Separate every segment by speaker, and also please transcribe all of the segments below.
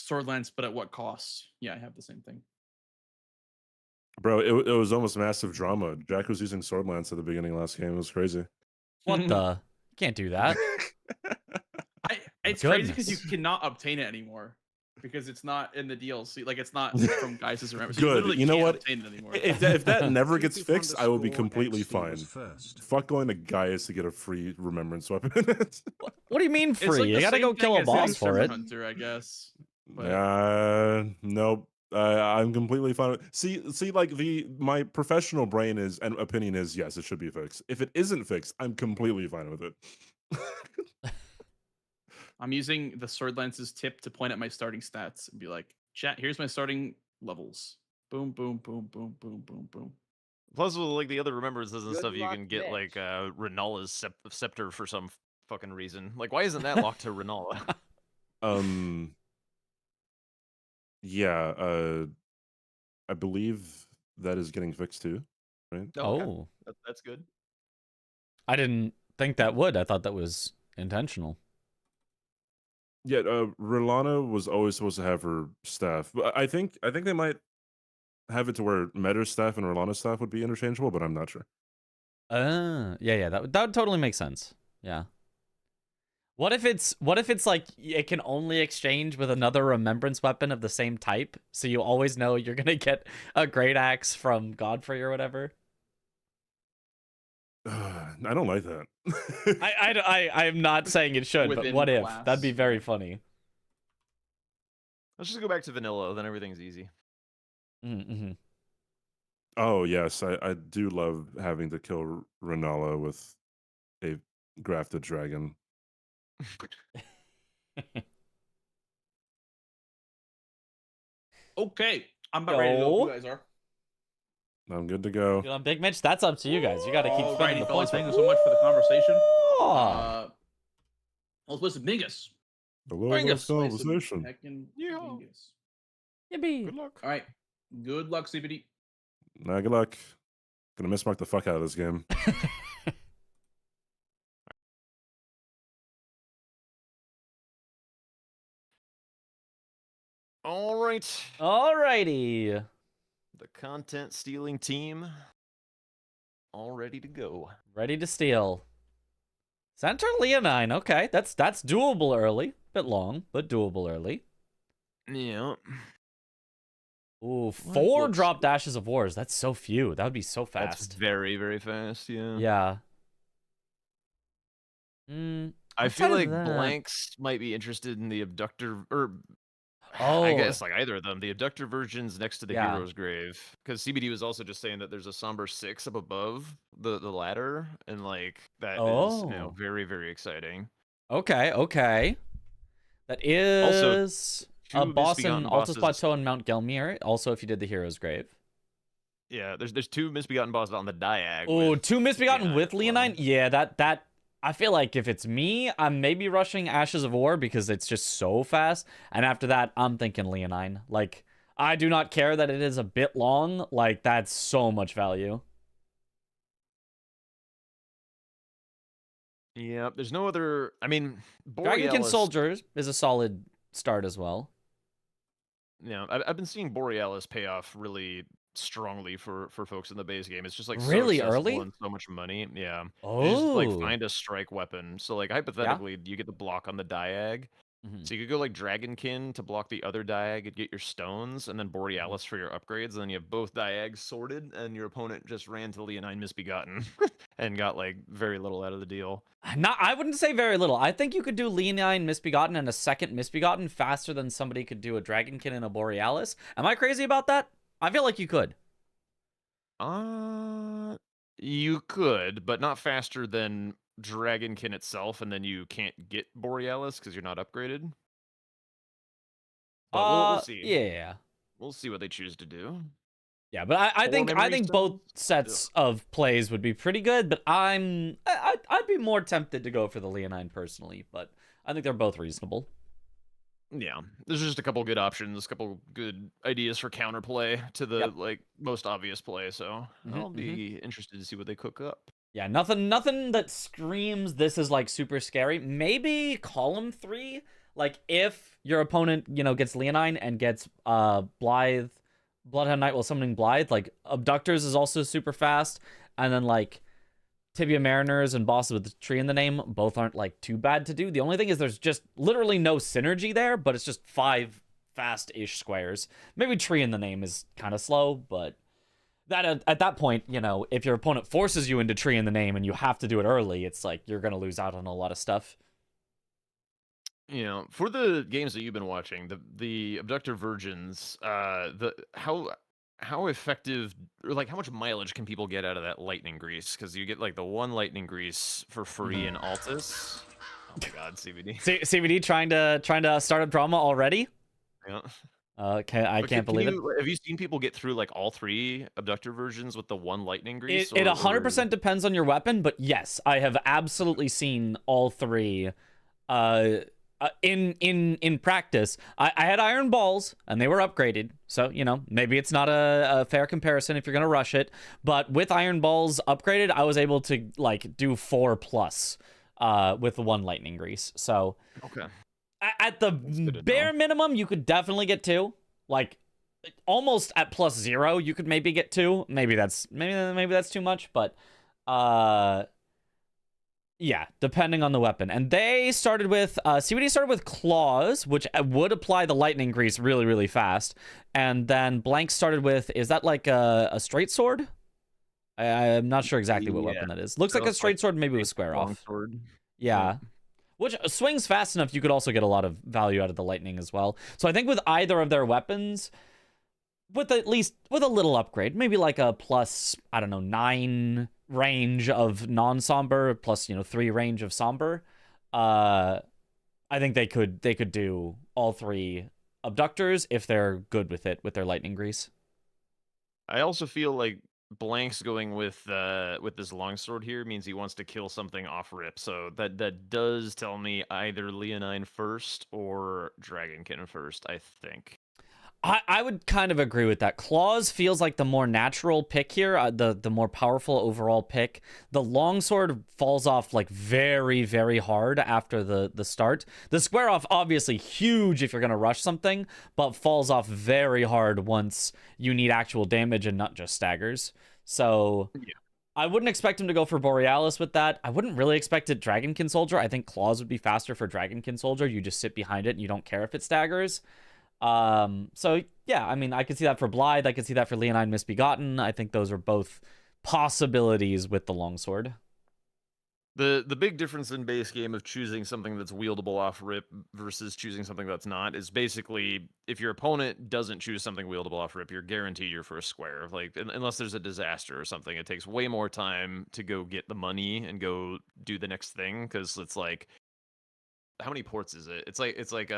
Speaker 1: Sword Lance, but at what cost? Yeah, I have the same thing.
Speaker 2: Bro, it was almost massive drama. Jack was using Sword Lance at the beginning of last game. It was crazy.
Speaker 3: What the? Can't do that.
Speaker 1: It's crazy because you
Speaker 3: Goodness.
Speaker 1: cannot obtain it anymore because it's not in the DLC. Like it's not from Geis's Remember. So you
Speaker 2: Good.
Speaker 1: literally
Speaker 2: You know
Speaker 1: can't
Speaker 2: what?
Speaker 1: obtain it anymore.
Speaker 2: If that never gets fixed, I will be
Speaker 4: PDP_XD
Speaker 2: completely
Speaker 4: was
Speaker 2: fine.
Speaker 4: first.
Speaker 2: Fuck going to Gaius to get a free remembrance weapon.
Speaker 3: What do you mean
Speaker 1: It's
Speaker 3: free?
Speaker 1: like
Speaker 3: you
Speaker 1: the
Speaker 3: gotta
Speaker 1: same
Speaker 3: go
Speaker 1: thing
Speaker 3: kill a
Speaker 1: as
Speaker 3: boss
Speaker 1: in
Speaker 3: for
Speaker 1: Serpent
Speaker 3: it.
Speaker 1: Hunter, I guess. But
Speaker 2: Nope. I'm completely fine with see like my professional brain is and opinion is yes, it should be fixed. If it isn't fixed, I'm completely fine with it.
Speaker 1: I'm using the Sword Lance's tip to point at my starting stats and be like, chat, here's my starting levels. Boom, boom, boom, boom, boom, boom, boom.
Speaker 5: Plus, with like the other remembrances and
Speaker 6: Good
Speaker 5: stuff, you
Speaker 6: luck,
Speaker 5: can get
Speaker 6: bitch.
Speaker 5: like Renala's scepter for some fucking reason. Like, why isn't that locked to Renala?
Speaker 2: Yeah, I believe that is getting fixed too, right?
Speaker 3: Oh.
Speaker 5: That's good.
Speaker 3: I didn't think that would. I thought that was intentional.
Speaker 2: Yeah, Rilana was always supposed to have her staff. But I think they might have it to where Meta's staff and Rilana's staff would be interchangeable, but I'm not sure.
Speaker 3: Yeah, that would totally make sense. Yeah. What if it's like it can only exchange with another remembrance weapon of the same type, so you always know you're gonna get a great axe from Godfrey or whatever?
Speaker 2: I don't like that.
Speaker 3: I'm not saying it should, but
Speaker 1: Within
Speaker 3: what if?
Speaker 1: class.
Speaker 3: That'd be very funny.
Speaker 5: Let's just go back to vanilla, then everything's easy.
Speaker 3: Mm-hmm.
Speaker 2: Oh yes, I do love having to kill Renala with a grafted dragon.
Speaker 1: Okay, I'm about ready to go.
Speaker 3: Yo.
Speaker 1: You guys are.
Speaker 2: I'm good to go.
Speaker 3: Good on Big Mitch. That's up to you guys. You got to keep spending
Speaker 1: Alrighty,
Speaker 3: the
Speaker 1: fellas,
Speaker 3: points.
Speaker 1: thank you so much for the conversation.
Speaker 3: Oh.
Speaker 1: Let's listen to Bingus.
Speaker 2: Hello,
Speaker 1: Bingus.
Speaker 2: conversation.
Speaker 1: Heckin'
Speaker 5: Yeah.
Speaker 1: Bingus.
Speaker 3: Yippee.
Speaker 5: Good luck.
Speaker 1: All right. Good luck, CBD.
Speaker 2: Nah, good luck. Gonna mismark the fuck out of this game.
Speaker 5: All right.
Speaker 3: Alrighty.
Speaker 5: The content stealing team all ready to go.
Speaker 3: Ready to steal. Center Leonine. Okay, that's doable early. Bit long, but doable early.
Speaker 5: Yeah.
Speaker 3: Ooh, 4 drop dashes of wars. That's so few. That would be so
Speaker 5: That's
Speaker 3: fast.
Speaker 5: very, very fast, yeah.
Speaker 3: Yeah.
Speaker 5: I feel
Speaker 3: outside of
Speaker 5: like
Speaker 3: that-
Speaker 5: Blanks might be interested in the abductor, or
Speaker 3: Oh,
Speaker 5: I guess like either of them. The abductor versions next to the
Speaker 3: Yeah.
Speaker 5: hero's grave, because CBD was also just saying that there's a somber 6 up above the ladder, and like that is
Speaker 3: Oh.
Speaker 5: very, very exciting.
Speaker 3: Okay. That is
Speaker 5: two
Speaker 3: a boss in
Speaker 5: misbegotten
Speaker 3: Altus
Speaker 5: bosses.
Speaker 3: Plateau and Mount Gelmir. Also, if you did the hero's grave.
Speaker 5: Yeah, there's 2 misbegotten bosses on the diag.
Speaker 3: Oh,
Speaker 5: with
Speaker 3: 2 misbegotten
Speaker 5: Leonine
Speaker 3: with
Speaker 5: as well.
Speaker 3: Leonine. Yeah, that I feel like if it's me, I'm maybe rushing Ashes of War because it's just so fast. And after that, I'm thinking Leonine. Like, I do not care that it is a bit long. Like, that's so much value.
Speaker 5: Yeah, there's no other. I mean,
Speaker 3: Dragonkin
Speaker 5: Borealis.
Speaker 3: Soldiers is a solid start as well.
Speaker 5: Yeah, I've been seeing Borealis pay off really strongly for folks in the base game. It's just like
Speaker 3: Really
Speaker 5: so accessible
Speaker 3: early?
Speaker 5: and so much money. Yeah. You just like
Speaker 3: Oh.
Speaker 5: find a strike weapon. So like hypothetically, you get the block on the diag.
Speaker 3: Mhm.
Speaker 5: So you could go like Dragonkin to block the other diag and get your stones, and then Borealis for your upgrades. And then you have both diags sorted, and your opponent just ran to Leonine Misbegotten and got like very little out of the deal.
Speaker 3: I wouldn't say very little. I think you could do Leonine Misbegotten and a second Misbegotten faster than somebody could do a Dragonkin and a Borealis. Am I crazy about that? I feel like you could.
Speaker 5: You could, but not faster than Dragonkin itself, and then you can't get Borealis because you're not upgraded. But we'll see.
Speaker 3: Yeah.
Speaker 5: We'll see what they choose to do.
Speaker 3: Yeah, but I think
Speaker 5: memory
Speaker 3: both
Speaker 5: stones?
Speaker 3: sets of plays would be pretty good, but I'd be more tempted to go for the Leonine personally, but I think they're both reasonable.
Speaker 5: Yeah, there's just a couple good options, a couple good ideas for counterplay to the like most obvious play. So I'll be interested to see what they cook up.
Speaker 3: Yeah, nothing that screams this is like super scary. Maybe column 3, Like if your opponent, gets Leonine and gets Blythe, Bloodhound Knight while summoning Blythe, like Abductors is also super fast, and then like Tibia Mariners and bosses with the tree in the name both aren't like too bad to do. The only thing is there's just literally no synergy there, but it's just 5 fast-ish squares. Maybe tree in the name is kind of slow, but that at that point, if your opponent forces you into tree in the name and you have to do it early, it's like you're gonna lose out on a lot of stuff.
Speaker 5: For the games that you've been watching, the Abductor Virgins, how effective, or like how much mileage can people get out of that lightning grease? Because you get like the 1 lightning grease for free in Altus. Oh my god, CVD.
Speaker 3: CVD trying to start up drama already.
Speaker 5: Yeah.
Speaker 3: Okay, I can't believe it.
Speaker 5: Have you seen people get through like all 3 Abductor Versions with the 1 lightning grease?
Speaker 3: It 100% depends on your weapon, but yes, I have absolutely seen all 3. In practice, I had iron balls and they were upgraded, so maybe it's not a fair comparison if you're gonna rush it. But with iron balls upgraded, I was able to like do 4+ with the 1 lightning grease. So
Speaker 5: okay.
Speaker 3: At the bare minimum, you could definitely get 2. Like almost at +0, you could maybe get 2. Maybe that's too much, but yeah, depending on the weapon. And they started with CBD started with claws, which would apply the lightning grease really, really fast. And then Blank started with, is that like a straight sword? I'm not sure exactly what weapon that is. Looks like a straight sword, maybe with square off.
Speaker 5: Sword.
Speaker 3: Yeah. Which swings fast enough, you could also get a lot of value out of the lightning as well. So I think with either of their weapons, with a little upgrade, maybe like a plus, I don't know, 9 range of non-somber plus 3 range of somber, I think they could do all 3 abductors if they're good with it with their lightning grease.
Speaker 5: I also feel like Blank's going with this longsword here means he wants to kill something off rip, so that does tell me either Leonine first or Dragonkin first, I think.
Speaker 3: I would kind of agree with that. Claws feels like the more natural pick here, the more powerful overall pick. The longsword falls off like very, very hard after the start. The square off obviously huge if you're going to rush something, but falls off very hard once you need actual damage and not just staggers. So yeah. I wouldn't expect him to go for Borealis with that. I wouldn't really expect it Dragonkin Soldier. I think Claws would be faster for Dragonkin Soldier. You just sit behind it and you don't care if it staggers. So yeah, I mean, I could see that for Blythe. I could see that for Leonine Misbegotten. I think those are both possibilities with the longsword.
Speaker 5: The big difference in base game of choosing something that's wieldable off rip versus choosing something that's not is basically if your opponent doesn't choose something wieldable off rip, you're guaranteed your first square. Like unless there's a disaster or something, it takes way more time to go get the money and go do the next thing because it's like, how many ports is it? It's like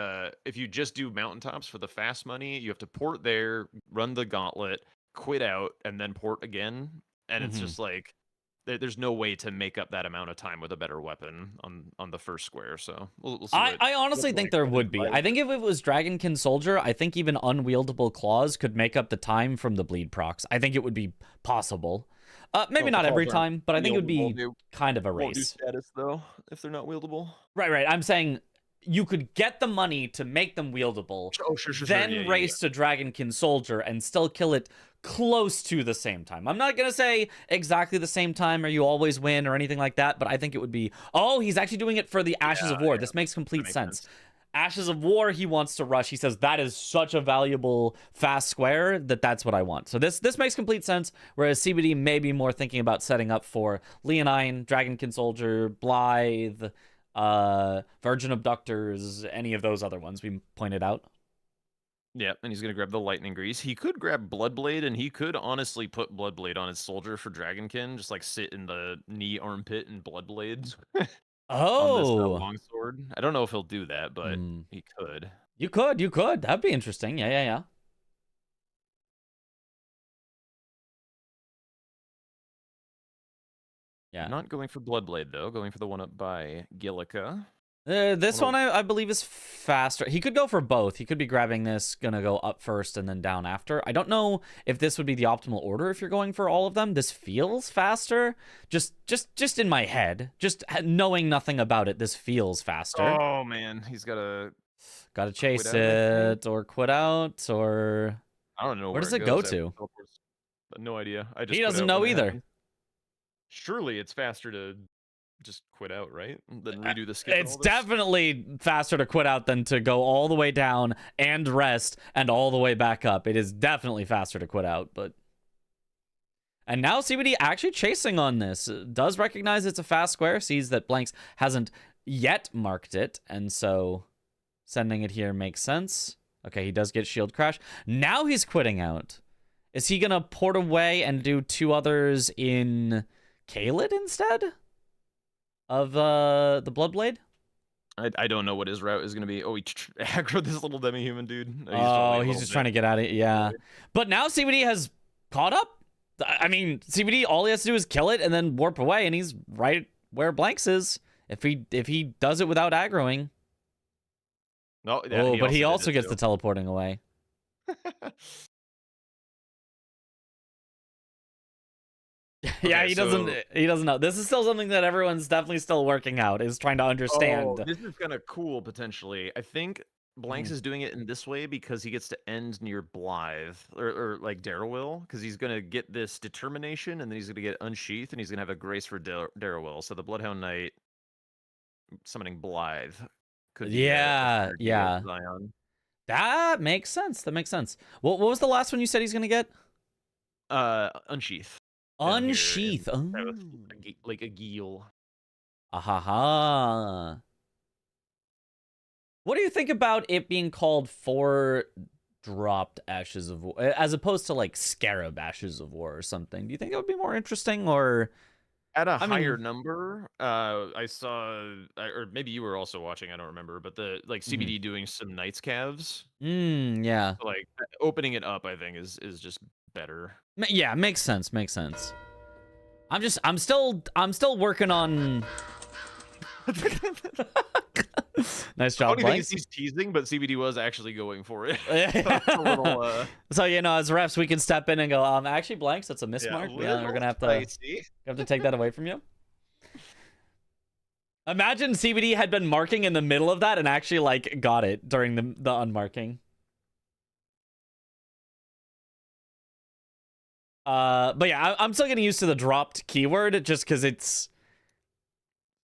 Speaker 5: if you just do mountaintops for the fast money, you have to port there, run the gauntlet, quit out, and then port again. And it's just like there's no way to make up that amount of time with a better weapon on the first square. So we'll see.
Speaker 3: I honestly think there would be. I think if it was Dragonkin Soldier, I think even unwieldable claws could make up the time from the bleed procs. I think it would be possible. Maybe not every time, but I think it would be kind of a race.
Speaker 5: Won't do status though if they're not wieldable.
Speaker 3: Right. I'm saying you could get the money to make them wieldable, then race to Dragonkin Soldier and still kill it close to the same time. I'm not gonna say exactly the same time or you always win or anything like that, but I think it would be, oh, he's actually doing it for the Ashes of War. This makes complete sense. Ashes of War, he wants to rush. He says that is such a valuable fast square that's what I want. So this makes complete sense. Whereas CBD may be more thinking about setting up for Leonine, Dragonkin Soldier, Blythe, Virgin Abductors, any of those other ones we pointed out.
Speaker 5: Yeah, and he's gonna grab the lightning grease. He could grab Bloodblade, and he could honestly put Bloodblade on his soldier for Dragonkin, just like sit in the knee armpit and Bloodblade.
Speaker 3: Oh,
Speaker 5: on this longsword. I don't know if he'll do that, but he could.
Speaker 3: You could. That'd be interesting. Yeah. Yeah.
Speaker 5: Not going for Bloodblade though. Going for the one up by Gillica.
Speaker 3: This one I believe is faster. He could go for both. He could be grabbing this, gonna go up first and then down after. I don't know if this would be the optimal order if you're going for all of them. This feels faster. Just in my head. Just knowing nothing about it, this feels faster.
Speaker 5: Oh man, he's got a
Speaker 3: Gotta chase
Speaker 5: out, I think.
Speaker 3: it or quit out or
Speaker 5: I don't know
Speaker 3: where does it
Speaker 5: goes
Speaker 3: go
Speaker 5: after
Speaker 3: to?
Speaker 5: teleports. No idea. I just
Speaker 3: He
Speaker 5: quit
Speaker 3: doesn't
Speaker 5: out
Speaker 3: know
Speaker 5: when it
Speaker 3: either.
Speaker 5: happened. Surely it's faster to just quit out, right? Than redo the skip and
Speaker 3: It's
Speaker 5: all this.
Speaker 3: definitely faster to quit out than to go all the way down and rest and all the way back up. It is definitely faster to quit out, but... And now CBD actually chasing on this. Does recognize it's a fast square, sees that Blanks hasn't yet marked it, and so sending it here makes sense. Okay, he does get shield crash. Now he's quitting out. Is he gonna port away and do 2 others in Kaled instead of the Bloodblade?
Speaker 5: I don't know what his route is going to be. Oh, he aggroed this little demi-human dude.
Speaker 3: Oh, he's just trying to get out of it. Yeah. But now CBD has caught up. I mean, CBD, all he has to do is kill it and then warp away, and he's right where Blanks is. If he does it without aggroing.
Speaker 5: No, yeah,
Speaker 3: Oh, but he also
Speaker 5: did it
Speaker 3: gets
Speaker 5: too.
Speaker 3: the teleporting away. Yeah,
Speaker 5: Okay,
Speaker 3: he doesn't know. This is still something that everyone's definitely still working out, is trying to understand.
Speaker 5: Oh, this is kind of cool potentially. I think Blanks is doing it in this way because he gets to end near Blythe or like Darrowwill, because he's gonna get this determination and then he's gonna get Unsheath and he's gonna have a grace for Darrowwill. So the Bloodhound Knight summoning Blythe could be
Speaker 3: Yeah,
Speaker 5: a
Speaker 3: yeah.
Speaker 5: Zion.
Speaker 3: That makes sense. That makes sense. What was the last one you said he's gonna get?
Speaker 5: Unsheath. down here
Speaker 3: Unsheath.
Speaker 5: and
Speaker 3: Oh.
Speaker 5: have like a Geel.
Speaker 3: Ahaha. What do you think about it being called 4 dropped Ashes of War, as opposed to like Scarab Ashes of War or something? Do you think it would be more interesting, or
Speaker 5: At a
Speaker 3: I
Speaker 5: higher
Speaker 3: mean-
Speaker 5: number, I saw, or maybe you were also watching. I don't remember, but the like CBD doing some Knights calves.
Speaker 3: Yeah.
Speaker 5: So, like opening it up, I think is just better.
Speaker 3: Yeah, makes sense. Makes sense. I'm still working on. Nice job,
Speaker 5: Funny thing
Speaker 3: Blanks.
Speaker 5: is he's teasing, but CBD was actually going for it. That's a little,
Speaker 3: So as refs, we can step in and go. Actually, Blanks, that's a mismark. Yeah, we're
Speaker 5: little
Speaker 3: gonna have to
Speaker 5: spicy.
Speaker 3: take that away from you. Imagine CBD had been marking in the middle of that and actually like got it during the unmarking. But yeah, I'm still getting used to the dropped keyword just because it's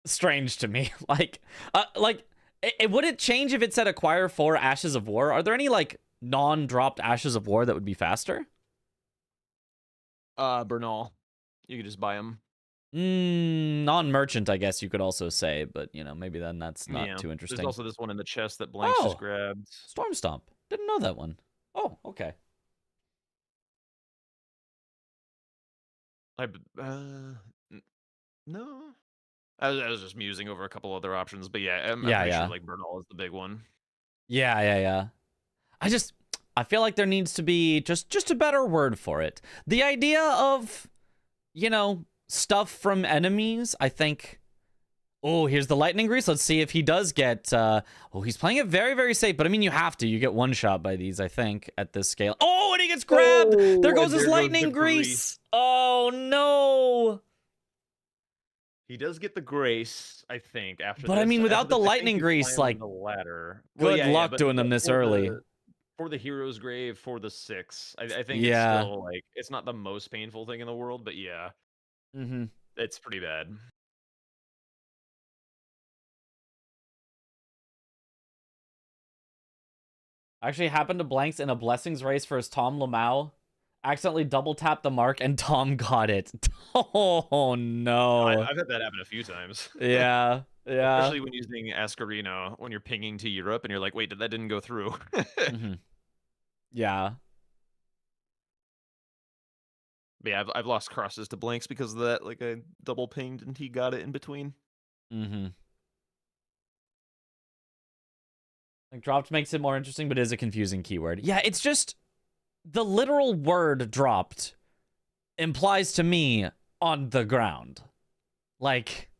Speaker 3: strange to me. Would it change if it said acquire 4 Ashes of War? Are there any like non-dropped Ashes of War that would be faster?
Speaker 5: Bernal. You could just buy them.
Speaker 3: Non-merchant, I guess you could also say, but maybe then that's not too interesting.
Speaker 5: There's also this one in the chest that Blanks just grabbed.
Speaker 3: Storm Stomp. Didn't know that one. Oh, okay.
Speaker 5: No. I was just musing over a couple other options, but yeah, I'm
Speaker 3: Yeah,
Speaker 5: pretty
Speaker 3: yeah.
Speaker 5: sure like Bernal is the big one.
Speaker 3: Yeah. I feel like there needs to be just a better word for it. The idea of, stuff from enemies, I think. Oh, here's the lightning grease. Let's see if he does get. He's playing it very, very safe. But I mean, you have to. You get one shot by these, I think, at this scale. Oh, and he gets grabbed.
Speaker 5: Oh,
Speaker 3: there goes
Speaker 5: and
Speaker 3: his
Speaker 5: there goes
Speaker 3: lightning
Speaker 5: the
Speaker 3: grease.
Speaker 5: grease.
Speaker 3: Oh no.
Speaker 5: He does get the grace, I think, after.
Speaker 3: But I
Speaker 5: this.
Speaker 3: mean, without
Speaker 5: After
Speaker 3: the
Speaker 5: this, I think
Speaker 3: lightning
Speaker 5: he's
Speaker 3: grease,
Speaker 5: climbing
Speaker 3: like,
Speaker 5: the ladder.
Speaker 3: good luck
Speaker 5: but
Speaker 3: doing them this
Speaker 5: for
Speaker 3: early.
Speaker 5: For the hero's grave, for the 6, I think
Speaker 3: Yeah.
Speaker 5: it's still like it's not the most painful thing in the world, but yeah,
Speaker 3: Mm-hmm.
Speaker 5: it's pretty bad.
Speaker 3: Actually happened to Blanks in a blessings race for his Tom Lamau. Accidentally double tapped the mark and Tom got it. Oh no.
Speaker 5: I've had that happen a few times.
Speaker 3: Yeah.
Speaker 5: Especially when using Ascarino, when you're pinging to Europe and you're like, wait, that didn't go through.
Speaker 3: Mm-hmm. Yeah.
Speaker 5: But yeah, I've lost crosses to Blanks because of that. Like I double pinged and he got it in between.
Speaker 3: Mm-hmm. Like dropped makes it more interesting, but is a confusing keyword. Yeah, it's just the literal word dropped implies to me on the ground. Like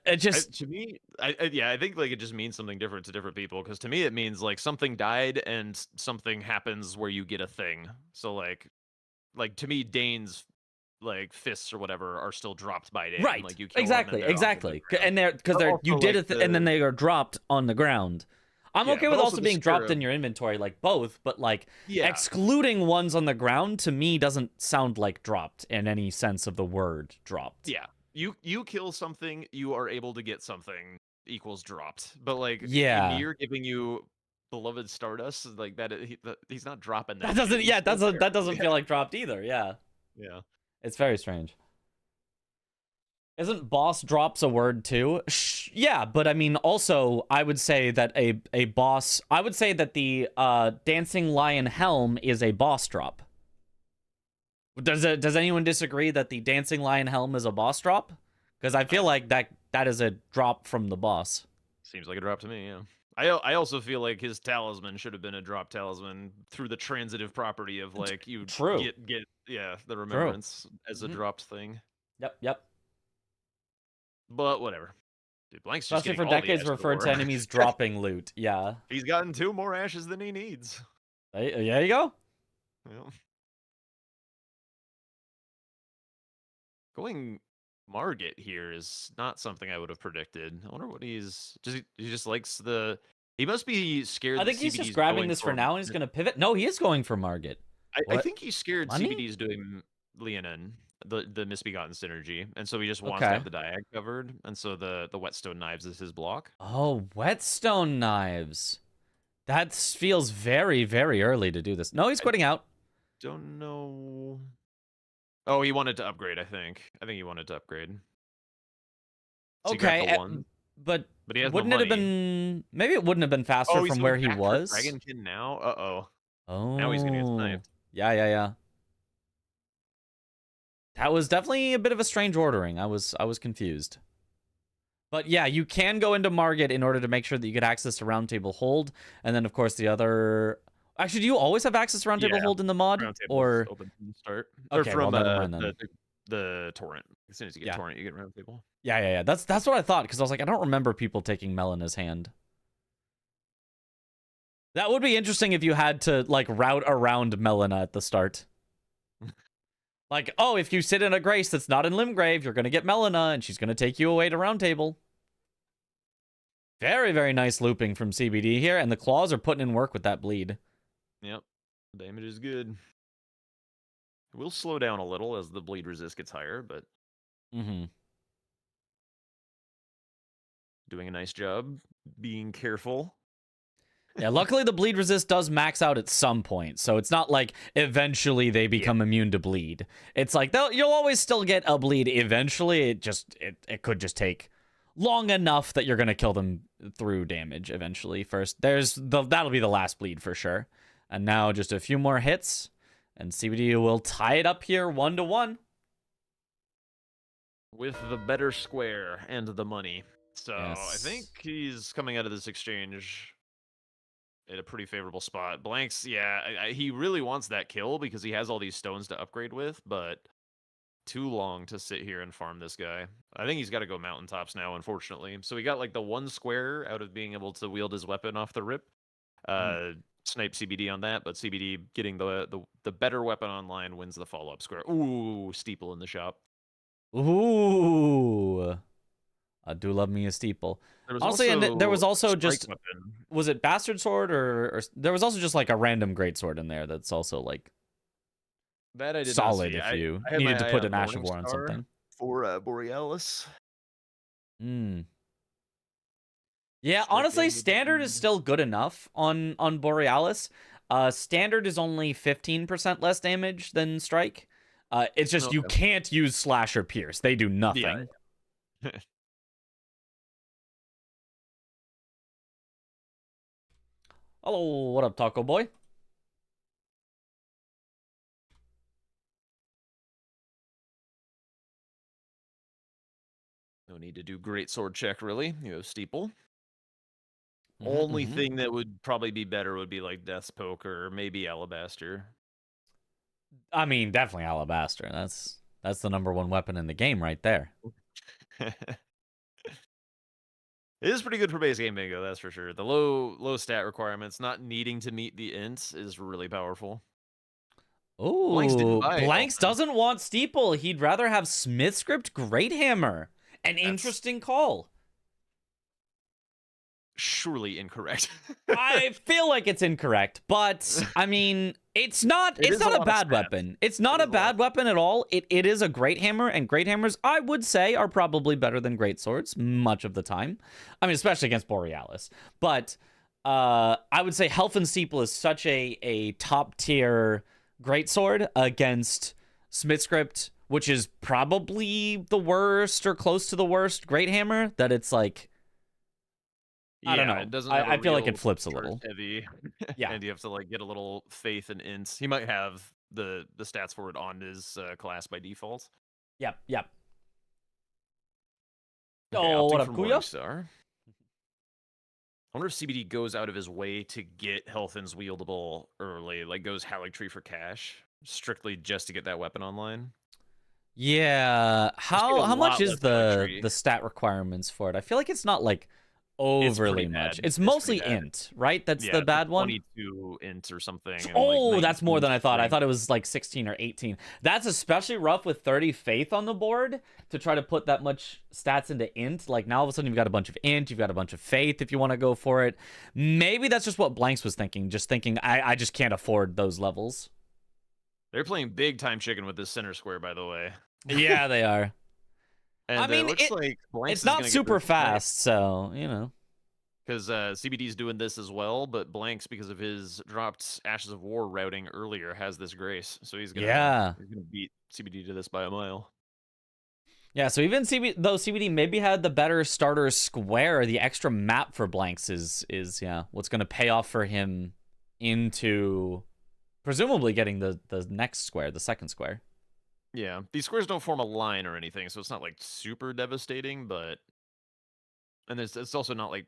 Speaker 3: it just
Speaker 5: To me, I think like it just means something different to different people. Because to me, it means like something died and something happens where you get a thing. So like to me, Dane's like fists or whatever are still dropped by Dane.
Speaker 3: right.
Speaker 5: Like you kill them
Speaker 3: exactly.
Speaker 5: and they're off of the ground.
Speaker 3: And they're because
Speaker 5: But
Speaker 3: they're
Speaker 5: also,
Speaker 3: you did
Speaker 5: like,
Speaker 3: it and then they are dropped on the ground. I'm
Speaker 5: Yeah,
Speaker 3: okay
Speaker 5: but
Speaker 3: with
Speaker 5: also
Speaker 3: also
Speaker 5: the
Speaker 3: being dropped
Speaker 5: scarab.
Speaker 3: in your inventory, like both, but like
Speaker 5: Yeah.
Speaker 3: excluding ones on the ground to me doesn't sound like dropped in any sense of the word dropped.
Speaker 5: Yeah. You kill something, you are able to get something equals dropped. But like
Speaker 3: Yeah.
Speaker 5: Ymir giving you beloved Stardust, like he's not dropping that.
Speaker 3: That doesn't
Speaker 5: shit.
Speaker 3: yeah,
Speaker 5: He's still there.
Speaker 3: that doesn't
Speaker 5: Yeah.
Speaker 3: feel like dropped either. Yeah.
Speaker 5: Yeah.
Speaker 3: It's very strange. Isn't boss drops a word too? Yeah, but I mean, also, I would say that a boss... I would say that the Dancing Lion Helm is a boss drop. Does anyone disagree that the Dancing Lion Helm is a boss drop? Because I feel like that is a drop from the boss.
Speaker 5: Seems like a drop to me, yeah. I also feel like his talisman should have been a drop talisman through the transitive property of like you
Speaker 3: True.
Speaker 5: get the remembrance as a
Speaker 3: Mhm.
Speaker 5: dropped thing.
Speaker 3: Yep.
Speaker 5: But whatever. Dude, Blank's just
Speaker 3: Especially
Speaker 5: getting
Speaker 3: for
Speaker 5: all the
Speaker 3: decades
Speaker 5: ash
Speaker 3: referred to
Speaker 5: galore.
Speaker 3: enemies dropping loot. Yeah.
Speaker 5: He's gotten 2 more ashes than he needs.
Speaker 3: There you go.
Speaker 5: Yeah. Going Margit here is not something I would have predicted. I wonder what he just likes the. He must be scared.
Speaker 3: I think
Speaker 5: that
Speaker 3: he's
Speaker 5: CBD's
Speaker 3: just grabbing
Speaker 5: going
Speaker 3: this for now and he's going to pivot. No, he is going for Margit.
Speaker 5: I
Speaker 3: What?
Speaker 5: think he's scared
Speaker 3: Money?
Speaker 5: CBD's doing Leonin, the misbegotten synergy, and so he just wants to
Speaker 3: Okay.
Speaker 5: have the diag covered, and so the whetstone knives is his block.
Speaker 3: Oh, whetstone knives. That feels very, very early to do this. No, he's quitting out.
Speaker 5: Don't know. Oh, he wanted to upgrade. I think he wanted to upgrade. So he grabbed
Speaker 3: Okay,
Speaker 5: the one,
Speaker 3: but
Speaker 5: but he has
Speaker 3: wouldn't
Speaker 5: no
Speaker 3: it have
Speaker 5: money.
Speaker 3: been... Maybe it wouldn't have been faster
Speaker 5: Oh, he's
Speaker 3: from
Speaker 5: going
Speaker 3: where he
Speaker 5: back for
Speaker 3: was.
Speaker 5: Dragonkin now.
Speaker 3: Oh.
Speaker 5: Now he's gonna get sniped.
Speaker 3: Yeah. That was definitely a bit of a strange ordering. I was confused. But yeah, you can go into Margit in order to make sure that you get access to Roundtable Hold, and then of course the other... Actually, do you always have access to Roundtable
Speaker 5: Yeah,
Speaker 3: Hold in the mod?
Speaker 5: Round table's
Speaker 3: Or
Speaker 5: open from the start.
Speaker 3: Okay,
Speaker 5: Or from
Speaker 3: well, never mind then.
Speaker 5: the torrent. As soon as you get
Speaker 3: Yeah.
Speaker 5: torrent, you get round table.
Speaker 3: Yeah. That's what I thought, because I was like, I don't remember people taking Melina's hand. That would be interesting if you had to like route around Melina at the start. Like, oh, if you sit in a Grace that's not in Limgrave, you're gonna get Melina, and she's gonna take you away to Roundtable. Very, very nice looping from CBD here, and the claws are putting in work with that bleed.
Speaker 5: Yep. Damage is good. It will slow down a little as the bleed resist gets higher, but
Speaker 3: Mm-hmm.
Speaker 5: doing a nice job being careful.
Speaker 3: Yeah, luckily the bleed resist does max out at some point, so it's not like eventually they become immune to bleed. It's like you'll always still get a bleed eventually. It could just take long enough that you're gonna kill them through damage eventually. First, that'll be the last bleed for sure. And now just a few more hits, and CBD will tie it up here 1-1.
Speaker 5: With the better square and the money. So I
Speaker 3: Yes.
Speaker 5: think he's coming out of this exchange at a pretty favorable spot. Blanks, yeah, he really wants that kill because he has all these stones to upgrade with, but too long to sit here and farm this guy. I think he's got to go mountaintops now, unfortunately. So he got like the 1 square out of being able to wield his weapon off the rip. Snipe CBD on that, but CBD getting the better weapon online wins the follow-up square. Ooh, steeple in the shop.
Speaker 3: Ooh. I do love me a steeple. Honestly, and there was also just...
Speaker 5: weapon.
Speaker 3: Was it Bastard Sword or there was also just like a random greatsword in there that's also like
Speaker 5: That I did
Speaker 3: solid
Speaker 5: not see.
Speaker 3: if you
Speaker 5: I had
Speaker 3: needed
Speaker 5: my
Speaker 3: to
Speaker 5: eye
Speaker 3: put
Speaker 5: on
Speaker 3: an Ash of
Speaker 5: Morning
Speaker 3: War on
Speaker 5: Star
Speaker 3: something.
Speaker 5: for Borealis.
Speaker 3: Yeah,
Speaker 5: Strike
Speaker 3: honestly,
Speaker 5: damage.
Speaker 3: standard is still good enough on Borealis. Standard is only 15% less damage than strike. It's just you
Speaker 5: Okay.
Speaker 3: can't use slash or pierce. They do nothing.
Speaker 5: Yeah.
Speaker 3: Hello, what up, Taco Boy?
Speaker 5: No need to do great sword check, really. You have steeple.
Speaker 3: Mhm,
Speaker 5: Only
Speaker 3: mhm.
Speaker 5: thing that would probably be better would be like Death's Poke or maybe Alabaster.
Speaker 3: I mean, definitely Alabaster. That's the number 1 weapon in the game right there.
Speaker 5: It is pretty good for base game bingo, that's for sure. The low stat requirements, not needing to meet the int, is really powerful. Blanks didn't
Speaker 3: Ooh,
Speaker 5: buy it.
Speaker 3: Blanks doesn't want Steeple. He'd rather have Smith Script Great Hammer. An
Speaker 5: That's-
Speaker 3: interesting call.
Speaker 5: surely incorrect.
Speaker 3: I feel like it's incorrect, but I mean, it's not.
Speaker 5: It
Speaker 3: It's
Speaker 5: is a
Speaker 3: not a
Speaker 5: lot of
Speaker 3: bad
Speaker 5: stats.
Speaker 3: weapon. It's not
Speaker 5: It
Speaker 3: a
Speaker 5: is a lot.
Speaker 3: bad weapon at all. It is a great hammer, and great hammers, I would say, are probably better than great swords much of the time. I mean, especially against Borealis. But I would say Helfen Steeple is such a top tier great sword against Smithscript, which is probably the worst or close to the worst great hammer, that it's like, I don't know.
Speaker 5: It doesn't
Speaker 3: I feel like
Speaker 5: real
Speaker 3: it flips a
Speaker 5: charge
Speaker 3: little.
Speaker 5: heavy.
Speaker 3: Yeah.
Speaker 5: And you have to like get a little faith and ints. He might have the stats for it on his class by default.
Speaker 3: Yep.
Speaker 5: Okay,
Speaker 3: Oh,
Speaker 5: opting
Speaker 3: what up,
Speaker 5: for
Speaker 3: Kuya?
Speaker 5: Morningstar. I wonder if CBD goes out of his way to get Helfin's wieldable early, like goes Howling Tree for cash, strictly just to get that weapon online.
Speaker 3: Yeah.
Speaker 5: a
Speaker 3: How much
Speaker 5: lot
Speaker 3: is
Speaker 5: less
Speaker 3: the
Speaker 5: poetry.
Speaker 3: stat requirements for it? I feel like it's not like
Speaker 5: It's pretty
Speaker 3: overly
Speaker 5: bad.
Speaker 3: much. It's
Speaker 5: It's
Speaker 3: mostly
Speaker 5: pretty bad.
Speaker 3: int, right? That's
Speaker 5: Yeah,
Speaker 3: the
Speaker 5: it's
Speaker 3: bad one.
Speaker 5: 22 int or something. and, like,
Speaker 3: Oh, that's more
Speaker 5: 19
Speaker 3: than I thought. I
Speaker 5: strength.
Speaker 3: thought it was like 16 or 18. That's especially rough with 30 faith on the board to try to put that much stats into int. Like now all of a sudden you've got a bunch of int, you've got a bunch of faith if you want to go for it. Maybe that's just what Blanks was thinking, just thinking I just can't afford those levels.
Speaker 5: They're playing big time chicken with this center square, by the way.
Speaker 3: Yeah, they are.
Speaker 5: And
Speaker 3: I mean,
Speaker 5: it looks like Blanks
Speaker 3: It's
Speaker 5: is
Speaker 3: not
Speaker 5: gonna get
Speaker 3: super
Speaker 5: this tonight.
Speaker 3: fast, so, you know.
Speaker 5: Because CBD's doing this as well, but Blanks, because of his dropped Ashes of War routing earlier, has this grace. So he's gonna beat CBD to this by a mile.
Speaker 3: Yeah, so even though CBD maybe had the better starter square, the extra map for Blanks is what's going to pay off for him into presumably getting the next square, the second square.
Speaker 5: Yeah, these squares don't form a line or anything, so it's not like super devastating, but and it's also not like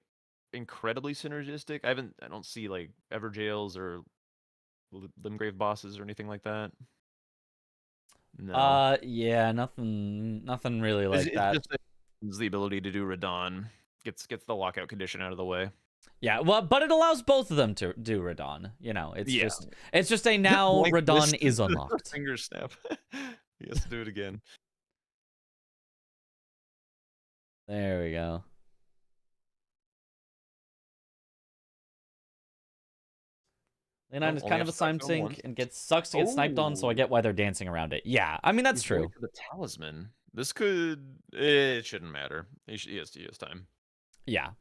Speaker 5: incredibly synergistic. I don't see like Everjails or Limgrave bosses or anything like that. No.
Speaker 3: Yeah, nothing really like
Speaker 5: it's
Speaker 3: that.
Speaker 5: just the ability to do Radon. Gets the lockout condition out of the way.
Speaker 3: Yeah, well, but it allows both of them to do Radon. You know, it's
Speaker 5: Yeah.
Speaker 3: just a now
Speaker 5: Like
Speaker 3: Radon
Speaker 5: this-
Speaker 3: is unlocked.
Speaker 5: Finger snap. He has to do it again.
Speaker 3: There we go. Leonine is
Speaker 5: only
Speaker 3: kind of
Speaker 5: have
Speaker 3: a
Speaker 5: to
Speaker 3: slime
Speaker 5: select them
Speaker 3: sink
Speaker 5: once.
Speaker 3: and sucks to get sniped on, so I
Speaker 5: Oh.
Speaker 3: get why they're dancing around it. Yeah, I mean that's
Speaker 5: He's going
Speaker 3: true.
Speaker 5: for the talisman. This could. It shouldn't matter. He has time.
Speaker 3: Yeah.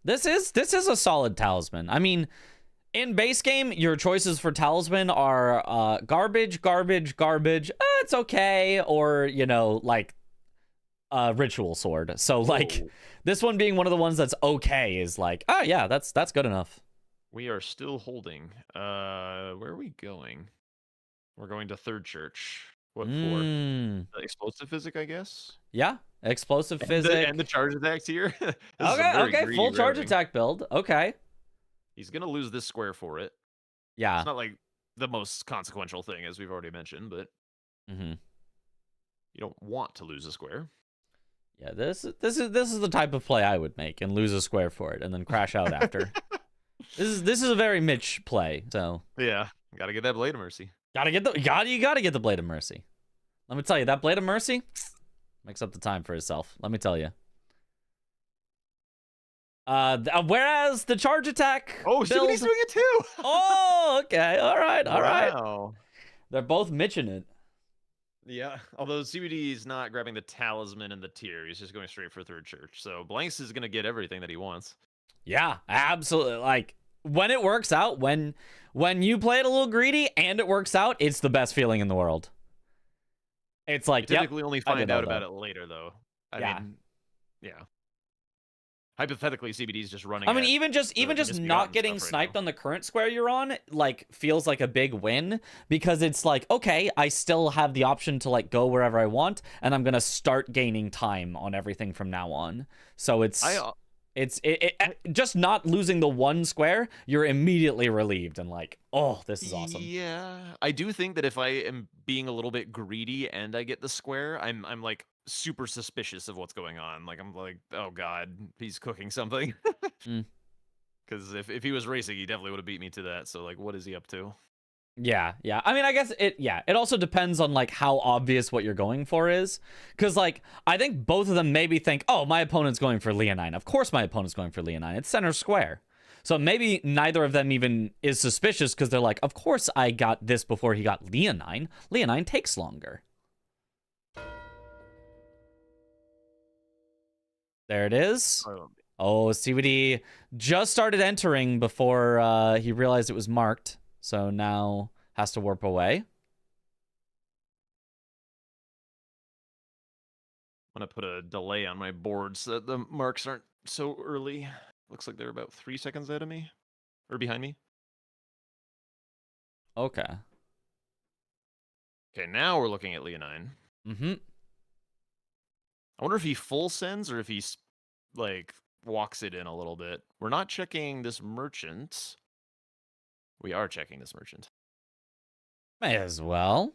Speaker 3: This is a solid talisman. I mean, in base game, your choices for talisman are garbage. It's okay, or like ritual sword. So like
Speaker 5: Oh,
Speaker 3: this one being one of the ones that's okay is like, oh yeah, that's good enough.
Speaker 5: we are still holding. Where are we going? We're going to Third Church. What for?
Speaker 3: Mm,
Speaker 5: The explosive physic, I guess.
Speaker 3: yeah, explosive
Speaker 5: And
Speaker 3: physic.
Speaker 5: the charge attacks here. This is a very
Speaker 3: Okay,
Speaker 5: greedy
Speaker 3: full charge
Speaker 5: routing.
Speaker 3: attack build. Okay.
Speaker 5: He's gonna lose this square for it.
Speaker 3: Yeah.
Speaker 5: It's not like the most consequential thing, as we've already mentioned, but
Speaker 3: Mm-hmm.
Speaker 5: you don't want to lose a square.
Speaker 3: Yeah, this is the type of play I would make and lose a square for it and then crash out after. This is a very Mitch play. So
Speaker 5: Yeah, gotta get that Blade of Mercy.
Speaker 3: you gotta get the Blade of Mercy. Let me tell you, that Blade of Mercy makes up the time for itself. Let me tell you. Whereas the charge attack
Speaker 5: Oh,
Speaker 3: build,
Speaker 5: CBD's doing it too.
Speaker 3: oh, okay, all right.
Speaker 5: Wow.
Speaker 3: They're both Mitching it.
Speaker 5: Yeah, although CBD is not grabbing the talisman and the tier, he's just going straight for Third Church. So Blanks is gonna get everything that he wants.
Speaker 3: Yeah, absolutely. Like when it works out, when you play it a little greedy and it works out, it's the best feeling in the world. It's like,
Speaker 5: You
Speaker 3: yep,
Speaker 5: typically only
Speaker 3: I
Speaker 5: find
Speaker 3: did all
Speaker 5: out about
Speaker 3: that.
Speaker 5: it later, though.
Speaker 3: Yeah.
Speaker 5: I mean, yeah. Hypothetically, CBD's just running.
Speaker 3: I mean,
Speaker 5: at
Speaker 3: even just
Speaker 5: Misbegotten
Speaker 3: not getting
Speaker 5: stuff right
Speaker 3: sniped
Speaker 5: now.
Speaker 3: on the current square you're on, like, feels like a big win because it's like, okay, I still have the option to like go wherever I want, and I'm gonna start gaining time on everything from now on. So it's just not losing the one square, you're immediately relieved and like, oh, this is awesome.
Speaker 5: Yeah, I do think that if I am being a little bit greedy and I get the square, I'm like super suspicious of what's going on. Like I'm like, oh god, he's cooking something.
Speaker 3: Mm.
Speaker 5: Because if he was racing, he definitely would have beat me to that. So like, what is he up to?
Speaker 3: Yeah, yeah. I mean, I guess it also depends on like how obvious what you're going for is. Cause like I think both of them maybe think, oh, my opponent's going for Leonine. Of course my opponent's going for Leonine. It's center square. So maybe neither of them even is suspicious because they're like, of course I got this before he got Leonine. Leonine takes longer. There it is. Oh, CBD just started entering before he realized it was marked. So now has to warp away.
Speaker 5: I'm going to put a delay on my board so that the marks aren't so early. Looks like they're about 3 seconds ahead of me. Or behind me.
Speaker 3: Okay.
Speaker 5: Okay, now we're looking at Leonine.
Speaker 3: Mm-hmm.
Speaker 5: I wonder if he full sends or if he, like, walks it in a little bit. We're not checking this merchant. We are checking this merchant.
Speaker 3: May as well.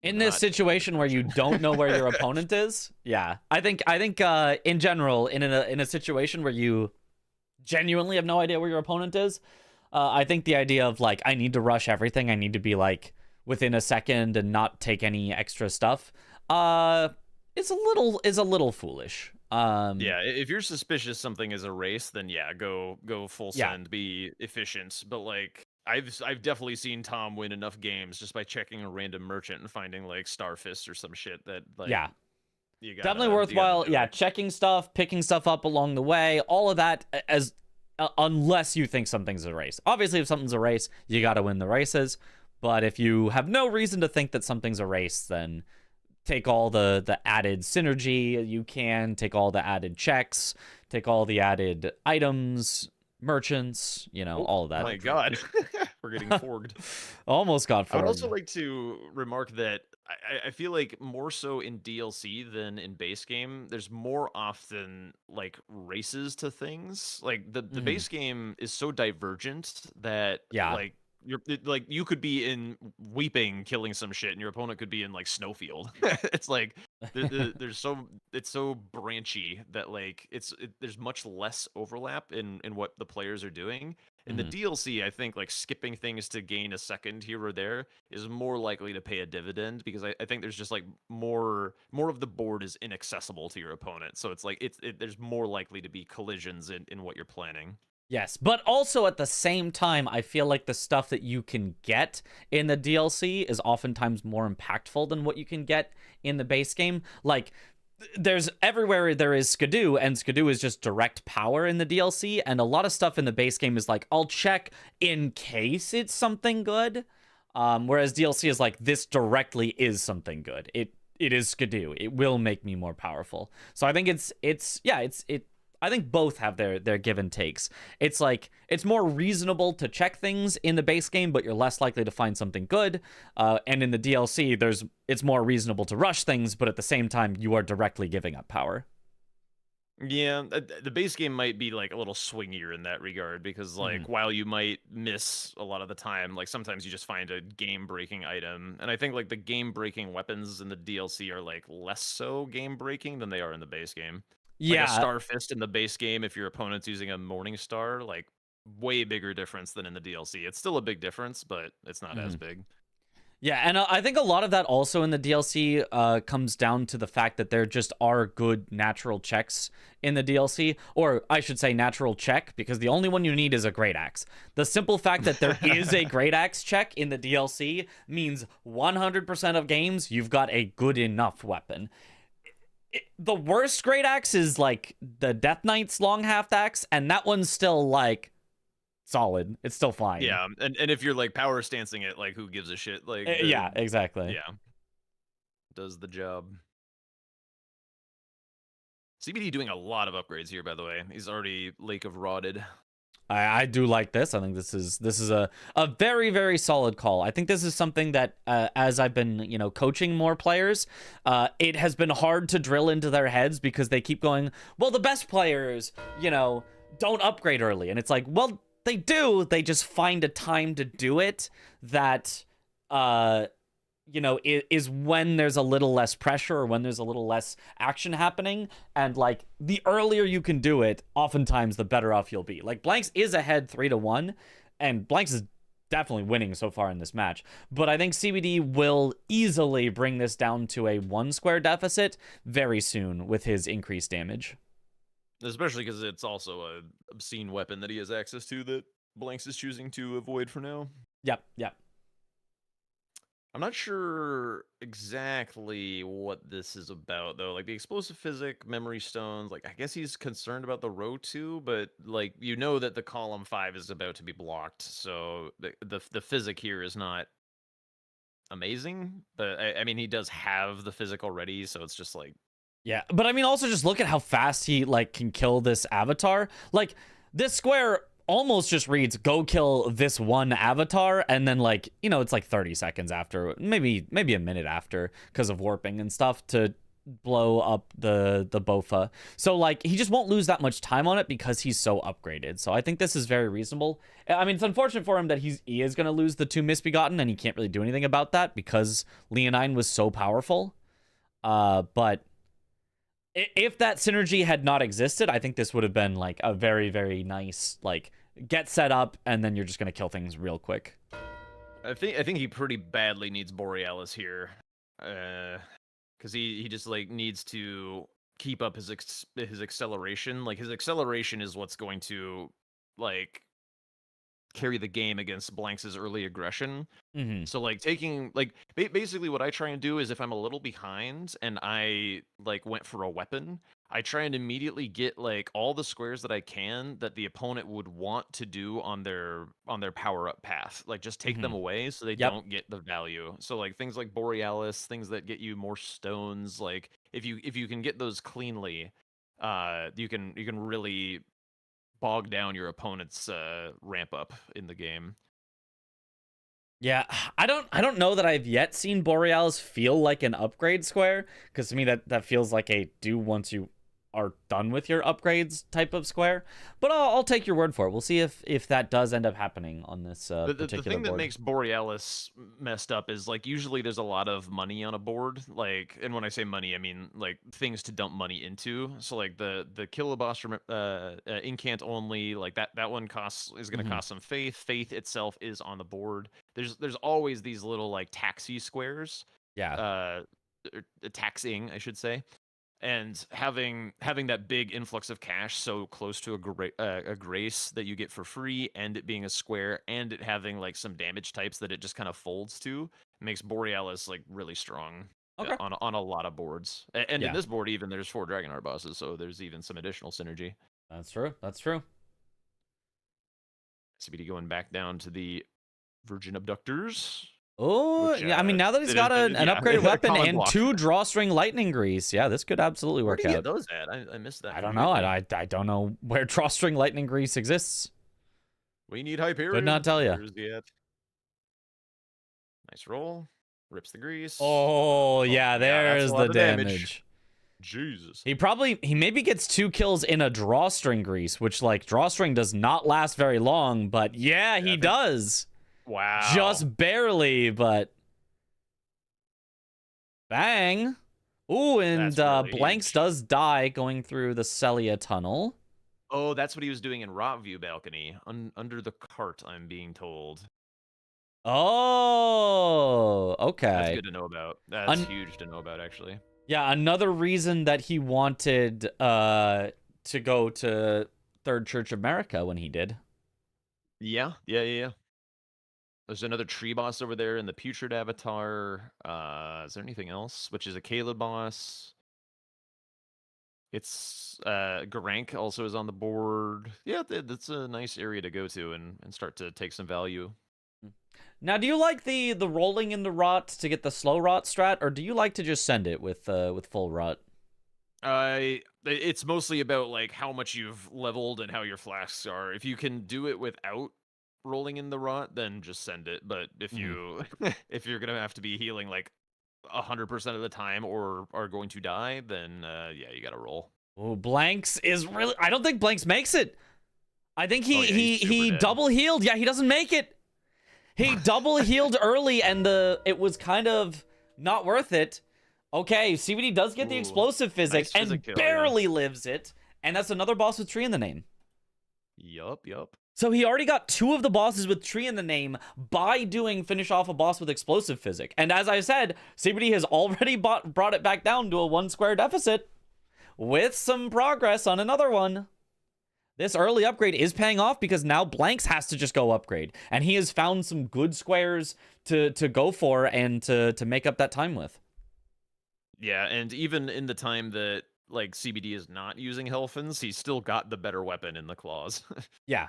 Speaker 3: In this situation where you don't know where your opponent is, yeah, I think in general, in a situation where you genuinely have no idea where your opponent is, I think the idea of like I need to rush everything, I need to be like within a second and not take any extra stuff, is a little foolish.
Speaker 5: Yeah, if you're suspicious something is a race, then yeah, go full send, be efficient. But like I've definitely seen Tom win enough games just by checking a random merchant and finding like Starfist or some shit that like you gotta,
Speaker 3: definitely worthwhile. Yeah, checking stuff, picking stuff up along the way, all of that as unless you think something's a race. Obviously, if something's a race, you got to win the races. But if you have no reason to think that something's a race, then take all the added synergy you can, take all the added checks, take all the added items, merchants, all of that.
Speaker 5: Oh my god. We're getting forged.
Speaker 3: Almost got forged.
Speaker 5: I would also like to remark that I feel like more so in DLC than in base game, there's more often like races to things. Like the base game is so divergent that like you could be in Weeping killing some shit and your opponent could be in like Snowfield. It's like it's so branchy that like there's much less overlap in what the players are doing. In the DLC, I think like skipping things to gain a second here or there is more likely to pay a dividend because I think there's just like more of the board is inaccessible to your opponent. So it's like there's more likely to be collisions in what you're planning.
Speaker 3: Yes, but also at the same time, I feel like the stuff that you can get in the DLC is oftentimes more impactful than what you can get in the base game. Like, there's everywhere there is Skidoo, and Skidoo is just direct power in the DLC, and a lot of stuff in the base game is like, I'll check in case it's something good, whereas DLC is like, this directly is something good. It is Skidoo. It will make me more powerful. So I think I think both have their give and takes. It's like it's more reasonable to check things in the base game, but you're less likely to find something good. And in the DLC, it's more reasonable to rush things, but at the same time, you are directly giving up power.
Speaker 5: Yeah, the base game might be like a little swingier in that regard because like while you might miss a lot of the time, like sometimes you just find a game-breaking item, and I think like the game-breaking weapons in the DLC are like less so game-breaking than they are in the base game.
Speaker 3: Yeah,
Speaker 5: like a Starfist in the base game, if your opponent's using a Morning Star, like way bigger difference than in the DLC. It's still a big difference, but it's not as big.
Speaker 3: Yeah, and I think a lot of that also in the DLC comes down to the fact that there just are good natural checks in the DLC, or I should say natural check, because the only one you need is a Great Axe. The simple fact that there is a Great Axe check in the DLC means 100% of games you've got a good enough weapon. The worst Great Axe is like the Death Knight's long half axe, and that one's still like solid. It's still fine.
Speaker 5: Yeah, and if you're like power stancing it, like who gives a shit? Like
Speaker 3: yeah, exactly.
Speaker 5: Yeah, does the job. CBD doing a lot of upgrades here, by the way. He's already Lake of Rotted.
Speaker 3: I do like this. I think this is a very, very solid call. I think this is something that as I've been, coaching more players, it has been hard to drill into their heads because they keep going, well, the best players, don't upgrade early. And it's like, well, they do. They just find a time to do it that you know, is when there's a little less pressure or when there's a little less action happening. And like the earlier you can do it, oftentimes the better off you'll be. Like Blanks is ahead 3-1, and Blanks is definitely winning so far in this match. But I think CBD will easily bring this down to a 1 square deficit very soon with his increased damage.
Speaker 5: Especially because it's also a obscene weapon that he has access to that Blanks is choosing to avoid for now.
Speaker 3: Yep, yep.
Speaker 5: I'm not sure exactly what this is about, though. Like, the explosive physic, memory stones, like, I guess he's concerned about the row 2, but, like, you know that the column 5 is about to be blocked, so the physic here is not amazing. But, I mean, he does have the physic already, so it's just, like...
Speaker 3: Yeah, but I mean, also just look at how fast he, like, can kill this avatar. Like, this square almost just reads, go kill this one avatar, and then, like, you know, it's like 30 seconds after, maybe a minute after, because of warping and stuff, to blow up the Bofa. So, like, he just won't lose that much time on it because he's so upgraded. So I think this is very reasonable. I mean, it's unfortunate for him that he is going to lose the 2 Misbegotten, and he can't really do anything about that because Leonine was so powerful. But if that synergy had not existed, I think this would have been like a very, very nice, like, get set up and then you're just gonna kill things real quick.
Speaker 5: I think he pretty badly needs Borealis here, because he just like needs to keep up his acceleration. Like, his acceleration is what's going to like carry the game against Blanks' early aggression.
Speaker 3: Mm-hmm.
Speaker 5: So like taking like basically what I try and do is if I'm a little behind and I like went for a weapon, I try and immediately get like all the squares that I can that the opponent would want to do on their power up path. Like, just take them away so they don't get the value. So like things like Borealis, things that get you more stones, like if you can get those cleanly, you can really bog down your opponent's ramp up in the game.
Speaker 3: Yeah, I don't know that I've yet seen Borealis feel like an upgrade square, because to me that feels like a do once you are done with your upgrades type of square. But I'll take your word for it. We'll see if that does end up happening on this particular
Speaker 5: the thing that
Speaker 3: board.
Speaker 5: makes Borealis messed up is like usually there's a lot of money on a board, like, and when I say money I mean like things to dump money into. So like the Kiloboss incant only, like that one is going to cost some faith itself is on the board. There's always these little like taxi squares, taxing I should say. And having that big influx of cash so close to a grace that you get for free, and it being a square, and it having like some damage types that it just kind of folds to, makes Borealis like really strong on a lot of boards. And in this board, even there's 4 Dragonheart bosses, so there's even some additional synergy.
Speaker 3: That's true. That's true.
Speaker 5: CBD going back down to the Virgin Abductors.
Speaker 3: Oh, yeah. I mean, now that he's got an upgraded weapon and 2 drawstring lightning grease, yeah, this could absolutely work
Speaker 5: Where do you
Speaker 3: out.
Speaker 5: get those at? I missed that.
Speaker 3: I don't know. I don't know where drawstring lightning grease exists.
Speaker 5: We need Hyperion.
Speaker 3: Could not tell you.
Speaker 5: Nice roll. Rips the grease.
Speaker 3: Oh, yeah, there's the damage.
Speaker 5: Jesus.
Speaker 3: He maybe gets 2 kills in a drawstring grease, which, like, drawstring does not last very long, but yeah, he does.
Speaker 5: Wow.
Speaker 3: Just barely, but bang. Ooh, and really Blanks does die going through the Celia tunnel.
Speaker 5: Oh, that's what he was doing in Rotview balcony, under the cart, I'm being told.
Speaker 3: Oh, okay.
Speaker 5: That's good to know about. That's huge to know about, actually.
Speaker 3: Yeah, another reason that he wanted to go to Third Church of America when he did.
Speaker 5: Yeah. There's another tree boss over there in the Putrid Avatar. Is there anything else? Which is a Caleb boss. It's Garank also is on the board. Yeah, that's a nice area to go to and start to take some value.
Speaker 3: Now, do you like the rolling in the rot to get the slow rot strat, or do you like to just send it with full rot?
Speaker 5: It's mostly about like how much you've leveled and how your flasks are. If you can do it without rolling in the rot, then just send it. But if you if you're gonna have to be healing like 100% of the time or are going to die, then yeah, you gotta roll.
Speaker 3: Oh, Blanks is really... I don't think Blanks makes it. I think he double healed. Yeah, he doesn't make it. He double healed early, and it was kind of not worth it. Okay, CBD does get the
Speaker 5: Ooh,
Speaker 3: explosive physic
Speaker 5: nice
Speaker 3: and
Speaker 5: physic kill,
Speaker 3: barely lives it. And that's another boss with tree in the name.
Speaker 5: Yup.
Speaker 3: So he already got 2 of the bosses with tree in the name by doing finish off a boss with explosive physic. And as I said, CBD has already brought it back down to a 1 square deficit with some progress on another one. This early upgrade is paying off because now Blanks has to just go upgrade. And he has found some good squares to go for and to make up that time with.
Speaker 5: Yeah, and even in the time that like CBD is not using Helfins, he's still got the better weapon in the claws.
Speaker 3: Yeah.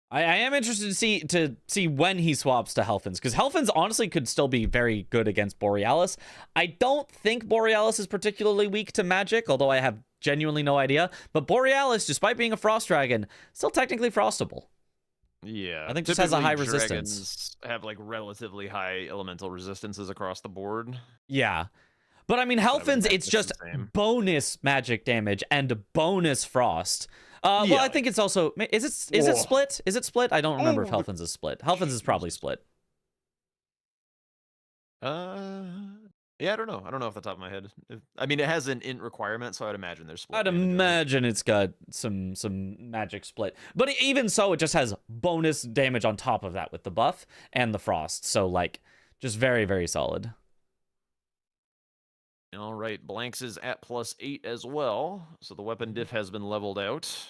Speaker 3: I am interested to see when he swaps to Helfins, because Helfins honestly could still be very good against Borealis. I don't think Borealis is particularly weak to magic, although I have genuinely no idea. But Borealis, despite being a frost dragon, still technically frostable.
Speaker 5: Yeah,
Speaker 3: I think just has a high
Speaker 5: typically
Speaker 3: resistance.
Speaker 5: dragons have like relatively high elemental resistances across the board.
Speaker 3: Yeah. But I mean, Helfins, it's just bonus magic damage and bonus frost. Well,
Speaker 5: Yeah.
Speaker 3: I think it's also... Is it split? Is it split? I don't remember if Helfins is split. Helfins is probably split.
Speaker 5: Yeah, I don't know. I don't know off the top of my head. I mean, it has an int requirement, so I'd imagine there's split.
Speaker 3: I'd
Speaker 5: damage, right?
Speaker 3: imagine it's got some magic split. But even so, it just has bonus damage on top of that with the buff and the frost. So, like, just very, very solid.
Speaker 5: All right, Blanks is at +8 as well, so the weapon diff has been leveled out.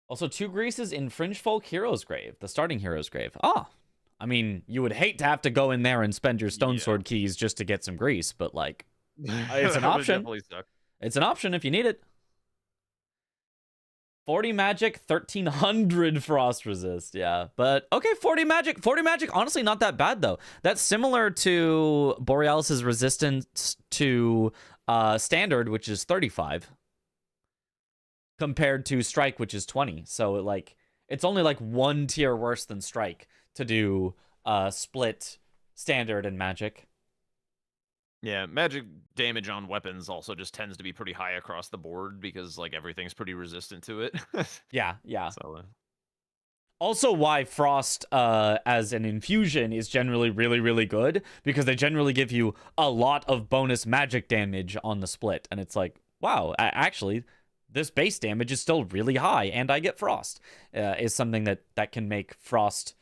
Speaker 3: Also, 2 greases in Fringe Folk Hero's Grave, the starting Hero's Grave. Ah, I mean, you would hate to have to go in there and spend your Stone Sword keys just to get some grease, but, like, it's an
Speaker 5: That would
Speaker 3: option.
Speaker 5: definitely suck.
Speaker 3: It's an option if you need it. 40 magic, 1300 frost resist. Yeah, but okay, 40 magic. 40 magic, honestly, not that bad, though. That's similar to Borealis's resistance to standard, which is 35, compared to strike, which is 20. So, like, it's only like 1 tier worse than strike to do split standard and magic.
Speaker 5: Yeah, magic damage on weapons also just tends to be pretty high across the board because like everything's pretty resistant to it.
Speaker 3: Yeah.
Speaker 5: So,
Speaker 3: Also why Frost as an infusion is generally really, really good, because they generally give you a lot of bonus magic damage on the split. And it's like, wow, actually, this base damage is still really high, and I get Frost. Is something that can make Frost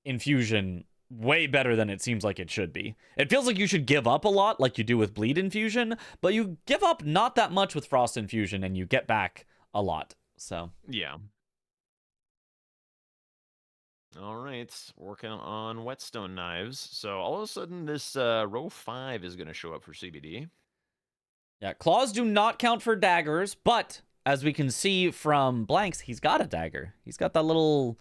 Speaker 3: infusion way better than it seems like it should be. It feels like you should give up a lot like you do with Bleed Infusion, but you give up not that much with Frost Infusion, and you get back a lot. So
Speaker 5: yeah. All right, working on whetstone knives. So all of a sudden, this row 5 is going to show up for CBD.
Speaker 3: yeah, claws do not count for daggers, but as we can see from Blanks, he's got a dagger. He's got that little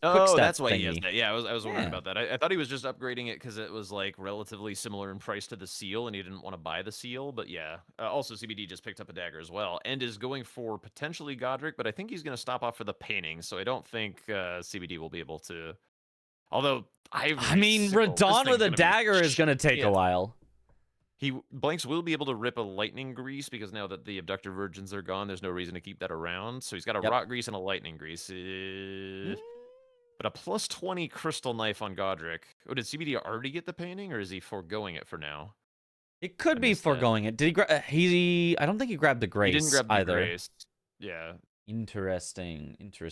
Speaker 3: quick step
Speaker 5: That's why he has
Speaker 3: thingy.
Speaker 5: that. Yeah, I was wondering
Speaker 3: Yeah.
Speaker 5: about that. I thought he was just upgrading it because it was like relatively similar in price to the seal, and he didn't want to buy the seal. But yeah, also CBD just picked up a dagger as well, and is going for potentially Godric, but I think he's going to stop off for the painting. So I don't think CBD will be able to. Although
Speaker 3: I mean, Radon with a dagger is going to take a while.
Speaker 5: Blanks will be able to rip a lightning grease because now that the abductor virgins are gone, there's no reason to keep that around. So he's got a rock grease and a lightning grease. But a +20 crystal knife on Godric. Oh, did CBD already get the painting, or is he foregoing it for now?
Speaker 3: It could be foregoing it. Did he grab? I don't think he grabbed the grace.
Speaker 5: He didn't grab the
Speaker 3: either.
Speaker 5: grace. Yeah.
Speaker 3: Interesting.
Speaker 5: This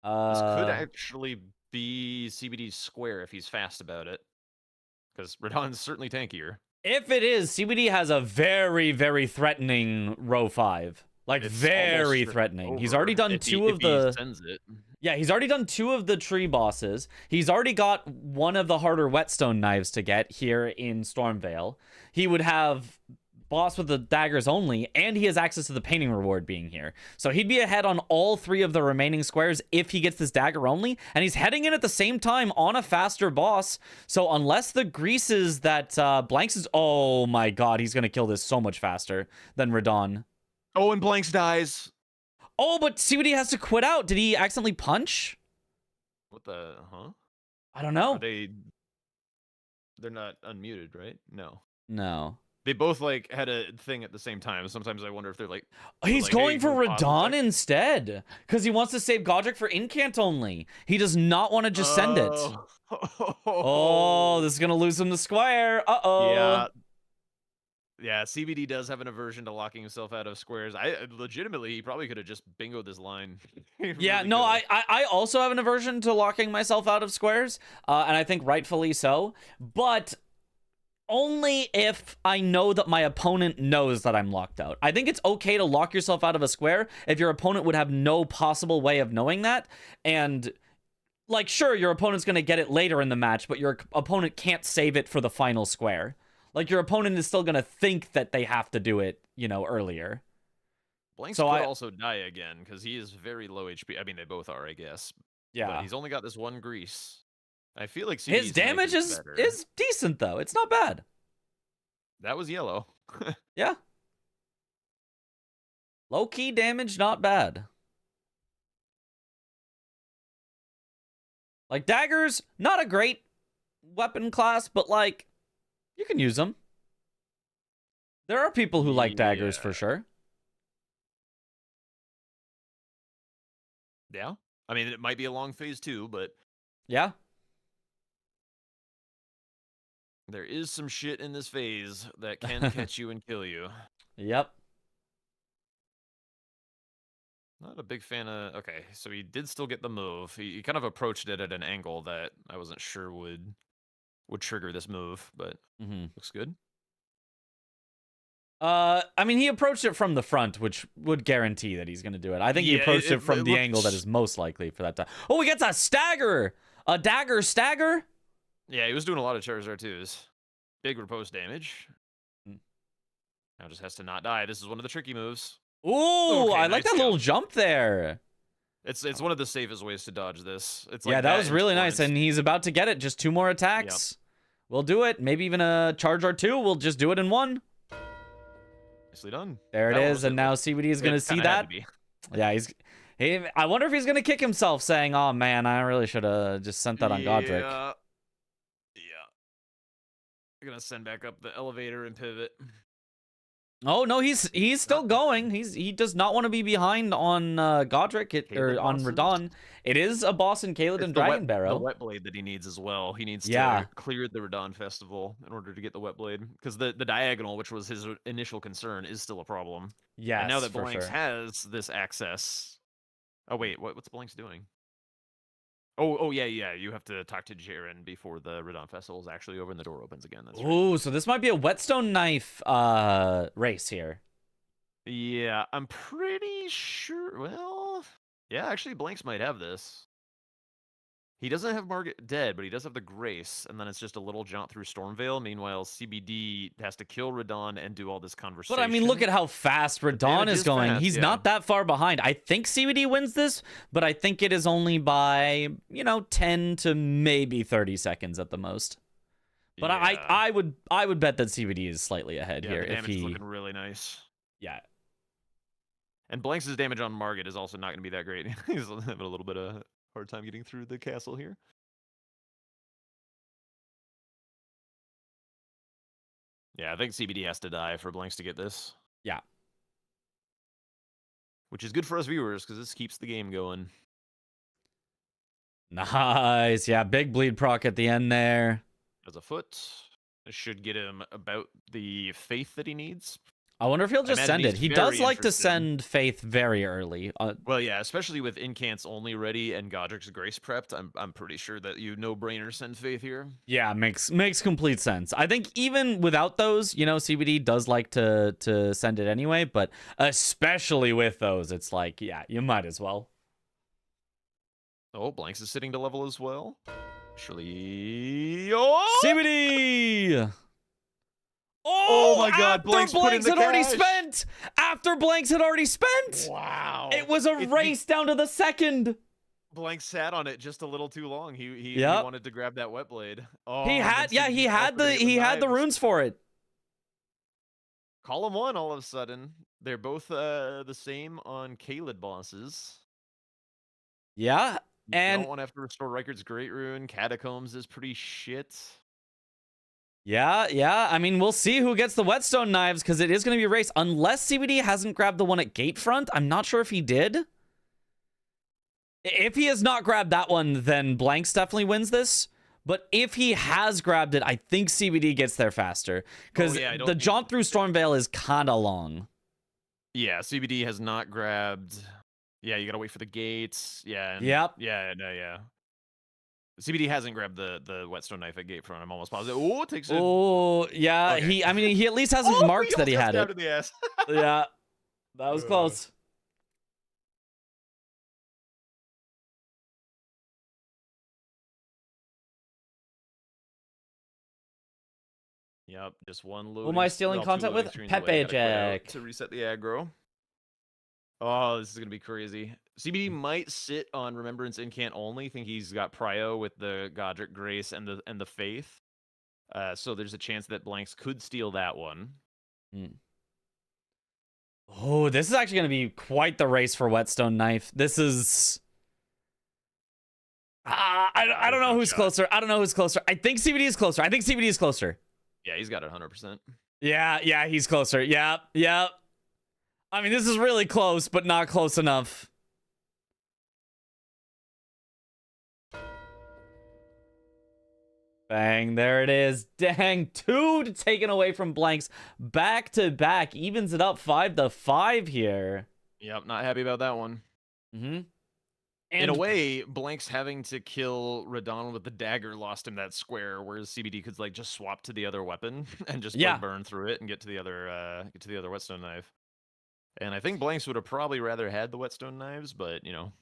Speaker 5: could actually be CBD's square if he's fast about it. Because Radon's certainly tankier.
Speaker 3: If it is, CBD has a very, very threatening row 5. Like,
Speaker 5: It's
Speaker 3: very
Speaker 5: almost
Speaker 3: threatening. He's
Speaker 5: over
Speaker 3: already done
Speaker 5: if
Speaker 3: two
Speaker 5: he
Speaker 3: of the...
Speaker 5: sends it.
Speaker 3: Yeah, he's already done 2 of the tree bosses. He's already got one of the harder whetstone knives to get here in Stormvale. He would have boss with the daggers only, and he has access to the painting reward being here. So he'd be ahead on all 3 of the remaining squares if he gets this dagger only, and he's heading in at the same time on a faster boss. So unless the greases that Blanks is... Oh my god, he's going to kill this so much faster than Radon.
Speaker 5: Oh, and Blanks dies.
Speaker 3: Oh, but CBD has to quit out. Did he accidentally punch?
Speaker 5: What the... Huh?
Speaker 3: I don't know.
Speaker 5: They're not unmuted, right? No.
Speaker 3: No.
Speaker 5: They both like had a thing at the same time. Sometimes I wonder if they're like,
Speaker 3: He's
Speaker 5: like,
Speaker 3: going
Speaker 5: hey,
Speaker 3: for
Speaker 5: can we pause and
Speaker 3: Radon
Speaker 5: check?
Speaker 3: instead because he wants to save Godric for Incant only. He does not want to just send it. Oh, this is gonna lose him the square.
Speaker 5: Yeah. Yeah, CBD does have an aversion to locking himself out of squares. I legitimately, he probably could have just bingoed this line. He
Speaker 3: Yeah,
Speaker 5: really
Speaker 3: no,
Speaker 5: coulda.
Speaker 3: I also have an aversion to locking myself out of squares, and I think rightfully so. But only if I know that my opponent knows that I'm locked out. I think it's okay to lock yourself out of a square if your opponent would have no possible way of knowing that. And, like, sure, your opponent's going to get it later in the match, but your opponent can't save it for the final square. Like, your opponent is still going to think that they have to do it, you know, earlier.
Speaker 5: Blanks
Speaker 3: So
Speaker 5: could
Speaker 3: I-
Speaker 5: also die again because he is very low HP. I mean, they both are, I guess. But
Speaker 3: Yeah.
Speaker 5: he's only got this one grease. I feel like
Speaker 3: His
Speaker 5: CBD's
Speaker 3: damage
Speaker 5: snipe
Speaker 3: is
Speaker 5: better.
Speaker 3: decent, though. It's not bad.
Speaker 5: That was yellow.
Speaker 3: Yeah. Low-key damage, not bad. Like, daggers, not a great weapon class, but, like, you can use them. There are people who like daggers for
Speaker 5: Yeah.
Speaker 3: sure.
Speaker 5: Yeah. I mean, it might be a long phase too, but
Speaker 3: Yeah.
Speaker 5: there is some shit in this phase that can catch you and kill you.
Speaker 3: Yep.
Speaker 5: Not a big fan of... Okay, so he did still get the move. He kind of approached it at an angle that I wasn't sure would trigger this move, but
Speaker 3: Mm-hmm.
Speaker 5: looks good.
Speaker 3: I mean, he approached it from the front, which would guarantee that he's going to do it. I think he
Speaker 5: Yeah,
Speaker 3: approached
Speaker 5: it-
Speaker 3: it from
Speaker 5: it
Speaker 3: the angle that
Speaker 5: looks-
Speaker 3: is most likely for that time. Oh, he gets a stagger! A dagger stagger?
Speaker 5: Yeah, he was doing a lot of Charizard twos. Big riposte damage.
Speaker 3: Mm.
Speaker 5: Now just has to not die. This is one of the tricky moves.
Speaker 3: Ooh,
Speaker 5: Okay,
Speaker 3: I like
Speaker 5: nice
Speaker 3: that little
Speaker 5: jump.
Speaker 3: jump there.
Speaker 5: It's one of the safest ways to dodge this. It's
Speaker 3: Yeah,
Speaker 5: like
Speaker 3: that was
Speaker 5: and
Speaker 3: really nice,
Speaker 5: Torrents.
Speaker 3: and he's about to get it. Just 2 more attacks. We'll do it. Maybe even a charge or 2. We'll just do it in 1.
Speaker 5: Nicely done.
Speaker 3: There it
Speaker 5: That one
Speaker 3: is,
Speaker 5: was
Speaker 3: and
Speaker 5: it.
Speaker 3: now CBD is going to
Speaker 5: It
Speaker 3: see
Speaker 5: kinda had
Speaker 3: that.
Speaker 5: to be.
Speaker 3: Yeah, I wonder if he's going to kick himself saying, oh man, I really should have just sent that on Godric.
Speaker 5: Yeah. I'm gonna send back up the elevator and pivot.
Speaker 3: Oh no, he's still going. He does not want to be behind on Godric or
Speaker 5: Caelid
Speaker 3: on
Speaker 5: bosses?
Speaker 3: Radon. It is a boss in Caelid
Speaker 5: It's
Speaker 3: and
Speaker 5: the
Speaker 3: Dragon
Speaker 5: the
Speaker 3: Barrow.
Speaker 5: wet blade that he needs as well. He needs
Speaker 3: Yeah.
Speaker 5: to clear the Radon Festival in order to get the wet blade, because the diagonal, which was his initial concern, is still a problem.
Speaker 3: Yes,
Speaker 5: And now that
Speaker 3: for
Speaker 5: Blanks
Speaker 3: sure.
Speaker 5: has this access... Oh wait, what's Blanks doing? Oh yeah, you have to talk to Jaren before the Radon Festival is actually over and the door opens again. That's right.
Speaker 3: Ooh, so this might be a whetstone knife race here.
Speaker 5: Yeah, I'm pretty sure. Well, yeah, actually, Blanks might have this. He doesn't have Margaret dead, but he does have the Grace, and then it's just a little jaunt through Stormvale. Meanwhile, CBD has to kill Radon and do all this conversation.
Speaker 3: But I mean, look at how fast Radon
Speaker 5: damage
Speaker 3: is
Speaker 5: is
Speaker 3: going.
Speaker 5: fast,
Speaker 3: He's
Speaker 5: yeah.
Speaker 3: not that far behind. I think CBD wins this, but I think it is only by, 10 to maybe 30 seconds at the most. But
Speaker 5: Yeah.
Speaker 3: I would bet that CBD is slightly ahead
Speaker 5: Yeah,
Speaker 3: here
Speaker 5: the
Speaker 3: if
Speaker 5: damage is
Speaker 3: he
Speaker 5: looking really nice.
Speaker 3: yeah.
Speaker 5: And Blanks' damage on Margit is also not going to be that great. He's having a little bit of hard time getting through the castle here. Yeah, I think CBD has to die for Blanks to get this.
Speaker 3: Yeah.
Speaker 5: Which is good for us viewers, because this keeps the game going.
Speaker 3: Nice. Yeah, big bleed proc at the end there.
Speaker 5: As a foot, this should get him about the faith that he needs.
Speaker 3: I wonder if he'll just
Speaker 5: imagine
Speaker 3: send it.
Speaker 5: he's
Speaker 3: He does
Speaker 5: very
Speaker 3: like to
Speaker 5: interested.
Speaker 3: send Faith very early.
Speaker 5: Well, yeah, especially with Incants only ready and Godric's Grace prepped, I'm pretty sure that you no-brainer send faith here.
Speaker 3: Yeah, makes complete sense. I think even without those, CBD does like to send it anyway, but especially with those, it's like, yeah, you might as well.
Speaker 5: Oh, Blanks is sitting to level as well. Actually, oh!
Speaker 3: CBD!
Speaker 5: Oh my God,
Speaker 3: after
Speaker 5: Blanks put in the
Speaker 3: had already
Speaker 5: cash.
Speaker 3: spent! After Blanks had already spent!
Speaker 5: Wow!
Speaker 3: It was a race down to the second!
Speaker 5: Blanks sat on it just a little too long. He
Speaker 3: Yep.
Speaker 5: wanted to grab that wet blade. Oh,
Speaker 3: he
Speaker 5: and
Speaker 3: had
Speaker 5: then CBD
Speaker 3: he had
Speaker 5: offered to get
Speaker 3: the
Speaker 5: knives.
Speaker 3: runes for it.
Speaker 5: Column 1 all of a sudden. They're both the same on Caelid bosses.
Speaker 3: Yeah,
Speaker 5: You
Speaker 3: and
Speaker 5: don't want to have to restore Reichard's Great Rune. Catacombs is pretty shit.
Speaker 3: Yeah. I mean, we'll see who gets the whetstone knives because it is going to be a race. Unless CBD hasn't grabbed the one at Gatefront. I'm not sure if he did. If he has not grabbed that one, then Blanks definitely wins this. But if he has grabbed it, I think CBD gets there faster. Because the jaunt through Stormvale is kind of long.
Speaker 5: Yeah, CBD has not grabbed. Yeah, you got to wait for the gates. Yeah.
Speaker 3: Yep.
Speaker 5: Yeah. CBD hasn't grabbed the whetstone knife at Gatefront. I'm almost positive. Oh, it takes it.
Speaker 3: Oh, yeah.
Speaker 5: Okay.
Speaker 3: He at least hasn't marked that he had it.
Speaker 5: In the ass.
Speaker 3: Yeah. That was close.
Speaker 5: Yep, just one load.
Speaker 3: Who am I stealing content with? Pepe Jack.
Speaker 5: To reset the aggro. Oh, this is going to be crazy. CBD might sit on Remembrance Incant only. Think he's got Prio with the Godric Grace and the Faith. So there's a chance that Blanks could steal that one.
Speaker 3: Oh, this is actually going to be quite the race for Whetstone Knife. This is... I don't know who's closer. I don't know who's closer. I think CBD is closer.
Speaker 5: Yeah, he's got it 100%.
Speaker 3: Yeah, he's closer. Yep. I mean, this is really close, but not close enough. Bang, there it is. Dang, 2 taken away from Blanks. Back to back. Evens it up 5-5 here.
Speaker 5: Yep, not happy about that one. In a way, Blanks having to kill Radon with the dagger lost him that square, whereas CBD could like just swap to the other weapon and just burn through it and get to the other whetstone knife. And I think Blanks would have probably rather had the whetstone knives, but you know,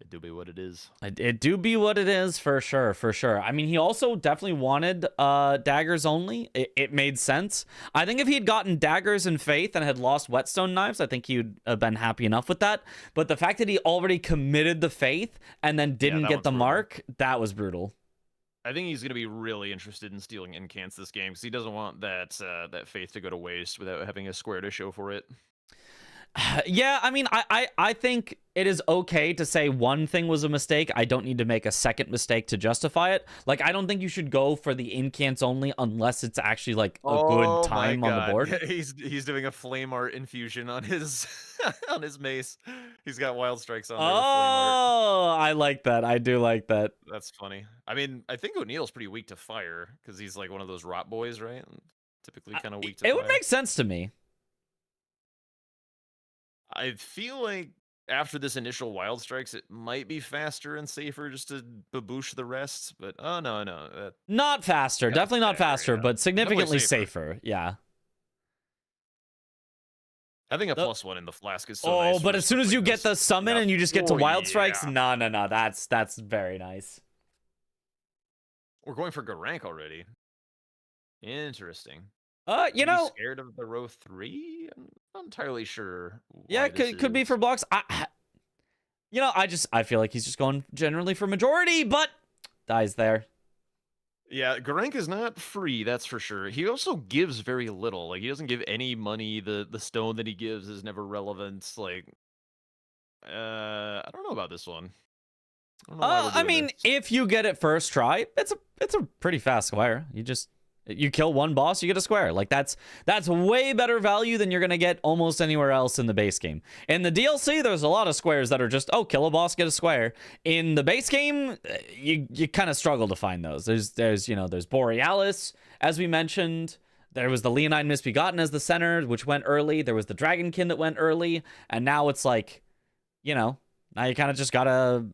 Speaker 5: it do be what it is.
Speaker 3: It do be what it is for sure. I mean, he also definitely wanted daggers only. It made sense. I think if he had gotten daggers and Faith and had lost whetstone knives, I think he would have been happy enough with that. But the fact that he already committed the Faith and then didn't get the mark, that was brutal.
Speaker 5: I think he's going to be really interested in stealing incants this game because he doesn't want that Faith to go to waste without having a square to show for it.
Speaker 3: Yeah, I mean, I think it is okay to say one thing was a mistake. I don't need to make a second mistake to justify it. Like, I don't think you should go for the incants only unless it's actually like a good time on the board.
Speaker 5: He's doing a flame art infusion on his on his mace. He's got wild strikes on there.
Speaker 3: Oh, I like that. I do like that.
Speaker 5: That's funny. I mean, I think O'Neill's pretty weak to fire because he's like one of those rot boys, right? Typically kind of weak to fire.
Speaker 3: It would make sense to me.
Speaker 5: I feel like after this initial wild strikes, it might be faster and safer just to baboosh the rest. But oh no,
Speaker 3: not faster. Definitely not faster, but significantly safer. Yeah.
Speaker 5: Having a +1 in the flask is so nice.
Speaker 3: Oh, but as soon as you get the summon and you just get to wild strikes, no, that's very nice.
Speaker 5: We're going for Garank already. Interesting.
Speaker 3: You know,
Speaker 5: scared of the row 3? I'm not entirely sure.
Speaker 3: Yeah, could be for blocks. I feel like he's just going generally for majority, but dies there.
Speaker 5: Yeah, Garank is not free, that's for sure. He also gives very little. Like, he doesn't give any money. The stone that he gives is never relevant. Like, I don't know about this one.
Speaker 3: I mean, if you get it first try, it's a pretty fast square. You kill one boss, you get a square. Like, that's way better value than you're going to get almost anywhere else in the base game. In the DLC, there's a lot of squares that are just, oh, kill a boss, get a square. In the base game, you kind of struggle to find those. There's Borealis, as we mentioned. There was the Leonine Misbegotten as the center, which went early. There was the Dragonkin that went early. And now it's like, now you kind of just gotta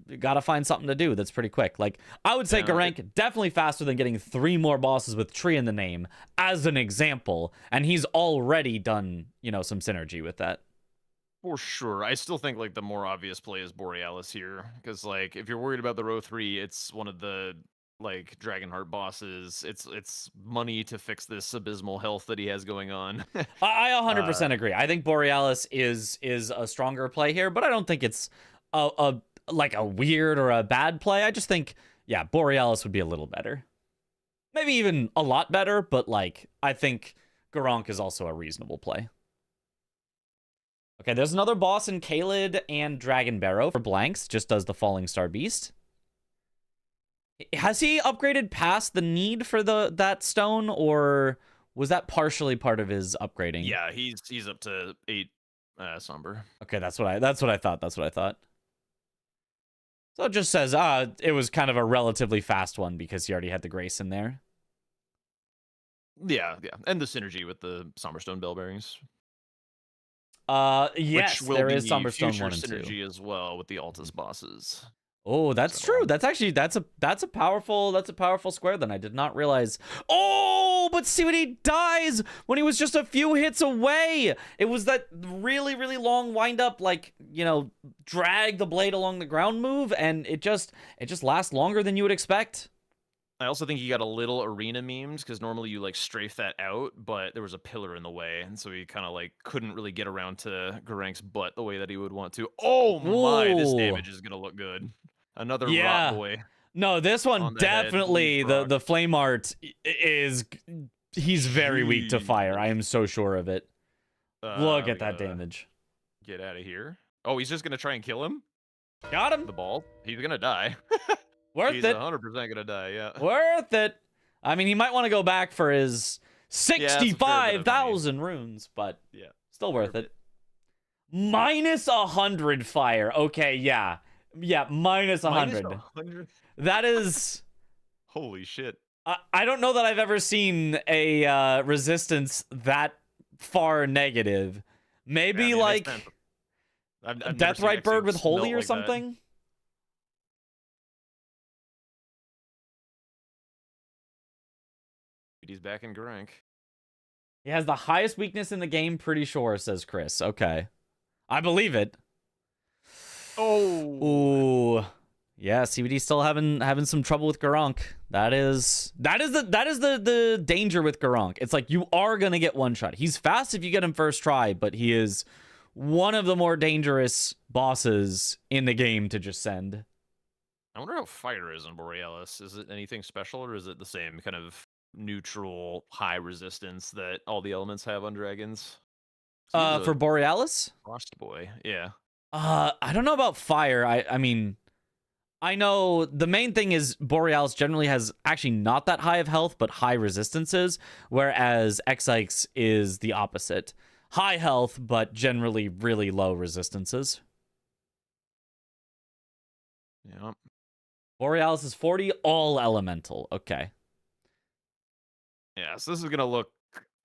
Speaker 3: find something to do that's pretty quick. Like, I would say Garank definitely faster than getting 3 more bosses with Tree in the name, as an example. And he's already done, some synergy with that.
Speaker 5: For sure. I still think, like, the more obvious play is Borealis here. Because, like, if you're worried about the row 3, it's one of the, like, Dragonheart bosses. It's money to fix this abysmal health that he has going on.
Speaker 3: I 100% agree. I think Borealis is a stronger play here, but I don't think it's a weird or a bad play. I just think, yeah, Borealis would be a little better. Maybe even a lot better, but like, I think Garank is also a reasonable play. Okay, there's another boss in Kaled and Dragon Barrow for blanks, just does the Falling Star Beast. Has he upgraded past the need for that stone, or was that partially part of his upgrading?
Speaker 5: Yeah, he's up to 8 somber.
Speaker 3: Okay, that's what I thought. That's what I thought. So it just says it was kind of a relatively fast one because he already had the grace in there.
Speaker 5: Yeah, and the synergy with the Somberstone bell bearings.
Speaker 3: Yes,
Speaker 5: which will
Speaker 3: there
Speaker 5: be
Speaker 3: is Somberstone
Speaker 5: future
Speaker 3: 1 and 2.
Speaker 5: synergy as well with the Altus bosses.
Speaker 3: Oh, that's
Speaker 5: So-
Speaker 3: true. That's actually that's a powerful square. Then I did not realize. Oh, but see when he dies when he was just a few hits away. It was that really long wind up, like drag the blade along the ground move, and it just lasts longer than you would expect.
Speaker 5: I also think he got a little arena memed because normally you like strafe that out, but there was a pillar in the way, and so he kind of like couldn't really get around to Garank's butt the way that he would want to. Oh my, this
Speaker 3: Ooh.
Speaker 5: damage is gonna look good. Another
Speaker 3: Yeah.
Speaker 5: rot boy.
Speaker 3: No, this one
Speaker 5: On the head,
Speaker 3: definitely
Speaker 5: bleeds rock.
Speaker 3: the flame art is he's very weak to fire. I am so sure of it. Look
Speaker 5: We
Speaker 3: at that
Speaker 5: gotta
Speaker 3: damage.
Speaker 5: Get out of here. Oh, he's just gonna try and kill him.
Speaker 3: Got him.
Speaker 5: The ball. He's gonna die.
Speaker 3: Worth
Speaker 5: He's
Speaker 3: it.
Speaker 5: 100% gonna die. Yeah.
Speaker 3: Worth it. I mean, he might want to go back for his
Speaker 5: it's a fair bit of money.
Speaker 3: 65,000 runes, but
Speaker 5: Yeah.
Speaker 3: still worth it. Minus 100 fire. Okay, yeah. Yeah, minus 100.
Speaker 5: Minus 100?
Speaker 3: That is...
Speaker 5: Holy shit.
Speaker 3: I don't know that I've ever seen a resistance that far negative. Maybe
Speaker 5: Yeah, I mean,
Speaker 3: like
Speaker 5: it's I've never
Speaker 3: Death
Speaker 5: seen
Speaker 3: Right Bird
Speaker 5: Exos
Speaker 3: with Holy
Speaker 5: melt
Speaker 3: or
Speaker 5: like that.
Speaker 3: something.
Speaker 5: He's back in Garank.
Speaker 3: He has the highest weakness in the game, pretty sure, says Chris. Okay. I believe it.
Speaker 5: Oh.
Speaker 3: Ooh. Yeah, CBD still having some trouble with Garank. That is the danger with Garank. It's like you are gonna get one shot. He's fast if you get him first try, but he is one of the more dangerous bosses in the game to just send.
Speaker 5: I wonder how fire is in Borealis. Is it anything special, or is it the same kind of neutral high resistance that all the elements have on dragons? So he's
Speaker 3: For
Speaker 5: a
Speaker 3: Borealis?
Speaker 5: frost boy. Yeah.
Speaker 3: I don't know about fire. I mean, I know the main thing is Borealis generally has actually not that high of health, but high resistances, whereas X-Ix is the opposite. High health, but generally really low resistances.
Speaker 5: Yeah.
Speaker 3: Borealis is 40, all elemental. Okay.
Speaker 5: Yeah, so this is gonna look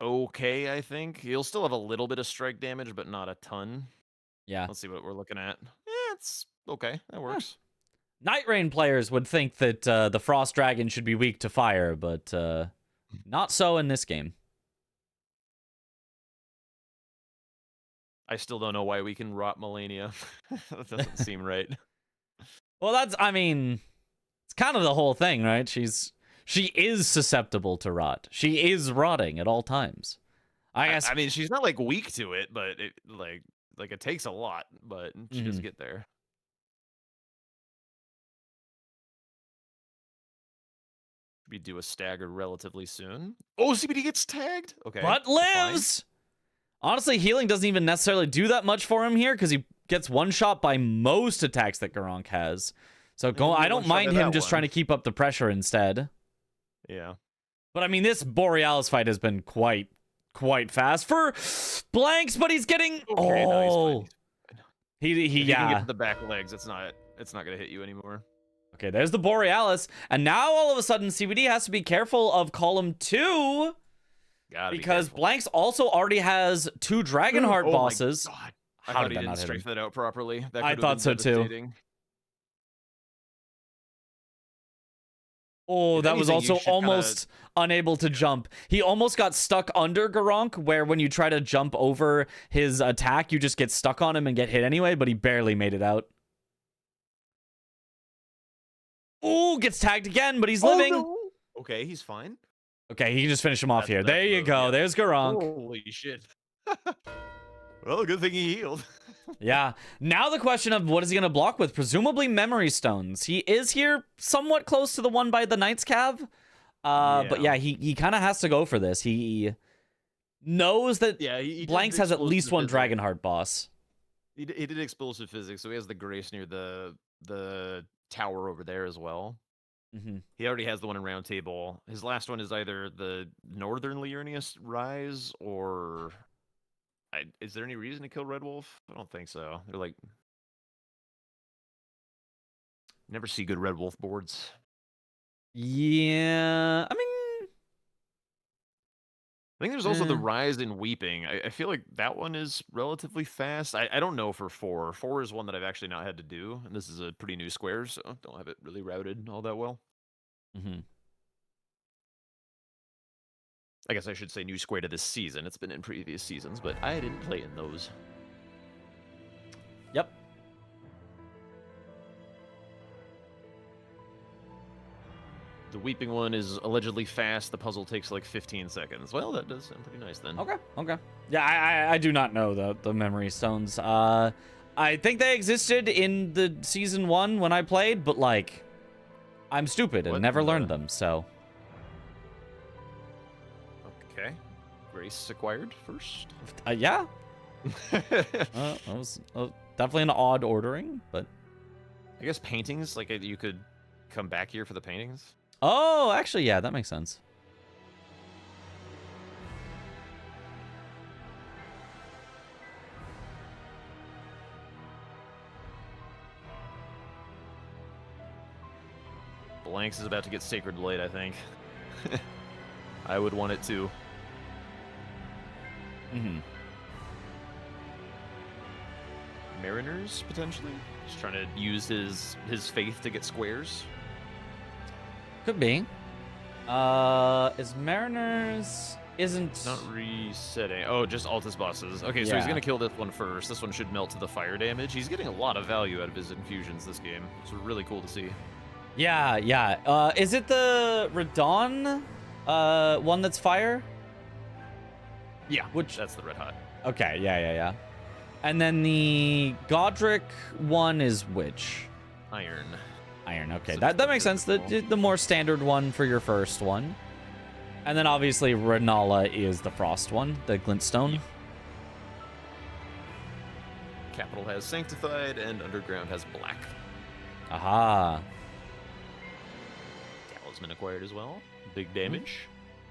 Speaker 5: okay, I think. He'll still have a little bit of strike damage, but not a ton.
Speaker 3: Yeah.
Speaker 5: Let's see what we're looking at. Yeah, it's okay. That works.
Speaker 3: Night Rain players would think that the Frost Dragon should be weak to fire, but not so in this game.
Speaker 5: I still don't know why we can rot Melania. That doesn't seem right.
Speaker 3: Well, I mean, it's kind of the whole thing, right? She is susceptible to rot. She is rotting at all times. I guess.
Speaker 5: I mean, she's not like weak to it, but it like it takes a lot, but she does get there. We do a stagger relatively soon. Oh, CBD gets tagged. Okay,
Speaker 3: But
Speaker 5: fine.
Speaker 3: lives. Honestly, healing doesn't even necessarily do that much for him here because he gets one shot by most attacks that Garank has. So I don't
Speaker 5: one-shot
Speaker 3: mind
Speaker 5: by
Speaker 3: him
Speaker 5: that
Speaker 3: just trying to
Speaker 5: one.
Speaker 3: keep up the pressure instead.
Speaker 5: Yeah.
Speaker 3: But I mean, this Borealis fight has been quite fast for Blanks, but he's getting
Speaker 5: Okay, no, he's fine,
Speaker 3: oh,
Speaker 5: he's fine.
Speaker 3: he
Speaker 5: If you can
Speaker 3: yeah.
Speaker 5: get to the back legs, it's not gonna hit you anymore.
Speaker 3: Okay, there's the Borealis, and now all of a sudden CBD has to be careful of column 2
Speaker 5: Gotta
Speaker 3: because
Speaker 5: be careful.
Speaker 3: Blanks also already has 2 Dragonheart
Speaker 5: Oh my
Speaker 3: bosses.
Speaker 5: God.
Speaker 3: How
Speaker 5: I thought
Speaker 3: did
Speaker 5: he
Speaker 3: that
Speaker 5: didn't
Speaker 3: not hit him?
Speaker 5: strafe that out properly. That
Speaker 3: I
Speaker 5: could've
Speaker 3: thought
Speaker 5: been
Speaker 3: so too.
Speaker 5: devastating.
Speaker 3: Oh,
Speaker 5: If
Speaker 3: that was
Speaker 5: anything, you
Speaker 3: also
Speaker 5: should kinda-
Speaker 3: almost unable to jump. He almost got stuck under Garank, where when you try to jump over his attack, you just get stuck on him and get hit anyway, but he barely made it out. Ooh, gets tagged again, but he's living.
Speaker 5: Oh, no. Okay, he's fine.
Speaker 3: Okay, he can just finish him off here.
Speaker 5: That's
Speaker 3: There you
Speaker 5: the-
Speaker 3: go.
Speaker 5: yeah.
Speaker 3: There's Garank.
Speaker 5: Holy shit. Well, good thing he healed.
Speaker 3: Yeah. Now the question of what is he going to block with? Presumably memory stones. He is here somewhat close to the one by the Knight's Cav. But yeah, he kind of has to go for this. He knows that
Speaker 5: Yeah, he
Speaker 3: Blanks
Speaker 5: did
Speaker 3: has at least one
Speaker 5: explosive physics.
Speaker 3: Dragonheart boss.
Speaker 5: He did explosive physics, so he has the grace near the tower over there as well.
Speaker 3: Mm-hmm.
Speaker 5: He already has the one in Round Table. His last one is either the Northern Liurnius Rise or... is there any reason to kill Red Wolf? I don't think so. They're like... Never see good Red Wolf boards.
Speaker 3: Yeah, I mean,
Speaker 5: I think there's also the Rise in Weeping. I feel like that one is relatively fast. I don't know for 4. 4 is one that I've actually not had to do, and this is a pretty new square, so don't have it really routed all that well.
Speaker 3: mm-hmm.
Speaker 5: I guess I should say new square to this season. It's been in previous seasons, but I didn't play in those.
Speaker 3: Yep.
Speaker 5: The Weeping one is allegedly fast. The puzzle takes like 15 seconds. Well, that does sound pretty nice then.
Speaker 3: Okay. Yeah, I do not know the memory stones. I think they existed in the season 1 when I played, but like, I'm stupid and never learned them. So.
Speaker 5: Okay. Grace acquired first.
Speaker 3: Yeah. That was definitely an odd ordering, but.
Speaker 5: I guess paintings, like you could come back here for the paintings.
Speaker 3: Oh, actually, yeah, that makes sense.
Speaker 5: Blanks is about to get Sacred Blade, I think. I would want it too.
Speaker 3: Mm-hmm.
Speaker 5: Mariners, potentially? Just trying to use his faith to get squares.
Speaker 3: Could be. Is Mariners isn't
Speaker 5: Not resetting. Oh, just Altus bosses. Okay, so he's
Speaker 3: Yeah.
Speaker 5: gonna kill this one first. This one should melt to the fire damage. He's getting a lot of value out of his infusions this game. It's really cool to see.
Speaker 3: Yeah. Is it the Radon one that's fire?
Speaker 5: Yeah,
Speaker 3: Which
Speaker 5: that's the red hot.
Speaker 3: Okay, yeah. And then the Godric one is which?
Speaker 5: Iron.
Speaker 3: Iron. Okay,
Speaker 5: So
Speaker 3: that makes sense.
Speaker 5: typical.
Speaker 3: The more standard one for your first one. And then obviously Renala is the frost one, the glintstone.
Speaker 5: Capital has Sanctified, and Underground has Black.
Speaker 3: Aha.
Speaker 5: Talisman acquired as well. Big damage.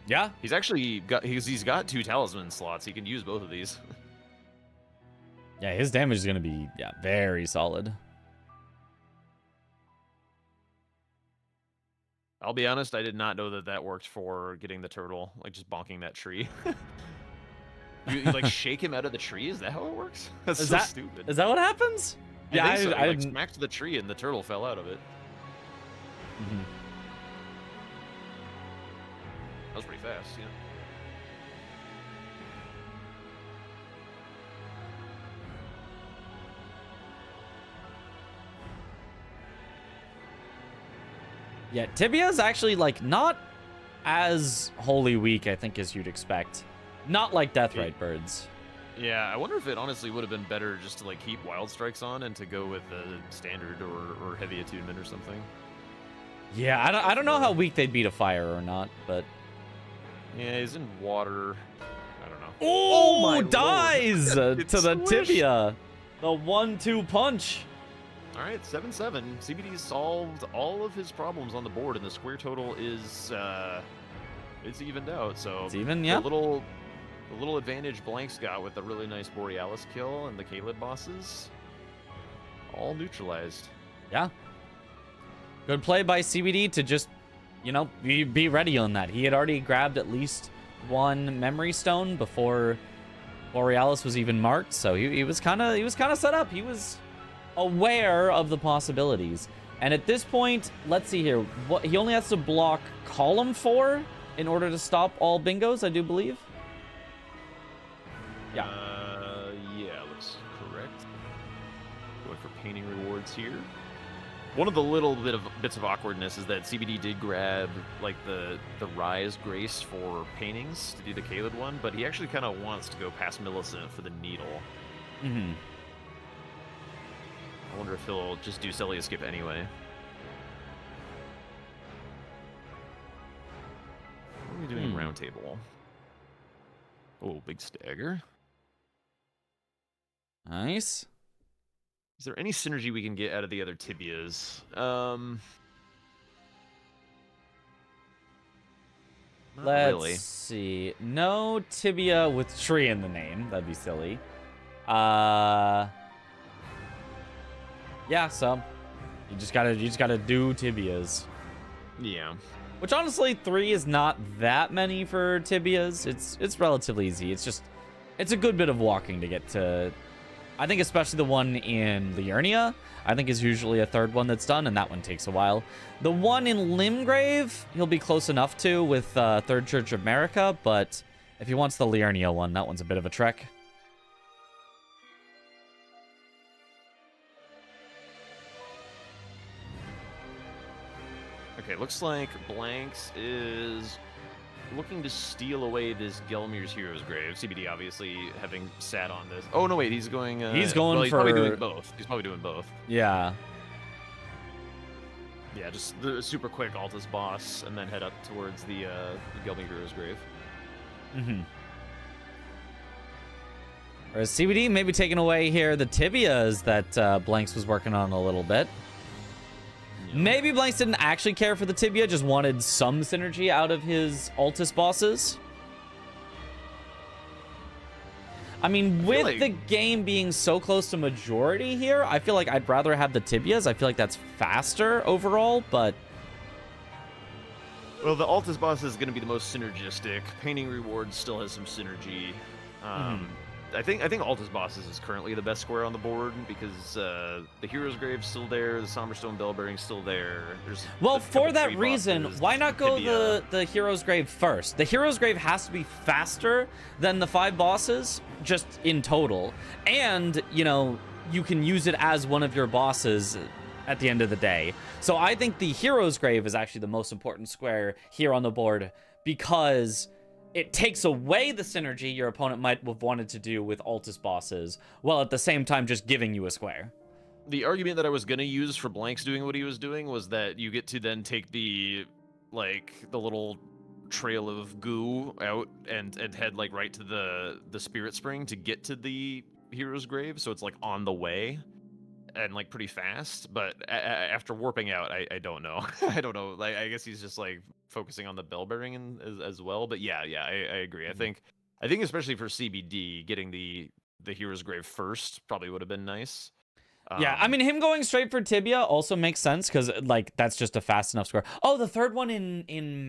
Speaker 3: Yeah.
Speaker 5: He's actually got he's got 2 talisman slots. He can use both of these.
Speaker 3: Yeah, his damage is gonna be very solid.
Speaker 5: I'll be honest, I did not know that worked for getting the turtle, like just bonking that tree. you like shake him out of the tree? Is that how it works? That's
Speaker 3: Is
Speaker 5: so
Speaker 3: that-
Speaker 5: stupid.
Speaker 3: Is that what happens?
Speaker 5: I think so.
Speaker 3: I
Speaker 5: He, like,
Speaker 3: didn't.
Speaker 5: smacked the tree and the turtle fell out of it.
Speaker 3: Mhm.
Speaker 5: That was pretty fast, yeah.
Speaker 3: Yeah, Tibia's actually like not as wholly weak, I think, as you'd expect. Not like Deathrite birds.
Speaker 5: Yeah, I wonder if it honestly would have been better just to like keep Wild Strikes on and to go with the standard or heavy attunement or something.
Speaker 3: Yeah, I don't know how weak they'd be to fire or not, but
Speaker 5: Yeah, he's in water. I don't know.
Speaker 3: oh,
Speaker 5: my
Speaker 3: dies
Speaker 5: lord.
Speaker 3: to the
Speaker 5: It
Speaker 3: tibia. The 1-2 punch.
Speaker 5: All right, 7-7. CBD solved all of his problems on the board, and the square total is it's evened out. So
Speaker 3: It's even, yeah.
Speaker 5: the little advantage Blanks got with the really nice Borealis kill and the Caleb bosses, all neutralized.
Speaker 3: Yeah. Good play by CBD to just, be ready on that. He had already grabbed at least one memory stone before Borealis was even marked, so he was kind of set up. He was aware of the possibilities. And at this point, let's see here. He only has to block column 4 in order to stop all bingos, I do believe. Yeah.
Speaker 5: Yeah, looks correct. Going for painting rewards here. One of the bits of awkwardness is that CBD did grab like the Rise Grace for paintings to do the Caleb one, but he actually kind of wants to go past Millicent for the needle.
Speaker 3: Mm-hmm.
Speaker 5: I wonder if he'll just do Celia Skip anyway. What are we doing in round table? Oh, big stagger.
Speaker 3: Nice.
Speaker 5: Is there any synergy we can get out of the other tibias? Not
Speaker 3: Let's
Speaker 5: really.
Speaker 3: see. No tibia with tree in the name. That'd be silly. Yeah, so you just gotta do tibias.
Speaker 5: Yeah.
Speaker 3: Which honestly, 3 is not that many for tibias. It's relatively easy. It's a good bit of walking to get to. I think especially the one in Liurnia, I think is usually a third one that's done, and that one takes a while. The one in Limgrave, he'll be close enough to with Third Church of America, but if he wants the Liurnia one, that one's a bit of a trek.
Speaker 5: Okay, looks like Blanks is looking to steal away this Gelmir's Hero's Grave. CBD obviously having sat on this. Oh no, wait, he's going.
Speaker 3: He's going
Speaker 5: well, he's probably
Speaker 3: for-
Speaker 5: doing both. He's probably doing both.
Speaker 3: Yeah.
Speaker 5: Yeah, just the super quick Altus boss, and then head up towards the Gelmir Hero's Grave.
Speaker 3: Mm-hmm. Whereas CBD maybe taking away here the tibias that Blanks was working on a little bit.
Speaker 5: Yeah.
Speaker 3: Maybe Blanks didn't actually care for the tibia, just wanted some synergy out of his Altus bosses. I mean, with
Speaker 5: like-
Speaker 3: the game being so close to majority here, I feel like I'd rather have the tibias. I feel like that's faster overall, but
Speaker 5: Well, the Altus boss is going to be the most synergistic. Painting Rewards still has some synergy. I think Altus bosses is currently the best square on the board because the Hero's Grave's still there, the Somberstone Bellbearing's still there. There's
Speaker 3: well,
Speaker 5: a
Speaker 3: for
Speaker 5: couple
Speaker 3: that
Speaker 5: tree
Speaker 3: reason,
Speaker 5: bosses,
Speaker 3: why not go
Speaker 5: Tibia.
Speaker 3: the Hero's Grave first? The Hero's Grave has to be faster than the 5 bosses, just in total. And, you know, you can use it as one of your bosses at the end of the day. So I think the Hero's Grave is actually the most important square here on the board because it takes away the synergy your opponent might have wanted to do with Altus bosses, while at the same time just giving you a square.
Speaker 5: The argument that I was gonna use for Blanks doing what he was doing was that you get to then take the little trail of goo out and head like right to the Spirit Spring to get to the Hero's Grave, so it's like on the way and like pretty fast. But after warping out, I don't know. I don't know. Like I guess he's just like focusing on the Bellbearing as well. But yeah, I agree. I think especially for CBD, getting the Hero's Grave first probably would have been nice.
Speaker 3: Yeah, I mean, him going straight for Tibia also makes sense because, like, that's just a fast enough square. Oh, the third one in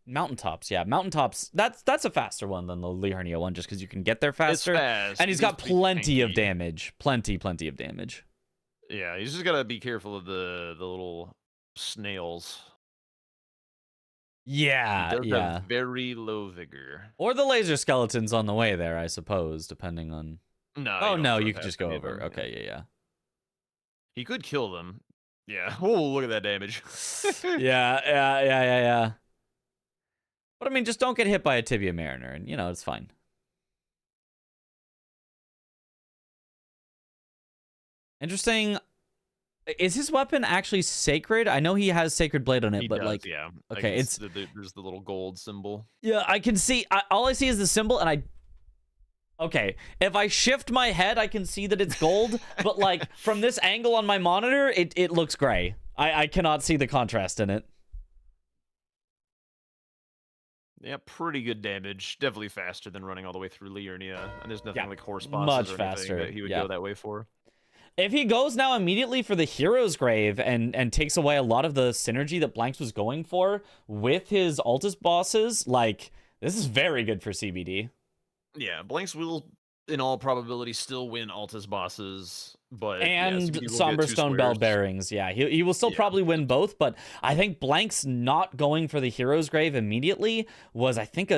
Speaker 3: Mountaintops. Yeah, Mountaintops. That's a faster one than the Liurnia one, just because you can get there faster.
Speaker 5: It's fast.
Speaker 3: And he's got
Speaker 5: pretty
Speaker 3: plenty of
Speaker 5: tanky.
Speaker 3: damage. Plenty of damage.
Speaker 5: Yeah, he's just gotta be careful of the little snails.
Speaker 3: Yeah,
Speaker 5: He does
Speaker 3: yeah.
Speaker 5: have very low vigor.
Speaker 3: Or the laser skeletons on the way there, I suppose, depending on.
Speaker 5: No.
Speaker 3: Oh
Speaker 5: don't
Speaker 3: no,
Speaker 5: throw
Speaker 3: you could
Speaker 5: past
Speaker 3: just go
Speaker 5: any of
Speaker 3: over.
Speaker 5: them,
Speaker 3: Okay, yeah.
Speaker 5: He could kill them. Yeah. Oh, look at that damage.
Speaker 3: Yeah. But I mean, just don't get hit by a Tibia Mariner, and you know it's fine. Interesting. Is his weapon actually sacred? I know he has Sacred Blade on it,
Speaker 5: He
Speaker 3: but
Speaker 5: does,
Speaker 3: like,
Speaker 5: yeah.
Speaker 3: okay, it's
Speaker 5: there's the little gold symbol.
Speaker 3: yeah, I can see. All I see is the symbol, and okay, if I shift my head, I can see that it's gold, but like from this angle on my monitor, it looks gray. I cannot see the contrast in it.
Speaker 5: Yeah, pretty good damage. Definitely faster than running all the way through Liurnia. And there's nothing
Speaker 3: Yeah,
Speaker 5: like horse bosses
Speaker 3: much
Speaker 5: or anything
Speaker 3: faster,
Speaker 5: that he would
Speaker 3: yeah.
Speaker 5: go that way for.
Speaker 3: If he goes now immediately for the Hero's Grave and takes away a lot of the synergy that Blanks was going for with his Altus bosses, like, this is very good for CBD.
Speaker 5: Yeah, Blanks will, in all probability, still win Altus bosses, but
Speaker 3: And
Speaker 5: CBD will get two
Speaker 3: Somberstone Bell
Speaker 5: squares.
Speaker 3: Bearings, yeah. He will still
Speaker 5: Yeah.
Speaker 3: probably win both, but I think Blanks not going for the Hero's Grave immediately was, I think,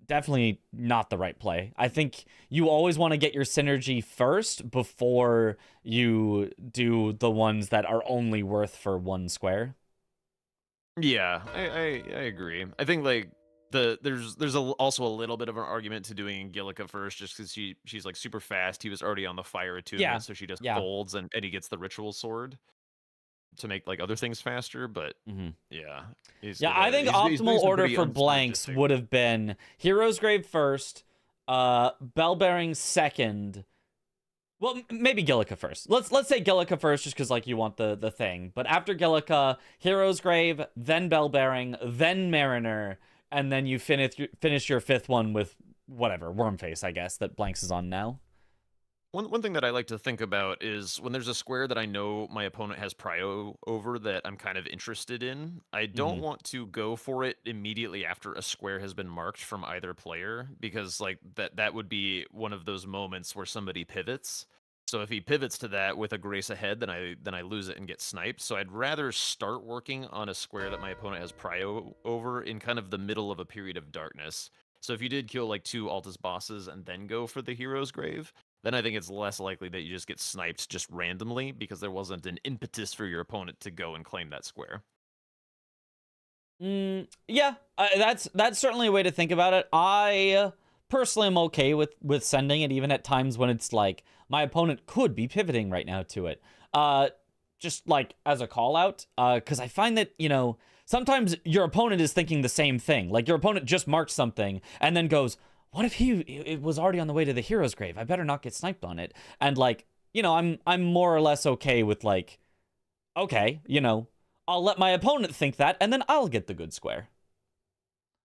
Speaker 3: definitely not the right play. I think you always want to get your synergy first before you do the ones that are only worth for one square.
Speaker 5: Yeah, I agree. I think like there's also a little bit of an argument to doing Gillica first, just because she's like super fast. He was already on the fire attunement,
Speaker 3: Yeah,
Speaker 5: so she just
Speaker 3: yeah.
Speaker 5: folds and he gets the ritual sword to make like other things faster. But
Speaker 3: Mhm.
Speaker 5: yeah,
Speaker 3: Yeah, I think
Speaker 5: he's doing
Speaker 3: optimal
Speaker 5: some
Speaker 3: order
Speaker 5: pretty
Speaker 3: for Blanks
Speaker 5: unsynergistic-
Speaker 3: would have been Hero's Grave first, Bell Bearing second. Well, maybe Gillica first. Let's say Gillica first, just because like you want the thing. But after Gillica, Hero's Grave, then Bell Bearing, then Mariner, and then you finish your 5th one with whatever worm face, I guess, that Blanks is on now.
Speaker 5: One thing that I like to think about is when there's a square that I know my opponent has prio over that I'm kind of interested in, I don't want to go for it immediately after a square has been marked from either player, because like that would be one of those moments where somebody pivots. So if he pivots to that with a grace ahead, then I lose it and get sniped. So I'd rather start working on a square that my opponent has prio over in kind of the middle of a period of darkness. So if you did kill like 2 Altus bosses and then go for the Hero's Grave, then I think it's less likely that you just get sniped just randomly because there wasn't an impetus for your opponent to go and claim that square.
Speaker 3: Yeah, that's certainly a way to think about it. I personally am okay with sending it, even at times when it's like my opponent could be pivoting right now to it. Just like as a call out, because I find that, you know, sometimes your opponent is thinking the same thing. Like your opponent just marked something and then goes, what if it was already on the way to the Hero's Grave? I better not get sniped on it. And like, you know, I'm more or less okay with like, okay, you know, I'll let my opponent think that, and then I'll get the good square.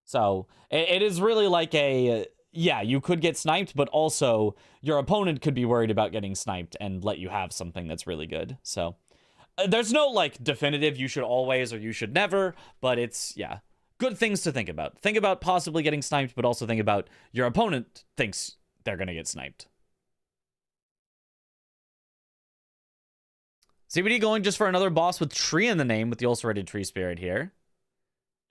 Speaker 3: So it is really like a, yeah, you could get sniped, but also your opponent could be worried about getting sniped and let you have something that's really good. So there's no like definitive you should always or you should never, but it's, yeah. Good things to think about. Think about possibly getting sniped, but also think about your opponent thinks they're going to get sniped. CBD going just for another boss with tree in the name with the ulcerated tree spirit here.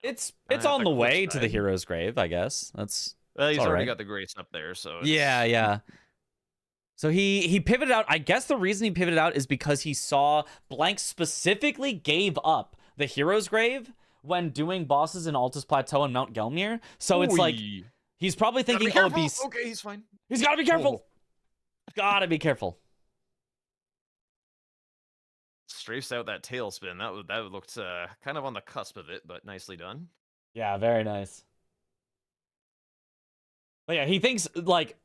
Speaker 3: It's on the way to the Hero's Grave, I guess. He's
Speaker 5: already got the grace up there, so it's...
Speaker 3: Yeah. So he pivoted out. I guess the reason he pivoted out is because he saw Blank specifically gave up the Hero's Grave when doing bosses in Altus Plateau and Mount Gelmir. So it's like, he's probably thinking,
Speaker 5: oh, okay, he's fine.
Speaker 3: He's gotta be careful. Gotta be careful.
Speaker 5: Strafes out that tailspin. That looked kind of on the cusp of it, but nicely done.
Speaker 3: Yeah, very nice. But yeah, he thinks like,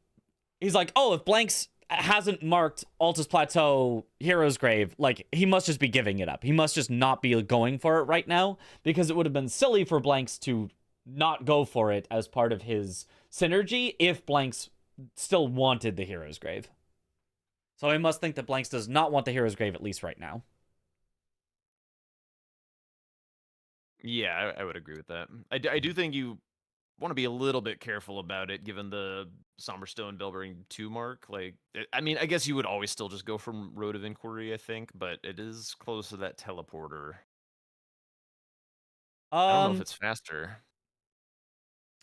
Speaker 3: he's like, oh, if Blanks hasn't marked Altus Plateau Hero's Grave, like he must just be giving it up. He must just not be going for it right now, because it would have been silly for Blanks to not go for it as part of his synergy if Blanks still wanted the Hero's Grave. So he must think that Blanks does not want the Hero's Grave, at least right now.
Speaker 5: Yeah, I would agree with that. I do think you want to be a little bit careful about it, given the Somberstone Bellbearing 2 mark. Like, I mean, I guess you would always still just go from Road of Inquiry, I think, but it is close to that teleporter. I don't know if it's faster.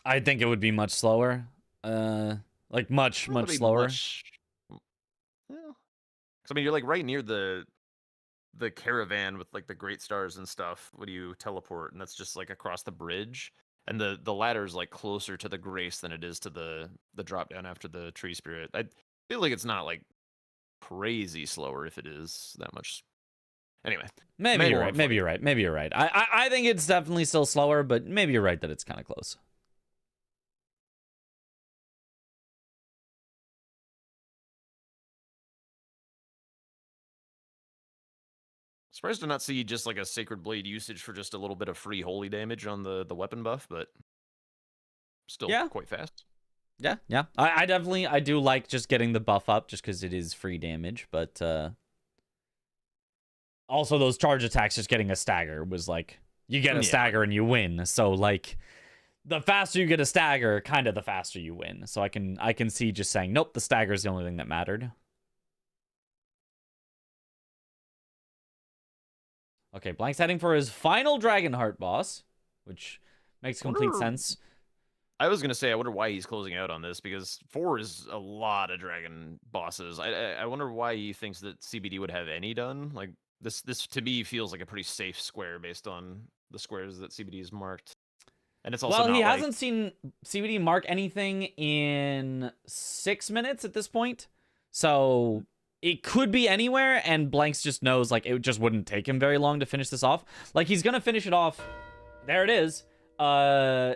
Speaker 3: I think it would be much slower. Like much slower.
Speaker 5: Yeah. Because I mean, you're like right near the caravan with like the great stars and stuff when you teleport, and that's just like across the bridge. And the ladder is like closer to the grace than it is to the drop down after the tree spirit. I feel like it's not like crazy slower if it is that much. Anyway,
Speaker 3: maybe you're right. Maybe you're right. I think it's definitely still slower, but maybe you're right that it's kind of close.
Speaker 5: Surprised to not see just like a Sacred Blade usage for just a little bit of free holy damage on the weapon buff, but still quite fast.
Speaker 3: Yeah. I definitely do like just getting the buff up just because it is free damage, but also those charge attacks, just getting a stagger was like, you get a stagger and you win. So like, the faster you get a stagger, kind of the faster you win. So I can see just saying, nope, the stagger is the only thing that mattered. Okay, Blank's heading for his final Dragonheart boss, which makes complete sense.
Speaker 5: I was going to say, I wonder why he's closing out on this, because 4 is a lot of dragon bosses. I wonder why he thinks that CBD would have any done. Like, this to me feels like a pretty safe square based on the squares that CBD has marked. And it's also
Speaker 3: he hasn't seen CBD mark anything in 6 minutes at this point. So it could be anywhere, and Blanks just knows, like, it just wouldn't take him very long to finish this off. Like, he's gonna finish it off. There it is. Yeah,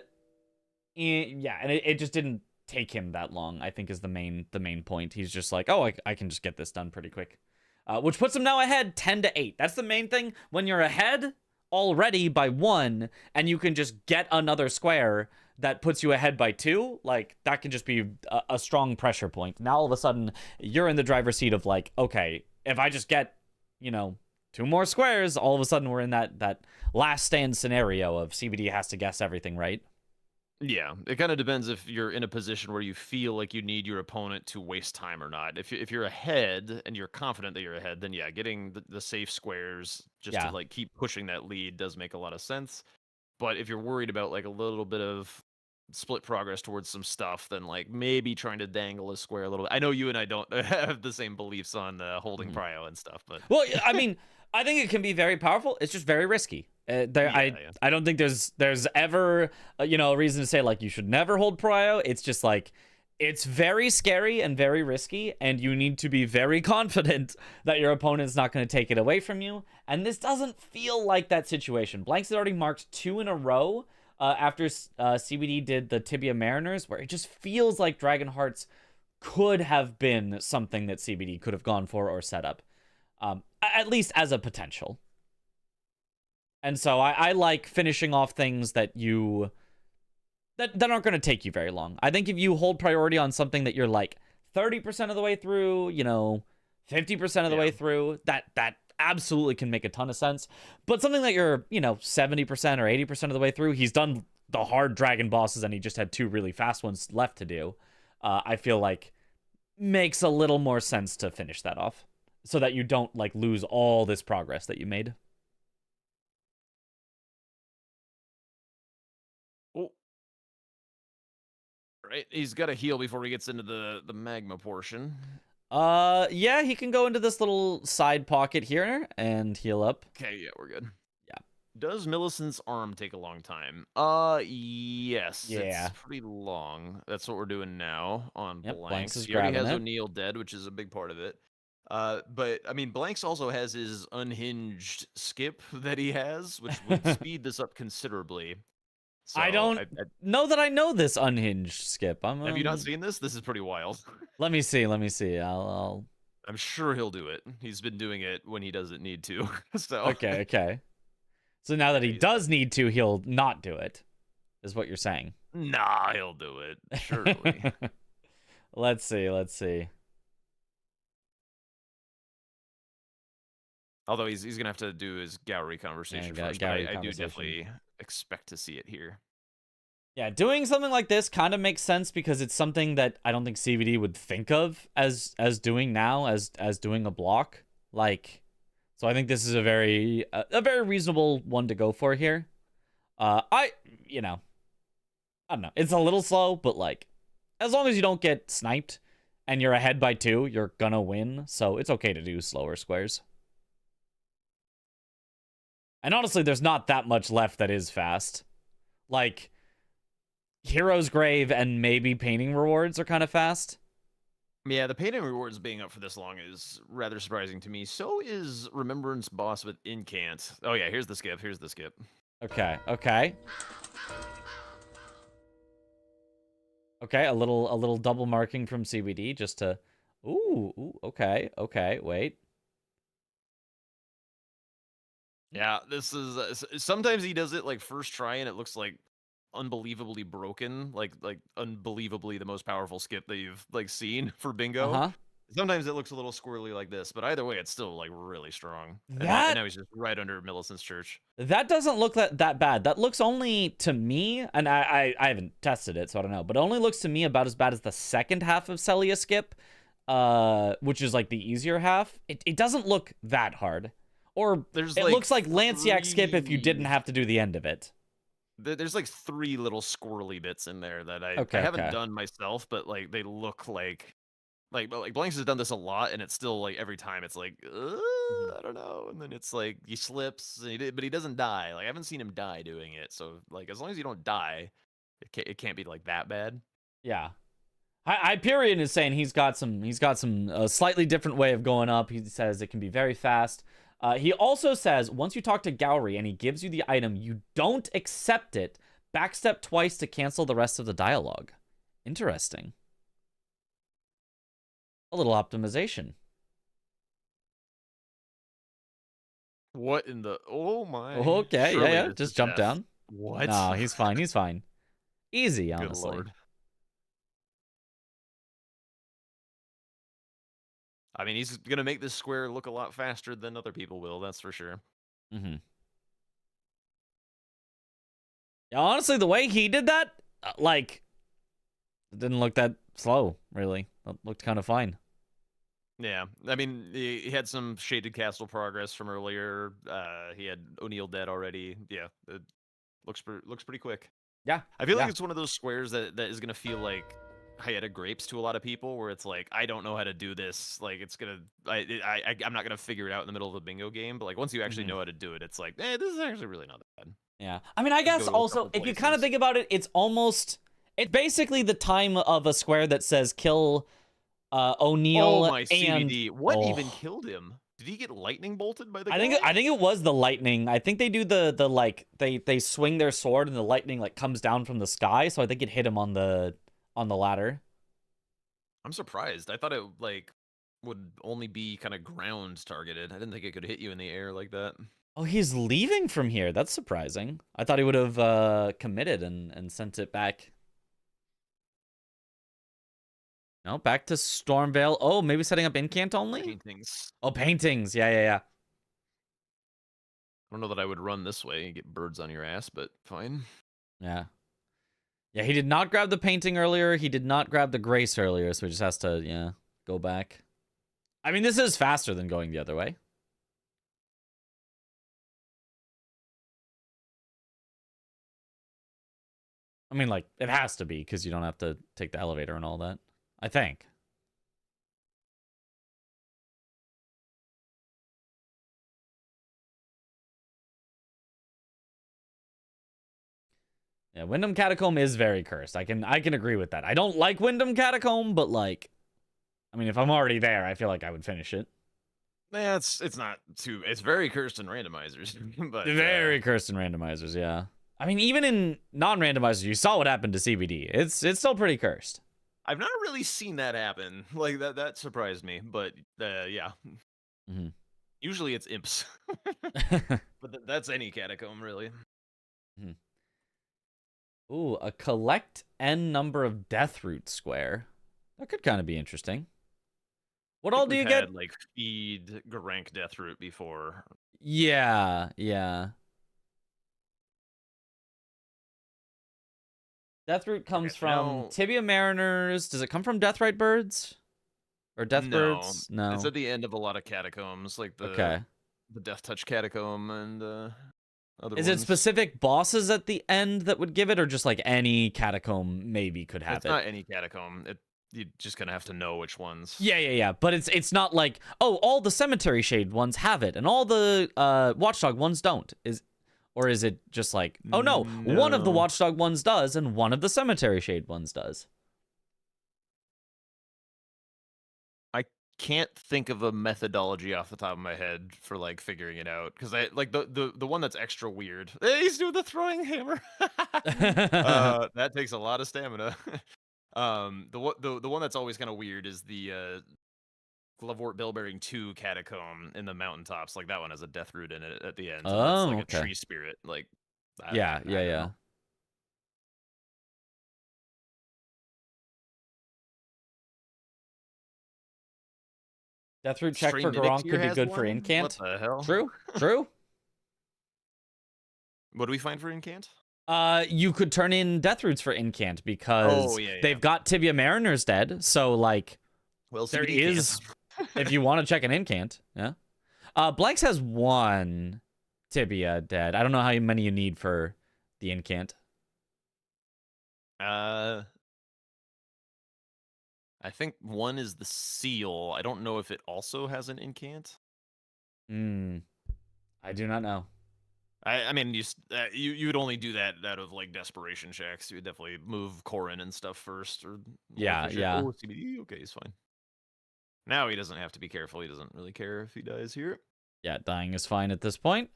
Speaker 3: and it just didn't take him that long, I think, is the main point. He's just like, oh, I can just get this done pretty quick. Which puts him now ahead 10-8. That's the main thing. When you're ahead already by 1, and you can just get another square that puts you ahead by 2, like, that can just be a strong pressure point. Now, all of a sudden, you're in the driver's seat of, like, okay, if I just get, 2 more squares, all of a sudden we're in that last stand scenario of CBD has to guess everything right.
Speaker 5: Yeah, it kind of depends if you're in a position where you feel like you need your opponent to waste time or not. If you're ahead and you're confident that you're ahead, then yeah, getting the safe squares just
Speaker 3: Yeah.
Speaker 5: to like keep pushing that lead does make a lot of sense. But if you're worried about like a little bit of split progress towards some stuff, then like maybe trying to dangle a square a little bit. I know you and I don't have the same beliefs on holding prio and stuff, but
Speaker 3: Well, I mean, I think it can be very powerful. It's just very risky. I don't think there's ever a reason to say like you should never hold prio. It's just like it's very scary and very risky, and you need to be very confident that your opponent's not going to take it away from you. And this doesn't feel like that situation. Blanks had already marked 2 in a row after CBD did the Tibia Mariners, where it just feels like Dragon Hearts could have been something that CBD could have gone for or set up, at least as a potential. And so I like finishing off things that that aren't going to take you very long. I think if you hold priority on something that you're like 30% of the way through, 50% of the way through, that absolutely can make a ton of sense. But something that you're, 70% or 80% of the way through, he's done the hard dragon bosses and he just had 2 really fast ones left to do. I feel like makes a little more sense to finish that off so that you don't like lose all this progress that you made.
Speaker 5: Right, he's got to heal before he gets into the magma portion.
Speaker 3: Yeah, he can go into this little side pocket here and heal up.
Speaker 5: Okay, yeah, we're good.
Speaker 3: Yeah.
Speaker 5: Does Millicent's arm take a long time? Yes.
Speaker 3: Yeah.
Speaker 5: It's pretty long. That's what we're doing now on
Speaker 3: Yep,
Speaker 5: Blanks.
Speaker 3: Blanks is
Speaker 5: He already has
Speaker 3: grabbing it.
Speaker 5: O'Neal dead, which is a big part of it. But I mean, Blanks also has his unhinged skip that he has, which would speed this up considerably. So
Speaker 3: I don't know that I know this unhinged skip.
Speaker 5: Have you not seen this? This is pretty wild.
Speaker 3: Let me see. I'll
Speaker 5: I'm sure he'll do it. He's been doing it when he doesn't need to. So
Speaker 3: Okay. So now that he does need to, he'll not do it, is what you're saying.
Speaker 5: Nah, he'll do it. Surely.
Speaker 3: Let's see.
Speaker 5: Although he's gonna have to do his Gowry conversation first, but I do definitely expect to see it here.
Speaker 3: Yeah, doing something like this kind of makes sense because it's something that I don't think CBD would think of as doing now, as doing a block. Like, so I think this is a very reasonable one to go for here. I don't know. It's a little slow, but like, as long as you don't get sniped and you're ahead by 2, you're gonna win. So it's okay to do slower squares. And honestly, there's not that much left that is fast. Like, Hero's Grave and maybe Painting Rewards are kind of fast.
Speaker 5: Yeah, the Painting Rewards being up for this long is rather surprising to me. So is Remembrance Boss with Incant. Oh yeah, here's the skip.
Speaker 3: Okay. Okay, a little double marking from CBD just to... Ooh, okay, wait.
Speaker 5: Yeah, this is sometimes he does it like first try and it looks like unbelievably broken, like unbelievably the most powerful skip that you've like seen for bingo. Sometimes it looks a little squirrely like this, but either way, it's still like really strong. And now he's just right under Millicent's church.
Speaker 3: That doesn't look that bad. That looks only to me, and I haven't tested it, so I don't know, but it only looks to me about as bad as the second half of Celia skip, which is like the easier half. It doesn't look that hard. Or it looks like Lanciac skip if you didn't have to do the end of it.
Speaker 5: There's like 3 little squirrely bits in there that I haven't done myself, but like they look like Blanks has done this a lot, and it's still like every time it's like I don't know, and then it's like he slips, but he doesn't die. Like I haven't seen him die doing it, so like as long as you don't die, it can't be like that bad.
Speaker 3: Yeah. Hyperion is saying he's got some slightly different way of going up. He says it can be very fast. He also says, once you talk to Gowry and he gives you the item, you don't accept it. Backstep twice to cancel the rest of the dialogue. Interesting. A little optimization.
Speaker 5: What in the? Oh my.
Speaker 3: Okay,
Speaker 5: Surely
Speaker 3: yeah.
Speaker 5: this is
Speaker 3: Just jump
Speaker 5: death.
Speaker 3: down.
Speaker 5: What?
Speaker 3: No, he's fine. He's fine. Easy,
Speaker 5: Good
Speaker 3: honestly.
Speaker 5: lord. I mean, he's gonna make this square look a lot faster than other people will. That's for sure.
Speaker 3: Mm-hmm. Yeah, honestly, the way he did that, like, it didn't look that slow, really. It looked kind of fine.
Speaker 5: Yeah, I mean, he had some shaded castle progress from earlier. He had O'Neal dead already. Yeah, it looks pretty quick.
Speaker 3: Yeah.
Speaker 5: I feel
Speaker 3: yeah.
Speaker 5: like it's one of those squares that is gonna feel like Hayata grapes to a lot of people, where it's like, I don't know how to do this. Like, it's gonna, I'm not gonna figure it out in the middle of a bingo game. But like, once you actually know how to do it, it's like, this is actually really not that bad.
Speaker 3: Yeah. I mean, I guess
Speaker 5: go to a
Speaker 3: also,
Speaker 5: couple
Speaker 3: if you kind of
Speaker 5: places.
Speaker 3: think about it, it's basically the time of a square that says kill O'Neal
Speaker 5: Oh my
Speaker 3: and
Speaker 5: CBD! What even killed him? Did he get lightning bolted by the?
Speaker 3: I think it was the lightning. I think they do the like they swing their sword and the lightning like comes down from the sky, so I think it hit him on the ladder.
Speaker 5: I'm surprised. I thought it like would only be kind of ground targeted. I didn't think it could hit you in the air like that.
Speaker 3: Oh, he's leaving from here. That's surprising. I thought he would have committed and sent it back. No, back to Stormvale. Oh, maybe setting up incant only?
Speaker 5: Paintings.
Speaker 3: Oh, paintings. Yeah.
Speaker 5: I don't know that I would run this way and get birds on your ass, but fine.
Speaker 3: Yeah. Yeah, he did not grab the painting earlier. He did not grab the grace earlier, so he just has to, go back. I mean, this is faster than going the other way. I mean, like, it has to be, because you don't have to take the elevator and all that. I think. Yeah, Wyndham Catacomb is very cursed. I can agree with that. I don't like Wyndham Catacomb, but like, I mean, if I'm already there, I feel like I would finish it.
Speaker 5: Yeah, it's not too. It's very cursed in randomizers, but
Speaker 3: Very cursed in randomizers. Yeah. I mean, even in non-randomizers, you saw what happened to CBD. It's still pretty cursed.
Speaker 5: I've not really seen that happen. Like that surprised me, but yeah.
Speaker 3: Mm-hmm.
Speaker 5: Usually it's imps, but that's any catacomb really.
Speaker 3: Mm-hmm. Ooh, a collect n number of death root square. That could kind of be interesting. What all do you get?
Speaker 5: Like feed rank death root before.
Speaker 3: Yeah. Death root comes from Tibia Mariners. Does it come from Deathrite birds? Or death birds? No.
Speaker 5: It's at the end of a lot of catacombs, like the Death Touch catacomb and other
Speaker 3: Is
Speaker 5: ones.
Speaker 3: it specific bosses at the end that would give it, or just like any catacomb maybe could have it?
Speaker 5: It's not any catacomb. You're just gonna have to know which ones.
Speaker 3: Yeah. But it's not like, oh, all the Cemetery Shade ones have it and all the Watchdog ones don't. Or is it just like, oh no, one of the Watchdog ones does and one of the Cemetery Shade ones does?
Speaker 5: I can't think of a methodology off the top of my head for like figuring it out, because I like the one that's extra weird. He's doing the throwing hammer. That takes a lot of stamina. The one that's always kind of weird is the Glovewort Bellbearing 2 catacomb in the mountaintops. Like that one has a death root in it at the end.
Speaker 3: Oh,
Speaker 5: it's like
Speaker 3: okay.
Speaker 5: a tree spirit. Like
Speaker 3: yeah. Deathroot check for Garong could be good for incant.
Speaker 5: What the hell?
Speaker 3: True.
Speaker 5: What do we find for incant?
Speaker 3: You could turn in Deathroots for incant because they've got Tibia Mariners dead. So like,
Speaker 5: well,
Speaker 3: there is, if you want to check an incant, yeah. Blanks has one Tibia dead. I don't know how many you need for the incant.
Speaker 5: I think one is the seal. I don't know if it also has an incant.
Speaker 3: I do not know.
Speaker 5: I mean, you would only do that out of like desperation checks. You would definitely move Corin and stuff first, or
Speaker 3: yeah.
Speaker 5: Oh, CBD. Okay, he's fine. Now he doesn't have to be careful. He doesn't really care if he dies here.
Speaker 3: Yeah, dying is fine at this point.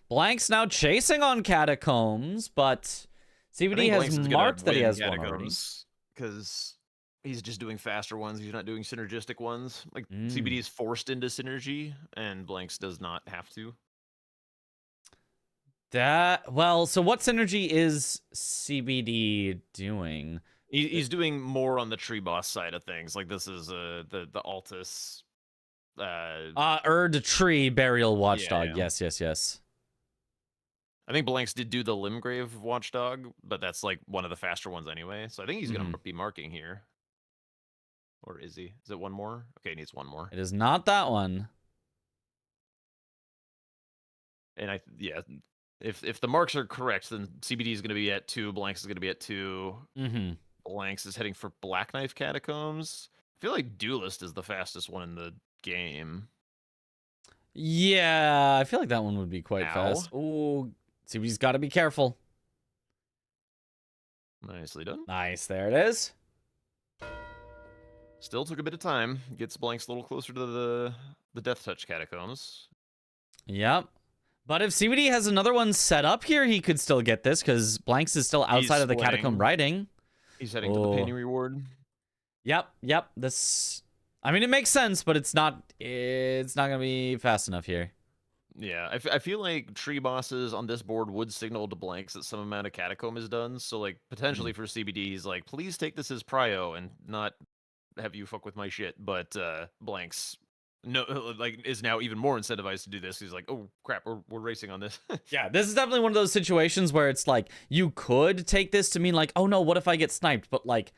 Speaker 3: Blank's now chasing on catacombs, but CBD has marked that he has one already.
Speaker 5: Because he's just doing faster ones. He's not doing synergistic ones. Like CBD is forced into synergy, and Blanks does not have to.
Speaker 3: Well, so what synergy is CBD doing?
Speaker 5: He's doing more on the tree boss side of things. Like this is the Altus.
Speaker 3: Erd Tree Burial Watchdog.
Speaker 5: Yeah.
Speaker 3: Yes.
Speaker 5: I think Blanks did do the Limgrave Watchdog, but that's like one of the faster ones anyway. So I think he's gonna be marking here. Or is he? Is it one more? Okay, he needs one more.
Speaker 3: It is not that one.
Speaker 5: And if the marks are correct, then CBD is going to be at 2, Blanks is going to be at 2.
Speaker 3: Mm-hmm.
Speaker 5: Blanks is heading for Black Knife Catacombs. I feel like Duelist is the fastest one in the game.
Speaker 3: Yeah, I feel like that one would be quite fast. Oh, CBD's got to be careful.
Speaker 5: Nicely done.
Speaker 3: Nice, there it is.
Speaker 5: Still took a bit of time. Gets Blanks a little closer to the Death Touch Catacombs.
Speaker 3: Yep. But if CBD has another one set up here, he could still get this because Blanks is still outside of the catacomb riding.
Speaker 5: He's heading to the painting reward.
Speaker 3: Yep. This, I mean, it makes sense, but it's not gonna be fast enough here.
Speaker 5: Yeah, I feel like tree bosses on this board would signal to Blanks that some amount of catacomb is done. So like potentially for CBD, he's like, please take this as prio and not have you fuck with my shit. But Blanks is now even more incentivized to do this. He's like, oh crap, we're racing on this.
Speaker 3: Yeah, this is definitely one of those situations where it's like you could take this to mean like, oh no, what if I get sniped? But like,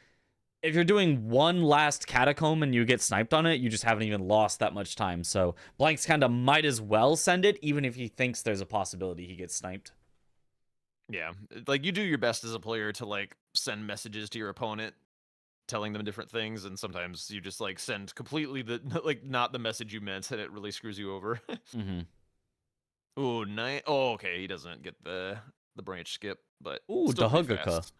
Speaker 3: if you're doing one last catacomb and you get sniped on it, you just haven't even lost that much time. So Blanks kind of might as well send it, even if he thinks there's a possibility he gets sniped.
Speaker 5: Yeah, like you do your best as a player to like send messages to your opponent, telling them different things, and sometimes you just like send completely not the message you meant, and it really screws you over. Ooh, nice. Oh, okay, he doesn't get the branch skip, but
Speaker 3: ooh, Dahugaka.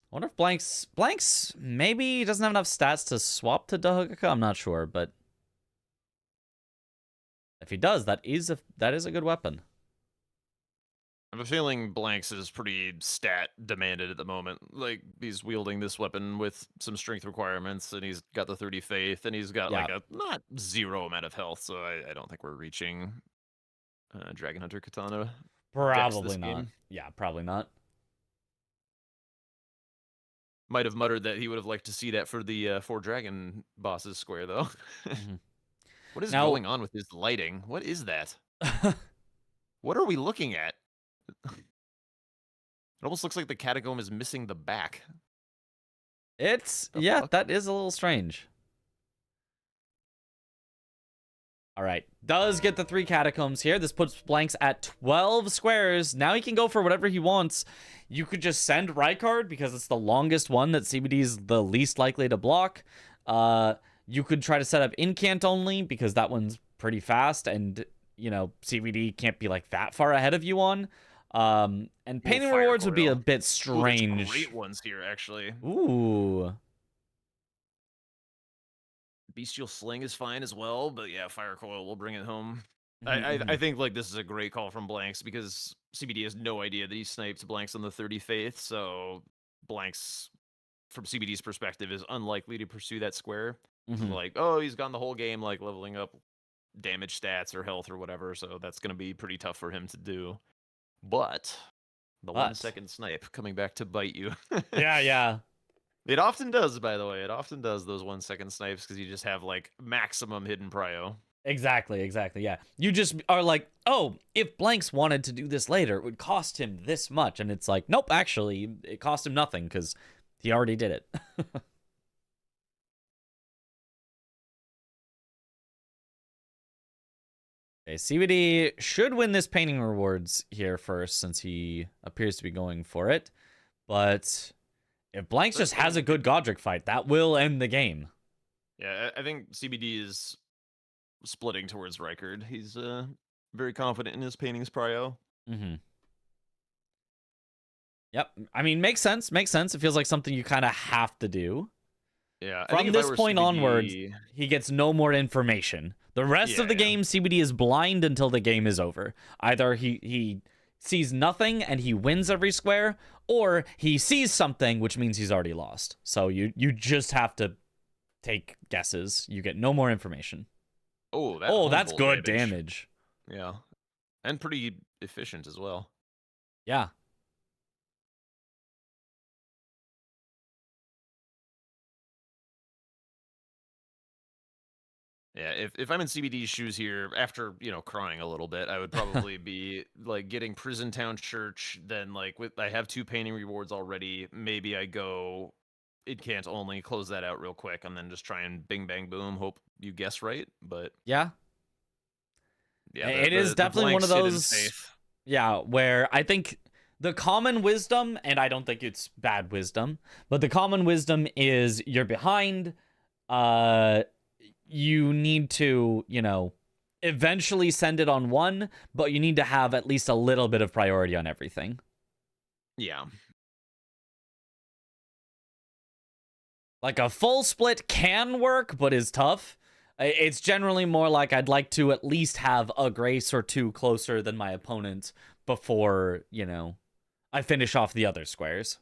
Speaker 3: I wonder if Blanks maybe doesn't have enough stats to swap to Dahugaka. I'm not sure, but if he does, that is a good weapon.
Speaker 5: I have a feeling Blanks is pretty stat demanded at the moment. Like, he's wielding this weapon with some strength requirements, and he's got the 30 faith, and he's got like a not zero amount of health, so I don't think we're reaching Dragon Hunter Katana.
Speaker 3: Probably not. Yeah, probably not.
Speaker 5: Might have muttered that he would have liked to see that for the 4 dragon bosses square, though. What is going on with his lighting? What is that? What are we looking at? It almost looks like the catacomb is missing the back.
Speaker 3: That is a little strange. All right, does get the 3 catacombs here. This puts Blanks at 12 squares. Now he can go for whatever he wants. You could just send Rykard because it's the longest one that CBD is the least likely to block. You could try to set up Incant only because that one's pretty fast, and you know CBD can't be like that far ahead of you on. And painting rewards would be a bit strange.
Speaker 5: Ooh, great ones here, actually.
Speaker 3: Ooh.
Speaker 5: Bestial Sling is fine as well, but yeah, Fire Coil will bring it home. I think like this is a great call from Blanks because CBD has no idea that he sniped Blanks on the 30 faith, so Blanks, from CBD's perspective, is unlikely to pursue that square. Like, oh, he's gone the whole game like leveling up damage stats or health or whatever, so that's going to be pretty tough for him to do. But the 1 second snipe coming back to bite you.
Speaker 3: Yeah.
Speaker 5: It often does, by the way. It often does those 1 second snipes because you just have like maximum hidden prio.
Speaker 3: Exactly. Yeah. You just are like, oh, if Blanks wanted to do this later, it would cost him this much. And it's like, nope, actually, it cost him nothing because he already did it. Okay, CBD should win this painting rewards here first since he appears to be going for it. But if Blanks just has a good Godric fight, that will end the game.
Speaker 5: Yeah, I think CBD is splitting towards Rykard. He's very confident in his paintings prio.
Speaker 3: Yep. I mean, makes sense. It feels like something you kind of have to do.
Speaker 5: Yeah.
Speaker 3: From this point onwards, he gets no more information. The rest of the game, CBD is blind until the game is over. Either he sees nothing and he wins every square, or he sees something, which means he's already lost. So you just have to take guesses. You get no more information.
Speaker 5: Oh, that
Speaker 3: Oh,
Speaker 5: home
Speaker 3: that's
Speaker 5: bolt
Speaker 3: good damage.
Speaker 5: Yeah, and pretty efficient as well.
Speaker 3: Yeah.
Speaker 5: Yeah, if I'm in CBD's shoes here, after crying a little bit, I would probably be like getting Prison Town Church. Then I have 2 painting rewards already. Maybe I go. It can't only close that out real quick, and then just try and bing bang boom. Hope you guess right, but
Speaker 3: Yeah.
Speaker 5: yeah,
Speaker 3: It is
Speaker 5: the
Speaker 3: definitely one of
Speaker 5: blanks hidden
Speaker 3: those.
Speaker 5: faith.
Speaker 3: Yeah, where I think the common wisdom, and I don't think it's bad wisdom, but the common wisdom is you're behind. You need to, eventually send it on one, but you need to have at least a little bit of priority on everything.
Speaker 5: Yeah.
Speaker 3: Like a full split can work, but is tough. It's generally more like I'd like to at least have a grace or 2 closer than my opponent before, I finish off the other squares.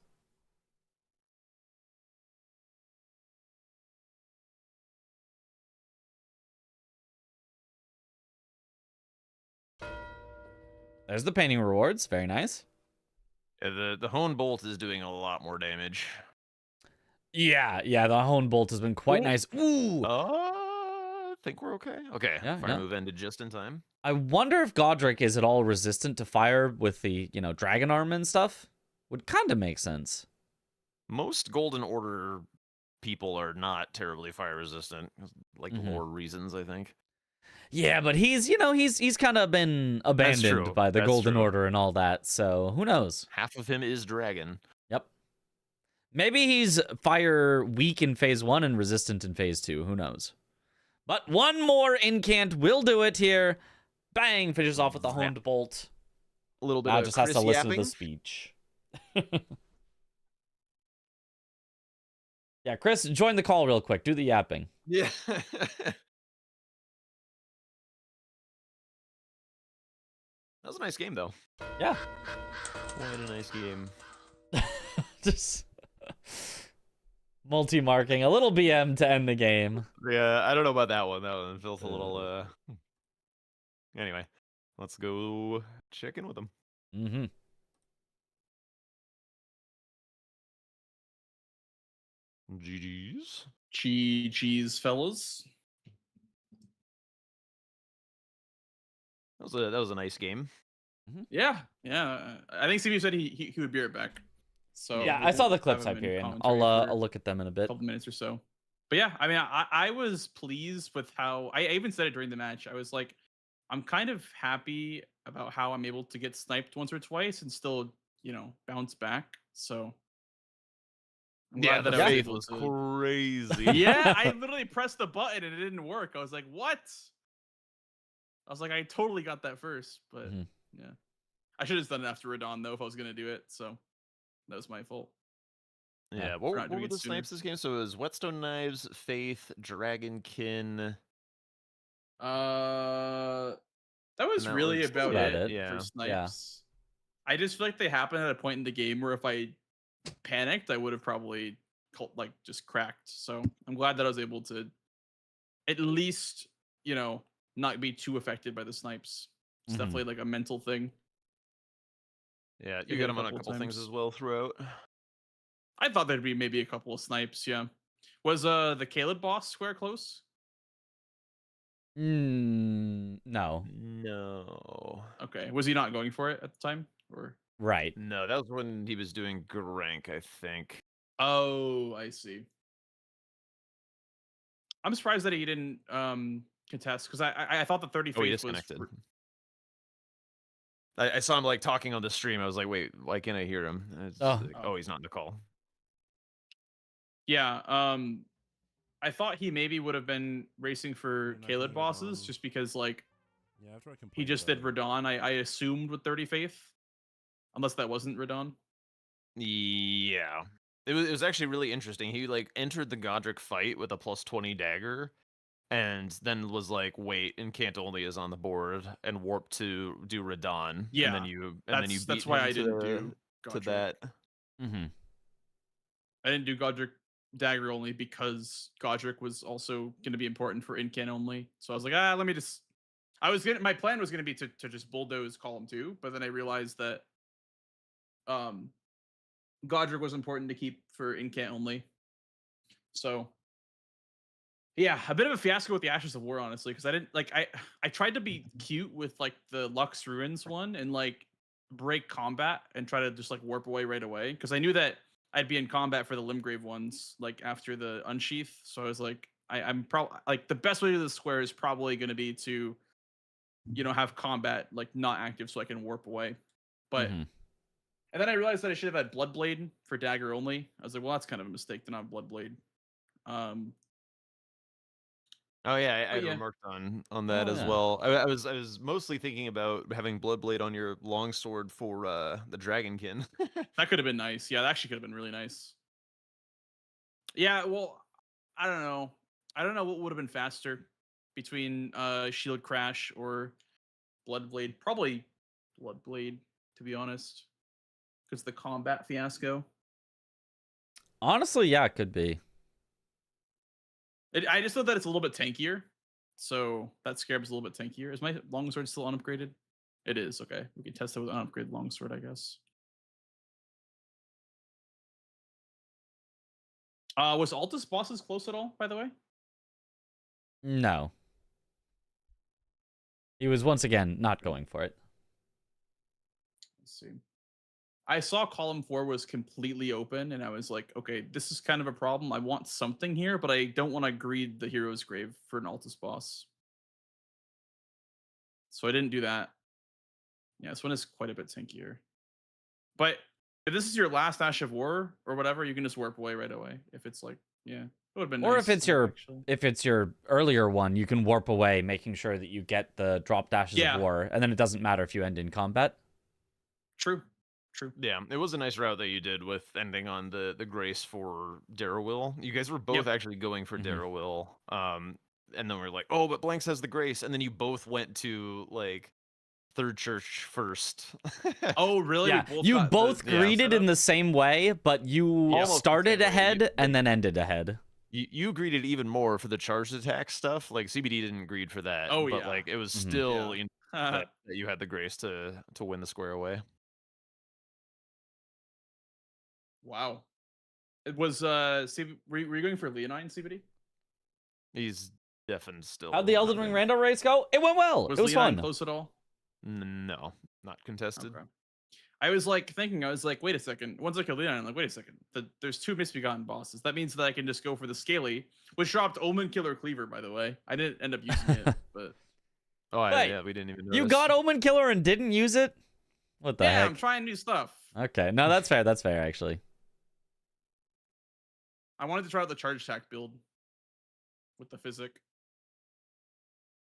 Speaker 3: There's the painting rewards. Very nice.
Speaker 5: Yeah, the Hone Bolt is doing a lot more damage.
Speaker 3: Yeah, the Hone Bolt has been quite nice. Ooh!
Speaker 5: I think we're okay. Okay,
Speaker 3: Yeah,
Speaker 5: fire
Speaker 3: yeah.
Speaker 5: move ended just in time.
Speaker 3: I wonder if Godric is at all resistant to fire with the, dragon arm and stuff. Would kind of make sense.
Speaker 5: Most Golden Order people are not terribly fire resistant, like lore reasons, I think.
Speaker 3: Yeah, but he's kind of been abandoned by the
Speaker 5: That's
Speaker 3: Golden
Speaker 5: true.
Speaker 3: Order and all that, so who knows?
Speaker 5: Half of him is dragon.
Speaker 3: Yep. Maybe he's fire weak in phase 1 and resistant in phase 2. Who knows? But one more incant will do it here. Bang! Finishes off with the Honed Bolt.
Speaker 5: A little bit
Speaker 3: Now
Speaker 5: of
Speaker 3: just has to
Speaker 5: Chris
Speaker 3: listen to
Speaker 5: yapping.
Speaker 3: the speech. Yeah, Chris, join the call real quick. Do the yapping.
Speaker 5: Yeah. That was a nice game, though.
Speaker 3: Yeah.
Speaker 5: Quite a nice game.
Speaker 3: Just multi-marking. A little BM to end the game.
Speaker 5: Yeah, I don't know about that one. That one feels a little, Anyway, let's go check in with them.
Speaker 3: Mm-hmm.
Speaker 5: GG's.
Speaker 1: GG's, fellas.
Speaker 5: That was a nice game.
Speaker 1: Yeah. I think CB said he would be right back. So
Speaker 3: Yeah, I
Speaker 1: we'll
Speaker 3: saw the
Speaker 1: have
Speaker 3: clips,
Speaker 1: him in
Speaker 3: Hyperion.
Speaker 1: commentary for
Speaker 3: I'll look at them in a bit.
Speaker 1: couple minutes or so. But yeah, I mean, I was pleased with how I even said it during the match. I was like, I'm kind of happy about how I'm able to get sniped once or twice and still, bounce back. So I'm glad that I was
Speaker 5: faith
Speaker 1: able
Speaker 5: was
Speaker 1: to.
Speaker 5: crazy.
Speaker 1: Yeah, I literally pressed the button and it didn't work. I was like, what? I was like, I totally got that first, but yeah. I should have done it after Radon though if I was gonna do it. So that was my fault.
Speaker 5: Yeah,
Speaker 1: for not
Speaker 5: what
Speaker 1: doing
Speaker 5: were
Speaker 1: it
Speaker 5: the
Speaker 1: sooner.
Speaker 5: snipes this game? So it was Whetstone Knives, Faith, Dragonkin.
Speaker 1: That was
Speaker 5: that
Speaker 1: really
Speaker 5: was
Speaker 1: about
Speaker 3: about
Speaker 1: it
Speaker 3: it.
Speaker 5: Yeah.
Speaker 1: for snipes. I just feel like they happened at a point in the game where if I panicked, I would have probably just cracked. So I'm glad that I was able to at least, not be too affected by the snipes. It's definitely like a mental thing.
Speaker 5: Yeah,
Speaker 1: Took
Speaker 5: you
Speaker 1: it
Speaker 5: got
Speaker 1: a
Speaker 5: him on a
Speaker 1: couple
Speaker 5: couple things
Speaker 1: times.
Speaker 5: as well throughout.
Speaker 1: I thought there'd be maybe a couple of snipes, yeah. Was the Caleb boss square close?
Speaker 3: No.
Speaker 5: No.
Speaker 1: Okay. Was he not going for it at the time? Or
Speaker 3: Right.
Speaker 5: No, that was when he was doing Grank, I think.
Speaker 1: oh, I see. I'm surprised that he didn't contest because I thought the 30
Speaker 5: Oh, he
Speaker 1: faith was
Speaker 5: disconnected. I saw him talking on the stream. I was like, wait, why can't I hear him? It's
Speaker 3: Oh.
Speaker 5: he's not in the call.
Speaker 1: Yeah, I thought he maybe would have been racing for Caleb bosses just because he just did Radon. I assumed with 30 faith, unless that wasn't Radon.
Speaker 5: Yeah. It was actually really interesting. He entered the Godric fight with a +20 dagger, and then was like, wait, and Can't Only is on the board, and warped to do Radon.
Speaker 1: Yeah,
Speaker 5: and then you beat
Speaker 1: that's why
Speaker 5: him
Speaker 1: I didn't
Speaker 5: to
Speaker 1: do
Speaker 5: to
Speaker 1: Godric.
Speaker 5: that.
Speaker 3: Mm-hmm.
Speaker 1: I didn't do Godric dagger only because Godric was also going to be important for in-can only. So I was like, let me just. My plan was going to be to just bulldoze column 2, but then I realized that Godric was important to keep for in-can only. So yeah, a bit of a fiasco with the Ashes of War, honestly, because I didn't like I tried to be cute with like the Lux Ruins one and like break combat and try to just like warp away right away because I knew that I'd be in combat for the Limgrave ones like after the Unsheath. So I was like, I'm probably like the best way to do the square is probably going to be to, have combat like not active so I can warp away. But and then I realized that I should have had Bloodblade for dagger only. I was like, well, that's kind of a mistake to not have Bloodblade.
Speaker 5: Oh yeah, I
Speaker 1: yeah.
Speaker 5: remarked on that as well. I was mostly thinking about having Bloodblade on your longsword for the Dragonkin.
Speaker 1: That could have been nice. Yeah, that actually could have been really nice. Yeah, well, I don't know. I don't know what would have been faster between Shield Crash or Bloodblade. Probably Bloodblade, to be honest, because the combat fiasco.
Speaker 3: Honestly, yeah, it could be.
Speaker 1: I just thought that it's a little bit tankier, so that Scarab's a little bit tankier. Is my longsword still unupgraded? It is. Okay, we can test it with an unupgraded longsword, I guess. Was Altus bosses close at all, by the way?
Speaker 3: No. He was once again not going for it.
Speaker 1: Let's see. I saw column 4 was completely open, and I was like, okay, this is kind of a problem. I want something here, but I don't want to greed the Hero's Grave for an Altus boss. So I didn't do that. Yeah, this one is quite a bit tankier. But if this is your last Ash of War or whatever, you can just warp away right away. If it's like, yeah, it would have been nice.
Speaker 3: Or if it's your earlier one, you can warp away, making sure that you get the drop dashes of war, and then it doesn't matter if you end in combat.
Speaker 1: True.
Speaker 5: Yeah, it was a nice route that you did with ending on the Grace for Darrowwill. You guys were both actually going for Darrowwill. And then we're like, oh, but Blanks has the Grace, and then you both went to like Third Church first.
Speaker 1: Oh, really?
Speaker 3: Yeah, you both greeted in the same way, but you started ahead and then ended ahead.
Speaker 5: You greeted even more for the charged attack stuff. Like CBD didn't greed for that.
Speaker 1: Oh,
Speaker 5: but like it was still that you had the Grace to win the square away.
Speaker 1: Wow. It was were you going for Leonine CBD?
Speaker 5: He's deafened still.
Speaker 3: How'd the Elden Ring random race go? It went well. It was
Speaker 1: Leonine
Speaker 3: fun.
Speaker 1: Close at all?
Speaker 5: No, not contested.
Speaker 1: Okay. I was like thinking, I was like, wait a second. Once I killed Leonine, I'm like, wait a second. There's 2 misbegotten bosses. That means that I can just go for the Scaly, which dropped Omen Killer Cleaver, by the way. I didn't end up using it, but
Speaker 5: yeah, we didn't even notice.
Speaker 3: You got Omen Killer and didn't use it? What the heck?
Speaker 1: Yeah, I'm trying new stuff.
Speaker 3: Okay, no, that's fair. That's fair, actually.
Speaker 1: I wanted to try out the charge attack build with the physic.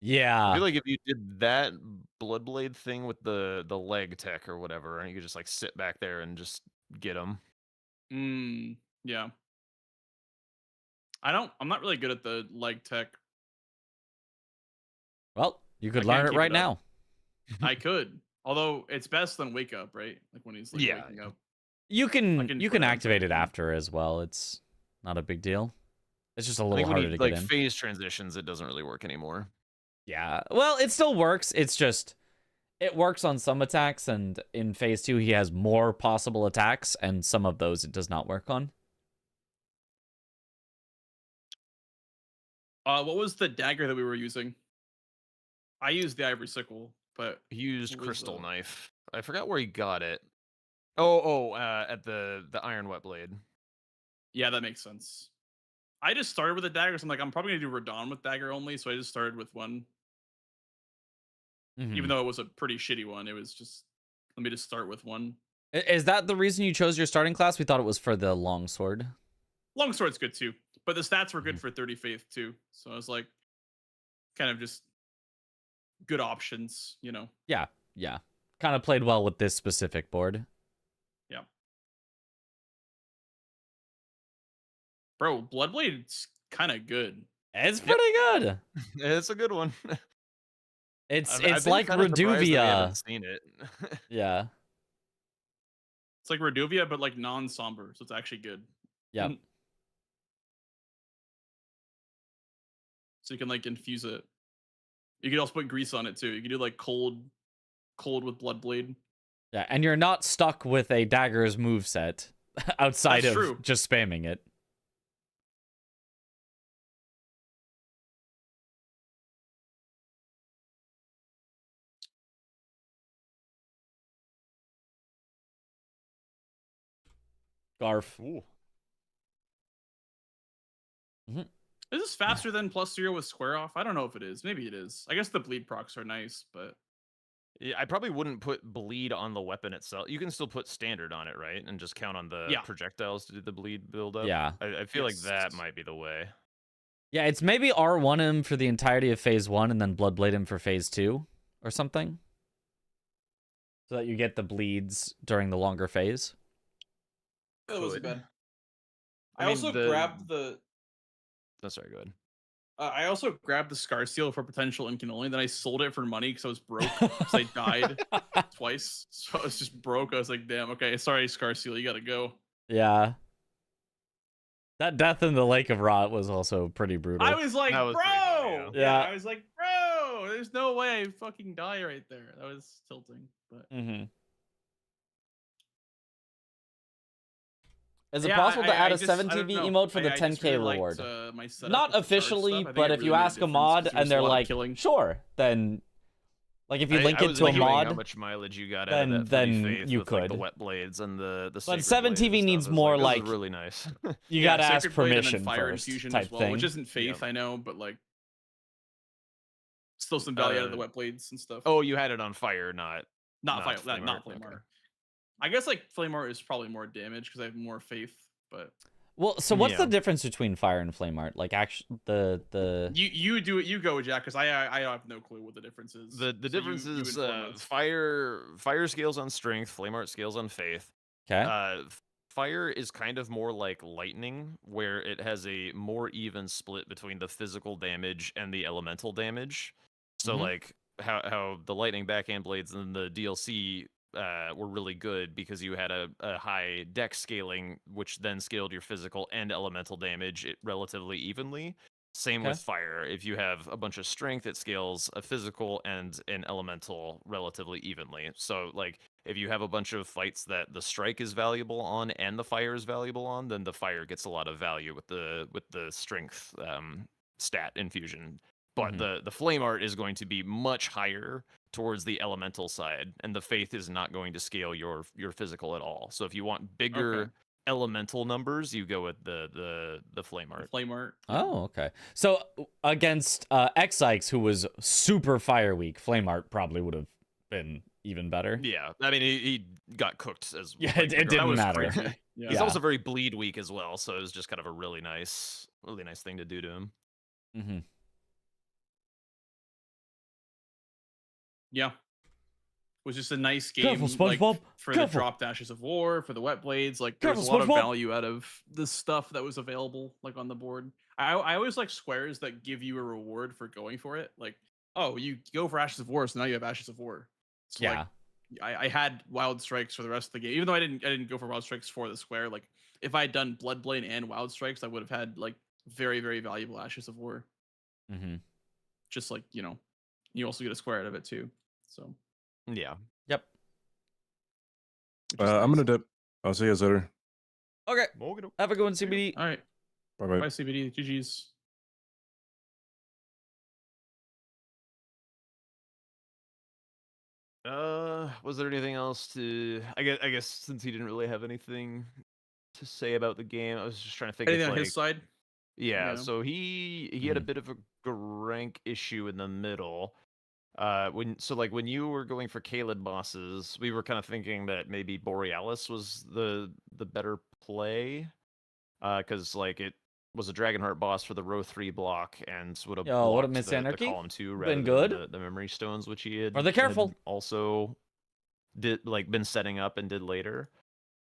Speaker 3: Yeah.
Speaker 5: I feel like if you did that Bloodblade thing with the leg tech or whatever, and you could just like sit back there and just get them.
Speaker 1: Yeah. I'm not really good at the leg tech.
Speaker 3: Well, you could learn it right now.
Speaker 1: I could. Although it's best on Wake Up, right? Like when he's like waking up.
Speaker 3: You can activate it after as well. It's not a big deal. It's just a little harder to get in.
Speaker 5: Phase transitions, it doesn't really work anymore.
Speaker 3: Yeah. Well, it still works. It's just it works on some attacks, and in phase 2 he has more possible attacks, and some of those it does not work on.
Speaker 1: What was the dagger that we were using? I used the Ivory Sickle, but
Speaker 5: he used Crystal Knife. I forgot where he got it. At the Iron Wet Blade.
Speaker 1: Yeah, that makes sense. I just started with a dagger, so I'm like, I'm probably gonna do Radon with dagger only, so I just started with one. Even though it was a pretty shitty one, it was just, let me just start with one.
Speaker 3: Is that the reason you chose your starting class? We thought it was for the longsword.
Speaker 1: Longsword's good too, but the stats were good for 30 Faith too, so I was like, kind of just good options, you know?
Speaker 3: Yeah. Kind of played well with this specific board.
Speaker 1: Yeah. Bro, Bloodblade's kind of good.
Speaker 3: It's pretty good.
Speaker 5: It's a good one.
Speaker 3: It's
Speaker 5: I've
Speaker 3: like Reduvia.
Speaker 5: I haven't seen it.
Speaker 3: Yeah.
Speaker 1: It's like Reduvia, but like non-somber, so it's actually good.
Speaker 3: Yeah.
Speaker 1: so you can like infuse it. You could also put grease on it too. You could do like cold with Bloodblade.
Speaker 3: Yeah, and you're not stuck with a dagger's moveset outside
Speaker 1: That's
Speaker 3: of
Speaker 1: true.
Speaker 3: just spamming it. Garf.
Speaker 5: Ooh.
Speaker 1: Is this faster than +0 with square off? I don't know if it is. Maybe it is. I guess the bleed procs are nice, but
Speaker 5: Yeah, I probably wouldn't put bleed on the weapon itself. You can still put standard on it, right? And just count on the
Speaker 1: Yeah.
Speaker 5: projectiles to do the bleed buildup.
Speaker 3: Yeah.
Speaker 5: I feel like that
Speaker 1: Yes.
Speaker 5: might be the way.
Speaker 3: Yeah, it's maybe R1 him for the entirety of phase 1 and then Bloodblade him for phase 2 or something. So that you get the bleeds during the longer phase.
Speaker 1: that wasn't
Speaker 5: Could.
Speaker 1: bad.
Speaker 5: I
Speaker 1: I
Speaker 5: mean,
Speaker 1: also
Speaker 5: the-
Speaker 1: grabbed the.
Speaker 5: Oh, sorry, go ahead.
Speaker 1: I also grabbed the Scar Seal for potential and can only. Then I sold it for money because I was broke. Because I died twice, so I was just broke. I was like, "Damn, okay, sorry, Scar Seal, you gotta go."
Speaker 3: Yeah. That death in the Lake of Rot was also pretty brutal.
Speaker 1: I was like,
Speaker 5: That was pretty
Speaker 1: "Bro,
Speaker 5: funny,
Speaker 3: yeah.
Speaker 1: I was like, "Bro, there's no way I fucking die right there." That was tilting, but
Speaker 3: Mm-hmm. Is it
Speaker 1: yeah,
Speaker 3: possible to add a
Speaker 1: just- I
Speaker 3: 7TV
Speaker 1: don't know.
Speaker 3: emote for the
Speaker 1: I just
Speaker 3: 10K
Speaker 1: really liked,
Speaker 3: reward?
Speaker 1: my setup
Speaker 3: Not
Speaker 1: with the charge
Speaker 3: officially,
Speaker 1: stuff. I think
Speaker 3: but
Speaker 1: it
Speaker 3: if you
Speaker 1: really made a
Speaker 3: ask a
Speaker 1: difference
Speaker 3: mod
Speaker 1: 'cause there
Speaker 3: and
Speaker 1: was a
Speaker 3: they're
Speaker 1: lot of
Speaker 3: like,
Speaker 1: killing.
Speaker 3: sure, then like if you link
Speaker 5: I
Speaker 3: it
Speaker 5: was
Speaker 3: to a
Speaker 5: limiting how
Speaker 3: mod,
Speaker 5: much mileage you got out of that
Speaker 3: then
Speaker 5: free faith
Speaker 3: you
Speaker 5: with, like, the
Speaker 3: could.
Speaker 5: wet blades and the
Speaker 3: But
Speaker 5: sacred
Speaker 3: 7TV
Speaker 5: blades and
Speaker 3: needs
Speaker 5: stuff. It's
Speaker 3: more
Speaker 5: this is
Speaker 3: like
Speaker 5: really nice.
Speaker 3: you
Speaker 1: Yeah,
Speaker 3: gotta ask
Speaker 1: Sacred Blade and then
Speaker 3: permission
Speaker 1: Fire
Speaker 3: first,
Speaker 1: Infusion
Speaker 3: type
Speaker 1: as well,
Speaker 3: thing.
Speaker 1: which isn't faith,
Speaker 5: Yep.
Speaker 1: I know, but like still some value out of the
Speaker 5: Uh,
Speaker 1: wet blades and stuff.
Speaker 5: Oh, you had it on fire, not
Speaker 1: not
Speaker 5: not
Speaker 1: fire,
Speaker 5: Flame
Speaker 1: not
Speaker 5: Art,
Speaker 1: flame
Speaker 5: okay.
Speaker 1: art. I guess like flame art is probably more damage because I have more faith, but
Speaker 3: Well, so what's the
Speaker 5: Yeah.
Speaker 3: difference between fire and flame art? Like, actually, the
Speaker 1: you do it. You go, Jack, because I have no clue what the difference is.
Speaker 5: the
Speaker 1: So you-
Speaker 5: difference
Speaker 1: you
Speaker 5: is
Speaker 1: inform us.
Speaker 5: fire scales on strength, flame art scales on faith.
Speaker 3: okay,
Speaker 5: Fire is kind of more like lightning, where it has a more even split between the physical damage and the elemental damage. So
Speaker 3: Mhm.
Speaker 5: like how the lightning backhand blades in the DLC were really good because you had a high dex scaling, which then scaled your physical and elemental damage relatively evenly. Same
Speaker 3: Okay.
Speaker 5: with fire. If you have a bunch of strength, it scales a physical and an elemental relatively evenly. So, like, if you have a bunch of fights that the strike is valuable on and the fire is valuable on, then the fire gets a lot of value with the strength stat infusion. But
Speaker 3: Mhm.
Speaker 5: the flame art is going to be much higher towards the elemental side, and the faith is not going to scale your physical at all. So if you want bigger
Speaker 1: Okay.
Speaker 5: elemental numbers, you go with the flame art.
Speaker 1: Flame art.
Speaker 3: Oh, okay. So against X-Ikes, who was super fire weak, flame art probably would have been even better.
Speaker 5: Yeah, I mean he got cooked as
Speaker 3: Yeah,
Speaker 5: like,
Speaker 3: it
Speaker 1: That
Speaker 3: didn't
Speaker 1: was
Speaker 3: matter.
Speaker 1: crazy. Yeah.
Speaker 5: He's
Speaker 3: Yeah.
Speaker 5: also very bleed weak as well, so it was just kind of a really nice thing to do to him.
Speaker 3: Mm-hmm.
Speaker 1: Yeah. It was just a nice game
Speaker 3: Careful,
Speaker 1: like,
Speaker 3: SpongeBob.
Speaker 1: for
Speaker 3: Careful.
Speaker 1: the dropped Ashes of War, for the wet blades. Like
Speaker 3: Careful,
Speaker 1: there's a lot of
Speaker 3: SpongeBob.
Speaker 1: value out of the stuff that was available like on the board. I always like squares that give you a reward for going for it. Like, oh, you go for Ashes of War, so now you have Ashes of War. So
Speaker 3: Yeah.
Speaker 1: like I had Wild Strikes for the rest of the game, even though I didn't go for Wild Strikes for the square. Like if I had done Bloodblade and Wild Strikes, I would have had like very, very valuable Ashes of War.
Speaker 3: Mm-hmm.
Speaker 1: Just like, you also get a square out of it too. So
Speaker 5: Yeah.
Speaker 3: Yep.
Speaker 1: which is
Speaker 2: I'm
Speaker 1: nice.
Speaker 2: gonna dip. I'll see you guys later.
Speaker 3: Okay. Have a good one, CBD.
Speaker 1: All right.
Speaker 2: Bye bye.
Speaker 1: Bye, CBD. GG's.
Speaker 5: Was there anything else to? I guess since he didn't really have anything to say about the game, I was just trying to think.
Speaker 1: Anything
Speaker 5: if,
Speaker 1: on
Speaker 5: like,
Speaker 1: his side?
Speaker 5: yeah,
Speaker 1: Yeah.
Speaker 5: so he had a bit of a rank issue in the middle. When you were going for Kaled bosses, we were kind of thinking that maybe Borealis was the better play, because like it was a Dragonheart boss for the row 3 block and would have
Speaker 3: Yo, what up,
Speaker 5: blocked
Speaker 3: Miss
Speaker 5: the
Speaker 3: Anarchy?
Speaker 5: column 2
Speaker 3: Been
Speaker 5: rather than
Speaker 3: good?
Speaker 5: the memory stones, which he had
Speaker 3: Brother, careful.
Speaker 5: also been setting up and did later.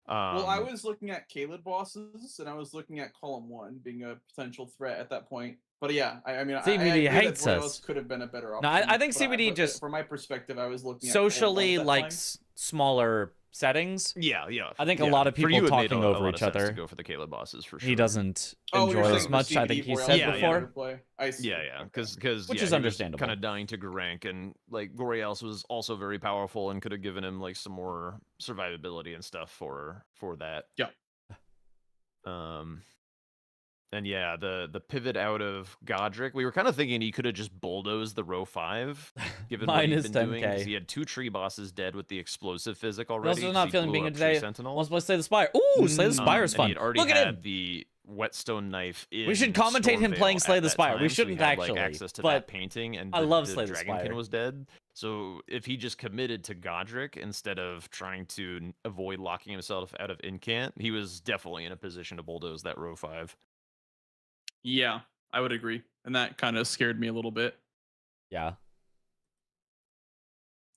Speaker 1: Well, I was looking at Kaled bosses, and I was looking at column 1 being a potential threat at that point. But yeah, I mean,
Speaker 3: CBD
Speaker 1: I agree
Speaker 3: hates
Speaker 1: that Borealis
Speaker 3: us.
Speaker 1: could have been a better
Speaker 3: No,
Speaker 1: option.
Speaker 3: I think
Speaker 1: but
Speaker 3: CBD
Speaker 1: but
Speaker 3: just
Speaker 1: from my perspective, I was looking at Column 1
Speaker 3: Socially
Speaker 1: at that
Speaker 3: likes smaller settings,
Speaker 5: Yeah.
Speaker 3: I think a
Speaker 5: yeah.
Speaker 3: lot of
Speaker 5: For
Speaker 3: people
Speaker 5: you, it made
Speaker 3: talking
Speaker 5: a
Speaker 3: over
Speaker 5: lot
Speaker 3: each
Speaker 5: of sense
Speaker 3: other.
Speaker 5: to go for the Caleb bosses for sure.
Speaker 3: He doesn't
Speaker 1: Oh, you're
Speaker 3: enjoy
Speaker 1: saying
Speaker 3: as
Speaker 1: the
Speaker 3: much. I
Speaker 1: CBD
Speaker 3: think he
Speaker 1: Borealis
Speaker 3: said
Speaker 5: Yeah,
Speaker 3: before.
Speaker 1: Play. I see.
Speaker 5: Yeah,
Speaker 1: Okay.
Speaker 5: because
Speaker 3: Which
Speaker 5: yeah,
Speaker 3: is
Speaker 5: he
Speaker 3: understandable.
Speaker 5: Kind of dying to rank, and like Borealis was also very powerful and could have given him like some more survivability and stuff for that.
Speaker 1: Yeah.
Speaker 5: And yeah, the pivot out of Godric, we were kind of thinking he could have just bulldozed the row 5, given what he'd
Speaker 3: Minus
Speaker 5: been doing,
Speaker 3: 10K.
Speaker 5: because he had 2 tree bosses dead with the explosive physic
Speaker 3: He
Speaker 5: already.
Speaker 3: also
Speaker 5: 'cause
Speaker 3: not
Speaker 5: he
Speaker 3: feeling
Speaker 5: blew
Speaker 3: being
Speaker 5: up
Speaker 3: good
Speaker 5: tree
Speaker 3: today.
Speaker 5: sentinels.
Speaker 3: Wants to Slay the Spire. Ooh, Slay the Spire is
Speaker 5: And
Speaker 3: fun.
Speaker 5: he had already
Speaker 3: Look at
Speaker 5: had
Speaker 3: him.
Speaker 5: the whetstone knife in.
Speaker 3: We should commentate him
Speaker 5: Stormveil
Speaker 3: playing Slay
Speaker 5: at
Speaker 3: the
Speaker 5: that
Speaker 3: Spire. We
Speaker 5: time, so he
Speaker 3: shouldn't
Speaker 5: had,
Speaker 3: actually,
Speaker 5: like, access to
Speaker 3: but
Speaker 5: that painting, and
Speaker 3: I love
Speaker 5: the
Speaker 3: Slay the
Speaker 5: Dragonkin
Speaker 3: Spire.
Speaker 5: was dead. So if he just committed to Godric instead of trying to avoid locking himself out of Incant, he was definitely in a position to bulldoze that row 5.
Speaker 1: Yeah, I would agree, and that kind of scared me a little bit.
Speaker 3: Yeah.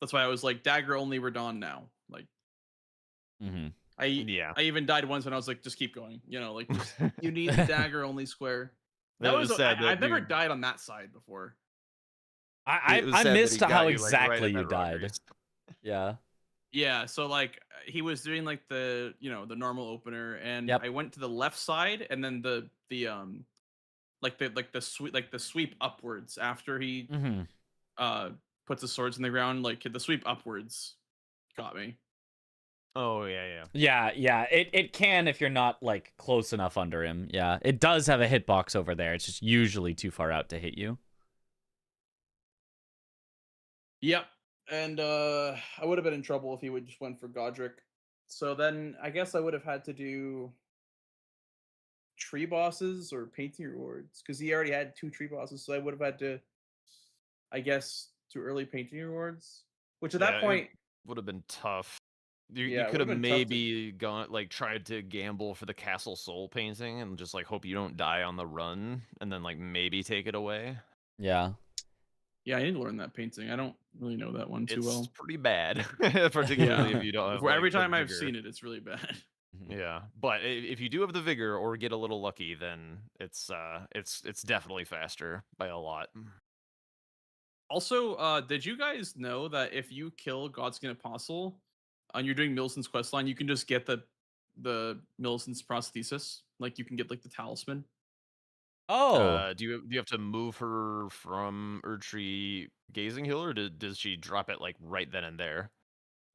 Speaker 1: That's why I was like, dagger only Radon now. Like,
Speaker 3: Mm-hmm.
Speaker 1: I
Speaker 5: Yeah.
Speaker 1: I even died once, and I was like, just keep going. You know, like just, you need the dagger only square. That
Speaker 5: It
Speaker 1: was
Speaker 5: sad that
Speaker 1: I've never
Speaker 5: you-
Speaker 1: died on that side before.
Speaker 5: It was
Speaker 3: I
Speaker 5: sad that he
Speaker 3: missed
Speaker 5: got
Speaker 3: how
Speaker 5: you, like, right
Speaker 3: exactly
Speaker 5: in
Speaker 3: you
Speaker 5: that rock
Speaker 3: died.
Speaker 5: race.
Speaker 3: Yeah.
Speaker 1: Yeah, so like he was doing like the the normal opener, and
Speaker 3: Yep.
Speaker 1: I went to the left side, and then the the sweep upwards after he
Speaker 3: Mm-hmm.
Speaker 1: puts the swords in the ground, like the sweep upwards got me.
Speaker 5: Oh yeah.
Speaker 3: Yeah. It can if you're not like close enough under him. Yeah. It does have a hitbox over there. It's just usually too far out to hit you.
Speaker 1: Yep. And I would have been in trouble if he would just went for Godric. So then I guess I would have had to do tree bosses or painting rewards, because he already had 2 tree bosses, so I would have had to, I guess, do early painting rewards. Which at that point
Speaker 5: would have been tough. You
Speaker 1: Yeah, it
Speaker 5: could have
Speaker 1: would've been tough to-
Speaker 5: maybe gone like tried to gamble for the castle soul painting and just like hope you don't die on the run, and then like maybe take it away.
Speaker 3: Yeah.
Speaker 1: Yeah, I need to learn that painting. I don't really know that one too
Speaker 5: It's
Speaker 1: well.
Speaker 5: pretty bad, particularly if you don't have.
Speaker 1: Every
Speaker 5: like, the
Speaker 1: time I've
Speaker 5: vigor.
Speaker 1: seen it, it's really bad.
Speaker 5: Yeah, but if you do have the vigor or get a little lucky, then it's definitely faster by a lot.
Speaker 1: Also, did you guys know that if you kill Godskin Apostle and you're doing Millicent's questline, you can just get the Millicent's prosthesis? Like you can get like the talisman.
Speaker 3: Oh.
Speaker 5: Do you have to move her from Erdtree Gazing Hill, or does she drop it like right then and there?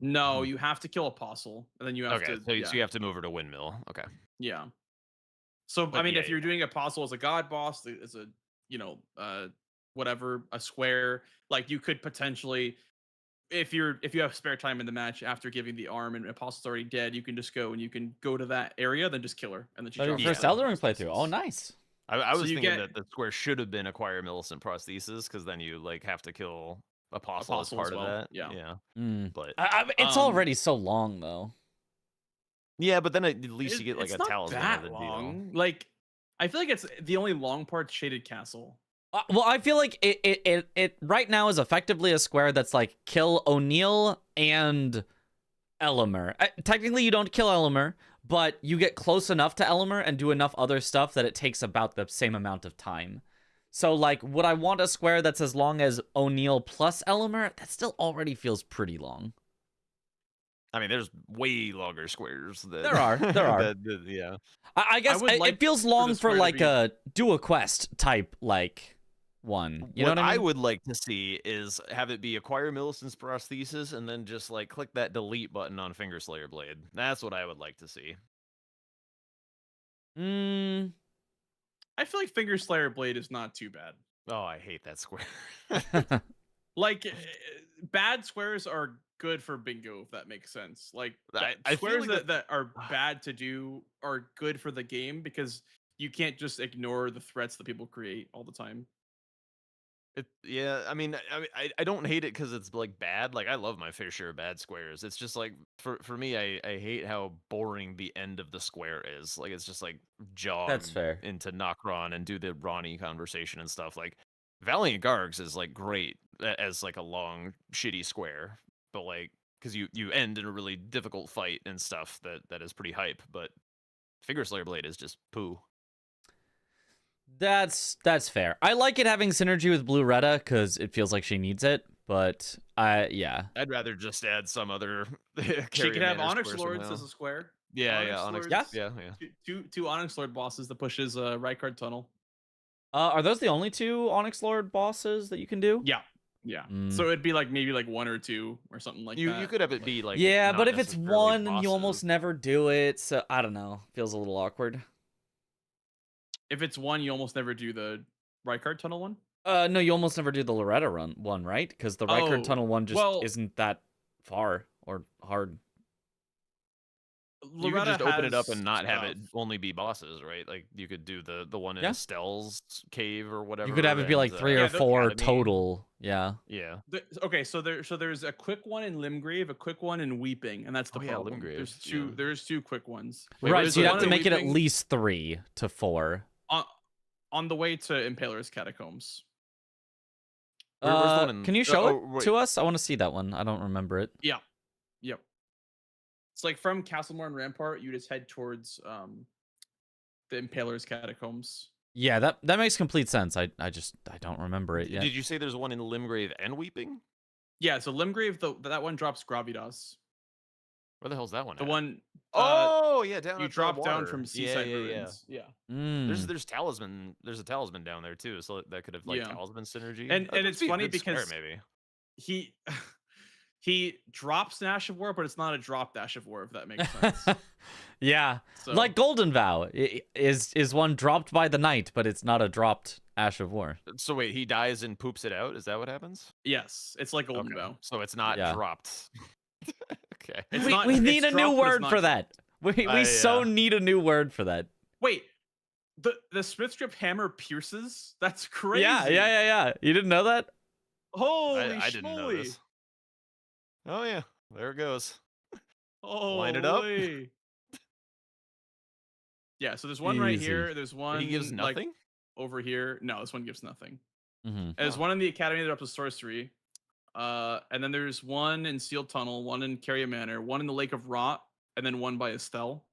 Speaker 1: No, you have to kill Apostle, and then you have
Speaker 5: Okay,
Speaker 1: to.
Speaker 5: so you have to move her to Windmill. Okay.
Speaker 1: Yeah. So
Speaker 5: But
Speaker 1: I mean,
Speaker 5: yeah,
Speaker 1: if you're doing Apostle as a god boss, as a whatever, a square, like you could potentially, if you have spare time in the match after giving the arm and Apostle's already dead, you can just go and you can go to that area, then just kill her, and then she.
Speaker 3: So your
Speaker 1: drops
Speaker 3: first
Speaker 1: down
Speaker 3: Elden Ring
Speaker 1: prosthesis.
Speaker 3: playthrough. Oh, nice.
Speaker 5: I was
Speaker 1: So you
Speaker 5: thinking
Speaker 1: get-
Speaker 5: that the square should have been acquire Millicent prosthesis, because then you like have to kill Apostle as
Speaker 1: Apostle
Speaker 5: part
Speaker 1: as
Speaker 5: of
Speaker 1: well,
Speaker 5: that.
Speaker 1: yeah.
Speaker 5: Yeah.
Speaker 3: Mm.
Speaker 5: But
Speaker 3: It's
Speaker 1: Um,
Speaker 3: already so long though.
Speaker 5: yeah, but then at least you get like
Speaker 1: It's
Speaker 5: a
Speaker 1: not
Speaker 5: talisman
Speaker 1: that
Speaker 5: of the deal.
Speaker 1: long. Like, I feel like it's the only long part. Shaded Castle.
Speaker 3: Well, I feel like it right now is effectively a square that's like kill O'Neal and Elimer. Technically, you don't kill Elimer, but you get close enough to Elimer and do enough other stuff that it takes about the same amount of time. So, like, would I want a square that's as long as O'Neal plus Elimer? That still already feels pretty long.
Speaker 5: I mean, there's way longer squares. That,
Speaker 3: There are.
Speaker 5: yeah.
Speaker 3: I guess
Speaker 1: would like
Speaker 3: it feels
Speaker 1: for
Speaker 3: long
Speaker 1: the
Speaker 3: for
Speaker 1: square to
Speaker 3: like
Speaker 1: be-
Speaker 3: a do a quest type like one. You know what I mean?
Speaker 5: would like to see is have it be acquire Millicent's prosthesis and then just like click that delete button on Finger Slayer Blade. That's what I would like to see.
Speaker 3: Mm,
Speaker 1: I feel like Finger Slayer Blade is not too bad.
Speaker 5: Oh, I hate that square.
Speaker 1: Like, bad squares are good for bingo, if that makes sense. Like,
Speaker 5: I feel
Speaker 1: squares
Speaker 5: like
Speaker 1: that are bad to do are good for the game, because you can't just ignore the threats that people create all the time.
Speaker 5: Yeah, I mean, I don't hate it because it's like bad. Like I love my fair share of bad squares. It's just like for me, I hate how boring the end of the square is. Like it's just like jog
Speaker 3: That's fair.
Speaker 5: into Nokron and do the Ronnie conversation and stuff. Like Valiant Gargs is like great as like a long shitty square, but like because you end in a really difficult fight and stuff that is pretty hype. But Finger Slayer Blade is just poo.
Speaker 3: That's fair. I like it having synergy with Blue Retta because it feels like she needs it. but yeah.
Speaker 5: I'd rather just add some other.
Speaker 1: She could have Onyx Lords as a square.
Speaker 5: Yeah,
Speaker 1: Onyx
Speaker 5: Onyx.
Speaker 3: Yeah.
Speaker 5: Yeah.
Speaker 1: Two Onyx Lord bosses that pushes Rykard Tunnel.
Speaker 3: Are those the only 2 Onyx Lord bosses that you can do?
Speaker 1: Yeah. Yeah.
Speaker 3: Mm.
Speaker 1: So it'd be like maybe like 1 or 2 or something like that.
Speaker 5: You could have it be like
Speaker 3: yeah,
Speaker 5: not
Speaker 3: but if it's
Speaker 5: necessarily
Speaker 3: 1, then you
Speaker 5: bosses.
Speaker 3: almost never do it. So I don't know. Feels a little awkward.
Speaker 1: If it's 1, you almost never do the Rykard Tunnel one.
Speaker 3: No, you almost never do the Loretta one, right? Because the Rykard Tunnel one just isn't that far or hard.
Speaker 5: You could just open it up
Speaker 1: has
Speaker 5: and not have it
Speaker 1: stuff.
Speaker 5: only be bosses, right? Like you could do the one in
Speaker 3: Yeah.
Speaker 5: Estelle's cave or whatever.
Speaker 3: You could have it be like
Speaker 5: and,
Speaker 3: 3 or
Speaker 1: yeah, the
Speaker 3: 4
Speaker 5: Academy.
Speaker 3: total. Yeah.
Speaker 5: Yeah.
Speaker 1: Okay, so there's a quick one in Limgrave, a quick one in Weeping, and that's the
Speaker 5: Oh, yeah,
Speaker 1: problem.
Speaker 5: Limgrave,
Speaker 1: There's two.
Speaker 5: yeah.
Speaker 1: There's 2 quick ones.
Speaker 5: Wait,
Speaker 3: Right,
Speaker 5: where's
Speaker 3: so you
Speaker 5: the
Speaker 3: have
Speaker 5: one
Speaker 3: to
Speaker 5: in
Speaker 3: make it at
Speaker 1: Weeping?
Speaker 3: least 3 to 4.
Speaker 1: On the way to Impaler's Catacombs.
Speaker 5: Where's the one in-
Speaker 3: Can you show
Speaker 5: oh,
Speaker 3: it
Speaker 5: wait.
Speaker 3: to us? I want to see that one. I don't remember it.
Speaker 1: Yeah. Yep. It's like from Castlemore and Rampart, you just head towards the Impaler's Catacombs.
Speaker 3: Yeah, that makes complete sense. I don't remember it yet.
Speaker 5: Did you say there's one in Limgrave and Weeping?
Speaker 1: Yeah, so Limgrave, that one drops Gravitas.
Speaker 5: Where the hell's that one?
Speaker 1: The
Speaker 5: at?
Speaker 1: one
Speaker 5: Oh yeah, down.
Speaker 1: you
Speaker 5: at the
Speaker 1: drop down
Speaker 5: water.
Speaker 1: from Seaside
Speaker 5: yeah.
Speaker 1: Ruins. Yeah.
Speaker 3: Mm.
Speaker 5: There's talisman. There's a talisman down there too, so that could have like
Speaker 1: Yeah.
Speaker 5: talisman synergy.
Speaker 1: And
Speaker 5: That'd
Speaker 1: it's
Speaker 5: be a
Speaker 1: funny
Speaker 5: good square,
Speaker 1: because
Speaker 5: maybe.
Speaker 1: he drops an Ash of War, but it's not a dropped Ash of War, if that makes sense.
Speaker 3: Yeah,
Speaker 1: So,
Speaker 3: like Golden Vow is one dropped by the knight, but it's not a dropped Ash of War.
Speaker 5: So wait, he dies and poops it out. Is that what happens?
Speaker 1: yes, it's like Golden
Speaker 5: Okay.
Speaker 1: Bow.
Speaker 5: So it's not
Speaker 3: Yeah.
Speaker 5: dropped. Okay.
Speaker 1: It's
Speaker 3: we
Speaker 1: not-
Speaker 3: we
Speaker 1: it's
Speaker 3: need a new
Speaker 1: dropped, but it's
Speaker 3: word
Speaker 1: not
Speaker 3: for that. We so
Speaker 5: yeah.
Speaker 3: need a new word for that.
Speaker 1: Wait, the Smith Strip hammer pierces? That's crazy.
Speaker 3: Yeah. You didn't know that?
Speaker 1: Holy
Speaker 5: I didn't know
Speaker 1: schmoly.
Speaker 5: this. Oh yeah, there it goes.
Speaker 1: Holy.
Speaker 5: Line it up.
Speaker 1: Yeah, so there's one right
Speaker 3: Easy.
Speaker 1: here. There's one
Speaker 5: He gives
Speaker 1: like,
Speaker 5: nothing.
Speaker 1: over here. No, this one gives nothing.
Speaker 3: Mm-hmm.
Speaker 1: There's
Speaker 5: Huh.
Speaker 1: one in the Academy that up to sorcery. And then there's one in Sealed Tunnel, one in Carrier Manor, one in the Lake of Rot, and then one by Estelle.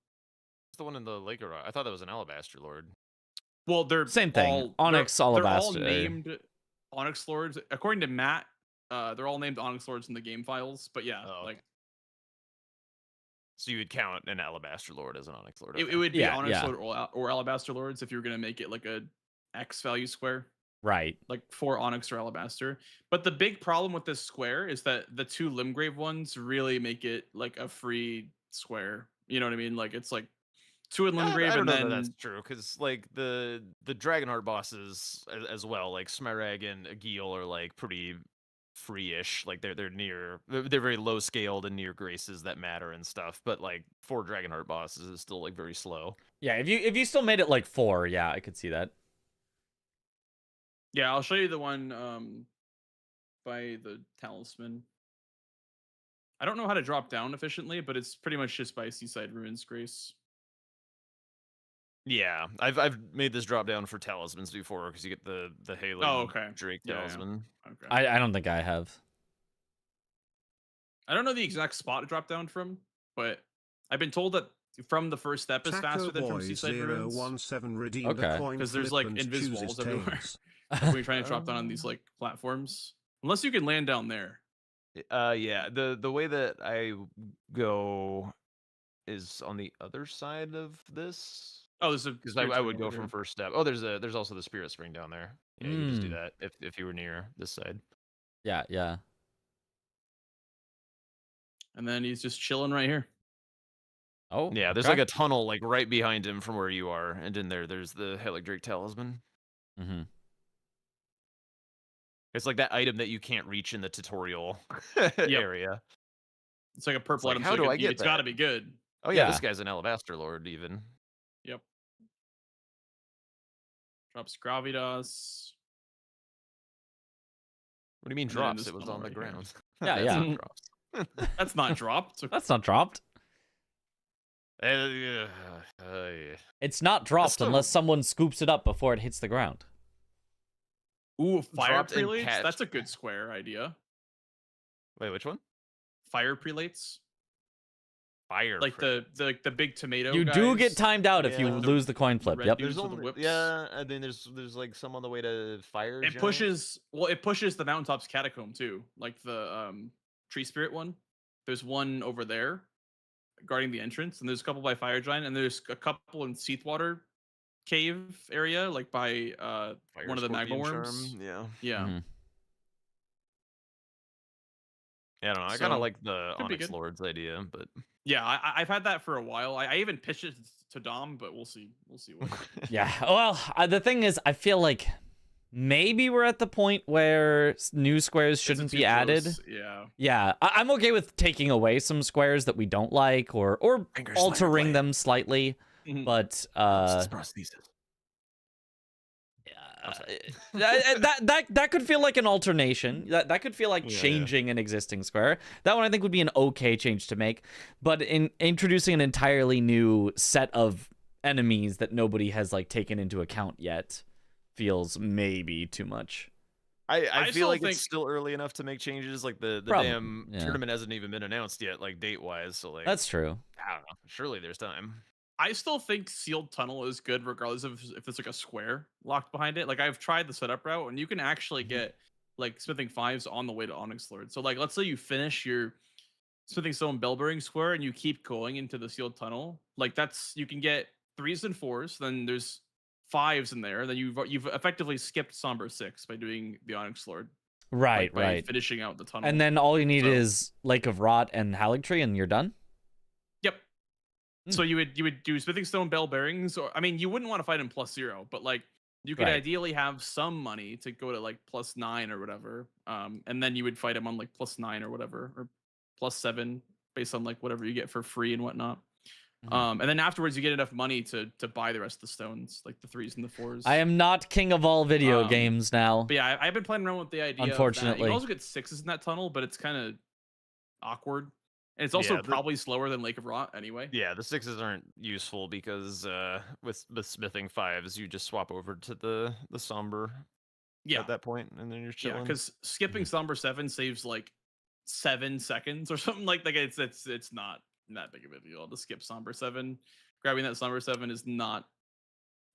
Speaker 5: What's the one in the Lake of Rock? I thought that was an Alabaster Lord.
Speaker 1: Well, they're
Speaker 3: Same thing.
Speaker 1: all-
Speaker 3: Onyx,
Speaker 1: they're all
Speaker 3: Alabaster.
Speaker 1: named Onyx Lords. According to Matt, they're all named Onyx Lords in the game files. But yeah,
Speaker 5: Oh, okay.
Speaker 1: like
Speaker 5: So you would count an Alabaster Lord as an Onyx Lord.
Speaker 1: it
Speaker 5: okay.
Speaker 1: would be
Speaker 3: Yeah,
Speaker 1: Onyx
Speaker 3: yeah.
Speaker 1: Lord or Alabaster Lords if you were gonna make it like a X value square,
Speaker 3: Right.
Speaker 1: like for Onyx or Alabaster. But the big problem with this square is that the 2 Limgrave ones really make it like a free square. You know what I mean? Like it's like 2 in Limgrave
Speaker 5: I don't
Speaker 1: and
Speaker 5: know
Speaker 1: then
Speaker 5: that that's true because like the Dragonheart bosses as well, like Smerag and Agil are like pretty free-ish. Like they're very low scaled and near graces that matter and stuff. But like 4 Dragonheart bosses is still like very slow.
Speaker 3: Yeah, if you still made it like 4, yeah, I could see that.
Speaker 1: yeah, I'll show you the one by the talisman. I don't know how to drop down efficiently, but it's pretty much just by Seaside Ruins Grace.
Speaker 5: Yeah, I've made this drop down for talismans before because you get the Halo
Speaker 1: okay.
Speaker 5: Drake
Speaker 1: Yeah, yeah.
Speaker 5: talisman.
Speaker 1: Okay.
Speaker 3: I don't think I have.
Speaker 1: I don't know the exact spot to drop down from, but I've been told that from the first step is faster than from Seaside Ruins.
Speaker 4: 017 redeemed
Speaker 3: Okay.
Speaker 4: a coin
Speaker 1: 'Cause there's,
Speaker 4: flip
Speaker 1: like,
Speaker 4: and
Speaker 1: invis
Speaker 4: chooses
Speaker 1: walls everywhere.
Speaker 4: tails.
Speaker 1: When you're trying to drop down on these like platforms, unless you can land down there.
Speaker 5: Yeah, the way that I go is on the other side of this.
Speaker 1: Oh, there's a
Speaker 5: Because
Speaker 1: spirit
Speaker 5: I
Speaker 1: spring
Speaker 5: would go
Speaker 1: over
Speaker 5: from
Speaker 1: here.
Speaker 5: first step. Oh, there's also the Spirit Spring down there. Yeah, you could just do
Speaker 3: Mm.
Speaker 5: that if you were near this side.
Speaker 3: Yeah.
Speaker 1: And then he's just chilling right here.
Speaker 3: Oh,
Speaker 5: Yeah, there's
Speaker 3: okay.
Speaker 5: like a tunnel like right behind him from where you are, and in there's the Helic Drake talisman.
Speaker 3: Mm-hmm.
Speaker 5: It's like that item that you can't reach in the tutorial area.
Speaker 1: It's like a purple
Speaker 5: like,
Speaker 1: item.
Speaker 5: how
Speaker 1: so
Speaker 5: do I get
Speaker 1: it's got to
Speaker 5: that?
Speaker 1: be good.
Speaker 5: Oh yeah,
Speaker 3: Yeah.
Speaker 5: this guy's an Alabaster Lord even.
Speaker 1: Yep. Drops Gravitas.
Speaker 5: What do you mean
Speaker 1: And then
Speaker 5: drops?
Speaker 1: this
Speaker 5: It was
Speaker 1: tunnel
Speaker 5: on the
Speaker 1: right here.
Speaker 5: ground.
Speaker 3: Yeah,
Speaker 5: That's
Speaker 3: yeah.
Speaker 5: not drops.
Speaker 1: That's not dropped.
Speaker 3: That's not dropped.
Speaker 5: Yeah.
Speaker 3: It's not dropped
Speaker 5: still-
Speaker 3: unless someone scoops it up before it hits the ground.
Speaker 1: Ooh, fire
Speaker 5: Dropped and
Speaker 1: prelates.
Speaker 5: catched.
Speaker 1: That's a good square idea.
Speaker 5: Wait, which one?
Speaker 1: Fire prelates.
Speaker 5: Fire
Speaker 1: like the big tomato.
Speaker 3: You do get
Speaker 1: guys.
Speaker 3: timed out if you
Speaker 5: Yeah.
Speaker 3: lose the coin flip.
Speaker 1: red
Speaker 3: Yep.
Speaker 1: dudes
Speaker 5: There's
Speaker 1: with the
Speaker 5: only
Speaker 1: whips.
Speaker 5: yeah, I mean there's like some on the way to fire.
Speaker 1: It
Speaker 5: giant.
Speaker 1: pushes the mountaintops catacomb too, like the tree spirit one. There's one over there guarding the entrance, and there's a couple by fire giant, and there's a couple in Seathwater cave area, like by
Speaker 5: Fire
Speaker 1: one of the magma
Speaker 5: scorpion
Speaker 1: worms.
Speaker 5: charm, Yeah.
Speaker 1: Yeah.
Speaker 3: Mhm.
Speaker 5: Yeah, I don't know. I kind of
Speaker 1: So,
Speaker 5: like the
Speaker 1: could be
Speaker 5: Onyx
Speaker 1: good.
Speaker 5: Lord's idea, but
Speaker 1: Yeah, I've had that for a while. I even pitched it to Dom, but we'll see. We'll see what.
Speaker 3: Yeah. Well, the thing is, I feel like maybe we're at the point where new squares shouldn't
Speaker 1: It's
Speaker 3: be
Speaker 1: too
Speaker 3: added.
Speaker 1: close, Yeah.
Speaker 3: Yeah, I'm okay with taking away some squares that we don't like, or
Speaker 5: Finger slider
Speaker 3: altering
Speaker 5: blade.
Speaker 3: them slightly.
Speaker 1: Mhm.
Speaker 3: But
Speaker 5: prosthesis.
Speaker 3: that could feel like an alternation. That could feel like
Speaker 5: Yeah, yeah.
Speaker 3: changing an existing square. That one I think would be an okay change to make. But in introducing an entirely new set of enemies that nobody has like taken into account yet feels maybe too much.
Speaker 5: I
Speaker 1: I
Speaker 5: feel
Speaker 1: still
Speaker 5: like
Speaker 1: think-
Speaker 5: it's still early enough to make changes. Like the
Speaker 3: Probably,
Speaker 5: damn
Speaker 3: yeah.
Speaker 5: tournament hasn't even been announced yet, like date wise. So like
Speaker 3: That's true.
Speaker 5: I don't know. Surely there's time.
Speaker 1: I still think sealed tunnel is good regardless of if it's like a square locked behind it. Like I've tried the setup route, and you can actually get like smithing fives on the way to Onyx Lord. So like let's say you finish your smithing stone bell bearing square and you keep going into the sealed tunnel. Like that's you can get 3s and 4s. Then there's 5s in there. Then you've effectively skipped Somber 6 by doing the Onyx Lord.
Speaker 3: Right,
Speaker 1: by
Speaker 3: right.
Speaker 1: finishing out the tunnel.
Speaker 3: And then all you need
Speaker 1: So-
Speaker 3: is Lake of Rot and Haligtree, and you're done.
Speaker 1: Yep.
Speaker 3: Hmm.
Speaker 1: So you would do smithing stone bell bearings, or I mean, you wouldn't want to fight him +0, but like you could
Speaker 3: Right.
Speaker 1: ideally have some money to go to like +9 or whatever, and then you would fight him on like +9 or whatever, or +7 based on like whatever you get for free and whatnot.
Speaker 3: Mhm.
Speaker 1: And then afterwards you get enough money to buy the rest of the stones, like the 3s and the 4s.
Speaker 3: I am not king of all video
Speaker 1: Um,
Speaker 3: games now.
Speaker 1: But yeah, I've been playing around with the idea. Of that. You
Speaker 3: Unfortunately.
Speaker 1: can also get 6s in that tunnel, but it's kind of awkward, and it's also
Speaker 5: Yeah,
Speaker 1: probably slower than Lake of Rot anyway.
Speaker 5: Yeah, the 6s aren't useful because with the smithing 5s, you just swap over to the somber
Speaker 1: Yeah,
Speaker 5: at that point, and then you're
Speaker 1: yeah,
Speaker 5: chilling.
Speaker 1: because skipping Somber 7 saves like 7 seconds or something like it's not that big of a deal to skip Somber 7. Grabbing that Somber 7 is not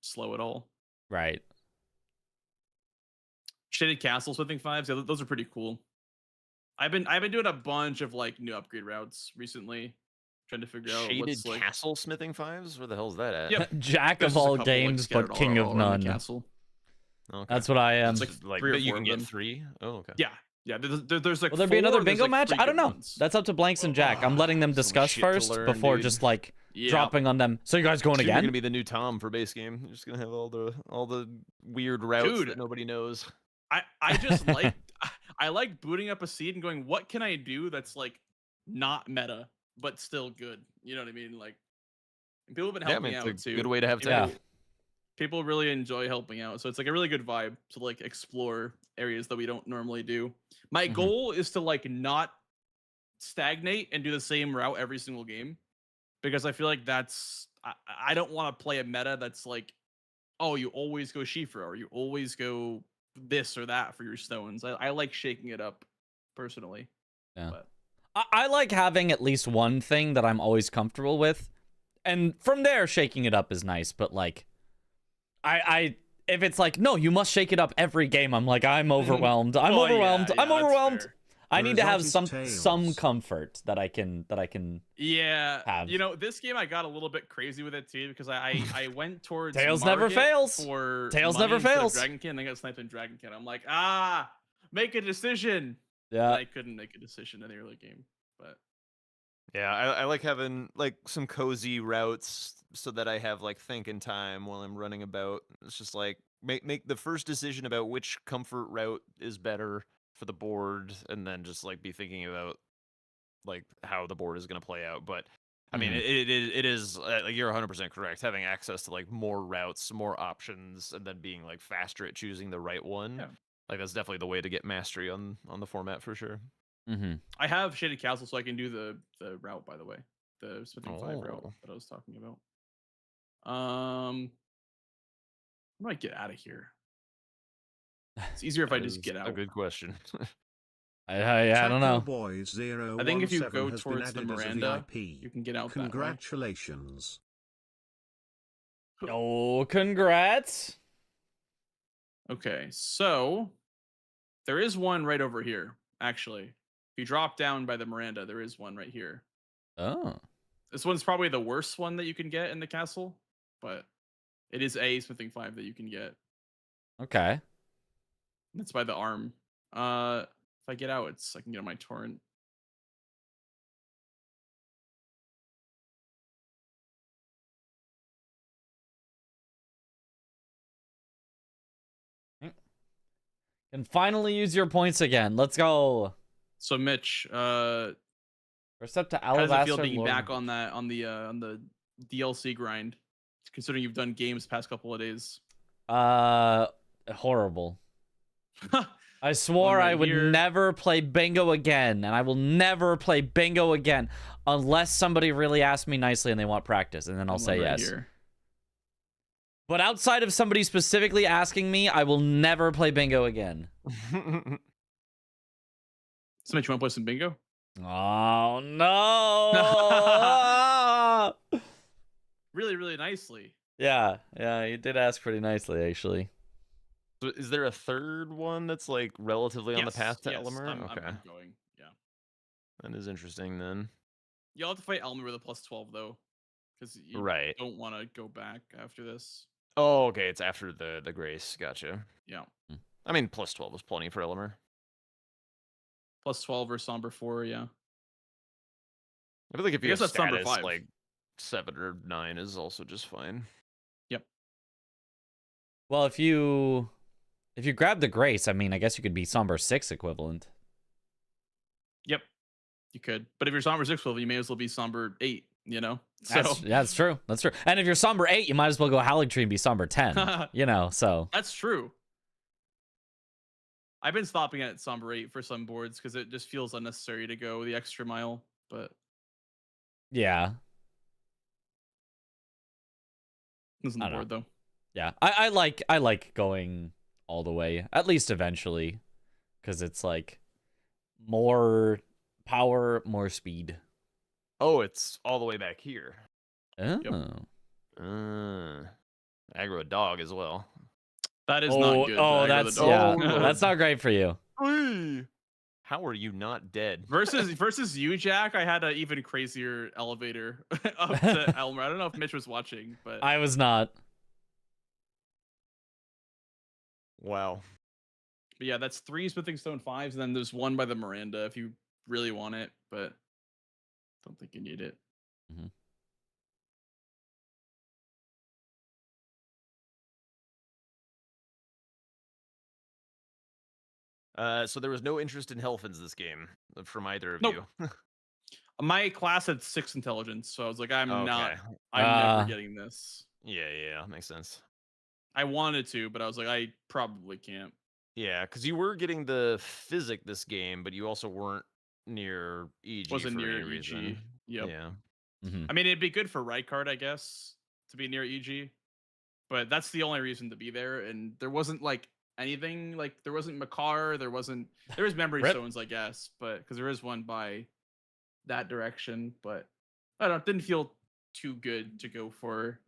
Speaker 1: slow at all.
Speaker 3: Right.
Speaker 1: Shaded Castle smithing 5s, yeah, those are pretty cool. I've been doing a bunch of like new upgrade routes recently, trying to figure out
Speaker 5: Shaded
Speaker 1: what's like.
Speaker 5: castle smithing 5s? Where the hell's that at?
Speaker 1: Yep.
Speaker 3: Jack
Speaker 1: There's
Speaker 3: of
Speaker 1: just a
Speaker 3: all
Speaker 1: couple, like,
Speaker 3: games,
Speaker 1: scattered
Speaker 3: but king
Speaker 1: all
Speaker 3: of
Speaker 1: around the
Speaker 3: none.
Speaker 1: castle.
Speaker 5: Okay.
Speaker 3: That's what I am.
Speaker 1: It's like
Speaker 5: like
Speaker 1: 3 or
Speaker 5: but you
Speaker 1: 4
Speaker 5: can
Speaker 1: of
Speaker 5: get
Speaker 1: them.
Speaker 5: 3. Oh, okay.
Speaker 1: Yeah. There's like.
Speaker 3: Will there be
Speaker 1: 4,
Speaker 3: another
Speaker 1: there's,
Speaker 3: bingo
Speaker 1: like,
Speaker 3: match?
Speaker 1: 3
Speaker 3: I don't
Speaker 1: good
Speaker 3: know.
Speaker 1: ones.
Speaker 3: That's up to Blanks and Jack. I'm letting them
Speaker 5: So much
Speaker 3: discuss
Speaker 5: shit to
Speaker 3: first
Speaker 5: learn,
Speaker 3: before
Speaker 5: dude.
Speaker 3: just like
Speaker 1: Yeah.
Speaker 3: dropping on them. So you guys going
Speaker 5: Soon You're gonna
Speaker 3: again?
Speaker 5: be the new Tom for base game. You're just gonna have all the weird routes
Speaker 1: Dude.
Speaker 5: that nobody knows.
Speaker 1: I just like I like booting up a seed and going, what can I do that's like not meta but still good? You know what I mean? Like, and people have been
Speaker 5: Yeah, I
Speaker 1: helping
Speaker 5: mean,
Speaker 1: out
Speaker 5: it's a
Speaker 1: too.
Speaker 5: good way to have
Speaker 3: Yeah.
Speaker 5: time.
Speaker 1: People really enjoy helping out, so it's like a really good vibe to like explore areas that we don't normally do. My
Speaker 3: Mhm.
Speaker 1: goal is to like not stagnate and do the same route every single game, because I feel like I don't want to play a meta that's like, oh, you always go Shifu or you always go this or that for your stones. I like shaking it up personally.
Speaker 3: Yeah.
Speaker 1: But
Speaker 3: I like having at least one thing that I'm always comfortable with, and from there, shaking it up is nice. But like, I if it's like, no, you must shake it up every game, I'm like, I'm overwhelmed. I'm
Speaker 1: Well, yeah,
Speaker 3: overwhelmed. I'm
Speaker 1: yeah, that's
Speaker 3: overwhelmed.
Speaker 1: fair.
Speaker 3: I
Speaker 4: The
Speaker 3: need to have
Speaker 4: result is
Speaker 3: some
Speaker 4: tails.
Speaker 3: comfort that I can
Speaker 1: Yeah,
Speaker 3: have.
Speaker 1: you know, this game I got a little bit crazy with it too, because I went towards
Speaker 3: Tails never
Speaker 1: Margit
Speaker 3: fails.
Speaker 1: for
Speaker 3: Tails
Speaker 1: money
Speaker 3: never
Speaker 1: instead of
Speaker 3: fails.
Speaker 1: Dragonkin, and I got sniped in Dragonkin. I'm like, make a decision.
Speaker 3: Yeah.
Speaker 1: I couldn't make a decision in the early game, but
Speaker 5: Yeah, I like having like some cozy routes so that I have like thinking time while I'm running about. It's just like make the first decision about which comfort route is better for the board, and then just like be thinking about like how the board is going to play out. But I mean,
Speaker 3: Mhm.
Speaker 5: it is like you're 100% correct. Having access to like more routes, more options, and then being like faster at choosing the right one.
Speaker 1: Yeah.
Speaker 5: Like that's definitely the way to get mastery on the format for sure.
Speaker 3: Mm-hmm.
Speaker 1: I have Shaded Castle, so I can do the route. By the way, the smithing 5 route
Speaker 5: Oh.
Speaker 1: that I was talking about. How do I get out of here? It's easier if I
Speaker 5: That
Speaker 1: just
Speaker 5: is
Speaker 1: get out.
Speaker 5: A good question.
Speaker 3: I don't know.
Speaker 4: Boy
Speaker 1: I think if you go towards the Miranda, you can get out that way.
Speaker 4: Congratulations.
Speaker 3: Oh, congrats.
Speaker 1: Okay, so there is one right over here, actually. If you drop down by the Miranda, there is one right here.
Speaker 3: Oh.
Speaker 1: This one's probably the worst one that you can get in the castle, but it is a Smithing 5 that you can get.
Speaker 3: Okay.
Speaker 1: That's by the arm. If I get out, I can get on my torrent.
Speaker 3: And finally use your points again. Let's go.
Speaker 1: So Mitch,
Speaker 3: First up to
Speaker 1: how does it feel
Speaker 3: Alabaster
Speaker 1: being
Speaker 3: Lord.
Speaker 1: back on the DLC grind? Considering you've done games past couple of days.
Speaker 3: Horrible. I swore
Speaker 1: right
Speaker 3: I would
Speaker 1: here.
Speaker 3: never play bingo again, and I will never play bingo again unless somebody really asks me nicely and they want practice, and then I'll
Speaker 1: One
Speaker 3: say
Speaker 1: right
Speaker 3: yes.
Speaker 1: here.
Speaker 3: But outside of somebody specifically asking me, I will never play bingo again.
Speaker 1: So Mitch, you want to play some bingo?
Speaker 3: Oh no!
Speaker 1: Really, really nicely.
Speaker 3: Yeah, you did ask pretty nicely, actually.
Speaker 5: So is there a third one that's like relatively on the path to Elmer?
Speaker 1: I'm
Speaker 5: Okay,
Speaker 1: going. Yeah.
Speaker 5: that is interesting then.
Speaker 1: You'll have to fight Elmer with a +12 though, because you
Speaker 5: Right.
Speaker 1: don't want to go back after this.
Speaker 5: Oh, okay. It's after the Grace. Gotcha.
Speaker 1: Yeah.
Speaker 5: I mean, +12 is plenty for Elmer.
Speaker 1: +12 or Somber 4, yeah.
Speaker 5: I feel like if
Speaker 1: I
Speaker 5: you
Speaker 1: guess
Speaker 5: have
Speaker 1: that's number
Speaker 5: status
Speaker 1: 5.
Speaker 5: like 7 or 9 is also just fine.
Speaker 1: Yep.
Speaker 3: Well, if you grab the Grace, I mean, I guess you could be Somber 6 equivalent.
Speaker 1: Yep. You could. But if you're Somber 6 level, you may as well be Somber 8, you know?
Speaker 3: That's true. That's true. And if you're Somber 8, you might as well go Howling Tree and be Somber 10. You know, so.
Speaker 1: That's true. I've been stopping at Somber 8 for some boards because it just feels unnecessary to go the extra mile, but
Speaker 3: Yeah.
Speaker 1: this isn't the
Speaker 3: I don't
Speaker 1: board though.
Speaker 3: Yeah. I like going all the way, at least eventually, because it's like more power, more speed.
Speaker 5: Oh, it's all the way back here.
Speaker 3: Oh.
Speaker 5: Aggro a dog as well.
Speaker 1: That is not good.
Speaker 3: Oh,
Speaker 1: I go
Speaker 3: that's
Speaker 1: the dog.
Speaker 3: that's not great for you.
Speaker 5: How are you not dead?
Speaker 1: versus you, Jack. I had an even crazier elevator up to Elmer. I don't know if Mitch was watching, but
Speaker 3: I was not.
Speaker 5: Wow.
Speaker 1: But yeah, that's 3 Smithing Stone 5s, and then there's one by the Miranda if you really want it, but don't think you need it.
Speaker 3: Mm-hmm.
Speaker 5: So there was no interest in Helfins this game from either of
Speaker 1: Nope.
Speaker 5: you.
Speaker 1: My class had 6 intelligence, so I was like, I'm
Speaker 5: Okay.
Speaker 1: never getting this.
Speaker 5: Yeah, makes sense.
Speaker 1: I wanted to, but I was like, I probably can't.
Speaker 5: Yeah, because you were getting the physic this game, but you also weren't near EG
Speaker 1: Wasn't
Speaker 5: for
Speaker 1: near
Speaker 5: any
Speaker 1: EG.
Speaker 5: reason.
Speaker 1: Yep.
Speaker 5: Yeah.
Speaker 3: Mm-hmm.
Speaker 1: I mean, it'd be good for Rykard, I guess, to be near EG, but that's the only reason to be there. And there wasn't like anything, like there wasn't Makar, there was memory
Speaker 3: Rip.
Speaker 1: stones, I guess, but because there is one by that direction, but I don't know, it didn't feel too good to go for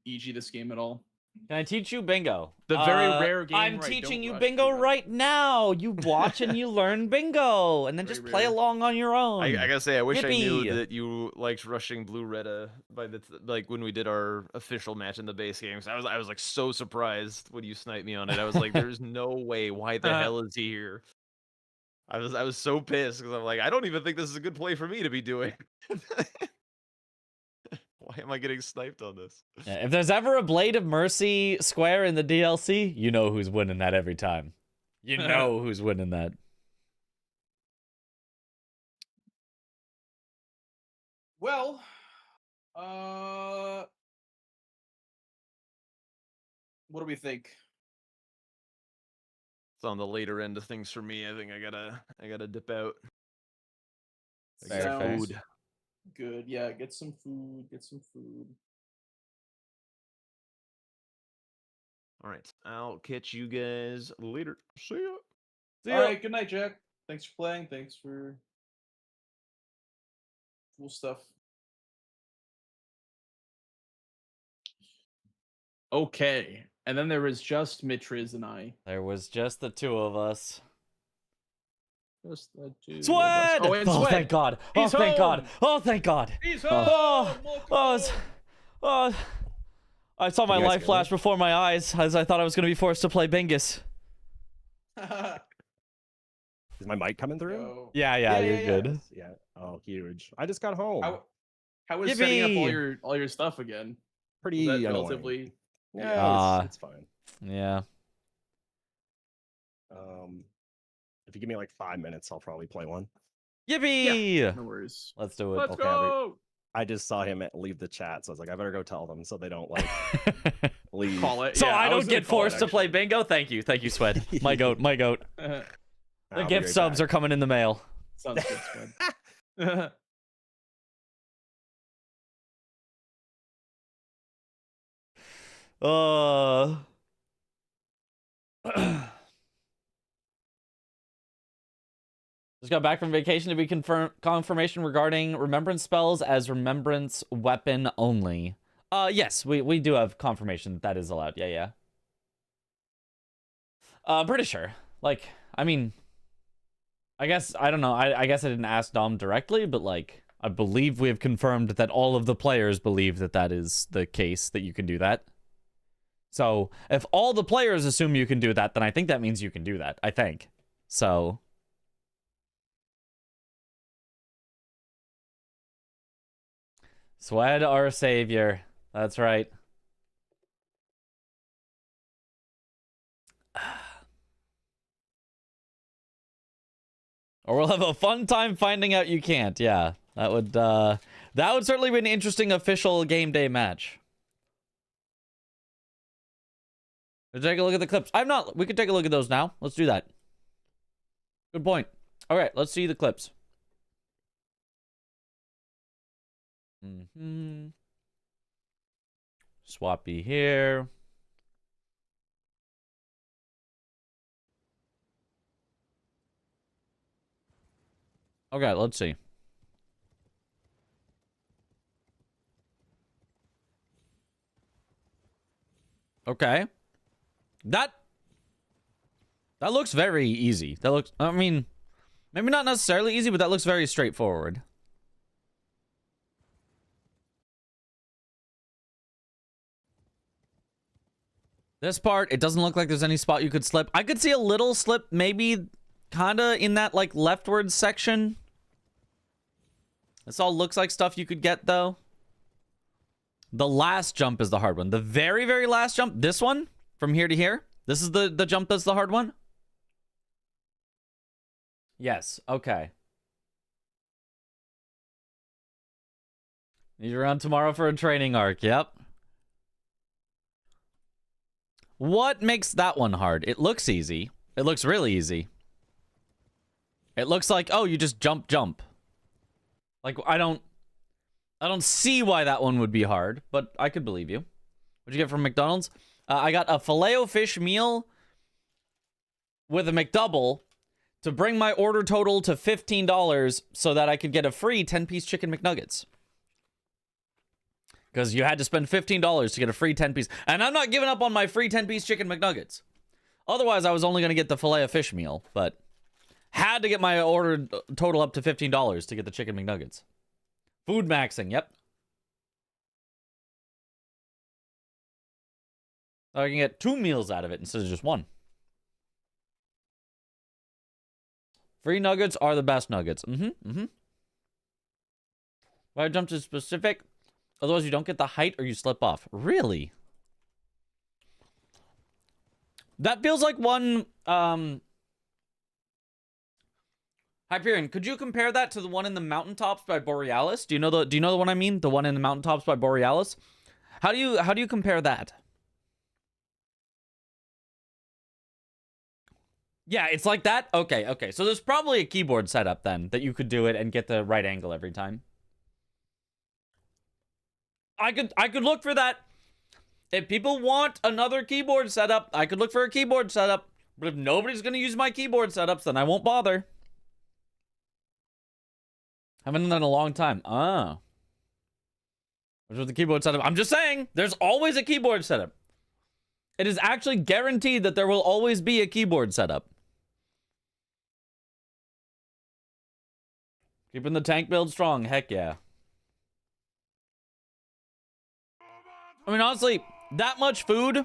Speaker 1: EG this game at all.
Speaker 3: Can I teach you bingo?
Speaker 1: The very rare game
Speaker 3: I'm
Speaker 1: where I
Speaker 3: teaching
Speaker 1: don't
Speaker 3: you
Speaker 1: rush
Speaker 3: bingo
Speaker 1: through them.
Speaker 3: right now. You watch and you learn bingo, and then
Speaker 1: Very
Speaker 3: just play
Speaker 1: rare.
Speaker 3: along on your own.
Speaker 5: I gotta say, I wish I knew
Speaker 3: Yippee.
Speaker 5: that you liked rushing Blue Retta by the like when we did our official match in the base games. I was like so surprised when you sniped me on it. I was like, "There's no way. Why the hell is he here?" I was so pissed because I'm like, I don't even think this is a good play for me to be doing. Why am I getting sniped on this?
Speaker 3: Yeah, if there's ever a Blade of Mercy square in the DLC, you know who's winning that every time. You know who's winning that.
Speaker 1: Well, what do we think?
Speaker 5: It's on the later end of things for me. I think I gotta dip out.
Speaker 3: Fair, fair.
Speaker 5: Food.
Speaker 1: Good. Yeah, get some food. Get some food.
Speaker 5: All right, I'll catch you guys later. See ya.
Speaker 3: See
Speaker 1: All
Speaker 3: ya.
Speaker 1: right. Good night, Jack. Thanks for playing. Thanks for cool stuff. Okay. And then there was just Mitriz and I.
Speaker 3: There was just the two of us.
Speaker 1: Just the two of us.
Speaker 3: Swed!
Speaker 1: Oh, and
Speaker 3: Oh,
Speaker 1: Swed.
Speaker 3: thank God. Oh,
Speaker 1: He's
Speaker 3: thank God.
Speaker 1: home.
Speaker 3: Oh, thank God.
Speaker 1: He's
Speaker 3: Oh,
Speaker 1: home.
Speaker 3: oh, I saw my
Speaker 4: You guys
Speaker 3: life
Speaker 4: get
Speaker 3: flash
Speaker 4: it?
Speaker 3: before my eyes as I thought I was going to be forced to play Bingus.
Speaker 4: Is my mic coming through?
Speaker 1: Yo.
Speaker 3: Yeah, you're good.
Speaker 4: Yeah. Oh, huge. I just got home.
Speaker 1: How was setting up
Speaker 3: Yippee!
Speaker 1: all your stuff again?
Speaker 4: Pretty
Speaker 1: Was that
Speaker 4: annoying.
Speaker 1: relatively?
Speaker 4: Yeah,
Speaker 3: Ah.
Speaker 4: it's fine.
Speaker 3: Yeah.
Speaker 4: If you give me like 5 minutes, I'll probably play one.
Speaker 3: Yippee!
Speaker 1: No worries.
Speaker 3: Let's do it.
Speaker 1: Let's
Speaker 4: Okay,
Speaker 1: go.
Speaker 4: I just saw him leave the chat, so I was like, I better go tell them so they don't like leave.
Speaker 1: Call it.
Speaker 3: So
Speaker 1: Yeah,
Speaker 3: I
Speaker 1: was
Speaker 3: don't
Speaker 1: gonna
Speaker 3: get
Speaker 1: call it,
Speaker 3: forced to play bingo? Thank you, Swed. My goat.
Speaker 1: actually.
Speaker 3: The gift subs are coming in the mail.
Speaker 1: Sounds good, Swed.
Speaker 3: Just got back from vacation to be confirmation regarding remembrance spells as remembrance weapon only. Yes, we do have confirmation that is allowed. Yeah. I'm pretty sure. Like, I mean, I guess, I don't know. I guess I didn't ask Dom directly, but like, I believe we have confirmed that all of the players believe that that is the case, that you can do that. So, if all the players assume you can do that, then I think that means you can do that, I think. So... Swed, our savior. That's right. Or we'll have a fun time finding out you can't. Yeah, that would certainly be an interesting official game day match. Let's take a look at the clips. We could take a look at those now. Let's do that. Good point. All right, let's see the clips. Swappy here. Okay, let's see. Okay. That looks very easy. That looks, I mean, maybe not necessarily easy, but that looks very straightforward. This part, it doesn't look like there's any spot you could slip. I could see a little slip, maybe kind of in that, like, leftward section. This all looks like stuff you could get, though. The last jump is the hard one. The very, very last jump, this one, from here to here, this is the jump that's the hard one? Yes, okay. Need you around tomorrow for a training arc, yep. What makes that one hard? It looks easy. It looks really easy. It looks like, oh, you just jump. Like, I don't see why that one would be hard, but I could believe you. What'd you get from McDonald's? I got a Filet-O-Fish meal with a McDouble to bring my order total to $15 so that I could get a free 10-piece chicken McNuggets. Because you had to spend $15 to get a free 10-piece. And I'm not giving up on my free 10-piece chicken McNuggets. Otherwise, I was only going to get the Filet-O-Fish meal. But had to get my order total up to $15 to get the chicken McNuggets. Food maxing, yep. I can get 2 meals out of it instead of just 1. Free nuggets are the best nuggets. Why I jump to specific? Otherwise, you don't get the height or you slip off. Really? That feels like one, Hyperion, could you compare that to the one in the mountaintops by Borealis? Do you know the one I mean? The one in the mountaintops by Borealis? How do you compare that? Yeah, it's like that? Okay. So there's probably a keyboard setup then that you could do it and get the right angle every time. I could look for that. If people want another keyboard setup, I could look for a keyboard setup. But if nobody's going to use my keyboard setups, then I won't bother. Haven't done that in a long time. Ah. Which was the keyboard setup? I'm just saying, there's always a keyboard setup. It is actually guaranteed that there will always be a keyboard setup. Keeping the tank build strong. Heck yeah. I mean, honestly, that much food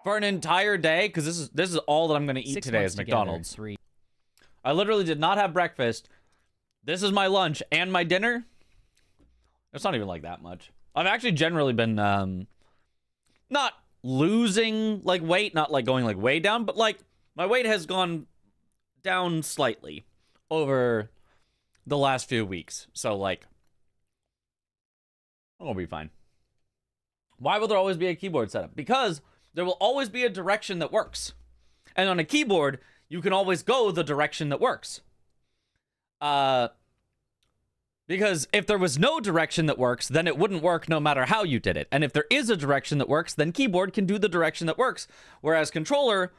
Speaker 3: for an entire day, because this is all that I'm going to eat
Speaker 6: 6
Speaker 3: today
Speaker 6: months
Speaker 3: is
Speaker 6: together,
Speaker 3: McDonald's.
Speaker 6: 3.
Speaker 3: I literally did not have breakfast. This is my lunch and my dinner. It's not even like that much. I've actually generally been not losing like weight, not like going like way down, but like my weight has gone down slightly over the last few weeks. So like I'll be fine. Why will there always be a keyboard setup? Because there will always be a direction that works. And on a keyboard, you can always go the direction that works. Because if there was no direction that works, then it wouldn't work no matter how you did it. And if there is a direction that works, then keyboard can do the direction that works. Whereas controller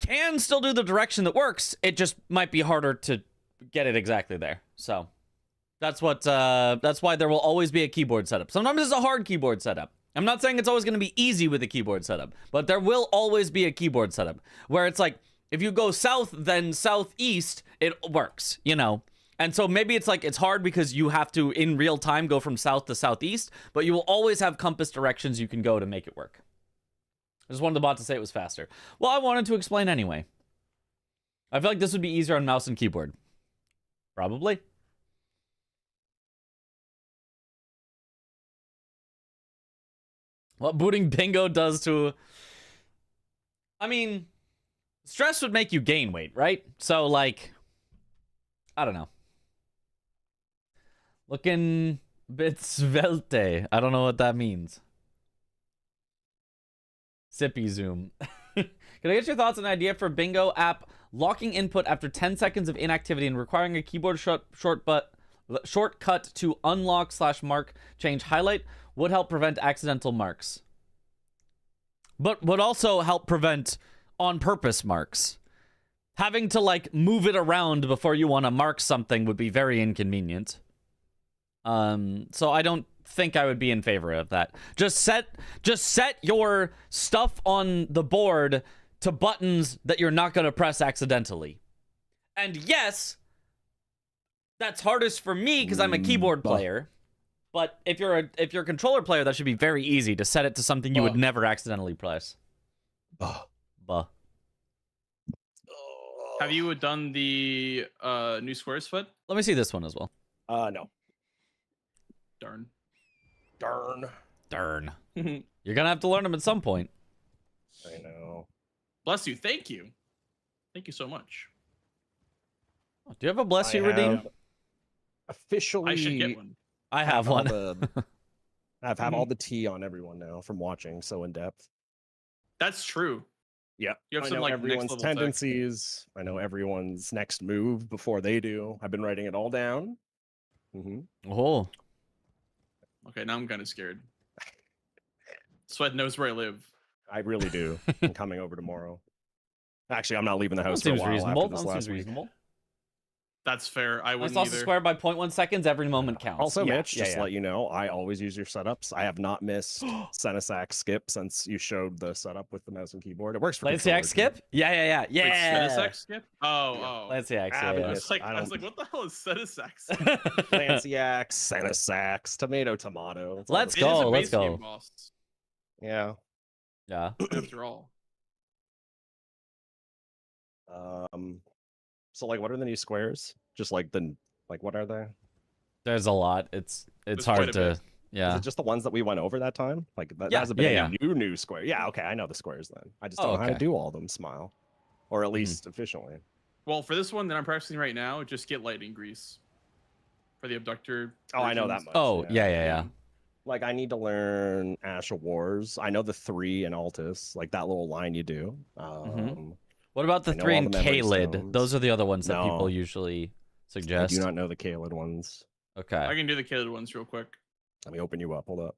Speaker 3: can still do the direction that works. It just might be harder to get it exactly there. So that's why there will always be a keyboard setup. Sometimes it's a hard keyboard setup. I'm not saying it's always going to be easy with a keyboard setup, but there will always be a keyboard setup where it's like, if you go south, then southeast, it works, you know? And so maybe it's like, it's hard because you have to, in real time, go from south to southeast, but you will always have compass directions you can go to make it work. I just wanted the bot to say it was faster. Well, I wanted to explain anyway. I feel like this would be easier on mouse and keyboard. Probably. What booting bingo does to... I mean, stress would make you gain weight, right? So, like, I don't know. Looking a bit svelte. I don't know what that means. Sippy zoom. Can I get your thoughts on an idea for bingo app locking input after 10 seconds of inactivity and requiring a keyboard shortcut to unlock/mark change highlight would help prevent accidental marks, but would also help prevent on purpose marks. Having to like move it around before you want to mark something would be very inconvenient. So I don't think I would be in favor of that. Just set your stuff on the board to buttons that you're not going to press accidentally. And yes, that's hardest for me because I'm a keyboard player. But if you're a controller player, that should be very easy to set it to something you would never accidentally press. Buh.
Speaker 1: Have you done the new squares foot?
Speaker 3: Let me see this one as well.
Speaker 4: No.
Speaker 1: Darn.
Speaker 3: Darn. You're gonna have to learn them at some point.
Speaker 4: I know.
Speaker 1: Bless you. Thank you. Thank you so much.
Speaker 3: Do you have a bless you
Speaker 4: I
Speaker 3: redeem?
Speaker 4: have officially.
Speaker 1: I should get one.
Speaker 3: I have
Speaker 4: all
Speaker 3: one.
Speaker 4: I've all the tea on everyone now from watching so in depth.
Speaker 1: That's true.
Speaker 4: Yeah,
Speaker 1: You have
Speaker 4: I
Speaker 1: some,
Speaker 4: know
Speaker 1: like,
Speaker 4: everyone's
Speaker 1: next-level tech.
Speaker 4: tendencies. I know everyone's next move before they do. I've been writing it all down.
Speaker 3: Oh.
Speaker 1: Okay, now I'm kind of scared. Sweat knows where I live.
Speaker 4: I really do. I'm coming over tomorrow. Actually, I'm not leaving the
Speaker 3: That
Speaker 4: house for a
Speaker 3: seems
Speaker 4: while
Speaker 3: reasonable.
Speaker 4: after this
Speaker 3: That
Speaker 4: last
Speaker 3: seems
Speaker 4: week.
Speaker 3: reasonable.
Speaker 1: That's fair. I
Speaker 3: I
Speaker 1: wouldn't
Speaker 3: sauce the
Speaker 1: either.
Speaker 3: square by 0.1 seconds. Every moment counts.
Speaker 4: Also,
Speaker 3: Yeah,
Speaker 4: Mitch,
Speaker 3: yeah,
Speaker 4: just
Speaker 3: yeah.
Speaker 4: let you know, I always use your setups. I have not missed Senasac skip since you showed the setup with the mouse and keyboard. It works for
Speaker 3: Let's
Speaker 4: controller,
Speaker 3: see skip? Yeah.
Speaker 1: Wait,
Speaker 3: Yeah.
Speaker 1: Senasac skip? Oh.
Speaker 3: Let's see
Speaker 4: Ah,
Speaker 3: yeah.
Speaker 4: but
Speaker 1: I
Speaker 4: yes.
Speaker 1: was like,
Speaker 4: I
Speaker 1: I was
Speaker 4: don't-
Speaker 1: like, what the hell is Senasac skip?
Speaker 4: too. Lanciacs, Senasacs, tomato. It's all
Speaker 3: Let's
Speaker 4: the
Speaker 1: It is
Speaker 3: go,
Speaker 1: a
Speaker 3: let's
Speaker 1: base game
Speaker 3: go.
Speaker 1: boss,
Speaker 4: Yeah.
Speaker 3: Yeah.
Speaker 1: after all.
Speaker 4: So like, what are the new squares? Just like what are they?
Speaker 3: There's a lot. It's
Speaker 1: There's
Speaker 3: hard
Speaker 1: quite a
Speaker 3: to
Speaker 1: bit.
Speaker 4: Is
Speaker 3: yeah.
Speaker 4: it just the ones that we went over that time? Like that
Speaker 3: Yeah,
Speaker 4: hasn't been
Speaker 3: yeah,
Speaker 4: a new square. Yeah, okay, I know the squares then. I just
Speaker 3: Oh,
Speaker 4: don't know how to
Speaker 3: okay.
Speaker 4: do all of them. Smile, or at least efficiently.
Speaker 1: Well, for this one that I'm practicing right now, just get lightning grease for the abductor.
Speaker 4: Oh, I know that
Speaker 1: versions.
Speaker 4: much.
Speaker 3: Oh, yeah.
Speaker 4: Like I need to learn Ash of Wars. I know the 3 in Altus, like that little line you do.
Speaker 3: What about the
Speaker 4: I know
Speaker 3: 3
Speaker 4: all
Speaker 3: and
Speaker 4: the memory
Speaker 3: Kaled?
Speaker 4: stones.
Speaker 3: Those are the other ones that
Speaker 4: No.
Speaker 3: people usually
Speaker 4: I
Speaker 3: suggest.
Speaker 4: do not know the Kaled ones.
Speaker 3: Okay.
Speaker 1: I can do the kid ones real quick.
Speaker 4: Let me open you up. Hold up.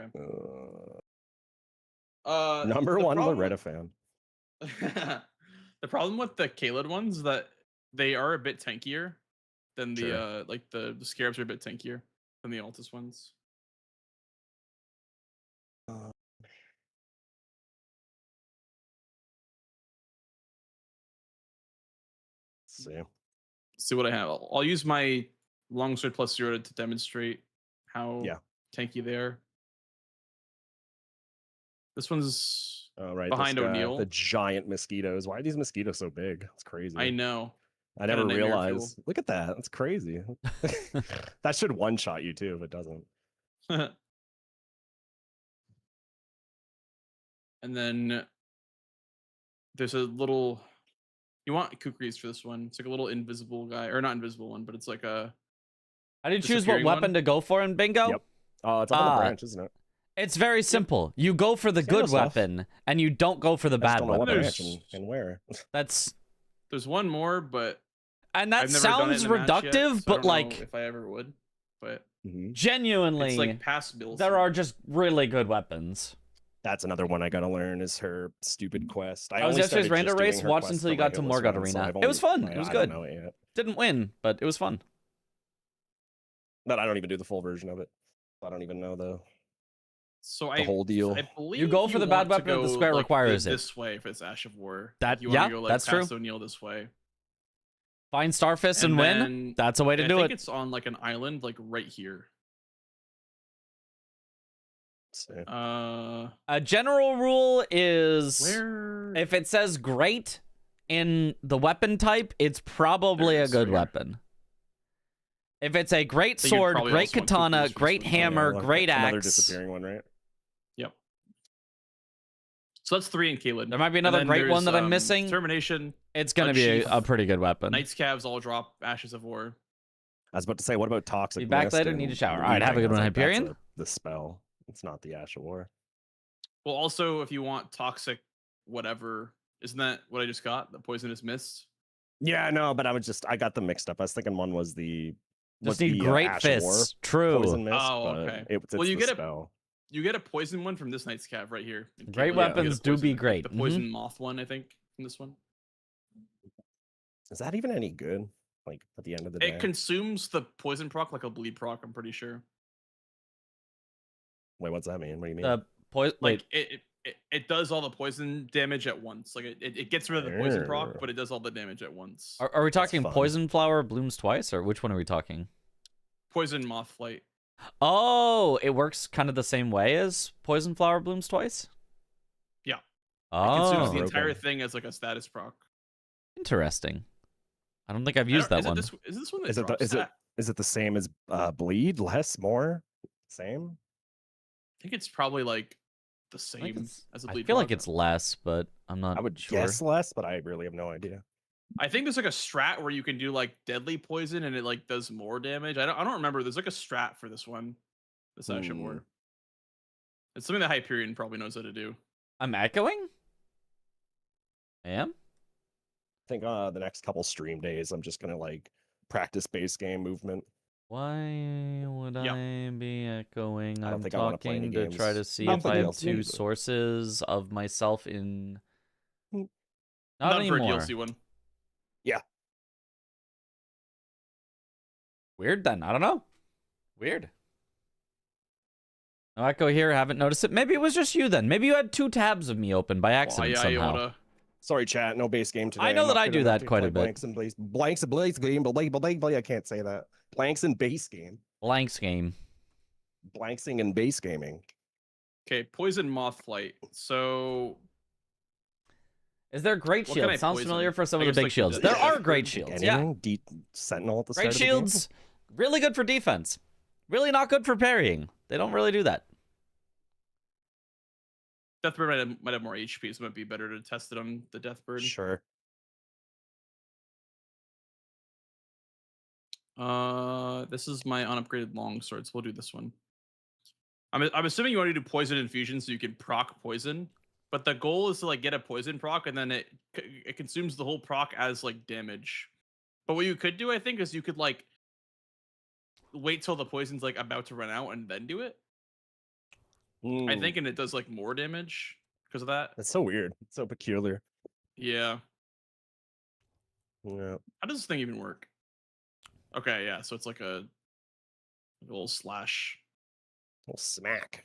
Speaker 1: Okay.
Speaker 4: Number
Speaker 1: the
Speaker 4: one,
Speaker 1: problem
Speaker 4: Loretta fan.
Speaker 1: The problem with the Kaled ones is that they are a bit tankier. Then the
Speaker 4: Sure.
Speaker 1: like the scarabs are a bit tankier than the Altus ones.
Speaker 4: Uh, let's see.
Speaker 1: See what I have. I'll use my longsword plus 0 to demonstrate how
Speaker 4: Yeah.
Speaker 1: tanky they are. This one's
Speaker 4: Oh, right.
Speaker 1: behind
Speaker 4: this guy,
Speaker 1: O'Neal.
Speaker 4: the giant mosquitoes. Why are these mosquitoes so big? It's crazy.
Speaker 1: I know.
Speaker 4: I
Speaker 1: Kinda
Speaker 4: never
Speaker 1: nightmare fuel.
Speaker 4: realized. Look at that. That's crazy. That should one shot you too, if it doesn't.
Speaker 1: And then there's a little. You want kukris for this one? It's like a little invisible guy, or not invisible one, but it's like a.
Speaker 3: How do you choose what
Speaker 1: Disappearing
Speaker 3: weapon
Speaker 1: one?
Speaker 3: to go for in bingo?
Speaker 4: Yep. Oh, it's up on the branch, isn't it?
Speaker 3: It's very simple. You go for the
Speaker 4: Same
Speaker 3: good
Speaker 4: stuff.
Speaker 3: weapon, and you don't go for the
Speaker 4: I just
Speaker 3: bad
Speaker 4: don't know what
Speaker 3: weapon.
Speaker 4: branch and where.
Speaker 3: That's
Speaker 1: There's one more, but
Speaker 3: and that
Speaker 1: I've never done it
Speaker 3: sounds
Speaker 1: in a match yet,
Speaker 3: reductive,
Speaker 1: so I
Speaker 3: but
Speaker 1: don't know
Speaker 3: like
Speaker 1: if I ever would. But
Speaker 3: genuinely,
Speaker 1: it's like past bills.
Speaker 3: there are just really good weapons.
Speaker 4: That's another one I gotta learn is her stupid quest.
Speaker 3: I was
Speaker 4: only
Speaker 3: yesterday's
Speaker 4: started
Speaker 3: random
Speaker 4: just doing
Speaker 3: race.
Speaker 4: her
Speaker 3: Watched
Speaker 4: quest
Speaker 3: until you
Speaker 4: for my
Speaker 3: got to
Speaker 4: Hill's
Speaker 3: Morgoth
Speaker 4: run, so
Speaker 3: Arena.
Speaker 4: I've
Speaker 3: It was
Speaker 4: only-
Speaker 3: fun. It was
Speaker 4: I
Speaker 3: good.
Speaker 4: don't know it yet.
Speaker 3: Didn't win, but it was fun.
Speaker 4: But I don't even do the full version of it. I don't even know the
Speaker 1: So
Speaker 4: whole deal.
Speaker 1: I believe
Speaker 3: go for the bad
Speaker 1: want to
Speaker 3: weapon if the
Speaker 1: go,
Speaker 3: square
Speaker 1: like,
Speaker 3: requires it.
Speaker 1: This way, if it's Ash of War.
Speaker 3: That-
Speaker 1: Like, you wanna
Speaker 3: yeah,
Speaker 1: go, like,
Speaker 3: that's true.
Speaker 1: past O'Neal this way.
Speaker 3: Find Starfist and win.
Speaker 1: then
Speaker 3: That's a way to
Speaker 1: I
Speaker 3: do
Speaker 1: think
Speaker 3: it.
Speaker 1: it's on like an island, like right here.
Speaker 4: Let's see.
Speaker 3: A general rule is
Speaker 1: Where?
Speaker 3: if it says great in the weapon type, it's probably
Speaker 1: There it
Speaker 3: a
Speaker 1: is,
Speaker 3: good
Speaker 1: right here.
Speaker 3: weapon. If it's a great
Speaker 1: So you'd
Speaker 3: sword,
Speaker 1: probably
Speaker 3: great
Speaker 1: also want
Speaker 3: katana,
Speaker 1: kukris for
Speaker 3: great
Speaker 1: this one.
Speaker 3: hammer,
Speaker 4: look,
Speaker 3: great
Speaker 4: another
Speaker 3: axe,
Speaker 4: disappearing one, right?
Speaker 1: Yep. So that's 3 in Caelid.
Speaker 3: there might be
Speaker 1: And
Speaker 3: another
Speaker 1: then
Speaker 3: great one
Speaker 1: there's,
Speaker 3: that I'm missing.
Speaker 1: Determination.
Speaker 3: It's gonna be
Speaker 1: Unsheath.
Speaker 3: a pretty good weapon.
Speaker 1: Knight's Calves all drop Ashes of War.
Speaker 4: I was about to say, what about Toxic
Speaker 3: Be back
Speaker 4: Mist
Speaker 3: later,
Speaker 4: and
Speaker 3: need a shower.
Speaker 4: Bleeding?
Speaker 3: Alright, have a good
Speaker 4: I was
Speaker 3: one,
Speaker 4: like, that's
Speaker 3: Hyperion.
Speaker 4: the spell. It's not the Ash of War.
Speaker 1: Well, also, if you want Toxic whatever, isn't that what I just got? The Poisonous Mist?
Speaker 4: Yeah, no, but I got them mixed up. I was thinking one was the
Speaker 3: Just need
Speaker 4: the,
Speaker 3: great
Speaker 4: Ash of War
Speaker 3: fists. True.
Speaker 4: Poison Mist.
Speaker 1: Oh,
Speaker 4: but
Speaker 1: okay.
Speaker 4: It's
Speaker 1: Well, you
Speaker 4: the
Speaker 1: get a-
Speaker 4: spell.
Speaker 1: You get a poison one from this Knight's Cav right here. in
Speaker 3: Great
Speaker 1: Caelid. You get a
Speaker 3: weapons do be
Speaker 1: poison-
Speaker 3: great.
Speaker 1: The
Speaker 3: Mhm.
Speaker 1: Poison Moth one, I think, from this one.
Speaker 4: Is that even any good? Like at the end of the day?
Speaker 1: It consumes the poison proc like a bleed proc, I'm pretty sure.
Speaker 4: Wait, what's that mean? What do you mean?
Speaker 3: The poison.
Speaker 1: Like
Speaker 3: Wait,
Speaker 1: it does all the poison damage at once. Like it gets rid of the poison proc,
Speaker 4: Err.
Speaker 1: but it does all the damage at once.
Speaker 3: are we talking
Speaker 4: fun.
Speaker 3: poison flower blooms twice, or which one are we talking?
Speaker 1: Poison Moth Flight.
Speaker 3: Oh, it works kind of the same way as poison flower blooms twice.
Speaker 1: Yeah. It
Speaker 3: Oh,
Speaker 1: consumes the
Speaker 4: Broken.
Speaker 1: entire thing as like a status proc.
Speaker 3: interesting. I don't think I've
Speaker 1: I
Speaker 3: used
Speaker 1: don't-
Speaker 3: that one.
Speaker 1: Is this one that
Speaker 4: Is it the-
Speaker 1: drops
Speaker 4: is it-
Speaker 1: that?
Speaker 4: Is it the same as Bleed? Less? More? Same?
Speaker 1: I think it's probably like the
Speaker 3: I
Speaker 1: same
Speaker 3: think it's-
Speaker 1: as a
Speaker 3: I
Speaker 1: bleed
Speaker 3: feel like
Speaker 1: proc.
Speaker 3: it's less, but I'm not
Speaker 4: I would
Speaker 3: sure.
Speaker 4: guess less, but I really have no idea.
Speaker 1: I think there's like a strat where you can do like deadly poison and it like does more damage. I don't remember. There's like a strat for this one. This Ash of War. It's something that Hyperion probably knows how to do.
Speaker 3: I'm echoing? I am?
Speaker 4: I think the next couple stream days, I'm just gonna like practice base game movement.
Speaker 3: Why would
Speaker 1: Yep.
Speaker 3: I be echoing?
Speaker 4: I don't
Speaker 3: I'm
Speaker 4: think I wanna play any
Speaker 3: talking to try to
Speaker 4: games.
Speaker 3: see
Speaker 4: Not
Speaker 3: if
Speaker 4: for
Speaker 3: I have
Speaker 4: DLC,
Speaker 3: two
Speaker 4: but-
Speaker 3: sources of myself in.
Speaker 4: Mm.
Speaker 3: Not
Speaker 1: None for a
Speaker 3: anymore.
Speaker 1: DLC one.
Speaker 3: Weird then. I don't know. Weird. No echo here. Haven't noticed it. Maybe it was just you then. Maybe you had 2 tabs of me open by accident
Speaker 1: yeah,
Speaker 3: somehow.
Speaker 1: Yoda.
Speaker 4: Sorry, chat. No base game today.
Speaker 3: I know
Speaker 4: I'm
Speaker 3: that
Speaker 4: not
Speaker 3: I
Speaker 4: good
Speaker 3: do
Speaker 4: enough
Speaker 3: that
Speaker 4: to
Speaker 3: quite a
Speaker 4: play
Speaker 3: bit.
Speaker 4: Blanks and blanks game, I can't say that. Blanks and base game.
Speaker 3: Blanks game.
Speaker 4: Blanksing and base gaming.
Speaker 1: Okay, Poison Moth Flight. So
Speaker 3: Is there great
Speaker 1: What can
Speaker 3: shields?
Speaker 1: I
Speaker 3: Sounds
Speaker 1: poison?
Speaker 3: familiar for some
Speaker 1: I
Speaker 3: of the
Speaker 1: guess,
Speaker 3: big
Speaker 1: like,
Speaker 3: shields.
Speaker 1: the-
Speaker 3: There
Speaker 1: yeah,
Speaker 3: are
Speaker 1: the-
Speaker 3: great
Speaker 1: the-
Speaker 3: shields.
Speaker 4: Anything?
Speaker 3: Yeah.
Speaker 4: Sentinel at the
Speaker 3: Great
Speaker 4: start of the game?
Speaker 3: shields. Really good for defense. Really not good for parrying. They don't really do that.
Speaker 1: Deathbird might have more HP, so it might be better to test it on the Deathbird.
Speaker 4: Sure.
Speaker 1: This is my unupgraded longsword, so we'll do this one. I'm assuming you want to do poison infusion so you can proc poison, but the goal is to like get a poison proc and then it consumes the whole proc as like damage. But what you could do, I think, is you could like wait till the poison's like about to run out and then do it. I think, and it does like more damage because of that.
Speaker 4: That's so weird. It's so peculiar.
Speaker 1: Yeah.
Speaker 4: Yeah.
Speaker 1: How does this thing even work? Okay, yeah. So it's like a little slash.
Speaker 4: Little smack.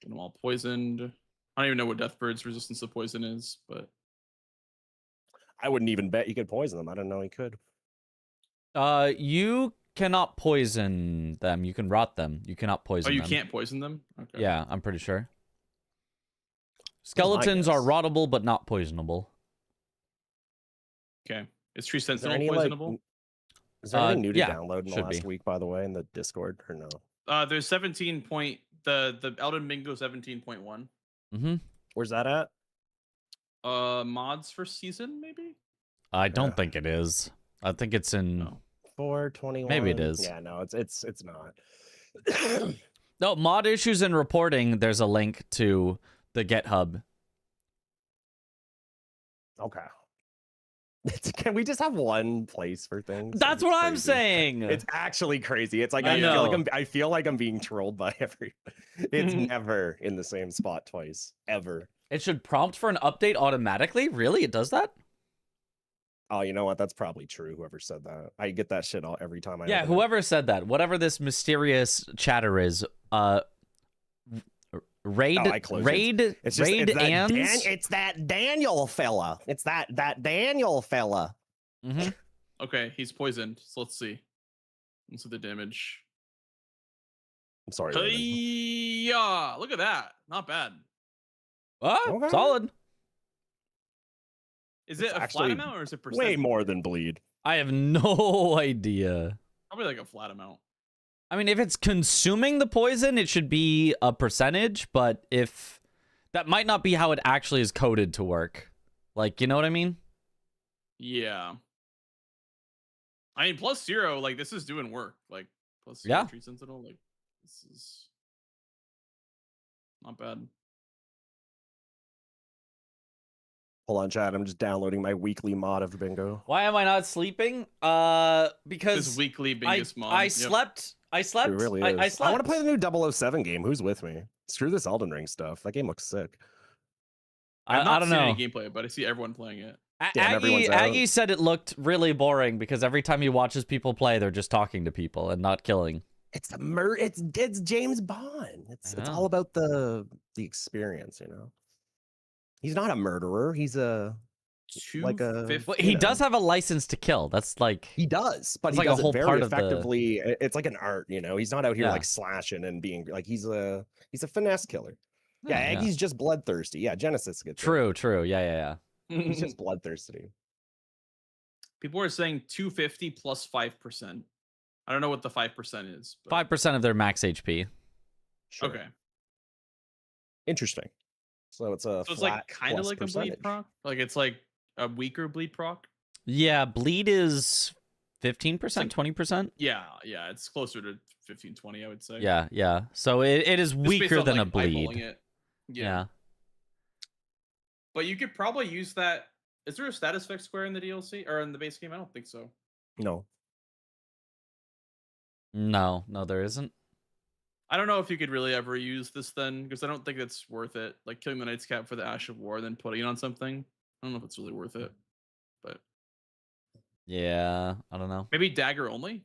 Speaker 1: Get them all poisoned. I don't even know what Deathbird's resistance to poison is, but
Speaker 4: I wouldn't even bet you could poison them. I don't know he could.
Speaker 3: You cannot poison them. You can rot them. You cannot poison
Speaker 1: oh, you
Speaker 3: them.
Speaker 1: can't poison them. Okay.
Speaker 3: Yeah, I'm pretty sure. Skeletons are
Speaker 4: guess.
Speaker 3: rottable but not poisonable.
Speaker 1: Okay. Is Tree
Speaker 4: Is there
Speaker 1: Sentinel
Speaker 4: any
Speaker 1: poisonable?
Speaker 4: is there anything new to
Speaker 3: yeah,
Speaker 4: download in the
Speaker 3: should
Speaker 4: last
Speaker 3: be.
Speaker 4: week, by the way, in the Discord or no?
Speaker 1: There's 17 point the Elden Bingo 17.1.
Speaker 3: Mm-hmm.
Speaker 4: Where's that at?
Speaker 1: Mods for season maybe.
Speaker 3: I don't
Speaker 4: Yeah.
Speaker 3: think it is. I think it's in.
Speaker 1: No.
Speaker 4: 421.
Speaker 3: Maybe it is.
Speaker 4: Yeah, no, it's not.
Speaker 3: No, mod issues and reporting. There's a link to the GitHub.
Speaker 4: Okay. Can we just have one place for things?
Speaker 3: That's
Speaker 4: It's
Speaker 3: what I'm
Speaker 4: crazy.
Speaker 3: saying.
Speaker 4: It's actually crazy. It's like
Speaker 3: I
Speaker 4: I feel like I'm being trolled by every. It's
Speaker 1: Mhm.
Speaker 4: never in the same spot twice ever.
Speaker 3: It should prompt for an update automatically. Really, it does that?
Speaker 4: Oh, you know what? That's probably true. Whoever said that, I get that shit all every time.
Speaker 3: Yeah,
Speaker 4: open it.
Speaker 3: whoever said that, whatever this mysterious chatter is, raid,
Speaker 4: Oh, I closed it.
Speaker 3: raid,
Speaker 4: It's just
Speaker 3: raid,
Speaker 4: it's that,
Speaker 3: and
Speaker 4: it's that Daniel fella. It's that Daniel fella.
Speaker 3: Mhm.
Speaker 1: Okay, he's poisoned. So let's see. Let's see the damage.
Speaker 4: I'm sorry. Raymond.
Speaker 1: Yeah, look at that. Not bad.
Speaker 3: Oh,
Speaker 4: Okay.
Speaker 3: solid.
Speaker 1: Is
Speaker 4: It's
Speaker 1: it a
Speaker 4: actually
Speaker 1: flat amount or is it percent?
Speaker 4: Way more than bleed.
Speaker 3: I have no idea.
Speaker 1: Probably like a flat amount.
Speaker 3: I mean, if it's consuming the poison, it should be a percentage, but if that might not be how it actually is coded to work. Like, you know what I mean?
Speaker 1: Yeah. I mean, +0, like this is doing work. Like +0
Speaker 3: Yeah.
Speaker 1: Tree Sentinel, like this is not bad.
Speaker 4: Hold on, chat. I'm just downloading my weekly mod of bingo.
Speaker 3: Why am I not sleeping?
Speaker 1: This
Speaker 3: Because
Speaker 1: weekly
Speaker 3: I,
Speaker 1: Bingus mod.
Speaker 3: I
Speaker 1: Yep.
Speaker 3: slept. I
Speaker 4: It
Speaker 3: slept.
Speaker 4: really
Speaker 3: I
Speaker 4: is.
Speaker 3: slept.
Speaker 4: I want to play the new 007 game. Who's with me? Screw this Elden Ring stuff. That game looks sick.
Speaker 1: I've
Speaker 3: I
Speaker 1: not
Speaker 3: don't
Speaker 1: seen
Speaker 3: know.
Speaker 1: any gameplay, but I see everyone playing it.
Speaker 4: Damn, everyone's out.
Speaker 3: Aggie said it looked really boring because every time he watches people play, they're just talking to people and not killing.
Speaker 4: It's it's James Bond. It's
Speaker 3: I know.
Speaker 4: all about the experience, you know. He's not a murderer. He's a like a
Speaker 1: 250.
Speaker 3: Well,
Speaker 4: You
Speaker 3: he
Speaker 4: know.
Speaker 3: does have a license to kill. That's like
Speaker 4: he does, but
Speaker 3: It's
Speaker 4: he
Speaker 3: like a
Speaker 4: does
Speaker 3: whole
Speaker 4: it very
Speaker 3: part of the-
Speaker 4: effectively. It's like an art, you know. He's not out here
Speaker 3: Yeah.
Speaker 4: like slashing and being like he's a finesse killer. Yeah,
Speaker 3: yeah.
Speaker 4: Aggie's just bloodthirsty. Yeah, Genesis gets it.
Speaker 3: True. Yeah.
Speaker 4: He's just bloodthirsty.
Speaker 1: People are saying 250 plus 5%. I don't know what the 5% is. But...
Speaker 3: 5% of their max HP.
Speaker 4: Sure.
Speaker 1: Okay.
Speaker 4: Interesting. So it's a
Speaker 1: So it's
Speaker 4: flat
Speaker 1: like kind of
Speaker 4: plus
Speaker 1: like a bleed
Speaker 4: percentage.
Speaker 1: proc. Like it's like a weaker bleed proc.
Speaker 3: Yeah, bleed is 15%,
Speaker 1: like-
Speaker 3: 20%.
Speaker 1: Yeah, it's closer to 15, 20, I would say.
Speaker 3: Yeah. So it is
Speaker 1: Just based
Speaker 3: weaker
Speaker 1: on,
Speaker 3: than
Speaker 1: like,
Speaker 3: a
Speaker 1: eyeballing
Speaker 3: bleed.
Speaker 1: it.
Speaker 3: Yeah.
Speaker 1: But you could probably use that. Is there a status effect square in the DLC or in the base game? I don't think so.
Speaker 4: No.
Speaker 3: No, there isn't.
Speaker 1: I don't know if you could really ever use this then, because I don't think it's worth it. Like killing the Knight's Cap for the Ash of War, then putting it on something. I don't know if it's really worth it. But
Speaker 3: Yeah, I don't know.
Speaker 1: maybe dagger only.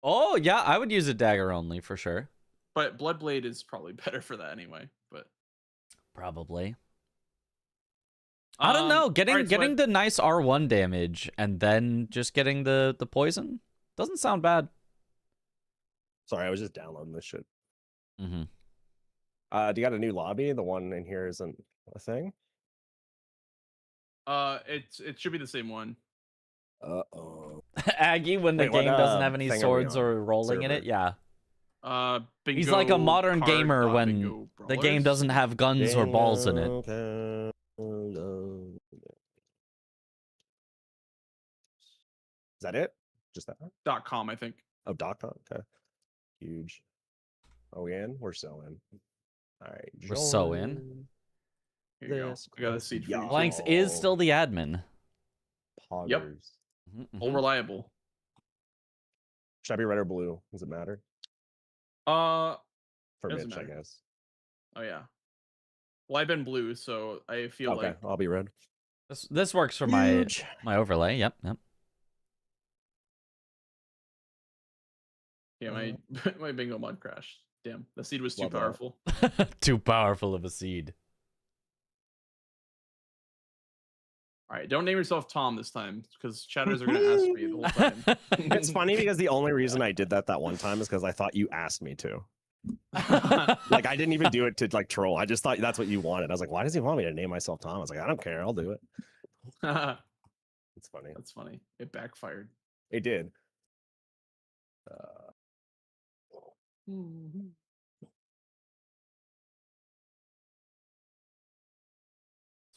Speaker 3: Oh, yeah, I would use a dagger only for sure.
Speaker 1: But Bloodblade is probably better for that anyway. But
Speaker 3: Probably. I don't know. Getting
Speaker 1: alright, so
Speaker 3: getting the nice R1 damage and then just getting the poison doesn't sound bad.
Speaker 4: Sorry, I was just downloading this shit.
Speaker 3: Mm-hmm.
Speaker 4: Do you got a new lobby? The one in here isn't a thing.
Speaker 1: It should be the same one.
Speaker 4: Uh-oh.
Speaker 3: Aggie, when the
Speaker 4: Wait, what,
Speaker 3: game doesn't have any
Speaker 4: thing are we
Speaker 3: swords
Speaker 4: on?
Speaker 3: or rolling in
Speaker 4: Server?
Speaker 3: it, yeah. He's like a
Speaker 1: Bingo
Speaker 3: modern
Speaker 1: card
Speaker 3: gamer
Speaker 1: dot
Speaker 3: when
Speaker 1: bingo
Speaker 3: the game
Speaker 1: brawlers.
Speaker 3: doesn't have guns or balls in it.
Speaker 4: Is that it? Just that one?
Speaker 1: .com, I think.
Speaker 4: Oh, .com. Okay. Huge. Are we in? We're so in. All right.
Speaker 3: We're so in.
Speaker 4: join
Speaker 1: Here you go.
Speaker 4: this
Speaker 1: I got a
Speaker 4: club.
Speaker 1: seed for
Speaker 4: Yeah.
Speaker 1: you.
Speaker 3: Blanks is still the admin.
Speaker 1: Yep.
Speaker 4: Poggers.
Speaker 3: Mhm,
Speaker 1: All
Speaker 3: mhm.
Speaker 1: reliable.
Speaker 4: Should I be red or blue? Does it matter?
Speaker 1: For
Speaker 4: For
Speaker 1: Doesn't
Speaker 4: Mitch, I
Speaker 1: matter.
Speaker 4: guess.
Speaker 1: Oh yeah. Well, I've been blue, so I feel
Speaker 4: Okay,
Speaker 1: like
Speaker 4: I'll be red.
Speaker 3: This works for
Speaker 4: Huge.
Speaker 3: my overlay. Yep.
Speaker 1: Yeah, my my bingo mod crashed. Damn, the seed was too
Speaker 4: Love that.
Speaker 1: powerful.
Speaker 3: Too powerful of a seed.
Speaker 1: All right, don't name yourself Tom this time because chatters are gonna ask me the whole time.
Speaker 4: It's funny because the only reason I did that one time is because I thought you asked me to. Like I didn't even do it to like troll. I just thought that's what you wanted. I was like, why does he want me to name myself Tom? I was like, I don't care. I'll do it. It's funny.
Speaker 1: That's funny. It backfired.
Speaker 4: It did.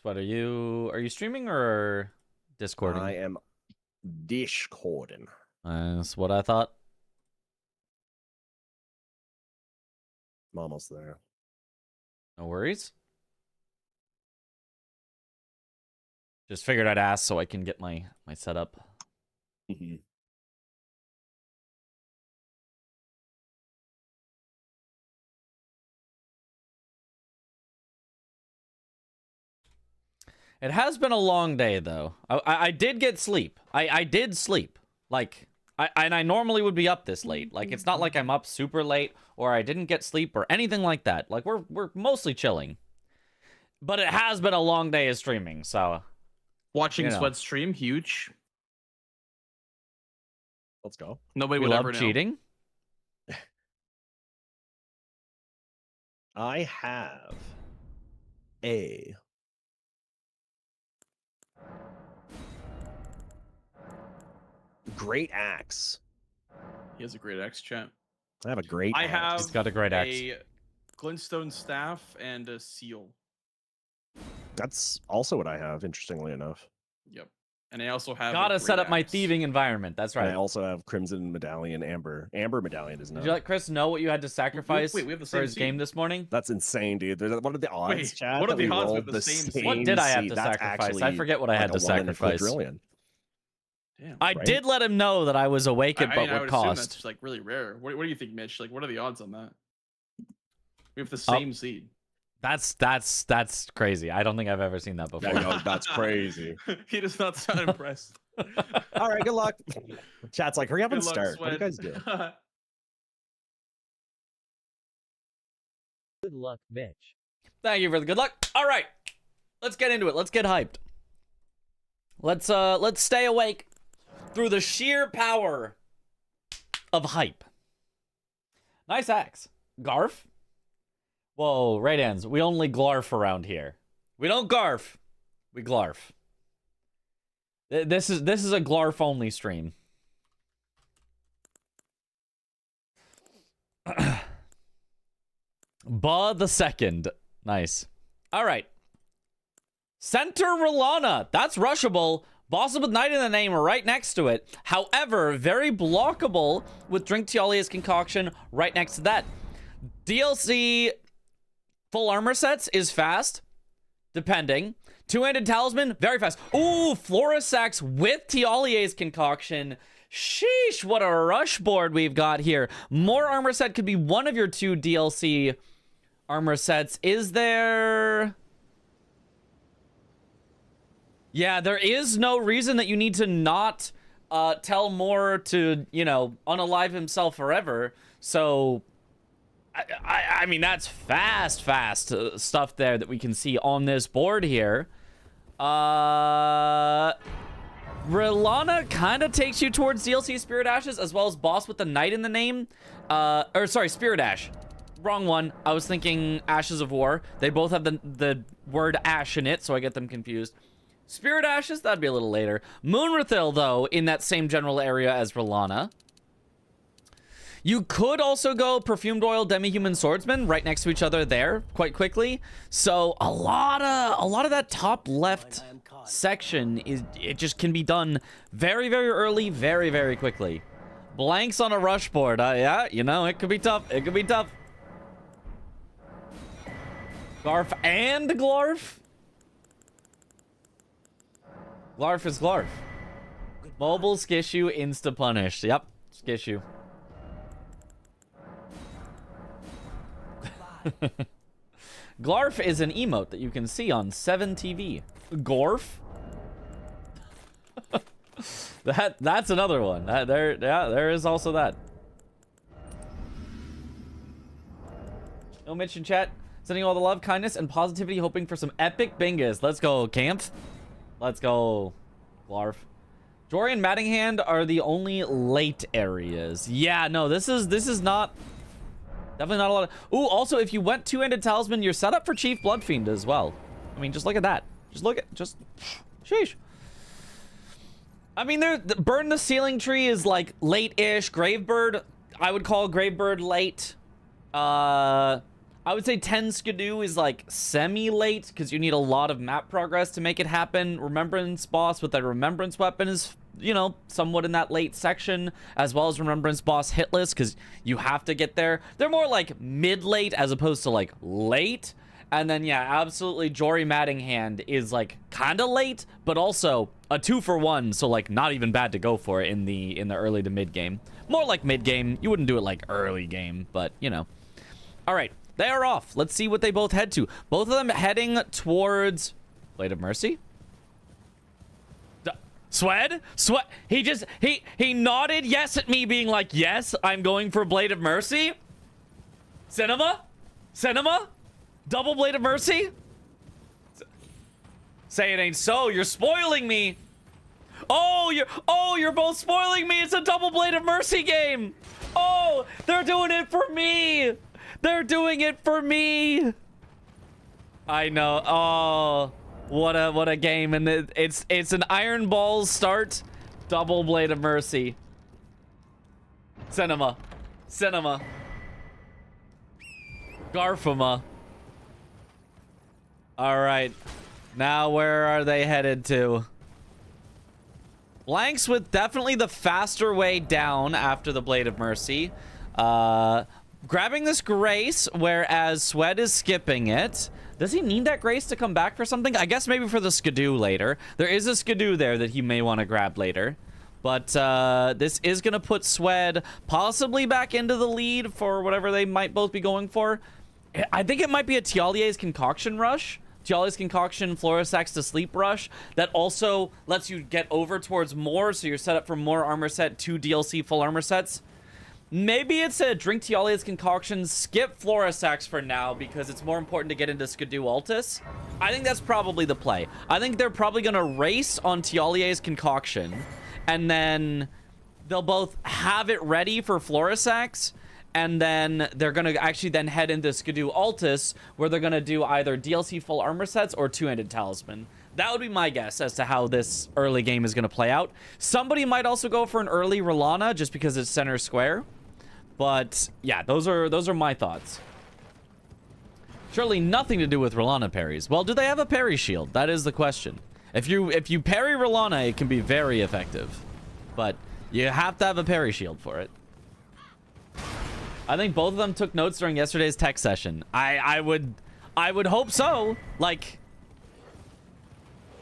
Speaker 3: What are you streaming or Discording?
Speaker 4: I am Discording.
Speaker 3: That's what I thought.
Speaker 4: I'm almost there.
Speaker 3: No worries. Just figured I'd ask so I can get my setup. It has been a long day, though. I did get sleep. I did sleep. Like, I normally would be up this late. Like, it's not like I'm up super late or I didn't get sleep or anything like that. Like, we're mostly chilling. But it has been a long day of streaming, so...
Speaker 1: Watching Sweat stream, huge.
Speaker 4: Let's go.
Speaker 1: Nobody
Speaker 3: We
Speaker 1: would
Speaker 3: love
Speaker 1: ever know.
Speaker 3: cheating.
Speaker 4: I have a great axe.
Speaker 1: He has a great X chat.
Speaker 4: I have a great
Speaker 1: I
Speaker 4: axe.
Speaker 1: have
Speaker 3: He's got a great axe.
Speaker 1: a glintstone staff and a seal.
Speaker 4: That's also what I have, interestingly enough.
Speaker 1: Yep. And I also have.
Speaker 3: Gotta
Speaker 1: a
Speaker 3: set
Speaker 1: great
Speaker 3: up my
Speaker 1: axe.
Speaker 3: thieving environment. That's
Speaker 4: And
Speaker 3: right.
Speaker 4: I also have Crimson Medallion, Amber. Amber Medallion is
Speaker 3: Did
Speaker 4: not.
Speaker 3: you let Chris know what you had to sacrifice
Speaker 1: wait, we have the
Speaker 3: for
Speaker 1: same
Speaker 3: his
Speaker 1: seed.
Speaker 3: game this morning?
Speaker 4: That's insane, dude. What are the odds,
Speaker 1: Wait,
Speaker 4: Chad?
Speaker 1: what are
Speaker 4: that
Speaker 1: the
Speaker 4: we
Speaker 1: odds we
Speaker 4: rolled
Speaker 1: have the same
Speaker 3: What did I have
Speaker 4: seed?
Speaker 3: to
Speaker 4: That's
Speaker 3: sacrifice? I
Speaker 4: actually
Speaker 3: forget what I had
Speaker 4: like
Speaker 3: to
Speaker 4: a 1 in a
Speaker 3: sacrifice.
Speaker 4: quadrillion.
Speaker 1: Damn.
Speaker 3: I
Speaker 4: right?
Speaker 3: did let him know that I was awake at
Speaker 1: I
Speaker 3: but
Speaker 1: mean, I
Speaker 3: what
Speaker 1: would assume
Speaker 3: cost.
Speaker 1: that's like really rare. What do you think, Mitch? Like, what are the odds on that? We have the same seed.
Speaker 3: That's crazy. I don't think I've ever seen that before.
Speaker 4: Yeah, yo, that's crazy.
Speaker 1: He does not sound impressed.
Speaker 4: All right, good luck. Chat's like, hurry up and
Speaker 1: Good luck,
Speaker 4: start. What do you
Speaker 1: Sweat.
Speaker 4: guys do?
Speaker 6: Good luck, Mitch.
Speaker 3: Thank you for the good luck. All right, let's get into it. Let's get hyped. Let's stay awake through the sheer power of hype. Nice axe, Garf. Whoa, Raydans, we only glarf around here. We don't garf, we glarf. This is a glarf only stream. Ba the second. Nice. All right. Center Rolana. That's rushable. Boss with Knight in the name right next to it. However, very blockable with Drink Tialia's Concoction right next to that. DLC full armor sets is fast, depending. Two-handed talisman, very fast. Ooh, Florisax with Tialie's Concoction. Sheesh, what a rush board we've got here. More armor set could be one of your two DLC armor sets. Is there... Yeah, there is no reason that you need to not tell more to, you know, unalive himself forever. So, I mean, that's fast stuff there that we can see on this board here. Rilana kind of takes you towards DLC Spirit Ashes, as well as Boss with the Knight in the name. Or, sorry, Spirit Ash. Wrong one. I was thinking Ashes of War. They both have the word Ash in it, so I get them confused. Spirit Ashes, that'd be a little later. Moonrathil, though, in that same general area as Rilana. You could also go Perfumed Oil, Demi-Human Swordsman right next to each other there quite quickly. So a lot of that top left section it just can be done very, very early, very, very quickly. Blanks on a rush board. Yeah, you know, it could be tough. It could be tough. Garf and Glarf. Glarf is Glarf. Mobile Skishu insta-punished. Yep, Skishu. Glarf is an emote that you can see on 7TV. Gorf? That's another one. There is also that. No Mitch in chat. Sending all the love, kindness, and positivity, hoping for some epic bingas. Let's go, Camp. Let's go, Glarf. Jory and Mattinghand are the only late areas. Yeah, no, this is not... Definitely not a lot of... Ooh, also, if you went two-handed talisman, you're set up for Chief Bloodfiend as well. I mean, just look at that. Just... Sheesh. I mean, Burn the Ceiling Tree is, like, late-ish. Gravebird, I would call Gravebird late. I would say 10 Skidoo is like semi-late because you need a lot of map progress to make it happen. Remembrance boss with a remembrance weapon is, you know, somewhat in that late section, as well as remembrance boss hitless because you have to get there. They're more like mid-late as opposed to like late. And then, yeah, absolutely, Jory Mattinghand is like kind of late, but also a 2-for-1, so like not even bad to go for it in the early to mid game. More like mid game. You wouldn't do it like early game, but you know. All right. They are off. Let's see what they both head to. Both of them heading towards Blade of Mercy. Swed? He nodded yes at me, being like, yes, I'm going for Blade of Mercy. Cinema? Double Blade of Mercy? Say it ain't so. You're spoiling me. Oh, you're both spoiling me. It's a double Blade of Mercy game. Oh, they're doing it for me. They're doing it for me. I know. Oh, what a game. And it's an Iron Balls start. Double Blade of Mercy. Cinema. Garfuma. All right. Now where are they headed to? Blanks with definitely the faster way down after the Blade of Mercy. Grabbing this Grace, whereas Swed is skipping it. Does he need that Grace to come back for something? I guess maybe for the Skidoo later. There is a Skidoo there that he may want to grab later. But this is going to put Swed possibly back into the lead for whatever they might both be going for. I think it might be a Tialier's Concoction rush. Tialier's Concoction, Florisax to Sleep rush. That also lets you get over towards more, so you're set up for more armor set, 2 DLC full armor sets. Maybe it's a drink Tialier's Concoction, skip Florisax for now because it's more important to get into Skidoo Altus. I think that's probably the play. I think they're probably going to race on Tialier's Concoction, and then they'll both have it ready for Florisax, and then they're going to actually then head into Skidoo Altus, where they're going to do either DLC full armor sets or two-handed talisman. That would be my guess as to how this early game is going to play out. Somebody might also go for an early Rolana just because it's center square. But yeah, those are my thoughts. Surely nothing to do with Rolana parries. Well, do they have a parry shield? That is the question. If you parry Rolana, it can be very effective. But you have to have a parry shield for it. I think both of them took notes during yesterday's tech session. I would hope so. Like,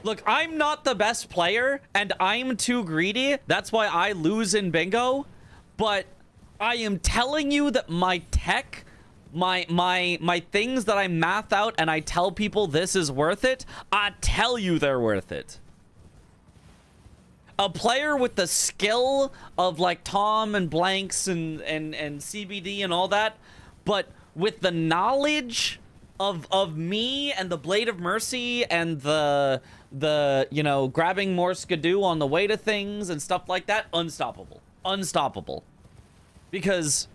Speaker 3: look, I'm not the best player and I'm too greedy. That's why I lose in bingo. But I am telling you that my tech, my things that I math out and I tell people this is worth it, I tell you they're worth it. A player with the skill of like Tom and Blanks and CBD and all that, but with the knowledge of me and the Blade of Mercy and the you know, grabbing more Skidoo on the way to things and stuff like that, unstoppable. Because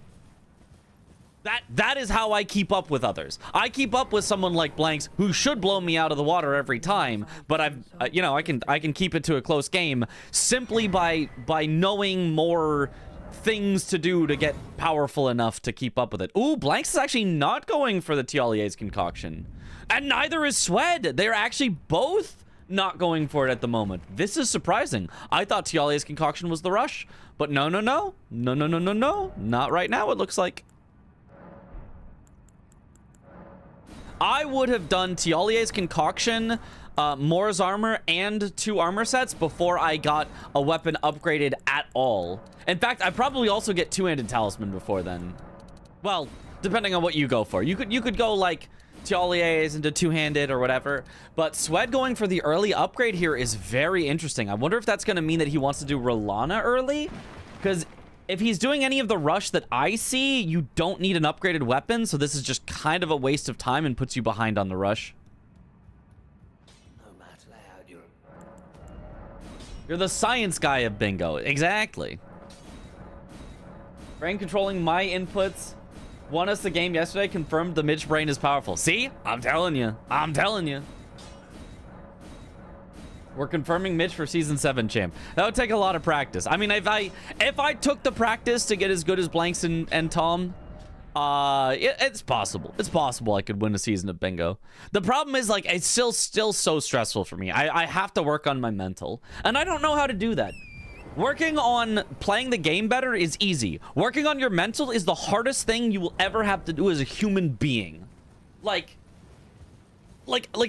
Speaker 3: that is how I keep up with others. I keep up with someone like Blanks who should blow me out of the water every time, but I've you know, I can keep it to a close game simply by knowing more things to do to get powerful enough to keep up with it. Ooh, Blanks is actually not going for the Tialier's Concoction. And neither is Swed. They're actually both not going for it at the moment. This is surprising. I thought Tialier's Concoction was the rush, but no. Not right now, it looks like. I would have done Tialier's Concoction, Moore's Armor, and 2 armor sets before I got a weapon upgraded at all. In fact, I'd probably also get two-handed talisman before then. Well, depending on what you go for. You could go like Tialiers into two-handed or whatever. But Swed going for the early upgrade here is very interesting. I wonder if that's going to mean that he wants to do Rolana early. Because if he's doing any of the rush that I see, you don't need an upgraded weapon. So this is just kind of a waste of time and puts you behind on the rush. You're the science guy of bingo. Exactly. Brain controlling my inputs. Won us the game yesterday. Confirmed the Mitch brain is powerful. See? I'm telling you. I'm telling you. We're confirming Mitch for season 7 champ. That would take a lot of practice. I mean, if I took the practice to get as good as Blanks and Tom, it's possible. It's possible I could win a season of bingo. The problem is, like, it's still so stressful for me. I have to work on my mental, and I don't know how to do that. Working on playing the game better is easy. Working on your mental is the hardest thing you will ever have to do as a human being. Like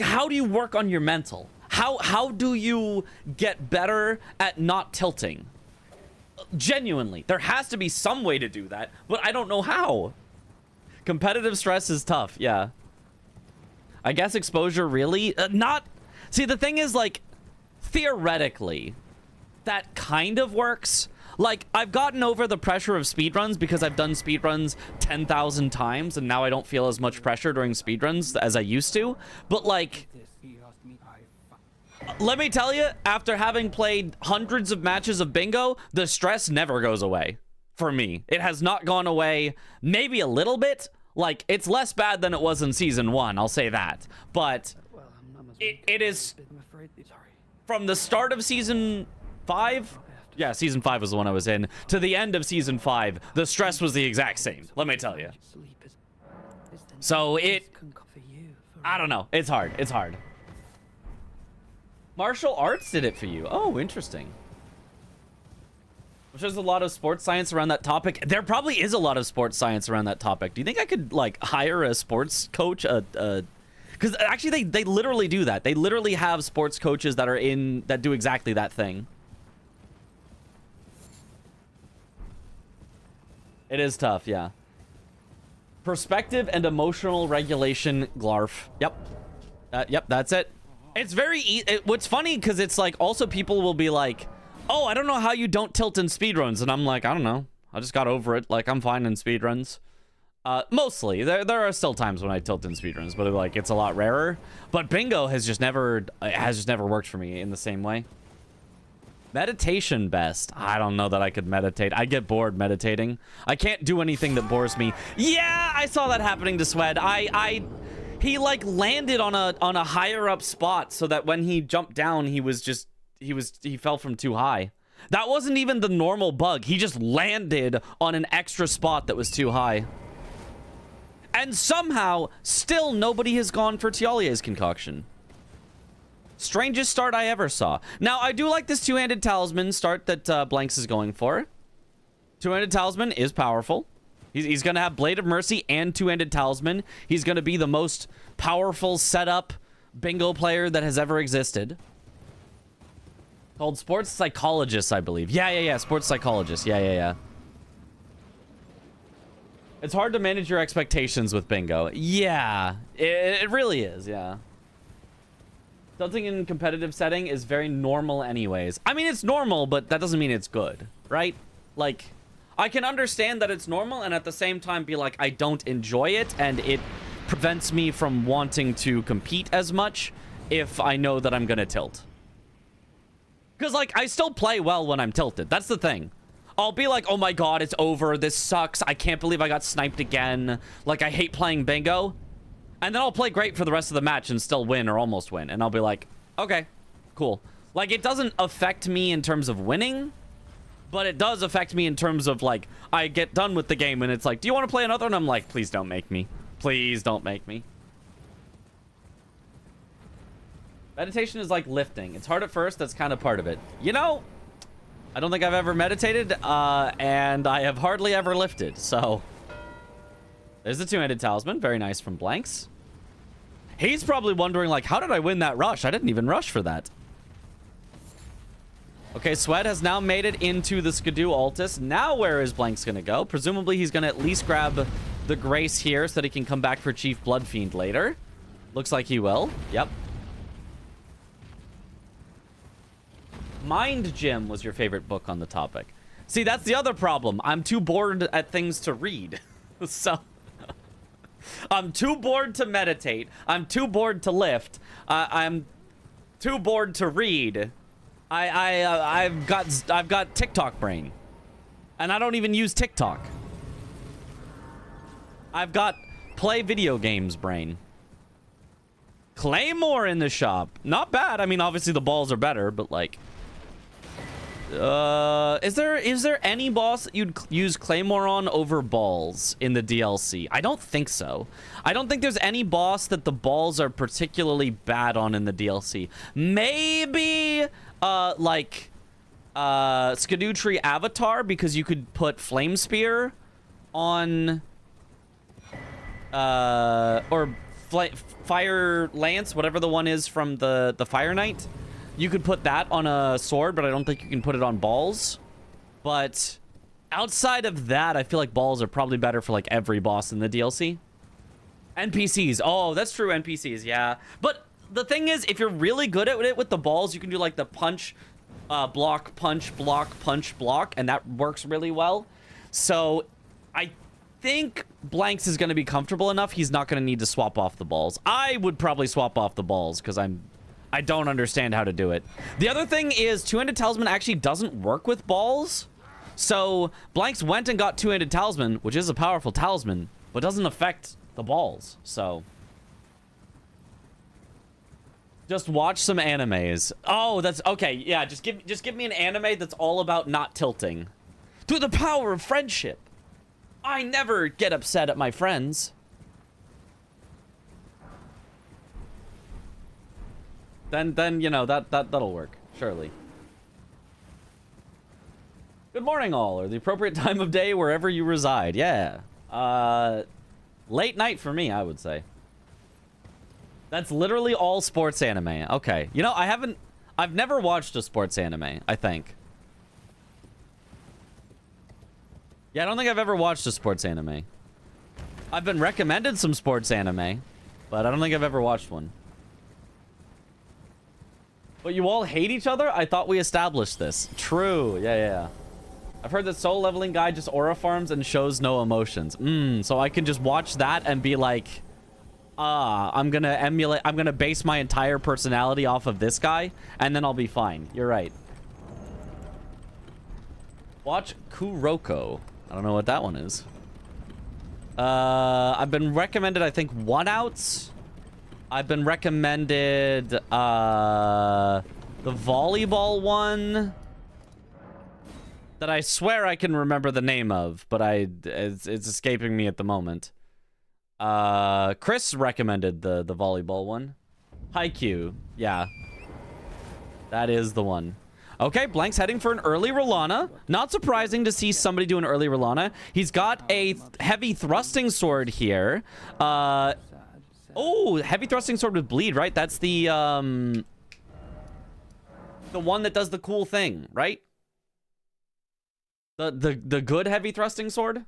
Speaker 3: how do you work on your mental? How do you get better at not tilting? Genuinely, there has to be some way to do that, but I don't know how. Competitive stress is tough, yeah. I guess exposure really not. See, the thing is, like, theoretically, that kind of works. Like, I've gotten over the pressure of speedruns because I've done speedruns 10,000 times, and now I don't feel as much pressure during speedruns as I used to. But, like, let me tell you, after having played hundreds of matches of bingo, the stress never goes away. For me, it has not gone away. Maybe a little bit. Like, it's less bad than it was in season 1, I'll say that. But it is from the start of season 5. Yeah, season 5 was the one I was in, to the end of season 5, the stress was the exact same, let me tell you. So I don't know, it's hard, it's hard. Martial arts did it for you. Oh, interesting. Which there's a lot of sports science around that topic. There probably is a lot of sports science around that topic. Do you think I could, like, hire a sports coach? Because actually, they literally do that. They literally have sports coaches that do exactly that thing. It is tough, yeah. Perspective and emotional regulation, Glarf. Yep. Yep, that's it. It's very easy. What's funny, because it's like, also people will be like, oh, I don't know how you don't tilt in speedruns. And I'm like, I don't know. I just got over it. Like, I'm fine in speedruns. Mostly. There are still times when I tilt in speedruns, but like, it's a lot rarer. But bingo has just never worked for me in the same way. Meditation best. I don't know that I could meditate. I get bored meditating. I can't do anything that bores me. Yeah, I saw that happening to Swed. He like landed on a higher up spot so that when he jumped down, he fell from too high. That wasn't even the normal bug. He just landed on an extra spot that was too high. And somehow, still nobody has gone for Tialier's concoction. Strangest start I ever saw. Now, I do like this two-handed talisman start that Blanks is going for. Two-handed talisman is powerful. He's going to have Blade of Mercy and two-handed talisman. He's going to be the most powerful setup bingo player that has ever existed. Called Sports Psychologist, I believe. Yeah. Sports Psychologist. Yeah. It's hard to manage your expectations with bingo. Yeah, it really is, yeah. Tilting in competitive setting is very normal anyways. I mean, it's normal, but that doesn't mean it's good, right? Like, I can understand that it's normal and at the same time be like, I don't enjoy it and it prevents me from wanting to compete as much if I know that I'm gonna tilt. Because, like, I still play well when I'm tilted. That's the thing. I'll be like, oh my god, it's over. This sucks. I can't believe I got sniped again. Like, I hate playing bingo. And then I'll play great for the rest of the match and still win or almost win. And I'll be like, okay, cool. Like, it doesn't affect me in terms of winning, but it does affect me in terms of, like, I get done with the game and it's like, do you want to play another? And I'm like, please don't make me. Please don't make me. Meditation is like lifting. It's hard at first. That's kind of part of it. You know, I don't think I've ever meditated, and I have hardly ever lifted. So there's the two-handed talisman. Very nice from Blanks. He's probably wondering, like, how did I win that rush? I didn't even rush for that. Okay, Swed has now made it into the Skidoo Altus. Now where is Blanks going to go? Presumably he's going to at least grab the Grace here so that he can come back for Chief Bloodfiend later. Looks like he will. Yep. Mind Gym was your favorite book on the topic. See, that's the other problem. I'm too bored at things to read. So I'm too bored to meditate. I'm too bored to lift. I'm too bored to read. I've got TikTok brain, and I don't even use TikTok. I've got play video games brain. Claymore in the shop, not bad. I mean, obviously the balls are better, but like, is there any boss that you'd use Claymore on over balls in the DLC? I don't think so. I don't think there's any boss that the balls are particularly bad on in the DLC. Maybe like Skadootree Avatar, because you could put Flame Spear on or Fire Lance, whatever the one is from the Fire Knight. You could put that on a sword, but I don't think you can put it on balls. But outside of that, I feel like balls are probably better for like every boss in the DLC. NPCs. Oh, that's true, NPCs, yeah. But the thing is, if you're really good at it with the balls, you can do like the punch, block, punch, block, punch, block, and that works really well. So I think Blanks is going to be comfortable enough. He's not going to need to swap off the balls. I would probably swap off the balls because I don't understand how to do it. The other thing is Two-Handed Talisman actually doesn't work with balls. So Blanks went and got Two-Handed Talisman, which is a powerful talisman, but doesn't affect the balls. So just watch some animes. Oh, that's okay. Yeah, just give me an anime that's all about not tilting. Through the power of friendship, I never get upset at my friends. Then you know that'll work, surely. Good morning, all, or the appropriate time of day wherever you reside. Yeah. Late night for me, I would say. That's literally all sports anime. Okay. You know, I've never watched a sports anime, I think. Yeah, I don't think I've ever watched a sports anime. I've been recommended some sports anime, but I don't think I've ever watched one. But you all hate each other? I thought we established this. True. Yeah. I've heard that Soul Leveling Guy just aura farms and shows no emotions. So I can just watch that and be like, I'm gonna base my entire personality off of this guy, and then I'll be fine. You're right. Watch Kuroko. I don't know what that one is. I've been recommended, I think, One Outs. I've been recommended the volleyball one that I swear I can remember the name of, but it's escaping me at the moment. Chris recommended the volleyball one. Haikyuu, yeah. That is the one. Okay, Blank's heading for an early Rolana. Not surprising to see somebody do an early Rolana. He's got a heavy thrusting sword here. Oh, heavy thrusting sword with bleed, right? That's the one that does the cool thing, right? The good heavy thrusting sword.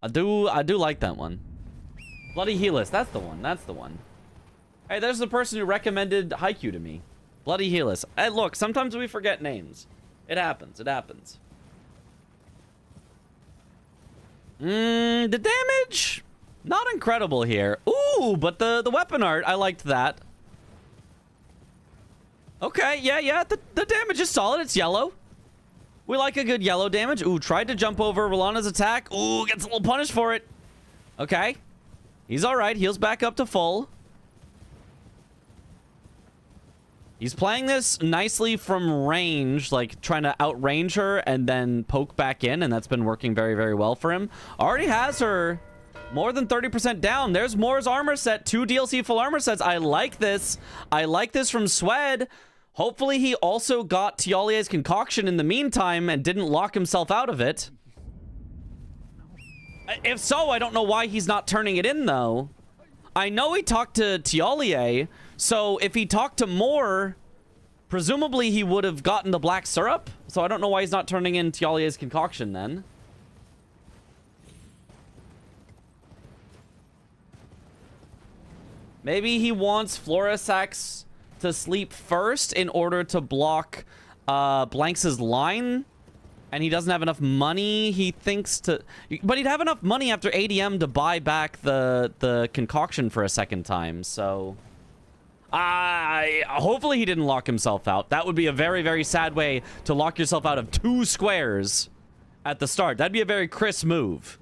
Speaker 3: I do like that one. Bloody Helix, that's the one. That's the one. Hey, there's the person who recommended Haikyuu to me. Bloody Helix. Hey, look, sometimes we forget names. It happens. It happens. The damage, not incredible here. Ooh, but the weapon art, I liked that. Okay, yeah. The damage is solid. It's yellow. We like a good yellow damage. Ooh, tried to jump over Rolana's attack. Ooh, gets a little punished for it. Okay. He's all right. Heals back up to full. He's playing this nicely from range, like trying to outrange her and then poke back in, and that's been working very, very well for him. Already has her more than 30% down. There's Moore's armor set, 2 DLC full armor sets. I like this. I like this from Swed. Hopefully he also got Tialie's concoction in the meantime and didn't lock himself out of it. If so, I don't know why he's not turning it in, though. I know he talked to Tialie, so if he talked to Moore, presumably he would have gotten the black syrup. So I don't know why he's not turning in Tialie's concoction then. Maybe he wants Florisax to sleep first in order to block Blanks' line. And he doesn't have enough money, he thinks to... But he'd have enough money after ADM to buy back the concoction for a second time, so... hopefully he didn't lock himself out. That would be a very, very sad way to lock yourself out of 2 squares at the start. That'd be a very Chris move.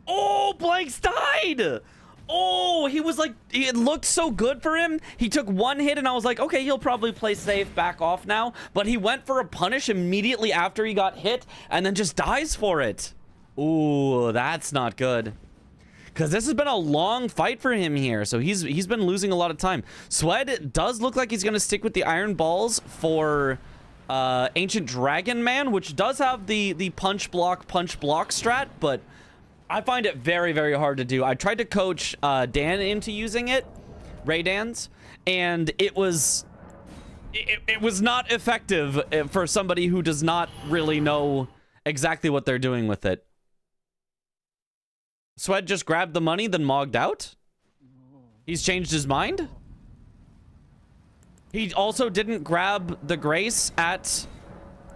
Speaker 3: Oh, Blanks died! Oh, he was like, it looked so good for him. He took 1 hit and I was like, okay, he'll probably play safe, back off now. But he went for a punish immediately after he got hit and then just dies for it. Ooh, that's not good. Because this has been a long fight for him here. So he's been losing a lot of time. Swed does look like he's going to stick with the Iron Balls for Ancient Dragon Man, which does have the punch block strat, but I find it very, very hard to do. I tried to coach Dan into using it, Ray Dan's, and it was not effective for somebody who does not really know exactly what they're doing with it. Swed just grabbed the money, then mogged out. He's changed his mind. He also didn't grab the Grace at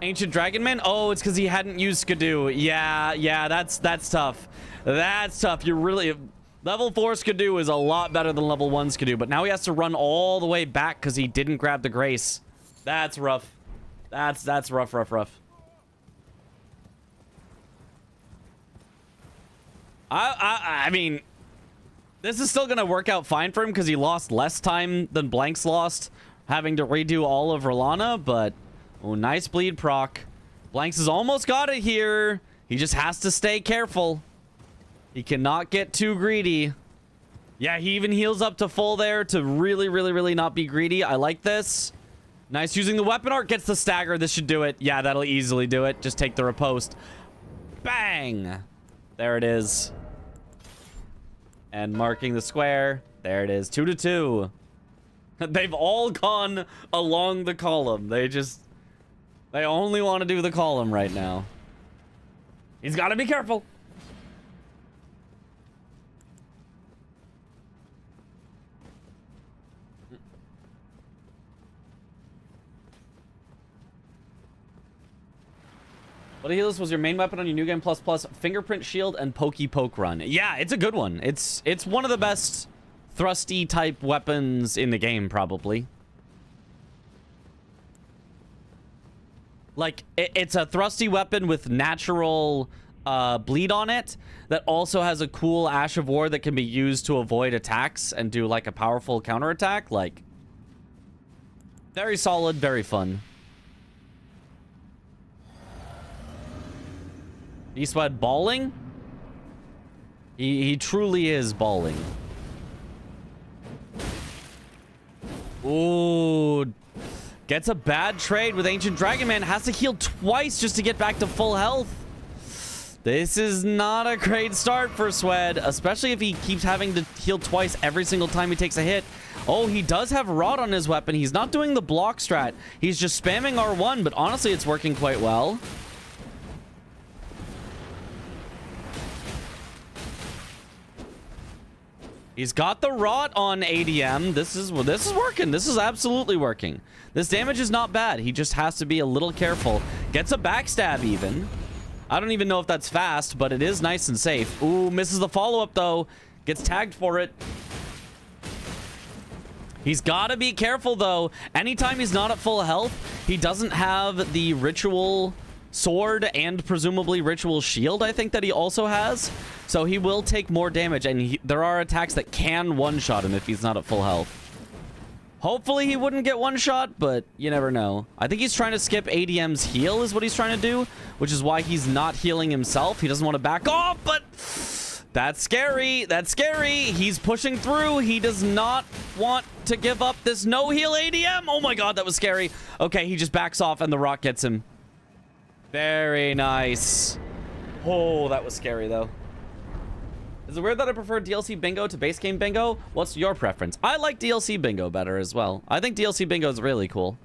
Speaker 3: Ancient Dragon Man. Oh, it's because he hadn't used Skidoo. Yeah, that's tough. That's tough. You really... Level 4 Skidoo is a lot better than level 1 Skidoo, but now he has to run all the way back because he didn't grab the Grace. That's rough. That's rough. I mean, this is still going to work out fine for him because he lost less time than Blanks lost, having to redo all of Rolana, but... Oh, nice bleed proc. Blanks has almost got it here. He just has to stay careful. He cannot get too greedy. Yeah, he even heals up to full there to really not be greedy. I like this. Nice using the weapon art. Gets the stagger. This should do it. Yeah, that'll easily do it. Just take the riposte. Bang. There it is. And marking the square. There it is. 2-2. They've all gone along the column. They only want to do the column right now. He's got to be careful. What healers was your main weapon on your New Game Plus Plus? Fingerprint Shield and Pokey Poke Run. Yeah, it's a good one. It's one of the best thrusty type weapons in the game, probably. Like, it's a thrusty weapon with natural bleed on it that also has a cool Ash of War that can be used to avoid attacks and do, like, a powerful counterattack. Like, very solid, very fun. Eastward balling? He truly is balling. Ooh. Gets a bad trade with Ancient Dragon Man. Has to heal twice just to get back to full health. This is not a great start for Swed, especially if he keeps having to heal twice every single time he takes a hit. Oh, he does have Rod on his weapon. He's not doing the block strat. He's just spamming R1, but honestly, it's working quite well. He's got the Rot on ADM. This is working. This is absolutely working. This damage is not bad. He just has to be a little careful. Gets a backstab even. I don't even know if that's fast, but it is nice and safe. Ooh, misses the follow-up though. Gets tagged for it. He's got to be careful though. Anytime he's not at full health, he doesn't have the ritual sword and presumably ritual shield, I think, that he also has. So he will take more damage, and there are attacks that can one-shot him if he's not at full health. Hopefully he wouldn't get one-shot, but you never know. I think he's trying to skip ADM's heal is what he's trying to do, which is why he's not healing himself. He doesn't want to back off, but that's scary. That's scary. He's pushing through. He does not want to give up this no-heal ADM. Oh my god, that was scary. Okay, he just backs off, and the rock gets him. Very nice. Oh, that was scary, though. Is it weird that I prefer DLC Bingo to base game Bingo? What's your preference? I like DLC Bingo better as well. I think DLC Bingo is really cool.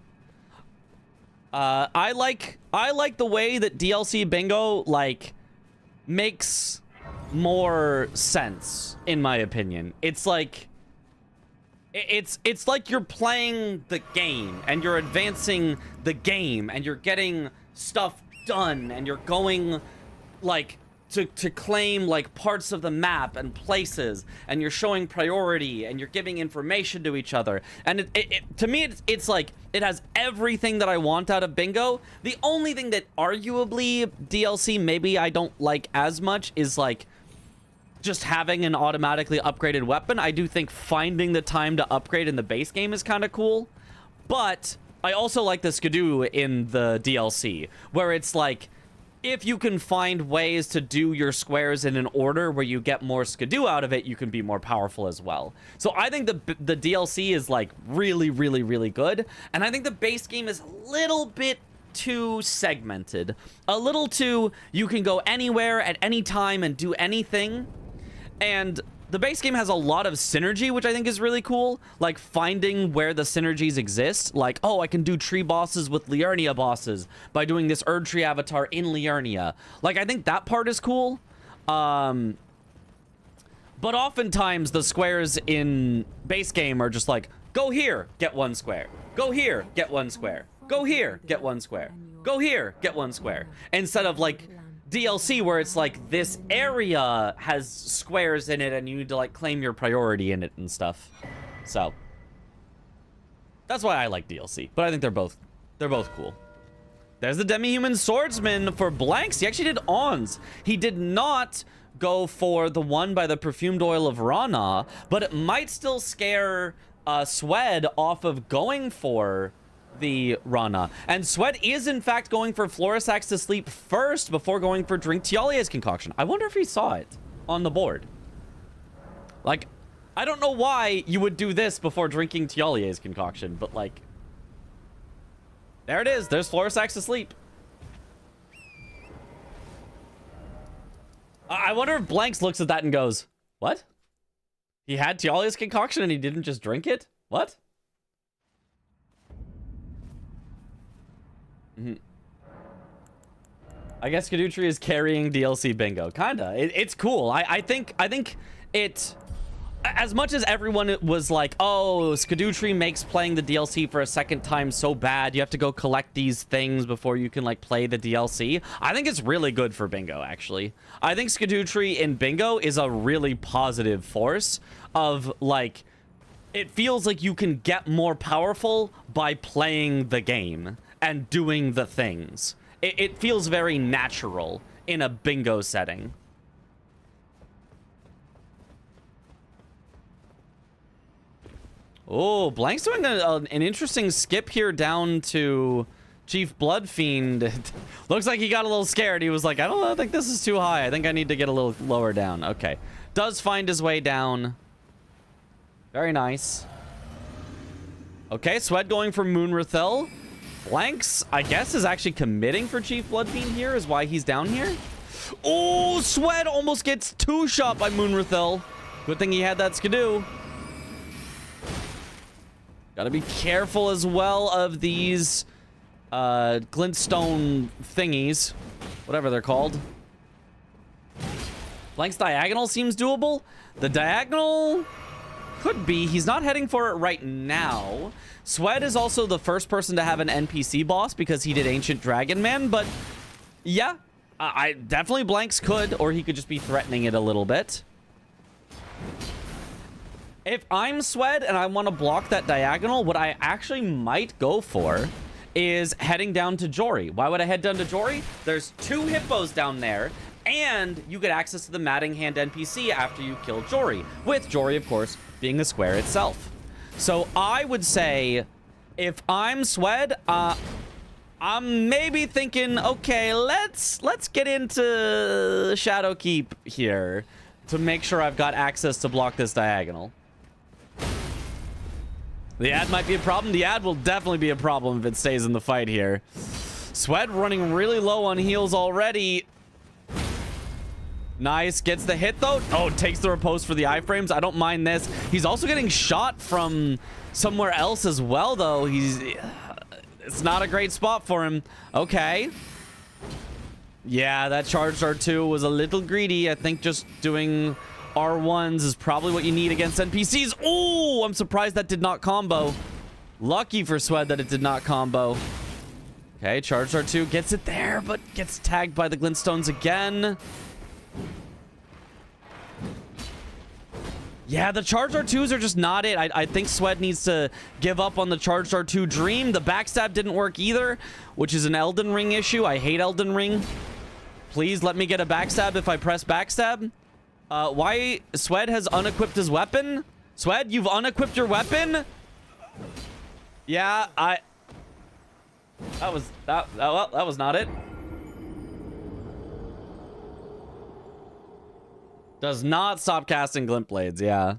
Speaker 3: I like the way that DLC Bingo, like, makes more sense, in my opinion. It's like it's like you're playing the game and you're advancing the game and you're getting stuff done and you're going like to claim like parts of the map and places, and you're showing priority and you're giving information to each other. And to me, it's like it has everything that I want out of Bingo. The only thing that arguably DLC maybe I don't like as much is like just having an automatically upgraded weapon. I do think finding the time to upgrade in the base game is kind of cool, but I also like the Skidoo in the DLC, where it's like, if you can find ways to do your squares in an order where you get more Skidoo out of it, you can be more powerful as well. So I think the DLC is like really, really, really good. And I think the base game is a little bit too segmented. A little too, you can go anywhere at any time and do anything. And the base game has a lot of synergy, which I think is really cool. Like finding where the synergies exist. Like, oh, I can do tree bosses with Liurnia bosses by doing this Erd Tree avatar in Liurnia. Like, I think that part is cool. But oftentimes the squares in base game are just like, go here, get 1 square. Go here, get 1 square. Go here, get 1 square. Go here, get 1 square. Instead of like DLC, where it's like this area has squares in it and you need to like claim your priority in it and stuff. So that's why I like DLC, but I think they're both cool. There's the Demi-Human Swordsman for Blanks. He actually did Ons. He did not go for the one by the Perfumed Oil of Rana, but it might still scare Swed off of going for the Rana. And Sweat is in fact going for Florisax to sleep first before going for Drink Tialie's concoction. I wonder if he saw it on the board. Like, I don't know why you would do this before drinking Tialie's concoction, but like, there it is. There's Florisax to sleep. I wonder if Blanks looks at that and goes, what? He had Tialie's concoction and he didn't just drink it? What? I guess Skidoo is carrying DLC Bingo. Kinda. It's cool. I think it, as much as everyone was like, oh, Skidoo makes playing the DLC for a second time so bad, you have to go collect these things before you can like play the DLC. I think it's really good for Bingo, actually. I think Skidoo in Bingo is a really positive force of like, it feels like you can get more powerful by playing the game and doing the things. It feels very natural in a Bingo setting. Oh, Blank's doing an interesting skip here down to Chief Bloodfiend. Looks like he got a little scared. He was like, I don't think this is too high. I think I need to get a little lower down. Okay. Does find his way down. Very nice. Okay, Swed going for Moonrathel. Blanks, I guess, is actually committing for Chief Bloodfiend here, is why he's down here. Oh, Swed almost gets 2-shot by Moonrathel. Good thing he had that Skidoo. Gotta be careful as well of these glintstone thingies, whatever they're called. Blank's diagonal seems doable. The diagonal could be. He's not heading for it right now. Swed is also the first person to have an NPC boss because he did Ancient Dragon Man, but yeah, I definitely Blanks could, or he could just be threatening it a little bit. If I'm Swed and I want to block that diagonal, what I actually might go for is heading down to Jory. Why would I head down to Jory? There's 2 hippos down there, and you get access to the Matting Hand NPC after you kill Jory, with Jory, of course, being the square itself. So I would say, if I'm Swed, I'm maybe thinking, okay, let's get into Shadowkeep here to make sure I've got access to block this diagonal. The ad might be a problem. The ad will definitely be a problem if it stays in the fight here. Swed running really low on heals already. Nice. Gets the hit, though. Oh, takes the riposte for the iframes. I don't mind this. He's also getting shot from somewhere else as well, though. It's not a great spot for him. Okay. Yeah, that charged R2 was a little greedy. I think just doing R1s is probably what you need against NPCs. Oh, I'm surprised that did not combo. Lucky for Swed that it did not combo. Okay, charged R2 gets it there, but gets tagged by the glintstones again. Yeah, the charged R2s are just not it. I think Swed needs to give up on the charged R2 dream. The backstab didn't work either, which is an Elden Ring issue. I hate Elden Ring. Please let me get a backstab if I press backstab. Why Swed has unequipped his weapon? Swed, you've unequipped your weapon? Yeah, that was not it. Does not stop casting glint blades, yeah.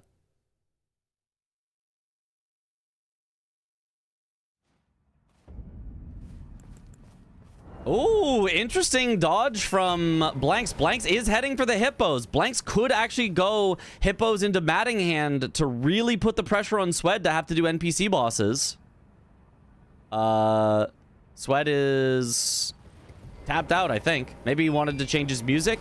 Speaker 3: Ooh, interesting dodge from Blanks. Blanks is heading for the hippos. Blanks could actually go hippos into Mattinghand to really put the pressure on Swed to have to do NPC bosses. Swed is tapped out, I think. Maybe he wanted to change his music.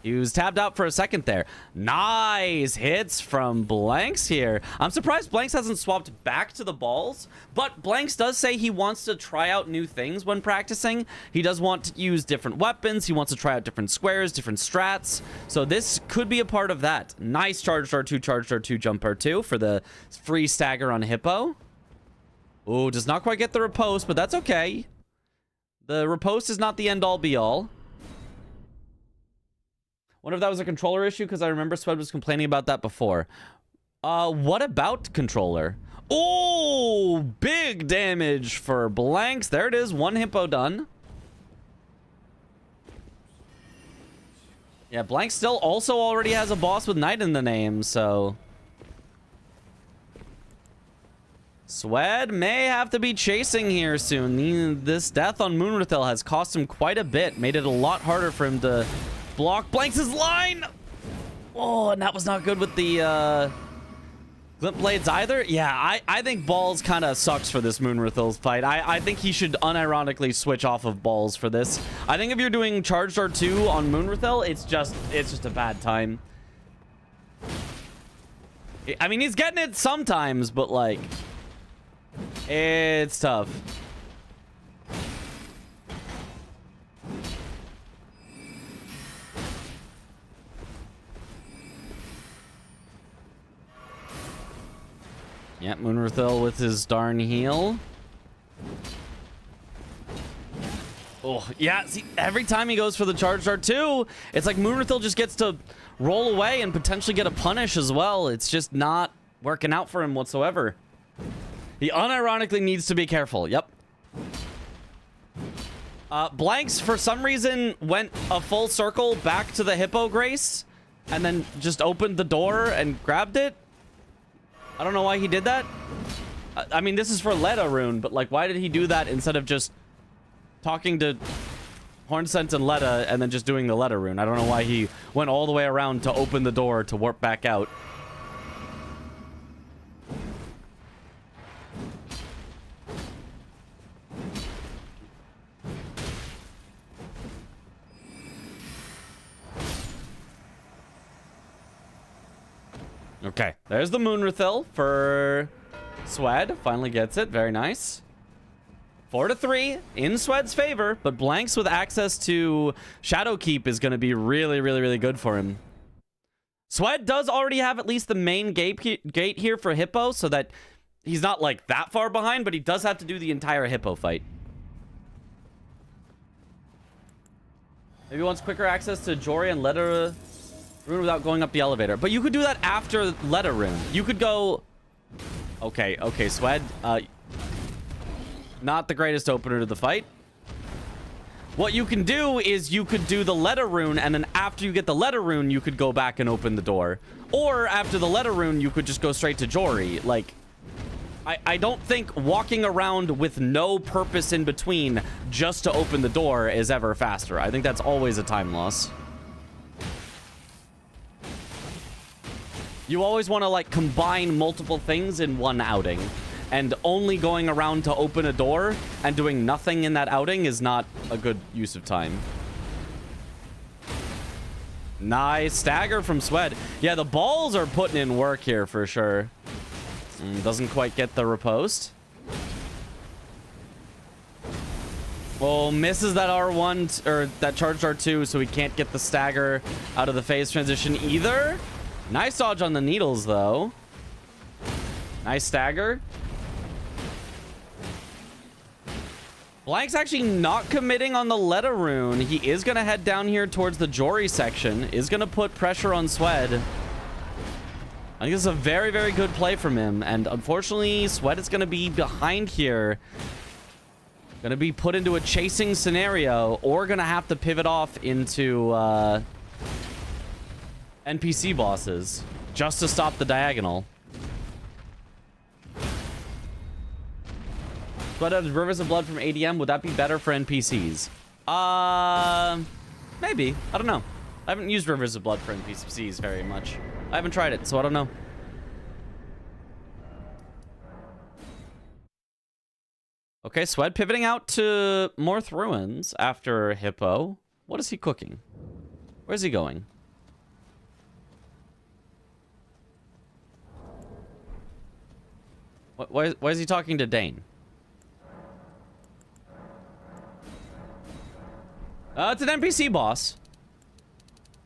Speaker 3: He was tapped out for a second there. Nice hits from Blanks here. I'm surprised Blanks hasn't swapped back to the balls, but Blanks does say he wants to try out new things when practicing. He does want to use different weapons. He wants to try out different squares, different strats. So this could be a part of that. Nice charged R2, jump R2 for the free stagger on Hippo. Ooh, does not quite get the riposte, but that's okay. The riposte is not the end-all be-all. Wonder if that was a controller issue, because I remember Swed was complaining about that before. What about controller? Oh, big damage for Blanks. There it is. One hippo done. Yeah, Blanks still also already has a boss with Knight in the name, so... Swed may have to be chasing here soon. This death on Moonrathil has cost him quite a bit. Made it a lot harder for him to block Blanks' line. Oh, and that was not good with the glint blades either. Yeah, I think balls kind of sucks for this Moonrathil's fight. I think he should unironically switch off of balls for this. I think if you're doing charged R2 on Moonrathil, it's just a bad time. I mean, he's getting it sometimes, but like... it's tough. Yep, Moonrathil with his darn heal. Oh, yeah, see, every time he goes for the charged R2, it's like Moonrathil just gets to roll away and potentially get a punish as well. It's just not working out for him whatsoever. He unironically needs to be careful. Yep. Blanks, for some reason, went a full circle back to the Hippo Grace and then just opened the door and grabbed it. I don't know why he did that. I mean, this is for Leda Rune, but like, why did he do that instead of just talking to Hornsent and Leda and then just doing the Leda Rune? I don't know why he went all the way around to open the door to warp back out. Okay, there's the Moonrathil for Swed. Finally gets it. Very nice. 4-3 in Swed's favor, but Blanks with access to Shadowkeep is going to be really, really, really good for him. Swed does already have at least the main gate here for Hippo, so that he's not like that far behind, but he does have to do the entire Hippo fight. Maybe wants quicker access to Jory and Leda Rune without going up the elevator. But you could do that after Leda Rune. You could go... Okay, Swed. Not the greatest opener to the fight. What you can do is you could do the Leda Rune, and then after you get the Leda Rune, you could go back and open the door. Or after the Leda Rune, you could just go straight to Jory. Like, I don't think walking around with no purpose in between just to open the door is ever faster. I think that's always a time loss. You always want to like combine multiple things in one outing. and only going around to open a door and doing nothing in that outing is not a good use of time. Nice stagger from Swed. Yeah, the balls are putting in work here for sure. Doesn't quite get the riposte. Well, misses that R1 or that charged R2, so he can't get the stagger out of the phase transition either. Nice dodge on the needles, though. Nice stagger. Blank's actually not committing on the Letta rune. He is going to head down here towards the Jory section. Is going to put pressure on Swed. I think this is a very, very good play from him. And unfortunately, Swed is going to be behind here. Going to be put into a chasing scenario, or going to have to pivot off into NPC bosses just to stop the diagonal. But Rivers of Blood from ADM, would that be better for NPCs? Maybe. I don't know. I haven't used Rivers of Blood for NPCs very much. I haven't tried it, so I don't know. Okay, Swed pivoting out to Morth Ruins after Hippo. What is he cooking? Where's he going? Why is he talking to Dane? It's an NPC boss.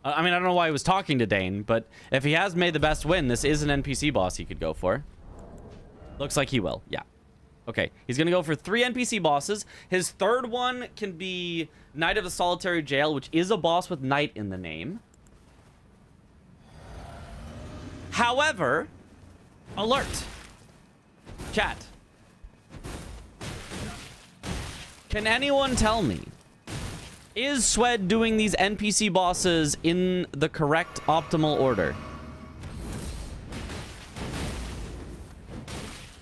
Speaker 3: I mean, I don't know why he was talking to Dane, but if he has made the best win, this is an NPC boss he could go for. Looks like he will, yeah. Okay, he's gonna go for 3 NPC bosses. His third one can be Knight of the Solitary Jail, which is a boss with Knight in the name. However, alert. Chat. Can anyone tell me, is Swed doing these NPC bosses in the correct optimal order?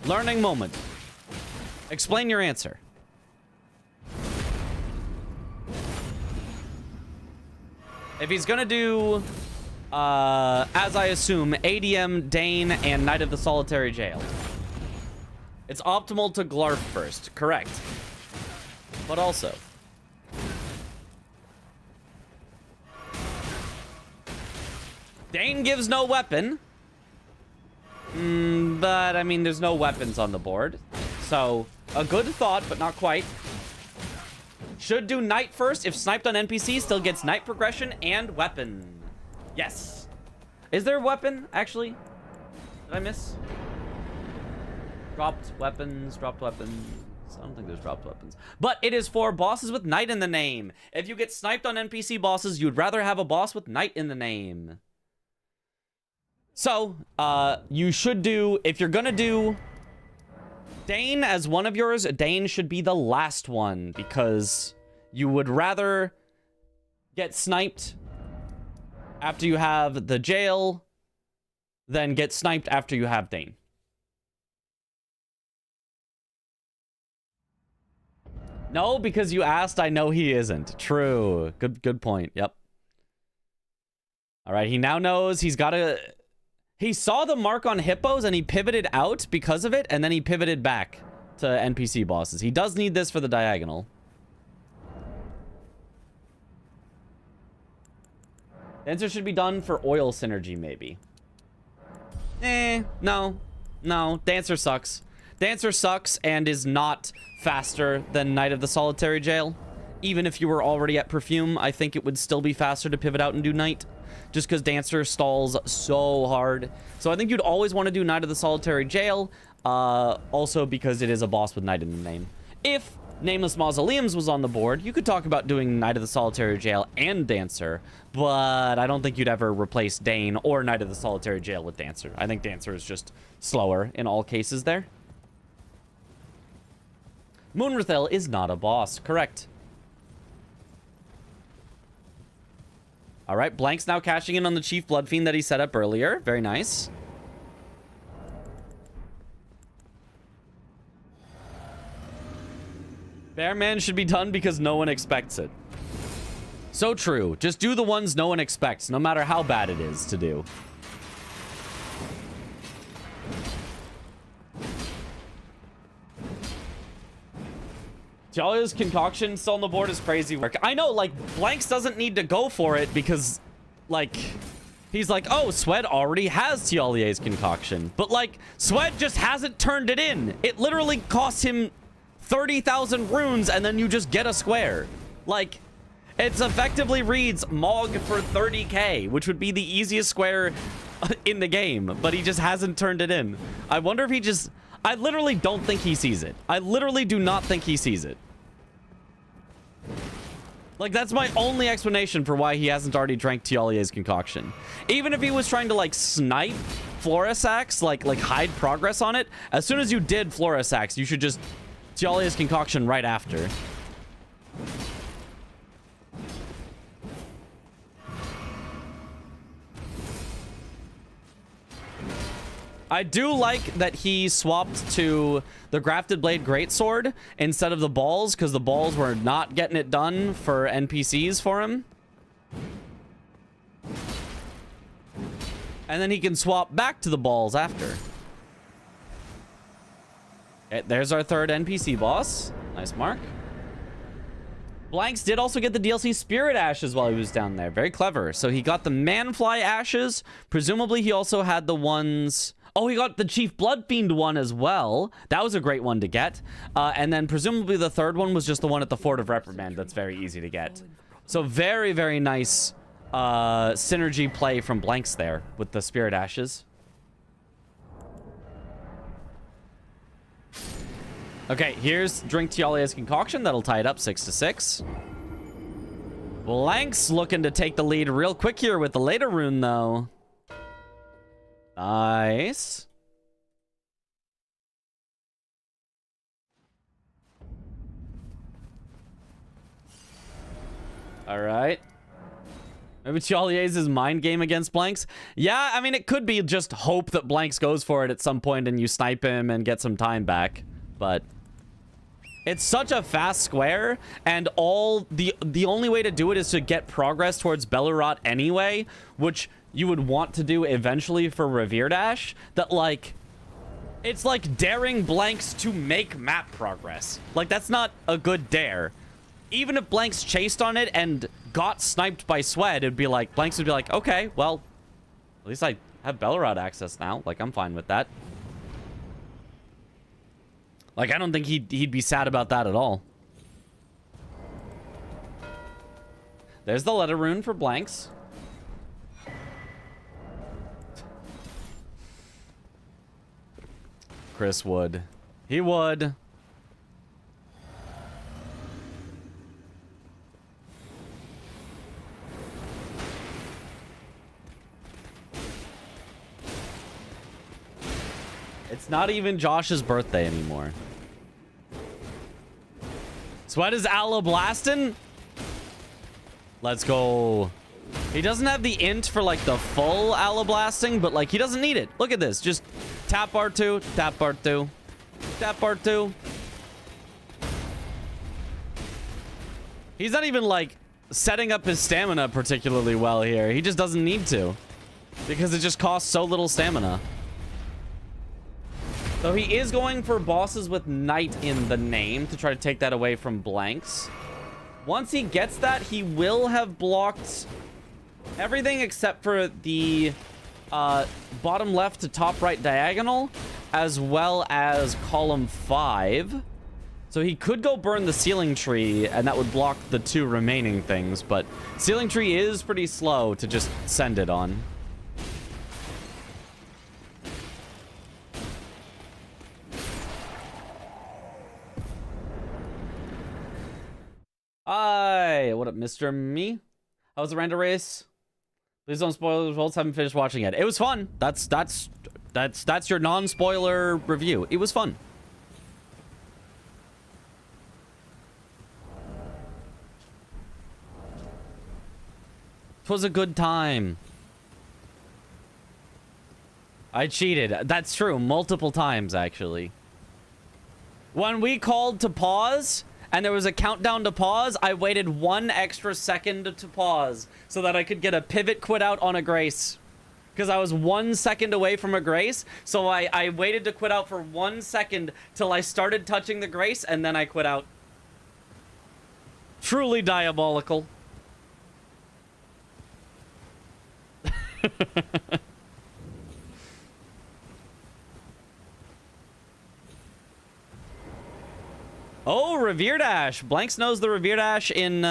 Speaker 3: Learning moment. Explain your answer. If he's gonna do, as I assume, ADM, Dane, and Knight of the Solitary Jail, it's optimal to Glarf first, correct. But also, Dane gives no weapon. But, I mean, there's no weapons on the board. So, a good thought, but not quite. Should do Knight first. If sniped on NPC, still gets Knight progression and weapon. Yes. Is there a weapon, actually? Did I miss? Dropped weapons. I don't think there's dropped weapons. But it is for bosses with Knight in the name. If you get sniped on NPC bosses, you'd rather have a boss with Knight in the name. So, you should do, if you're gonna do Dane as one of yours, Dane should be the last one, because you would rather get sniped after you have the jail than get sniped after you have Dane. No, because you asked, I know he isn't. True. Good point. Yep. All right, he now knows he's got to... He saw the mark on hippos and he pivoted out because of it, and then he pivoted back to NPC bosses. He does need this for the diagonal. Dancer should be done for oil synergy, maybe. No. Dancer sucks. Dancer sucks and is not faster than Knight of the Solitary Jail. Even if you were already at Perfume, I think it would still be faster to pivot out and do Knight. Just because Dancer stalls so hard. So I think you'd always want to do Knight of the Solitary Jail. Also because it is a boss with Knight in the name. If Nameless Mausoleums was on the board, you could talk about doing Knight of the Solitary Jail and Dancer. But I don't think you'd ever replace Dane or Knight of the Solitary Jail with Dancer. I think Dancer is just slower in all cases there. Moonrathel is not a boss. Correct. All right, Blank's now cashing in on the Chief Blood Fiend that he set up earlier. Very nice. Bearman should be done because no one expects it. So true. Just do the ones no one expects, no matter how bad it is to do. Tialia's concoction still on the board is crazy work. I know, like, Blanks doesn't need to go for it because, like, he's like, oh, Swed already has Tialia's concoction. But, like, Swed just hasn't turned it in. It literally costs him 30,000 runes and then you just get a square. Like, it's effectively reads Mog for 30k, which would be the easiest square in the game. But he just hasn't turned it in. I wonder if he just... I literally don't think he sees it. I literally do not think he sees it. Like, that's my only explanation for why he hasn't already drank Tialia's concoction. Even if he was trying to, like, snipe Florisax, like hide progress on it, as soon as you did Florisax, you should just Tialia's concoction right after. I do like that he swapped to the Grafted Blade Greatsword instead of the balls, because the balls were not getting it done for NPCs for him. And then he can swap back to the balls after. Okay, there's our third NPC boss. Nice mark. Blanks did also get the DLC Spirit Ashes while he was down there. Very clever. So he got the Manfly Ashes. Presumably he also had the ones... Oh, he got the Chief Bloodfiend one as well. That was a great one to get. And then presumably the third one was just the one at the Fort of Reprimand. That's very easy to get. So very, very nice synergy play from Blanks there with the Spirit Ashes. Okay, here's Drink Tialia's concoction. That'll tie it up 6-6. Blanks looking to take the lead real quick here with the later rune, though. Nice. All right. Maybe Tialia's his mind game against Blanks. Yeah, I mean, it could be just hope that Blanks goes for it at some point and you snipe him and get some time back. But it's such a fast square, and the only way to do it is to get progress towards Bellerot anyway, which you would want to do eventually for Revere Dash, that, like, it's like daring Blanks to make map progress. Like, that's not a good dare. Even if Blanks chased on it and got sniped by Swed, it'd be like, Blanks would be like, okay, well, at least I have Bellerot access now. Like, I'm fine with that. Like, I don't think he'd be sad about that at all. There's the letter rune for Blanks. Chris would. He would. It's not even Josh's birthday anymore. Sweat is Aloe blasting. Let's go. He doesn't have the int for, like, the full Aloe blasting, but, like, he doesn't need it. Look at this. Just tap R2, tap R2, tap R2. He's not even, like, setting up his stamina particularly well here. He just doesn't need to, because it just costs so little stamina. So he is going for bosses with Knight in the name to try to take that away from Blanks. Once he gets that, he will have blocked everything except for the bottom left to top right diagonal, as well as column 5. So he could go burn the ceiling tree, and that would block the 2 remaining things, but ceiling tree is pretty slow to just send it on. Hi, what up, Mr. Me? How was the random race? Please don't spoil the results. Haven't finished watching it. It was fun. That's your non-spoiler review. It was fun. It was a good time. I cheated. That's true. Multiple times, actually. When we called to pause and there was a countdown to pause, I waited 1 extra second to pause so that I could get a pivot quit out on a Grace. Because I was 1 second away from a Grace, so I waited to quit out for 1 second till I started touching the Grace, and then I quit out. Truly diabolical. Oh, Revere Dash. Blanks knows the Revere Dash in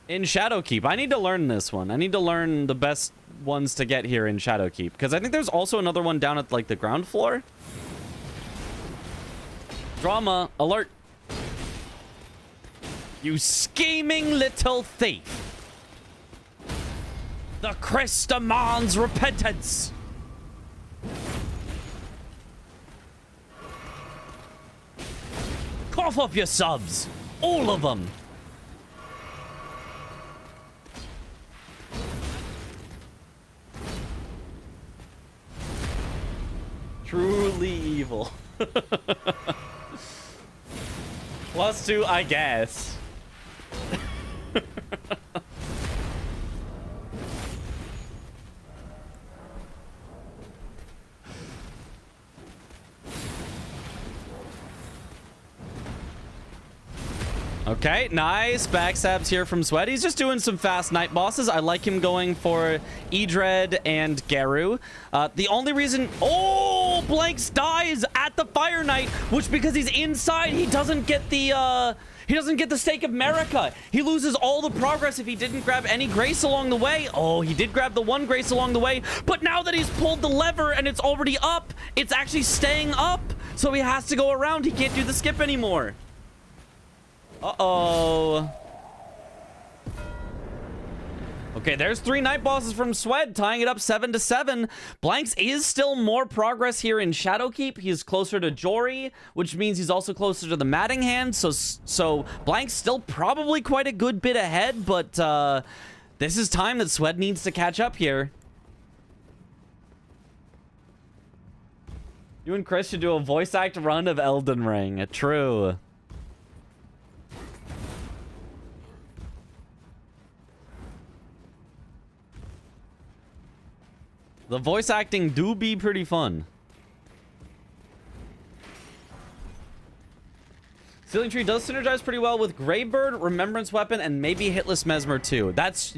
Speaker 3: Shadowkeep. I need to learn this one. I need to learn the best ones to get here in Shadowkeep, because I think there's also another one down at like the ground floor. Drama alert. You scheming little thief. The crest demands repentance. Cough up your subs. All of them. Truly evil. +2, I guess. Okay, nice. Backstabs here from Sweat. He's just doing some fast night bosses. I like him going for Edred and Garu. The only reason... Oh! Blanks dies at the Fire Knight, which because he's inside, he doesn't get the... He doesn't get the Stake of Marika. He loses all the progress if he didn't grab any grace along the way. Oh, he did grab the one grace along the way, but now that he's pulled the lever and it's already up, it's actually staying up. So he has to go around. He can't do the skip anymore. Uh-oh. Okay, there's 3 night bosses from Swed, tying it up 7-7. Blanks is still more progress here in Shadowkeep. He's closer to Jory, which means he's also closer to the Matting Hand. So Blanks still probably quite a good bit ahead, but this is time that Swed needs to catch up here. You and Chris should do a voice act run of Elden Ring. True. The voice acting do be pretty fun. Sealing Tree does synergize pretty well with Gravebird, Remembrance Weapon, and maybe Hitless Mesmer too. That's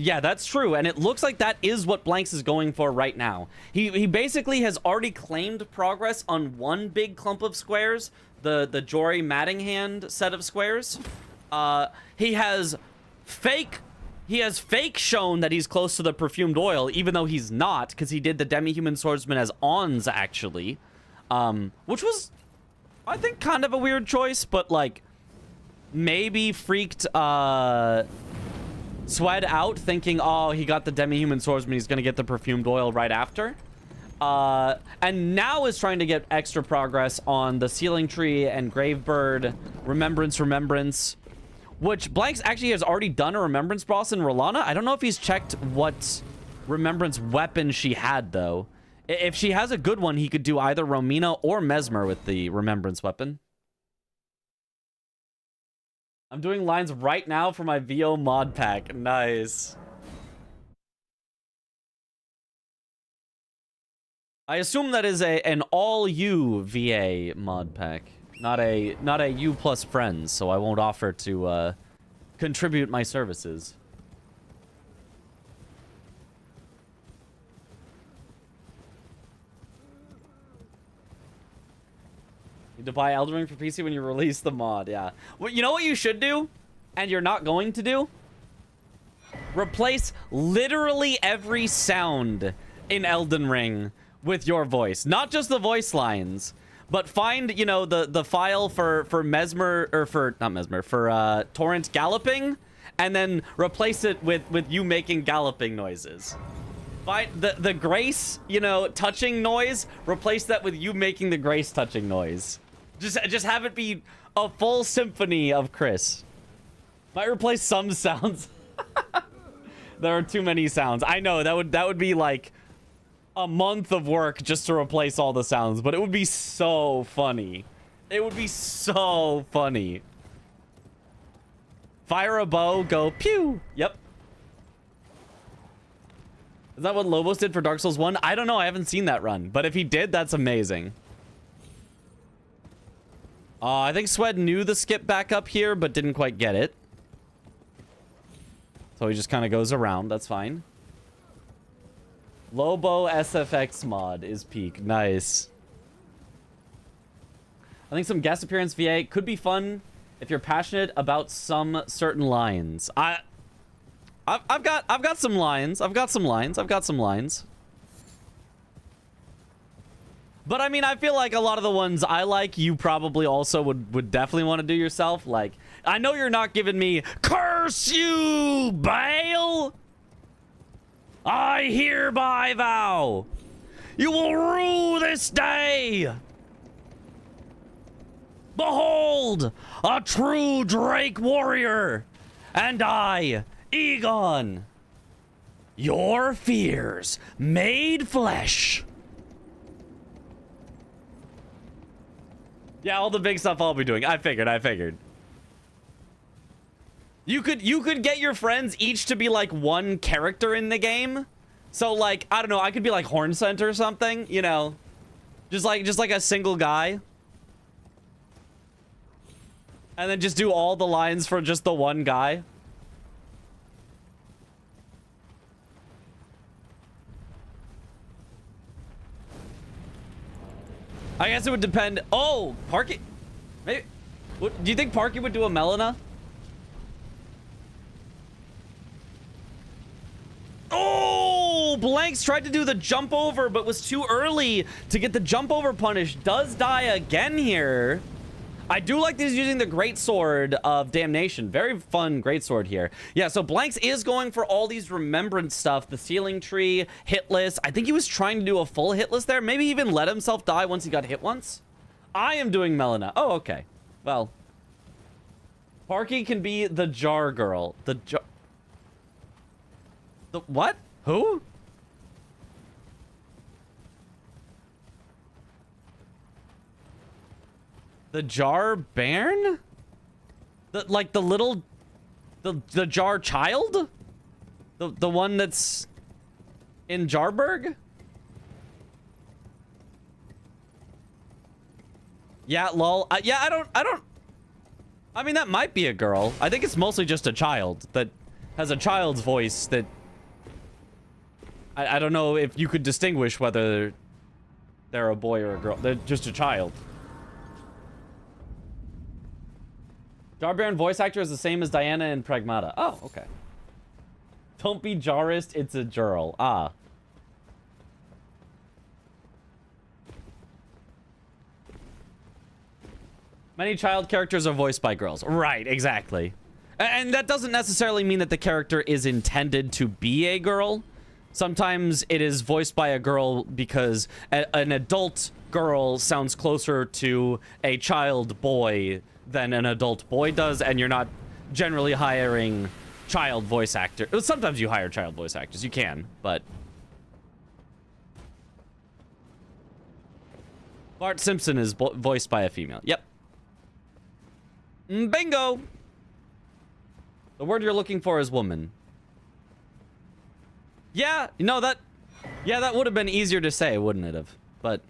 Speaker 3: true, and it looks like that is what Blanks is going for right now. He basically has already claimed progress on one big clump of squares, the Jory Matting Hand set of squares. He has fake shown that he's close to the perfumed oil, even though he's not, because he did the Demi-Human Swordsman as Ons, actually. Which was, I think, kind of a weird choice, but, like, maybe freaked Swed out, thinking, oh, he got the Demi-Human Swordsman, he's going to get the perfumed oil right after. And now is trying to get extra progress on the Sealing Tree and Gravebird, Remembrance, which Blanks actually has already done a Remembrance boss in Rolana. I don't know if he's checked what Remembrance weapon she had, though. If she has a good one, he could do either Romina or Mesmer with the Remembrance weapon. I'm doing lines right now for my VO mod pack. Nice. I assume that is an all-you VA mod pack. Not a you plus friends, so I won't offer to contribute my services. Need to buy Elden Ring for PC when you release the mod, yeah. Well, you know what you should do? And you're not going to do? Replace literally every sound in Elden Ring with your voice. Not just the voice lines. But find, you know, the file for Mesmer, or for, not Mesmer, for Torrent galloping, and then replace it with you making galloping noises. Find the Grace, you know, touching noise, replace that with you making the Grace touching noise. Just have it be a full symphony of Chris. Might replace some sounds. There are too many sounds. I know, that would be like a month of work just to replace all the sounds, but it would be so funny. It would be so funny. Fire a bow, go pew. Yep. Is that what Lobos did for Dark Souls 1? I don't know. I haven't seen that run, but if he did, that's amazing. I think Swed knew the skip back up here, but didn't quite get it. So he just kind of goes around. That's fine. Lobo SFX mod is peak. Nice. I think some guest appearance VA could be fun if you're passionate about some certain lines. I've got some lines. I've got some lines. But I mean, I feel like a lot of the ones I like, you probably also would definitely want to do yourself. Like, I know you're not giving me curse you, Bale. I hereby vow you will rue this day. Behold, a true Drake warrior, and I, Egon, your fears made flesh. Yeah, all the big stuff I'll be doing. I figured. You could get your friends each to be like one character in the game. So like, I don't know, I could be like Hornsent or something, you know. Just like a single guy. And then just do all the lines for just the one guy. I guess it would depend. Oh, Parky. Maybe. Do you think Parky would do a Melina? Oh, Blanks tried to do the jump over, but was too early to get the jump over punish. Does die again here. I do like that he's using the Great Sword of Damnation. Very fun Great Sword here. Yeah, so Blanks is going for all these remembrance stuff. The Ceiling Tree, hitless. I think he was trying to do a full hitless there. Maybe even let himself die once he got hit once. I am doing Melina. Oh, okay. Well. Parky can be the Jar Girl. The what? Who? The Jar Bairn? The Jar Child? The one that's in Jarburg? Yeah, lol. Yeah, I don't. I mean, that might be a girl. I think it's mostly just a child that has a child's voice that. I don't know if you could distinguish whether they're a boy or a girl. They're just a child. Jar Baron voice actor is the same as Diana in Pragmata. Oh, okay. Don't be Jarist, it's a girl. Ah. Many child characters are voiced by girls. Right, exactly. And that doesn't necessarily mean that the character is intended to be a girl. Sometimes it is voiced by a girl because an adult girl sounds closer to a child boy than an adult boy does, and you're not generally hiring child voice actors. Sometimes you hire child voice actors. You can, but... Bart Simpson is voiced by a female. Yep. Bingo! The word you're looking for is woman. Yeah, no, that... Yeah, that would have been easier to say, wouldn't it have? But...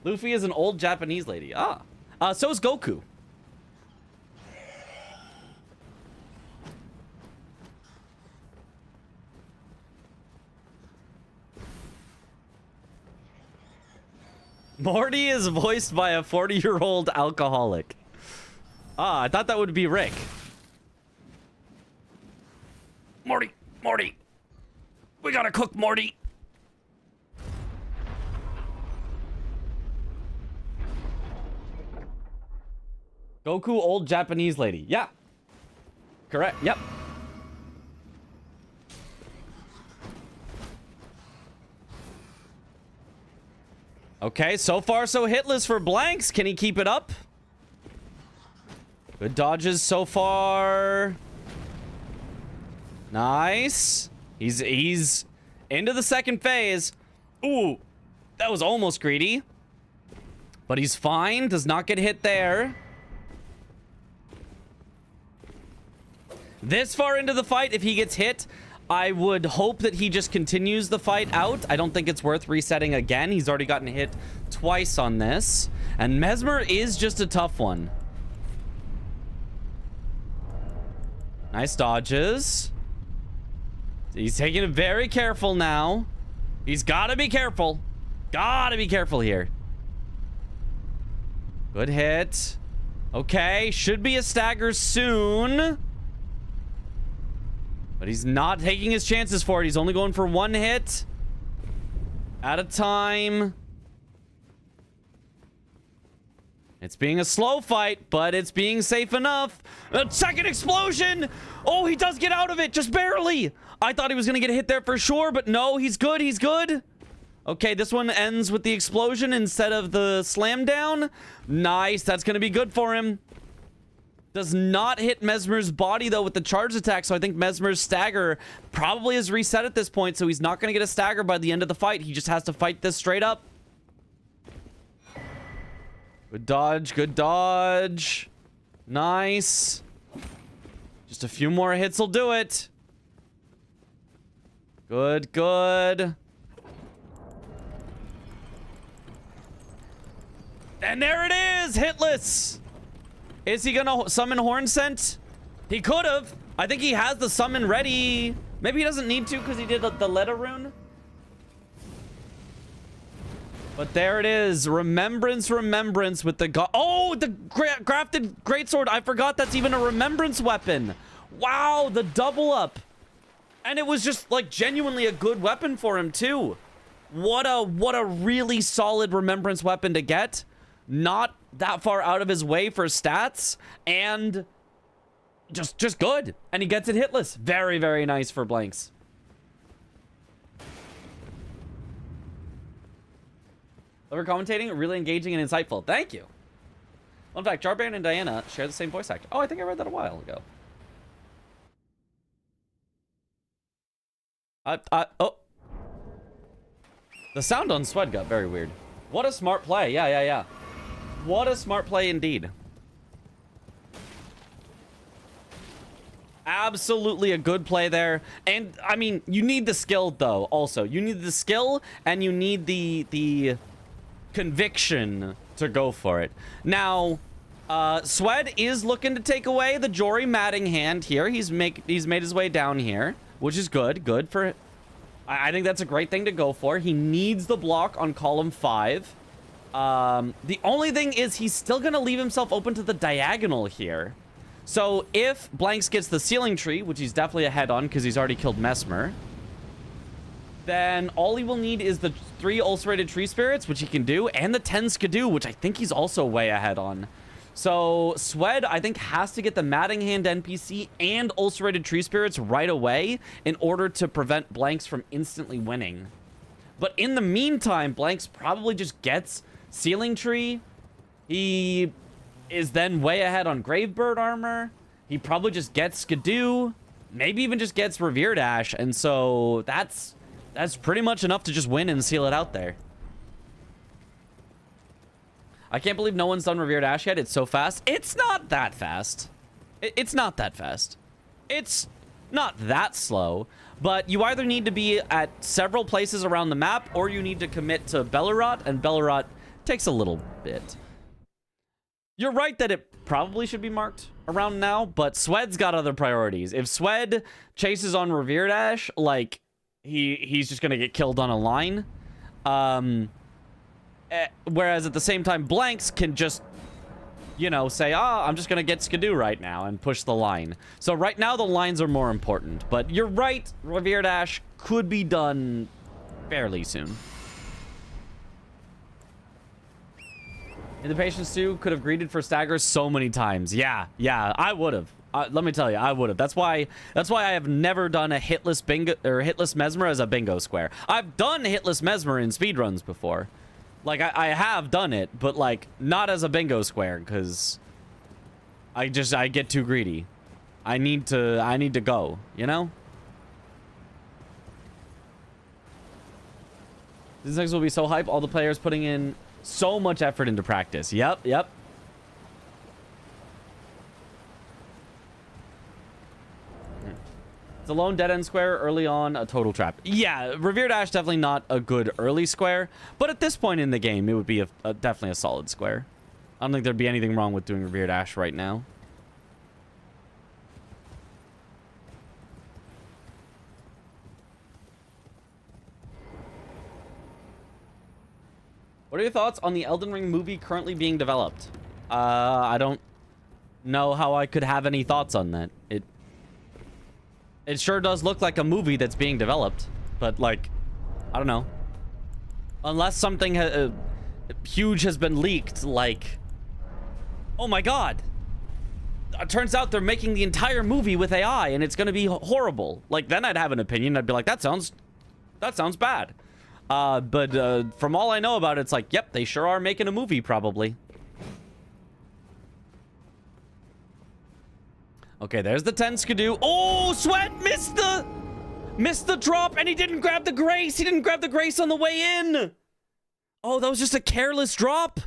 Speaker 3: Luffy is an old Japanese lady. Ah. So is Goku. Morty is voiced by a 40-year-old alcoholic. Ah, I thought that would be Rick. Morty, Morty. We gotta cook Morty. Goku, old Japanese lady. Yeah. Correct. Yep. Okay, so far so hitless for Blanks. Can he keep it up? Good dodges so far. Nice. He's into the second phase. Ooh, that was almost greedy. But he's fine. Does not get hit there. This far into the fight, if he gets hit, I would hope that he just continues the fight out. I don't think it's worth resetting again. He's already gotten hit twice on this. And Mesmer is just a tough one. Nice dodges. He's taking it very careful now. He's got to be careful. Got to be careful here. Good hit. Okay, should be a stagger soon. But he's not taking his chances for it. He's only going for one hit at a time. It's being a slow fight, but it's being safe enough. A second explosion. Oh, he does get out of it, just barely. I thought he was going to get hit there for sure, but no, he's good. He's good. Okay, this one ends with the explosion instead of the slam down. Nice. That's going to be good for him. Does not hit Mesmer's body, though, with the charge attack, so I think Mesmer's stagger probably is reset at this point, so he's not going to get a stagger by the end of the fight. He just has to fight this straight up. Good dodge, good dodge. Nice. Just a few more hits will do it. Good, good. And there it is, hitless. Is he gonna summon Horn Scent? He could have. I think he has the summon ready. Maybe he doesn't need to because he did the letter rune. But there it is. Remembrance, remembrance with the oh, the crafted greatsword. I forgot that's even a remembrance weapon. Wow, the double up. And it was just like genuinely a good weapon for him too. What a really solid remembrance weapon to get. Not that far out of his way for stats, and just good. And he gets it hitless. Very, very nice for blanks. Clever commentating, really engaging and insightful. Thank you. Fun fact, Jarban and Diana share the same voice actor. Oh, I think I read that a while ago. Oh. The sound on Swed got very weird. What a smart play. Yeah. What a smart play indeed. Absolutely a good play there. And, I mean, you need the skill, though, also. You need the skill, and you need the conviction to go for it. Now, Swed is looking to take away the Jory Matting hand here. He's made his way down here, which is good. Good for... I think that's a great thing to go for. He needs the block on column 5. The only thing is he's still going to leave himself open to the diagonal here. So if Blanks gets the ceiling tree, which he's definitely ahead on because he's already killed Mesmer, then all he will need is the 3 ulcerated tree spirits, which he can do, and the 10 skidoo, which I think he's also way ahead on. So Swed, I think, has to get the Matting Hand NPC and ulcerated tree spirits right away in order to prevent Blanks from instantly winning. But in the meantime, Blanks probably just gets ceiling tree. He is then way ahead on Gravebird armor. He probably just gets skidoo, maybe even just gets Revere Dash, and so that's pretty much enough to just win and seal it out there. I can't believe no one's done Revere Dash yet. It's so fast. It's not that fast. It's not that fast. It's not that slow, but you either need to be at several places around the map or you need to commit to Bellerot, and Bellerot takes a little bit. You're right that it probably should be marked around now, but Swed's got other priorities. If Swed chases on Revere Dash, like, he's just going to get killed on a line. Whereas at the same time, Blanks can just, you know, say, I'm just going to get skidoo right now and push the line. So right now, the lines are more important. But you're right, Revere Dash could be done fairly soon. In the patience too, could have greeted for staggers so many times. Yeah, I would have. Let me tell you, I would have. That's why I have never done a hitless bingo or hitless Mesmer as a bingo square. I've done hitless Mesmer in speedruns before. Like I have done it, but like not as a bingo square because I get too greedy. I need to go, you know? This next will be so hype. All the players putting in so much effort into practice. Yep. It's a lone dead end square early on, a total trap. Yeah, Revered Ash definitely not a good early square, but at this point in the game, it would be definitely a solid square. I don't think there'd be anything wrong with doing Revered Ash right now. What are your thoughts on the Elden Ring movie currently being developed? I don't know how I could have any thoughts on that. It sure does look like a movie that's being developed, but like, I don't know. Unless something huge has been leaked, like, oh my god, it turns out they're making the entire movie with AI and it's gonna be horrible. Like, then I'd have an opinion. I'd be like, that sounds bad. But from all I know about it, it's like, yep, they sure are making a movie probably. Okay, there's the 10 skidoo. Oh, Sweat missed the drop, and he didn't grab the grace. He didn't grab the grace on the way in. Oh, that was just a careless drop.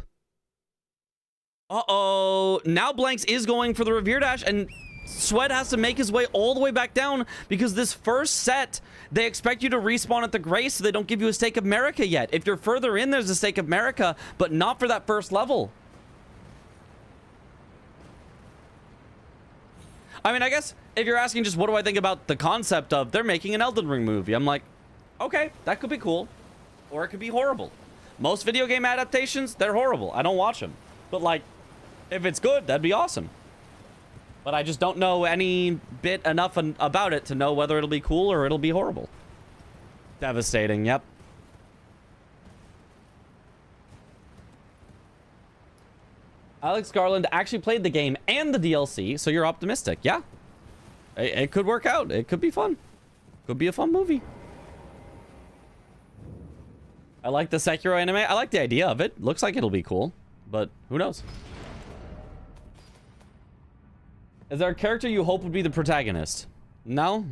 Speaker 3: Uh-oh. Now Blanks is going for the Revere Dash, and Sweat has to make his way all the way back down because this first set, they expect you to respawn at the grace, so they don't give you a Stake of Marika yet. If you're further in, there's a Stake of Marika, but not for that first level. I mean, I guess if you're asking just what do I think about the concept of they're making an Elden Ring movie, I'm like, okay, that could be cool. Or it could be horrible. Most video game adaptations, they're horrible. I don't watch them. But like, if it's good, that'd be awesome. But I just don't know any bit enough about it to know whether it'll be cool or it'll be horrible. Devastating, yep. Alex Garland actually played the game and the DLC, so you're optimistic. Yeah. It could work out. It could be fun. Could be a fun movie. I like the Sekiro anime. I like the idea of it. Looks like it'll be cool, but who knows? Is there a character you hope would be the protagonist? No.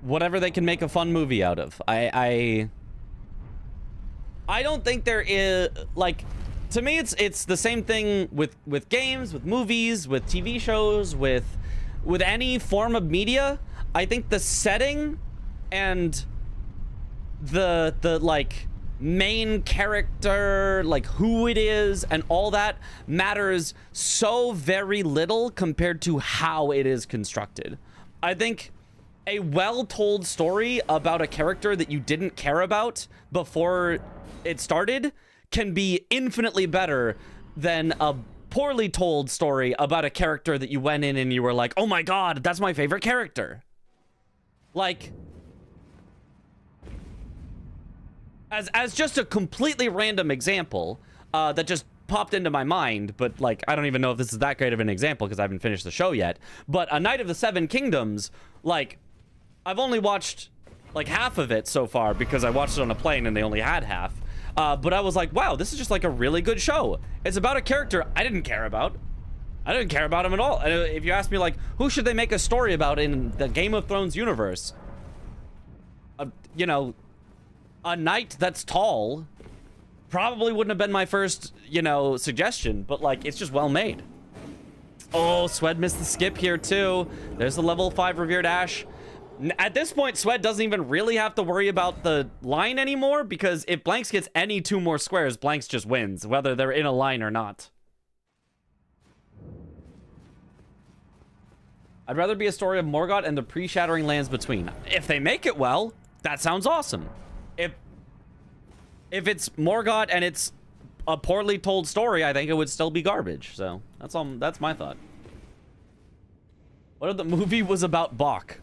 Speaker 3: Whatever they can make a fun movie out of. I don't think there is, like, to me, it's the same thing with games, with movies, with TV shows, with any form of media. I think the setting and the like main character, like who it is and all that matters so very little compared to how it is constructed. I think a well-told story about a character that you didn't care about before it started can be infinitely better than a poorly told story about a character that you went in and you were like, oh my god, that's my favorite character. Like, as just a completely random example that just popped into my mind, but like, I don't even know if this is that great of an example because I haven't finished the show yet, but A Knight of the Seven Kingdoms, like, I've only watched like half of it so far because I watched it on a plane and they only had half. But I was like, wow, this is just like a really good show. It's about a character I didn't care about. I didn't care about him at all. And if you ask me, like, who should they make a story about in the Game of Thrones universe? You know, a knight that's tall probably wouldn't have been my first, you know, suggestion. But, like, it's just well made. Oh, Swed missed the skip here, too. There's the level 5 Revered Ash. At this point, Swed doesn't even really have to worry about the line anymore because if Blanks gets any 2 more squares, Blanks just wins, whether they're in a line or not. I'd rather be a story of Morgoth and the pre-shattering lands between. If they make it well, that sounds awesome. If it's Morgoth and it's a poorly told story, I think it would still be garbage. So that's my thought. What if the movie was about Bach?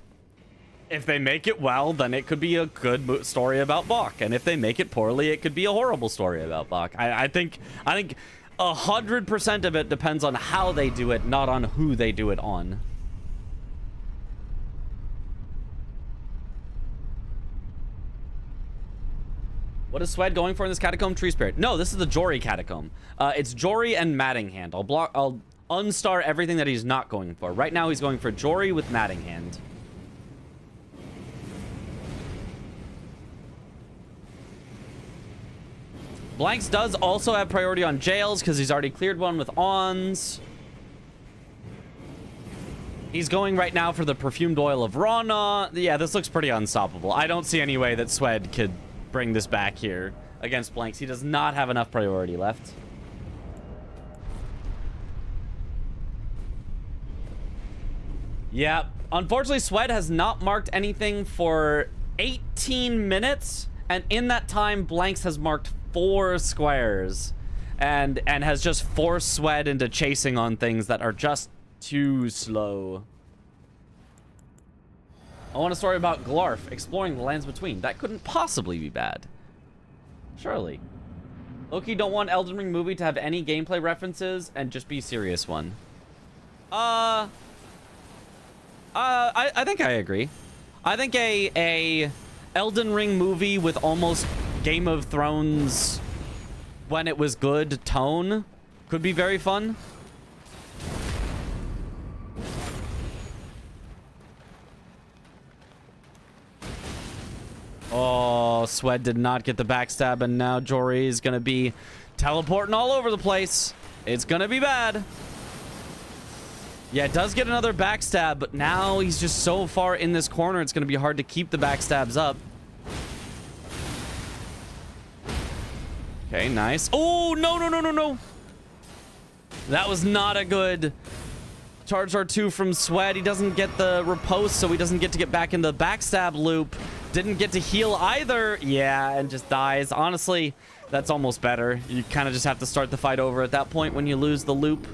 Speaker 3: If they make it well, then it could be a good story about Bach. And if they make it poorly, it could be a horrible story about Bach. I think 100% of it depends on how they do it, not on who they do it on. What is Swed going for in this catacomb? Tree Spirit. No, this is the Jory catacomb. It's Jory and Matting Hand. I'll unstar everything that he's not going for. Right now, he's going for Jory with Matting Hand. Blanks does also have priority on jails because he's already cleared one with Ons. He's going right now for the perfumed oil of Rana. Yeah, this looks pretty unstoppable. I don't see any way that Swed could bring this back here against Blanks. He does not have enough priority left. Yeah, unfortunately, Swed has not marked anything for 18 minutes. And in that time, Blanks has marked 4 squares. And has just forced Swed into chasing on things that are just too slow. I want a story about Glarf exploring the lands between. That couldn't possibly be bad. Surely. Loki don't want Elden Ring movie to have any gameplay references and just be serious one. I think I agree. I think a Elden Ring movie with almost Game of Thrones when it was good tone could be very fun. Oh, Swed did not get the backstab, and now Jory is going to be teleporting all over the place. It's going to be bad. Yeah, it does get another backstab, but now he's just so far in this corner, it's going to be hard to keep the backstabs up. Okay, nice. Oh, no. That was not a good charge R2 from Swed. He doesn't get the riposte, so he doesn't get to get back in the backstab loop. Didn't get to heal either. Yeah, and just dies. Honestly, that's almost better. You kind of just have to start the fight over at that point when you lose the loop.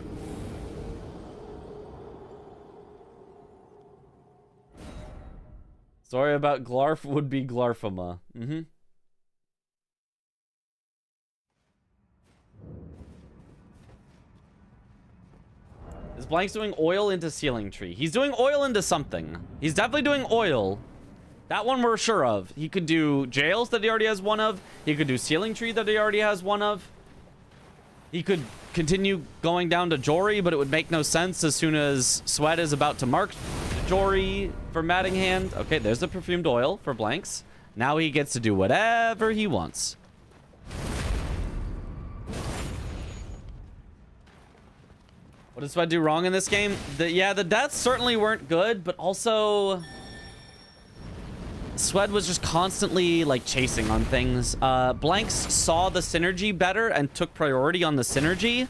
Speaker 3: Story about Glarf would be Glarfama. Is Blanks doing oil into Ceiling Tree? He's doing oil into something. He's definitely doing oil. That one we're sure of. He could do Jails that he already has one of. He could do Ceiling Tree that he already has one of. He could continue going down to Jory, but it would make no sense as soon as Swed is about to mark Jory for Matting Hand. Okay, there's the perfumed oil for Blanks. Now he gets to do whatever he wants. What did Swed do wrong in this game? The deaths certainly weren't good, but also Swed was just constantly like chasing on things. Blanks saw the synergy better and took priority on the synergy.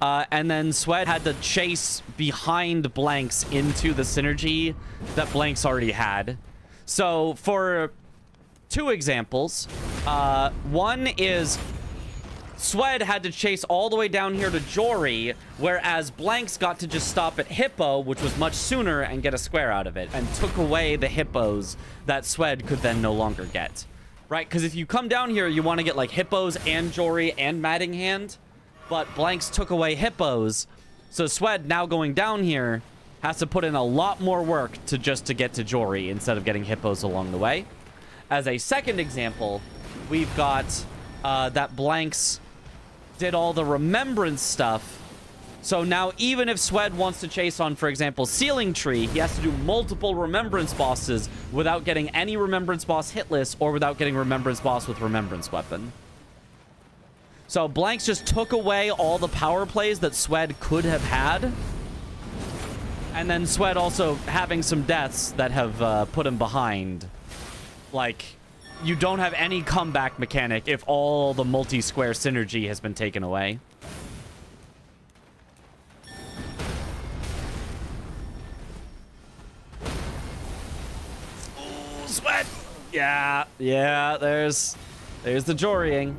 Speaker 3: And then Swed had to chase behind Blanks into the synergy that Blanks already had. So for 2 examples, one is Swed had to chase all the way down here to Jory, whereas Blanks got to just stop at Hippo, which was much sooner, and get a square out of it, and took away the Hippos that Swed could then no longer get. Right? Because if you come down here, you want to get like Hippos and Jory and Matting Hand, but Blanks took away Hippos, so Swed now going down here has to put in a lot more work to get to Jory instead of getting Hippos along the way. As a second example, we've got that Blanks did all the remembrance stuff. So now even if Swed wants to chase on, for example, Ceiling Tree, he has to do multiple remembrance bosses without getting any remembrance boss hitless or without getting remembrance boss with remembrance weapon. So Blanks just took away all the power plays that Swed could have had. And then Swed also having some deaths that have put him behind. Like, you don't have any comeback mechanic if all the multi-square synergy has been taken away. Ooh, Swed! Yeah, there's the Jorying.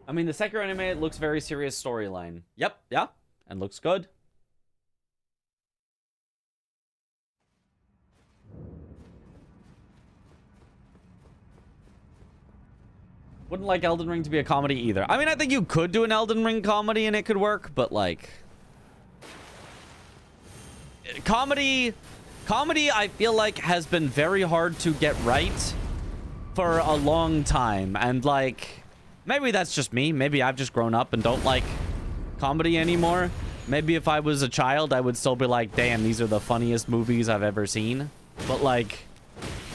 Speaker 3: I mean, the Sekiro anime looks very serious storyline. Yep, yeah, and looks good. Wouldn't like Elden Ring to be a comedy either. I mean, I think you could do an Elden Ring comedy and it could work, but like... Comedy, I feel like, has been very hard to get right for a long time. And like, maybe that's just me. Maybe I've just grown up and don't like comedy anymore. Maybe if I was a child, I would still be like, damn, these are the funniest movies I've ever seen. But like,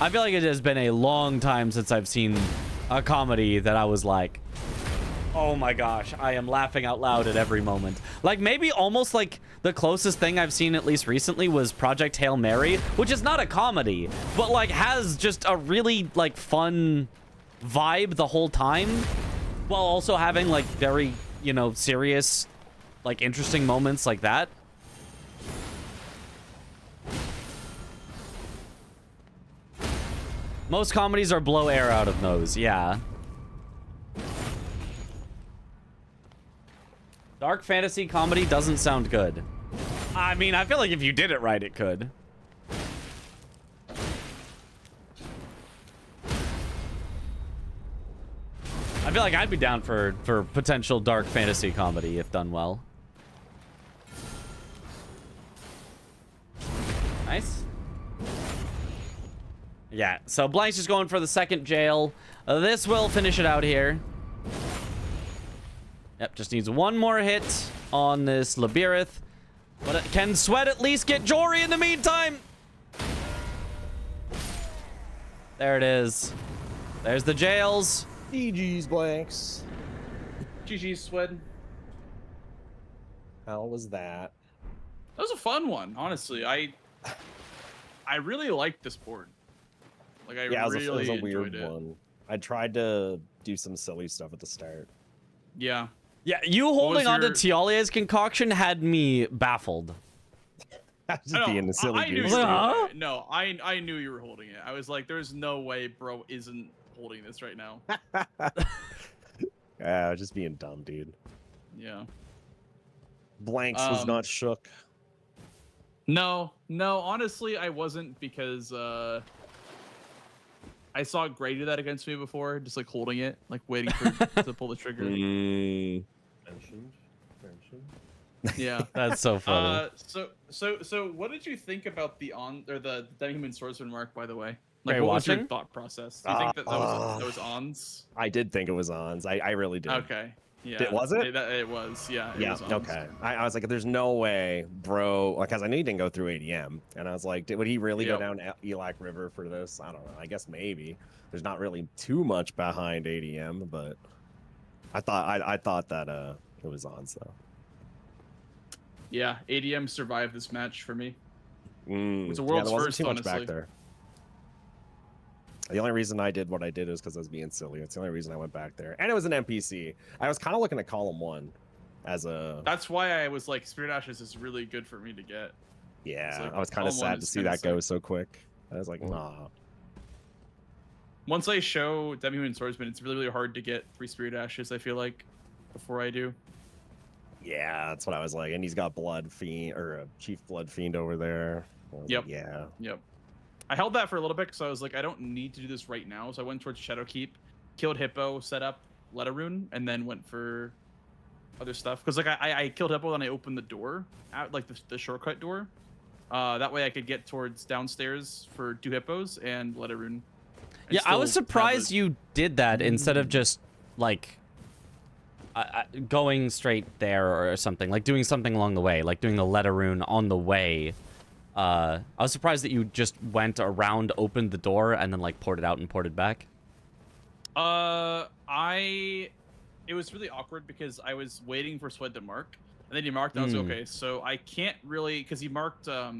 Speaker 3: I feel like it has been a long time since I've seen a comedy that I was like, Oh my gosh, I am laughing out loud at every moment. Like, maybe almost like the closest thing I've seen, at least recently, was Project Hail Mary, which is not a comedy, but like has just a really like fun vibe the whole time, while also having like very, you know, serious, like interesting moments like that. Most comedies are blow air out of nose, yeah. Dark fantasy comedy doesn't sound good. I mean, I feel like if you did it right, it could. I feel like I'd be down for potential dark fantasy comedy if done well. Nice. Yeah, so Blank's just going for the second jail. This will finish it out here. Yep, just needs one more hit on this Labirith. But can Sweat at least get Jory in the meantime? There it is. There's the jails.
Speaker 4: GG's Blanks.
Speaker 1: GG's Swed.
Speaker 4: How was that?
Speaker 1: That was a fun one, honestly. I really liked this board. Like, I really
Speaker 4: it was a weird
Speaker 1: enjoyed it.
Speaker 4: one. I tried to do some silly stuff at the start.
Speaker 1: Yeah.
Speaker 3: Yeah, you holding on to
Speaker 1: your-
Speaker 3: Tialia's concoction had me baffled.
Speaker 4: I was just being a silly
Speaker 1: I knew
Speaker 4: goose.
Speaker 1: you were
Speaker 3: Huh?
Speaker 1: holding it. No, I knew you were holding it. I was like, there's no way bro isn't holding this right now.
Speaker 4: Yeah, I was just being dumb, dude.
Speaker 1: Yeah.
Speaker 4: Blanks was not shook.
Speaker 1: No, honestly, I wasn't because I saw Gray do that against me before, just like holding it, like waiting for to pull the trigger.
Speaker 2: Mentioned.
Speaker 1: Yeah.
Speaker 3: That's so funny.
Speaker 1: So what did you think about the Demi-Human Swordsman mark, by the way?
Speaker 3: Gray
Speaker 1: Like, what was your
Speaker 3: watching?
Speaker 1: thought process? Do you think that was ons?
Speaker 4: I did think it was ons. I really did.
Speaker 1: Okay. Yeah.
Speaker 4: Was it?
Speaker 1: It was. Yeah. It
Speaker 4: Yeah.
Speaker 1: was ons.
Speaker 4: Okay. I was like, there's no way, bro. Like, cause I knew he didn't go through ADM, and I was like, would he really go
Speaker 1: Yep.
Speaker 4: down Elac River for this? I don't know. I guess maybe. There's not really too much behind ADM, but I thought that it was ons though.
Speaker 1: Yeah. ADM survived this match for me. It's a
Speaker 4: Yeah,
Speaker 1: world's
Speaker 4: there wasn't
Speaker 1: first,
Speaker 4: too much
Speaker 1: honestly.
Speaker 4: back there. The only reason I did what I did is because I was being silly. It's the only reason I went back there. And it was an NPC. I was kind of looking at column 1 as a...
Speaker 1: That's why I was like, Spirit Ashes is really good for me to get.
Speaker 4: Yeah,
Speaker 1: like,
Speaker 4: I was kind of
Speaker 1: column 1
Speaker 4: sad to
Speaker 1: is
Speaker 4: see
Speaker 1: kinda
Speaker 4: that go
Speaker 1: sick.
Speaker 4: so quick. I was like, nah.
Speaker 1: Once I show Demi-Human Swordsman, it's really, really hard to get 3 Spirit Ashes, I feel like, before I do.
Speaker 4: Yeah, that's what I was like. And he's got Blood Fiend, or a Chief Blood Fiend over there. I was like,
Speaker 1: Yep.
Speaker 4: yeah.
Speaker 1: Yep. I held that for a little bit because I was like, I don't need to do this right now. So I went towards Shadowkeep, killed Hippo, set up Letarune, and then went for other stuff. Because like I killed Hippo and I opened the door, out like the shortcut door. That way I could get towards downstairs for 2 Hippos and Letarune. And
Speaker 3: Yeah, I was
Speaker 1: still have
Speaker 3: surprised
Speaker 1: the-
Speaker 3: you did that instead of just like going straight there or something, like doing something along the way, like doing the Letarune on the way. I was surprised that you just went around, opened the door, and then like ported out and ported back.
Speaker 1: It was really awkward because I was waiting for Sweat to mark, and then he marked. And I was like, okay, so I can't really, because he marked. I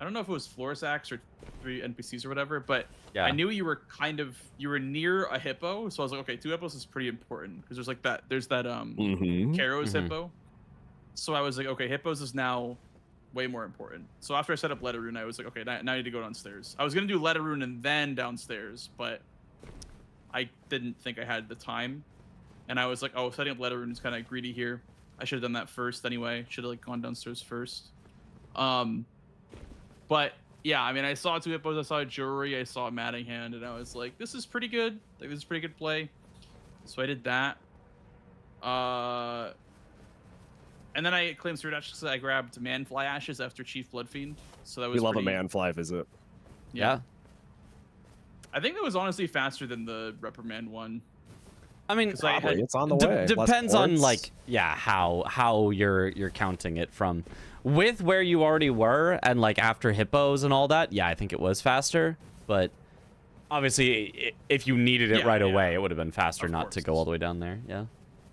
Speaker 1: don't know if it was Florisax or 3 NPCs or whatever, but
Speaker 3: Yeah.
Speaker 1: I knew you were near a hippo, so I was like, okay, 2 hippos is pretty important because there's like that. There's that Karos hippo. So I was like, okay, hippos is now way more important. So after I set up Letarune, I was like, okay, now I need to go downstairs. I was gonna do Letarune and then downstairs, but I didn't think I had the time, and I was like, oh, setting up Letarune is kind of greedy here. I should have done that first anyway. Should have like gone downstairs first. But yeah, I mean, I saw 2 hippos, I saw a Jury, I saw a Matting Hand, and I was like, this is pretty good. Like, this is pretty good play. So I did that. And then I claimed Spirit Ashes because I grabbed Manfly Ashes after Chief Bloodfiend. So that was
Speaker 4: We love
Speaker 1: pretty,
Speaker 4: a Manfly visit.
Speaker 3: Yeah.
Speaker 1: I think that was honestly faster than the Reprimand one.
Speaker 3: I mean,
Speaker 1: 'Cause I
Speaker 4: Probably.
Speaker 1: had-
Speaker 4: It's on the way. Less
Speaker 3: depends on
Speaker 4: ports.
Speaker 3: like how you're counting it from. With where you already were and like after hippos and all that, yeah, I think it was faster. But Obviously, if you needed it
Speaker 1: Yeah,
Speaker 3: right
Speaker 1: yeah.
Speaker 3: away, it would have been faster
Speaker 1: Of
Speaker 3: not to go
Speaker 1: course.
Speaker 3: all the way down there. Yeah,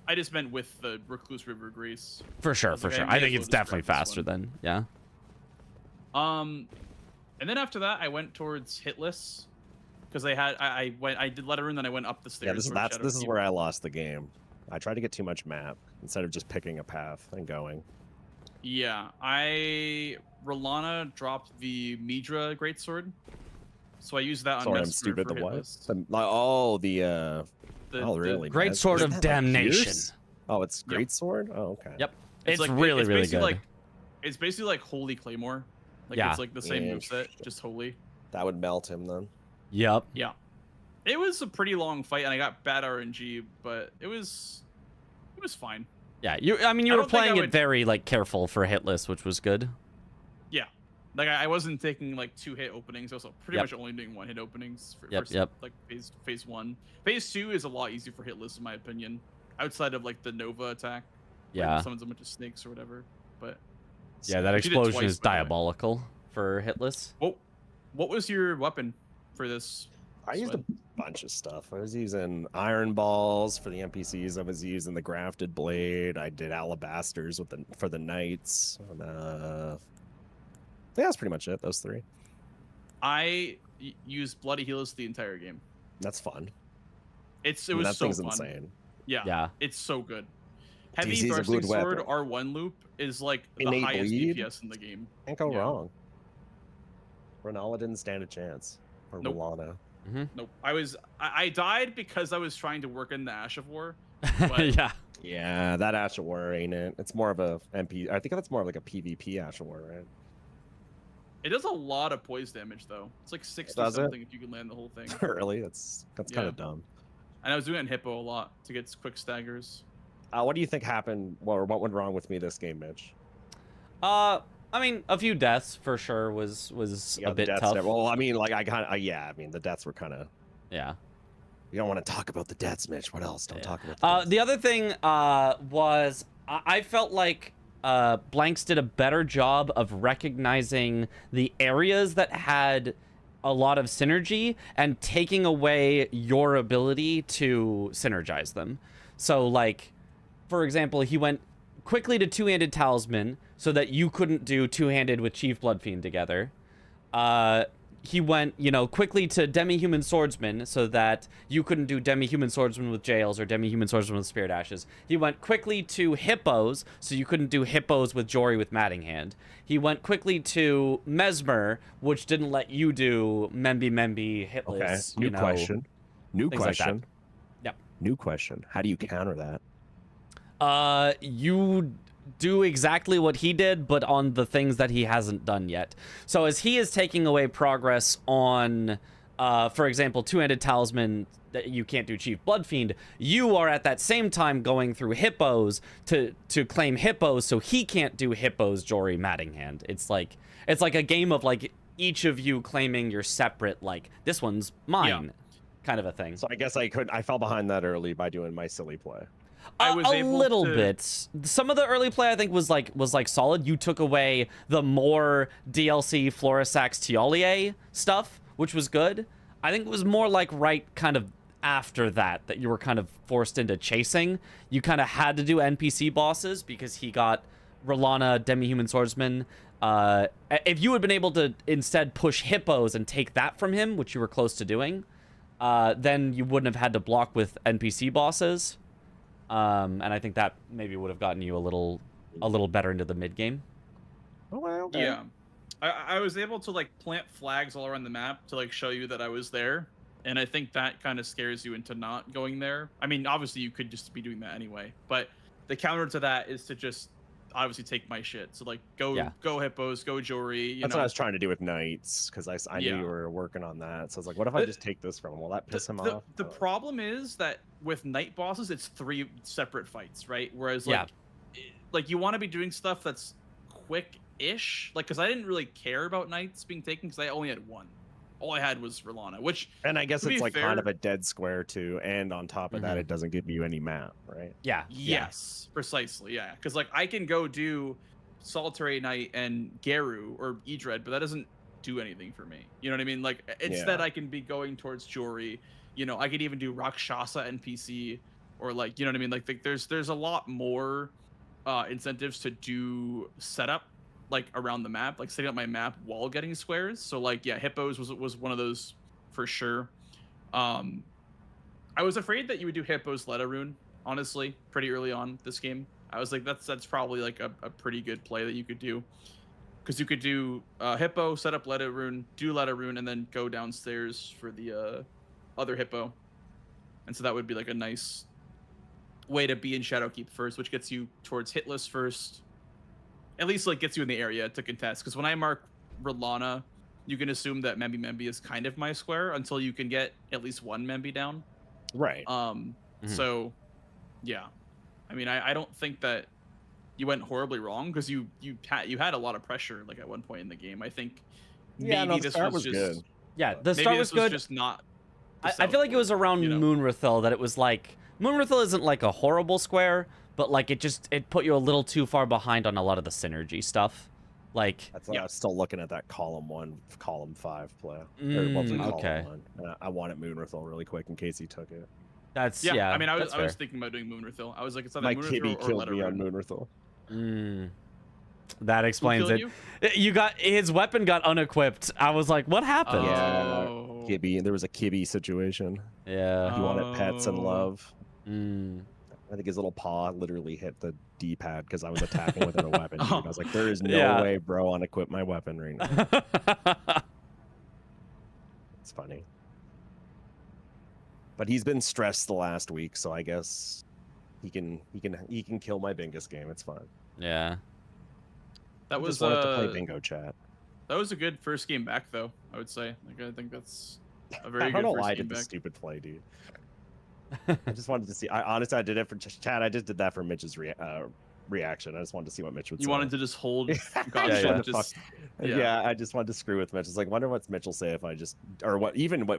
Speaker 1: I just meant with the Recluse River Grease.
Speaker 3: for sure,
Speaker 1: was
Speaker 3: for
Speaker 1: like, I
Speaker 3: sure.
Speaker 1: may
Speaker 3: I
Speaker 1: as
Speaker 3: think
Speaker 1: well
Speaker 3: it's
Speaker 1: just
Speaker 3: definitely
Speaker 1: grab this
Speaker 3: faster
Speaker 1: one.
Speaker 3: than yeah.
Speaker 1: And then after that, I went towards Hitless because I did Letter and then I went up the stairs.
Speaker 4: Yeah, this
Speaker 1: towards
Speaker 4: is
Speaker 1: Shadowkeep.
Speaker 4: where I lost the game. I tried to get too much map instead of just picking a path and going.
Speaker 1: Yeah, Rolana dropped the Midra Greatsword, so I used that on
Speaker 4: Sorry, I'm
Speaker 1: Mesmer
Speaker 4: stupid.
Speaker 1: for
Speaker 4: The what?
Speaker 1: Hitless.
Speaker 4: Oh,
Speaker 1: The-
Speaker 4: oh,
Speaker 1: the
Speaker 4: really?
Speaker 3: Great
Speaker 4: Mes-
Speaker 3: Sword
Speaker 4: isn't
Speaker 3: of
Speaker 4: that like
Speaker 3: Damnation.
Speaker 4: Pierce? Oh, it's
Speaker 1: Yep.
Speaker 4: Great Sword? Oh, okay.
Speaker 3: Yep.
Speaker 1: It's
Speaker 3: It's
Speaker 1: like-
Speaker 3: really,
Speaker 1: it's
Speaker 3: really
Speaker 1: basically
Speaker 3: good.
Speaker 1: like It's basically like Holy Claymore. Like
Speaker 3: Yeah.
Speaker 1: it's like the same moveset,
Speaker 4: Interesting.
Speaker 1: just Holy.
Speaker 4: That would melt him then.
Speaker 3: Yep.
Speaker 1: Yeah. It was a pretty long fight, and I got bad RNG, but it was fine.
Speaker 3: Yeah. You were
Speaker 1: I don't think I
Speaker 3: playing it
Speaker 1: would-
Speaker 3: very like careful for hitless, which was good.
Speaker 1: Yeah. Like I wasn't taking like 2-hit openings. I was pretty
Speaker 3: Yep.
Speaker 1: much only doing 1-hit openings for
Speaker 3: Yep.
Speaker 1: like phase 1. Phase 2 is a lot easier for hitless in my opinion. Outside of like the Nova attack. where
Speaker 3: Yeah.
Speaker 1: Summons a bunch of snakes or whatever. But
Speaker 3: Yeah, that
Speaker 1: Which you did
Speaker 3: explosion
Speaker 1: twice,
Speaker 3: is
Speaker 1: by the way.
Speaker 3: diabolical for hitless.
Speaker 1: what was your weapon for this?
Speaker 4: I used a
Speaker 1: Sweat?
Speaker 4: bunch of stuff. I was using iron balls for the NPCs. I was using the grafted blade. I did alabasters for the knights. Yeah, that's pretty much it. Those three.
Speaker 1: I used Bloody Healers the entire game.
Speaker 4: That's fun.
Speaker 1: It
Speaker 4: I mean,
Speaker 1: was
Speaker 4: that
Speaker 1: so
Speaker 4: thing's
Speaker 1: fun.
Speaker 4: insane.
Speaker 1: Yeah.
Speaker 3: Yeah.
Speaker 1: It's so good. Heavy
Speaker 4: DC's a
Speaker 1: thrusting
Speaker 4: good
Speaker 1: sword
Speaker 4: weapon.
Speaker 1: R1 loop is like the
Speaker 4: Innate
Speaker 1: highest
Speaker 4: bleed?
Speaker 1: DPS in the game.
Speaker 4: Can't go
Speaker 1: Yeah.
Speaker 4: wrong. Renala didn't stand a chance. Or
Speaker 1: Nope.
Speaker 4: Rolana.
Speaker 1: Nope. I died because I was trying to work in the Ash of War. But-
Speaker 3: Yeah.
Speaker 4: Yeah, that Ash of War ain't it? It's more of a MP. I think that's more of like a PvP Ash of War, right?
Speaker 1: It does a lot of poise damage though. It's like 60
Speaker 4: Does it?
Speaker 1: something if you can land the whole thing.
Speaker 4: Really? That's kind
Speaker 1: Yeah.
Speaker 4: of dumb.
Speaker 1: And I was doing it in Hippo a lot to get quick staggers.
Speaker 4: What do you think happened? Or what went wrong with me this game, Mitch?
Speaker 3: I mean, a few deaths for sure was
Speaker 4: Yeah,
Speaker 3: a
Speaker 4: the
Speaker 3: bit
Speaker 4: deaths
Speaker 3: tough.
Speaker 4: there- Well, I mean, like I kind of, yeah. I mean, the deaths were kind of.
Speaker 3: Yeah.
Speaker 4: You don't want to talk about the deaths, Mitch. What else? Don't
Speaker 3: Yeah.
Speaker 4: talk about the deaths.
Speaker 3: The other thing was I felt like Blanks did a better job of recognizing the areas that had a lot of synergy and taking away your ability to synergize them. So, like, for example, he went quickly to two-handed talisman so that you couldn't do two-handed with Chief Bloodfiend together. He went, quickly to demi-human swordsman so that you couldn't do demi-human swordsman with jails or demi-human swordsman with spirit ashes. He went quickly to hippos so you couldn't do hippos with Jory with Matting Hand. He went quickly to mesmer, which didn't let you do memby
Speaker 4: Okay.
Speaker 3: hitless.
Speaker 4: New question. New
Speaker 3: things like that.
Speaker 4: question.
Speaker 3: Yep.
Speaker 4: New question. How do you counter that?
Speaker 3: You do exactly what he did, but on the things that he hasn't done yet. So as he is taking away progress on, for example, two-handed talisman that you can't do Chief Bloodfiend, you are at that same time going through hippos to claim hippos, so he can't do hippos Jory Mattinghand. It's like a game of like each of you claiming your separate, like, this one's mine, kind of a thing.
Speaker 4: So I guess I fell behind that early by doing my silly play.
Speaker 1: I was
Speaker 3: a
Speaker 1: able
Speaker 3: little
Speaker 1: to-
Speaker 3: bit. Some of the early play I think was like solid. You took away the more DLC Florisax Tiolier stuff, which was good. I think it was more like right kind of after that you were kind of forced into chasing. You kind of had to do NPC bosses because he got Rolana Demi-Human Swordsman. If you had been able to instead push hippos and take that from him, which you were close to doing, then you wouldn't have had to block with NPC bosses. And I think that maybe would have gotten you a little better into the mid game.
Speaker 4: Oh, well, okay.
Speaker 1: Yeah. I was able to like plant flags all around the map to like show you that I was there. And I think that kind of scares you into not going there. I mean, obviously you could just be doing that anyway, but the counter to that is to just obviously take my shit. So like go hippos, go Jory.
Speaker 4: That's what I was trying to do with knights because I knew
Speaker 1: Yeah.
Speaker 4: you were working on that. So I was like, what if I just take this from him? Will that piss him off?
Speaker 1: The problem is that with night bosses, it's 3 separate fights, right? Whereas
Speaker 3: Yeah.
Speaker 1: like you want to be doing stuff that's quick-ish. Like, because I didn't really care about knights being taken because I only had 1. All I had was Rolana, which
Speaker 4: And I guess
Speaker 1: to be
Speaker 4: it's like kind of
Speaker 1: fair-
Speaker 4: a dead square too. And on top of that,
Speaker 3: Mhm.
Speaker 4: it doesn't give you any map, right?
Speaker 3: Yeah.
Speaker 1: yes, precisely, yeah. Because like I can go do Solitary Knight and Geru or Edred, but that doesn't do anything for me. You know what I mean? Like instead, I can be going towards Jory. You know, I could even do Rakshasa NPC, or like, you know what I mean? Like there's a lot more incentives to do setup like around the map, like setting up my map while getting squares. So like, yeah, hippos was one of those for sure. I was afraid that you would do hippos Leta rune, honestly, pretty early on this game. I was like, that's probably like a pretty good play that you could do, because you could do hippo, set up Leta rune, do Leta rune, and then go downstairs for the other hippo. And so that would be like a nice way to be in Shadowkeep first, which gets you towards hitless first. At least like gets you in the area to contest. Because when I mark Rilana, you can assume that Membi is kind of my square until you can get at least one Membi down.
Speaker 4: Right.
Speaker 1: So yeah, I mean, I don't think that you went horribly wrong, because you had a lot of pressure like at one point in the game. I think maybe
Speaker 4: the
Speaker 1: this
Speaker 4: start
Speaker 1: was
Speaker 4: was
Speaker 1: just
Speaker 4: good.
Speaker 3: Yeah, the start was good.
Speaker 1: Just not.
Speaker 3: I feel like it was around Moonrathil that it was like, Moonrathil isn't like a horrible square, but like it put you a little too far behind on a lot of the synergy stuff. Like
Speaker 4: That's why I was still looking at that column 1, column 5 play.
Speaker 3: Okay.
Speaker 4: Column 1. I wanted Moonrathil really quick in case he took it.
Speaker 3: that's
Speaker 1: I mean, I
Speaker 3: that's
Speaker 1: was
Speaker 3: fair.
Speaker 1: thinking about doing Moonrathil. I was like, it's either
Speaker 4: My
Speaker 1: Moonrathil
Speaker 4: Kibby
Speaker 1: or
Speaker 4: killed
Speaker 1: Leta
Speaker 4: me on
Speaker 1: rune.
Speaker 4: Moonrathil.
Speaker 3: That explains
Speaker 1: killed
Speaker 3: it. You got his weapon got unequipped. I was like, what happened?
Speaker 1: Oh.
Speaker 4: Kibby. There was a Kibby situation.
Speaker 3: Yeah.
Speaker 4: He wanted pets and
Speaker 1: Oh.
Speaker 4: love.
Speaker 3: Mm.
Speaker 4: I think his little paw literally hit the D-pad because I was attacking with a weapon. Dude. I was like, there is no
Speaker 3: Yeah.
Speaker 4: way, bro, unequip my weapon right now. It's funny. But he's been stressed the last week, so I guess he can kill my Bingus game. It's fine.
Speaker 3: Yeah.
Speaker 1: That
Speaker 4: I
Speaker 1: was
Speaker 4: just wanted to play bingo chat.
Speaker 1: That was a good first game back, though. I would say. Like, I think that's a
Speaker 4: I
Speaker 1: very
Speaker 4: don't
Speaker 1: good
Speaker 4: know
Speaker 1: first
Speaker 4: why I
Speaker 1: game
Speaker 4: did this
Speaker 1: back.
Speaker 4: stupid play, dude. I just wanted to see. Honestly, I did it for chat. I just did that for Mitch's reaction. I just wanted to see what Mitch would say.
Speaker 1: You wanted to just hold
Speaker 4: I
Speaker 1: Gotcha,
Speaker 4: just wanted to
Speaker 1: just
Speaker 4: fuck-
Speaker 1: yeah.
Speaker 4: yeah, I just wanted to screw with Mitch. It's like, wonder what Mitch will say if I just, or what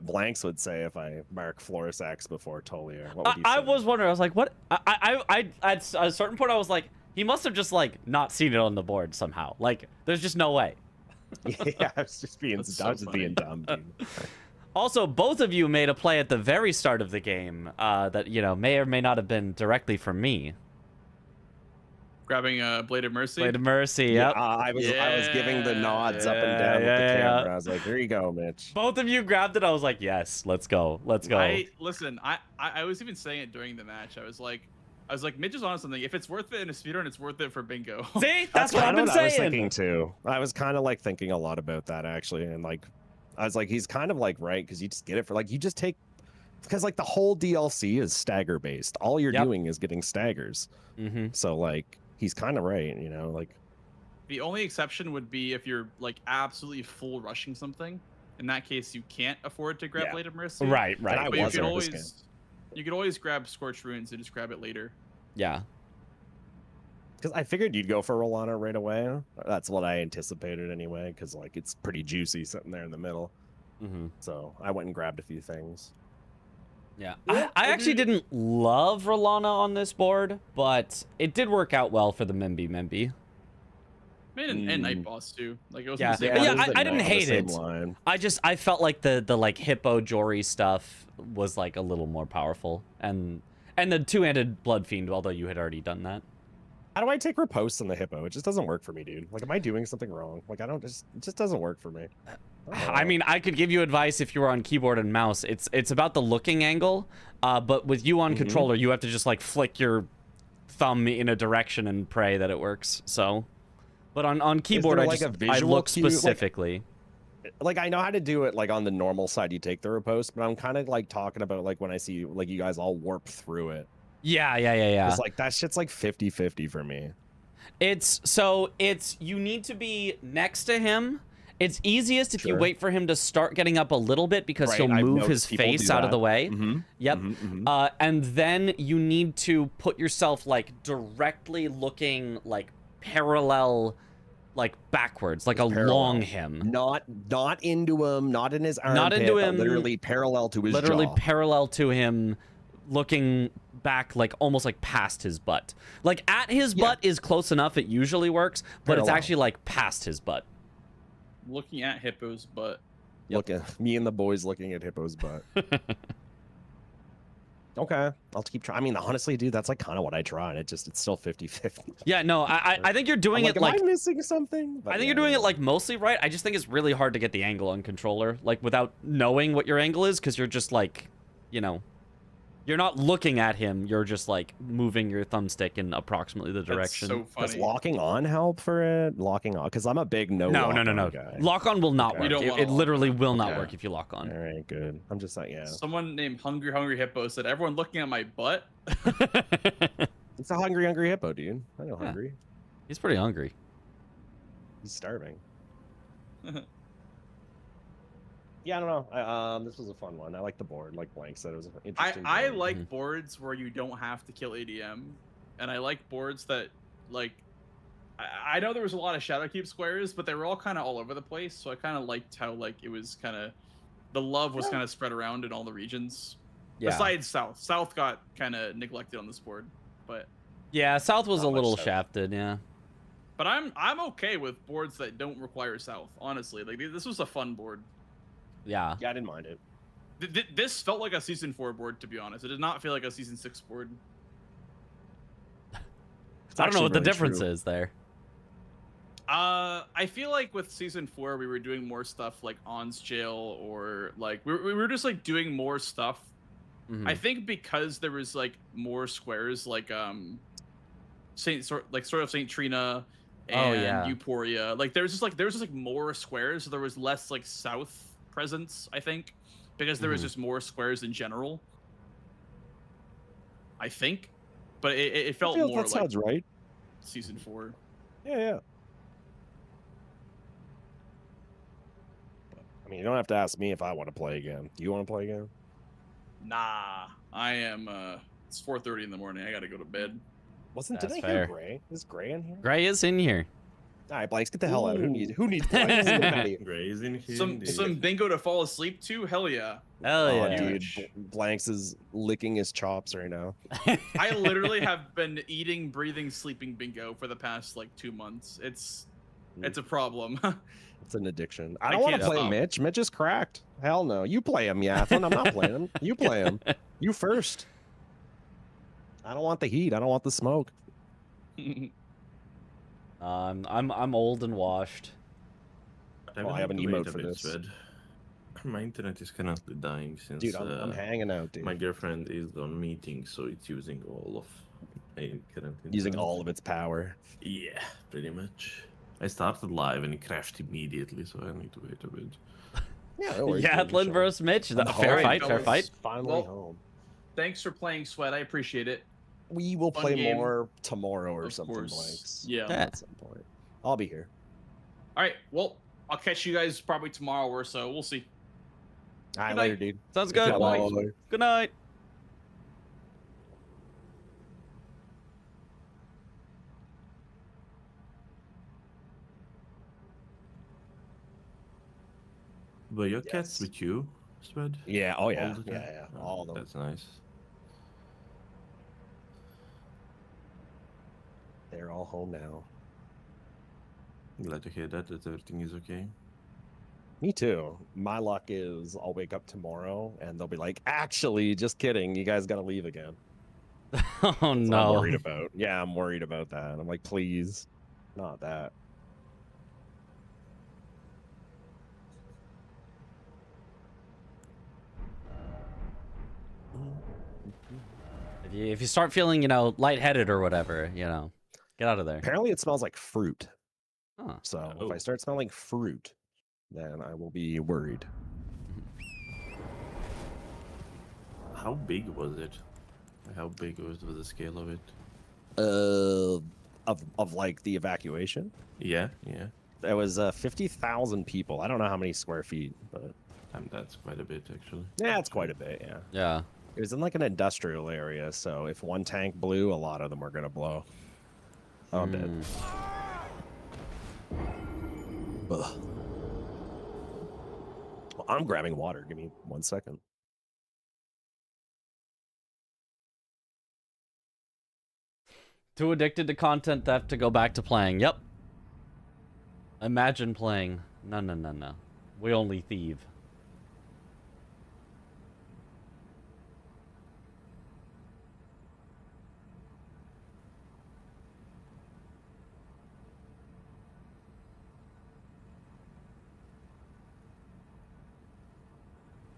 Speaker 4: Blanks would say if I mark Floris X before Tolier. What would he
Speaker 3: I
Speaker 4: say?
Speaker 3: was wondering. I was like, what? I at a certain point, I was like, he must have just like not seen it on the board somehow. Like, there's just no way.
Speaker 4: Yeah, I was just being,
Speaker 1: That's
Speaker 4: I was
Speaker 1: so
Speaker 4: just being dumb, dude.
Speaker 3: Also, both of you made a play at the very start of the game that, you know, may or may not have been directly from me.
Speaker 1: Grabbing a Blade of Mercy.
Speaker 3: Blade of Mercy,
Speaker 4: Yeah,
Speaker 3: yep.
Speaker 4: I was giving the nods up and down with the
Speaker 3: Yeah.
Speaker 4: camera. I was like, here you go, Mitch.
Speaker 3: Both of you grabbed it. I was like, yes, let's go. Let's go.
Speaker 1: Listen, I was even saying it during the match. I was like, Mitch is on something. If it's worth it in a speedrun, it's worth it for bingo.
Speaker 3: See? That's what I've
Speaker 4: kinda
Speaker 3: been
Speaker 4: I was
Speaker 3: saying.
Speaker 4: thinking too. I was kind of like thinking a lot about that actually, and like, I was like, he's kind of like right because you just get it for like you just take, because like the whole DLC is stagger based. All you're
Speaker 3: Yep.
Speaker 4: doing is getting staggers.
Speaker 3: Mm-hmm.
Speaker 4: So like he's kind of right, you know, like.
Speaker 1: The only exception would be if you're like absolutely full rushing something. In that case, you can't afford to grab
Speaker 4: Yeah.
Speaker 1: Blade of Mercy.
Speaker 3: Right,
Speaker 4: And I
Speaker 3: right.
Speaker 1: But you
Speaker 4: wasn't
Speaker 1: could
Speaker 4: at this game.
Speaker 1: you could always grab Scorched Runes and just grab it later.
Speaker 3: Yeah.
Speaker 4: Because I figured you'd go for Rolana right away. That's what I anticipated anyway. Because like it's pretty juicy sitting there in the middle.
Speaker 3: Mm-hmm.
Speaker 4: So I went and grabbed a few things.
Speaker 3: Yeah. I actually didn't love Rolana on this board, but it did work out well for the Membi.
Speaker 1: Made and Night Boss too. Like it was
Speaker 3: Yeah.
Speaker 1: the same
Speaker 3: Yeah,
Speaker 1: line.
Speaker 3: I didn't hate it.
Speaker 4: Line.
Speaker 3: I felt like the like hippo Jory stuff was like a little more powerful, and the two-handed blood fiend, although you had already done that.
Speaker 4: How do I take riposte in the hippo? It just doesn't work for me, dude. Like, am I doing something wrong? Like, it just doesn't work for me.
Speaker 3: I mean, I could give you advice if you were on keyboard and mouse. It's about the looking angle, but with you on controller, you have to just like flick your thumb in a direction and pray that it works. So, but on keyboard,
Speaker 4: there,
Speaker 3: I
Speaker 4: like,
Speaker 3: just
Speaker 4: a visual
Speaker 3: I look
Speaker 4: cue? Like-
Speaker 3: specifically.
Speaker 4: Like, I know how to do it, like, on the normal side, you take the riposte, but I'm kind of, like, talking about, like, when I see, like, you guys all warp through it.
Speaker 3: Yeah.
Speaker 4: It's like, that shit's, like, 50-50 for me.
Speaker 3: It's you need to be next to him. It's easiest if you
Speaker 4: Sure.
Speaker 3: wait for him to start getting up a little bit because
Speaker 4: Right,
Speaker 3: he'll
Speaker 4: I've
Speaker 3: move
Speaker 4: noticed
Speaker 3: his
Speaker 4: people
Speaker 3: face
Speaker 4: do
Speaker 3: out of the
Speaker 4: that.
Speaker 3: way.
Speaker 4: Mhm,
Speaker 3: Yep.
Speaker 4: mhm, mhm.
Speaker 3: And then you need to put yourself like directly looking like parallel, like backwards, like along him.
Speaker 4: Not into him, not in his armpit,
Speaker 3: Not into
Speaker 4: but
Speaker 3: him,
Speaker 4: literally parallel to his
Speaker 3: Literally
Speaker 4: jaw.
Speaker 3: parallel to him, looking back like almost like past his butt. Like at his
Speaker 4: Yeah.
Speaker 3: butt is close enough, it usually works, but it's
Speaker 4: Parallel.
Speaker 3: actually like past his butt.
Speaker 1: looking at Hippo's butt.
Speaker 4: Me and the boys looking at Hippo's butt. Okay, I'll keep trying. I mean, honestly, dude, that's like kind of what I try, and it's still 50-50.
Speaker 3: Yeah, no, I think you're doing it
Speaker 4: am
Speaker 3: like
Speaker 4: I missing something? But
Speaker 3: I think
Speaker 4: yeah,
Speaker 3: you're doing it like mostly right. I just think it's really hard to get the angle on controller, like without knowing what your angle is, because you're just like, you know, you're not looking at him. You're just like moving your thumbstick in approximately the direction.
Speaker 1: That's so
Speaker 4: Does
Speaker 1: funny.
Speaker 4: locking on help for it? Locking on, because I'm a big
Speaker 3: No.
Speaker 4: guy.
Speaker 3: Lock on will not
Speaker 4: Okay.
Speaker 1: You
Speaker 3: work.
Speaker 1: don't
Speaker 3: It,
Speaker 1: wanna
Speaker 3: it
Speaker 1: lock
Speaker 3: literally
Speaker 1: on.
Speaker 3: will not
Speaker 1: Okay.
Speaker 3: work if you lock on.
Speaker 4: All right, good. I'm just like, yeah.
Speaker 1: Someone named Hungry Hippo said, "Everyone looking at my butt."
Speaker 4: It's a hungry hippo, dude. I know
Speaker 3: Yeah.
Speaker 4: hungry.
Speaker 3: He's pretty hungry.
Speaker 4: He's starving. Yeah, I don't know. This was a fun one. I like the board. Like Blank said, it was an interesting.
Speaker 1: I
Speaker 4: board.
Speaker 1: like
Speaker 3: Mhm.
Speaker 1: boards where you don't have to kill ADM, and I like boards that like. I know there was a lot of Shadowkeep squares, but they were all kind of all over the place. So I kind of liked how like it was kind of the love was kind of spread around in all the regions.
Speaker 3: Yeah.
Speaker 1: Besides South, South got kind of neglected on this board, but
Speaker 3: Yeah, South was
Speaker 4: Not
Speaker 3: a
Speaker 4: much
Speaker 3: little
Speaker 4: South.
Speaker 3: shafted. Yeah.
Speaker 1: I'm okay with boards that don't require South. Honestly, like this was a fun board.
Speaker 3: Yeah.
Speaker 4: Yeah, I didn't mind it.
Speaker 1: This felt like a season 4 board, to be honest. It did not feel like a season 6 board.
Speaker 4: It's
Speaker 3: I don't know
Speaker 4: actually
Speaker 3: what the
Speaker 4: really
Speaker 3: difference
Speaker 4: true.
Speaker 3: is there.
Speaker 1: I feel like with season 4 we were doing more stuff like On's jail, or like we were just like doing more stuff.
Speaker 3: Mhm.
Speaker 1: I think because there was like more squares, like sort of Saint Trina and
Speaker 3: yeah.
Speaker 1: Euphoria. Like there was just like more squares, so there was less like South presence, I think, because there was
Speaker 3: Mhm.
Speaker 1: just more squares in general. I think, but it felt more
Speaker 4: that
Speaker 1: like
Speaker 4: sounds right.
Speaker 1: season 4.
Speaker 4: Yeah. I mean, you don't have to ask me if I want to play again. Do you want to play again?
Speaker 1: Nah, I am. It's 4:30 in the morning. I gotta go to bed.
Speaker 4: Did
Speaker 3: That's
Speaker 4: I
Speaker 3: fair.
Speaker 4: hear Gray? Is Gray in here?
Speaker 3: Gray is in here.
Speaker 4: All right, Blanks, get the hell out. Who needs Blanks? Get out of here.
Speaker 2: Gray's in here.
Speaker 1: Some bingo to fall asleep to. Hell yeah!
Speaker 3: Hell
Speaker 4: Oh,
Speaker 3: yeah.
Speaker 4: dude, Blanks is licking his chops right now.
Speaker 1: I literally have been eating, breathing, sleeping bingo for the past like 2 months. It's a problem.
Speaker 4: It's an addiction. I
Speaker 1: I
Speaker 4: don't want to
Speaker 1: can't
Speaker 4: play
Speaker 1: stop.
Speaker 4: Mitch. Mitch is cracked. Hell no. You play him, Yathlon. I'm not playing him. You play him. You first. I don't want the heat. I don't want the smoke.
Speaker 3: I'm old and washed.
Speaker 4: Oh, I have an emote for this.
Speaker 2: My internet is currently dying since
Speaker 4: Dude, I'm hanging out, dude.
Speaker 2: my girlfriend is on meeting, so it's using all of my current
Speaker 4: Using
Speaker 2: internet.
Speaker 4: all of its power.
Speaker 2: Yeah, pretty much. I started live and it crashed immediately, so I need to wait a bit.
Speaker 4: Yeah, no worries, dude,
Speaker 3: Yatlin
Speaker 4: just
Speaker 3: versus Mitch.
Speaker 4: I'm
Speaker 3: Fair
Speaker 4: home,
Speaker 3: fight, fair
Speaker 1: fellas.
Speaker 3: fight.
Speaker 4: finally
Speaker 1: Well,
Speaker 4: home.
Speaker 1: Thanks for playing, Sweat. I appreciate it.
Speaker 4: We will
Speaker 1: fun
Speaker 4: play
Speaker 1: game.
Speaker 4: more tomorrow or
Speaker 1: Of
Speaker 4: something,
Speaker 1: course.
Speaker 4: Blanks.
Speaker 1: Yeah.
Speaker 3: Yeah.
Speaker 4: At some point. I'll be here.
Speaker 1: All right. Well, I'll catch you guys probably tomorrow or so. We'll see.
Speaker 4: All right,
Speaker 1: Good
Speaker 4: later,
Speaker 1: night.
Speaker 4: dude.
Speaker 3: Sounds good.
Speaker 1: Yeah, bye.
Speaker 3: Good night.
Speaker 2: Were your cats
Speaker 4: Yes.
Speaker 2: with you, Swed?
Speaker 4: Yeah, oh yeah.
Speaker 2: All the time?
Speaker 4: Yeah.
Speaker 2: Oh,
Speaker 4: All of them.
Speaker 2: That's nice.
Speaker 4: They're all home now.
Speaker 2: Glad to hear that everything is okay.
Speaker 4: Me too. My luck is I'll wake up tomorrow and they'll be like, actually, just kidding. You guys got to leave again.
Speaker 3: Oh
Speaker 4: That's what I'm
Speaker 3: no.
Speaker 4: worried about. Yeah, I'm worried about that. I'm like, please, not that.
Speaker 3: If you start feeling, lightheaded or whatever, get out of there.
Speaker 4: Apparently, it smells like fruit.
Speaker 3: Huh.
Speaker 4: So
Speaker 2: Oh.
Speaker 4: if I start smelling fruit, then I will be worried.
Speaker 2: How big was it? How big was the scale of it?
Speaker 4: Of like the evacuation,
Speaker 2: Yeah.
Speaker 4: there was 50,000 people. I don't know how many square feet, but
Speaker 2: That's quite a bit, actually.
Speaker 4: yeah, it's quite a bit. Yeah,
Speaker 3: Yeah.
Speaker 4: it was in like an industrial area, so if one tank blew, a lot of them were gonna blow. Oh, I'm dead.
Speaker 3: Mm.
Speaker 4: Ugh. Well, I'm grabbing water. Give me 1 second.
Speaker 3: Too addicted to content theft to go back to playing. Yep. Imagine playing. No, no, no, no. We only thieve.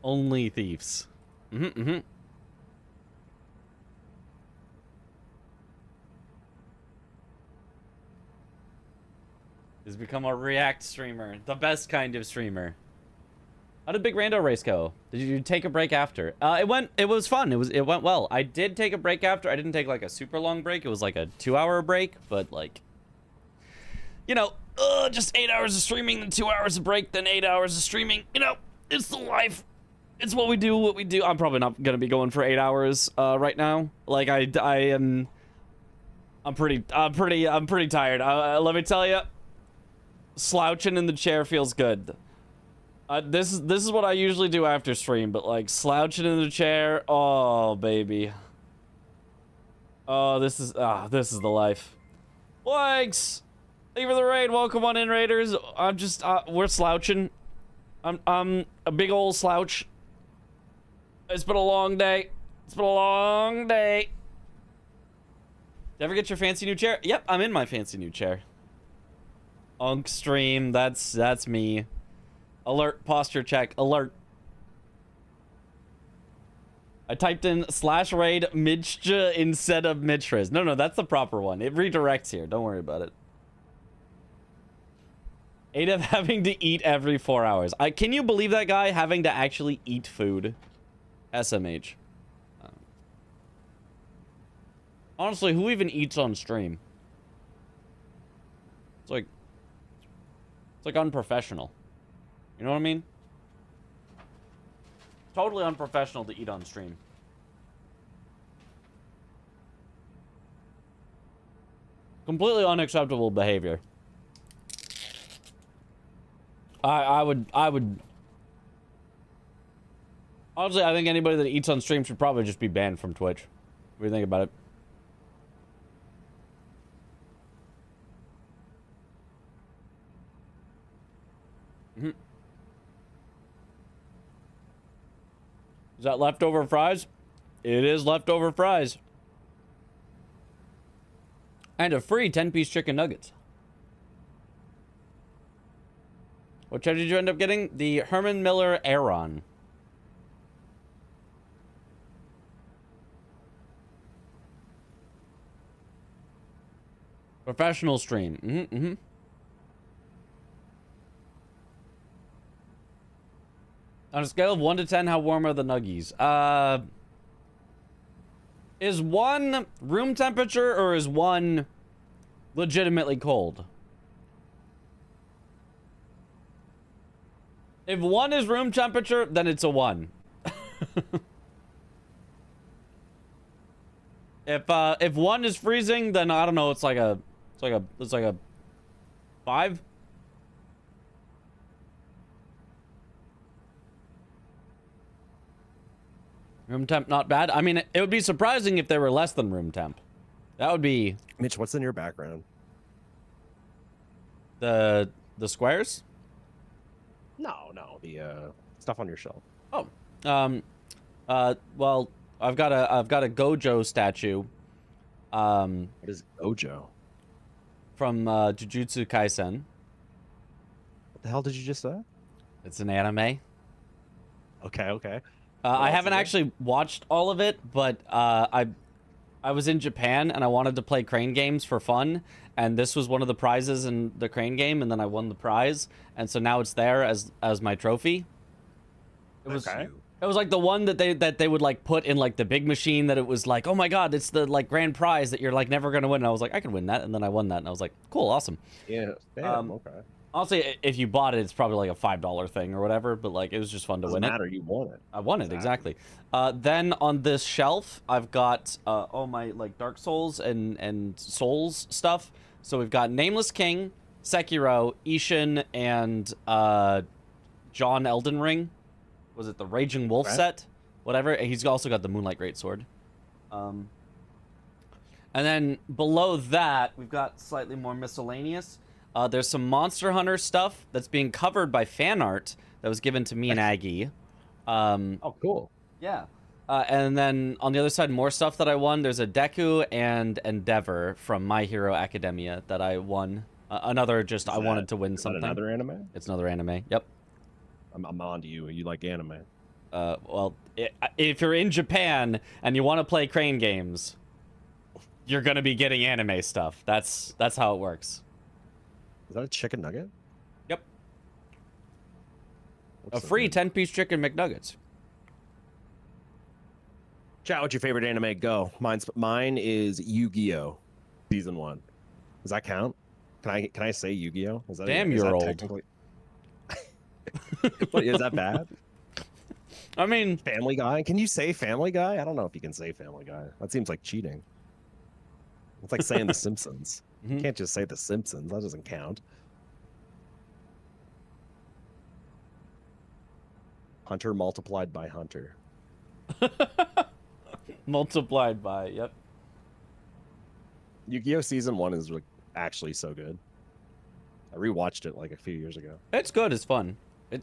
Speaker 3: Only thieves. Mm-hmm, mm-hmm. He's become a React streamer. The best kind of streamer. How did Big Rando race go? Did you take a break after? It was fun. It went well. I did take a break after. I didn't take like a super long break. It was like a 2-hour break, but like, you know, just 8 hours of streaming, then 2 hours of break, then 8 hours of streaming. You know, it's the life. It's what we do. I'm probably not gonna be going for 8 hours right now. Like I'm pretty tired. Let me tell you, slouching in the chair feels good. This is what I usually do after stream, but like slouching in the chair, oh baby. Oh, this is the life. Thanks. Thank you for the raid. Welcome on in, Raiders. I'm just we're slouching. I'm a big old slouch. It's been a long day. It's been a long day. Did you ever get your fancy new chair? Yep, I'm in my fancy new chair. Unk stream, that's me. Alert, posture check, alert. I typed in /raid Mitchja instead of Mitriz. No, that's the proper one. It redirects here. Don't worry about it. 8 of having to eat every 4 hours. Can you believe that guy having to actually eat food? SMH. Honestly, who even eats on stream? It's like unprofessional. You know what I mean? Totally unprofessional to eat on stream. Completely unacceptable behavior. I would honestly, I think anybody that eats on stream should probably just be banned from Twitch. What do you think about it? Mm-hmm. Is that leftover fries? It is leftover fries. And a free 10-piece chicken nuggets. What chair did you end up getting? The Herman Miller Aeron. Professional stream. Mm-hmm, mm-hmm. On a scale of 1 to 10, how warm are the nuggies? Is 1 room temperature or is 1 legitimately cold? If 1 is room temperature, then it's a 1. If 1 is freezing, then I don't know, it's like a 5. Room temp, not bad. I mean, it would be surprising if they were less than room temp. That would be...
Speaker 4: Mitch, what's in your background?
Speaker 3: The squares?
Speaker 4: No, the stuff on your shelf.
Speaker 3: Oh, well, I've got a Gojo statue.
Speaker 4: What is Gojo?
Speaker 3: From Jujutsu Kaisen.
Speaker 4: What the hell did you just say?
Speaker 3: It's an anime.
Speaker 4: Okay.
Speaker 3: I haven't actually watched all of it, but I was in Japan and I wanted to play crane games for fun, and this was one of the prizes in the crane game, and then I won the prize, and so now it's there as my trophy. It was It was like the one that they would like put in like the big machine, that it was like, oh my god, it's the like grand prize that you're like never gonna win. And I was like, I could win that, and then I won that, and I was like, cool, awesome.
Speaker 4: Yeah, damn, okay.
Speaker 3: Honestly, if you bought it, it's probably like a $5 thing or whatever, but like it was just fun to win
Speaker 4: Doesn't matter, you won it.
Speaker 3: I won it, exactly. Then on this shelf, I've got all my like Dark Souls and Souls stuff. So we've got Nameless King, Sekiro, Ishin, and John Elden Ring. Was it the Raging Wolf set? Whatever. He's also got the Moonlight Greatsword. And then below that, we've got slightly more miscellaneous. There's some Monster Hunter stuff that's being covered by fan art that was given to me and Aggie.
Speaker 4: Oh, cool.
Speaker 3: Yeah. And then on the other side, more stuff that I won. There's a Deku and Endeavor from My Hero Academia that I won. Another just I wanted to win something.
Speaker 4: Another anime?
Speaker 3: It's another anime. Yep.
Speaker 4: I'm on to you. You like anime?
Speaker 3: Well, if you're in Japan and you want to play crane games, you're gonna be getting anime stuff. That's how it works.
Speaker 4: Is that a chicken nugget?
Speaker 3: Yep.
Speaker 4: Looks
Speaker 3: A
Speaker 4: so
Speaker 3: free
Speaker 4: good.
Speaker 3: 10-piece chicken McNuggets.
Speaker 4: Chat, what's your favorite anime? Go. Mine is Yu-Gi-Oh! Season 1. Does that count? Can I say Yu-Gi-Oh? Is that
Speaker 3: Damn,
Speaker 4: is
Speaker 3: you're
Speaker 4: that
Speaker 3: old.
Speaker 4: technically- What, is that bad?
Speaker 3: I mean,
Speaker 4: Family Guy? Can you say Family Guy? I don't know if you can say Family Guy. That seems like cheating. It's like saying The Simpsons. You
Speaker 3: Mhm.
Speaker 4: can't just say The Simpsons. That doesn't count. Hunter multiplied by Hunter.
Speaker 3: multiplied by, yep.
Speaker 4: Yu-Gi-Oh! Season 1 is like actually so good. I rewatched it like a few years ago.
Speaker 3: It's good. It's fun.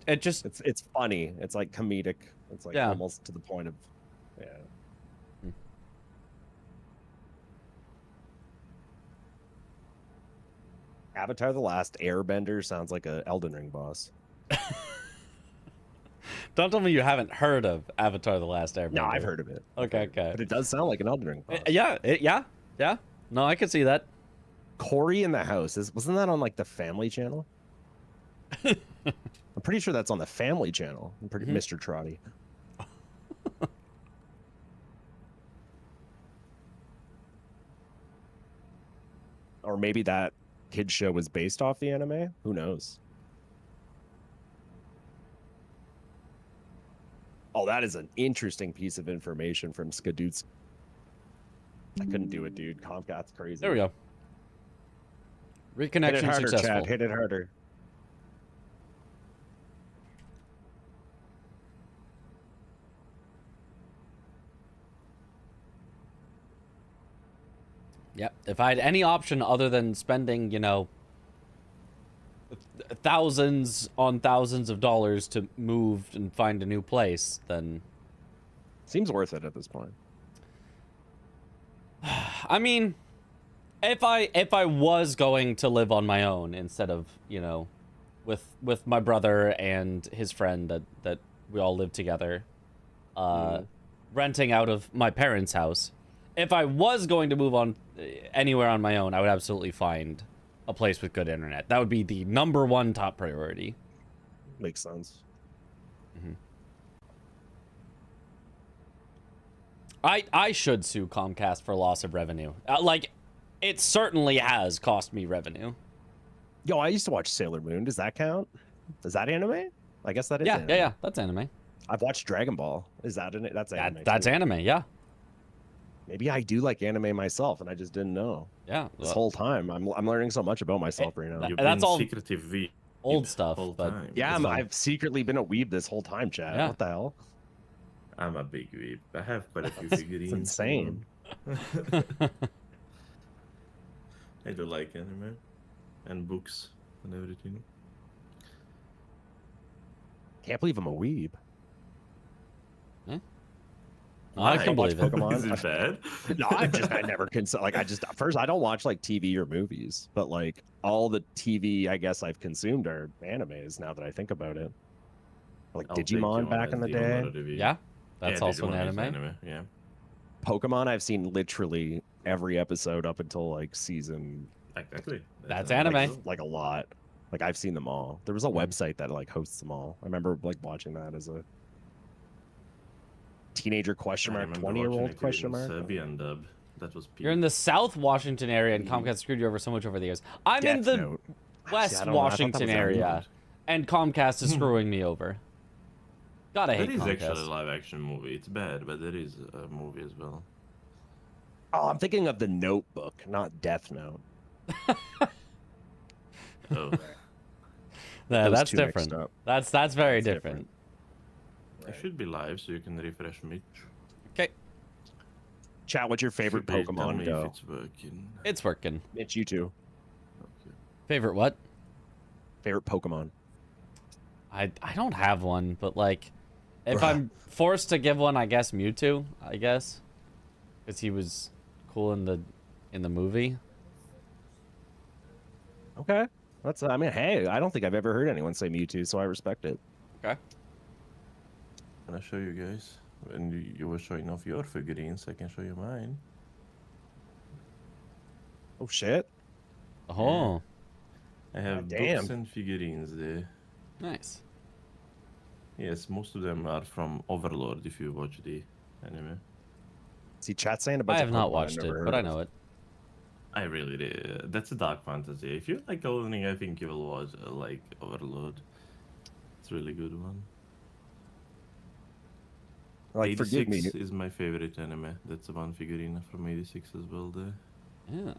Speaker 3: It just
Speaker 4: It's funny. It's like comedic. It's like
Speaker 3: Yeah.
Speaker 4: almost to the point of, yeah.
Speaker 3: Hmm.
Speaker 4: Avatar: The Last Airbender sounds like a Elden Ring boss.
Speaker 3: don't tell me you haven't heard of Avatar: The Last Airbender.
Speaker 4: No, I've heard of it.
Speaker 3: Okay, okay.
Speaker 4: But it does sound like an Elden Ring boss.
Speaker 3: Yeah. No, I can see that.
Speaker 4: Corey in the House wasn't that on like the Family Channel? I'm pretty sure that's on the Family Channel. I'm pretty
Speaker 3: Mhm.
Speaker 4: Mr. Trotty. Or maybe that kid show was based off the anime. Who knows? Oh, that is an interesting piece of information from Skadoots. I couldn't do it, dude. Comcast's crazy.
Speaker 3: There we go.
Speaker 4: Hit it
Speaker 3: Reconnection
Speaker 4: harder,
Speaker 3: successful.
Speaker 4: Chad. Hit it harder.
Speaker 3: Yep. If I had any option other than spending, thousands on thousands of dollars to move and find a new place, then
Speaker 4: Seems worth it at this point.
Speaker 3: I mean, if I was going to live on my own instead of, with my brother and his friend that we all live together, renting out of my parents' house. If I was going to move on anywhere on my own, I would absolutely find a place with good internet. That would be the #1 top priority.
Speaker 4: Makes sense.
Speaker 3: I should sue Comcast for loss of revenue. It certainly has cost me revenue.
Speaker 4: Yo, I used to watch Sailor Moon. Does that count? Is that anime? I guess that is. Anime.
Speaker 3: Yeah. That's anime.
Speaker 4: I've watched Dragon Ball. Is that an? That's anime.
Speaker 3: That's
Speaker 4: too.
Speaker 3: anime. Yeah.
Speaker 4: Maybe I do like anime myself, and I just didn't know
Speaker 3: Yeah.
Speaker 4: this whole time. I'm learning so much about myself right now.
Speaker 3: You've
Speaker 2: You've
Speaker 3: that's
Speaker 2: been
Speaker 3: all
Speaker 2: secretive weeb
Speaker 3: old
Speaker 2: the
Speaker 3: stuff,
Speaker 2: whole
Speaker 3: but
Speaker 2: time.
Speaker 4: Yeah,
Speaker 3: It's fine.
Speaker 4: I've secretly been a weeb this whole time, Chad.
Speaker 3: Yeah.
Speaker 4: What the hell?
Speaker 2: I'm a big weeb. I have quite a few figurines.
Speaker 4: insane.
Speaker 2: I do like anime and books and everything.
Speaker 4: Can't believe I'm a weeb.
Speaker 3: No, I can
Speaker 4: watch
Speaker 3: believe it.
Speaker 4: Pokemon.
Speaker 2: Is it bad?
Speaker 4: No, I never consider. First, I don't watch like TV or movies, but like all the TV I guess I've consumed are animes. Now that I think about it, like
Speaker 2: I'll take
Speaker 4: Digimon
Speaker 2: you
Speaker 4: back
Speaker 2: on
Speaker 4: in the
Speaker 2: as
Speaker 4: day.
Speaker 2: honor review.
Speaker 3: Yeah. That's
Speaker 2: Yeah,
Speaker 3: also an
Speaker 2: Digimon is
Speaker 3: anime.
Speaker 2: Yeah.
Speaker 4: Pokemon, I've seen literally every episode up until like season
Speaker 2: Exactly.
Speaker 3: That's
Speaker 2: anime.
Speaker 3: anime.
Speaker 4: like a lot. Like I've seen them all. There was a website that like hosts them all. I remember like watching that as a teenager question
Speaker 2: I
Speaker 4: mark,
Speaker 2: remember
Speaker 4: 20-year-old
Speaker 2: watching it
Speaker 4: question
Speaker 2: in
Speaker 4: mark.
Speaker 2: Serbian dub. That was peak.
Speaker 3: You're in the South Washington area, and Comcast screwed you over so much over the years. I'm in
Speaker 4: Death
Speaker 3: the
Speaker 4: Note. See,
Speaker 3: West
Speaker 4: I don't know, I thought that
Speaker 3: Washington
Speaker 4: was a
Speaker 3: area,
Speaker 4: note.
Speaker 3: and Comcast is screwing me over. God, I
Speaker 2: That
Speaker 3: hate
Speaker 2: is actually a
Speaker 3: Comcast.
Speaker 2: live action movie. It's bad, but there is a movie as well.
Speaker 4: Oh, I'm thinking of the Notebook, not Death Note.
Speaker 2: Oh,
Speaker 3: Yeah,
Speaker 4: Those
Speaker 3: that's
Speaker 4: two mixed
Speaker 3: different.
Speaker 4: up.
Speaker 3: That's very
Speaker 4: That's
Speaker 3: different.
Speaker 2: it should be live so you can refresh Mitch.
Speaker 3: Okay,
Speaker 4: Chat, what's your favorite
Speaker 2: Should be, tell
Speaker 4: Pokemon
Speaker 2: me
Speaker 4: go?
Speaker 2: if it's working.
Speaker 3: it's working.
Speaker 4: Mitch, you too.
Speaker 2: Okay.
Speaker 3: Favorite what?
Speaker 4: Favorite Pokemon.
Speaker 3: I don't have one, but like, if
Speaker 4: Bruh.
Speaker 3: I'm forced to give one, I guess Mewtwo. I guess, because he was cool in the movie.
Speaker 4: Okay. That's. I mean, hey, I don't think I've ever heard anyone say Mewtwo, so I respect it.
Speaker 3: Okay.
Speaker 2: Can I show you guys? When you were showing off your figurines, I can show you mine.
Speaker 4: Oh shit.
Speaker 3: Oh,
Speaker 2: I have
Speaker 4: damn.
Speaker 2: books and figurines there.
Speaker 3: nice.
Speaker 2: Yes, most of them are from Overlord if you watch the anime.
Speaker 4: See, chat saying a bunch
Speaker 3: I
Speaker 4: of
Speaker 3: have not
Speaker 4: Pokemon I've
Speaker 3: watched
Speaker 4: never
Speaker 3: it,
Speaker 4: heard
Speaker 3: but I
Speaker 4: of.
Speaker 3: know it.
Speaker 2: I really did. That's a dark fantasy. If you like clothing, I think you will watch like Overlord. It's a really good one.
Speaker 4: Like, forgive me.
Speaker 2: 86 is my favorite anime. That's the one figurine from 86 as well there.
Speaker 3: Yeah.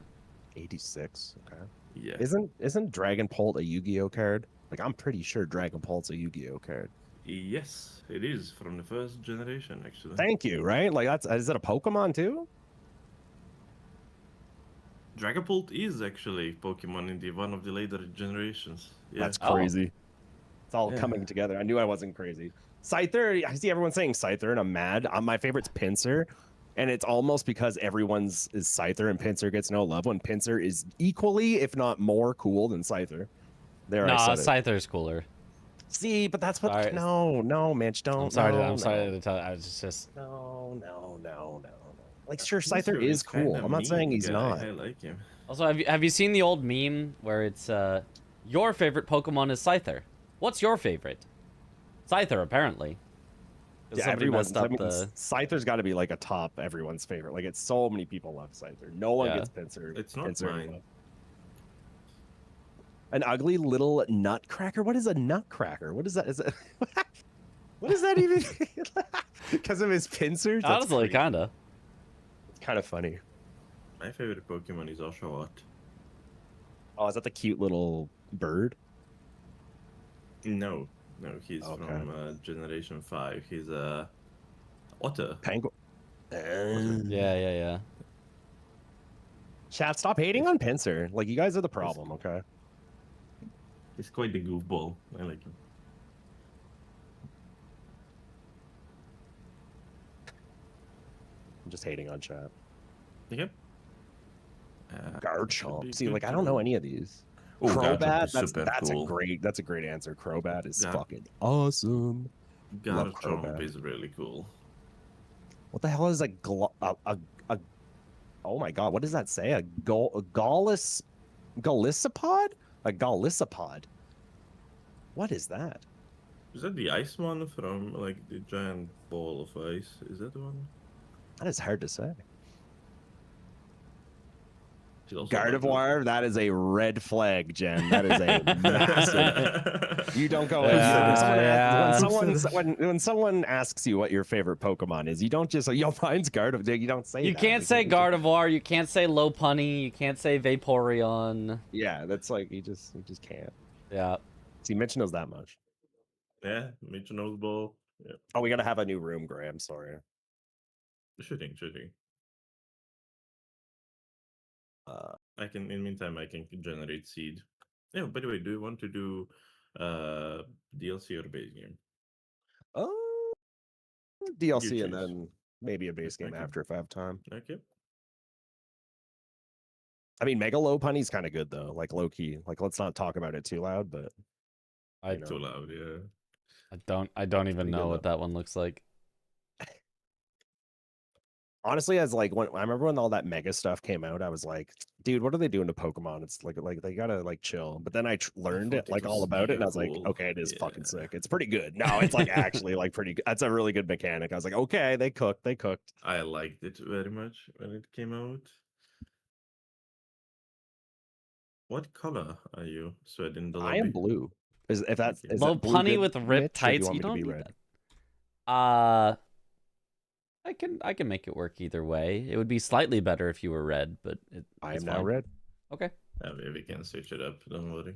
Speaker 4: 86. Okay.
Speaker 2: Yeah.
Speaker 4: Isn't Dragon Pult a Yu-Gi-Oh card? Like, I'm pretty sure Dragon Pult's a Yu-Gi-Oh card.
Speaker 2: Yes, it is from the first generation actually.
Speaker 4: Thank you. Right? Like, is it a Pokemon too?
Speaker 2: Dragapult is actually Pokemon in the one of the later generations. Yeah.
Speaker 4: That's
Speaker 3: Oh.
Speaker 4: crazy. It's all
Speaker 2: Yeah.
Speaker 4: coming together. I knew I wasn't crazy. Scyther, I see everyone saying Scyther, and I'm mad. My favorite's Pinsir, and it's almost because everyone's is Scyther, and Pinsir gets no love when Pinsir is equally, if not more, cool than Scyther. There, I
Speaker 3: Nah,
Speaker 4: said it.
Speaker 3: Scyther's cooler.
Speaker 4: See, but that's what.
Speaker 3: Sorry.
Speaker 4: No, Mitch, don't.
Speaker 3: I'm sorry.
Speaker 4: no,
Speaker 3: I'm sorry
Speaker 4: no.
Speaker 3: to tell. I was just.
Speaker 4: No. Like, sure,
Speaker 2: Pinsir
Speaker 4: Scyther is cool.
Speaker 2: kinda
Speaker 4: I'm not saying
Speaker 2: mean
Speaker 4: he's
Speaker 2: guy.
Speaker 4: not.
Speaker 2: I like him.
Speaker 3: Also, have you seen the old meme where it's your favorite Pokemon is Scyther? What's your favorite? Scyther, apparently. 'Cause
Speaker 4: Yeah,
Speaker 3: somebody
Speaker 4: everyone's.
Speaker 3: messed
Speaker 4: I
Speaker 3: up
Speaker 4: mean,
Speaker 3: the.
Speaker 4: Scyther's got to be like a top everyone's favorite. Like, it's so many people love Scyther. No one
Speaker 3: Yeah.
Speaker 4: gets Pinsir.
Speaker 2: It's not
Speaker 4: Pinsir
Speaker 2: mine.
Speaker 4: love. An ugly little nutcracker. What is a nutcracker? What is that? Is it? What is that even? Because of his pincers. That's
Speaker 3: Honestly,
Speaker 4: crazy.
Speaker 3: kinda.
Speaker 4: It's kind of funny.
Speaker 2: My favorite Pokemon is Oshawott.
Speaker 4: Oh, is that the cute little bird?
Speaker 2: No, he's
Speaker 4: Okay.
Speaker 2: from Generation 5. He's a otter.
Speaker 4: Penguin.
Speaker 3: Yeah.
Speaker 4: Chat, stop hating on Pinsir. Like, you guys are the problem, okay?
Speaker 2: He's quite the goofball. I like him.
Speaker 4: I'm just hating on chat.
Speaker 2: Okay.
Speaker 4: Garchomp. See, like, I don't know any of these.
Speaker 2: Oh, Garchomp
Speaker 4: Crobat.
Speaker 2: is super cool.
Speaker 4: That's a great answer. Crobat is
Speaker 2: Gar-
Speaker 4: fucking awesome. Love
Speaker 2: Garchomp
Speaker 4: Crobat.
Speaker 2: is really cool.
Speaker 4: What the hell is a oh my god, what does that say? A Gallisapod? A Gallisapod. What is that?
Speaker 2: Is that the ice one from like the giant ball of ice? Is that the one?
Speaker 4: That is hard to say.
Speaker 2: She's also about
Speaker 4: Gardevoir, that is a red flag, Jen. That is a massive. You don't go
Speaker 3: Yeah.
Speaker 4: when someone asks you what your favorite Pokemon is, you don't just say, yo, mine's Gardevoir. You don't say
Speaker 3: You
Speaker 4: that,
Speaker 3: can't
Speaker 4: because
Speaker 3: say
Speaker 4: you just-
Speaker 3: Gardevoir. You can't say Lopunny. You can't say Vaporeon.
Speaker 4: Yeah, that's like you just can't.
Speaker 3: Yeah.
Speaker 4: See, Mitch knows that much.
Speaker 2: Yeah, Mitch knows ball. Yeah,
Speaker 4: Oh, we gotta have a new room, Graham. Sorry.
Speaker 2: shooting.
Speaker 4: Uh,
Speaker 2: I can. In the meantime, I can generate seed. Yeah. By the way, do you want to do DLC or base game?
Speaker 4: oh, DLC and
Speaker 2: choose.
Speaker 4: then maybe a base game
Speaker 2: Okay.
Speaker 4: after if I have time.
Speaker 2: Okay.
Speaker 4: I mean, Mega Lopunny's kind of good though. Like low key. Like let's not talk about it too loud, but
Speaker 3: I
Speaker 4: you know.
Speaker 2: Too loud. Yeah.
Speaker 3: I don't even
Speaker 4: pretty
Speaker 3: know
Speaker 4: good,
Speaker 3: what that one looks like.
Speaker 4: honestly, as like when I remember when all that Mega stuff came out, I was like, dude, what are they doing to Pokemon? It's like they gotta like chill. But then I learned
Speaker 2: thought
Speaker 4: it
Speaker 2: it
Speaker 4: like all
Speaker 2: was
Speaker 4: about it, and I was
Speaker 2: mega
Speaker 4: like,
Speaker 2: cool.
Speaker 4: okay, it is fucking
Speaker 2: Yeah.
Speaker 4: sick. It's pretty good. No, it's like actually like pretty good. That's a really good mechanic. I was like, okay, they cooked.
Speaker 2: I liked it very much when it came out. What color are you, Sweat, in the lobby?
Speaker 4: I am blue. If that's
Speaker 2: Okay.
Speaker 4: is
Speaker 3: Low
Speaker 4: that blue
Speaker 3: punny
Speaker 4: good,
Speaker 3: with
Speaker 4: Mitch, or
Speaker 3: ripped
Speaker 4: do you
Speaker 3: tights.
Speaker 4: want
Speaker 3: You
Speaker 4: me to
Speaker 3: don't
Speaker 4: be
Speaker 3: need
Speaker 4: red?
Speaker 3: that. I can make it work either way. It would be slightly better if you were red, but
Speaker 4: I
Speaker 3: it's
Speaker 4: am now
Speaker 3: fine.
Speaker 4: red.
Speaker 3: Okay.
Speaker 2: We can switch it up. Don't worry.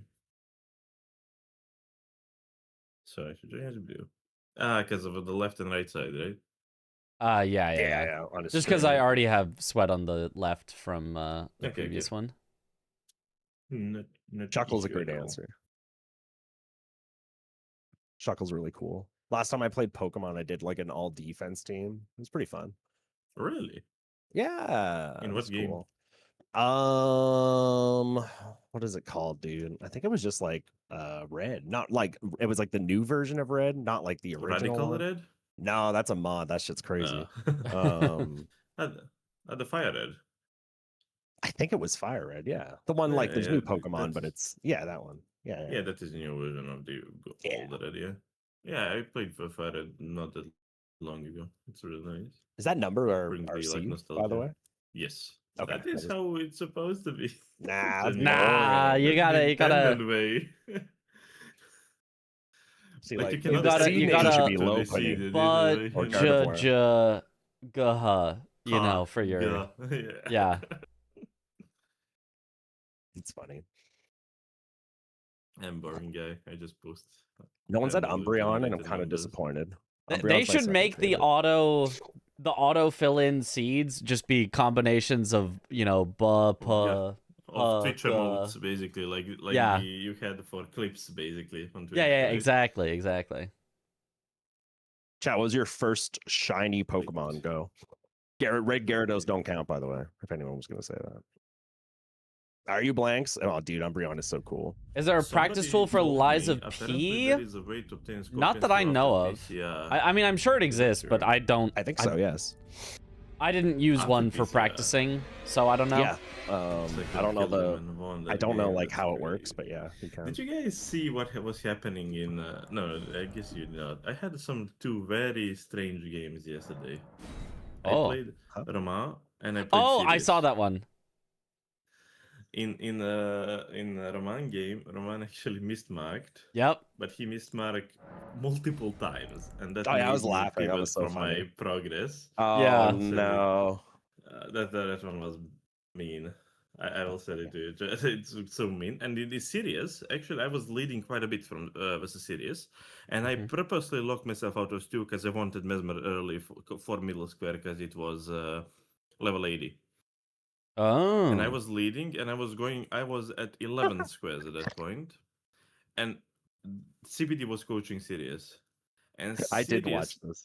Speaker 2: So I should change blue. Because of the left and right side, right?
Speaker 3: Yeah.
Speaker 4: On a
Speaker 3: Just because
Speaker 4: stream.
Speaker 3: I already have sweat on the left from the
Speaker 2: Okay,
Speaker 3: previous
Speaker 2: good.
Speaker 3: one.
Speaker 6: Not
Speaker 4: Chuckle's a great
Speaker 6: usual.
Speaker 4: answer. Chuckle's really cool. Last time I played Pokemon, I did like an all defense team. It was pretty fun.
Speaker 6: Really?
Speaker 4: Yeah.
Speaker 6: In
Speaker 4: it
Speaker 6: what
Speaker 4: was
Speaker 6: game?
Speaker 4: cool. What is it called, dude? I think it was just like Red. Not like it was like the new version of Red, not like the original
Speaker 6: Radical
Speaker 4: one.
Speaker 6: Red?
Speaker 4: No, that's a mod. That shit's crazy.
Speaker 6: Um, the Fire Red.
Speaker 4: I think it was Fire Red, yeah. The one like there's
Speaker 6: Yeah,
Speaker 4: new Pokemon, but
Speaker 6: that's-
Speaker 4: it's that one. Yeah.
Speaker 6: Yeah, that is a new version of the
Speaker 4: Yeah.
Speaker 6: old Red, yeah. Yeah, I played for Fire Red not that long ago. It's really nice.
Speaker 4: Is that number or
Speaker 6: Brings me,
Speaker 4: RC,
Speaker 6: like,
Speaker 4: by the
Speaker 6: nostalgia.
Speaker 4: way?
Speaker 6: Yes.
Speaker 4: Okay,
Speaker 6: That is
Speaker 4: that is-
Speaker 6: how it's supposed to be.
Speaker 4: Nah,
Speaker 6: It's
Speaker 3: Nah,
Speaker 6: the
Speaker 3: you gotta-
Speaker 6: intended way.
Speaker 4: See,
Speaker 6: Like,
Speaker 4: like,
Speaker 6: you
Speaker 4: the
Speaker 6: cannot
Speaker 3: gotta-
Speaker 4: seed
Speaker 3: you
Speaker 4: name
Speaker 3: gotta-
Speaker 4: should be low
Speaker 6: totally see
Speaker 4: putting.
Speaker 6: the
Speaker 3: But
Speaker 6: way,
Speaker 4: Or
Speaker 6: you know.
Speaker 4: Gardevoir.
Speaker 3: you know, for your yeah.
Speaker 4: It's funny.
Speaker 6: I'm boring guy. I just post.
Speaker 4: No one said
Speaker 6: I'm
Speaker 4: Umbreon, and I'm
Speaker 6: accumulating
Speaker 4: kind of
Speaker 6: numbers.
Speaker 4: disappointed.
Speaker 3: They
Speaker 4: Umbreon's my
Speaker 3: should
Speaker 4: second
Speaker 3: make the
Speaker 4: favorite.
Speaker 3: auto fill in seeds just be combinations of, you know,
Speaker 6: Of Twitch
Speaker 3: uh,
Speaker 6: emotes, basically, like
Speaker 3: yeah.
Speaker 6: you had for clips, basically on Twitch.
Speaker 3: yeah,
Speaker 6: right?
Speaker 3: exactly.
Speaker 4: Chat, what was your first shiny Pokemon? Go. Red Gyarados don't count, by the way, if anyone was going to say that. Are you blanks? Oh, dude, Umbreon is so cool.
Speaker 3: Is there a practice tool for
Speaker 6: Somebody
Speaker 3: Lies
Speaker 6: told
Speaker 3: of
Speaker 6: me, apparently
Speaker 3: P?
Speaker 6: there is a way to obtain
Speaker 3: Not that
Speaker 6: scorpions
Speaker 3: I
Speaker 6: for
Speaker 3: know
Speaker 6: after
Speaker 3: of.
Speaker 6: this, yeah.
Speaker 3: I mean, I'm sure it exists, but I don't.
Speaker 4: I think so, yes.
Speaker 3: I didn't use
Speaker 6: After
Speaker 3: one for
Speaker 6: this, yeah.
Speaker 3: practicing, so I don't know.
Speaker 4: Yeah.
Speaker 6: It's like
Speaker 4: I don't know
Speaker 6: kill them and won
Speaker 4: I
Speaker 6: that
Speaker 4: don't know
Speaker 6: game,
Speaker 4: like
Speaker 6: that's
Speaker 4: how it
Speaker 6: crazy.
Speaker 4: works, but yeah, you can.
Speaker 6: Did you guys see what was happening in? No, I guess you did not. I had two very strange games yesterday.
Speaker 3: Oh.
Speaker 6: I played
Speaker 4: Huh?
Speaker 6: Roma and I played.
Speaker 3: Oh, I
Speaker 6: Sirius.
Speaker 3: saw that one.
Speaker 6: In the Roman game, Roman actually mismarked,
Speaker 3: Yep.
Speaker 6: but he mismarked multiple times, and that
Speaker 4: Oh, yeah, I
Speaker 6: made
Speaker 4: was
Speaker 6: me
Speaker 4: laughing. That
Speaker 6: pivot
Speaker 4: was so
Speaker 6: from
Speaker 4: funny.
Speaker 6: my progress.
Speaker 4: Oh
Speaker 3: Yeah.
Speaker 4: no.
Speaker 6: That one was mean. I will say it to you. It's so mean. And it is serious. Actually, I was leading quite a bit from versus serious, and I purposely locked myself out of stew because I wanted Mesmer early for middle square because it was level 80.
Speaker 3: Oh.
Speaker 6: And I was leading, and I was at 11 squares at that point, and CBD was coaching Sirius, and
Speaker 4: I did watch this.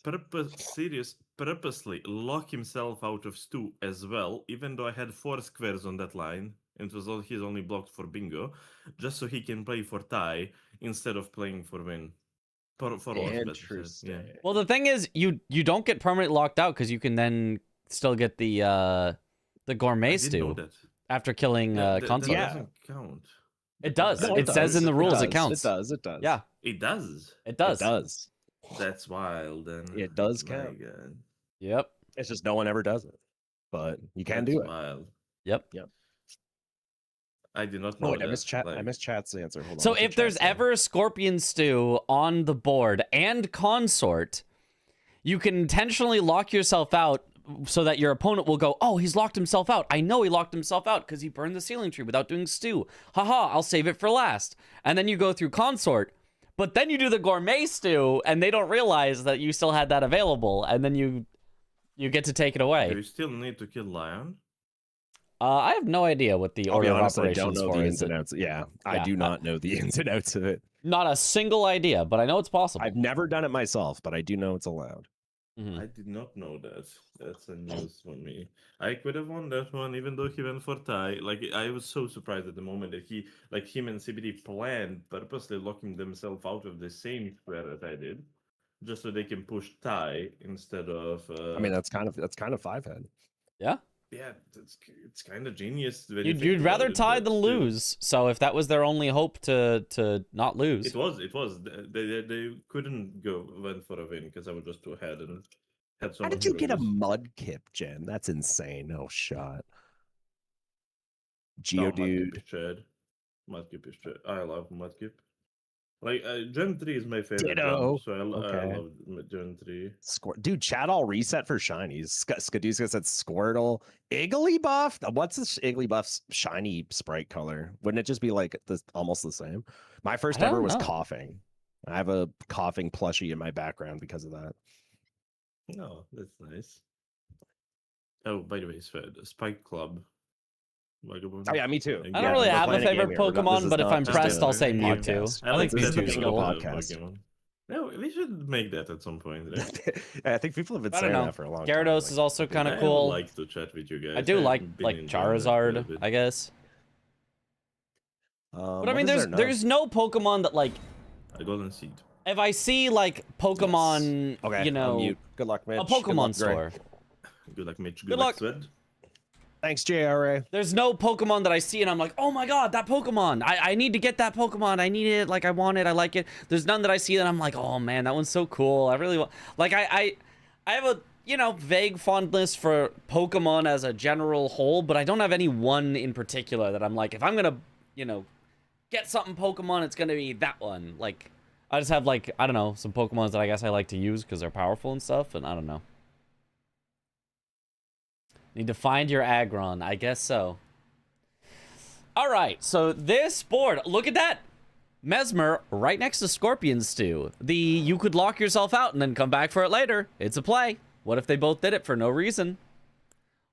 Speaker 6: Sirius purposely locked himself out of stew as well, even though I had 4 squares on that line, and it was he's only blocked for bingo, just so he can play for tie instead of playing for win. For loss, better said.
Speaker 4: Interesting.
Speaker 6: Yeah.
Speaker 3: Well, the thing is, you don't get permanently locked out because you can then still get the gourmet
Speaker 6: I didn't know
Speaker 3: stew
Speaker 6: that.
Speaker 3: after killing
Speaker 6: That
Speaker 3: consort.
Speaker 6: doesn't count.
Speaker 3: It does.
Speaker 4: No,
Speaker 3: It says in the rules it counts.
Speaker 4: It does. It does.
Speaker 3: Yeah,
Speaker 6: It does.
Speaker 3: it does.
Speaker 4: It does.
Speaker 6: That's wild. Then
Speaker 4: It does
Speaker 6: My
Speaker 4: count.
Speaker 6: God.
Speaker 3: Yep.
Speaker 4: It's just no one ever does it, but you can
Speaker 6: That's
Speaker 4: do it.
Speaker 6: Wild.
Speaker 3: Yep.
Speaker 6: I did not know
Speaker 4: Oh, wait,
Speaker 6: that.
Speaker 4: I missed chat. I
Speaker 6: like-
Speaker 4: missed chat's answer. Hold on.
Speaker 3: So
Speaker 4: what's the
Speaker 3: if there's
Speaker 4: chat's answer?
Speaker 3: ever Scorpion Stew on the board and consort, you can intentionally lock yourself out so that your opponent will go, oh, he's locked himself out. I know he locked himself out because he burned the ceiling tree without doing stew. Haha, I'll save it for last. And then you go through consort, but then you do the gourmet stew and they don't realize that you still had that available. And then you get to take it
Speaker 6: Do
Speaker 3: away.
Speaker 6: you still need to kill lion?
Speaker 3: I have no idea what the
Speaker 4: I'll be
Speaker 3: order of
Speaker 4: honest, I don't
Speaker 3: operations
Speaker 4: know
Speaker 3: for
Speaker 4: the
Speaker 3: is.
Speaker 4: ins and outs. Yeah, I
Speaker 3: Yeah,
Speaker 4: do not know the ins and outs of it.
Speaker 3: Not a single idea, but I know it's possible.
Speaker 4: I've never done it myself, but I do know it's allowed.
Speaker 3: Mhm.
Speaker 6: I did not know that. That's a news for me. I could have won that one, even though he went for tie. Like I was so surprised at the moment that him and CBD planned purposely locking themselves out of the same square that I did, just so they can push tie instead of.
Speaker 4: I mean, that's kind of five head.
Speaker 3: Yeah.
Speaker 6: yeah, it's kind of genius. When you
Speaker 3: You'd
Speaker 6: think about
Speaker 3: rather
Speaker 6: it,
Speaker 3: tie
Speaker 6: but
Speaker 3: than
Speaker 6: still.
Speaker 3: lose. So if that was their only hope to not lose,
Speaker 6: It was. They couldn't went for a win because I was just too ahead and had so
Speaker 4: How
Speaker 6: much
Speaker 4: did you get a
Speaker 6: lose.
Speaker 4: mud kip, Jen? That's insane. No shot.
Speaker 6: No,
Speaker 4: Geodude.
Speaker 6: Mudkip is Chad. Mudkip is Chad. I love Mudkip. Like Gen 3 is my favorite.
Speaker 4: Ditto.
Speaker 6: Gen, so I
Speaker 4: Okay.
Speaker 6: love Gen 3.
Speaker 4: Dude, chat all reset for shinies. Skaduska said Squirtle. Igglybuff? What's this Igglybuff's shiny sprite color? Wouldn't it just be like almost the same? My first
Speaker 3: I
Speaker 4: ever
Speaker 3: don't
Speaker 4: was
Speaker 3: know.
Speaker 4: coughing. I have a coughing plushie in my background because of that.
Speaker 6: No, that's nice. Oh, by the way, Sved, Spike Club. Vagabond.
Speaker 4: Oh yeah, me too.
Speaker 6: And
Speaker 3: I
Speaker 6: yeah,
Speaker 3: don't really
Speaker 4: we're
Speaker 3: have a
Speaker 4: playing game
Speaker 3: favorite
Speaker 4: here. We're not- this
Speaker 3: Pokemon,
Speaker 4: is
Speaker 3: but if
Speaker 4: not
Speaker 3: I'm
Speaker 4: just
Speaker 3: pressed,
Speaker 4: a
Speaker 3: I'll say
Speaker 6: podcast.
Speaker 3: Mewtwo.
Speaker 6: I like
Speaker 4: This
Speaker 6: the
Speaker 4: is a
Speaker 6: beginning
Speaker 4: bingo
Speaker 6: of the
Speaker 4: podcast.
Speaker 6: Pokemon. No, we should make that at some point. Right?
Speaker 4: I think people have been
Speaker 3: I don't
Speaker 4: saying
Speaker 3: know.
Speaker 4: that for a long
Speaker 3: Gyarados
Speaker 4: time.
Speaker 3: is also kind
Speaker 6: I
Speaker 3: of
Speaker 6: would
Speaker 3: cool.
Speaker 6: like to chat with you guys.
Speaker 3: I do
Speaker 6: I've
Speaker 3: like
Speaker 6: been enjoying that quite a
Speaker 3: Charizard,
Speaker 6: bit.
Speaker 3: I guess. But I
Speaker 4: what
Speaker 3: mean,
Speaker 4: is there
Speaker 3: there's no Pokemon that like
Speaker 6: A golden seed.
Speaker 3: if I see like Pokemon,
Speaker 4: Okay,
Speaker 3: you know,
Speaker 4: unmute. Good luck, Mitch.
Speaker 3: a
Speaker 4: Good luck,
Speaker 3: Pokemon
Speaker 4: Greg.
Speaker 3: store.
Speaker 6: Good luck, Mitch.
Speaker 3: Good luck.
Speaker 6: Swed.
Speaker 4: Thanks, JRA.
Speaker 3: There's no Pokemon that I see and I'm like, oh my god, that Pokemon. I need to get that Pokemon. I need it. Like, I want it. I like it. There's none that I see that I'm like, oh man, that one's so cool. I really want. Like, I have a, you know, vague fondness for Pokemon as a general whole, but I don't have any one in particular that I'm like, if I'm gonna, you know, get something Pokemon, it's gonna be that one. Like, I just have like, I don't know, some Pokemons that I guess I like to use because they're powerful and stuff, and I don't know. Need to find your Aggron. I guess so. All right, so this board, look at that. Mesmer right next to Scorpion Stew. You could lock yourself out and then come back for it later. It's a play. What if they both did it for no reason?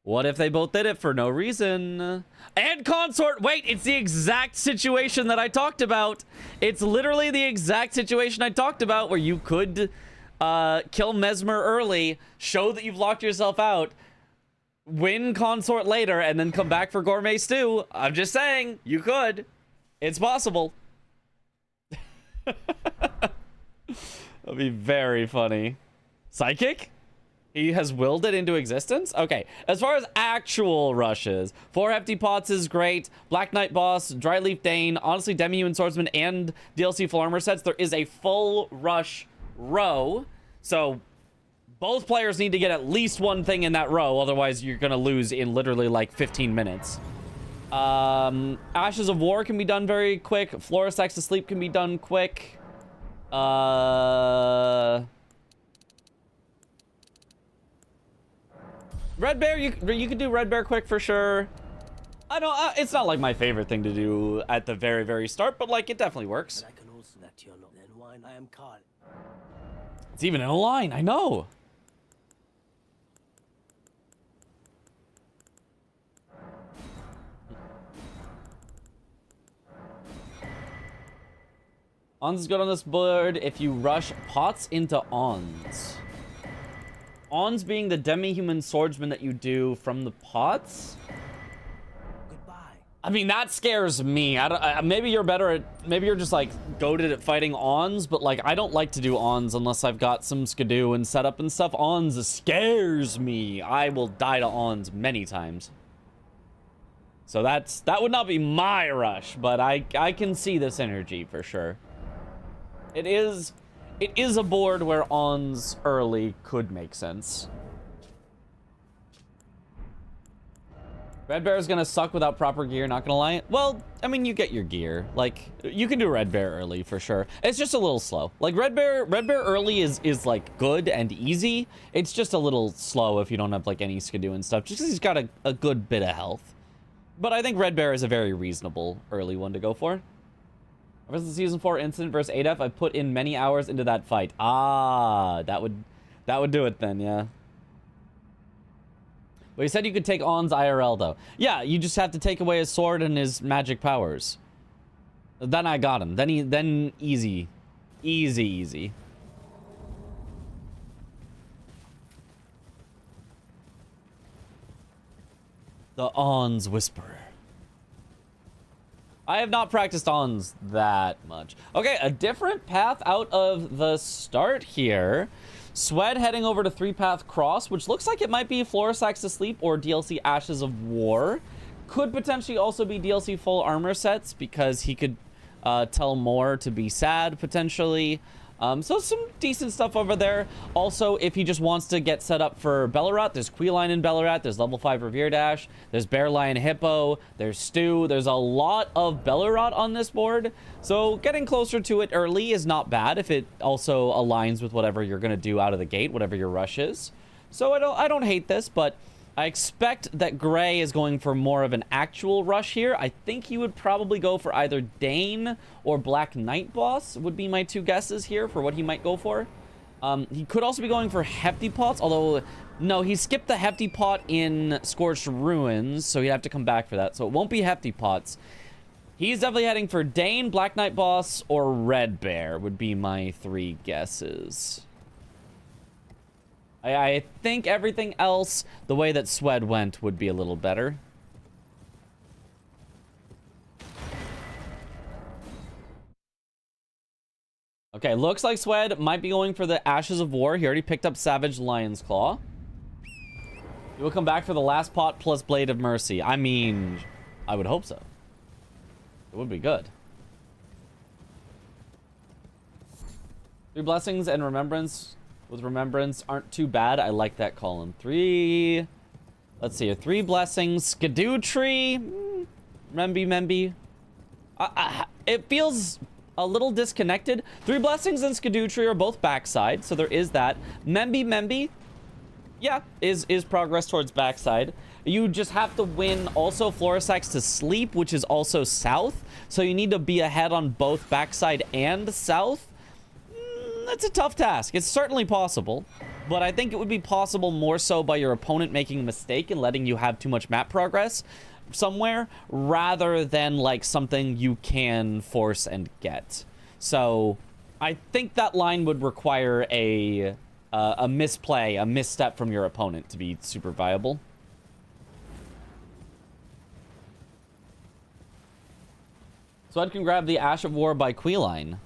Speaker 3: What if they both did it for no reason? And Consort, wait, it's the exact situation that I talked about. It's literally the exact situation I talked about where you could kill Mesmer early, show that you've locked yourself out, win Consort later, and then come back for Gourmet Stew. I'm just saying, you could. It's possible. That'd be very funny. Psychic? He has willed it into existence? Okay, as far as actual rushes, 4 Hefty Pots is great. Black Knight Boss, Dryleaf Dane, honestly, Demi-Human Swordsman, and DLC full armor sets. There is a full rush row, so both players need to get at least one thing in that row, otherwise you're gonna lose in literally like 15 minutes. Ashes of War can be done very quick. Florist X to Sleep can be done quick. Red Bear, you could do Red Bear quick for sure. I don't. It's not like my favorite thing to do at the very, very start, but like it definitely works.
Speaker 7: I can also that you're not then wine I am called.
Speaker 3: It's even in a line. I know. Ons is good on this board if you rush pots into Ons. Ons being the demi-human swordsman that you do from the pots.
Speaker 7: Goodbye.
Speaker 3: I mean, that scares me. Maybe you're better at, maybe you're just like goated at fighting Ons, but like I don't like to do Ons unless I've got some skidoo and setup and stuff. Ons scares me. I will die to Ons many times. So that would not be my rush, but I can see this energy for sure. It is a board where Ons early could make sense. Red Bear is gonna suck without proper gear, not gonna lie. Well, I mean, you get your gear. Like, you can do Red Bear early for sure. It's just a little slow. Like, Red Bear early is like good and easy. It's just a little slow if you don't have like any skidoo and stuff, just because he's got a good bit of health. But I think Red Bear is a very reasonable early one to go for. Ever since Season 4 Incident versus 8F, I put in many hours into that fight. Ah, that would do it then, yeah. Well, you said you could take On's IRL, though. Yeah, you just have to take away his sword and his magic powers. Then I got him. Then easy. Easy. The On's Whisperer. I have not practiced Ons that much. Okay, a different path out of the start here. Swed heading over to 3-Path Cross, which looks like it might be Florisax to Sleep or DLC Ashes of War. Could potentially also be DLC full armor sets because he could tell more to be sad, potentially. So some decent stuff over there. Also, if he just wants to get set up for Bellerot, there's Quilline in Bellerot, there's level 5 Revere Dash, there's Bear Lion Hippo, there's Stew, there's a lot of Bellerot on this board. So getting closer to it early is not bad if it also aligns with whatever you're gonna do out of the gate, whatever your rush is. So I don't hate this, but I expect that Gray is going for more of an actual rush here. I think he would probably go for either Dane or Black Knight Boss would be my two guesses here for what he might go for. He could also be going for Hefty Pots, although No, he skipped the Hefty Pot in Scorched Ruins, so he'd have to come back for that. So it won't be Hefty Pots. He's definitely heading for Dane, Black Knight Boss, or Red Bear would be my 3 guesses. I think everything else, the way that Swed went, would be a little better. Okay, looks like Swed might be going for the Ashes of War. He already picked up Savage Lion's Claw. He will come back for the last pot plus Blade of Mercy. I mean, I would hope so. It would be good. 3 blessings and remembrance with remembrance aren't too bad. I like that column. 3. Let's see here. 3 blessings. Skidoo Tree. Memby. It feels a little disconnected. 3 blessings and Skidoo Tree are both backside, so there is that. Memby. Yeah, is progress towards backside. You just have to win also Florisax to sleep, which is also south. So you need to be ahead on both backside and south. That's a tough task. It's certainly possible, but I think it would be possible more so by your opponent making a mistake and letting you have too much map progress somewhere, rather than like something you can force and get. So I think that line would require a misplay, a misstep from your opponent to be super viable. So I can grab the Ash of War by Queeline.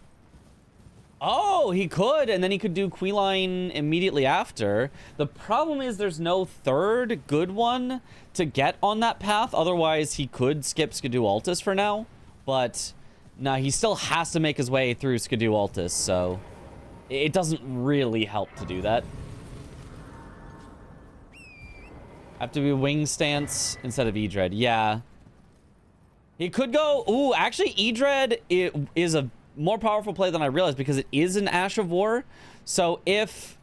Speaker 3: Oh, he could, and then he could do Queeline immediately after. The problem is there's no third good one to get on that path. Otherwise, he could skip Skidoo Altus for now. But no, he still has to make his way through Skidoo Altus, so it doesn't really help to do that. Have to be Wing Stance instead of E-Dread. Yeah. He could go... Ooh, actually, E-Dread is a more powerful play than I realized because it is an Ash of War. So if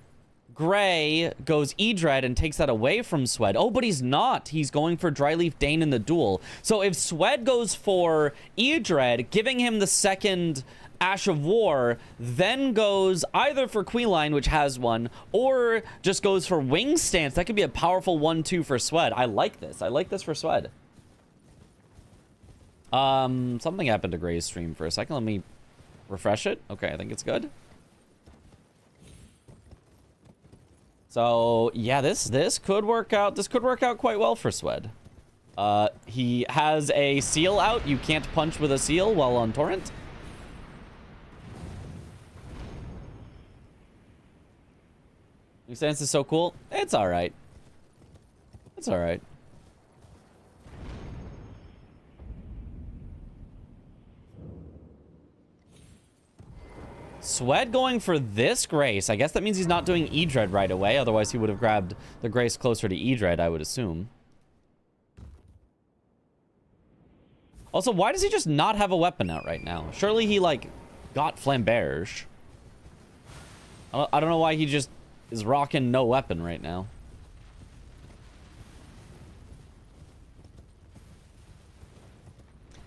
Speaker 3: Gray goes E-Dread and takes that away from Swed... Oh, but he's not. He's going for Dryleaf Dane in the duel. So if Swed goes for E-Dread, giving him the second Ash of War, then goes either for Queeline, which has one, or just goes for Wing Stance, that could be a powerful 1-2 for Swed. I like this. I like this for Swed. Something happened to Gray's stream for a second. Let me refresh it. Okay, I think it's good. So yeah, this could work out. This could work out quite well for Swed. He has a seal out. You can't punch with a seal while on Torrent. New Stance is so cool. It's all right. It's all right. Swed going for this Grace. I guess that means he's not doing E-Dread right away. Otherwise, he would have grabbed the Grace closer to E-Dread, I would assume. Also, why does he just not have a weapon out right now? Surely he, like, got Flamberge. I don't know why he just is rocking no weapon right now.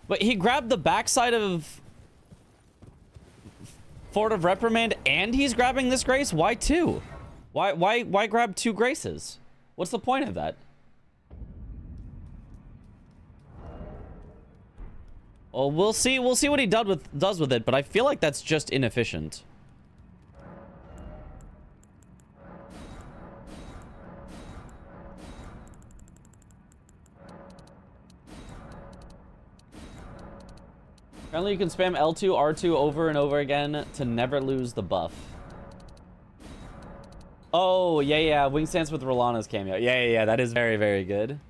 Speaker 3: But he grabbed the backside of Fort of Reprimand and he's grabbing this Grace? Why 2? Why grab 2 Graces? What's the point of that? Well, we'll see what he does with it, but I feel like that's just inefficient. Apparently you can spam L2, R2 over and over again to never lose the buff. Oh, yeah. Wing Stance with Rolana's cameo. Yeah. That is very, very good.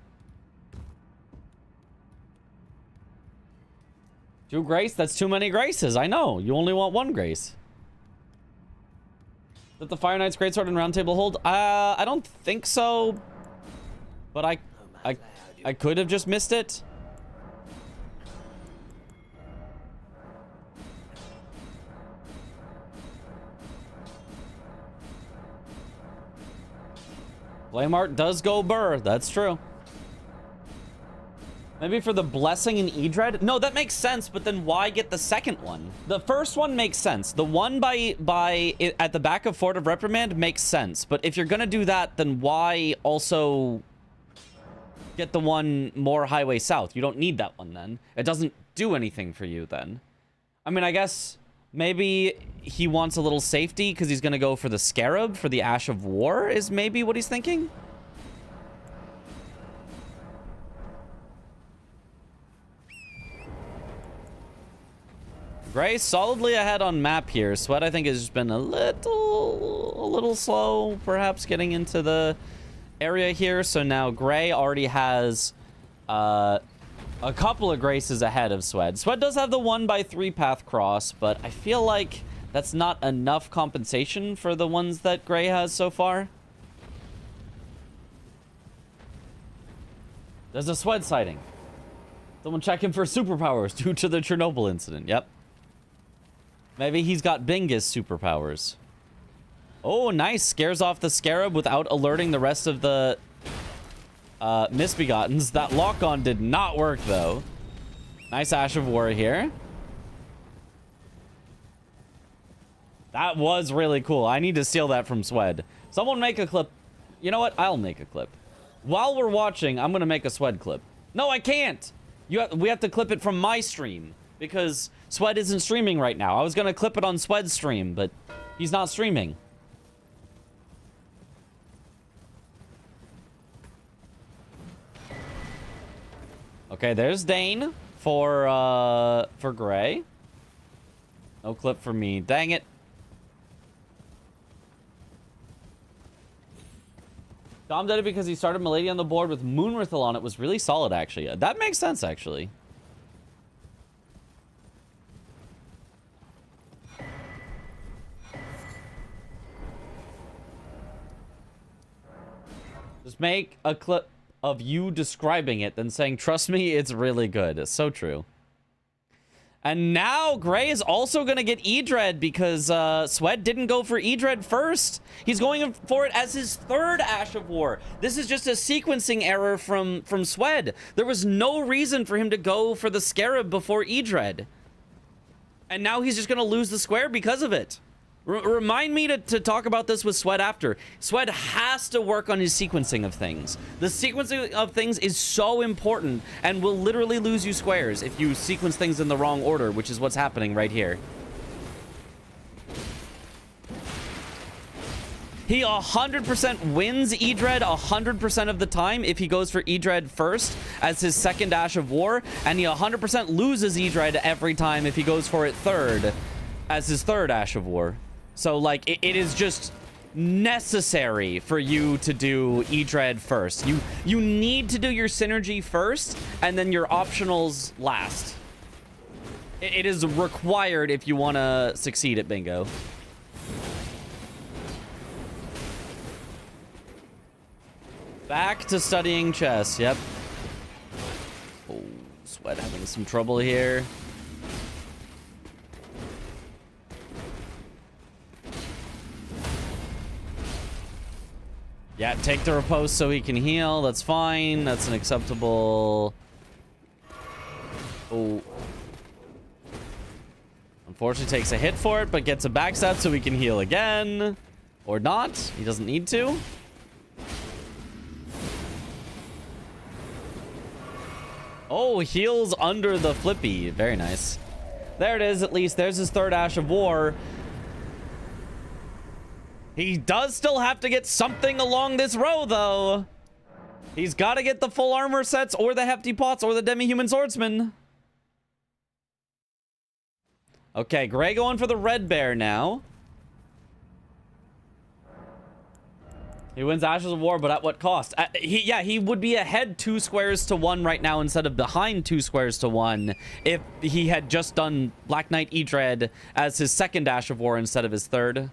Speaker 3: 2 Grace? That's too many Graces. I know. You only want 1 Grace. That the Fire Knight's Greatsword and Round Table hold? I don't think so. But I could have just missed it. Flame Art does go burr. That's true. Maybe for the Blessing and Edred? No, that makes sense, but then why get the second one? The first one makes sense. The one at the back of Fort of Reprimand makes sense. But if you're gonna do that, then why also get the one more Highway South? You don't need that one then. It doesn't do anything for you then. I mean, I guess maybe he wants a little safety because he's gonna go for the Scarab for the Ash of War is maybe what he's thinking. Gray solidly ahead on map here. Sweat, I think, has just been a little slow, perhaps, getting into the area here. So now Gray already has a couple of Graces ahead of Sweat. Sweat does have the 1x3 path cross, but I feel like that's not enough compensation for the ones that Gray has so far. There's a Sweat sighting. Someone checking for superpowers due to the Chernobyl incident. Yep. Maybe he's got Bingus superpowers. Oh, nice. Scares off the Scarab without alerting the rest of the Misbegottens. That lock-on did not work, though. Nice Ash of War here. That was really cool. I need to steal that from Swed. Someone make a clip. You know what? I'll make a clip. While we're watching, I'm going to make a Swed clip. No, I can't. We have to clip it from my stream. Because Swed isn't streaming right now. I was going to clip it on Swed's stream, but he's not streaming. Okay, there's Dane for Gray. No clip for me. Dang it. Dom did it because he started Milady on the board with Moonrithel on it. Was really solid, actually. That makes sense, actually. Just make a clip of you describing it, then saying, trust me, it's really good. It's so true. And now Gray is also going to get Edred because Swed didn't go for Edred first. He's going for it as his third Ash of War. This is just a sequencing error from Swed. There was no reason for him to go for the Scarab before Edred. And now he's just going to lose the square because of it. Remind me to talk about this with Swed after. Swed has to work on his sequencing of things. The sequencing of things is so important and will literally lose you squares if you sequence things in the wrong order, which is what's happening right here. He 100% wins Edred 100% of the time if he goes for Edred first as his second Ash of War, and he 100% loses Edred every time if he goes for it third as his third Ash of War. So, like, it is just necessary for you to do Edred first. You need to do your synergy first, and then your optionals last. It is required if you want to succeed at bingo. Back to studying chess, yep. Oh, Sweat having some trouble here. Yeah, take the riposte so he can heal. That's fine. That's an acceptable... Oh. Unfortunately, takes a hit for it, but gets a backstab so he can heal again. Or not. He doesn't need to. Oh, heals under the flippy. Very nice. There it is, at least. There's his third Ash of War. He does still have to get something along this row, though. He's got to get the full armor sets or the hefty pots or the demi-human swordsman. Okay, Gray going for the red bear now. He wins Ashes of War, but at what cost? He would be ahead 2 squares to 1 right now instead of behind 2 squares to 1 if he had just done Black Knight Edred as his second Ash of War instead of his third.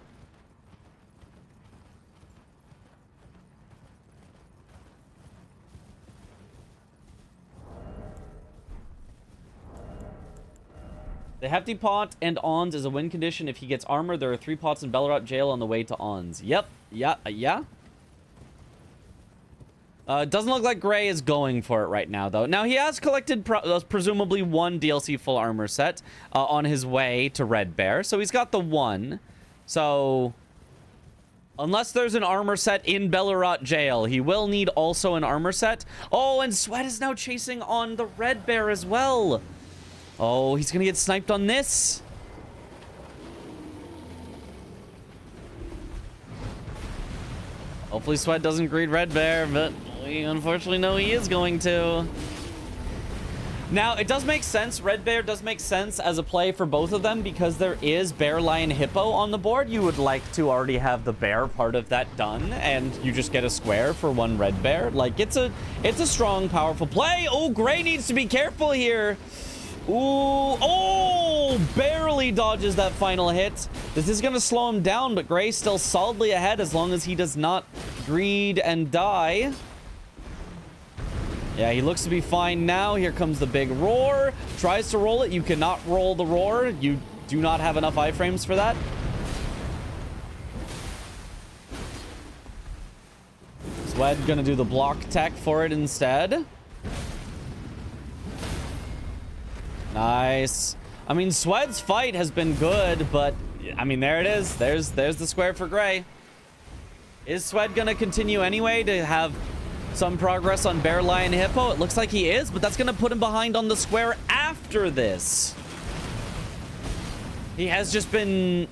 Speaker 3: The Hefty Pot and Ons is a win condition. If he gets armor, there are 3 pots in Bellerot Jail on the way to Ons. Yep. Yeah. Doesn't look like Gray is going for it right now, though. Now, he has collected presumably one DLC full armor set on his way to Red Bear. So he's got the one. So, unless there's an armor set in Bellerot Jail, he will need also an armor set. Oh, and Sweat is now chasing on the Red Bear as well. Oh, he's going to get sniped on this. Hopefully Sweat doesn't greet Red Bear, but we unfortunately know he is going to. Now, it does make sense. Red Bear does make sense as a play for both of them because there is Bear, Lion, Hippo on the board. You would like to already have the Bear part of that done, and you just get a square for one Red Bear. Like, it's a strong, powerful play. Oh, Gray needs to be careful here. Ooh, oh, barely dodges that final hit. This is going to slow him down, but Gray's still solidly ahead as long as he does not greed and die. Yeah, he looks to be fine now. Here comes the big roar. Tries to roll it. You cannot roll the roar. You do not have enough iframes for that. Swed going to do the block tech for it instead. Nice. I mean, Swed's fight has been good, but I mean, there it is. There's the square for Gray. Is Swed gonna continue anyway to have some progress on Bear, Lion, Hippo? It looks like he is, but that's gonna put him behind on the square after this. He has just been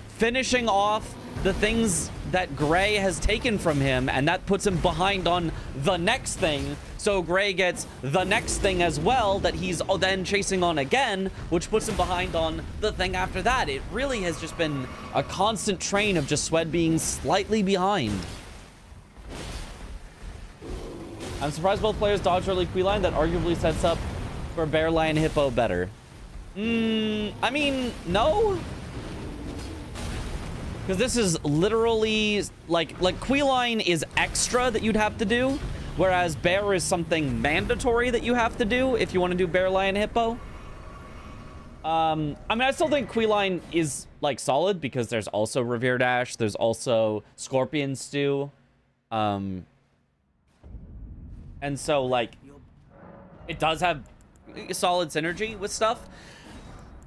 Speaker 3: finishing off the things that Gray has taken from him, and that puts him behind on the next thing. So Gray gets the next thing as well that he's then chasing on again, which puts him behind on the thing after that. It really has just been a constant train of just Swed being slightly behind. I'm surprised both players dodged early Queeline. That arguably sets up for Bear, Lion, Hippo better. I mean, no. Because this is literally like Queeline is extra that you'd have to do. Whereas Bear is something mandatory that you have to do if you want to do Bear, Lion, Hippo. I mean, I still think Queeline is, like, solid because there's also Revere Dash. There's also Scorpion Stew. And so, like, it does have solid synergy with stuff.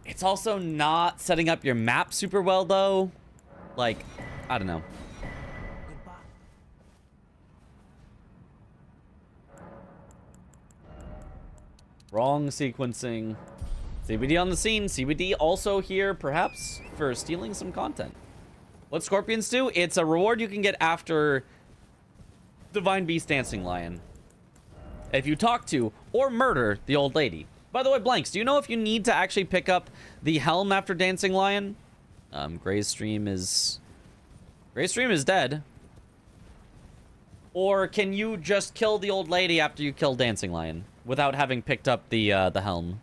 Speaker 3: It's also not setting up your map super well, though. Like, I don't know. Wrong sequencing. CBD on the scene. CBD also here, perhaps, for stealing some content. What Scorpions do? It's a reward you can get after Divine Beast Dancing Lion. If you talk to or murder the old lady. By the way, Blanks, do you know if you need to actually pick up the helm after Dancing Lion? Gray's stream is dead. Or can you just kill the old lady after you kill Dancing Lion without having picked up the helm?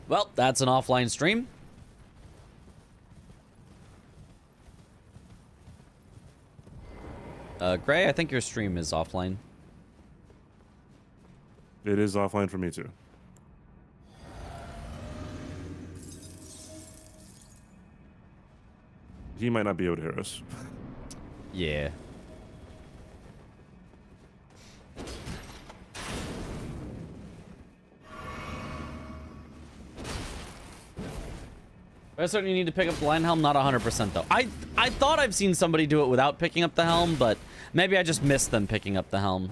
Speaker 3: Well, that's an offline stream. Gray, I think your stream is offline.
Speaker 2: It is offline for me too. He might not be able to hear us.
Speaker 3: Yeah. I certainly need to pick up the Lion Helm, not 100% though. I thought I've seen somebody do it without picking up the helm, but maybe I just missed them picking up the helm.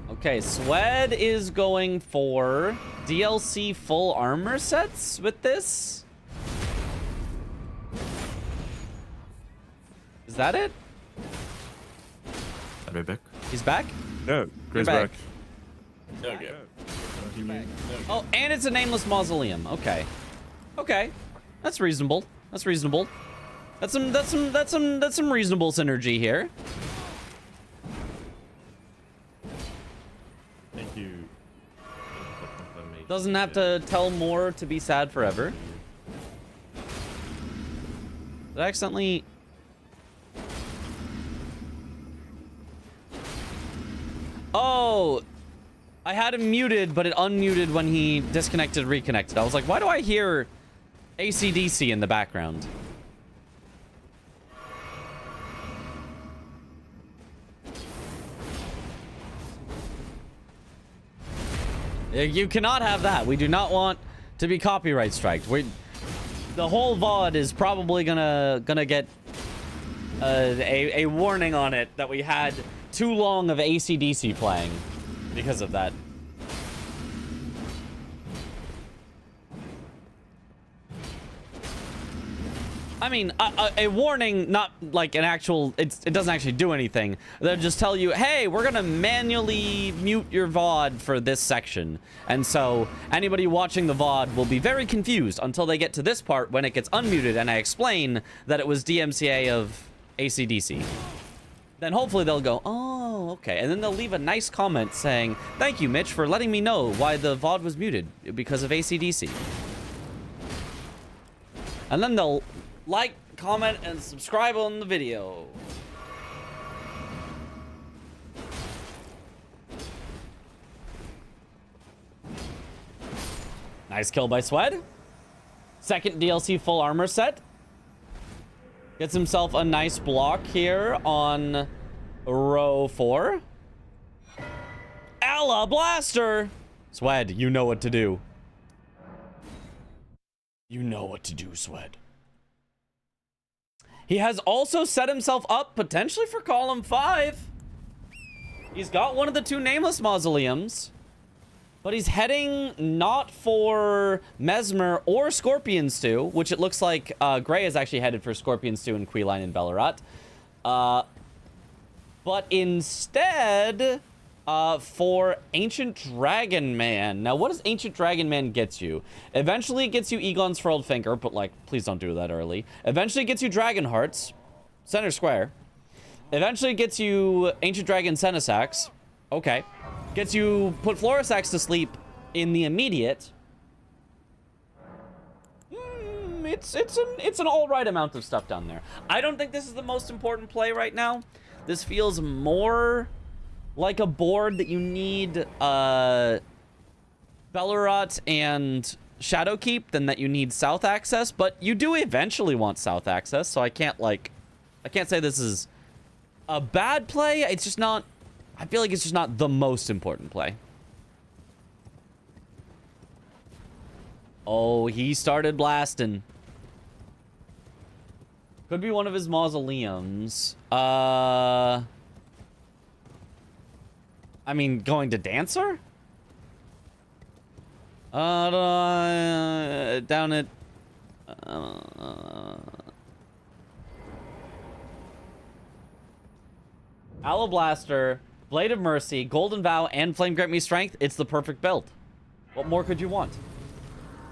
Speaker 3: Okay, Swed is going for DLC full armor sets with this. Is that it?
Speaker 6: Are we back?
Speaker 3: He's back?
Speaker 2: Yeah, Gray's
Speaker 3: back.
Speaker 2: back.
Speaker 6: Okay.
Speaker 3: Oh, and it's a nameless mausoleum. Okay. Okay. That's reasonable. That's reasonable. That's some reasonable synergy here.
Speaker 6: Thank you.
Speaker 3: Doesn't have to tell more to be sad forever. Did I accidentally... Oh, I had him muted, but it unmuted when he disconnected, reconnected. I was like, why do I hear AC/DC in the background? You cannot have that. We do not want to be copyright striked. The whole VOD is probably gonna get a warning on it that we had too long of AC/DC playing because of that. I mean, a warning, not like an actual, it doesn't actually do anything. They'll just tell you, hey, we're gonna manually mute your VOD for this section. And so anybody watching the VOD will be very confused until they get to this part when it gets unmuted and I explain that it was DMCA of AC/DC. Then hopefully they'll go, oh, okay. And then they'll leave a nice comment saying, thank you, Mitch, for letting me know why the VOD was muted because of AC/DC. And then they'll like, comment, and subscribe on the video. Nice kill by Swed. Second DLC full armor set. Gets himself a nice block here on row 4. Alla Blaster! Swed, you know what to do. You know what to do, Swed. He has also set himself up potentially for column 5. He's got one of the 2 nameless mausoleums, but he's heading not for Mesmer or Scorpion Stew, which it looks like Gray is actually headed for Scorpion Stew and Queeline and Bellarat. But instead for Ancient Dragon Man. Now, what does Ancient Dragon Man get you? Eventually, it gets you Egon's Furled Finger, but, like, please don't do that early. Eventually, it gets you Dragon Hearts, center square. Eventually, it gets you Ancient Dragon Senisax. Okay. Gets you Put Florisax to sleep in the immediate. It's an all-right amount of stuff down there. I don't think this is the most important play right now. This feels more like a board that you need Bellarat and Shadowkeep than that you need South Access, but you do eventually want South Access, so I can't say this is a bad play. It's just not, I feel like it's just not the most important play. Oh, he started blasting. Could be one of his mausoleums. I mean, going to Dancer? Down at... Aloe Blaster, Blade of Mercy, Golden Vow, and Flame Grant Me Strength. It's the perfect build. What more could you want?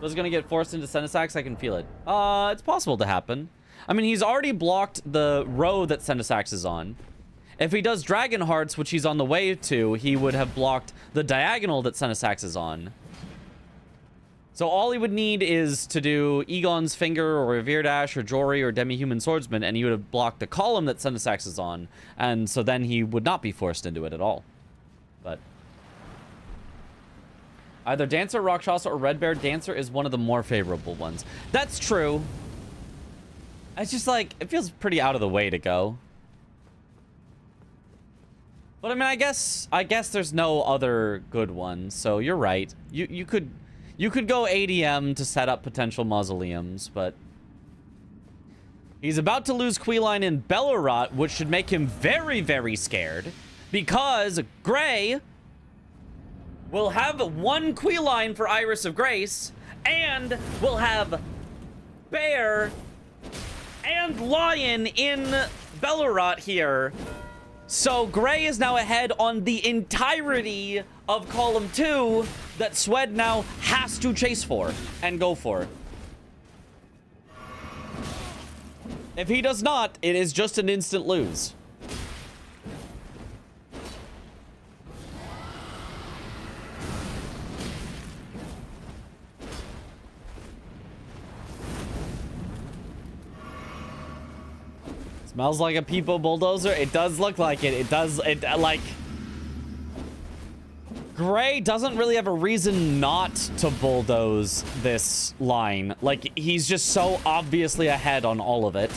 Speaker 3: Was gonna get forced into Senisax? I can feel it. It's possible to happen. I mean, he's already blocked the row that Senisax is on. If he does Dragon Hearts, which he's on the way to, he would have blocked the diagonal that Senisax is on. So all he would need is to do Egon's Finger or Revere Dash or Jory or Demi-Human Swordsman, and he would have blocked the column that Senisax is on, and so then he would not be forced into it at all. But either Dancer, Rakshasa, or Red Bear. Dancer is one of the more favorable ones. That's true. It's just like, it feels pretty out of the way to go. But I mean, I guess there's no other good ones, so you're right. You could go ADM to set up potential mausoleums, but he's about to lose Queeline and Bellarat, which should make him very, very scared, because Gray will have 1 Queeline for Iris of Grace, and will have Bear and Lion in Bellarat here. So Gray is now ahead on the entirety of column 2 that Swed now has to chase for and go for. If he does not, it is just an instant lose. Smells like a Peepo bulldozer. It does look like it. It does, like... Gray doesn't really have a reason not to bulldoze this line. Like, he's just so obviously ahead on all of it.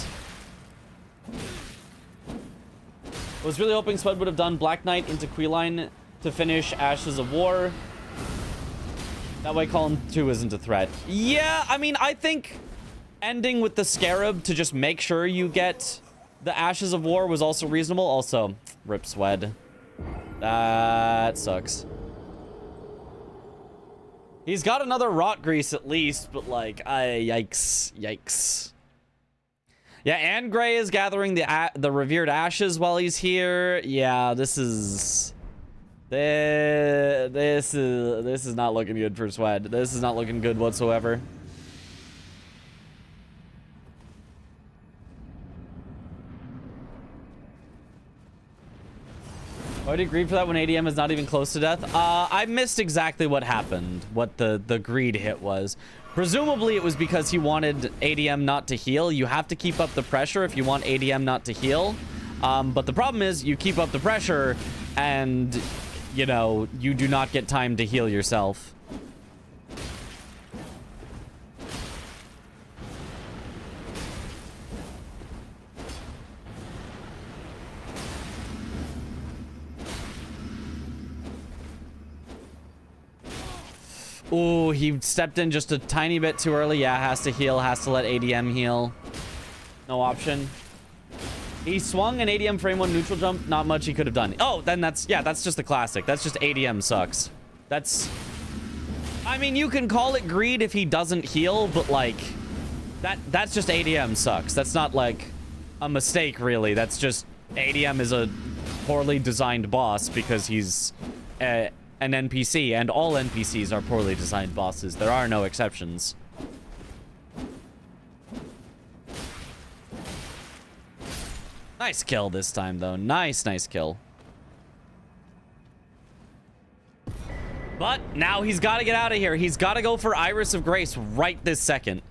Speaker 3: I was really hoping Spud would have done Black Knight into Queeline to finish Ashes of War. That way Column 2 isn't a threat. Yeah, I mean, I think ending with the Scarab to just make sure you get the Ashes of War was also reasonable. Also, rip Swed. That sucks. He's got another Rot Grease at least, but like, yikes, yikes. Yeah, and Gray is gathering the Revered Ashes while he's here. Yeah, this is not looking good for Swed. This is not looking good whatsoever. Why do you grieve for that when ADM is not even close to death? I missed exactly what happened, what the greed hit was. Presumably it was because he wanted ADM not to heal. You have to keep up the pressure if you want ADM not to heal. But the problem is you keep up the pressure and, you know, you do not get time to heal yourself. Ooh, he stepped in just a tiny bit too early. Yeah, has to heal, has to let ADM heal. No option. He swung an ADM frame 1 neutral jump. Not much he could have done. Oh, then that's just the classic. That's just ADM sucks. That's... I mean, you can call it greed if he doesn't heal, but like... That's just ADM sucks. That's not like a mistake, really. That's just... ADM is a poorly designed boss because he's... an NPC, and all NPCs are poorly designed bosses. There are no exceptions. Nice kill this time, though. Nice kill. But now he's got to get out of here. He's got to go for Iris of Grace right this second.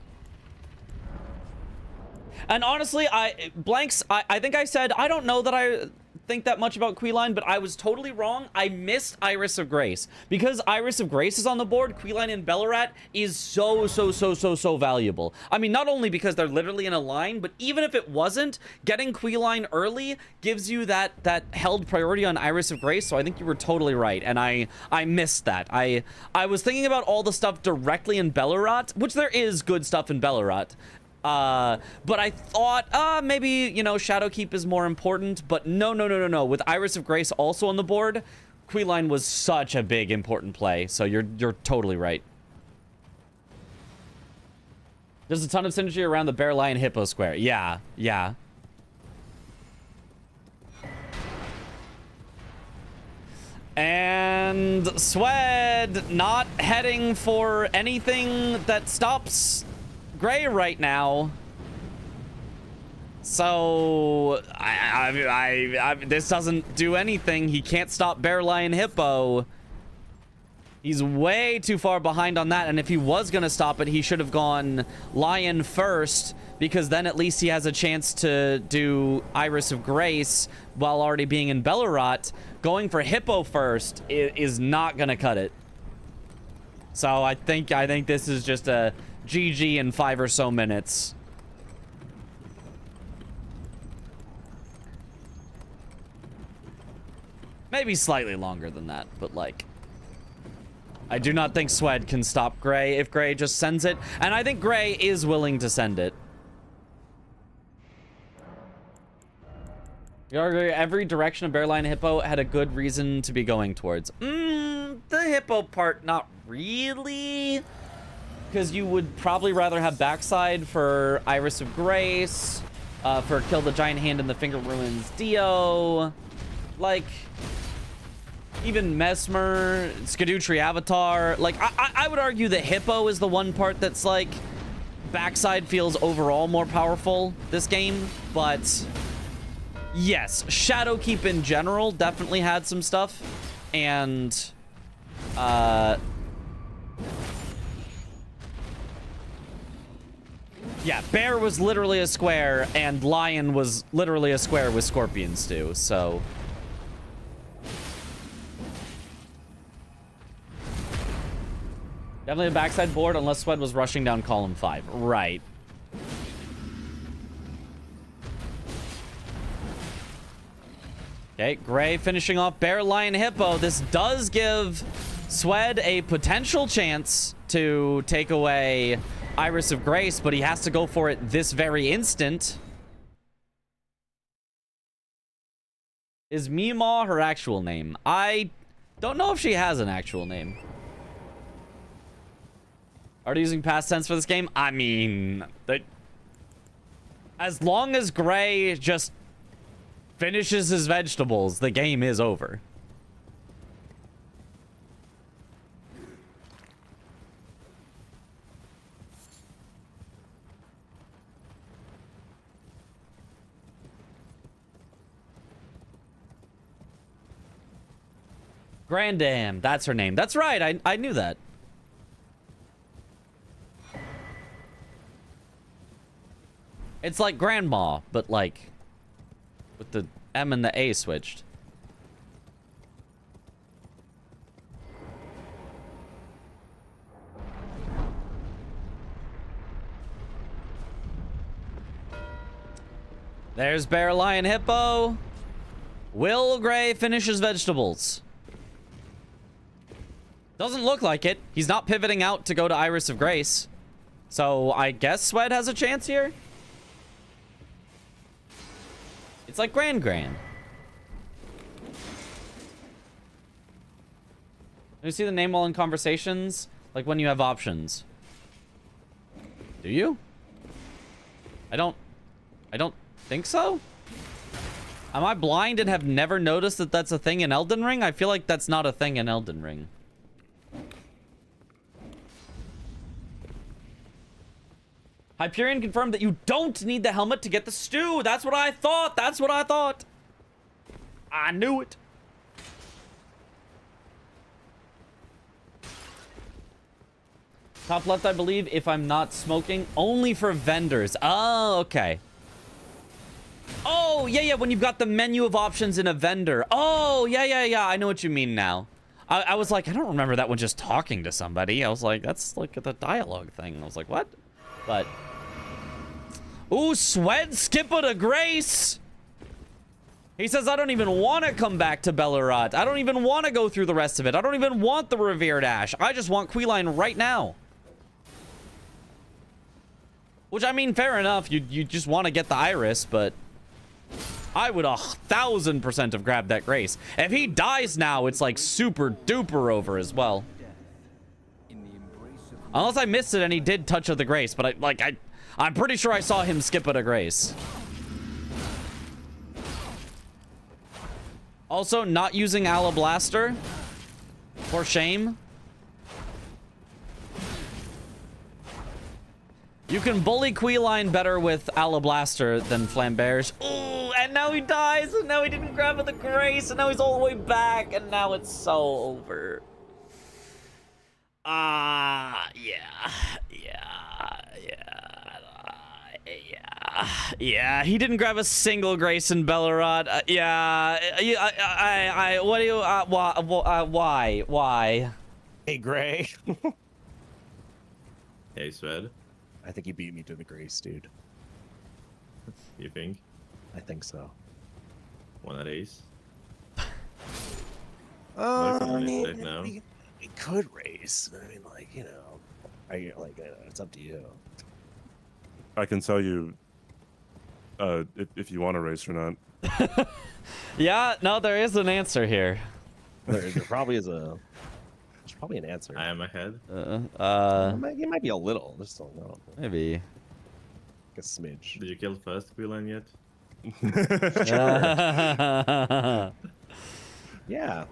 Speaker 3: And honestly, Blanks, I think I said, I don't know that I think that much about Queeline, but I was totally wrong. I missed Iris of Grace. Because Iris of Grace is on the board, Queeline and Bellarat is so valuable. I mean, not only because they're literally in a line, but even if it wasn't, getting Queeline early gives you that held priority on Iris of Grace, so I think you were totally right, and I missed that. I was thinking about all the stuff directly in Bellarat, which there is good stuff in Bellarat. But I thought, maybe, you know, Shadowkeep is more important, but no. With Iris of Grace also on the board, Queeline was such a big, important play, so you're totally right. There's a ton of synergy around the Bear, Lion, Hippo square. Yeah. And Swed not heading for anything that stops Gray right now. So this doesn't do anything. He can't stop Bear, Lion, Hippo. He's way too far behind on that, and if he was gonna stop it, he should have gone Lion first, because then at least he has a chance to do Iris of Grace while already being in Bellarat. Going for Hippo first is not gonna cut it. So I think this is just a GG in 5 or so minutes. Maybe slightly longer than that, but like, I do not think Swed can stop Gray if Gray just sends it, and I think Gray is willing to send it. Every direction of Bear, Lion, Hippo had a good reason to be going towards. The Hippo part, not really. Because you would probably rather have backside for Iris of Grace, for Kill the Giant Hand in the Finger Ruins Dio. Like, even Mesmer, Skadutri Avatar. Like, I would argue that Hippo is the one part that's like, backside feels overall more powerful this game. But yes, Shadowkeep in general definitely had some stuff. And, yeah, Bear was literally a square, and Lion was literally a square with Scorpions too, so. Definitely a backside board unless Swed was rushing down column 5. Right. Okay, Gray finishing off Bear, Lion, Hippo. This does give Swed a potential chance to take away Iris of Grace, but he has to go for it this very instant. Is Meemaw her actual name? I don't know if she has an actual name. Are they using past tense for this game? I mean, as long as Gray just finishes his vegetables, the game is over. Grandam, that's her name. That's right, I knew that. It's like Grandma, but like with the M and the A switched. There's Bear, Lion, Hippo. Will Gray finish his vegetables? Doesn't look like it. He's not pivoting out to go to Iris of Grace. So I guess Swed has a chance here. It's like Grand. Let me see the name while in conversations. Like when you have options. Do you? I don't think so. Am I blind and have never noticed that that's a thing in Elden Ring? I feel like that's not a thing in Elden Ring. Hyperion confirmed that you don't need the helmet to get the stew. That's what I thought. That's what I thought. I knew it. Top left, I believe, if I'm not smoking, only for vendors. Oh, okay. Oh, yeah, when you've got the menu of options in a vendor. Oh, yeah. I know what you mean now. I was like, I don't remember that one just talking to somebody. I was like, that's like the dialogue thing. I was like, what? But... Ooh, Swed Skipper to Grace! He says, I don't even want to come back to Bellerat. I don't even want to go through the rest of it. I don't even want the Revered Ash. I just want Queeline right now. Which, I mean, fair enough. You just want to get the Iris, but... I would 1000% have grabbed that Grace. If he dies now, it's like super duper over as well. Unless I missed it and he did touch of the Grace, but I'm pretty sure I saw him skip it a Grace. Also, not using Alablaster. For shame. You can bully Queeline better with Alablaster than Flamberge. Ooh, and now he dies, and now he didn't grab the Grace, and now he's all the way back, and now it's so over. Yeah, he didn't grab a single Grace in Bellerat. What do you, why?
Speaker 4: Hey, Gray.
Speaker 6: Hey, Swed.
Speaker 4: I think you beat me to the Grace, dude.
Speaker 6: You think?
Speaker 4: I think so.
Speaker 6: One at ace?
Speaker 4: I mean,
Speaker 6: right now.
Speaker 4: we could race. I mean, like, you know, it's up to you.
Speaker 2: I can tell you if you want to race or not.
Speaker 3: Yeah, no, there is an answer here.
Speaker 4: There probably is a. There's probably an answer.
Speaker 6: I am ahead.
Speaker 4: You might be a little. Just don't know.
Speaker 3: Maybe.
Speaker 4: Like a smidge.
Speaker 6: Did you kill first Queeline yet?
Speaker 4: Yeah.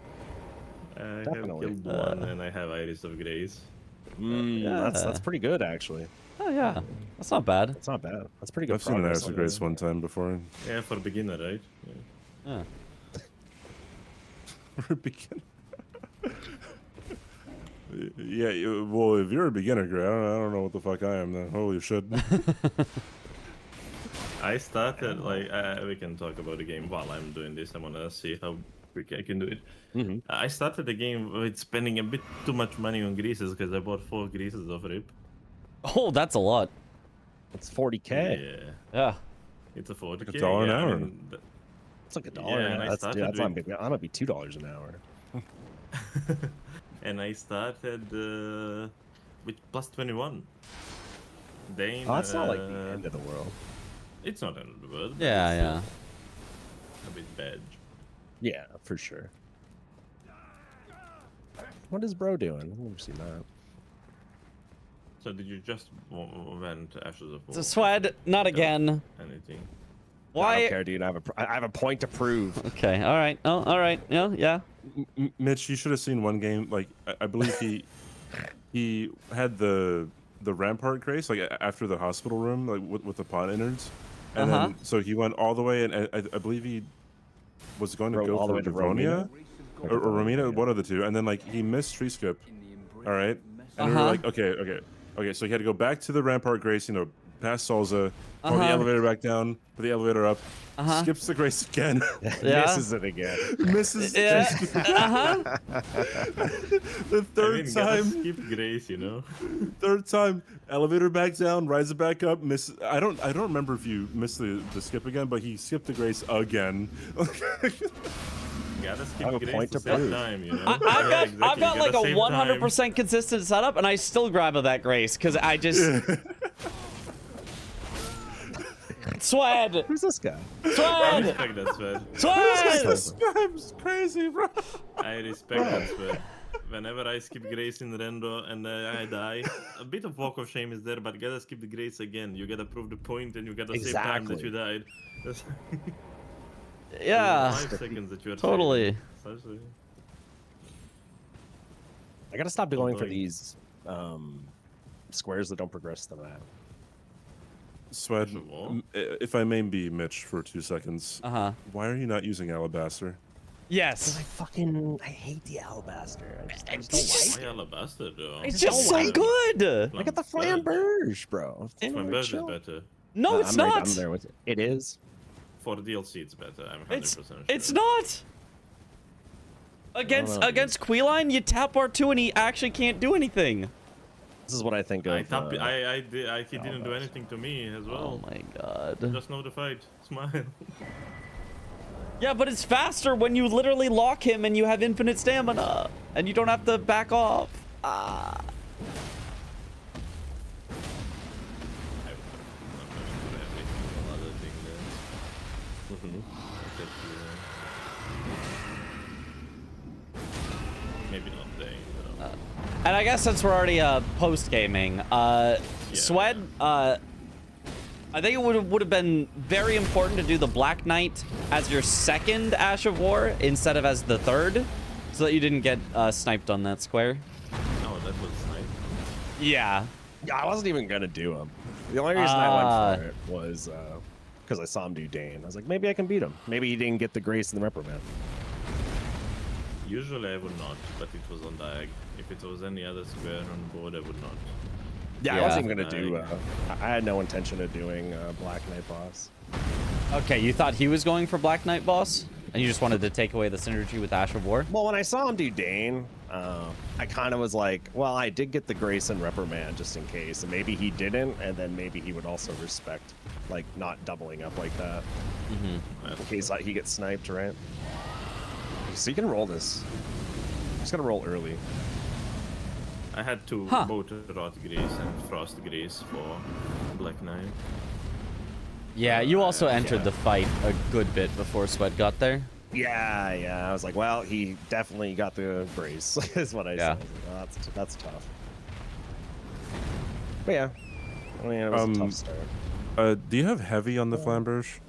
Speaker 6: I have
Speaker 4: Definitely.
Speaker 6: killed one and I have Iris of Grace.
Speaker 4: Yeah, that's pretty good actually.
Speaker 3: Oh yeah, that's not bad.
Speaker 4: That's not bad. That's pretty good.
Speaker 2: I've seen an
Speaker 4: progress
Speaker 2: Iris of
Speaker 4: on
Speaker 2: Grace
Speaker 4: this.
Speaker 2: one time before.
Speaker 6: Yeah, for a beginner, right?
Speaker 3: Yeah.
Speaker 2: For a beginner. Yeah, well, if you're a beginner, Gray, I don't know what the fuck I am then. Holy shit.
Speaker 6: I started, like, we can talk about the game while I'm doing this. I want to see how quick. I can do it.
Speaker 4: Mm-hmm.
Speaker 6: I started the game with spending a bit too much money on greases because I bought 4 greases of Rip.
Speaker 3: Oh, that's a lot.
Speaker 4: It's 40K.
Speaker 6: Yeah,
Speaker 3: Yeah.
Speaker 6: it's a 40K.
Speaker 2: Like $1 an
Speaker 6: yeah, I
Speaker 2: hour.
Speaker 6: mean,
Speaker 4: It's like $1
Speaker 6: Yeah,
Speaker 4: an
Speaker 6: and
Speaker 4: hour.
Speaker 6: I
Speaker 4: That's, dude,
Speaker 6: started
Speaker 4: that's
Speaker 6: with-
Speaker 4: not big. I might be $2 an hour.
Speaker 6: and I started with plus 21. Then,
Speaker 4: Oh, that's not like the end of the world.
Speaker 6: It's not end of the world. but
Speaker 3: Yeah,
Speaker 6: it's
Speaker 3: yeah.
Speaker 6: still a bit bad.
Speaker 4: Yeah, for sure. What is bro doing? I've never seen that.
Speaker 6: So did you just went to Ashes of War?
Speaker 3: So Swed, not again.
Speaker 6: Anything?
Speaker 4: I
Speaker 3: Why?
Speaker 4: don't care, dude. I have a point to prove.
Speaker 3: Okay, all right. Oh, all right. Yeah, yeah.
Speaker 2: Mitch, you should have seen one game. Like I believe he had the Rampart Grace like after the hospital room, like with the pod innards, and then so he went all the way, and I believe he was going to
Speaker 4: Rode
Speaker 2: go
Speaker 4: all the
Speaker 2: for
Speaker 4: way to
Speaker 2: Devonia or Romina,
Speaker 4: yeah.
Speaker 2: one of the two, and then like he missed tree skip. All right, and we were like, okay, so he had to go back to the Rampart Grace, you know, past Salza, pull the elevator back down, put the elevator up, skips the Grace again,
Speaker 3: Yeah.
Speaker 4: Misses it again.
Speaker 2: misses
Speaker 3: Yeah.
Speaker 2: the
Speaker 6: I
Speaker 2: third
Speaker 6: mean, gotta
Speaker 2: time.
Speaker 6: skip Grace, you know.
Speaker 2: Third time, elevator back down, rises back up, miss. I don't remember if you missed the skip again, but he skipped the Grace again.
Speaker 6: Gotta
Speaker 4: I
Speaker 6: skip
Speaker 4: have a
Speaker 6: Grace
Speaker 4: point
Speaker 6: the
Speaker 4: to
Speaker 6: same
Speaker 4: prove.
Speaker 6: time, you know.
Speaker 3: I've
Speaker 6: Yeah,
Speaker 3: got
Speaker 6: exactly.
Speaker 3: I've got
Speaker 6: You
Speaker 3: like
Speaker 6: gotta
Speaker 3: a
Speaker 6: save time.
Speaker 3: 100% consistent setup, and I still grab at that Grace because I just Swed,
Speaker 4: Who's this guy?
Speaker 6: I
Speaker 3: Swed,
Speaker 6: respect that, Sven.
Speaker 3: Swed.
Speaker 2: This guy's crazy, bro.
Speaker 6: I respect that, Sven. Whenever I skip Grace in Rendo and I die, a bit of walk of shame is there, but gotta skip the Grace again. You gotta prove the point and you gotta save time that
Speaker 4: Exactly.
Speaker 6: you died. That's
Speaker 3: Yeah,
Speaker 6: 5 seconds that you are
Speaker 3: totally.
Speaker 6: saving.
Speaker 4: I gotta stop going for
Speaker 6: Although-
Speaker 4: these squares that don't progress the map.
Speaker 2: Swed,
Speaker 6: Sure.
Speaker 2: if I may be Mitch for 2 seconds, why are you not using Alabaster?
Speaker 3: Yes.
Speaker 4: I hate the alabaster. I just
Speaker 6: Why Alabaster though?
Speaker 3: It's
Speaker 4: just
Speaker 3: just
Speaker 4: don't
Speaker 3: so
Speaker 4: like
Speaker 3: good.
Speaker 4: I got the flamberge, bro. They were
Speaker 6: Flamberge is
Speaker 4: chill.
Speaker 6: better.
Speaker 3: No, it's
Speaker 4: I'm right-
Speaker 3: not.
Speaker 4: I'm there with it. It is.
Speaker 6: For DLC, it's better. I'm 100%
Speaker 3: It's
Speaker 6: sure.
Speaker 3: it's not. Against
Speaker 4: know.
Speaker 3: Queeline, you tap R2 and he actually can't do anything.
Speaker 4: This is what I think of.
Speaker 6: He didn't do anything to me as
Speaker 3: Oh
Speaker 6: well.
Speaker 3: my god.
Speaker 6: Just know the fight. Smile.
Speaker 3: Yeah, but it's faster when you literally lock him and you have infinite stamina and you don't have to back off. Ah.
Speaker 6: I would not have every single other thing there. Except, maybe not Dane, but
Speaker 3: And I guess since we're already post gaming, Swed, I think it would have been very important to do the Black Knight as your second Ash of War instead of as the third, so that you didn't get sniped on that square.
Speaker 6: oh, that was nice.
Speaker 3: Yeah.
Speaker 4: Yeah, I wasn't even gonna do him. The only reason I went for it was because I saw him do Dane. I was like, maybe I can beat him. Maybe he didn't get the grace and the reprimand.
Speaker 6: Usually I would not, but it was on Diag. If it was any other square on board, I would not.
Speaker 4: Yeah, I
Speaker 3: Yeah.
Speaker 4: wasn't even gonna do. I had no intention of doing Black Knight boss.
Speaker 3: Okay, you thought he was going for Black Knight boss, and you just wanted to take away the synergy with Ash of War.
Speaker 4: Well, when I saw him do Dane, I kind of was like, well, I did get the grace and reprimand just in case, and maybe he didn't, and then maybe he would also respect, like, not doubling up like that in case he gets sniped, right? So you can roll this. Just gotta roll early.
Speaker 6: I had to both Rot Grace and Frost Grace for Black Knight.
Speaker 3: Yeah, you also entered the fight a good bit before Swed got there.
Speaker 4: Yeah. I was like, well, he definitely got the grace, is what I
Speaker 3: Yeah.
Speaker 4: said. Well, that's tough. But yeah, I mean, it was a tough start.
Speaker 2: Do you have heavy on the Flamberge?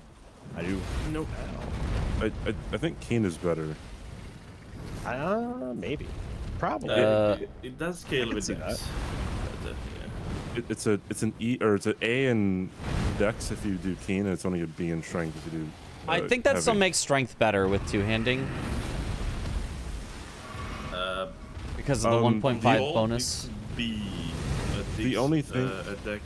Speaker 4: I do.
Speaker 6: Nope.
Speaker 2: I think Keen is better.
Speaker 4: Maybe. Probably.
Speaker 6: It does scale
Speaker 4: can
Speaker 6: with
Speaker 4: see
Speaker 6: Dex. But, yeah.
Speaker 2: It's an E or it's an A in Dex if you do Keen, and it's only a B in Strength if you do.
Speaker 3: I think that still
Speaker 2: heavy.
Speaker 3: makes strength better with two-handing because of the 1.5
Speaker 6: Default
Speaker 3: bonus.
Speaker 6: is B.
Speaker 2: The only thing-
Speaker 6: A Dex.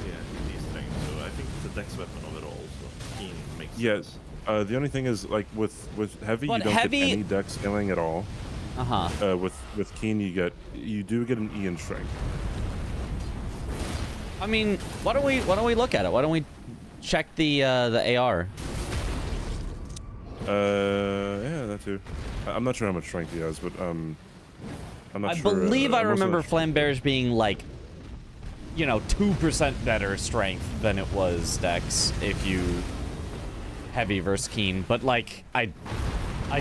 Speaker 6: Yeah, D strength. So I think it's a Dex weapon overall. So Keen makes
Speaker 2: Yeah.
Speaker 6: sense.
Speaker 2: The only thing is, like with heavy,
Speaker 3: But
Speaker 2: you don't
Speaker 3: heavy-
Speaker 2: get any deck scaling at all.
Speaker 3: Uh-huh.
Speaker 2: With keen, you do get an E in strength.
Speaker 3: I mean, why don't we look at it? Why don't we check the AR?
Speaker 2: Yeah, that too. I'm not sure how much strength he has, but I'm not
Speaker 3: I
Speaker 2: sure.
Speaker 3: believe I
Speaker 2: I'm also
Speaker 3: remember
Speaker 2: not sure.
Speaker 3: Flamberge being like, 2% better strength than it was Dex if you heavy versus keen, but like I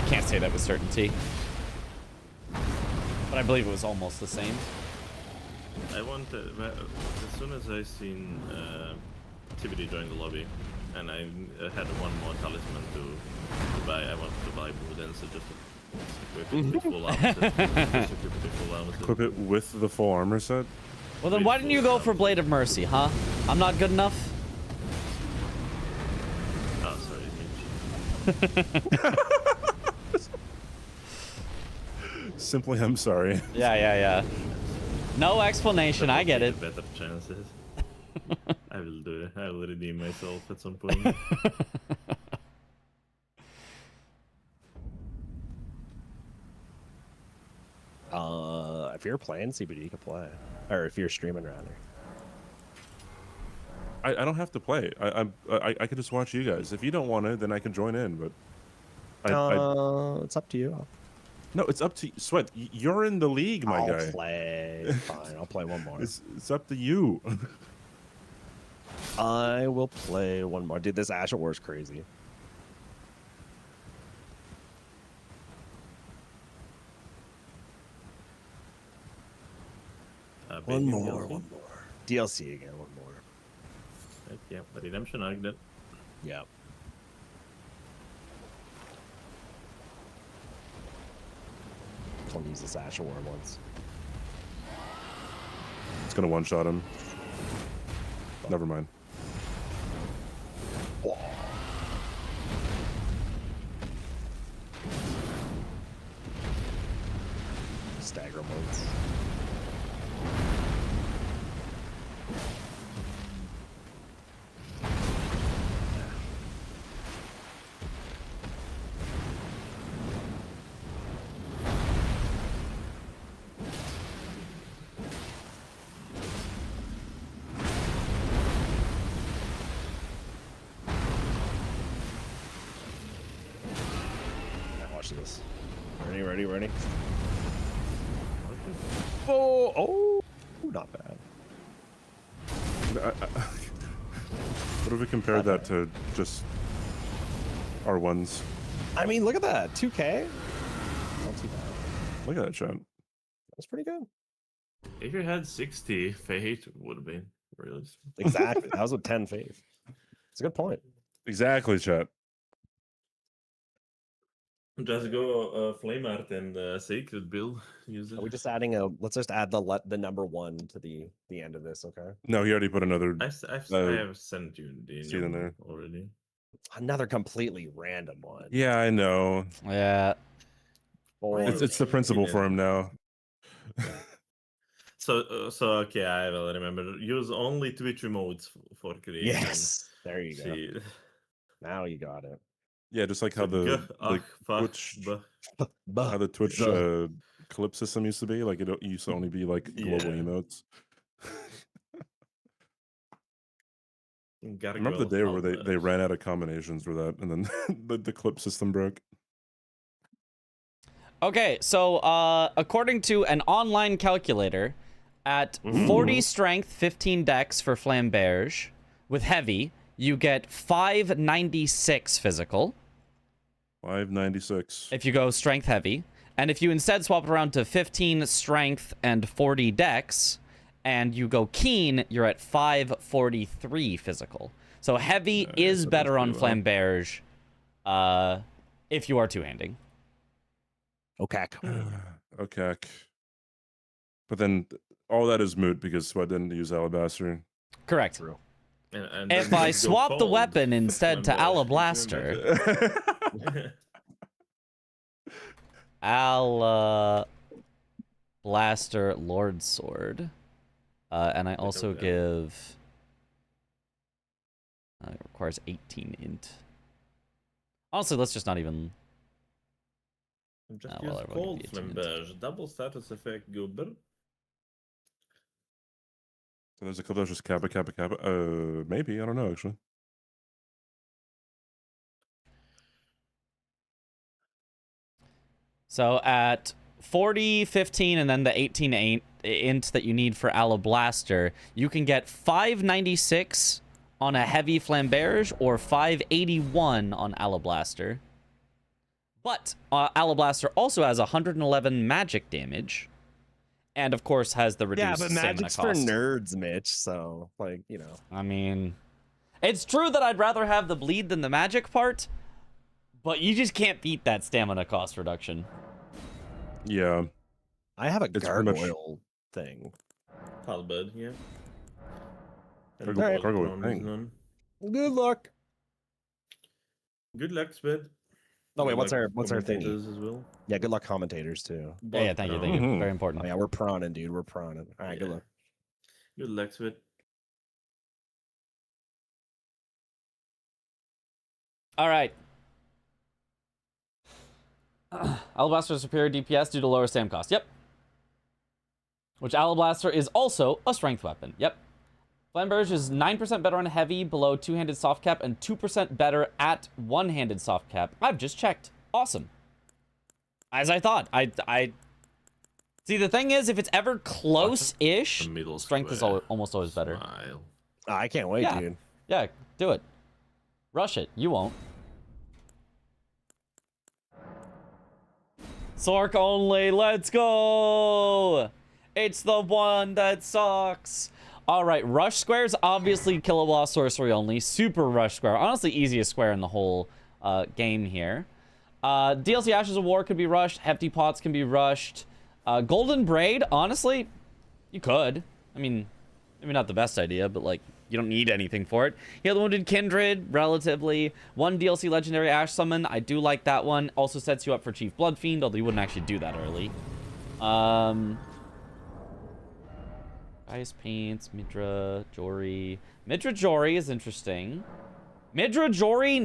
Speaker 3: can't say that with certainty. But I believe it was almost the same.
Speaker 6: I wanted, as soon as I seen TBD join the lobby, and I had one more talisman to buy, I wanted to buy Buden, so just equip it with full armor set. Just equip it with full armor set.
Speaker 2: Equip it with the full armor set.
Speaker 3: Well, then why didn't you go for Blade of Mercy, huh? I'm not good enough?
Speaker 6: Oh, sorry, Mitch.
Speaker 2: Simply, I'm sorry.
Speaker 3: Yeah. No explanation, I get it.
Speaker 6: Better chances. I will do it. I will redeem myself at some point.
Speaker 4: If you're playing CBD, you can play, or if you're streaming rather.
Speaker 2: I don't have to play. I could just watch you guys. If you don't want to, then I can join in. But
Speaker 4: It's up to you.
Speaker 2: no, it's up to you. Sweat. You're in the league, my
Speaker 4: I'll
Speaker 2: guy.
Speaker 4: play. Fine, I'll play one more.
Speaker 2: It's up to you.
Speaker 4: I will play one more. Dude, this Asher War is crazy. One
Speaker 6: Baby
Speaker 4: more,
Speaker 6: DLC?
Speaker 4: one more. DLC again, one more.
Speaker 6: Heck yeah, Redemption Arc that.
Speaker 4: Yeah. I'll use this Asher War once.
Speaker 2: It's gonna one shot him. Never mind.
Speaker 4: Stagger modes. Watch this. Ready? Oh, not bad.
Speaker 2: What if we compared that to just R1s?
Speaker 4: I mean, look at that. 2K. Not too bad.
Speaker 2: Look at that shot.
Speaker 4: That's pretty good.
Speaker 6: If you had 60 Fate, it would have been really.
Speaker 4: Exactly. That was with 10 faith. It's a good point.
Speaker 2: Exactly, chat.
Speaker 6: Just go Flame Art and Sacred build. Use it.
Speaker 4: Are we just adding a? Let's just add the number 1 to the end of this, okay?
Speaker 2: No, he already put another.
Speaker 6: I
Speaker 2: Uh,
Speaker 6: have sent you the
Speaker 2: see it in there.
Speaker 6: already.
Speaker 4: Another completely random one.
Speaker 2: Yeah, I know.
Speaker 3: Yeah.
Speaker 4: Or
Speaker 2: It's the principle for him now.
Speaker 6: So okay, I will remember. Use only Twitch emotes for creation.
Speaker 4: yes. There you go.
Speaker 6: See,
Speaker 4: Now you got it.
Speaker 2: Yeah, just like how
Speaker 6: so
Speaker 2: the
Speaker 6: ach, fuck,
Speaker 2: Twitch,
Speaker 6: buh.
Speaker 2: how the Twitch clip system used to be. Like it used to only be like global
Speaker 6: Yeah.
Speaker 2: emotes.
Speaker 6: Gotta
Speaker 2: Remember the
Speaker 6: go
Speaker 2: day where
Speaker 6: out,
Speaker 2: they ran out of combinations for that, and then the clip system broke.
Speaker 3: Okay, so according to an online calculator, at 40 strength, 15 dex for Flamberge, with heavy, you get 596 physical.
Speaker 2: 596.
Speaker 3: If you go strength heavy. And if you instead swap it around to 15 strength and 40 dex, and you go keen, you're at 543 physical. So heavy is
Speaker 2: that
Speaker 3: better
Speaker 2: does
Speaker 3: on
Speaker 2: pretty
Speaker 3: Flamberge if you are two-handing.
Speaker 4: Okay.
Speaker 2: Okay. But then all that is moot because Sweat didn't use Alabaster.
Speaker 3: Correct.
Speaker 4: True.
Speaker 6: And
Speaker 3: If
Speaker 6: then
Speaker 3: I
Speaker 6: just go
Speaker 3: swap the
Speaker 6: cold
Speaker 3: weapon instead to
Speaker 6: when
Speaker 3: Alabaster, Blaster Lord Sword. And I also
Speaker 6: okay.
Speaker 3: give... it requires 18 int. Honestly, let's just not even.
Speaker 6: Just
Speaker 3: well,
Speaker 6: use
Speaker 3: everyone can
Speaker 6: cold
Speaker 3: be attuned.
Speaker 6: flamberge. Double status effect, gubber.
Speaker 2: So there's a couple that's just kappa, kappa, kappa. Maybe, I don't know, actually.
Speaker 3: So at 40, 15, and then the 18 int that you need for Alablaster, you can get 596 on a heavy flamberge or 581 on Alablaster. But Alablaster also has 111 magic damage, and of course has the reduced
Speaker 4: Yeah, but
Speaker 3: stamina
Speaker 4: magic's
Speaker 3: cost.
Speaker 4: for nerds, Mitch. So, like, you know.
Speaker 3: I mean, it's true that I'd rather have the bleed than the magic part, but you just can't beat that stamina cost reduction.
Speaker 2: Yeah.
Speaker 4: I have a
Speaker 2: It's pretty much-
Speaker 4: gargoyle thing.
Speaker 6: Halberd, yeah. And
Speaker 2: Gargoyle
Speaker 6: Voltron is
Speaker 2: thing.
Speaker 6: none.
Speaker 4: Good luck.
Speaker 6: Good luck, Sped.
Speaker 4: Oh wait,
Speaker 6: Good
Speaker 4: what's
Speaker 6: luck,
Speaker 4: our thing?
Speaker 6: commentators as well.
Speaker 4: Yeah, good luck commentators too.
Speaker 3: Yeah, thank you, thank you.
Speaker 2: Mhm.
Speaker 3: Very
Speaker 4: Oh
Speaker 3: important.
Speaker 4: yeah, we're prawning, dude. We're prawning. All right, good
Speaker 6: Yeah.
Speaker 4: luck.
Speaker 6: Good luck, Sped.
Speaker 3: All right. Alablaster is superior DPS due to lower stam cost. Yep. Which Alablaster is also a strength weapon. Yep. Flamberge is 9% better on heavy below two-handed soft cap and 2% better at one-handed soft cap. I've just checked. Awesome. As I thought. I see, the thing is, if it's ever close-ish,
Speaker 6: The middle
Speaker 3: strength is
Speaker 6: square.
Speaker 3: almost always better.
Speaker 6: Smile.
Speaker 4: Oh, I can't wait,
Speaker 3: Yeah.
Speaker 4: dude.
Speaker 3: Yeah, do it. Rush it. You won't. Sork only. Let's go. It's the one that sucks. All right, rush squares, obviously kilowatt sorcery only. Super rush square. Honestly, easiest square in the whole game here. DLC Ashes of War could be rushed. Hefty Pots can be rushed. Golden Braid, honestly, you could. I mean, maybe not the best idea, but like, you don't need anything for it. Heal the Wounded Kindred, relatively. One DLC Legendary Ash Summon. I do like that one. Also sets you up for Chief Bloodfiend, although you wouldn't actually do that early. Ice Paints, Midra, Jory. Midra Jory is interesting. Midra Jory,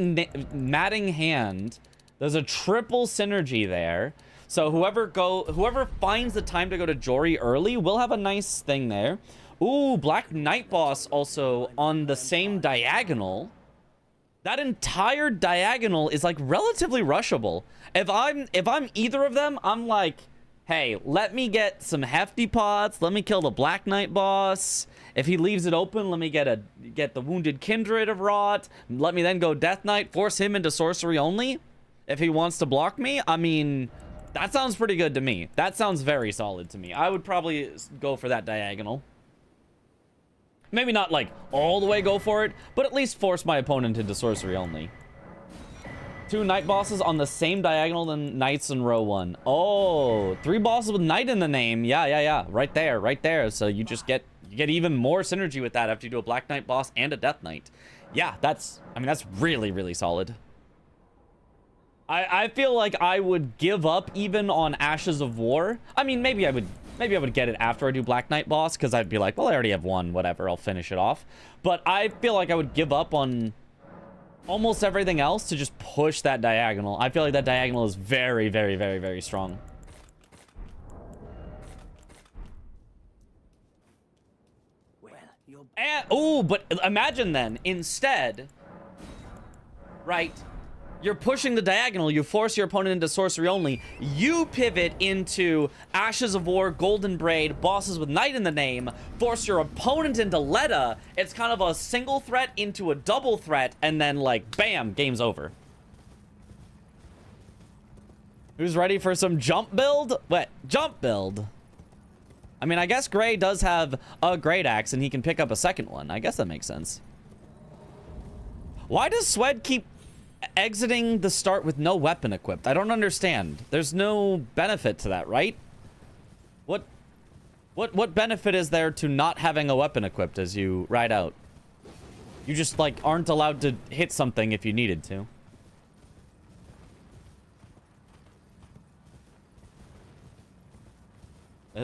Speaker 3: Matting Hand. There's a triple synergy there. So whoever finds the time to go to Jory early will have a nice thing there. Ooh, Black Night Boss also on the same diagonal. That entire diagonal is like relatively rushable. If I'm either of them, I'm like, hey, let me get some hefty pots. Let me kill the Black Knight boss. If he leaves it open, let me get the Wounded Kindred of Rot. Let me then go Death Knight, force him into sorcery only. If he wants to block me, I mean, that sounds pretty good to me. That sounds very solid to me. I would probably go for that diagonal. Maybe not like all the way go for it, but at least force my opponent into sorcery only. 2 night bosses on the same diagonal than knights in row 1. Oh, 3 bosses with knight in the name. Yeah. Right there. So you get even more synergy with that after you do a Black Knight boss and a Death Knight. Yeah, that's really, really solid. I feel like I would give up even on Ashes of War. I mean, maybe I would get it after I do Black Knight boss, because I'd be like, well, I already have one, whatever, I'll finish it off. But I feel like I would give up on almost everything else to just push that diagonal. I feel like that diagonal is very, very, very, very strong.
Speaker 7: Well, you're
Speaker 3: And, ooh, but imagine then, instead, right, you're pushing the diagonal, you force your opponent into sorcery only, you pivot into Ashes of War, Golden Braid, bosses with knight in the name, force your opponent into Leda. It's kind of a single threat into a double threat, and then like, bam, game's over. Who's ready for some jump build? What? Jump build? I mean, I guess Gray does have a great axe, and he can pick up a second one. I guess that makes sense. Why does Swed keep exiting the start with no weapon equipped? I don't understand. There's no benefit to that, right? What benefit is there to not having a weapon equipped as you ride out? You just like aren't allowed to hit something if you needed to.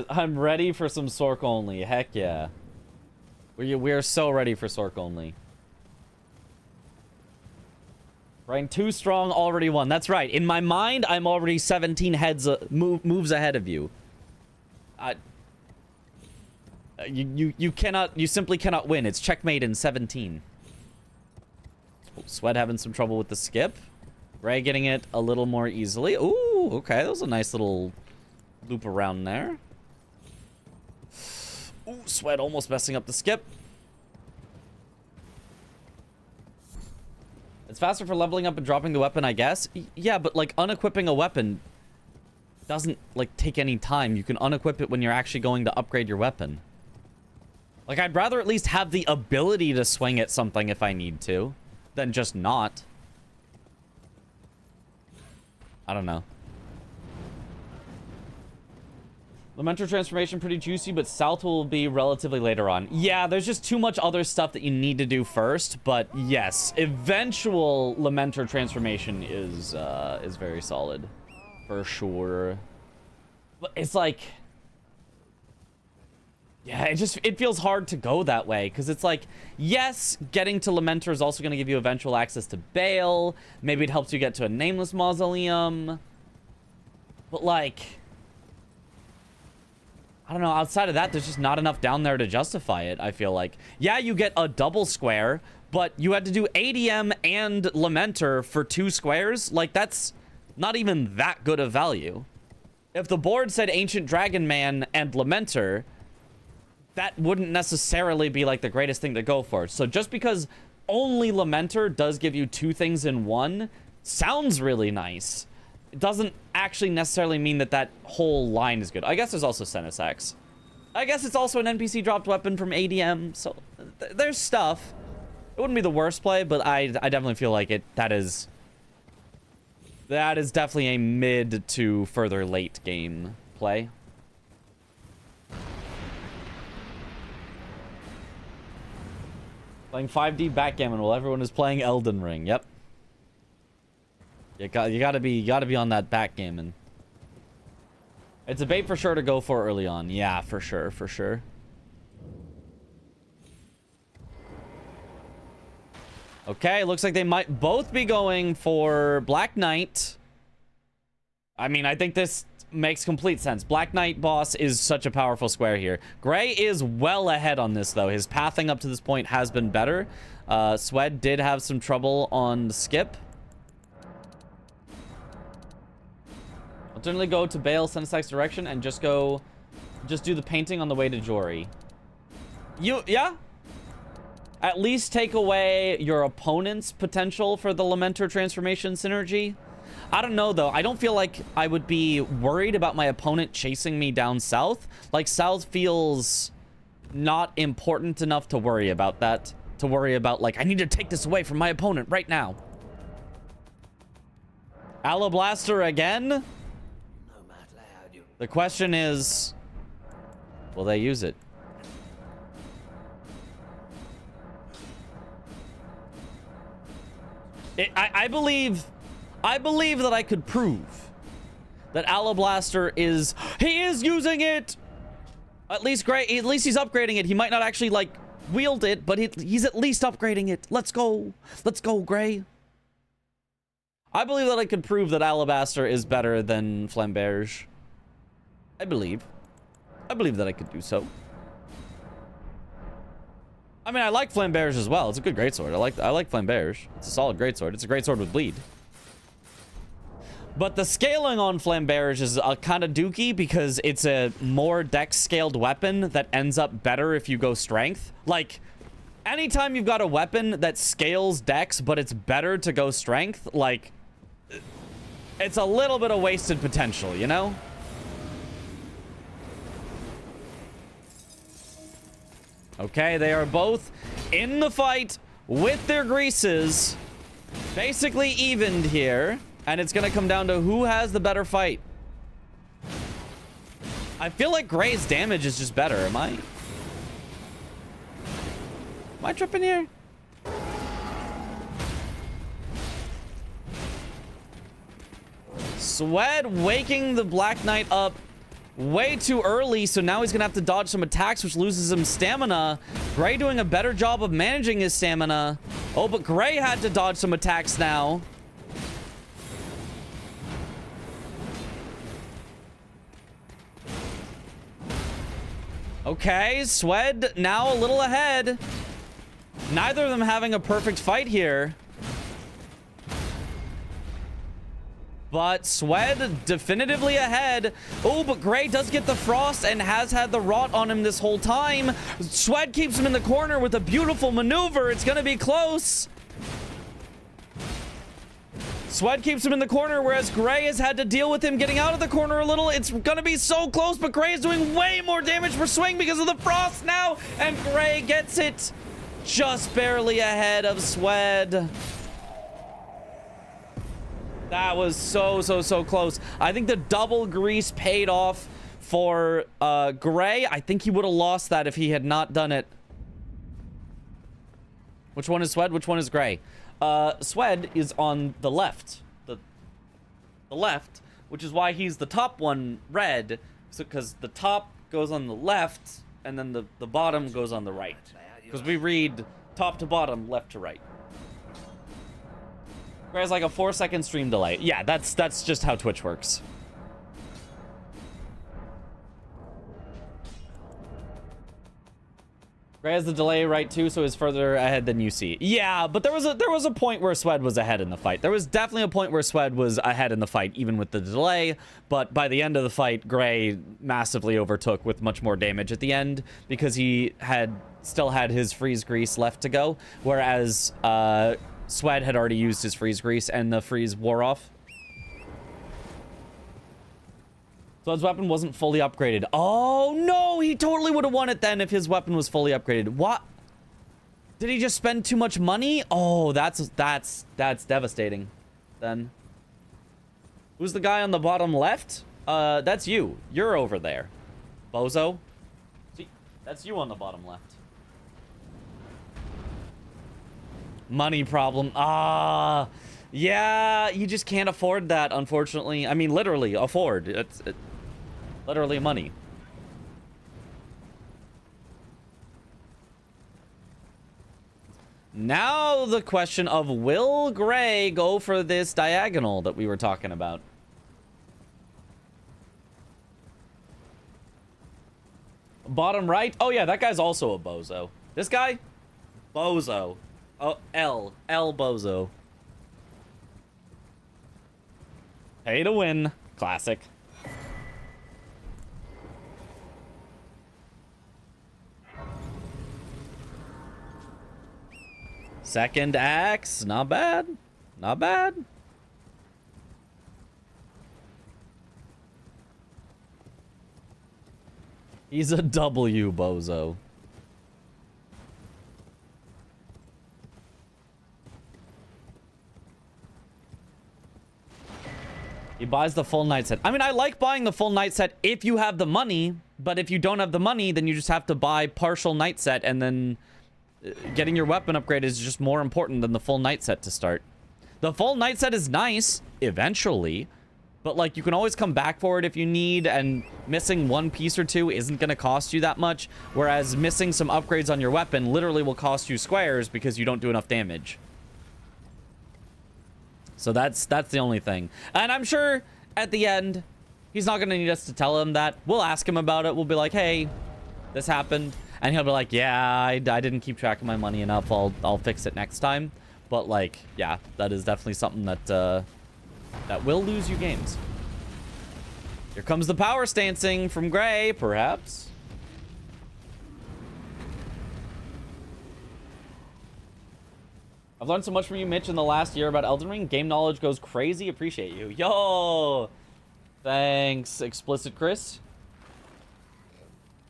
Speaker 3: I'm ready for some Sork only. Heck yeah. We're so ready for Sork only. Rank 2 strong, already won. That's right. In my mind, I'm already 17 heads moves ahead of you. You simply cannot win. It's checkmate in 17. Oh, Sweat having some trouble with the skip. Ray getting it a little more easily. Ooh, okay. That was a nice little loop around there. Ooh, Sweat almost messing up the skip. It's faster for leveling up and dropping the weapon, I guess. Yeah, but like unequipping a weapon doesn't like take any time. You can unequip it when you're actually going to upgrade your weapon. Like, I'd rather at least have the ability to swing at something if I need to than just not. I don't know. Lamentor transformation pretty juicy, but South will be relatively later on. Yeah, there's just too much other stuff that you need to do first, but yes, eventual Lamentor transformation is very solid. For sure. But it's like... Yeah, it feels hard to go that way, because it's like, yes, getting to Lamentor is also going to give you eventual access to Bale. Maybe it helps you get to a Nameless Mausoleum. But like... I don't know, outside of that, there's just not enough down there to justify it, I feel like. Yeah, you get a double square, but you had to do ADM and Lamentor for 2 squares. Like, that's not even that good of value. If the board said Ancient Dragon Man and Lamentor, that wouldn't necessarily be, like, the greatest thing to go for. So just because only Lamentor does give you 2 things in one, sounds really nice. It doesn't actually necessarily mean that that whole line is good. I guess there's also Senesax. I guess it's also an NPC dropped weapon from ADM, so there's stuff. It wouldn't be the worst play, but I definitely feel like that is definitely a mid to further late game play. Playing 5D backgammon while everyone is playing Elden Ring. Yep. You gotta be on that backgammon. It's a bait for sure to go for early on. Yeah, for sure, for sure. Okay, looks like they might both be going for Black Knight. I mean, I think this makes complete sense. Black Knight boss is such a powerful square here. Gray is well ahead on this, though. His pathing up to this point has been better. Swed did have some trouble on the skip. Generally go to Bale, Senesax direction, and just do the painting on the way to Jory. Yeah? At least take away your opponent's potential for the Lamentor transformation synergy. I don't know, though. I don't feel like I would be worried about my opponent chasing me down south. Like, south feels not important enough to worry about that. To worry about, like, I need to take this away from my opponent right now. Alablaster again? The question is, will they use it? I believe that I could prove that Alablaster is using it. At least he's upgrading it. He might not actually like wield it, but he's at least upgrading it. Let's go, Gray. I believe that I could prove that Alabaster is better than Flamberge. I believe that I could do so. I mean, I like Flamberge as well. It's a good greatsword. I like Flamberge. It's a solid greatsword. It's a greatsword with bleed. But the scaling on Flamberge is kind of dookie because it's a more dex scaled weapon that ends up better if you go strength. Like, anytime you've got a weapon that scales dex, but it's better to go strength, like, it's a little bit of wasted potential, you know? Okay, they are both in the fight with their greases. Basically evened here. And it's going to come down to who has the better fight. I feel like Gray's damage is just better. Am I tripping here? Swed waking the Black Knight up way too early, so now he's gonna have to dodge some attacks, which loses him stamina. Gray doing a better job of managing his stamina. Oh, but Gray had to dodge some attacks now. Okay, Swed now a little ahead. Neither of them having a perfect fight here. But Swed definitively ahead. Oh, but Gray does get the frost and has had the rot on him this whole time. Swed keeps him in the corner with a beautiful maneuver. It's going to be close. Swed keeps him in the corner, whereas Gray has had to deal with him getting out of the corner a little. It's going to be so close, but Gray is doing way more damage per swing because of the frost now. And Gray gets it just barely ahead of Swed. That was so close. I think the double grease paid off for Gray. I think he would have lost that if he had not done it. Which one is Swed? Which one is Gray? Swed is on the left. The left, which is why he's the top one red. So, because the top goes on the left, and then the bottom goes on the right. Because we read top to bottom, left to right. Gray's like a 4-second stream delay. Yeah, that's just how Twitch works. Gray has the delay right too, so he's further ahead than you see. Yeah, but there was a point where Swed was ahead in the fight. There was definitely a point where Swed was ahead in the fight, even with the delay. But by the end of the fight, Gray massively overtook with much more damage at the end because he still had his freeze grease left to go, whereas Swed had already used his freeze grease and the freeze wore off. So his weapon wasn't fully upgraded. Oh no, he totally would have won it then if his weapon was fully upgraded. What? Did he just spend too much money? Oh, that's devastating. Then. Who's the guy on the bottom left? That's you. You're over there. Bozo. See, that's you on the bottom left. Money problem. Yeah, you just can't afford that, unfortunately. I mean, literally afford. It's literally money. Now the question of, will Gray go for this diagonal that we were talking about? Bottom right? Oh yeah, that guy's also a bozo. This guy? Bozo. Oh, L Bozo. Pay to win. Classic. Second axe. Not bad. Not bad. He's a W, Bozo. He buys the full night set. I mean, I like buying the full night set if you have the money, but if you don't have the money, then you just have to buy partial night set, and then getting your weapon upgrade is just more important than the full night set to start. The full night set is nice, eventually, but like you can always come back for it if you need, and missing one piece or two isn't going to cost you that much, whereas missing some upgrades on your weapon literally will cost you squares because you don't do enough damage. So that's the only thing. And I'm sure at the end, he's not going to need us to tell him that. We'll ask him about it. We'll be like, hey, this happened. And he'll be like, yeah, I didn't keep track of my money enough. I'll fix it next time. But like, yeah, that is definitely something that that will lose you games. Here comes the power stancing from Gray, perhaps. I've learned so much from you, Mitch, in the last year about Elden Ring. Game knowledge goes crazy. Appreciate you. Yo! Thanks, Explicit Chris.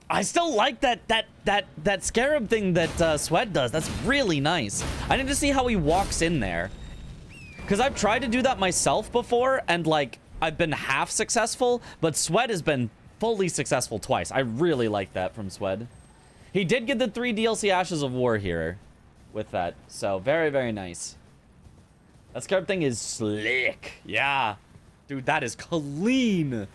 Speaker 3: I still like that scarab thing that Swed does. That's really nice. I need to see how he walks in there. Because I've tried to do that myself before, and like, I've been half successful, but Swed has been fully successful twice. I really like that from Swed. He did get the 3 DLC Ashes of War here with that, so very, very nice. That scarab thing is slick. Yeah. Dude, that is clean.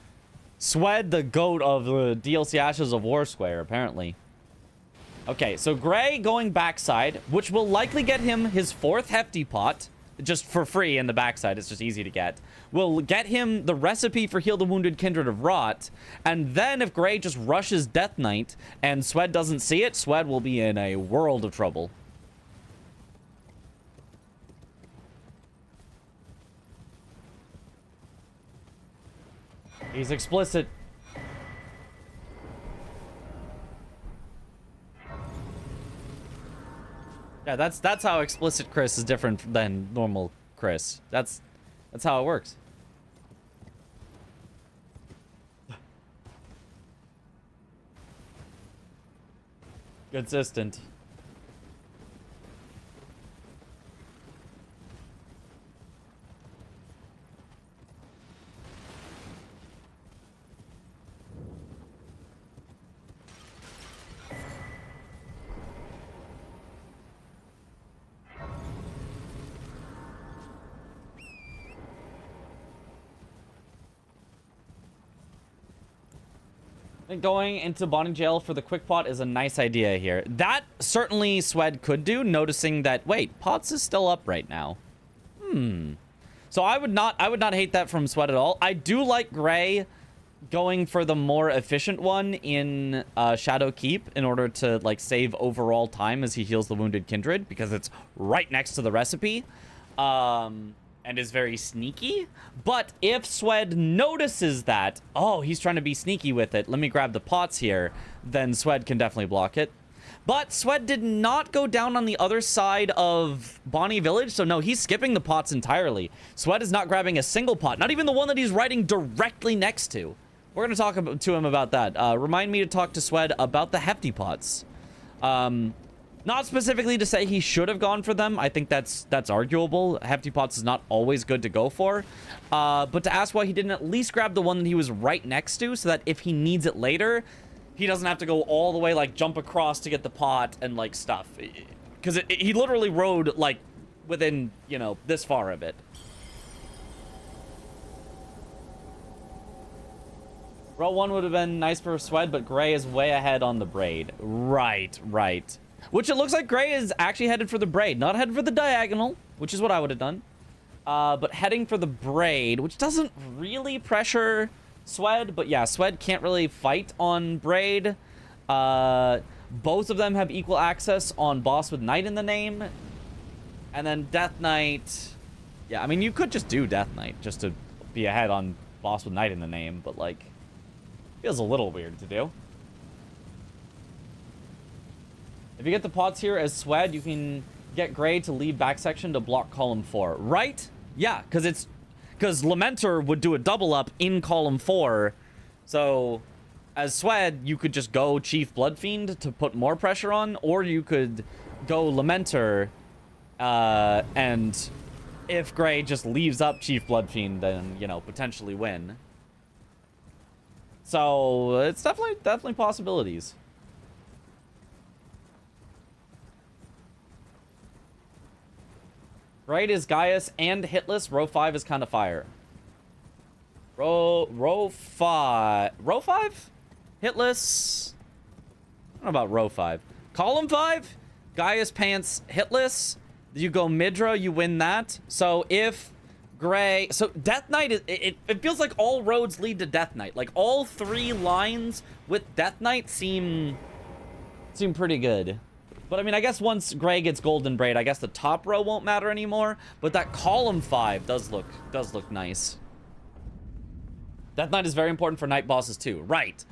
Speaker 3: Swed, the goat of the DLC Ashes of War square, apparently. Okay, so Gray going backside, which will likely get him his 4th hefty pot. just for free in the backside. It's just easy to get. We'll get him the recipe for Heal the Wounded Kindred of Rot, and then if Gray just rushes Death Knight and Swed doesn't see it, Swed will be in a world of trouble. He's explicit. Yeah, that's how explicit Chris is different than normal Chris. That's how it works. Consistent. I think going into bonding jail for the quick pot is a nice idea here. That certainly Swed could do, noticing that, wait, Potts is still up right now. So I would not hate that from Swed at all. I do like Gray going for the more efficient one in Shadow Keep in order to like save overall time as he heals the Wounded Kindred, because it's right next to the recipe. And is very sneaky. But if Swed notices that, oh, he's trying to be sneaky with it, let me grab the pots here, then Swed can definitely block it. But Swed did not go down on the other side of Bonnie Village, so no, he's skipping the pots entirely. Swed is not grabbing a single pot, not even the one that he's riding directly next to. We're going to talk to him about that. Remind me to talk to Swed about the hefty pots. Not specifically to say he should have gone for them. I think that's arguable. Hefty pots is not always good to go for. But to ask why he didn't at least grab the one that he was right next to, so that if he needs it later, he doesn't have to go all the way, like, jump across to get the pot and, like, stuff. Because he literally rode, like, within, you know, this far of it. Row 1 would have been nice for Swed, but Gray is way ahead on the braid. Right. Which it looks like Gray is actually headed for the braid, not headed for the diagonal, which is what I would have done. But heading for the braid, which doesn't really pressure Swed, but yeah, Swed can't really fight on braid. Both of them have equal access on boss with Knight in the name. And then Death Knight. Yeah, I mean, you could just do Death Knight just to be ahead on boss with Knight in the name, but like, feels a little weird to do. If you get the pots here as Swed, you can get Gray to leave back section to block column 4. Right? Yeah, because Lamenter would do a double up in column 4. So as Swed, you could just go Chief Bloodfiend to put more pressure on, or you could go Lamenter, and if Gray just leaves up Chief Bloodfiend, then, you know, potentially win. So it's definitely possibilities. Right is Gaius and Hitless. Row 5 is kind of fire. Row 5? Hitless? I don't know about row 5. Column 5? Gaius Pants Hitless. You go Midra, you win that. So if Gray... So Death Knight, it feels like all roads lead to Death Knight. Like all 3 lines with Death Knight seem pretty good. But I mean, I guess once Gray gets Golden Braid, I guess the top row won't matter anymore. But that column 5 does look nice. Death Knight is very important for night bosses too. Right.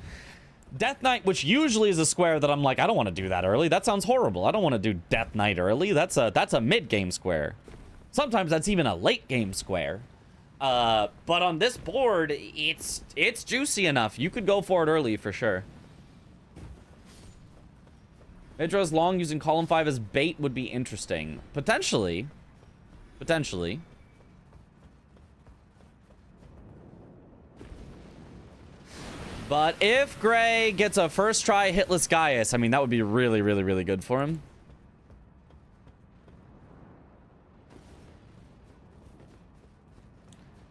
Speaker 3: Death Knight, which usually is a square that I'm like, I don't want to do that early. That sounds horrible. I don't want to do Death Knight early. That's a mid-game square. Sometimes that's even a late-game square. But on this board, it's juicy enough. You could go for it early for sure. Midra's long using column 5 as bait would be interesting. Potentially. But if Gray gets a first try hitless Gaius, I mean, that would be really, really, really good for him.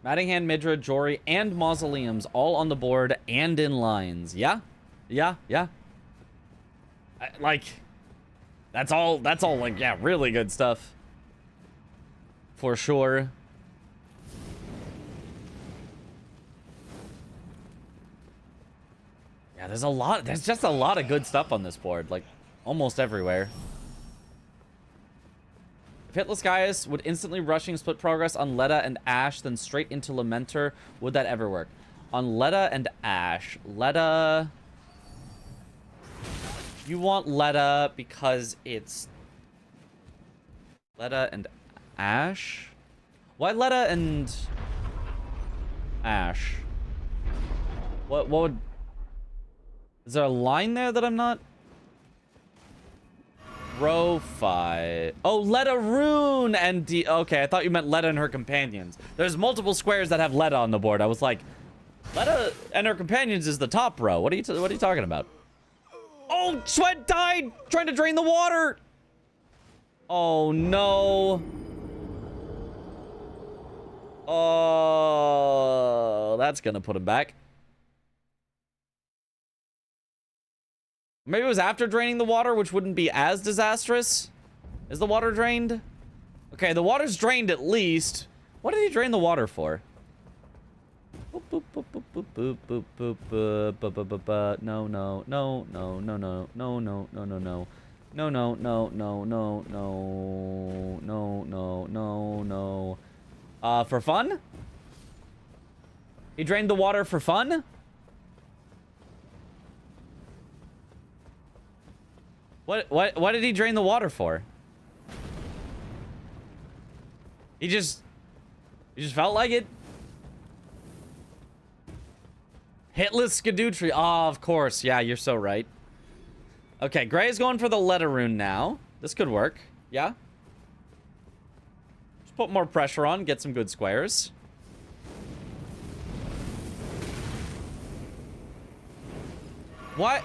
Speaker 3: Mattingham, Midra, Jory, and Mausoleums all on the board and in lines. Yeah. Like, that's all like, yeah, really good stuff. for sure. Yeah, there's just a lot of good stuff on this board, like almost everywhere. If Hitless Gaius would instantly rushing split progress on Letta and Ash, then straight into Lamenter, would that ever work? On Letta and Ash. Letta... You want Letta because it's... Letta and Ash? Why Letta and... Ash? What would... Is there a line there that I'm not... Row 5. Oh, Letta Rune and D... Okay, I thought you meant Letta and her companions. There's multiple squares that have Letta on the board. I was like, Letta and her companions is the top row. What are you talking about? Oh, Sweat died trying to drain the water. Oh, no. Oh, that's gonna put him back. Maybe it was after draining the water, which wouldn't be as disastrous. Is the water drained? Okay, the water's drained at least. What did he drain the water for? No, no, no, no, no, no, no, no, no, no, no, no, no, no. No, no, no, no, no, no, no, no, no, no. For fun? He drained the water for fun? What did he drain the water for? He just felt like it? Hitless Skadutri. Oh, of course. Yeah, you're so right. Okay, Gray's going for the letter rune now. This could work. Yeah. Just put more pressure on, get some good squares. What?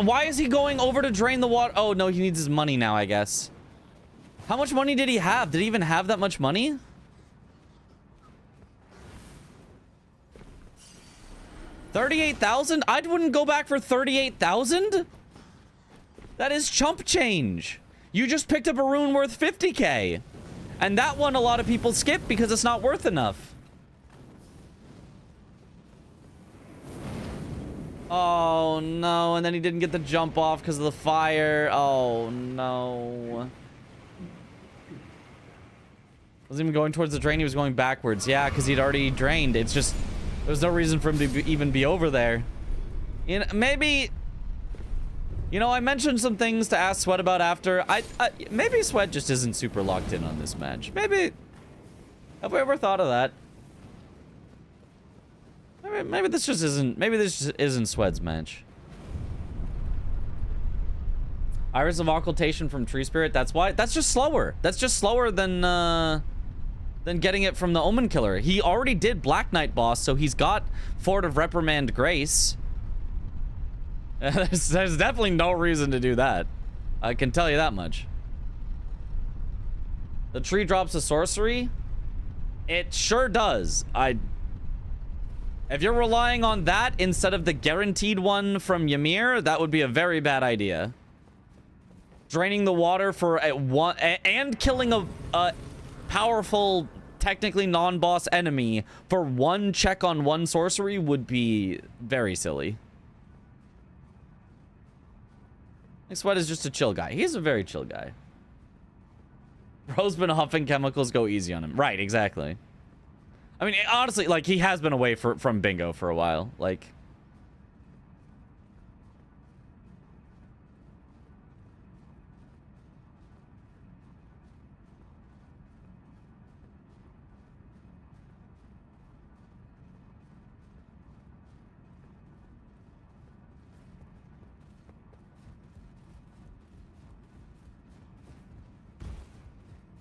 Speaker 3: Why is he going over to drain the water? Oh, no, he needs his money now, I guess. How much money did he have? Did he even have that much money? $38,000? I wouldn't go back for $38,000? That is chump change. You just picked up a rune worth 50k. And that one a lot of people skip because it's not worth enough. Oh, no. And then he didn't get the jump off because of the fire. Oh, no. Wasn't even going towards the drain. He was going backwards. Yeah, because he'd already drained. It's just... There's no reason for him to even be over there. You know, maybe... You know, I mentioned some things to ask Sweat about after. Maybe Sweat just isn't super locked in on this match. Maybe... Have we ever thought of that? Maybe this just isn't... Maybe this just isn't Sweat's match. Iris of Occultation from Tree Spirit. That's why... That's just slower. That's just slower than getting it from the Omen Killer. He already did Black Knight boss, so he's got Fort of Reprimand Grace. There's definitely no reason to do that. I can tell you that much. The tree drops a sorcery? It sure does. If you're relying on that instead of the guaranteed one from Ymir, that would be a very bad idea. Draining the water for one and killing a powerful, technically non-boss enemy for one check on one sorcery would be very silly. Sweat is just a chill guy. He's a very chill guy. Bro's been huffing chemicals, go easy on him. Right, exactly. I mean, honestly, like, he has been away from bingo for a while. Like...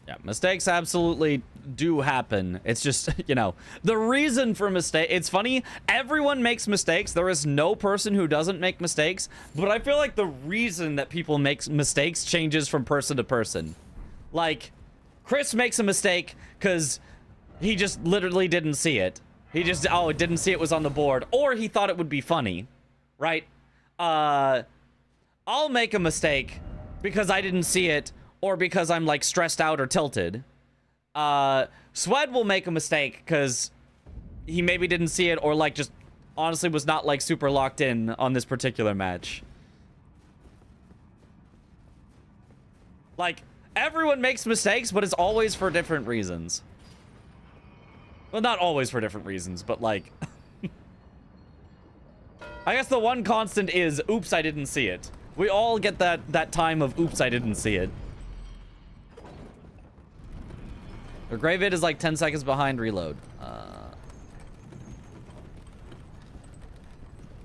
Speaker 3: Yeah, mistakes absolutely do happen. It's just, you know, the reason for mistake. It's funny. Everyone makes mistakes. There is no person who doesn't make mistakes. But I feel like the reason that people make mistakes changes from person to person. Like, Chris makes a mistake because he just literally didn't see it. He just, didn't see it was on the board. Or he thought it would be funny, right? I'll make a mistake because I didn't see it. Or because I'm, like, stressed out or tilted. Swed will make a mistake because he maybe didn't see it or like just honestly was not like super locked in on this particular match. Like, everyone makes mistakes, but it's always for different reasons. Well, not always for different reasons, but like... I guess the one constant is, oops, I didn't see it. We all get that time of, oops, I didn't see it. The Gravid is like 10 seconds behind reload.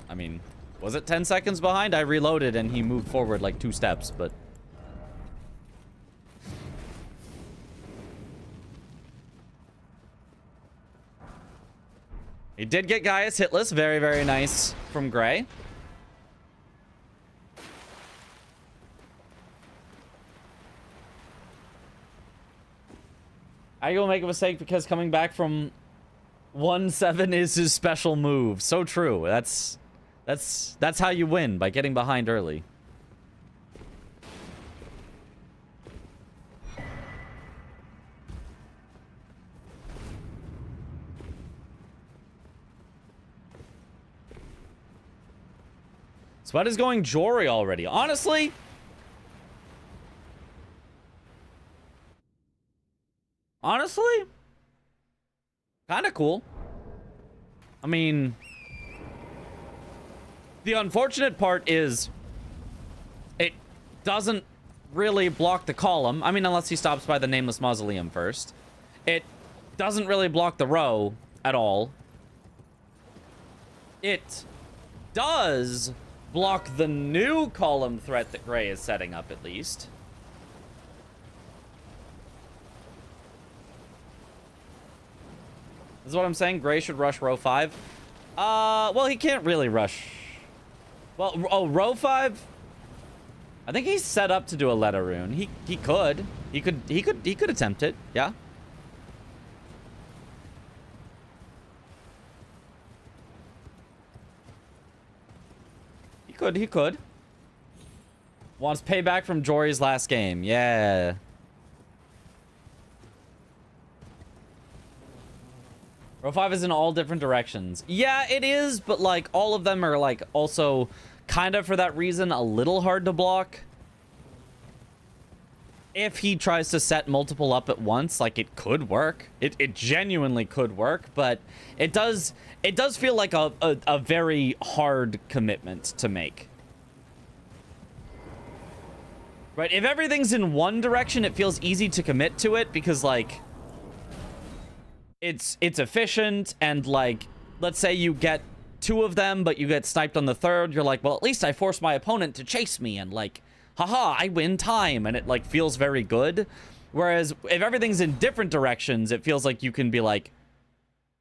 Speaker 3: I mean, was it 10 seconds behind? I reloaded and he moved forward like 2 steps, but... He did get Gaius hitless. Very, very nice from Gray. I will make a mistake because coming back from 1-7 is his special move. So true. That's how you win, by getting behind early. Sweat is going Jory already. Honestly, kind of cool. I mean, the unfortunate part is it doesn't really block the column. I mean, unless he stops by the Nameless Mausoleum first. It doesn't really block the row at all. It does block the new column threat that Gray is setting up, at least. This is what I'm saying. Gray should rush row 5. Well, he can't really rush. Well, oh, row 5? I think he's set up to do a letter rune. He could attempt it. Yeah. He could. Wants payback from Jory's last game. Yeah. Row 5 is in all different directions. Yeah, it is, but like all of them are like also kind of for that reason a little hard to block. If he tries to set multiple up at once, like it could work. It genuinely could work, but it does feel like a very hard commitment to make. Right, if everything's in one direction, it feels easy to commit to it because like it's efficient and like let's say you get 2 of them but you get sniped on the 3rd, you're like, well, at least I forced my opponent to chase me and like haha, I win time, and it like feels very good. Whereas if everything's in different directions, it feels like you can be like,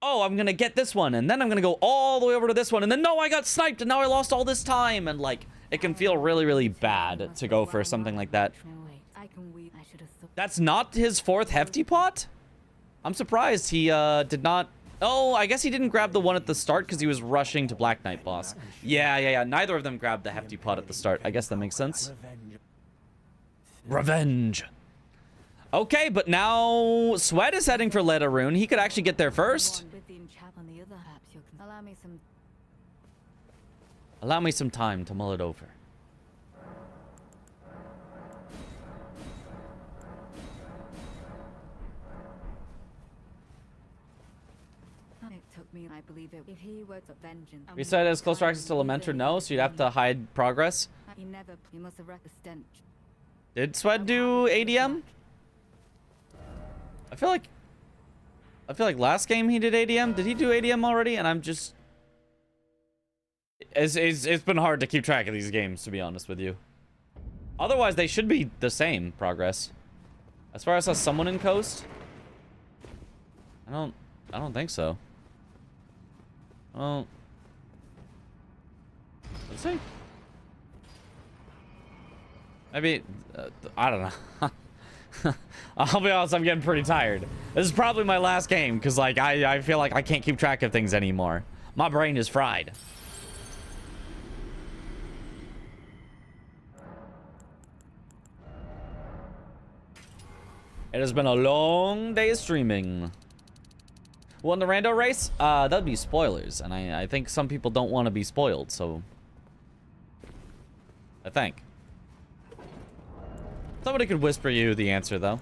Speaker 3: oh, I'm gonna get this one, and then I'm gonna go all the way over to this one, and then no, I got sniped, and now I lost all this time, and like it can feel really, really bad to go for something like that. That's not his 4th hefty pot? I'm surprised he did not. Oh, I guess he didn't grab the one at the start because he was rushing to Black Knight boss. Yeah. Neither of them grabbed the hefty pot at the start. I guess that makes sense. Revenge. Okay, but now Sweat is heading for Letter Rune. He could actually get there first. Allow me some time to mull it over.
Speaker 8: I believe it. If he were to vengeance,
Speaker 3: We said as closer access to Lamentor, no, so you'd have to hide progress.
Speaker 8: he must have wrecked the stench.
Speaker 3: Did Sweat do ADM? I feel like last game he did ADM. Did he do ADM already? And I'm just... It's been hard to keep track of these games, to be honest with you. Otherwise, they should be the same progress. As far as someone in Coast? I don't think so. Well, let's see. Maybe, I don't know. I'll be honest, I'm getting pretty tired. This is probably my last game, because like, I feel like I can't keep track of things anymore. My brain is fried. It has been a long day of streaming. Won the rando race? That'd be spoilers, and I think some people don't want to be spoiled, so... I think. Somebody could whisper you the answer, though.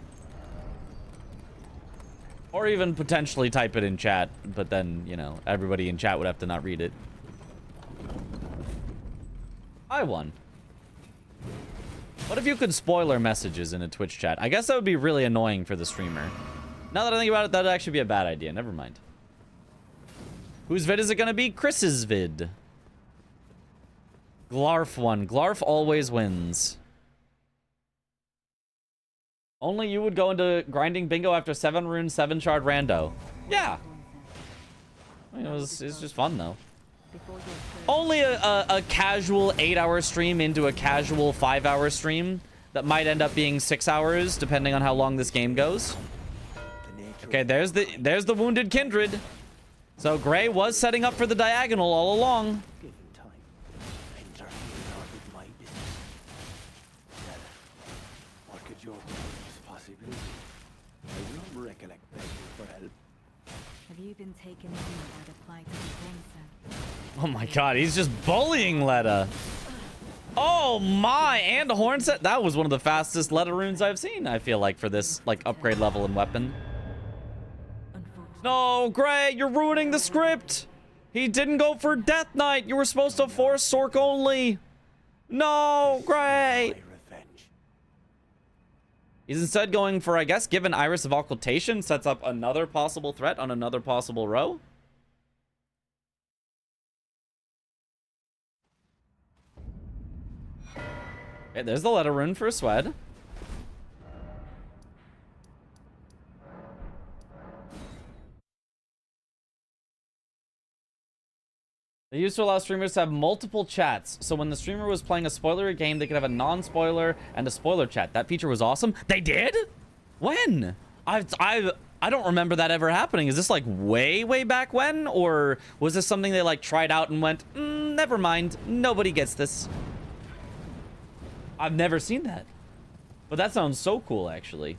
Speaker 3: Or even potentially type it in chat, but then, you know, everybody in chat would have to not read it. I won. What if you could spoiler messages in a Twitch chat? I guess that would be really annoying for the streamer. Now that I think about it, that'd actually be a bad idea. Never mind. Whose vid is it gonna be? Chris's vid. Glarf won. Glarf always wins. Only you would go into grinding bingo after 7 rune, 7 shard rando. Yeah. I mean, it's just fun, though. Only a casual 8-hour stream into a casual 5-hour stream that might end up being 6 hours, depending on how long this game goes. Okay, there's the wounded kindred. So Gray was setting up for the diagonal all along.
Speaker 8: Have you been taken in by the plight of the Hornset?
Speaker 3: Oh my god, he's just bullying Letta. Oh my, and a Hornset. That was one of the fastest Letta runes I've seen, I feel like, for this like upgrade level and weapon. No, Gray, you're ruining the script. He didn't go for Death Knight. You were supposed to force Sork only. No, Gray. He's instead going for, I guess, given Iris of Occultation sets up another possible threat on another possible row. Okay, there's the letter rune for a Swed. They used to allow streamers to have multiple chats, so when the streamer was playing a spoilery game, they could have a non-spoiler and a spoiler chat. That feature was awesome. They did? When? I don't remember that ever happening. Is this like way back when? Or was this something they like tried out and went, never mind, nobody gets this? I've never seen that. But that sounds so cool, actually.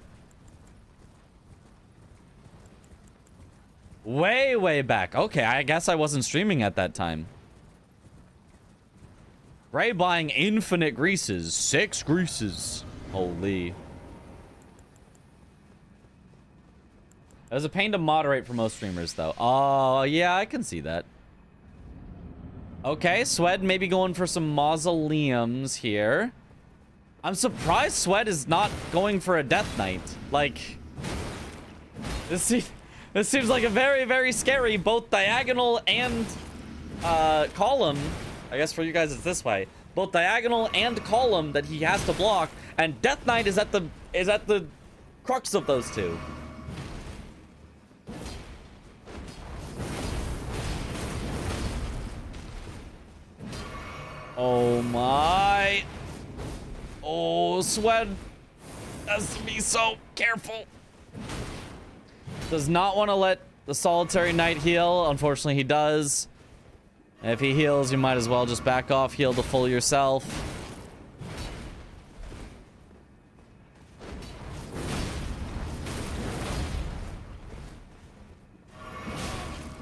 Speaker 3: Way back. Okay, I guess I wasn't streaming at that time. Gray buying infinite greases. 6 greases. Holy. It was a pain to moderate for most streamers, though. Oh, yeah, I can see that. Okay, Swed maybe going for some mausoleums here. I'm surprised Swed is not going for a Death Knight. Like, this seems like a very scary both diagonal and column. I guess for you guys it's this way. Both diagonal and column that he has to block, and Death Knight is at the crux of those two. Oh my. Oh, Swed has to be so careful. Does not want to let the solitary knight heal. Unfortunately, he does. And if he heals, you might as well just back off, heal the full yourself.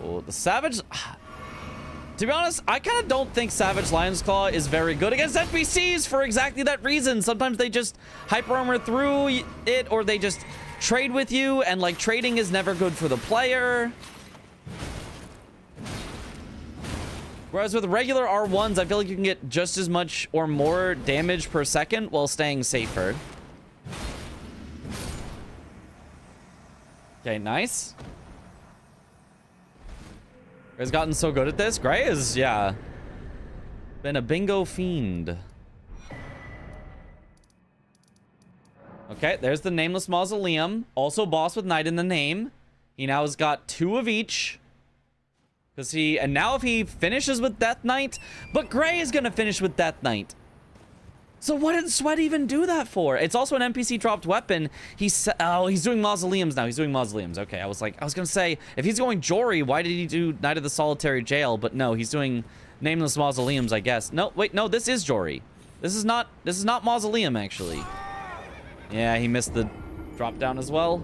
Speaker 3: Oh, the Savage... To be honest, I kind of don't think Savage Lion's Claw is very good against NPCs for exactly that reason. Sometimes they just hyper armor through it, or they just trade with you, and like trading is never good for the player. Whereas with regular R1s, I feel like you can get just as much or more damage per second while staying safer. Okay, nice. Gray's gotten so good at this. Gray is, yeah, been a bingo fiend. Okay, there's the Nameless Mausoleum. Also boss with Knight in the name. He now has got 2 of each. And now if he finishes with Death Knight, but Gray is gonna finish with Death Knight. So what did Sweat even do that for? It's also an NPC dropped weapon. He's doing Mausoleums now. He's doing Mausoleums. Okay, I was gonna say, if he's going Jory, why did he do Night of the Solitary Jail? But no, he's doing Nameless Mausoleums, I guess. No, wait, no, this is Jory. This is not Mausoleum, actually. Yeah, he missed the drop down as well.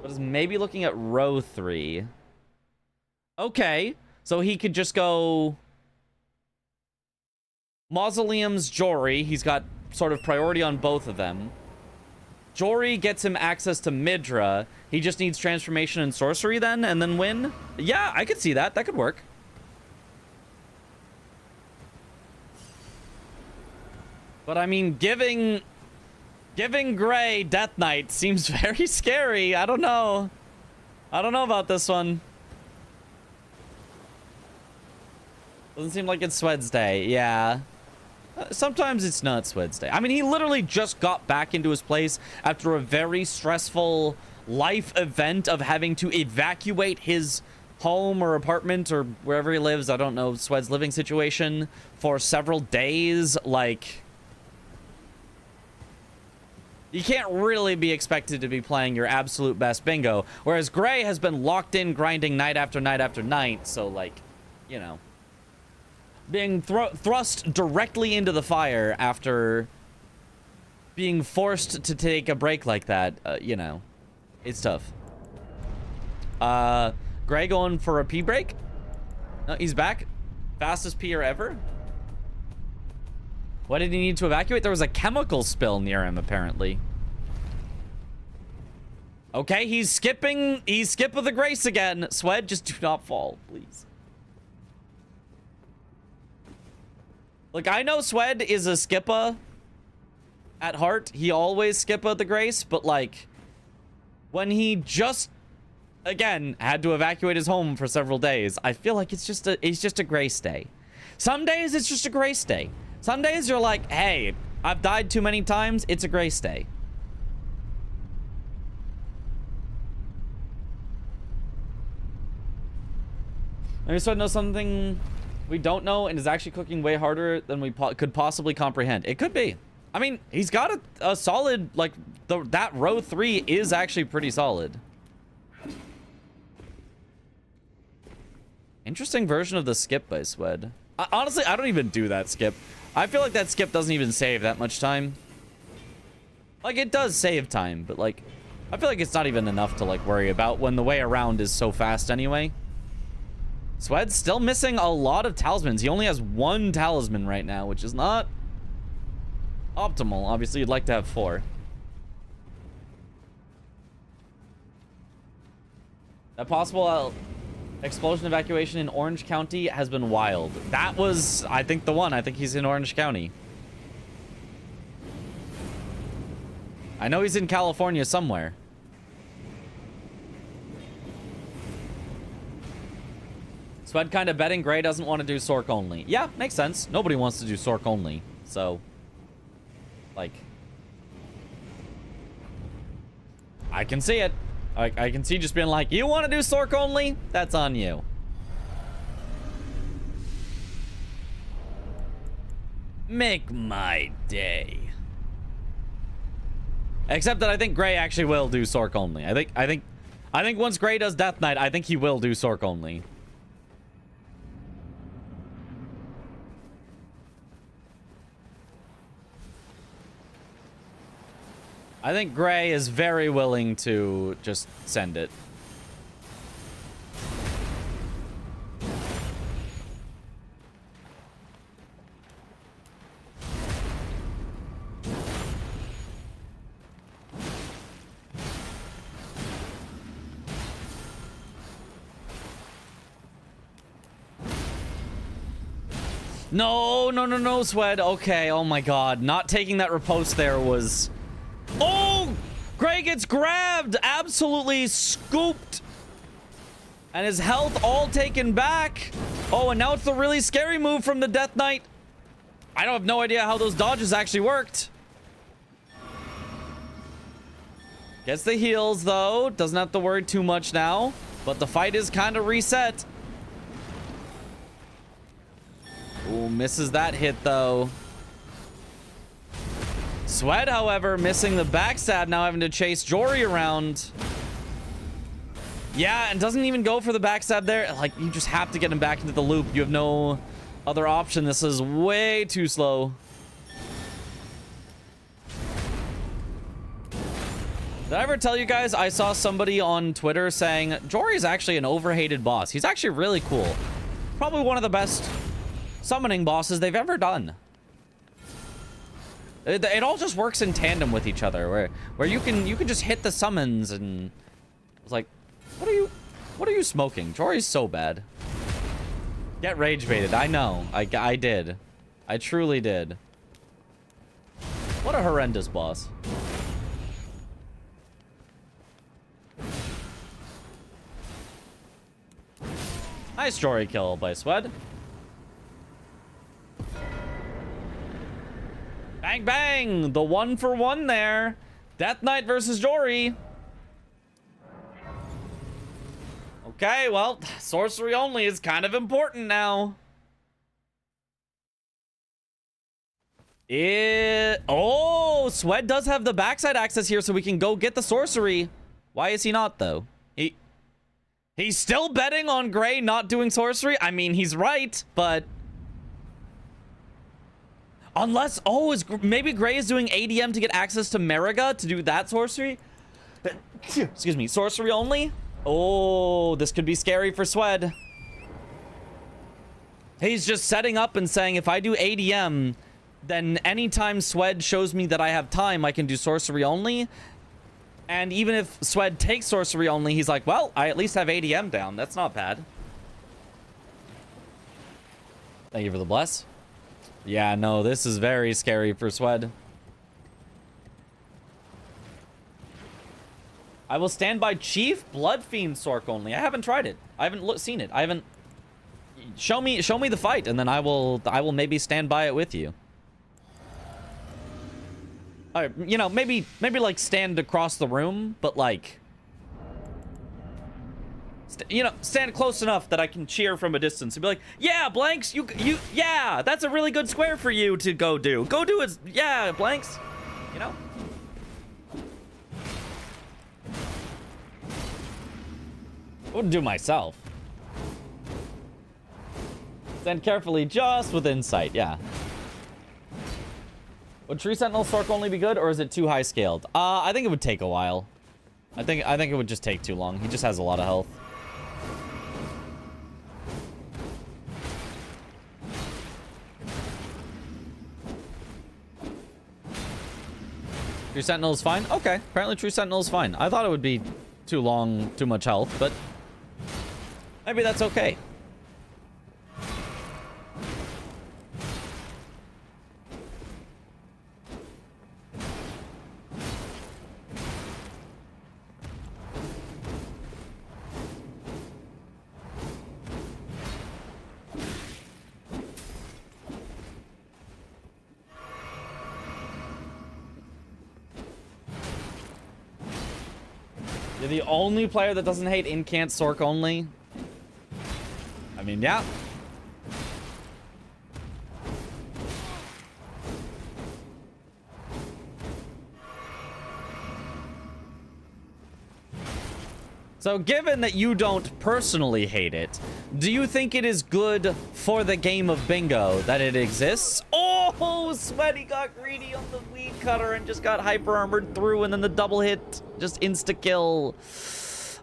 Speaker 3: But is maybe looking at row 3. Okay, so he could just go Mausoleums, Jory. He's got sort of priority on both of them. Jory gets him access to Midra. He just needs transformation and sorcery then, and then win. Yeah, I could see that. That could work. But I mean, giving Gray Death Knight seems very scary. I don't know. I don't know about this one. Doesn't seem like it's Swed's day. Yeah. Sometimes it's not Swed's day. I mean, he literally just got back into his place after a very stressful life event of having to evacuate his home or apartment or wherever he lives. I don't know Swed's living situation for several days. Like, you can't really be expected to be playing your absolute best bingo. Whereas Gray has been locked in grinding night after night after night. So, like, you know, being thrust directly into the fire after being forced to take a break like that, you know, it's tough. Gray going for a pee break? No, he's back. Fastest peer ever. What did he need to evacuate? There was a chemical spill near him, apparently. Okay, he's skipping. He's skip of the grace again. Swed, just do not fall, please. Look, I know Swed is a skipper at heart. He always skippa the grace, but like when he just again had to evacuate his home for several days, I feel like it's just a grace day. Some days it's just a grace day. Some days you're like, hey, I've died too many times, it's a grace day. Maybe Swed knows something we don't know and is actually cooking way harder than we could possibly comprehend. It could be. I mean, he's got a solid, like, that row 3 is actually pretty solid. Interesting version of the skip by Swed. Honestly, I don't even do that skip. I feel like that skip doesn't even save that much time. Like, it does save time, but, like, I feel like it's not even enough to, like, worry about when the way around is so fast anyway. Swed's still missing a lot of talismans. He only has 1 talisman right now, which is not optimal. Obviously, you'd like to have 4. That possible explosion evacuation in Orange County has been wild. That was, I think, the one. I think he's in Orange County. I know he's in California somewhere. Swed kind of betting Gray doesn't want to do Sork only. Yeah, makes sense. Nobody wants to do Sork only. So, like, I can see it. I can see just being like, you want to do Sork only? That's on you. Make my day. Except that I think Gray actually will do Sork only. I think once Gray does Death Knight, I think he will do Sork only. I think Gray is very willing to just send it. No, Swed. Okay, oh my god. Not taking that riposte there was... Oh! Gray gets grabbed! Absolutely scooped! And his health all taken back. Oh, and now it's the really scary move from the Death Knight. I don't have no idea how those dodges actually worked. Gets the heals, though. Doesn't have to worry too much now. But the fight is kind of reset. Ooh, misses that hit, though. Swed, however, missing the backstab, now having to chase Jory around. Yeah, and doesn't even go for the backstab there. Like, you just have to get him back into the loop. You have no other option. This is way too slow. Did I ever tell you guys I saw somebody on Twitter saying Jory's actually an overhated boss? He's actually really cool. Probably one of the best summoning bosses they've ever done. It all just works in tandem with each other, where you can just hit the summons and it's like, what are you smoking? Jory's so bad. Get rage baited. I know. I did. I truly did. What a horrendous boss. Nice Jory kill by Swed. Bang, bang! The 1-for-1 there. Death Knight versus Jory. Okay, well, sorcery only is kind of important now. Oh, Swed does have the backside access here, so we can go get the sorcery. Why is he not, though? He's still betting on Gray not doing sorcery? I mean, he's right, but... Unless... Oh, maybe Gray is doing ADM to get access to Mariga to do that sorcery? Excuse me, sorcery only? Oh, this could be scary for Swed. He's just setting up and saying, if I do ADM, then anytime Swed shows me that I have time, I can do sorcery only. And even if Swed takes sorcery only, he's like, well, I at least have ADM down. That's not bad. Thank you for the bless. Yeah, no, this is very scary for Swed. I will stand by Chief Bloodfiend Sork only. I haven't tried it. I haven't seen it. I haven't... Show me the fight, and then I will maybe stand by it with you. All right, you know, maybe like stand across the room, but like, you know, stand close enough that I can cheer from a distance and be like, yeah, Blanks, yeah, that's a really good square for you to go do. Go do it, yeah, Blanks, you know? I wouldn't do myself. Stand carefully, just with insight, yeah. Would Tree Sentinel Sork only be good, or is it too high scaled? I think it would take a while. I think it would just take too long. He just has a lot of health. True Sentinel is fine? Okay, apparently True Sentinel is fine. I thought it would be too long, too much health, but maybe that's okay. You're the only player that doesn't hate Incant Sork only? I mean, yeah. So given that you don't personally hate it, do you think it is good for the game of bingo that it exists? Oh, Sweaty got greedy on the weed cutter and just got hyper armored through, and then the double hit just insta kill.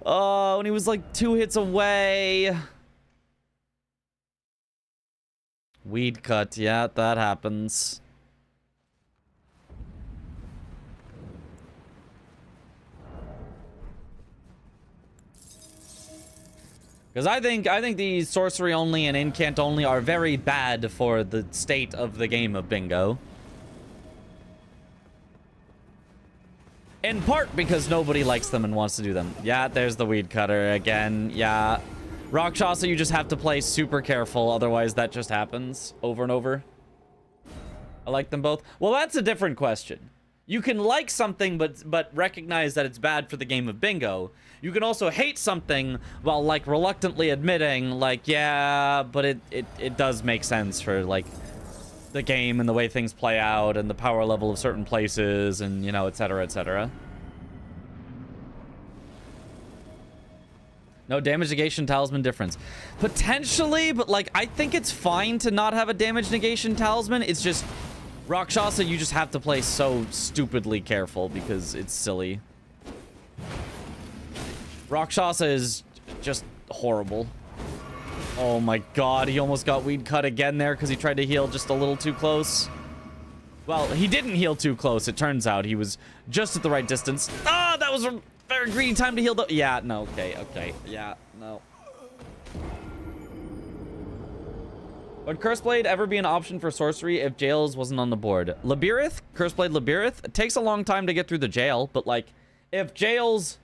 Speaker 3: Oh, and he was like 2 hits away. Weed cut, yeah, that happens. Because I think the sorcery only and incant only are very bad for the state of the game of bingo. In part because nobody likes them and wants to do them. Yeah, there's the weed cutter again. Yeah. Rakshasa, you just have to play super careful, otherwise that just happens over and over. I like them both. Well, that's a different question. You can like something but recognize that it's bad for the game of bingo. You can also hate something while like reluctantly admitting like, yeah, but it does make sense for like the game and the way things play out and the power level of certain places and, you know, etc., etc. No damage negation talisman difference. Potentially, but like I think it's fine to not have a damage negation talisman. It's just Rakshasa, you just have to play so stupidly careful because it's silly. Rakshasa is just horrible. Oh my god, he almost got weed cut again there because he tried to heal just a little too close. Well, he didn't heal too close, it turns out. He was just at the right distance. Ah, that was a very greedy time to heal the... Yeah, no, okay. Yeah, no. Would Curseblade ever be an option for sorcery if Jails wasn't on the board? Labirith? Curseblade Labirith? It takes a long time to get through the jail, but like, if Jails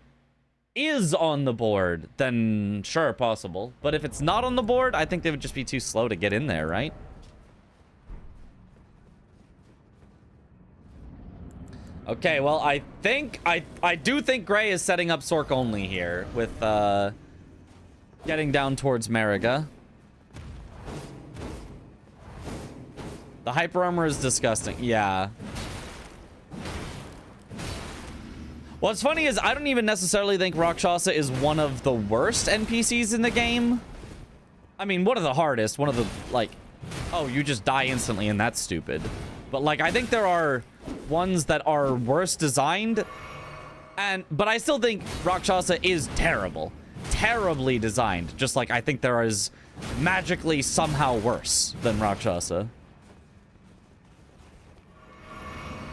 Speaker 3: is on the board, then sure, possible. But if it's not on the board, I think they would just be too slow to get in there, right? Okay, well, I do think Gray is setting up Sork only here with getting down towards Mariga. The hyper armor is disgusting. Yeah. What's funny is I don't even necessarily think Rakshasa is one of the worst NPCs in the game. I mean, one of the hardest, one of the, like, oh, you just die instantly and that's stupid. But like, I think there are ones that are worse designed, but I still think Rakshasa is terrible. Terribly designed. Just like I think there is magically somehow worse than Rakshasa.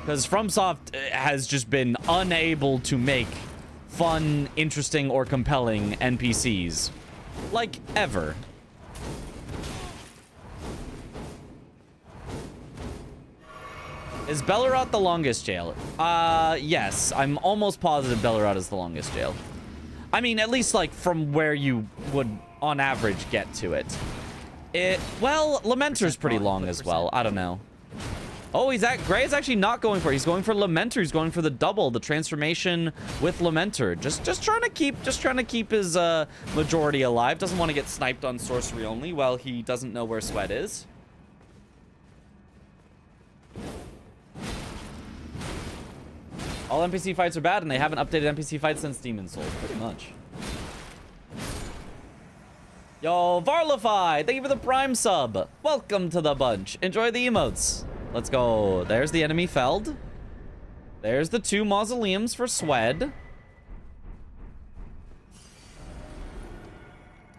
Speaker 3: Because FromSoft has just been unable to make fun, interesting, or compelling NPCs. Like, ever. Is Belleroth the longest jail? Yes. I'm almost positive Belleroth is the longest jail. I mean, at least, like, from where you would, on average, get to it. Well, Lamenter's pretty long as well. I don't know. Oh, Gray is actually not going for it. He's going for Lamenter. He's going for the double, the transformation with Lamenter. Just trying to keep his majority alive. Doesn't want to get sniped on sorcery only while he doesn't know where Sweat is. All NPC fights are bad, and they haven't updated NPC fights since Demon Souls, pretty much. Yo, Varlify, thank you for the Prime sub. Welcome to the bunch. Enjoy the emotes. Let's go. There's the enemy felled. There's the 2 mausoleums for Swed.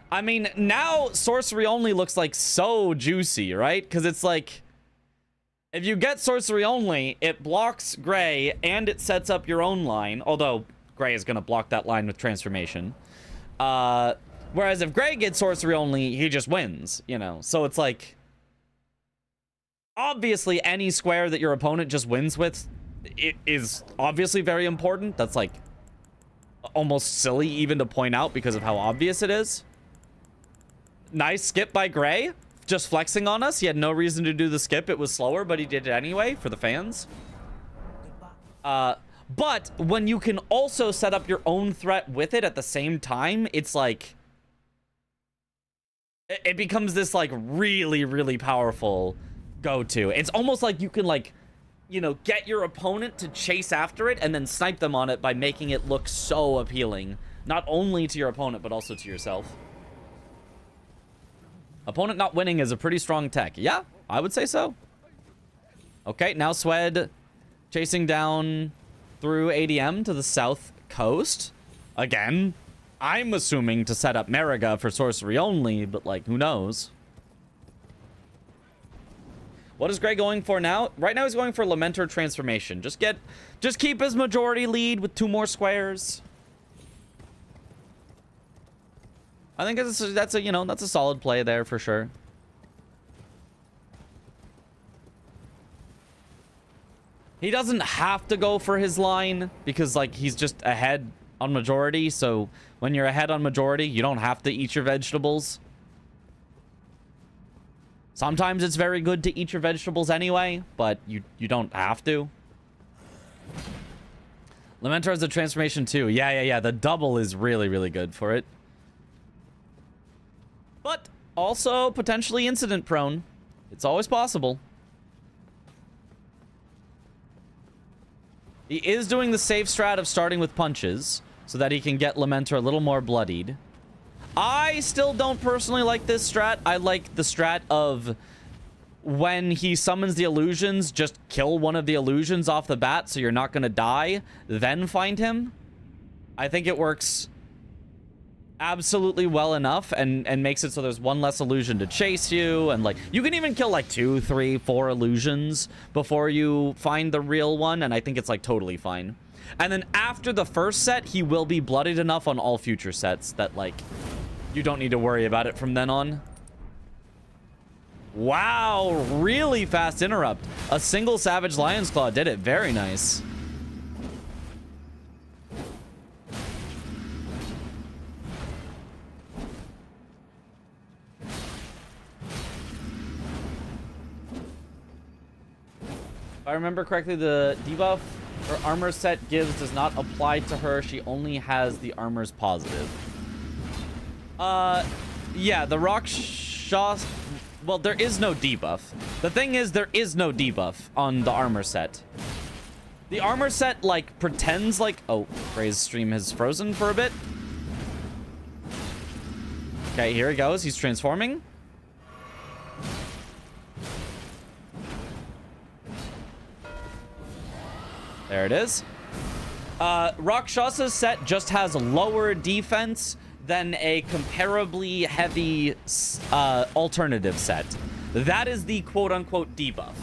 Speaker 3: I mean, now sorcery only looks like so juicy, right? Because it's like, if you get sorcery only, it blocks Gray and it sets up your own line. Although Gray is going to block that line with transformation. Whereas if Gray gets sorcery only, he just wins, you know? So it's like, obviously any square that your opponent just wins with, it is obviously very important. That's like almost silly even to point out because of how obvious it is. Nice skip by Gray. Just flexing on us. He had no reason to do the skip. It was slower, but he did it anyway for the fans. But when you can also set up your own threat with it at the same time, it's like, it becomes this like really, really powerful go-to. It's almost like you can, like, you know, get your opponent to chase after it and then snipe them on it by making it look so appealing. Not only to your opponent, but also to yourself. Opponent not winning is a pretty strong tech. Yeah, I would say so. Okay, now Swed chasing down through ADM to the south coast. Again, I'm assuming to set up Mariga for sorcery only, but like, who knows? What is Gray going for now? Right now he's going for Lamenter transformation. Just keep his majority lead with 2 more squares. I think that's a, you know, that's a solid play there for sure. He doesn't have to go for his line because like he's just ahead on majority. So when you're ahead on majority, you don't have to eat your vegetables. Sometimes it's very good to eat your vegetables anyway, but you don't have to. Lamenter has a transformation too. Yeah. The double is really, really good for it. But also potentially incident prone. It's always possible. He is doing the safe strat of starting with punches so that he can get Lamenter a little more bloodied. I still don't personally like this strat. I like the strat of when he summons the illusions, just kill one of the illusions off the bat so you're not going to die, then find him. I think it works absolutely well enough and makes it so there's one less illusion to chase you, and like you can even kill like 2, 3, 4 illusions before you find the real one, and I think it's like totally fine. And then after the first set, he will be bloodied enough on all future sets that like you don't need to worry about it from then on. Wow, really fast interrupt. A single Savage Lion's Claw did it. Very nice. If I remember correctly, the debuff her armor set gives does not apply to her. She only has the armor's positive. Yeah, the Rakshasa... Well, there is no debuff. The thing is, there is no debuff on the armor set. The armor set, like, pretends like... Oh, Gray's stream has frozen for a bit. Okay, here he goes. He's transforming. There it is. Rakshasa's set just has lower defense than a comparably heavy alternative set. That is the quote-unquote debuff.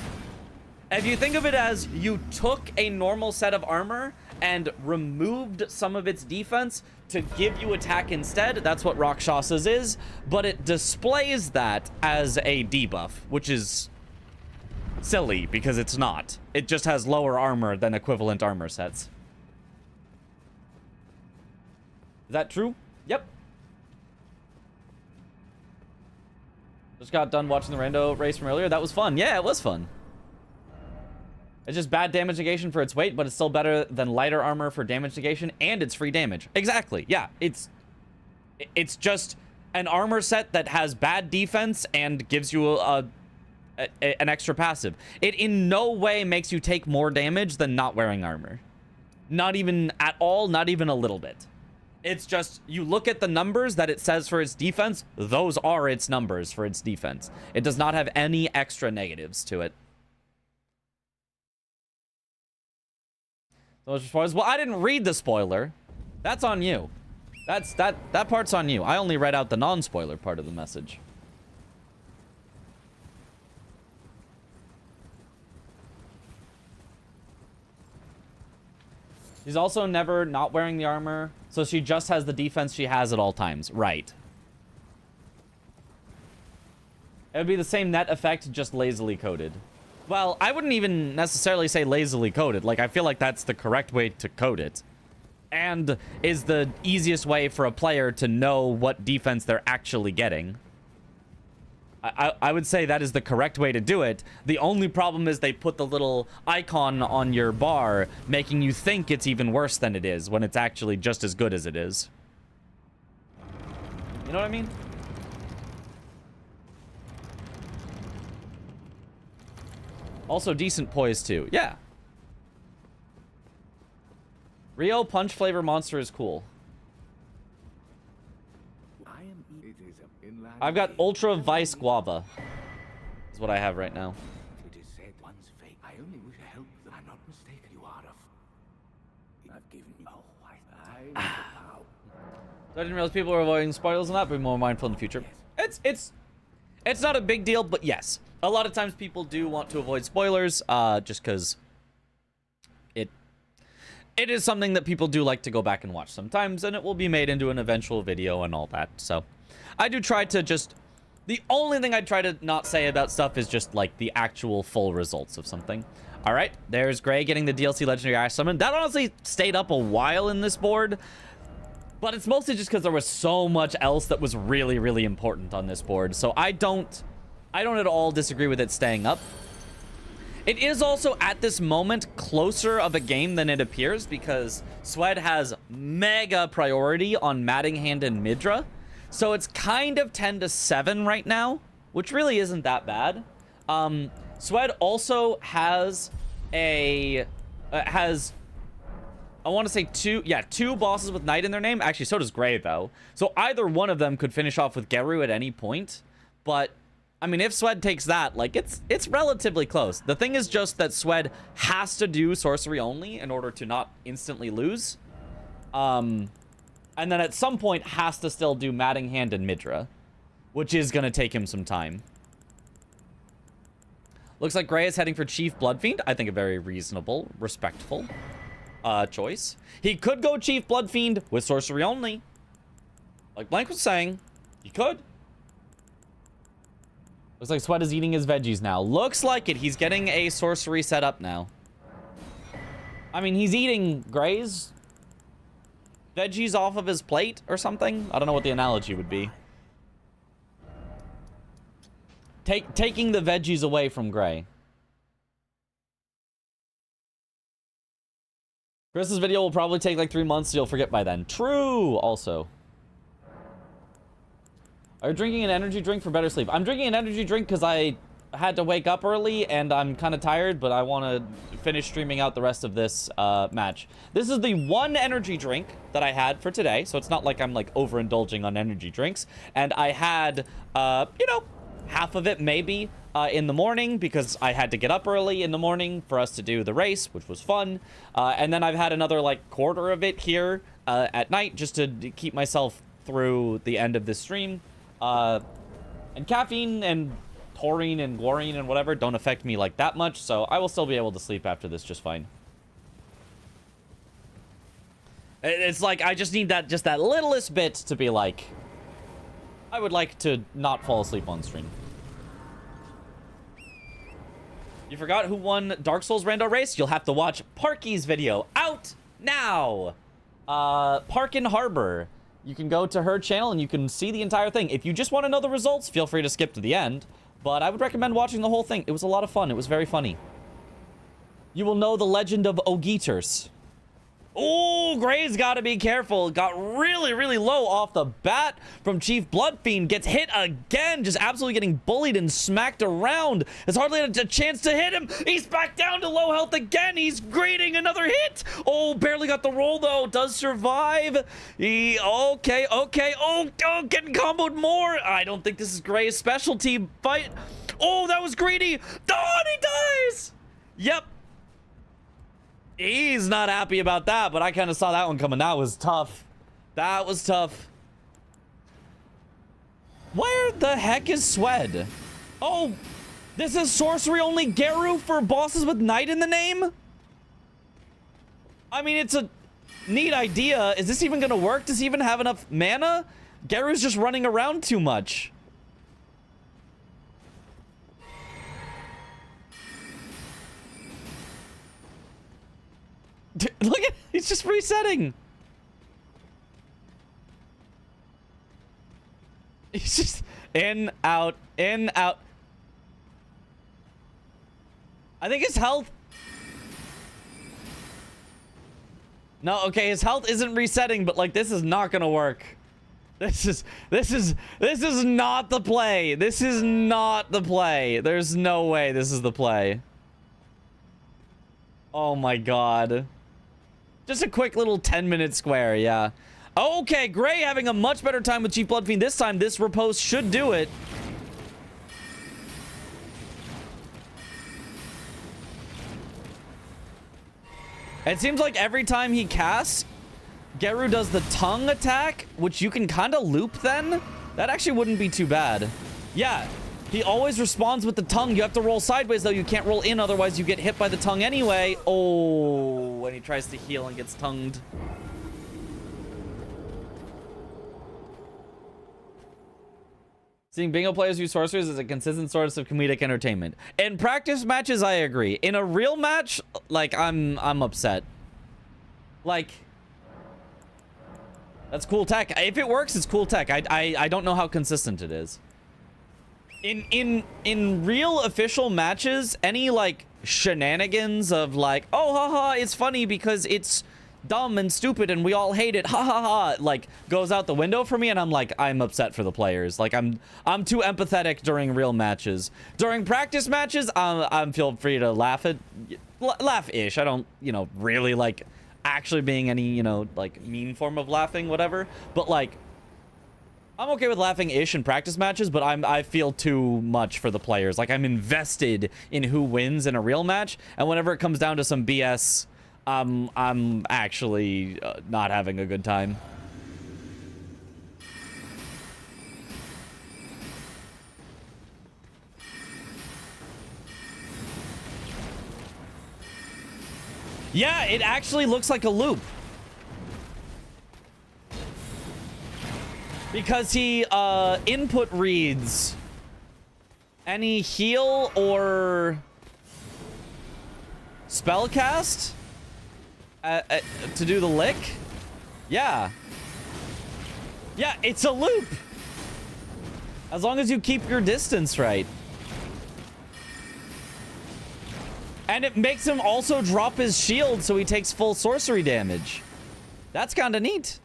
Speaker 3: If you think of it as you took a normal set of armor and removed some of its defense to give you attack instead, that's what Rakshasa's is, but it displays that as a debuff, which is silly because it's not. It just has lower armor than equivalent armor sets. Is that true? Yep. Just got done watching the rando race from earlier. That was fun. Yeah, it was fun. It's just bad damage negation for its weight, but it's still better than lighter armor for damage negation, and it's free damage. Exactly. Yeah, it's just an armor set that has bad defense and gives you an extra passive. It in no way makes you take more damage than not wearing armor. Not even at all, not even a little bit. It's just, you look at the numbers that it says for its defense, those are its numbers for its defense. It does not have any extra negatives to it. So as far as, well, I didn't read the spoiler. That's on you. That part's on you. I only read out the non-spoiler part of the message. She's also never not wearing the armor, so she just has the defense she has at all times. Right. It would be the same net effect, just lazily coded. Well, I wouldn't even necessarily say lazily coded. Like, I feel like that's the correct way to code it. And is the easiest way for a player to know what defense they're actually getting. I would say that is the correct way to do it. The only problem is they put the little icon on your bar, making you think it's even worse than it is, when it's actually just as good as it is. You know what I mean? Also decent poise too. Yeah. Rio punch flavor monster is cool. I've got Ultra Vice Guava. Is what I have right now.
Speaker 7: It is said one's fate. I only wish to help them. I'm not mistaken. You are I've given you. Oh, I
Speaker 3: So I didn't realize people were avoiding spoilers and that, but be more mindful in the future. It's not a big deal, but yes. A lot of times people do want to avoid spoilers, just because it is something that people do like to go back and watch sometimes, and it will be made into an eventual video and all that, so. I do try to just... The only thing I try to not say about stuff is just, like, the actual full results of something. Alright, there's Gray getting the DLC Legendary Ash Summon. That honestly stayed up a while in this board. But it's mostly just because there was so much else that was really, really important on this board. So I don't at all disagree with it staying up. It is also, at this moment, closer of a game than it appears, because Swed has mega priority on Mattinghand and Midra. So it's kind of 10-7 right now, which really isn't that bad. Swed also has I want to say two bosses with Knight in their name. Actually, so does Gray, though. So either one of them could finish off with Geru at any point. But, I mean, if Swed takes that, like, it's relatively close. The thing is just that Swed has to do sorcery only in order to not instantly lose. And then at some point has to still do Matting Hand and Midra, which is going to take him some time. Looks like Gray is heading for Chief Bloodfiend. I think a very reasonable, respectful choice. He could go Chief Bloodfiend with sorcery only. Like Blank was saying, he could. Looks like Sweat is eating his veggies now. Looks like it. He's getting a sorcery set up now. I mean, he's eating Gray's veggies off of his plate or something. I don't know what the analogy would be. Taking the veggies away from Gray. Chris's video will probably take like 3 months, so you'll forget by then. True, also. Are you drinking an energy drink for better sleep? I'm drinking an energy drink because I had to wake up early and I'm kind of tired, but I want to finish streaming out the rest of this match. This is the one energy drink that I had for today, so it's not like I'm like overindulging on energy drinks. And I had, you know, half of it maybe in the morning because I had to get up early in the morning for us to do the race, which was fun. And then I've had another like quarter of it here at night just to keep myself through the end of this stream. And caffeine and taurine and chlorine and whatever don't affect me like that much, so I will still be able to sleep after this just fine. It's like I just need that, just that littlest bit to be like, I would like to not fall asleep on stream. You forgot who won Dark Souls Rando Race? You'll have to watch Parky's video out now. Parkin Harbor. You can go to her channel and you can see the entire thing. If you just want to know the results, feel free to skip to the end. But I would recommend watching the whole thing. It was a lot of fun. It was very funny. You will know the legend of Ogeeters. Oh, Gray's got to be careful. Got really, really low off the bat from Chief Bloodfiend. Gets hit again. Just absolutely getting bullied and smacked around. There's hardly a chance to hit him. He's back down to low health again. He's grading another hit. Oh, barely got the roll, though. Does survive. Okay. Oh, getting comboed more. I don't think this is Gray's specialty. Fight. Oh, that was greedy. Oh, and he dies. Yep. He's not happy about that, but I kind of saw that one coming. That was tough. That was tough. Where the heck is Swed? Oh, this is sorcery only Geru for bosses with Knight in the name? I mean, it's a neat idea. Is this even going to work? Does he even have enough mana? Geru's just running around too much. Look at, he's just resetting. He's just in, out, in, out. I think his health. No, okay, his health isn't resetting, but like this is not gonna work. This is not the play. This is not the play. There's no way this is the play. Oh my god. Just a quick little 10-minute square, yeah. Okay, Gray having a much better time with Chief Bloodfiend this time. This riposte should do it. It seems like every time he casts, Geru does the tongue attack, which you can kind of loop then. That actually wouldn't be too bad. Yeah, he always responds with the tongue. You have to roll sideways, though. You can't roll in, otherwise you get hit by the tongue anyway. Oh, when he tries to heal and gets tongued. Seeing bingo players use sorcerers is a consistent source of comedic entertainment. In practice matches, I agree. In a real match, like, I'm upset. Like, that's cool tech. If it works, it's cool tech. I don't know how consistent it is. In real official matches, any like shenanigans of like, oh haha, it's funny because it's dumb and stupid and we all hate it, ha ha ha, like goes out the window for me, and I'm like, I'm upset for the players. Like I'm too empathetic during real matches. During practice matches, I'm feel free to laugh ish. I don't, you know, really like actually being any, you know, like mean form of laughing, whatever. But like, I'm okay with laughing ish in practice matches, but I feel too much for the players. Like I'm invested in who wins in a real match, and whenever it comes down to some BS, I'm actually not having a good time. Yeah, it actually looks like a loop. Because he input reads any heal or spellcast to do the lick. Yeah. Yeah, it's a loop. As long as you keep your distance right. And it makes him also drop his shield so he takes full sorcery damage. That's kind of neat.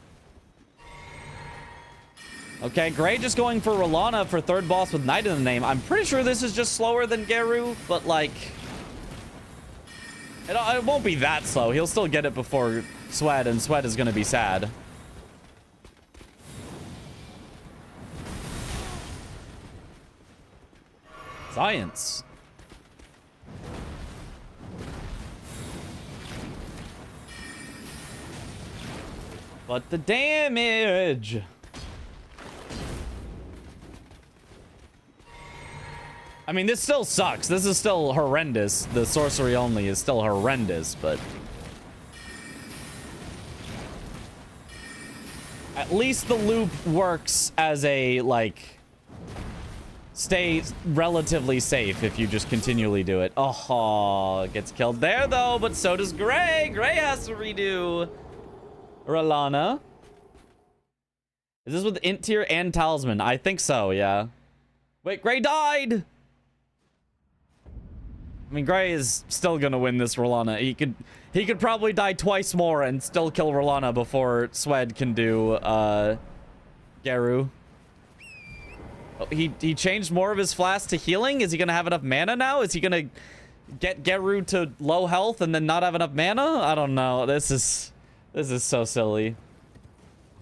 Speaker 3: Okay, Gray just going for Rolana for third boss with Knight in the name. I'm pretty sure this is just slower than Geru, but like... It won't be that slow. He'll still get it before Sweat, and Sweat is going to be sad. Science. But the damage... I mean, this still sucks. This is still horrendous. The sorcery only is still horrendous, but... At least the loop works as a, like... Stay relatively safe if you just continually do it. Oh, gets killed there, though, but so does Gray. Gray has to redo Rolana. Is this with Int tier and Talisman? I think so, yeah. Wait, Gray died! I mean, Gray is still gonna win this Rolana. He could probably die twice more and still kill Rolana before Swed can do Geru. Oh, he changed more of his flask to healing. Is he gonna have enough mana now? Is he gonna get Geru to low health and then not have enough mana? I don't know. This is so silly.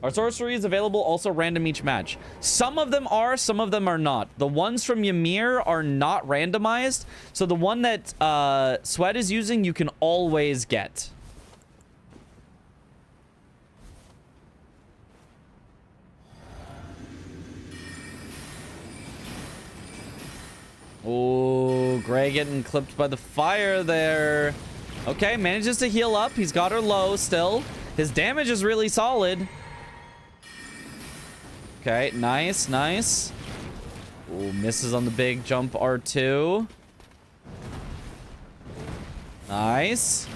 Speaker 3: Are sorceries available also random each match? Some of them are, some of them are not. The ones from Ymir are not randomized. So the one that Sweat is using, you can always get. Oh, Gray getting clipped by the fire there. Okay, manages to heal up. He's got her low still. His damage is really solid. Okay, nice, nice. Ooh, misses on the big jump R2. Nice.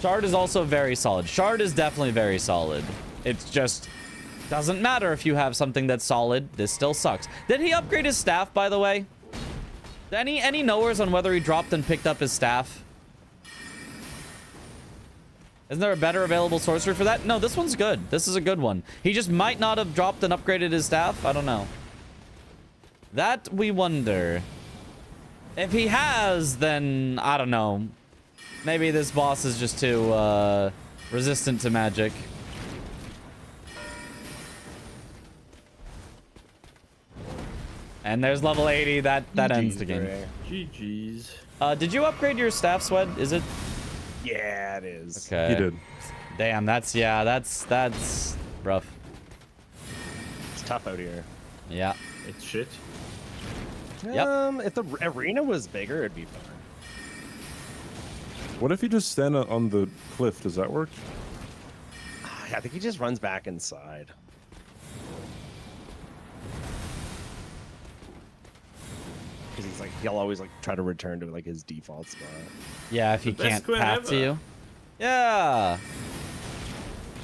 Speaker 3: Shard is also very solid. Shard is definitely very solid. It's just doesn't matter if you have something that's solid. This still sucks. Did he upgrade his staff, by the way? Any knowers on whether he dropped and picked up his staff? Isn't there a better available sorcery for that? No, this one's good. This is a good one. He just might not have dropped and upgraded his staff. I don't know. That we wonder. If he has, then I don't know. Maybe this boss is just too resistant to magic. And there's level 80. That ends the game.
Speaker 6: GG's.
Speaker 3: Did you upgrade your staff, Swed? Is it?
Speaker 4: Yeah, it is.
Speaker 3: Okay.
Speaker 2: He did.
Speaker 3: Damn, that's rough.
Speaker 4: It's tough out here.
Speaker 3: Yeah.
Speaker 6: It's shit.
Speaker 3: Yep.
Speaker 4: If the arena was bigger, it'd be fun.
Speaker 2: What if you just stand on the cliff? Does that work?
Speaker 4: I think he just runs back inside. Because he's like, he'll always like try to return to like his default spot.
Speaker 3: Yeah, if he
Speaker 6: The best
Speaker 3: can't
Speaker 6: queen
Speaker 3: path to
Speaker 6: ever.
Speaker 3: you. Yeah.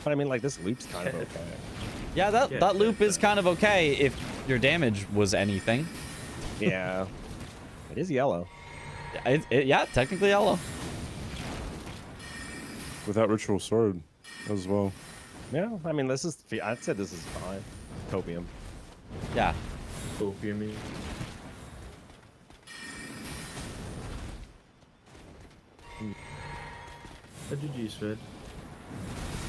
Speaker 4: But I mean, like, this loop's kind of okay.
Speaker 3: Yeah, that loop is kind of okay if your damage was anything.
Speaker 4: Yeah. It is yellow.
Speaker 3: Yeah, technically yellow.
Speaker 2: Without ritual sword as well.
Speaker 4: Yeah, I mean, this is, I'd say this is fine. Copium.
Speaker 3: Yeah.
Speaker 6: Opium. How did you sweat?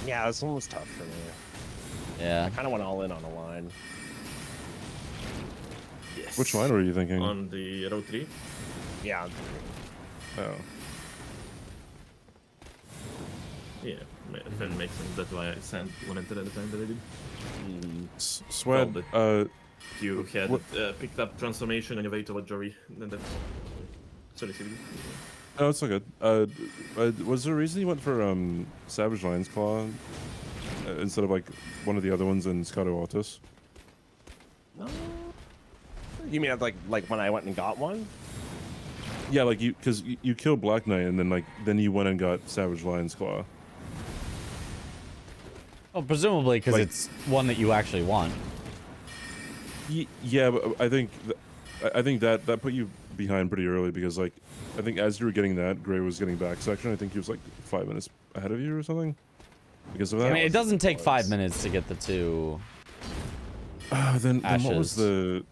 Speaker 4: Yeah, this one was tough for me.
Speaker 3: Yeah.
Speaker 4: I kind of went all in on a line.
Speaker 6: Yes.
Speaker 2: Which line were you thinking?
Speaker 6: On the row 3?
Speaker 4: Yeah.
Speaker 2: Oh.
Speaker 6: Yeah, that makes sense. That's why I went into it at the time that I did.
Speaker 2: Swed,
Speaker 6: You had picked up transformation and you waited to Jory. Then that. Sorry, Sylvie.
Speaker 2: Oh, it's so good. Was there a reason you went for Savage Lion's Claw instead of like one of the other ones in Scotto Altus?
Speaker 4: You mean like when I went and got one?
Speaker 2: Yeah, like because you killed Black Knight and then you went and got Savage Lion's Claw.
Speaker 3: Well, presumably because it's one that you actually want.
Speaker 2: Yeah, but I think that put you behind pretty early because like I think as you were getting that, Gray was getting back section. I think he was like 5 minutes ahead of you or something because of that.
Speaker 3: I mean, it doesn't take 5 minutes to get the two.
Speaker 2: Then what was the?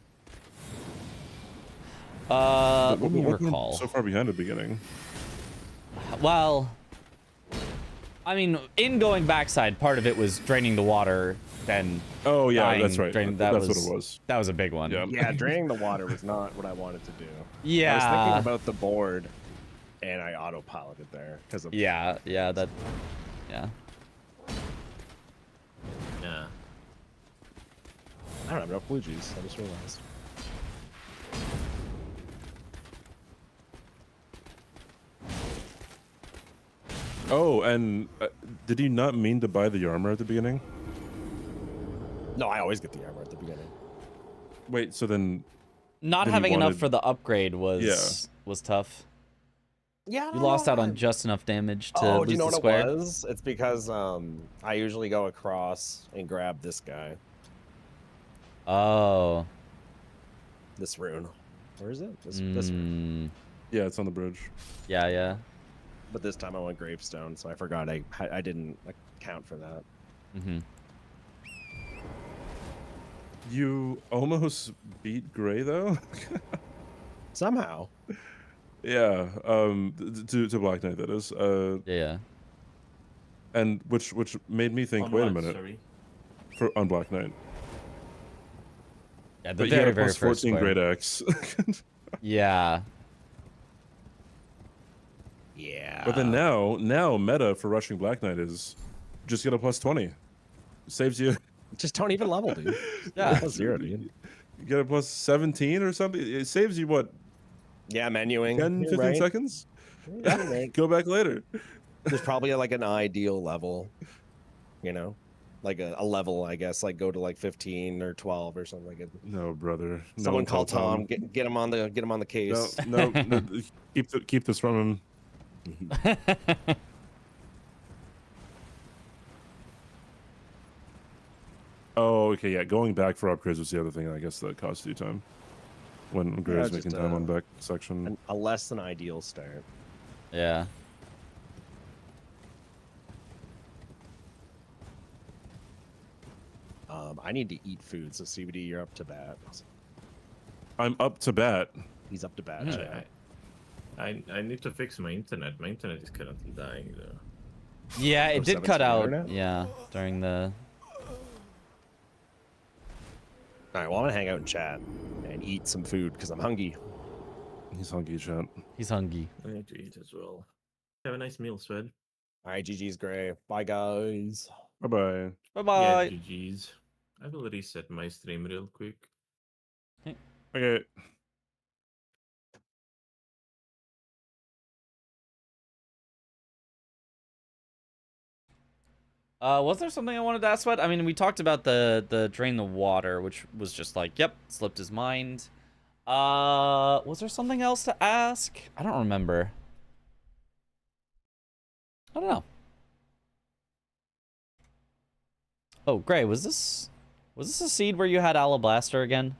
Speaker 3: Let me
Speaker 2: what
Speaker 3: recall.
Speaker 2: So far behind at the beginning.
Speaker 3: Well, I mean, in going backside, part of it was draining the water, then.
Speaker 2: Oh yeah,
Speaker 3: dying,
Speaker 2: that's right. That's what it was.
Speaker 3: That was a big one.
Speaker 2: Yeah.
Speaker 4: Yeah, draining the water was not what I wanted to do.
Speaker 3: Yeah.
Speaker 4: I was thinking about the board, and I autopiloted there because of.
Speaker 3: Yeah.
Speaker 6: Yeah.
Speaker 4: I don't have enough blue juice. I just realized.
Speaker 2: Oh, and did you not mean to buy the armor at the beginning?
Speaker 4: No, I always get the armor at the beginning.
Speaker 2: Wait, so then
Speaker 3: Not
Speaker 2: Then you
Speaker 3: having enough
Speaker 2: wanted-
Speaker 3: for the upgrade was tough.
Speaker 4: Yeah.
Speaker 3: You lost out on just enough damage to
Speaker 4: Oh,
Speaker 3: lose
Speaker 4: do you know
Speaker 3: the
Speaker 4: what
Speaker 3: square.
Speaker 4: it was? It's because I usually go across and grab this guy,
Speaker 3: Oh.
Speaker 4: this rune. Where is it? This rune.
Speaker 2: yeah, it's on the bridge.
Speaker 3: Yeah.
Speaker 4: But this time I went gravestone, so I forgot I didn't account for that.
Speaker 3: Mm-hmm.
Speaker 2: You almost beat Gray though.
Speaker 4: Somehow.
Speaker 2: Yeah, to Black Knight that is.
Speaker 3: Yeah.
Speaker 2: And which made me think,
Speaker 6: On
Speaker 2: wait a
Speaker 6: what,
Speaker 2: minute,
Speaker 6: sorry?
Speaker 2: on Black Knight.
Speaker 3: Yeah, the
Speaker 2: But you
Speaker 3: very,
Speaker 2: had a
Speaker 3: very
Speaker 2: plus
Speaker 3: first
Speaker 2: 14
Speaker 3: square.
Speaker 2: Great Axe.
Speaker 3: Yeah.
Speaker 4: Yeah.
Speaker 2: But then now meta for rushing Black Knight is just get a plus 20. Saves you.
Speaker 4: Just don't even level, dude.
Speaker 3: Yeah.
Speaker 4: Plus 0, dude.
Speaker 2: You get a plus 17 or something. It saves you what,
Speaker 4: Yeah, menuing.
Speaker 2: 10,
Speaker 4: You're
Speaker 2: 15
Speaker 4: right.
Speaker 2: seconds?
Speaker 4: Yeah, you're right.
Speaker 2: Go back later.
Speaker 4: There's probably like an ideal level, you know, like a level, I guess, like go to like 15 or 12 or something like it.
Speaker 2: No, brother. No
Speaker 4: Someone
Speaker 2: one
Speaker 4: call
Speaker 2: tell
Speaker 4: Tom. Get him on the case.
Speaker 2: No, keep this from him. Oh, okay, yeah. Going back for upgrades was the other thing, I guess, that cost you time. When Gray was
Speaker 4: just,
Speaker 2: making time on back section.
Speaker 4: A less than ideal start.
Speaker 3: Yeah.
Speaker 4: I need to eat food, so CBD, you're up to bat.
Speaker 2: I'm up to bat.
Speaker 4: He's up to bat.
Speaker 6: Yeah,
Speaker 4: chat.
Speaker 6: I need to fix my internet. My internet is currently dying though.
Speaker 3: Yeah, it
Speaker 4: Oh,
Speaker 3: did cut
Speaker 4: 17
Speaker 3: out.
Speaker 4: internet?
Speaker 3: Yeah, during the.
Speaker 4: All right, well, I'm gonna hang out and chat and eat some food because I'm hungry.
Speaker 2: He's hungry, chat.
Speaker 3: He's hungry.
Speaker 6: I need to eat as well. Have a nice meal, Swed.
Speaker 4: All right, GG's Gray. Bye, guys.
Speaker 2: Bye bye.
Speaker 3: Bye bye.
Speaker 6: Yeah, GG's. I will reset my stream real quick.
Speaker 2: Okay.
Speaker 3: Was there something I wanted to ask about? I mean, we talked about the drain the water, which was just like, yep, slipped his mind. Was there something else to ask? I don't remember. I don't know. Oh, Gray, was this a seed where you had Alabaster again?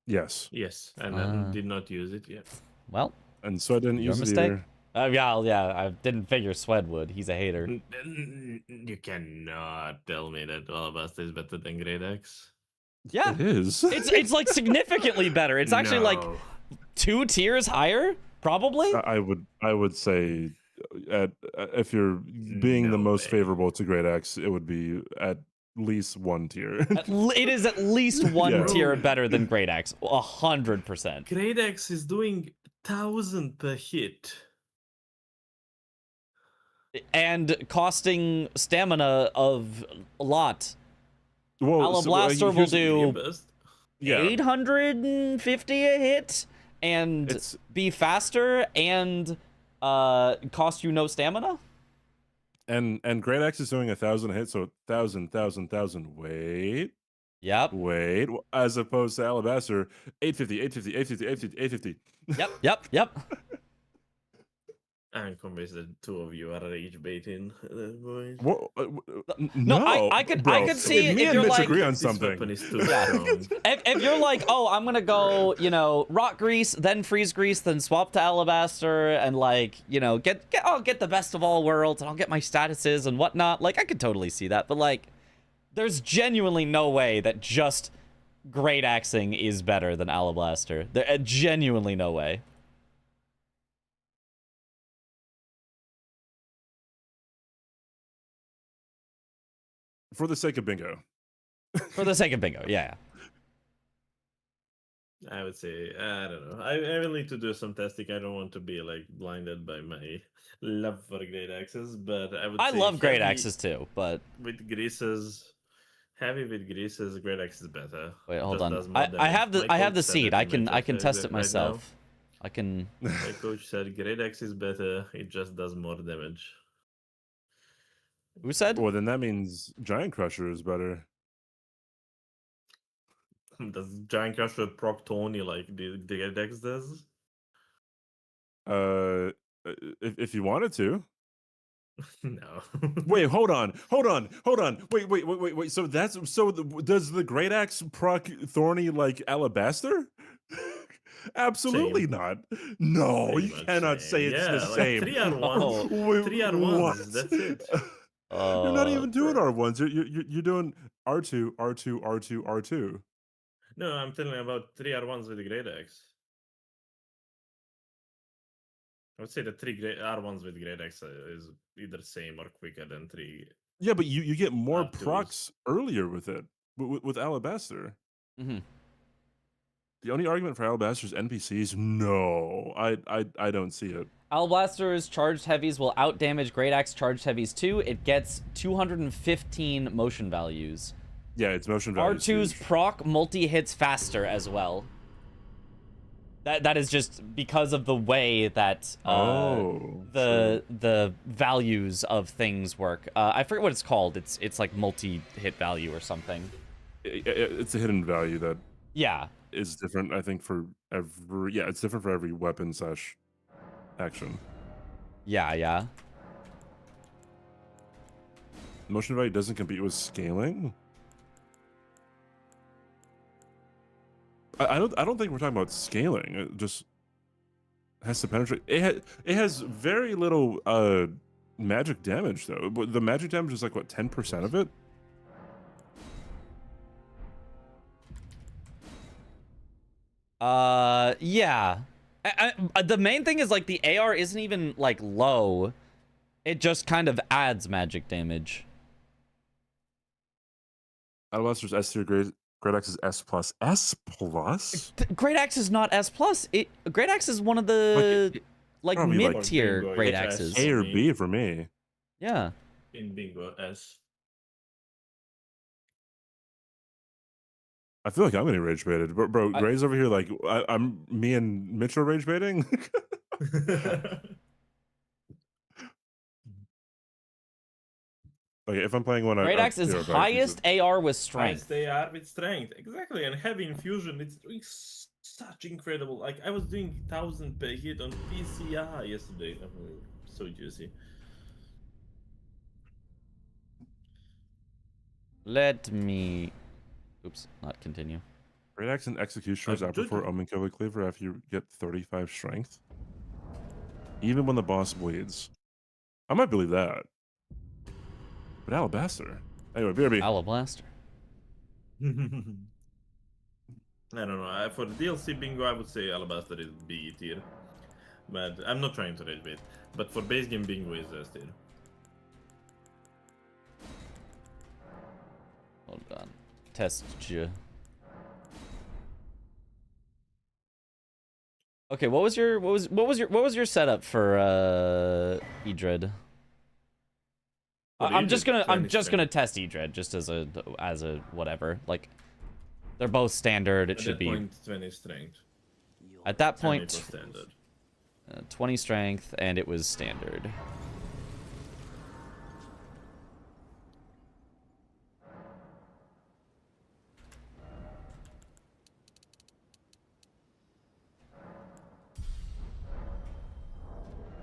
Speaker 2: Yes.
Speaker 6: Yes, and
Speaker 3: Ah.
Speaker 6: did not use it yet.
Speaker 3: Well,
Speaker 2: And so I didn't
Speaker 3: your
Speaker 2: use
Speaker 3: mistake.
Speaker 2: it either.
Speaker 3: Yeah, I didn't figure Swed would. He's a hater.
Speaker 6: You cannot tell me that Alabaster is better than Great Axe.
Speaker 3: Yeah,
Speaker 2: It is.
Speaker 3: it's like significantly better. It's actually like
Speaker 6: No.
Speaker 3: 2 tiers higher, probably.
Speaker 2: I would say, if you're being the
Speaker 6: No
Speaker 2: most
Speaker 6: way.
Speaker 2: favorable to Great Axe, it would be at least 1 tier.
Speaker 3: It is at least 1
Speaker 2: Yeah.
Speaker 3: tier better than Great Axe. 100%.
Speaker 6: Great Axe is doing 1,000 per hit.
Speaker 3: And costing stamina of a lot.
Speaker 2: Well,
Speaker 3: Alablaster will
Speaker 2: here's-
Speaker 3: do
Speaker 6: Burst.
Speaker 2: Yeah.
Speaker 3: 850 a hit. and
Speaker 2: It's-
Speaker 3: be faster and cost you no stamina?
Speaker 2: And Great Axe is doing 1,000 hits, so 1,000.
Speaker 3: Yep.
Speaker 2: Wait. As opposed to Alabaster, 850, 850, 850, 850, 850.
Speaker 3: Yep.
Speaker 6: I'm convinced that two of you are rage baiting at that point.
Speaker 2: What?
Speaker 3: No, I could see
Speaker 2: me
Speaker 3: if
Speaker 2: and
Speaker 3: you're
Speaker 2: Mitch
Speaker 3: like,
Speaker 2: agree on
Speaker 6: This
Speaker 2: something.
Speaker 6: weapon is too
Speaker 3: Yeah.
Speaker 6: strong.
Speaker 3: if you're like, oh, I'm gonna go, rock grease, then freeze grease, then swap to alabaster, and like, I'll get the best of all worlds, and I'll get my statuses and whatnot. Like, I could totally see that, but like, there's genuinely no way that just great axing is better than alabaster. There, genuinely no way.
Speaker 2: For the sake of bingo.
Speaker 3: For the sake of bingo, yeah.
Speaker 6: I would say, I don't know. I will need to do some testing. I don't want to be like blinded by my love for great axes, but
Speaker 3: I
Speaker 6: say
Speaker 3: love great
Speaker 6: heavy
Speaker 3: axes too, but
Speaker 6: with greases. Heavy with greases, great axe is better.
Speaker 3: wait, hold
Speaker 6: Just
Speaker 3: on.
Speaker 6: does more
Speaker 3: I have
Speaker 6: damage.
Speaker 3: the
Speaker 6: My
Speaker 3: I have
Speaker 6: coach
Speaker 3: the
Speaker 6: said
Speaker 3: seed.
Speaker 6: that
Speaker 3: I
Speaker 6: in
Speaker 3: can
Speaker 6: my
Speaker 3: test it
Speaker 6: right now.
Speaker 3: myself. I can.
Speaker 6: My coach said great axe is better. It just does more damage.
Speaker 3: Who said?
Speaker 2: Well, then that means Giant Crusher is better.
Speaker 6: Does Giant Crusher proc Tony like the great axe does?
Speaker 2: If you wanted to.
Speaker 6: No.
Speaker 2: Wait, hold on. Wait. So does the Great Axe proc Thorny like Alabaster? Absolutely
Speaker 6: Same.
Speaker 2: not. No,
Speaker 6: Pretty
Speaker 2: you
Speaker 6: much
Speaker 2: cannot
Speaker 6: same.
Speaker 2: say it's the
Speaker 6: Yeah, like
Speaker 2: same.
Speaker 6: 3 R1s.
Speaker 3: No.
Speaker 2: Wait,
Speaker 6: 3 R1s.
Speaker 2: what?
Speaker 6: That's it.
Speaker 2: You're not even doing
Speaker 6: bro.
Speaker 2: R1s. You're doing R2, R2, R2, R2.
Speaker 6: No, I'm telling you about 3 R1s with the great axe. I would say the 3 R1s with great axe is either same or quicker than 3.
Speaker 2: Yeah, but you get more
Speaker 6: R2s.
Speaker 2: procs earlier with it with Alabaster.
Speaker 3: Mm-hmm.
Speaker 2: The only argument for Alabaster's NPCs, no, I don't see it.
Speaker 3: Alabaster's charged heavies will outdamage Great Axe charged heavies too. It gets 215 motion values.
Speaker 2: Yeah, it's motion value.
Speaker 3: R2's proc multi-hits faster as well. That is just because of the way that the values of things work. I forget what it's called. It's like multi-hit value or something.
Speaker 2: It's a hidden value that is different. I think for every it's different for every weapon / action.
Speaker 3: Yeah.
Speaker 2: Motion value doesn't compete with scaling. I don't think we're talking about scaling. It just has to penetrate. It has very little magic damage though. But the magic damage is like what, 10% of it?
Speaker 3: Yeah. The main thing is like the AR isn't even like low. It just kind of adds magic damage.
Speaker 2: Alabaster's S tier, Great Axe is S plus. S plus?
Speaker 3: Great Axe is not S plus. Great Axe is one of the like
Speaker 2: probably, like,
Speaker 3: mid tier
Speaker 6: Bingo,
Speaker 3: Great
Speaker 6: yeah,
Speaker 3: Axes.
Speaker 2: A or B for me.
Speaker 3: Yeah.
Speaker 6: In bingo, S.
Speaker 2: I feel like I'm getting rage baited. Bro, Gray's over here like me and Mitch are rage baiting. Like if I'm playing one,
Speaker 3: Great Axe is highest AR with strength.
Speaker 6: They are with strength, exactly. And heavy infusion, it's doing such incredible. Like I was doing 1,000 per hit on PCI yesterday. So juicy.
Speaker 3: Let me. Oops, not continue.
Speaker 2: Great Axe and Executioner's out before Omen Killer Cleaver after you get 35 strength. Even when the boss bleeds. I might believe that. But Alabaster. Anyway, BRB.
Speaker 3: Alabaster.
Speaker 6: I don't know. For the DLC bingo, I would say Alabaster is B tier. But I'm not trying to rage bait. But for base game bingo is S tier.
Speaker 3: Hold on. Test you. Okay, what was your setup for Edred? I'm just gonna test Edred just as a whatever. Like they're both standard. It
Speaker 6: At
Speaker 3: should
Speaker 6: that
Speaker 3: be.
Speaker 6: point, 20 strength.
Speaker 3: At that
Speaker 6: And it
Speaker 3: point,
Speaker 6: was standard.
Speaker 3: 20 strength, and it was standard.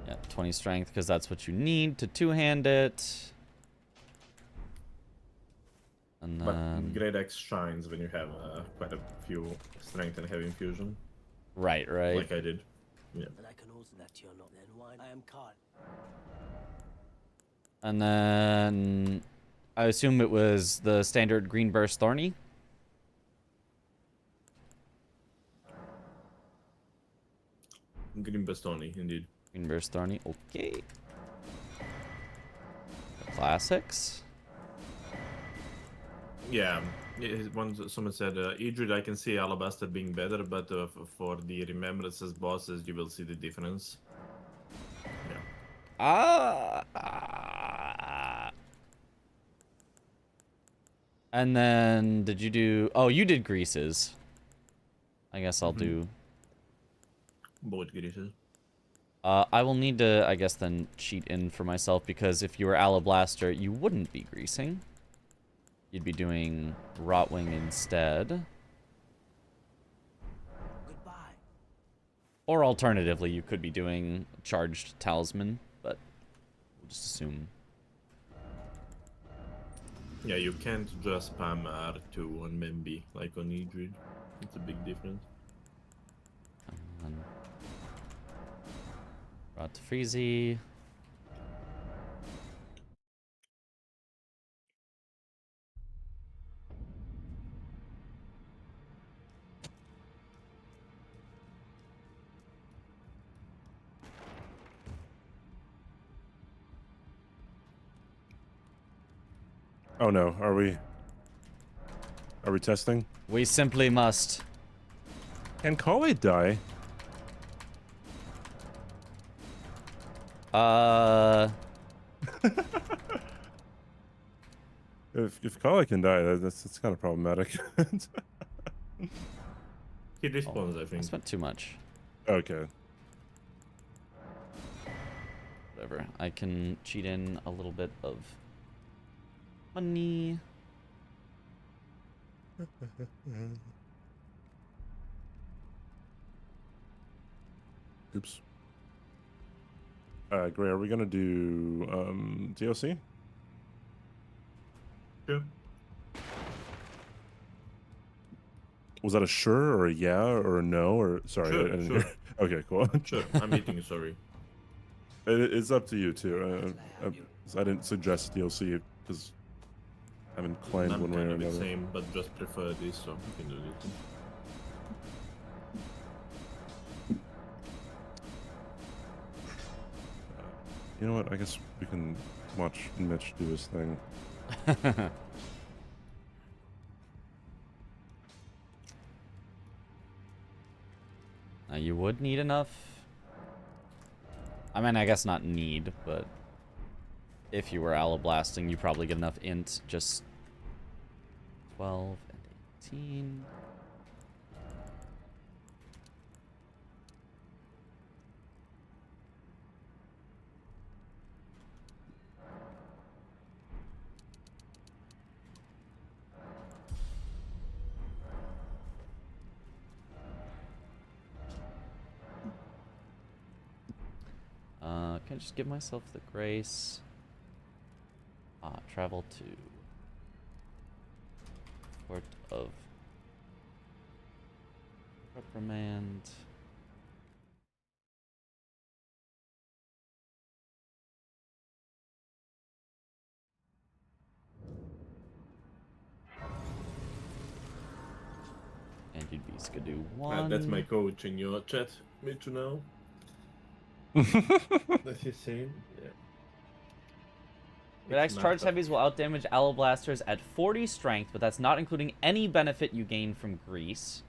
Speaker 3: Yeah, 20 strength, because that's what you need to two-hand it. And
Speaker 6: But
Speaker 3: then...
Speaker 6: Great Axe shines when you have quite a few strength and heavy infusion.
Speaker 3: Right, right.
Speaker 6: Like I did. Yeah.
Speaker 7: And I can also that you're not then why I am caught.
Speaker 3: And then... I assume it was the standard Green Burst Thorny?
Speaker 6: Green Bastoni, indeed.
Speaker 3: Green Burst Thorny, okay. The classics.
Speaker 6: Yeah, someone said, Idrid, I can see Alabaster being better, but for the Remembrances bosses, you will see the difference. Yeah.
Speaker 3: And then, did you do... Oh, you did Greases. I guess I'll do...
Speaker 6: Both greases.
Speaker 3: I will need to, I guess, then cheat in for myself, because if you were Alablaster, you wouldn't be greasing. You'd be doing Rotwing instead.
Speaker 7: Goodbye.
Speaker 3: Or alternatively, you could be doing Charged Talisman, but we'll just assume.
Speaker 6: Yeah, you can't just spam R2 on Membi like on Idrid. It's a big difference.
Speaker 3: Rot to Freezy.
Speaker 2: Oh no, are we testing?
Speaker 3: We simply must.
Speaker 2: Can Kale die? If Kale can die, that's kind of problematic.
Speaker 6: He respawns, I
Speaker 3: I
Speaker 6: think.
Speaker 3: spent too much.
Speaker 2: Okay.
Speaker 3: Whatever. I can cheat in a little bit of money.
Speaker 2: Oops. Gray, are we gonna do DLC?
Speaker 6: Sure.
Speaker 2: Was that a sure or a yeah or a no or sorry?
Speaker 6: Sure,
Speaker 2: I didn't
Speaker 6: sure.
Speaker 2: hear. Okay, cool.
Speaker 6: Sure, I'm eating, sorry.
Speaker 2: It's up to you too. I didn't suggest DLC because I haven't claimed
Speaker 6: I'm
Speaker 2: one way
Speaker 6: kind
Speaker 2: or
Speaker 6: of the
Speaker 2: another.
Speaker 6: same, but just prefer this, so we can do this.
Speaker 2: You know what? I guess we can watch Mitch do his thing.
Speaker 3: Now you would need enough. I mean, I guess not need, but if you were Alablasting, you probably get enough int. Just 12 and 18. Can I just give myself the grace? Travel to Court of Reprimand. And you'd be Skidoo 1.
Speaker 6: That's my coach in your chat, Mitch, now. That's his saying. Yeah.
Speaker 3: Red Axe charge heavies will outdamage Alablasters at 40 strength, but that's not including any benefit you gain from grease.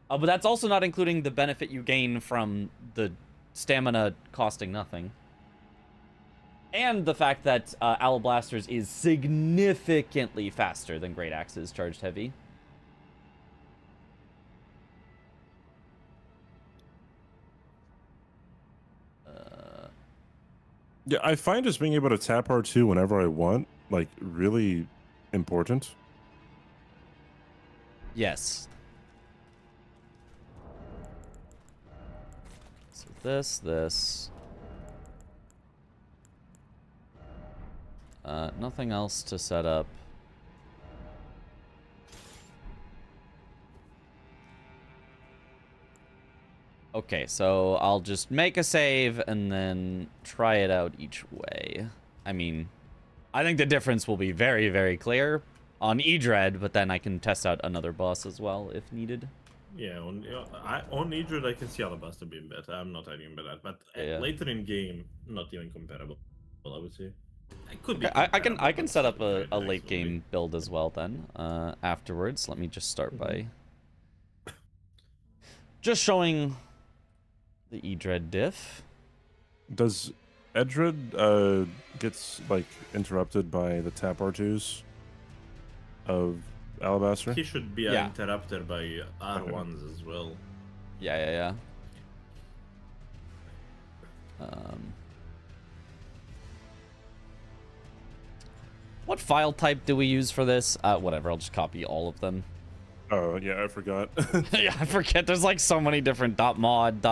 Speaker 3: But that's also not including the benefit you gain from the stamina costing nothing. And the fact that Alablasters is significantly faster than Great Axe's charged heavy.
Speaker 2: Yeah, I find just being able to tap R2 whenever I want, like, really important.
Speaker 3: Yes. So this. Nothing else to set up. Okay, so I'll just make a save and then try it out each way. I mean, I think the difference will be very, very clear on Edred, but then I can test out another boss as well if needed.
Speaker 6: Yeah, on Idrid I can see Alabaster being better. I'm not arguing about that, but
Speaker 3: Yeah.
Speaker 6: later in game, not even comparable. I would say. It could be.
Speaker 3: Okay, I can
Speaker 6: comparable,
Speaker 3: set
Speaker 6: but
Speaker 3: up a
Speaker 6: not
Speaker 3: late
Speaker 6: absolutely.
Speaker 3: game build as well then. Afterwards, let me just start by just showing the Edred diff.
Speaker 2: Does Edred gets like interrupted by the tap R2s of Alabaster?
Speaker 6: He should be
Speaker 3: Yeah.
Speaker 6: interrupted by R1s as well.
Speaker 3: Yeah. What file type do we use for this? Whatever, I'll just copy all of them.
Speaker 2: Oh yeah, I forgot.
Speaker 3: Yeah, I forget. There's like so many different .mod,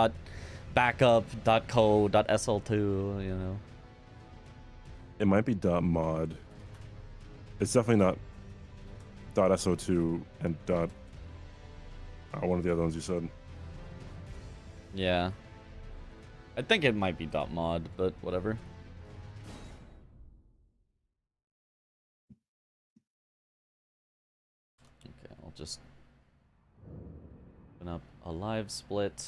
Speaker 3: .backup, .co, .sl2, you know.
Speaker 2: It might be .mod. It's definitely not .so2 and one of the other ones you said.
Speaker 3: Yeah. I think it might be .mod, but whatever. Okay, I'll just open up a live split.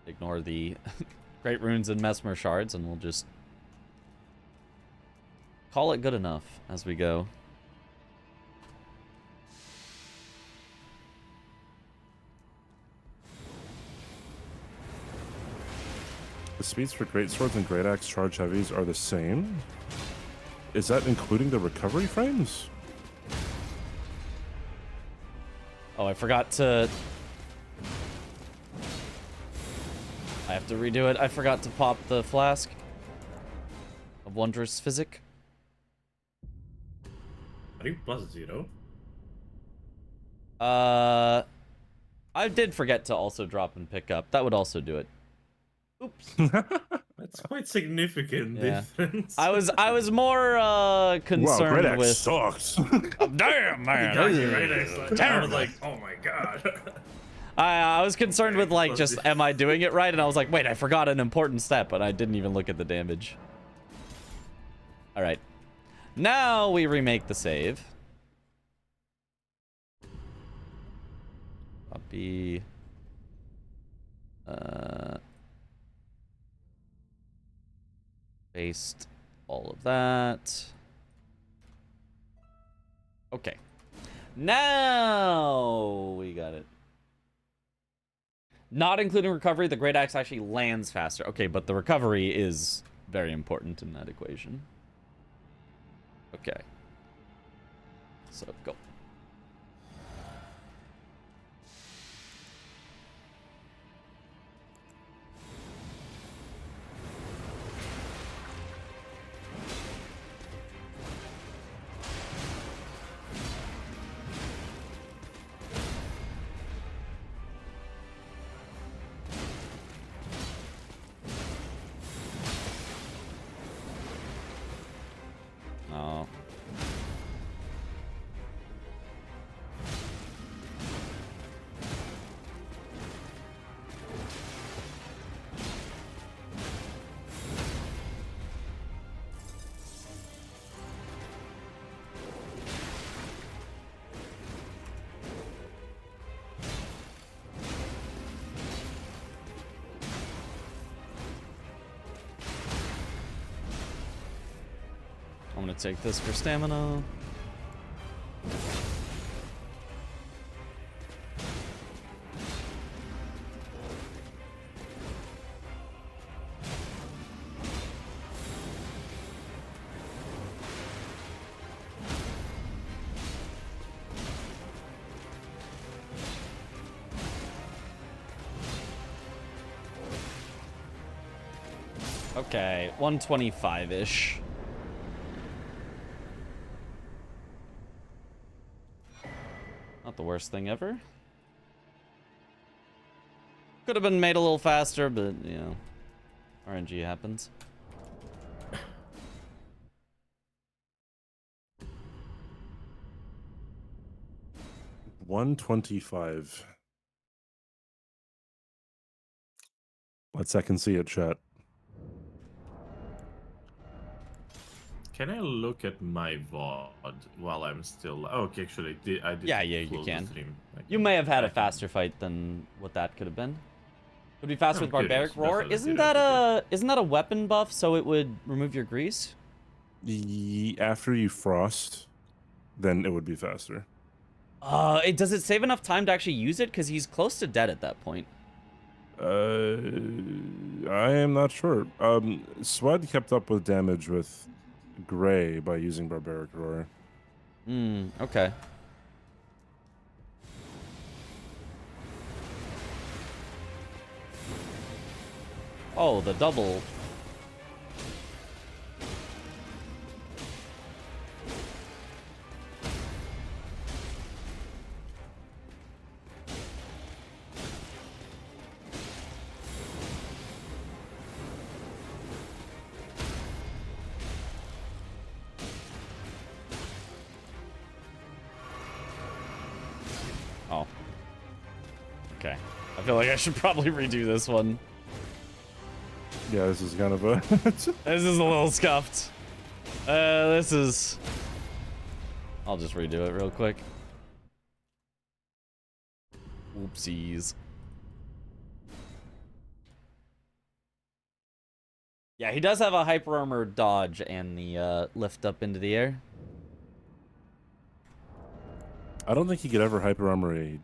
Speaker 3: Ignore the Great Runes and Mesmer Shards, and we'll just call it good enough as we go.
Speaker 2: The speeds for Great Swords and Great Axe Charge Heavies are the same. Is that including the recovery frames?
Speaker 3: Oh, I forgot to... I have to redo it. I forgot to pop the flask of Wondrous Physic.
Speaker 6: Are you +0?
Speaker 3: I did forget to also drop and pick up. That would also do it. Oops.
Speaker 6: That's quite significant
Speaker 3: Yeah.
Speaker 6: difference.
Speaker 3: I was more
Speaker 2: Wow, Great
Speaker 3: concerned
Speaker 2: Axe
Speaker 3: with.
Speaker 2: sucks.
Speaker 3: Damn, man.
Speaker 6: Got
Speaker 3: this
Speaker 6: you
Speaker 3: is
Speaker 6: right next to it. I was like, oh my god.
Speaker 3: I was concerned with like just am I doing it right, and I was like, wait, I forgot an important step, and I didn't even look at the damage. All right, now we remake the save. Copy. Paste all of that. Okay. Now we got it. Not including recovery, the Great Axe actually lands faster. Okay, but the recovery is very important in that equation. Okay. So, go. No. I'm gonna take this for stamina. Okay, 125-ish. Not the worst thing ever. Could have been made a little faster, but, you know, RNG happens.
Speaker 2: $125. Let's second see it, chat.
Speaker 6: Can I look at my VOD while I'm still? Oh, okay, actually, I did.
Speaker 3: Yeah, you
Speaker 6: close the
Speaker 3: can.
Speaker 6: stream.
Speaker 3: You may have had a faster fight than what that could have been. Would be faster with
Speaker 6: I'm curious,
Speaker 3: Barbaric Roar.
Speaker 6: definitely
Speaker 3: Isn't that a weapon buff, so it would remove your grease?
Speaker 2: After you frost, then it would be faster.
Speaker 3: Does it save enough time to actually use it? Because he's close to dead at that point.
Speaker 2: I am not sure. Swed kept up with damage with Gray by using Barbaric Roar.
Speaker 3: Okay. Oh, the double. Oh. Okay. I feel like I should probably redo this one.
Speaker 2: Yeah, this is kind of a...
Speaker 3: This is a little scuffed. This is... I'll just redo it real quick. Oopsies. Yeah, he does have a hyper armor dodge and the lift up into the air.
Speaker 2: I don't think he could ever hyper armor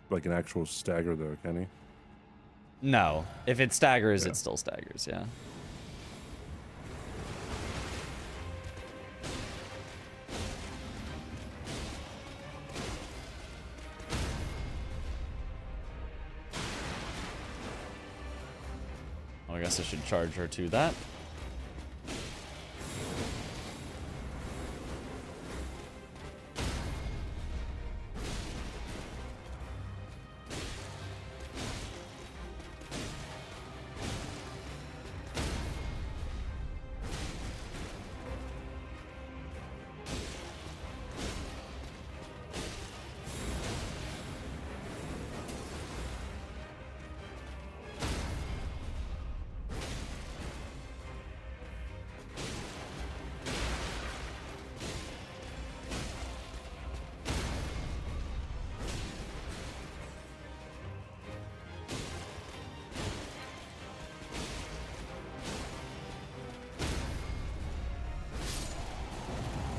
Speaker 2: like an actual stagger though, can he?
Speaker 3: No. If it staggers, it still staggers, yeah. Oh, I guess I should charge her to that.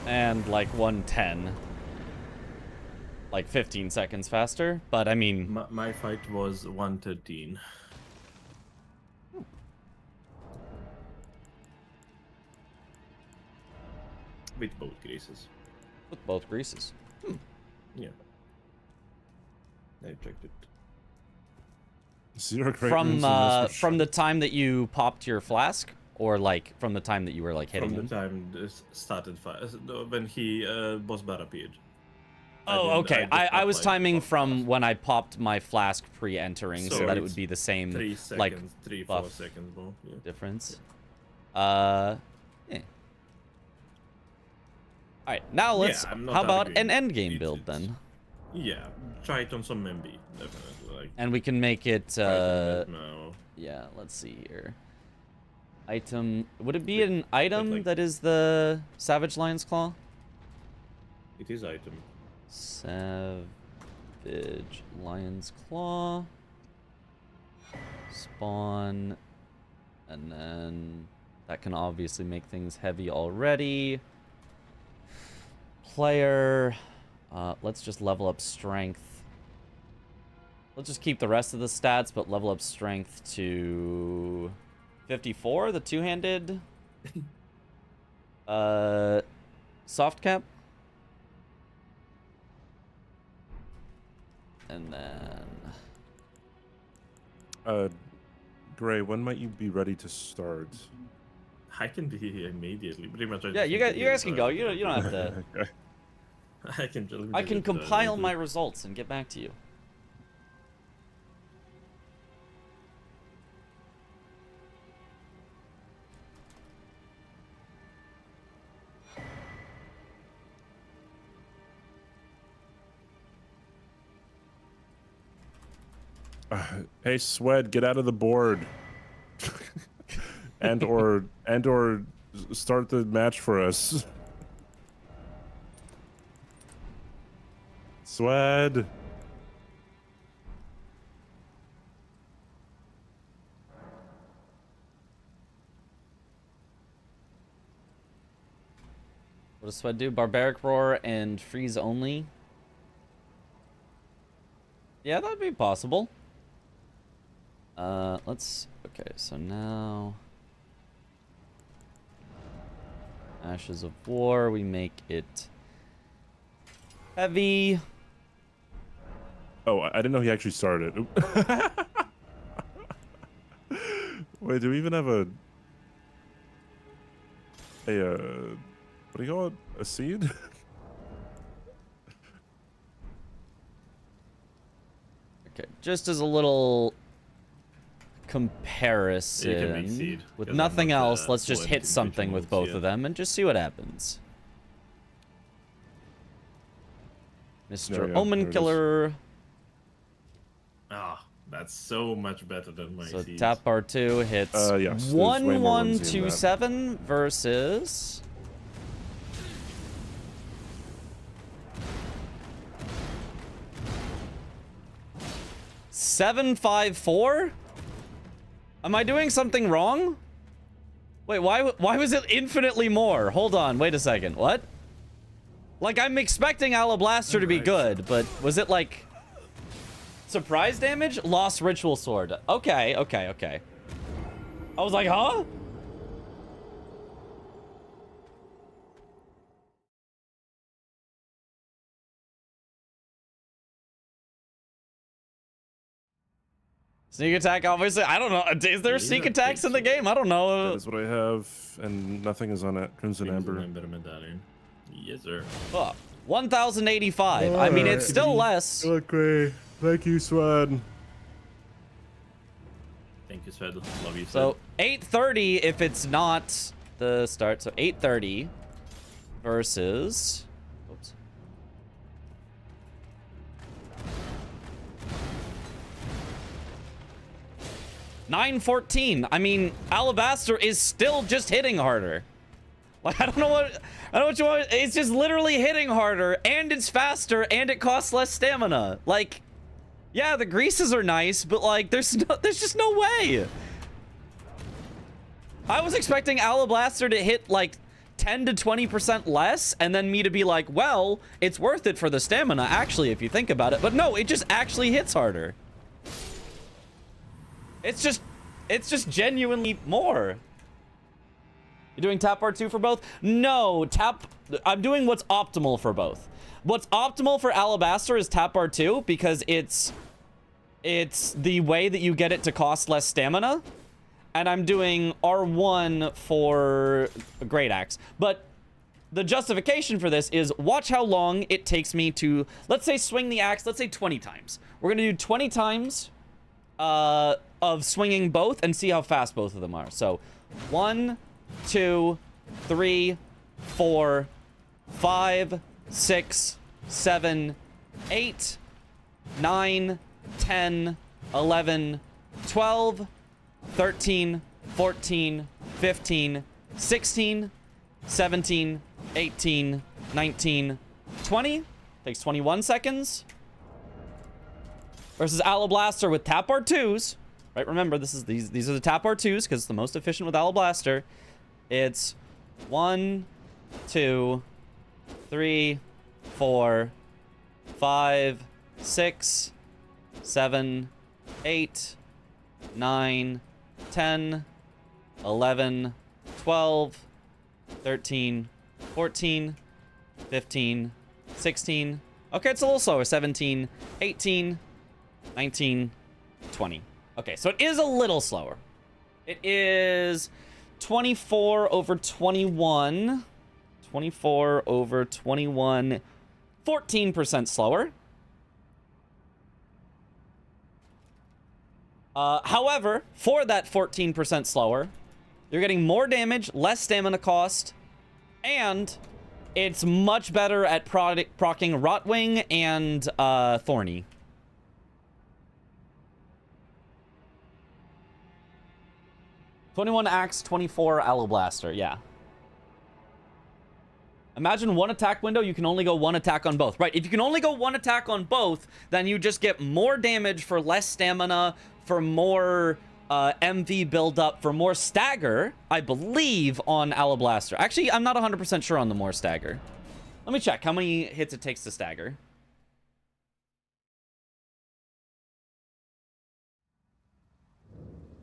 Speaker 3: And like 110. Like 15 seconds faster, but I mean...
Speaker 6: My fight was 113. With both greases.
Speaker 3: With both greases.
Speaker 6: Yeah. I checked it.
Speaker 2: Zero
Speaker 3: From the time that you popped your flask, or like from the time that you were like hitting
Speaker 6: From
Speaker 3: him?
Speaker 6: the time this started when he boss bar appeared.
Speaker 3: Oh, okay. I was timing from
Speaker 6: fast.
Speaker 3: when I popped my flask pre-entering, so that it would be the same
Speaker 6: 3 seconds,
Speaker 3: like
Speaker 6: 3-4
Speaker 3: buff
Speaker 6: seconds more. Yeah.
Speaker 3: difference. Yeah. All right, now let's.
Speaker 6: I'm not
Speaker 3: How about
Speaker 6: arguing.
Speaker 3: an end game build then?
Speaker 6: Yeah, try it on some MB, definitely. Like,
Speaker 3: And we can make it.
Speaker 6: try it on now.
Speaker 3: Yeah, let's see here. Item. Would it be an item
Speaker 6: like-
Speaker 3: that is the Savage Lion's Claw?
Speaker 6: It is item.
Speaker 3: Savage Lion's Claw. Spawn. And then that can obviously make things heavy already. Player. Let's just level up strength. Let's just keep the rest of the stats, but level up strength to 54, the two-handed. Soft cap. And then...
Speaker 2: Gray, when might you be ready to start?
Speaker 6: I can be here immediately. Pretty much.
Speaker 3: Yeah, you guys can go. You don't have to.
Speaker 2: Okay.
Speaker 6: I can
Speaker 3: compile my results and get back to you.
Speaker 2: Hey, Swed, get out of the board. and or start the match for us. Swed.
Speaker 3: What does Swed do? Barbaric Roar and freeze only? Yeah, that'd be possible. Okay, so now Ashes of War, we make it heavy.
Speaker 2: Oh, I didn't know he actually started. Wait, do we even have a what do you call it? A seed?
Speaker 3: Okay, just as a little comparison, with nothing else, let's just hit something with both of them and just see what happens. Mr. Omen Killer.
Speaker 6: Ah, that's so much better than my
Speaker 3: So
Speaker 6: seeds.
Speaker 3: tap R2 hits
Speaker 2: yes, there's way more ones in that.
Speaker 3: 1127 versus 754. Am I doing something wrong? Wait, why was it infinitely more? Hold on, wait a second. What? Like, I'm expecting Alablaster to be good, but was it like surprise damage? Lost Ritual Sword. Okay. I was like, huh? Sneak attack, obviously. I don't know. Is there sneak attacks in the game? I don't know.
Speaker 2: That is what I have, and nothing is on it. Crimson Amber.
Speaker 6: Medallion. Yes, sir.
Speaker 3: Oh, 1,085. I mean, it's still less.
Speaker 2: Look great. Thank you, Swad.
Speaker 6: Thank you, Sved. Love you, Sved.
Speaker 3: So 8:30 if it's not the start. So 8:30 versus. Oops. $9.14. I mean, Alabaster is still just hitting harder. Like, I don't know what you want. It's just literally hitting harder, and it's faster, and it costs less stamina. Like, yeah, the greases are nice, but like, there's just no way. I was expecting Alablaster to hit like 10 to 20% less, and then me to be like, well, it's worth it for the stamina, actually, if you think about it. But no, it just actually hits harder. It's just genuinely more. You're doing tap R2 for both? No, I'm doing what's optimal for both. What's optimal for Alabaster is tap R2 because it's the way that you get it to cost less stamina. And I'm doing R1 for Great Axe. But the justification for this is watch how long it takes me to, let's say, swing the axe, let's say 20 times. We're going to do 20 times of swinging both and see how fast both of them are. So 1, 2, 3, 4, 5, 6, 7, 8, 9, 10, 11, 12, 13, 14, 15, 16, 17, 18, 19, 20. Takes 21 seconds. Versus Alablaster with tap R2s. Right, remember, these are the tap R2s because it's the most efficient with Alablaster. It's 1, 2, 3, 4, 5, 6, 7, 8, 9, 10, 11, 12, 13, 14, 15, 16. Okay, it's a little slower. 17, 18, 19, 20. Okay, so it is a little slower. It is 24 over 21. 24 over 21. 14% slower. However, for that 14% slower, you're getting more damage, less stamina cost, and it's much better at procking Rotwing and Thorny. "21 Axe, 24 Aloe Blaster." Yeah. Imagine one attack window, you can only go one attack on both. Right, if you can only go one attack on both, then you just get more damage for less stamina, for more MV buildup, for more stagger, I believe, on Aloe Blaster. Actually, I'm not 100% sure on the more stagger. Let me check how many hits it takes to stagger.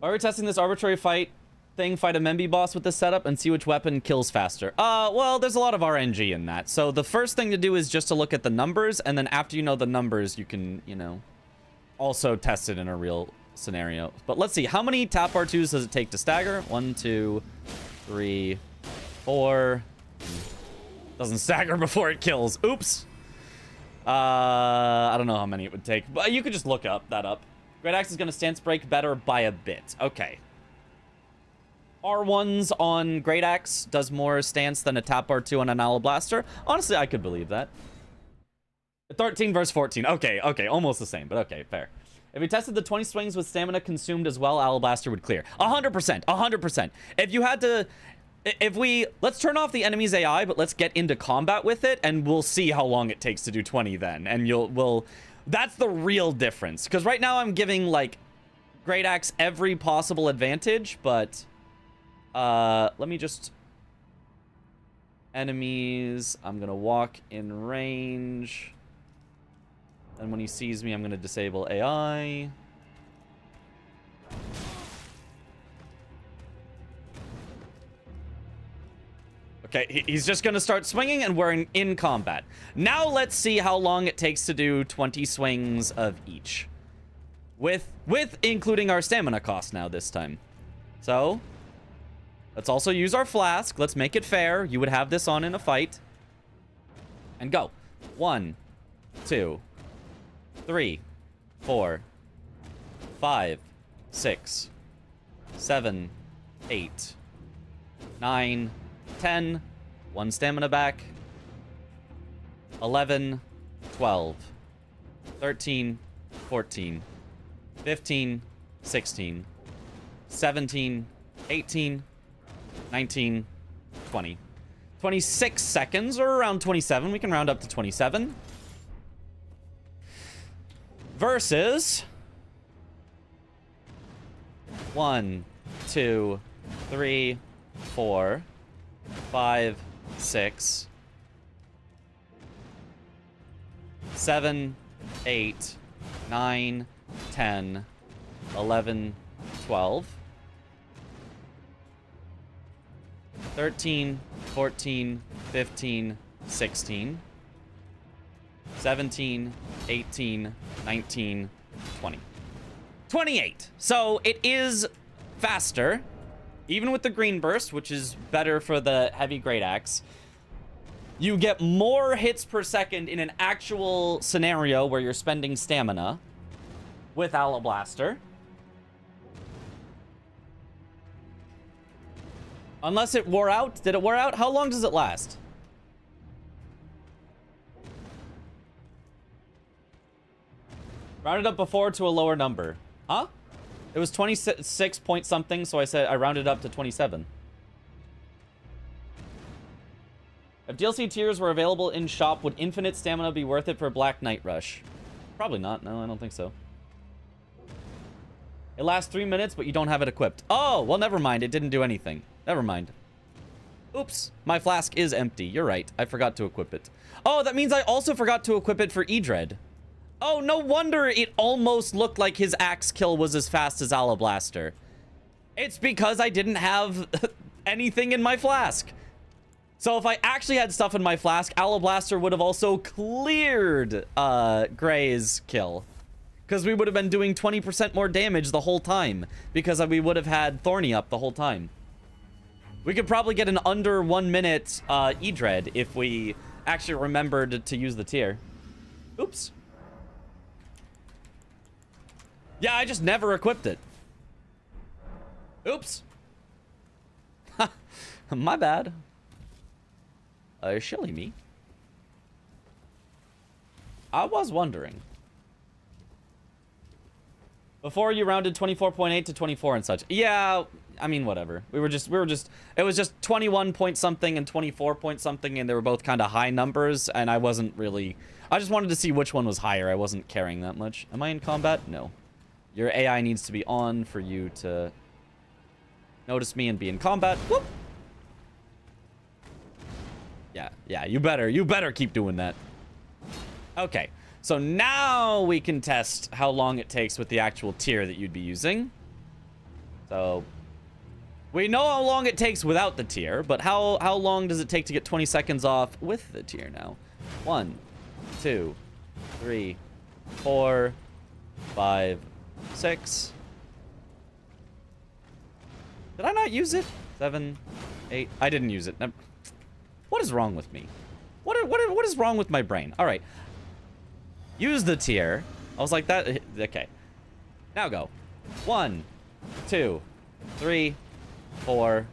Speaker 3: Are we testing this arbitrary fight thing, fight a Memby boss with this setup and see which weapon kills faster? Well, there's a lot of RNG in that. So the first thing to do is just to look at the numbers, and then after you know the numbers, you can, you know, also test it in a real scenario. But let's see, how many tap R2s does it take to stagger? 1, 2, 3, 4. Doesn't stagger before it kills. Oops. I don't know how many it would take, but you could just look that up. Great Axe is going to stance break better by a bit. Okay. R1s on Great Axe does more stance than a tap R2 on an Aloe Blaster. Honestly, I could believe that. 13 versus 14. Okay, almost the same, but okay, fair. If we tested the 20 swings with stamina consumed as well, Aloe Blaster would clear. 100%, 100%. If you had to... Let's turn off the enemy's AI, but let's get into combat with it, and we'll see how long it takes to do 20 then. And that's the real difference. Because right now I'm giving, like, Great Axe every possible advantage, but... let me just... Enemies. I'm gonna walk in range. And when he sees me, I'm gonna disable AI. Okay, he's just gonna start swinging, and we're in combat. Now let's see how long it takes to do 20 swings of each. With including our stamina cost now this time. So... let's also use our flask. Let's make it fair. You would have this on in a fight. And go. 1, 2, 3, 4, 5, 6, 7, 8, 9, 10. 1 stamina back. 11, 12, 13, 14, 15, 16, 17, 18, 19, 20. 26 seconds, or around 27. We can round up to 27. Versus... 1, 2, 3, 4, 5, 6, 7, 8, 9, 10, 11, 12, 13, 14, 15, 16, 17, 18, 19, 20. 28. So it is faster, even with the green burst, which is better for the heavy Great Axe. You get more hits per second in an actual scenario where you're spending stamina with Aloe Blaster. Unless it wore out. Did it wear out? How long does it last? Rounded up before to a lower number. Huh? It was 26 point something, so I rounded up to 27. If DLC tiers were available in shop, would infinite stamina be worth it for Black Knight Rush? Probably not. No, I don't think so. It lasts 3 minutes, but you don't have it equipped. Oh, well, never mind. It didn't do anything. Never mind. Oops. My flask is empty. You're right. I forgot to equip it. Oh, that means I also forgot to equip it for Edred. Oh, no wonder it almost looked like his axe kill was as fast as Aloe Blaster. It's because I didn't have anything in my flask. So if I actually had stuff in my flask, Aloe Blaster would have also cleared Gray's kill. Because we would have been doing 20% more damage the whole time. Because we would have had Thorny up the whole time. We could probably get an under 1 minute E-Dread if we actually remembered to use the tier. Oops. Yeah, I just never equipped it. Oops. My bad. Shilly me. I was wondering. Before you rounded 24.8 to 24 and such. Yeah, I mean, whatever. We were just, it was just 21 point something and 24 point something, and they were both kind of high numbers, and I wasn't really, I just wanted to see which one was higher. I wasn't caring that much. Am I in combat? No. Your AI needs to be on for you to notice me and be in combat. Whoop. Yeah, you better keep doing that. Okay, so now we can test how long it takes with the actual tier that you'd be using. So, we know how long it takes without the tier, but how long does it take to get 20 seconds off with the tier now? 1, 2, 3, 4, 5, 6. Did I not use it? 7, 8. I didn't use it. What is wrong with me? What is wrong with my brain? All right. Use the tier. I was like that. Okay. Now go. 1, 2, 3, 4,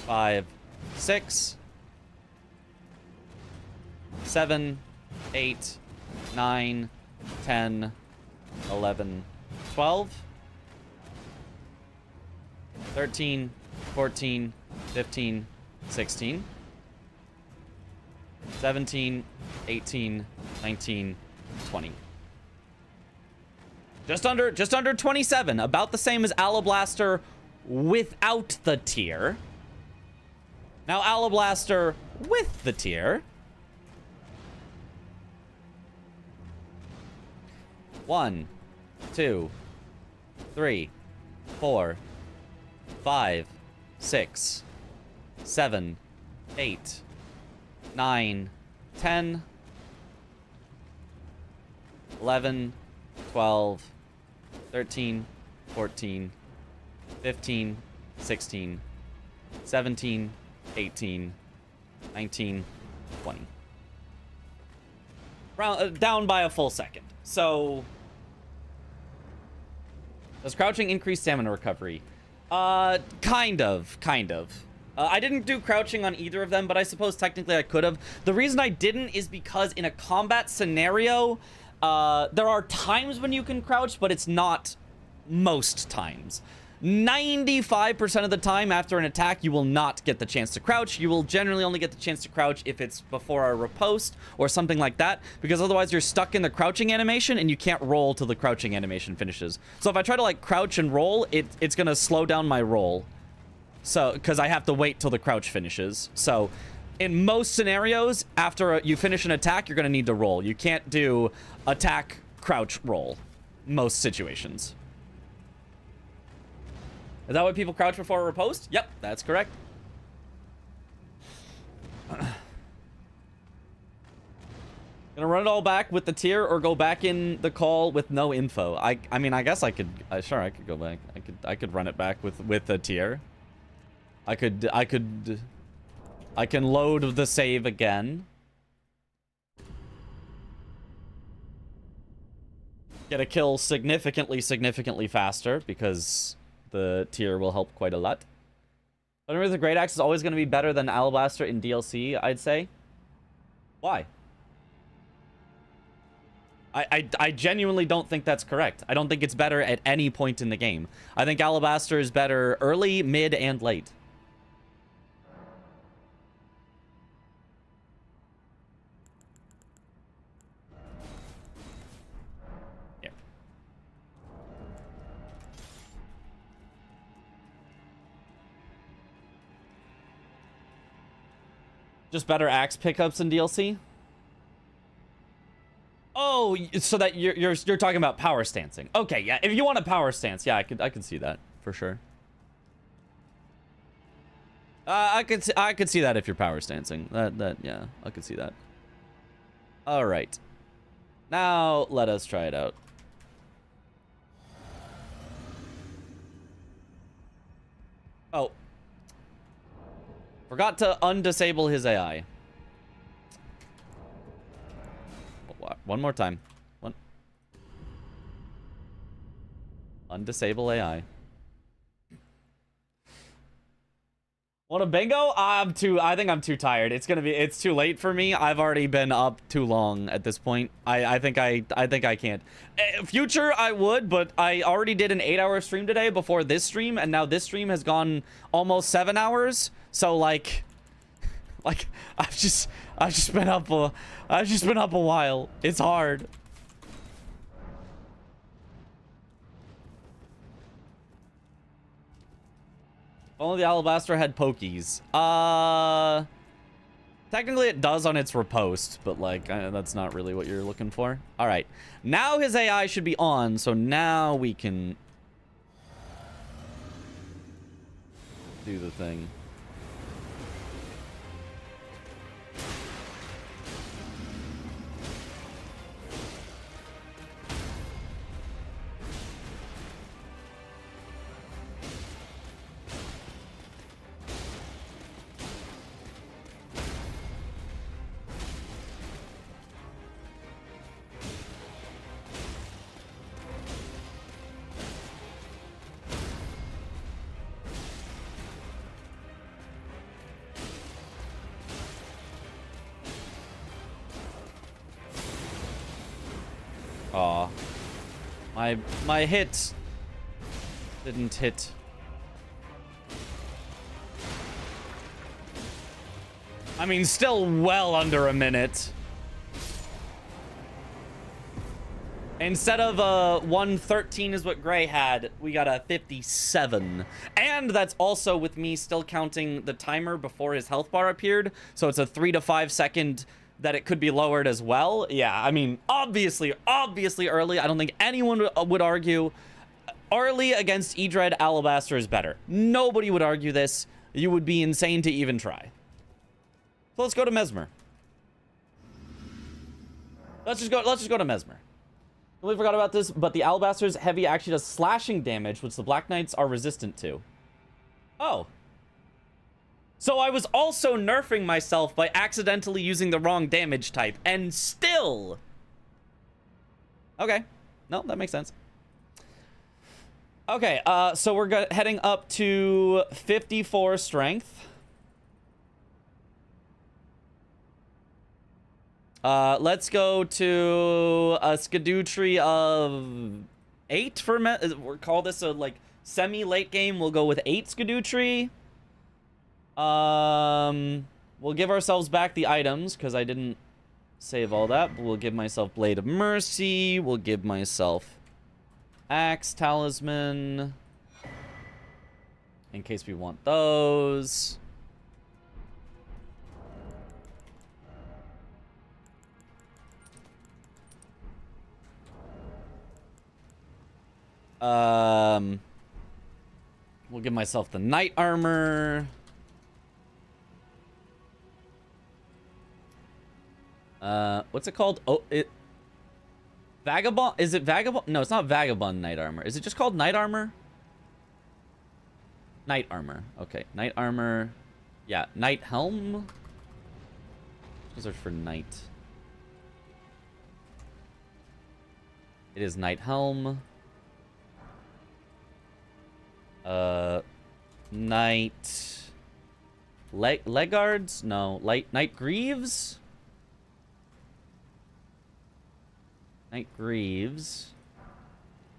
Speaker 3: 5, 6, 7, 8, 9, 10, 11, 12, 13, 14, 15, 16, 17, 18, 19, 20. Just under 27, about the same as Alablaster without the tier. Now Alablaster with the tier. 1, 2, 3, 4, 5, 6, 7, 8, 9, 10, 11, 12, 13, 14, 15, 16, 17, 18, 19, 20. Down by a full second. So, does crouching increase stamina recovery? Kind of. I didn't do crouching on either of them, but I suppose technically I could have. The reason I didn't is because in a combat scenario, there are times when you can crouch, but it's not most times. 95% of the time after an attack, you will not get the chance to crouch. You will generally only get the chance to crouch if it's before a riposte or something like that, because otherwise you're stuck in the crouching animation and you can't roll till the crouching animation finishes. So if I try to like crouch and roll, it's gonna slow down my roll. So, because I have to wait till the crouch finishes. So in most scenarios, after you finish an attack, you're gonna need to roll. You can't do attack, crouch, roll. Most situations. Is that why people crouch before a riposte? Yep, that's correct. Gonna run it all back with the tier or go back in the call with no info. I mean, I guess I could, sure, I could go back. I could run it back with a tier. I can load the save again. Get a kill significantly faster because the tier will help quite a lot. Thunder with the Great Axe is always going to be better than Alablaster in DLC, I'd say. Why? I genuinely don't think that's correct. I don't think it's better at any point in the game. I think Alablaster is better early, mid, and late. Just better axe pickups in DLC? Oh, so that you're talking about power stancing. Okay, yeah. If you want a power stance, yeah, I could see that for sure. I could see that if you're power stancing. Yeah, I could see that. All right. Now let us try it out. Oh. Forgot to undisable his AI. One more time. Undisable AI. Want a bingo? I think I'm too tired. It's too late for me. I've already been up too long at this point. I think I can't. Future I would, but I already did an 8-hour stream today before this stream, and now this stream has gone almost 7 hours. So like I've just been up a while. It's hard. Only the Alabaster had pokies. Technically it does on its riposte, but like that's not really what you're looking for. All right, now his AI should be on, so now we can do the thing. Aw. My hit didn't hit. I mean, still well under a minute. Instead of 113 is what Gray had, we got a 57. And that's also with me still counting the timer before his health bar appeared. So it's a 3 to 5 second that it could be lowered as well. Yeah, I mean, obviously early. I don't think anyone would argue. Early against E-Dread, Alabaster is better. Nobody would argue this. You would be insane to even try. So let's go to Mesmer. Let's just go to Mesmer. We forgot about this, but the Alabaster's heavy actually does slashing damage, which the Black Knights are resistant to. Oh. So I was also nerfing myself by accidentally using the wrong damage type, and still... Okay. No, that makes sense. Okay, so we're heading up to 54 strength. Let's go to a Skadootree of 8 for we'll call this a like semi-late game. We'll go with 8 Skadootree. We'll give ourselves back the items because I didn't save all that, but we'll give myself Blade of Mercy. We'll give myself Axe Talisman in case we want those. We'll give myself the Knight Armor. What's it called? Oh, Vagabond? Is it Vagabond? No, it's not Vagabond Knight Armor. Is it just called Knight Armor? Knight Armor. Okay, Knight Armor. Yeah, Knight Helm. Let's search for Knight. It is Knight Helm. Knight... Legguards? No, Knight Greaves? Knight Greaves.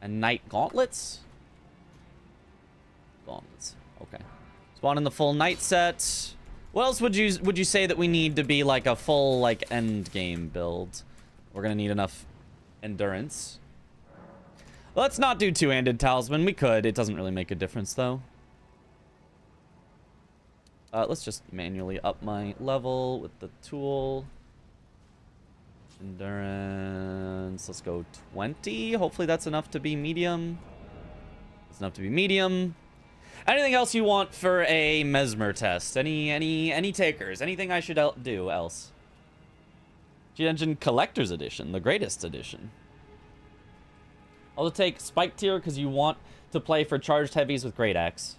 Speaker 3: And Knight Gauntlets? Gauntlets. Okay. Spawn in the full Knight set. What else would you say that we need to be like a full like end game build? We're gonna need enough endurance. Let's not do two-handed talisman. We could. It doesn't really make a difference though. Let's just manually up my level with the tool. Endurance. Let's go 20. Hopefully that's enough to be medium. It's enough to be medium. Anything else you want for a Mesmer test? Any takers? Anything I should do else? Cheat Engine Collector's Edition, the greatest edition. I'll take Spike Tier because you want to play for charged heavies with Great Axe.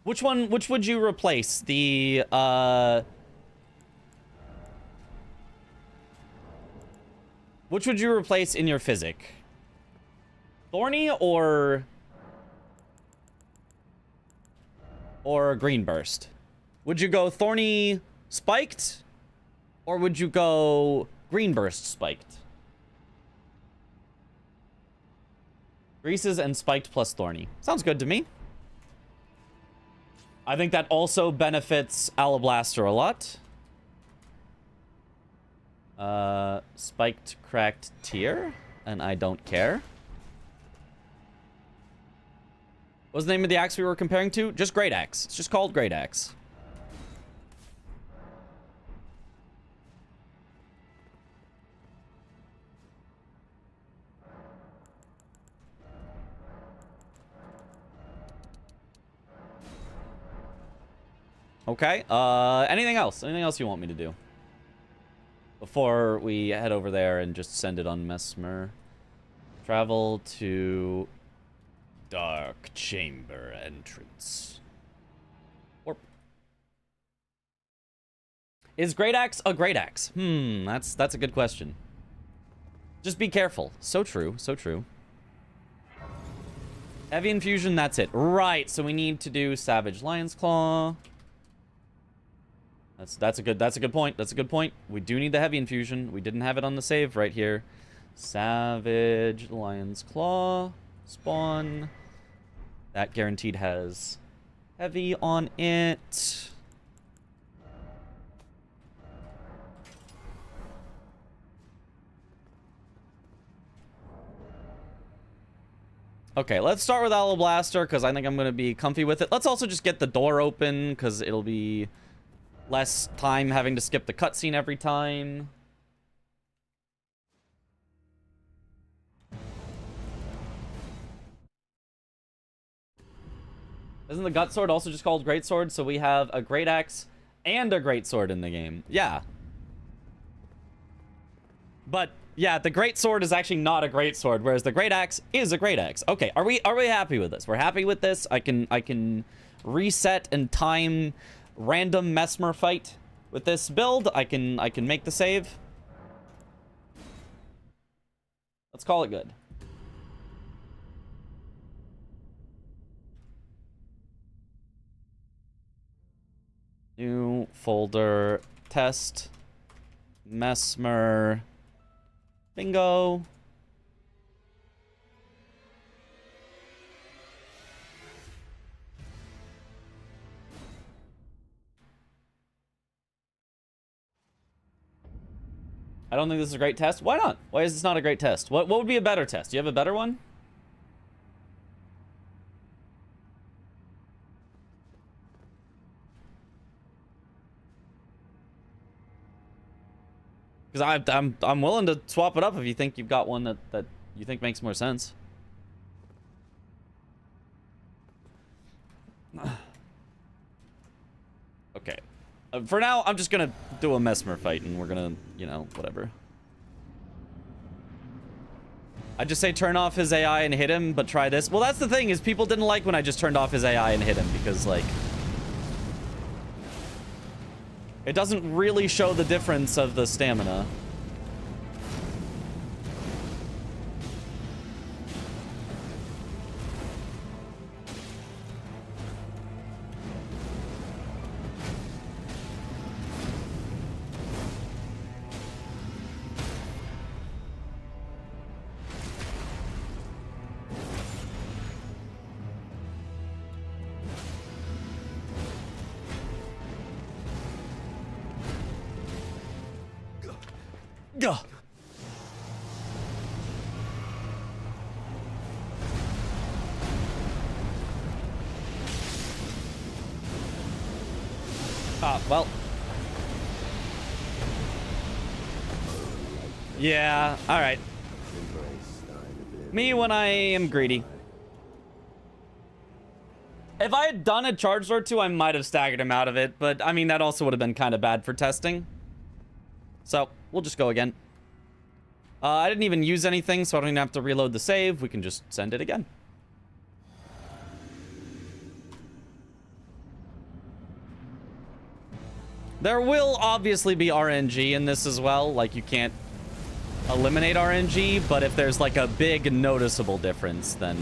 Speaker 3: Which would you replace? The, which would you replace in your physic? Thorny or green burst? Would you go thorny spiked? Or would you go green burst spiked? Greases and spiked plus thorny. Sounds good to me. I think that also benefits Alablaster a lot. Spiked cracked tier, and I don't care. What's the name of the axe we were comparing to? Just Great Axe. It's just called Great Axe. Okay, anything else? Anything else you want me to do? Before we head over there and just send it on Mesmer. Travel to Dark Chamber entrance. Or is Great Axe a Great Axe? That's a good question. Just be careful. So true, so true. Heavy infusion, that's it. Right, so we need to do Savage Lion's Claw. That's a good point. That's a good point. We do need the heavy infusion. We didn't have it on the save right here. Savage Lion's Claw. Spawn. That guaranteed has heavy on it. Okay, let's start with Alablaster, because I think I'm going to be comfy with it. Let's also just get the door open, because it'll be less time having to skip the cutscene every time. Isn't the Gut Sword also just called Great Sword? So we have a Great Axe and a Great Sword in the game. Yeah. But yeah, the Great Sword is actually not a Great Sword, whereas the Great Axe is a Great Axe. Okay, are we happy with this? We're happy with this. I can reset and time random Mesmer fight with this build. I can make the save. Let's call it good. New folder, test, Mesmer, bingo. I don't think this is a great test. Why not? Why is this not a great test? What would be a better test? Do you have a better one? Because I'm willing to swap it up if you think you've got one that you think makes more sense. Okay. For now, I'm just gonna do a Mesmer fight, and we're gonna, you know, whatever. I just say turn off his AI and hit him, but try this. Well, that's the thing, is people didn't like when I just turned off his AI and hit him, because, like, it doesn't really show the difference of the stamina. Gah. Well. Yeah, alright. Me when I am greedy. If I had done a charge or two, I might have staggered him out of it, but I mean, that also would have been kind of bad for testing. So, we'll just go again. I didn't even use anything, so I don't even have to reload the save. We can just send it again. There will obviously be RNG in this as well. Like, you can't eliminate RNG, but if there's like a big noticeable difference, then...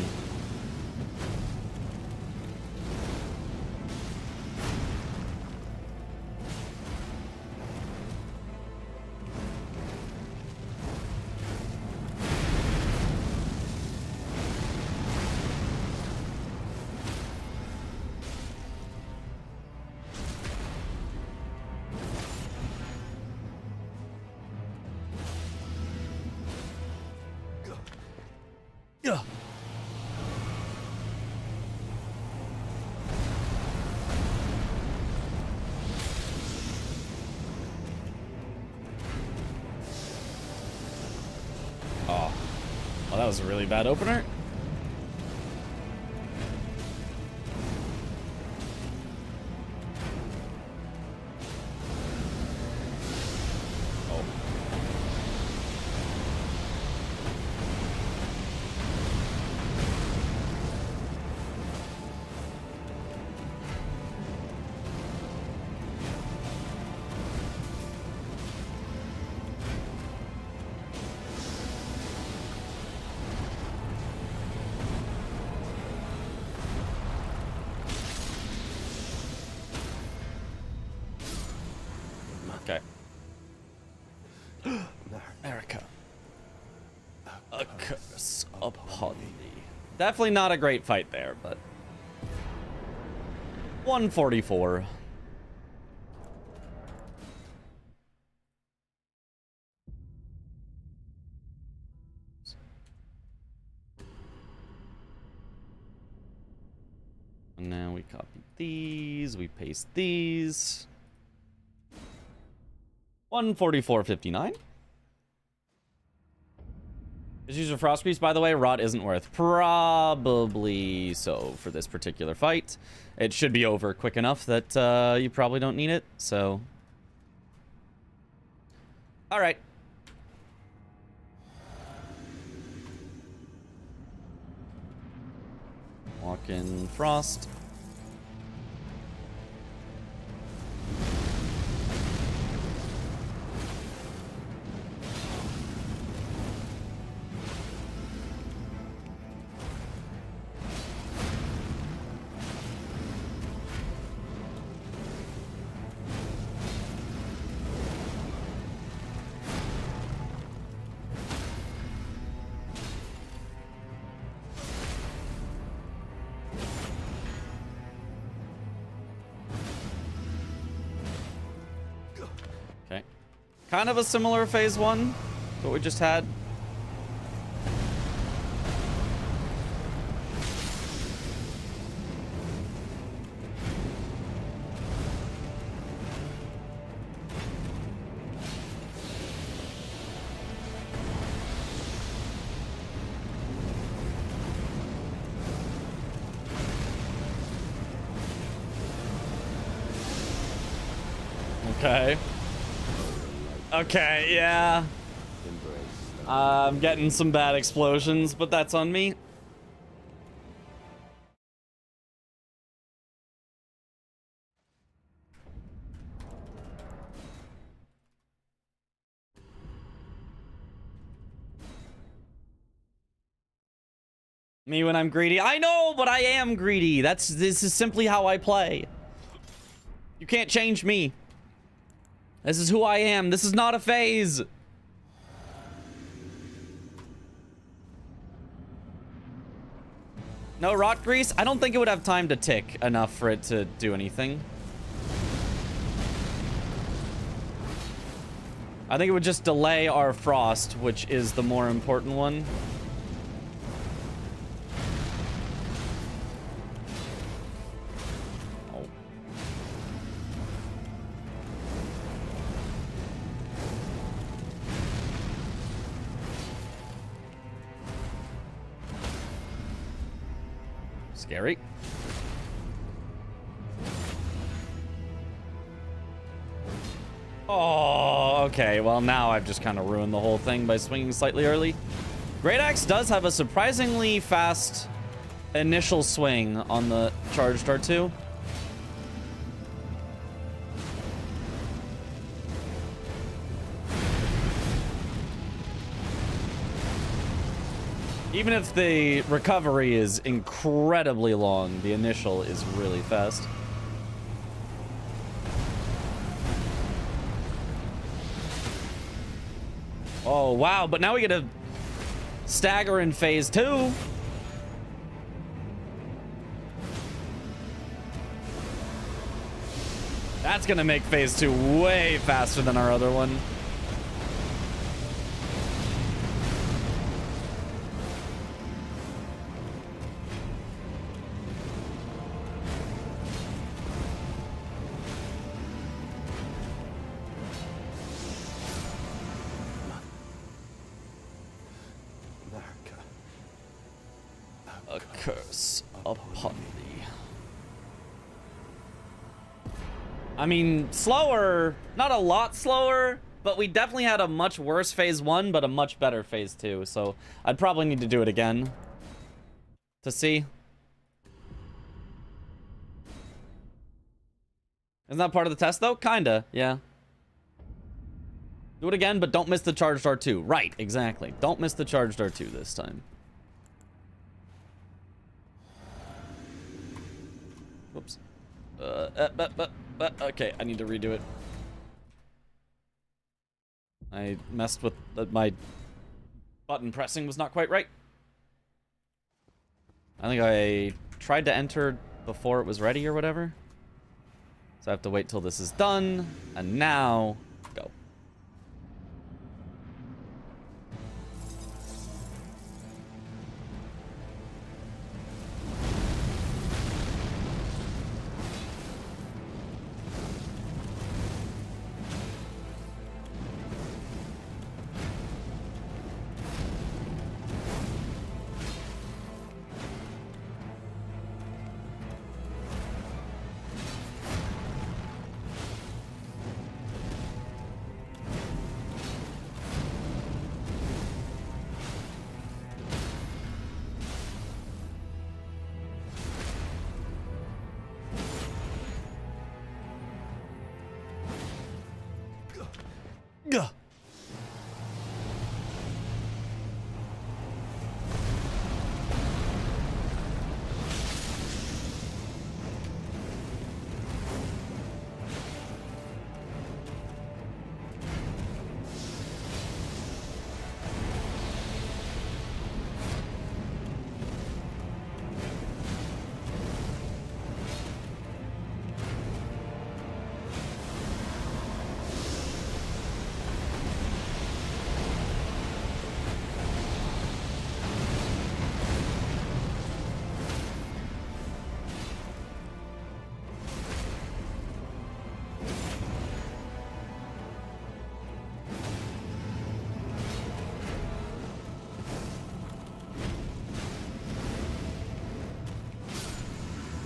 Speaker 3: Ugh. Oh. Well, that was a really bad opener. Okay. Erica. A curse upon thee. Definitely not a great fight there, but 144. And now we copy these, we paste these. 144.59. Is user Frost Grease, by the way, Rot isn't worth. Probably so for this particular fight. It should be over quick enough that you probably don't need it, so. All right. Walk in Frost. Okay. Kind of a similar phase one, what we just had. Okay. Okay, yeah. I'm getting some bad explosions, but that's on me. Me when I'm greedy. I know, but I am greedy. This is simply how I play. You can't change me. This is who I am. This is not a phase. No Rot Grease? I don't think it would have time to tick enough for it to do anything. I think it would just delay our Frost, which is the more important one. Scary. Oh, okay. Well, now I've just kind of ruined the whole thing by swinging slightly early. Great Axe does have a surprisingly fast initial swing on the charged R2. Even if the recovery is incredibly long, the initial is really fast. Oh, wow, but now we get a stagger in phase 2. That's gonna make phase 2 way faster than our other one. A curse upon thee. I mean, slower, not a lot slower, but we definitely had a much worse phase 1, but a much better phase 2. So I'd probably need to do it again to see. Isn't that part of the test though? Kinda, yeah. Do it again, but don't miss the charged R2. Right, exactly. Don't miss the charged R2 this time. Whoops. Okay, I need to redo it. I messed with my button pressing was not quite right. I think I tried to enter before it was ready or whatever. So I have to wait till this is done, and now go. Gah.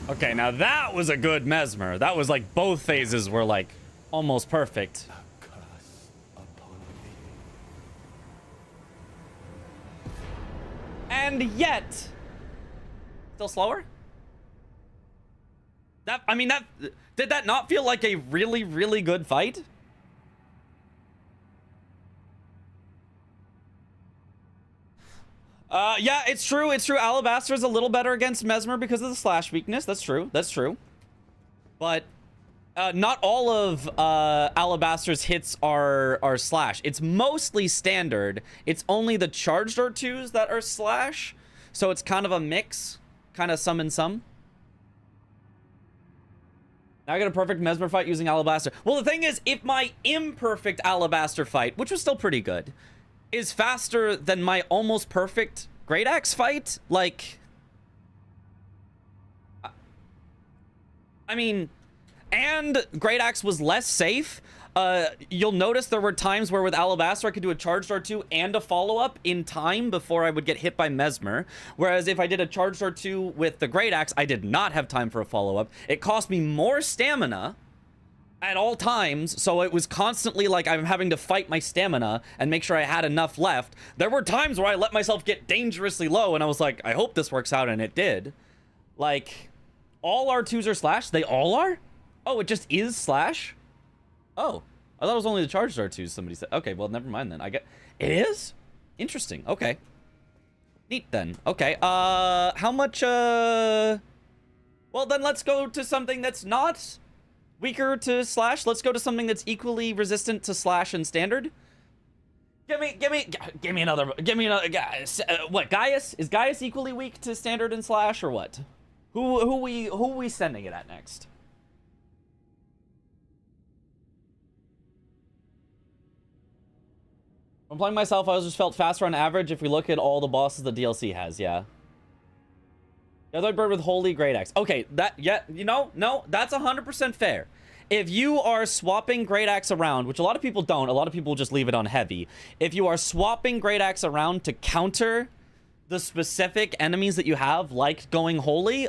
Speaker 3: Okay, now that was a good mesmer. That was like both phases were like almost perfect. And yet, still slower? I mean, did that not feel like a really, really good fight? Yeah, it's true. It's true. Alabaster is a little better against Mesmer because of the slash weakness. That's true. That's true. But not all of Alabaster's hits are slash. It's mostly standard. It's only the charged R2s that are slash. So it's kind of a mix. Kind of some and some. Now I got a perfect Mesmer fight using Alabaster. Well, the thing is, if my imperfect Alabaster fight, which was still pretty good, is faster than my almost perfect Great Axe fight, like, I mean, and Great Axe was less safe. You'll notice there were times where with Alabaster I could do a charged R2 and a follow-up in time before I would get hit by Mesmer. Whereas if I did a charged R2 with the Great Axe, I did not have time for a follow-up. It cost me more stamina at all times, so it was constantly like I'm having to fight my stamina and make sure I had enough left. There were times where I let myself get dangerously low, and I was like, I hope this works out, and it did. Like, all R2s are slash? They all are? Oh, it just is slash? Oh, I thought it was only the charged R2s, somebody said. Okay, well, never mind then. It is? Interesting, okay. Neat then. Okay. How much? Well, then let's go to something that's not weaker to slash. Let's go to something that's equally resistant to slash and standard. Give me another guy. What, Gaius? Is Gaius equally weak to standard and slash, or what? Who we sending it at next? When playing myself, I just felt faster on average if we look at all the bosses the DLC has, yeah. The other bird with Holy Great Axe. Okay, no, that's 100% fair. If you are swapping Great Axe around, which a lot of people don't, a lot of people just leave it on heavy. If you are swapping Great Axe around to counter the specific enemies that you have, like going Holy,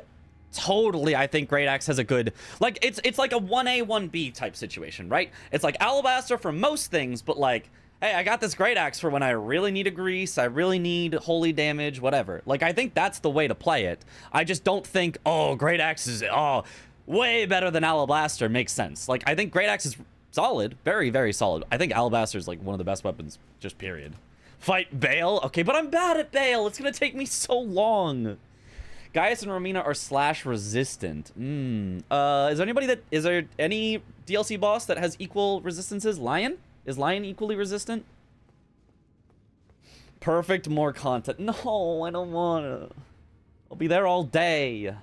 Speaker 3: totally, I think Great Axe has a good, like, it's like a 1A, 1B type situation, right? It's like Alabaster for most things, but like, hey, I got this Great Axe for when I really need a grease, I really need holy damage, whatever. Like, I think that's the way to play it. I just don't think, oh, Great Axe is, way better than Alabaster makes sense. Like, I think Great Axe is solid, very, very solid. I think Alabaster is, like, one of the best weapons, just period. Fight Bale? Okay, but I'm bad at Bale. It's gonna take me so long. Gaius and Romina are slash resistant. Is there any DLC boss that has equal resistances? Lion? Is Lion equally resistant? Perfect, more content. No, I don't wanna. I'll be there all day.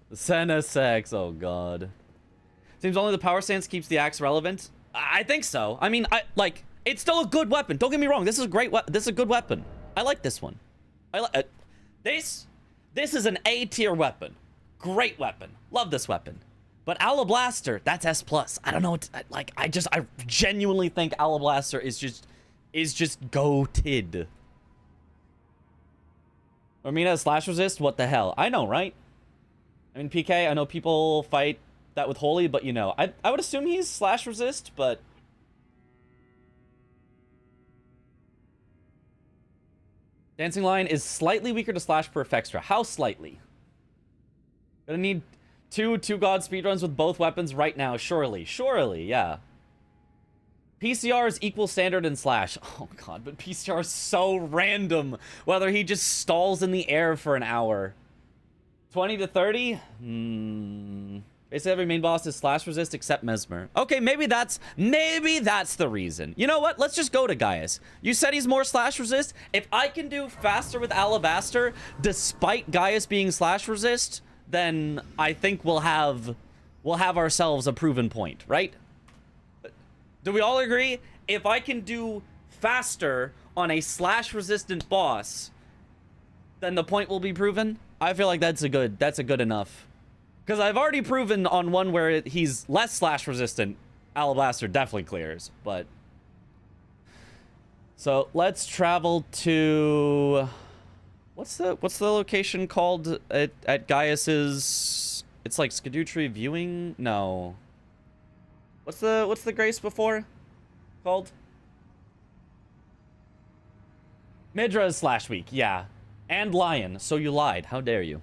Speaker 3: The Senesex, oh god. Seems only the power stance keeps the axe relevant. I think so. I mean, it's still a good weapon. Don't get me wrong. This is a great weapon. This is a good weapon. I like this one. I like this. This is an A tier weapon. Great weapon. Love this weapon. But Alablaster, that's S+. I don't know what to, I genuinely think Alablaster is just goated. Romina slash resist? What the hell? I know, right? I mean, PK, I know people fight that with Holy, but you know, I would assume he's slash resist, but Dancing Lion is slightly weaker to slash per extra. How slightly? Gonna need two god speedruns with both weapons right now, surely, yeah. PCR is equal standard and slash. Oh god, but PCR is so random. Whether he just stalls in the air for an hour. 20 to 30? Basically every main boss is slash resist except Mesmer. Okay, maybe that's the reason. You know what? Let's just go to Gaius. You said he's more slash resist. If I can do faster with Alabaster despite Gaius being slash resist, then I think we'll have ourselves a proven point, right? Do we all agree? If I can do faster on a slash resistant boss, then the point will be proven. I feel like that's a good enough. Because I've already proven on one where he's less slash resistant, Alabaster definitely clears, but so let's travel to what's the location called at Gaius's? It's like Skadutri viewing? No. What's the grace before called? Midra is slash weak, yeah. And Lion, so you lied. How dare you?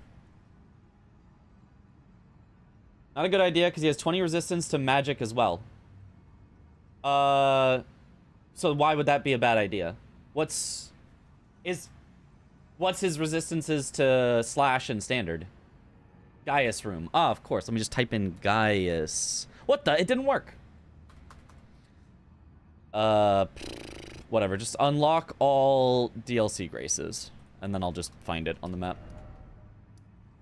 Speaker 3: Not a good idea because he has 20 resistance to magic as well. So why would that be a bad idea? What's his resistances to slash and standard? Gaius room. Ah, of course. Let me just type in Gaius. What the? It didn't work. Whatever. Just unlock all DLC graces. And then I'll just find it on the map.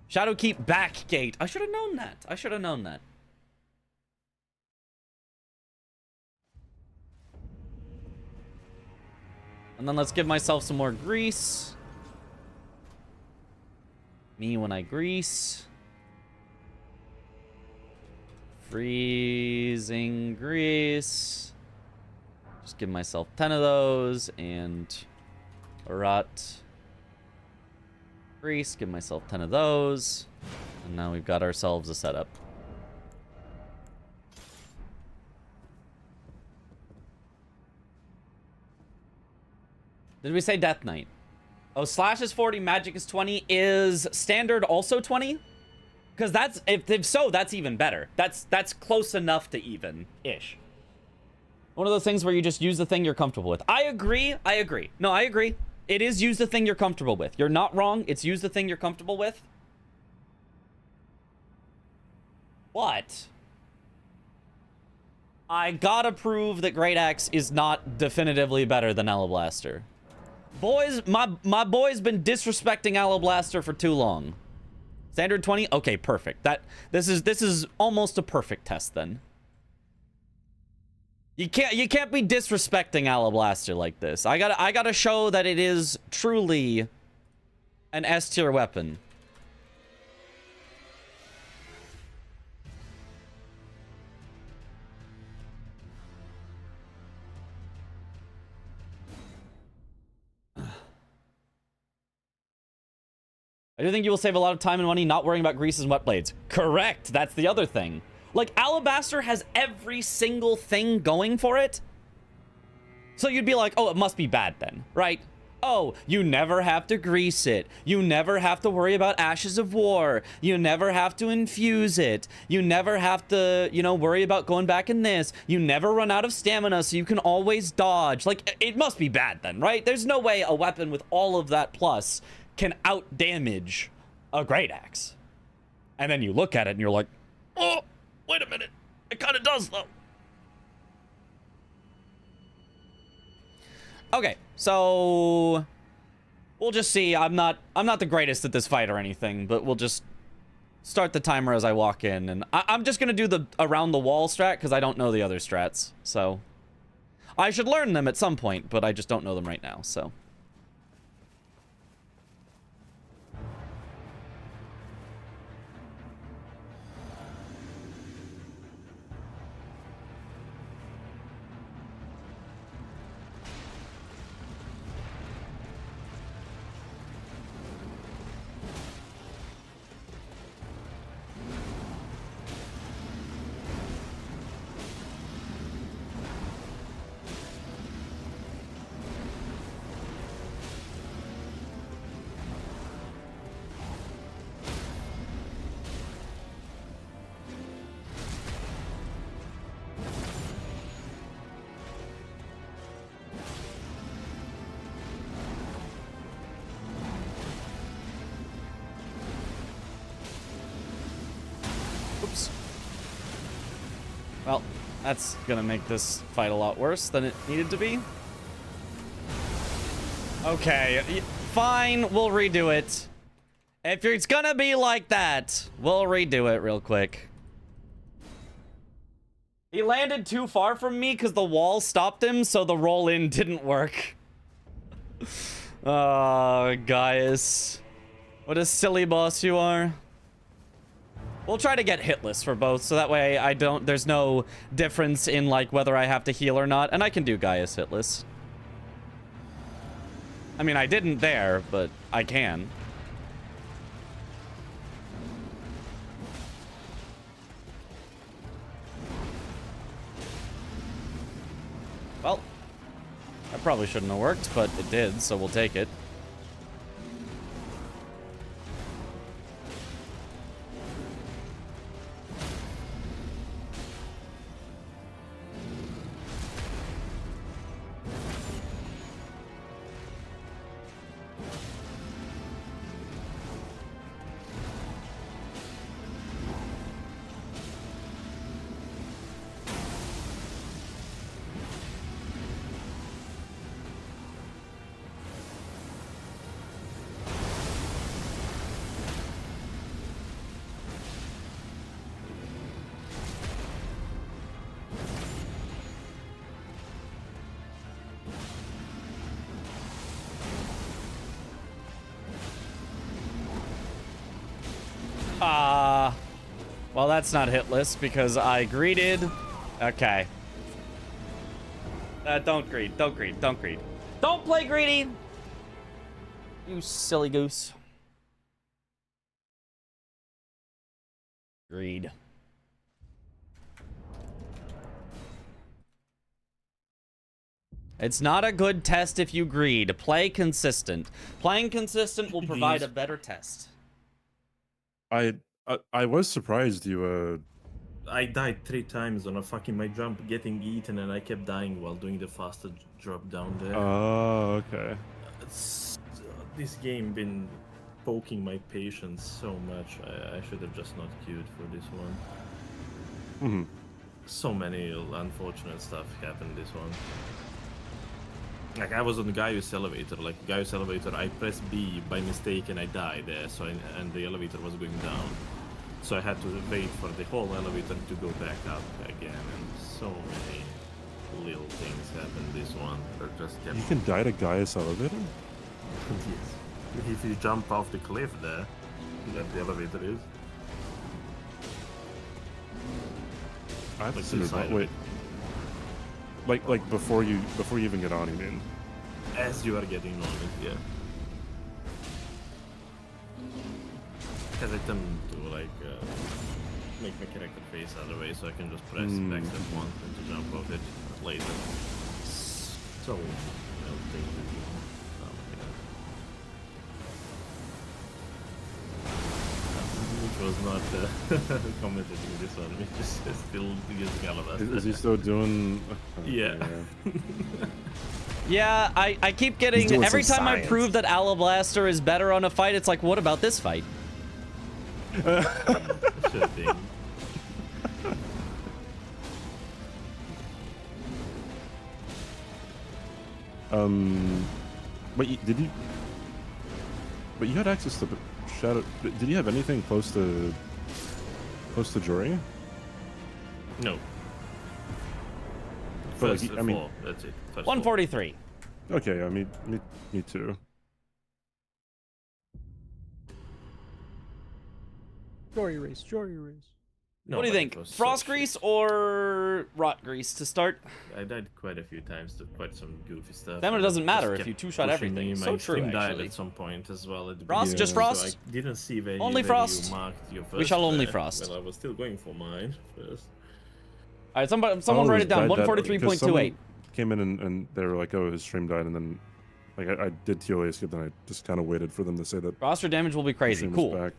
Speaker 3: Shadowkeep back gate. I should have known that. And then let's give myself some more grease. Me when I grease. Freezing grease. Just give myself 10 of those and rot. Grease, give myself 10 of those. And now we've got ourselves a setup. Did we say Death Knight? Oh, slash is 40, magic is 20. Is standard also 20? Because that's, if so, that's even better. That's close enough to even-ish. One of those things where you just use the thing you're comfortable with. I agree. No, I agree. It is use the thing you're comfortable with. You're not wrong. It's use the thing you're comfortable with. But I gotta prove that Great Axe is not definitively better than Alablaster. Boys, my boy's been disrespecting Alablaster for too long. Standard 20? Okay, perfect. This is almost a perfect test then. You can't be disrespecting Alablaster like this. I gotta show that it is truly an S tier weapon. I do think you will save a lot of time and money not worrying about greases and wet blades. Correct. That's the other thing. Like, Alabaster has every single thing going for it. So you'd be like, oh, it must be bad then, right? Oh, you never have to grease it. You never have to worry about Ashes of War. You never have to infuse it. You never have to, you know, worry about going back in this. You never run out of stamina, so you can always dodge. Like, it must be bad then, right? There's no way a weapon with all of that plus can out-damage a Great Axe. And then you look at it and you're like, oh, wait a minute. It kind of does, though. Okay, so we'll just see. I'm not the greatest at this fight or anything, but we'll just start the timer as I walk in. And I'm just going to do the around the wall strat because I don't know the other strats. So I should learn them at some point, but I just don't know them right now, so. Oops. Well, that's gonna make this fight a lot worse than it needed to be. Okay, fine, we'll redo it. If it's gonna be like that, we'll redo it real quick. He landed too far from me because the wall stopped him, so the roll-in didn't work. Oh, Gaius. What a silly boss you are. We'll try to get hitless for both, so that way there's no difference in, like, whether I have to heal or not, and I can do Gaius hitless. I mean, I didn't there, but I can. Well, that probably shouldn't have worked, but it did, so we'll take it. Well, that's not hitless because I greeted. Okay. Don't greed. Don't greed. Don't greed. Don't play greedy! You silly goose. Greed. It's not a good test if you greed. Play consistent. Playing consistent will provide a better test.
Speaker 2: I was surprised you
Speaker 6: I died 3 times on a fucking my jump getting eaten, and I kept dying while doing the faster drop down there.
Speaker 2: Oh, okay.
Speaker 6: This game been poking my patience so much. I should have just not queued for this one.
Speaker 2: Hmm.
Speaker 6: So many unfortunate stuff happened this one. Like I was on the Gaius elevator. Like Gaius elevator, I pressed B by mistake and I died there. So and the elevator was going down. So I had to wait for the whole elevator to go back up again. And so many little things happened this one. That just kept...
Speaker 2: You can die to Gaius elevator?
Speaker 6: Yes. If you jump off the cliff there, that the elevator is.
Speaker 2: I have to
Speaker 6: Like
Speaker 2: see your
Speaker 6: inside of
Speaker 2: wait. Like before you even get on, you mean?
Speaker 6: As you are getting on it, yeah. Because I tend to like make my character face out of the way, so I can just press backstep once and to jump off it later. So well taken. Oh my god. Which was not commented in this one. We just still using Alabaster.
Speaker 2: Is he still doing?
Speaker 6: Yeah.
Speaker 3: Yeah, I keep getting
Speaker 4: doing
Speaker 3: every
Speaker 4: some
Speaker 3: time I
Speaker 4: science.
Speaker 3: prove that Alablaster is better on a fight. It's like, what about this fight?
Speaker 6: Should be.
Speaker 2: But did you? But you had access to Shadow. Did you have anything close to Jory?
Speaker 6: No.
Speaker 2: But, like,
Speaker 6: First
Speaker 2: I mean-
Speaker 6: 4, that's it. First 4.
Speaker 3: 143.
Speaker 2: Okay, I mean, me too.
Speaker 4: Jory race.
Speaker 6: No,
Speaker 3: What do you
Speaker 6: but it
Speaker 3: think?
Speaker 6: was so
Speaker 3: Frost
Speaker 6: shit.
Speaker 3: grease or rot grease to start?
Speaker 6: I died quite a few times to quite some goofy stuff.
Speaker 3: Then it
Speaker 6: and
Speaker 3: doesn't
Speaker 6: just
Speaker 3: matter if
Speaker 6: kept
Speaker 3: you two-shot
Speaker 6: pushing
Speaker 3: everything.
Speaker 6: me.
Speaker 3: So
Speaker 6: My
Speaker 3: true,
Speaker 6: stream died
Speaker 3: actually.
Speaker 6: at some point as well. At the
Speaker 3: Frost?
Speaker 6: beginning,
Speaker 3: Just Frost?
Speaker 6: So I didn't see where
Speaker 3: Only
Speaker 6: you
Speaker 3: Frost?
Speaker 6: marked your first.
Speaker 3: We shall only
Speaker 6: there.
Speaker 3: Frost.
Speaker 6: Well, I was still going for mine first.
Speaker 3: All right, someone
Speaker 2: Oh,
Speaker 3: write
Speaker 2: his
Speaker 3: it down.
Speaker 2: died that-
Speaker 3: 143.28.
Speaker 2: because someone Came in and they were like, "Oh, his stream died," and then like I did TOA skip, then I just kind of waited for them to say that.
Speaker 3: Roster damage will be
Speaker 2: the
Speaker 3: crazy.
Speaker 2: stream was
Speaker 3: Cool.
Speaker 2: back.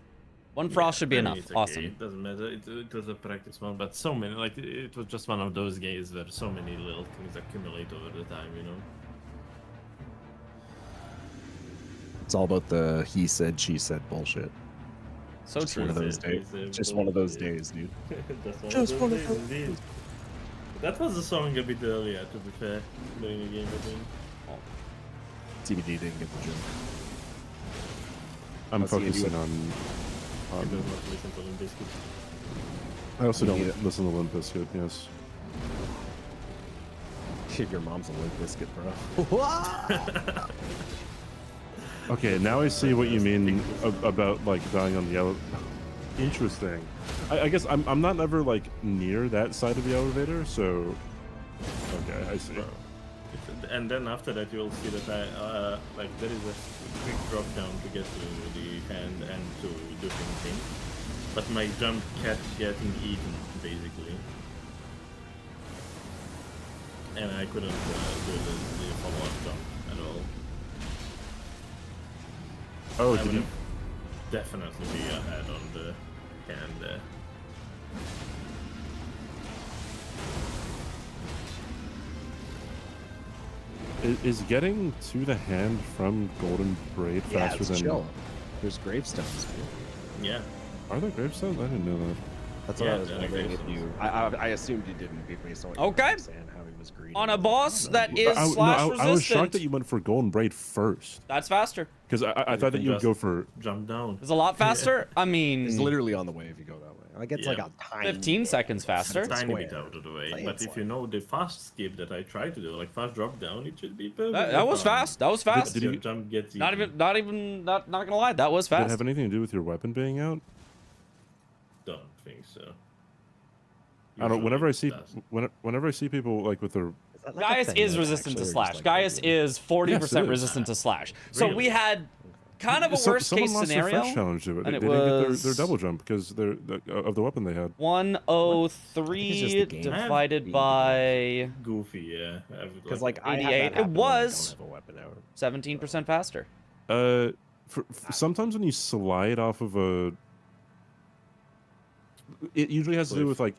Speaker 3: One frost should be
Speaker 6: I mean,
Speaker 3: enough.
Speaker 6: it's okay.
Speaker 3: Awesome.
Speaker 6: It doesn't matter. It was a practice one, but so many like it was just one of those games where so many little things accumulate over the time. You know.
Speaker 4: It's all about the he said, she said bullshit.
Speaker 3: So
Speaker 4: Just one
Speaker 3: true.
Speaker 4: of those days. Just one of those days, dude.
Speaker 6: Just one of those days. That was a song a bit earlier, to be fair, during the game, I think.
Speaker 4: TBD didn't get the joke.
Speaker 2: I'm
Speaker 4: Let's see if
Speaker 2: focusing
Speaker 4: you-
Speaker 2: on.
Speaker 6: I do not listen to Limp Bizkit.
Speaker 2: I also
Speaker 4: You
Speaker 2: don't
Speaker 4: need it.
Speaker 2: listen to Limp Bizkit. Yes.
Speaker 4: Shit, your mom's a Limp Biscuit, bro.
Speaker 2: Okay, now I see what you mean about like dying on the elevator. Interesting. I guess I'm not ever like near that side of the elevator, so okay, I see.
Speaker 6: And then after that, you'll see that like there is a quick drop down to get to the hand and to different things. But my jump kept getting eaten, basically. And I couldn't do the follow-up jump at all.
Speaker 2: Oh,
Speaker 6: I
Speaker 2: did
Speaker 6: would
Speaker 2: you?
Speaker 6: have definitely be ahead on the hand there.
Speaker 2: Is getting to the hand from Golden Braid
Speaker 4: Yeah,
Speaker 2: faster
Speaker 4: it's
Speaker 2: than?
Speaker 4: chill. There's gravestones, dude.
Speaker 6: Yeah.
Speaker 2: Are there gravestones? I didn't know that.
Speaker 4: That's what
Speaker 6: Yeah,
Speaker 4: I was
Speaker 6: there are
Speaker 4: wondering if
Speaker 6: gravestones.
Speaker 4: you. I assumed you didn't based on what
Speaker 3: Okay.
Speaker 4: you were saying, how he was greedy.
Speaker 3: On a boss that is
Speaker 2: I, no,
Speaker 3: slash
Speaker 2: I was shocked
Speaker 3: resistant.
Speaker 2: that you went for Golden Braid first,
Speaker 3: That's faster.
Speaker 2: because I thought that
Speaker 6: can
Speaker 2: you would
Speaker 6: just
Speaker 2: go for.
Speaker 6: Jump down.
Speaker 3: It's a lot faster. I
Speaker 4: It's
Speaker 3: mean,
Speaker 4: literally on the way if you go that way. Like it's like
Speaker 6: Yeah.
Speaker 4: a tiny
Speaker 3: 15 seconds faster.
Speaker 6: Tiny bit
Speaker 4: square.
Speaker 6: out of the way.
Speaker 4: Like,
Speaker 6: But
Speaker 4: it's
Speaker 6: if you know the fast skip that I tried to do, like fast drop down, it should be perfect.
Speaker 3: That was fast. That was fast.
Speaker 6: But your jump gets
Speaker 3: Not
Speaker 6: eaten.
Speaker 3: not gonna lie. That was
Speaker 2: Did it
Speaker 3: fast.
Speaker 2: have anything to do with your weapon being out?
Speaker 6: Don't think so.
Speaker 2: I don't. Whenever I see,
Speaker 6: Usually it
Speaker 2: whenever I see people like with their,
Speaker 4: Is that like a
Speaker 3: Gaius
Speaker 4: thing
Speaker 3: is
Speaker 4: that's
Speaker 3: resistant to
Speaker 4: actually
Speaker 3: slash.
Speaker 4: just, like,
Speaker 3: Gaius
Speaker 4: regular?
Speaker 3: is 40%
Speaker 2: Yes, it is.
Speaker 3: resistant to slash. So we
Speaker 6: Really?
Speaker 3: had kind of a
Speaker 2: Some-
Speaker 3: worst
Speaker 2: someone
Speaker 3: case
Speaker 2: lost their
Speaker 3: scenario.
Speaker 2: French challenge to it.
Speaker 3: and
Speaker 2: They
Speaker 3: it
Speaker 2: didn't get their
Speaker 3: was-
Speaker 2: double jump because of the weapon they had.
Speaker 3: 103
Speaker 4: game.
Speaker 3: divided by
Speaker 6: Goofy, yeah.
Speaker 4: Because like I had
Speaker 3: 88,
Speaker 4: that
Speaker 3: it
Speaker 4: happen when I
Speaker 3: was-
Speaker 4: don't have a weapon out.
Speaker 3: 17% faster.
Speaker 2: Sometimes when you slide off of a it usually has to do with like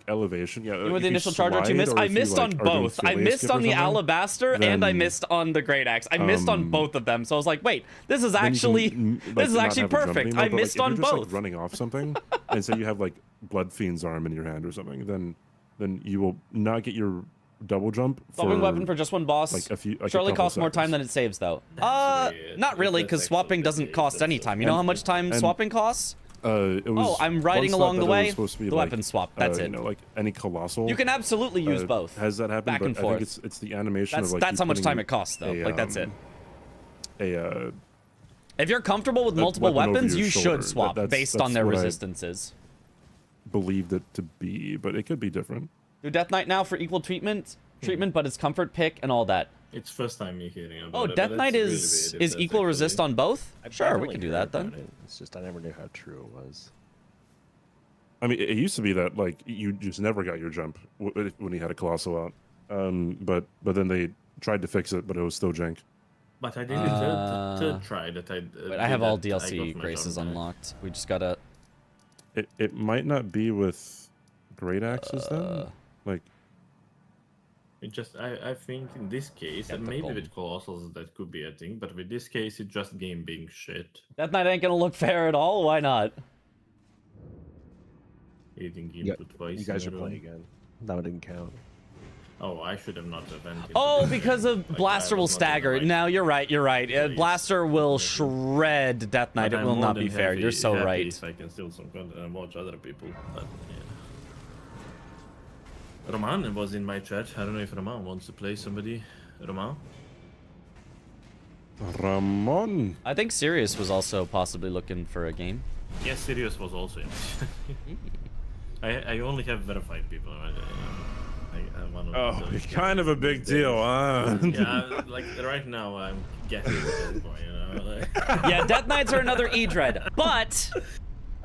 Speaker 2: elevation. Yeah,
Speaker 3: With
Speaker 2: if
Speaker 3: the initial charge or two
Speaker 2: slide
Speaker 3: miss, I
Speaker 2: if you,
Speaker 3: missed
Speaker 2: like,
Speaker 3: on
Speaker 2: are doing
Speaker 3: both. I
Speaker 2: fillet
Speaker 3: missed
Speaker 2: skip or
Speaker 3: on the
Speaker 2: something,
Speaker 3: alabaster and I
Speaker 2: then,
Speaker 3: missed on the great axe. I missed on both of them, so I was like, wait, this is
Speaker 2: then you
Speaker 3: actually
Speaker 2: can, like,
Speaker 3: this is
Speaker 2: not
Speaker 3: actually
Speaker 2: have a jump
Speaker 3: perfect.
Speaker 2: anymore,
Speaker 3: I
Speaker 2: but, like,
Speaker 3: missed
Speaker 2: if
Speaker 3: on
Speaker 2: you're just,
Speaker 3: both.
Speaker 2: like, running off something, and so you have like Blood Fiend's arm in your hand or something, then you will not get your double jump.
Speaker 3: Swapping
Speaker 2: for,
Speaker 3: weapon for just one boss
Speaker 2: like a few. Like
Speaker 3: surely
Speaker 2: a couple
Speaker 3: costs more time
Speaker 2: seconds.
Speaker 3: than it saves, though.
Speaker 6: weird.
Speaker 3: Not really,
Speaker 6: That's
Speaker 3: because
Speaker 6: actually
Speaker 3: swapping
Speaker 6: the
Speaker 3: doesn't
Speaker 6: case,
Speaker 3: cost
Speaker 6: that's
Speaker 3: any
Speaker 6: so
Speaker 3: time. You know how much time
Speaker 2: And-
Speaker 3: swapping costs?
Speaker 2: It was
Speaker 3: Oh, I'm
Speaker 2: one
Speaker 3: riding
Speaker 2: slot
Speaker 3: along
Speaker 2: that
Speaker 3: the
Speaker 2: it was
Speaker 3: way.
Speaker 2: supposed to be
Speaker 3: The
Speaker 2: like,
Speaker 3: weapon swap. That's
Speaker 2: you
Speaker 3: it.
Speaker 2: know, like any colossal.
Speaker 3: You can absolutely use
Speaker 2: uh,
Speaker 3: both.
Speaker 2: Has that happened?
Speaker 3: Back
Speaker 2: but
Speaker 3: and
Speaker 2: I
Speaker 3: forth.
Speaker 2: think it's the animation
Speaker 3: That's
Speaker 2: of like
Speaker 3: that's
Speaker 2: you
Speaker 3: how much
Speaker 2: putting
Speaker 3: time it costs, though.
Speaker 2: a,
Speaker 3: Like that's it.
Speaker 2: A
Speaker 3: If you're comfortable with
Speaker 2: a
Speaker 3: multiple
Speaker 2: weapon over
Speaker 3: weapons,
Speaker 2: your
Speaker 3: you
Speaker 2: shoulder.
Speaker 3: should swap
Speaker 2: That's-
Speaker 3: based
Speaker 2: that's
Speaker 3: on their
Speaker 2: what I
Speaker 3: resistances.
Speaker 2: believed it to be, but it could be different.
Speaker 3: Do Death Knight now for equal treatment, but it's comfort pick and all that.
Speaker 6: It's first time me hearing about
Speaker 3: Oh,
Speaker 6: it. but
Speaker 3: Death
Speaker 6: that's
Speaker 3: Knight
Speaker 6: really
Speaker 3: is
Speaker 6: weird if that's
Speaker 3: equal resist
Speaker 6: actually-
Speaker 3: on both.
Speaker 4: I've
Speaker 3: Sure, we
Speaker 4: definitely
Speaker 3: can do
Speaker 4: heard
Speaker 3: that then.
Speaker 4: about it. It's just I never knew how true it was.
Speaker 2: I mean, it used to be that like you just never got your jump when you had a colossal out. But then they tried to fix it, but it was still jank.
Speaker 6: But I did the third try that I.
Speaker 3: Wait, I have all
Speaker 6: did that, I
Speaker 3: DLC
Speaker 6: got my
Speaker 3: graces
Speaker 6: jump back.
Speaker 3: unlocked. We just gotta.
Speaker 2: It might not be with great axes then. Like
Speaker 6: It just I think in this case, and maybe
Speaker 3: Typical.
Speaker 6: with colossals that could be a thing, but with this case, it's just game being shit.
Speaker 3: Death Knight ain't gonna look fair at all. Why not?
Speaker 6: Eating
Speaker 4: You
Speaker 6: input twice.
Speaker 4: You guys
Speaker 6: in
Speaker 4: should
Speaker 6: a row.
Speaker 4: play again. That didn't count.
Speaker 6: Oh, I should have not invented.
Speaker 3: Oh,
Speaker 6: this
Speaker 3: because
Speaker 6: game.
Speaker 3: of
Speaker 6: Like,
Speaker 3: Blaster
Speaker 6: I
Speaker 3: will
Speaker 6: was not in the
Speaker 3: stagger.
Speaker 6: right
Speaker 3: No, you're right. You're right.
Speaker 6: place.
Speaker 3: Blaster will
Speaker 6: Maybe.
Speaker 3: shred Death Knight.
Speaker 6: But
Speaker 3: It
Speaker 6: I'm
Speaker 3: will
Speaker 6: more
Speaker 3: not
Speaker 6: than
Speaker 3: be fair. You're so
Speaker 6: happy
Speaker 3: right.
Speaker 6: If I can steal some content and watch other people. But, yeah. Roman was in my chat. I don't know if Roman wants to play somebody. Roman?
Speaker 2: Ramon.
Speaker 3: I think Sirius was also possibly looking for a game.
Speaker 6: Yes, Sirius was also in. I only have verified people. I'm one of
Speaker 2: Oh,
Speaker 6: those
Speaker 2: it's kind of a big
Speaker 6: days.
Speaker 2: deal, huh?
Speaker 6: Yeah, like right now I'm getting to that point, you know. Like,
Speaker 3: Yeah, Death Knights are another E-Dread, but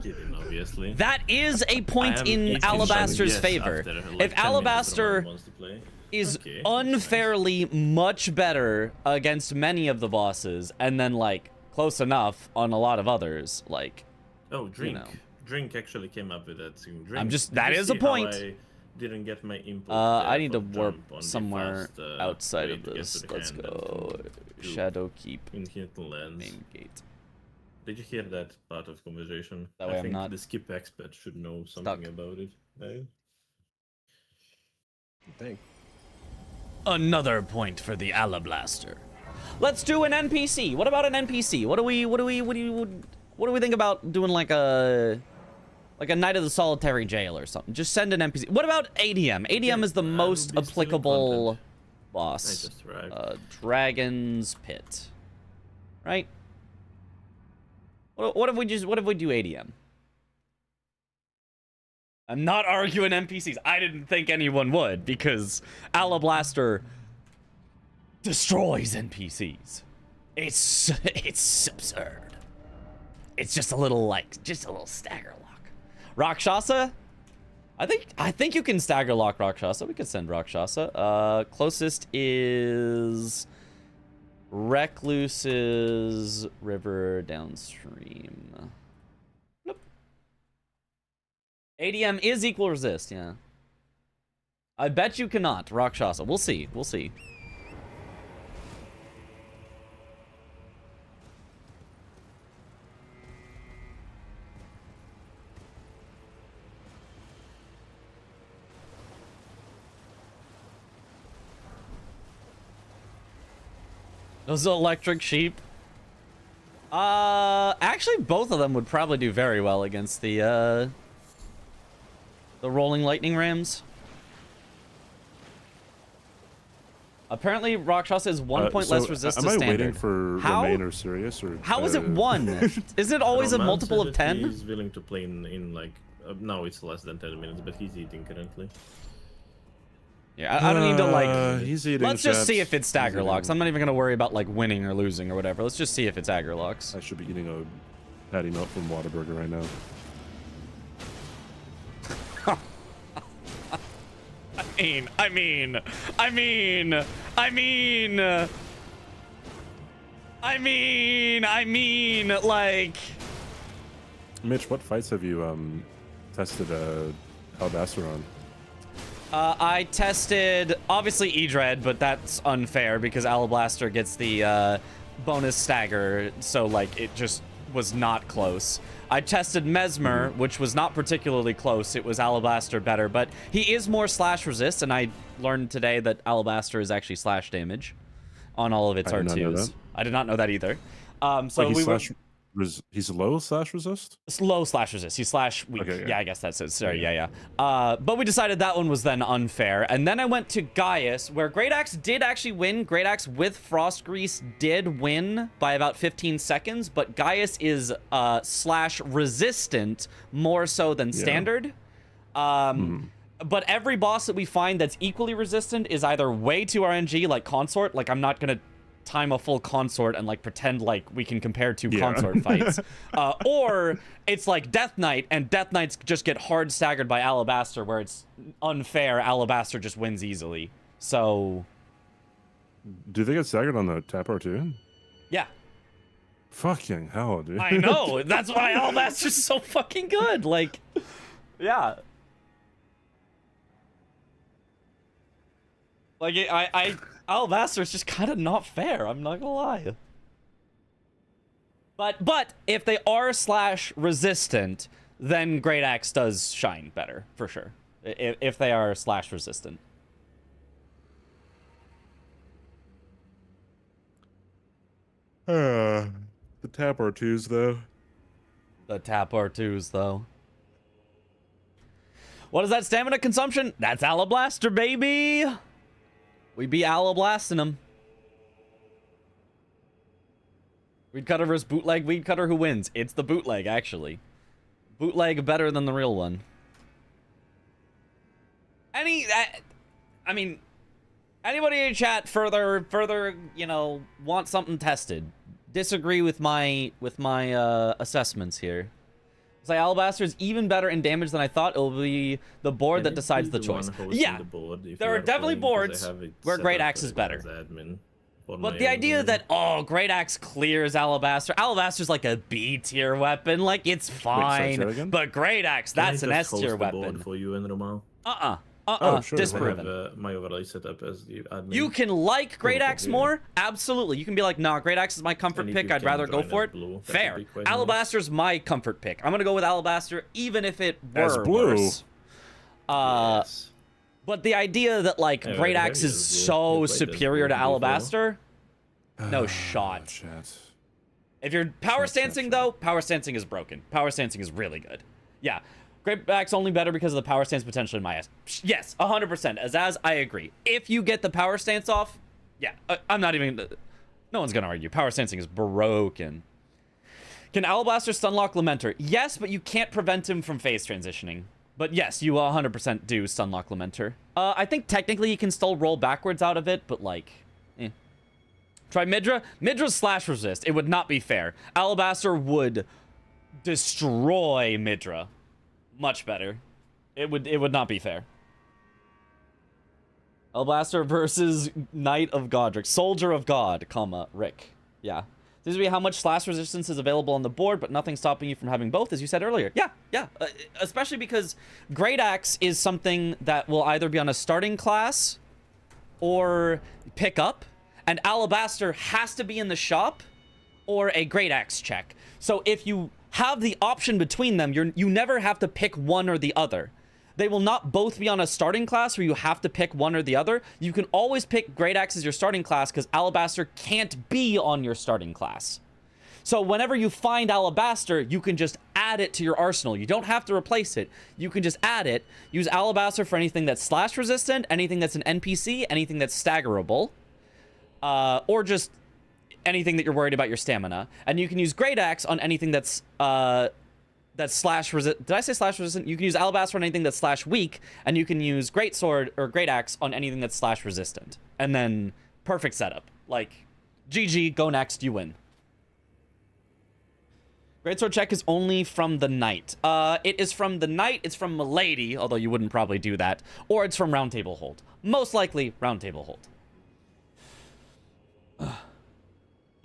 Speaker 6: kidding, obviously.
Speaker 3: that is a
Speaker 6: I
Speaker 3: point
Speaker 6: am
Speaker 3: in
Speaker 6: 18
Speaker 3: Alabaster's
Speaker 6: yes
Speaker 3: favor.
Speaker 6: after, like, 10
Speaker 3: If
Speaker 6: minutes
Speaker 3: Alabaster
Speaker 6: Roman wants to play.
Speaker 3: is
Speaker 6: Okay, that's nice.
Speaker 3: unfairly much better against many of the bosses, and then like close enough on a lot of others, like
Speaker 6: Oh, Drink.
Speaker 3: know.
Speaker 6: Drink actually came up with that soon. Drink.
Speaker 3: I'm just-
Speaker 6: Did
Speaker 3: that
Speaker 6: you
Speaker 3: is a
Speaker 6: see how
Speaker 3: point.
Speaker 6: I didn't get my input.
Speaker 3: I
Speaker 6: there
Speaker 3: need to
Speaker 6: for
Speaker 3: warp
Speaker 6: jump on the
Speaker 3: somewhere
Speaker 6: fast,
Speaker 3: outside
Speaker 6: way
Speaker 3: of
Speaker 6: to get
Speaker 3: this.
Speaker 6: to the
Speaker 3: Let's
Speaker 6: hand
Speaker 3: go.
Speaker 6: and to
Speaker 3: Shadow Keep
Speaker 6: Infinite Lens.
Speaker 3: main gate.
Speaker 6: Did you hear that part of conversation?
Speaker 3: That way
Speaker 6: I
Speaker 3: I'm
Speaker 6: think
Speaker 3: not
Speaker 6: the skip expert should know something
Speaker 3: stuck.
Speaker 6: about it. No?
Speaker 4: I think.
Speaker 3: Another point for the Alablaster. Let's do an NPC. What about an NPC? What do we think about doing like a Night of the Solitary Jail or something? Just send an NPC. What about ADM? ADM is the most
Speaker 6: be stealing
Speaker 3: applicable
Speaker 6: content. I
Speaker 3: boss.
Speaker 6: just ragged.
Speaker 3: Dragon's Pit. Right? What if we do ADM? I'm not arguing NPCs. I didn't think anyone would, because Alablaster destroys NPCs. It's absurd. It's just a little stagger lock. Rakshasa? I think you can stagger lock Rakshasa. We could send Rakshasa. Closest is Recluse's River downstream. Nope. ADM is equal resist, yeah. I bet you cannot, Rakshasa. We'll see. We'll see. Those electric sheep. Actually, both of them would probably do very well against the rolling lightning rams. Apparently, Rakshasa is 1 point less resist
Speaker 2: am
Speaker 3: to
Speaker 2: I
Speaker 3: standard.
Speaker 2: waiting for
Speaker 3: How?
Speaker 2: Remain or Sirius? Or,
Speaker 3: How is it 1? Isn't it always a
Speaker 6: Roman
Speaker 3: multiple
Speaker 6: said
Speaker 3: of
Speaker 6: that
Speaker 3: 10?
Speaker 6: He's willing to play in like now it's less than 10 minutes, but he's eating currently.
Speaker 3: Yeah, I don't need to like.
Speaker 2: He's eating.
Speaker 3: Let's just see
Speaker 2: chats.
Speaker 3: if it's stagger
Speaker 2: He's
Speaker 3: locks.
Speaker 2: eating.
Speaker 3: I'm not even gonna worry about like winning or losing or whatever. Let's just see if it's aggro locks.
Speaker 2: I should be eating a patty melt from Whataburger right now.
Speaker 3: I mean, like.
Speaker 2: Mitch, what fights have you tested Alabaster on?
Speaker 3: I tested, obviously, E-Dread, but that's unfair because Alablaster gets the bonus stagger, so, like, it just was not close. I tested Mesmer, which was not particularly close. It was Alablaster better, but he is more slash resist, and I learned today that Alablaster is actually slash damage on all of its
Speaker 2: I did not know
Speaker 3: R2s.
Speaker 2: that.
Speaker 3: I did not know that either. So
Speaker 2: Like
Speaker 3: we
Speaker 2: he's low slash resist?
Speaker 3: Low slash resist. He's slash weak.
Speaker 2: Okay,
Speaker 3: yeah, I guess that's it. Sorry, yeah. But we decided that one was then unfair. And then I went to Gaius, where Great Axe did actually win. Great Axe with Frost Grease did win by about 15 seconds, but Gaius is slash resistant more so than standard. But every boss that we find that's equally resistant is either way too RNG, like Consort. Like, I'm not going to time a full Consort and like pretend like we can compare two Consort fights, or it's like Death Knight, and Death Knights just get hard staggered by Alabaster, where it's unfair. Alabaster just wins easily. So
Speaker 2: Do they get staggered on the tap R2?
Speaker 3: yeah,
Speaker 2: Fucking hell, dude.
Speaker 3: I know. That's why Alabaster's so fucking good. Like, yeah. Like, Alabaster's just kind of not fair. I'm not gonna lie. But if they are slash resistant, then Great Axe does shine better for sure. If they are slash resistant.
Speaker 2: The tap R2s though.
Speaker 3: The tap R2s though. What is that stamina consumption? That's Alablaster, baby. We be Alablasting him. Weed Cutter versus Bootleg. Weed Cutter, who wins? It's the Bootleg, actually. Bootleg better than the real one. I mean, anybody in chat further, you know, want something tested? Disagree with my assessments here. Say Alabaster is even better in damage than I thought. It will be the board that decides the choice. Yeah, there are definitely boards where Great Axe is better. But the idea that, oh, Great Axe clears Alabaster. Alabaster's like a B tier weapon. Like, it's fine. But Great Axe, that's an S tier weapon.
Speaker 6: For you and Romal.
Speaker 2: Sure.
Speaker 3: Disproven.
Speaker 6: I have my overlay set up as the admin.
Speaker 3: You can like Great Axe more? Absolutely. You can be like, nah, Great Axe is my comfort pick. I'd rather go for it. Fair. Alabaster's my comfort pick. I'm going to go with Alabaster, even if it were worse.
Speaker 6: Yes.
Speaker 3: But the idea that, like, Great Axe is so superior to Alabaster, no shot. If you're power stancing, though, power stancing is broken. Power stancing is really good. Yeah. Great Axe only better because of the power stance potential in my ass. Yes, 100%. Azaz, I agree. If you get the power stance off, yeah, I'm not even... No one's going to argue. Power stancing is broken. Can Alabaster stunlock Lamenter? Yes, but you can't prevent him from phase transitioning. But yes, you 100% do stunlock Lamenter. I think technically you can still roll backwards out of it, but like... Try Midra. Midra's slash resist. It would not be fair. Alabaster would destroy Midra. Much better. It would not be fair. Alabaster versus Knight of Godric. Soldier of God, comma, Rick. Yeah. This would be how much slash resistance is available on the board, but nothing stopping you from having both, as you said earlier. Yeah. Especially because Great Axe is something that will either be on a starting class or pick up, and Alabaster has to be in the shop or a Great Axe check. So if you have the option between them, you never have to pick one or the other. They will not both be on a starting class where you have to pick one or the other. You can always pick Great Axe as your starting class because Alabaster can't be on your starting class. So whenever you find Alabaster, you can just add it to your arsenal. You don't have to replace it. You can just add it. Use Alabaster for anything that's slash resistant, anything that's an NPC, anything that's staggerable, or just anything that you're worried about your stamina. And you can use Great Axe on anything that's slash resist. Did I say slash resistant? You can use Alabaster on anything that's slash weak, and you can use Great Sword or Great Axe on anything that's slash resistant. And then perfect setup. Like, GG, go next, you win. Great Sword check is only from the Knight. It is from the Knight, it's from Milady, although you wouldn't probably do that, or it's from Round Table Hold. Most likely, Round Table Hold.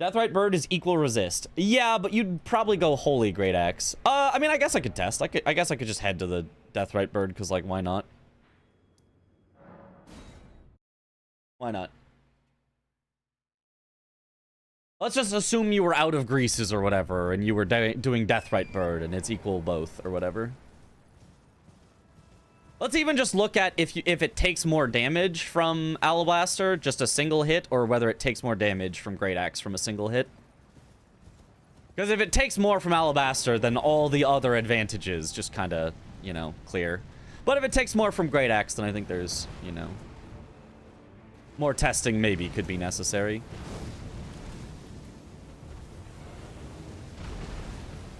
Speaker 3: Deathrite Bird is equal resist. Yeah, but you'd probably go Holy Great Axe. I mean, I guess I could test. I guess I could just head to the Deathrite Bird, because, like, why not? Why not? Let's just assume you were out of greases or whatever, and you were doing Deathrite Bird, and it's equal both, or whatever. Let's even just look at if it takes more damage from Alabaster, just a single hit, or whether it takes more damage from Great Axe from a single hit. Because if it takes more from Alabaster, then all the other advantages just kind of, you know, clear. But if it takes more from Great Axe, then I think there's, you know, more testing maybe could be necessary.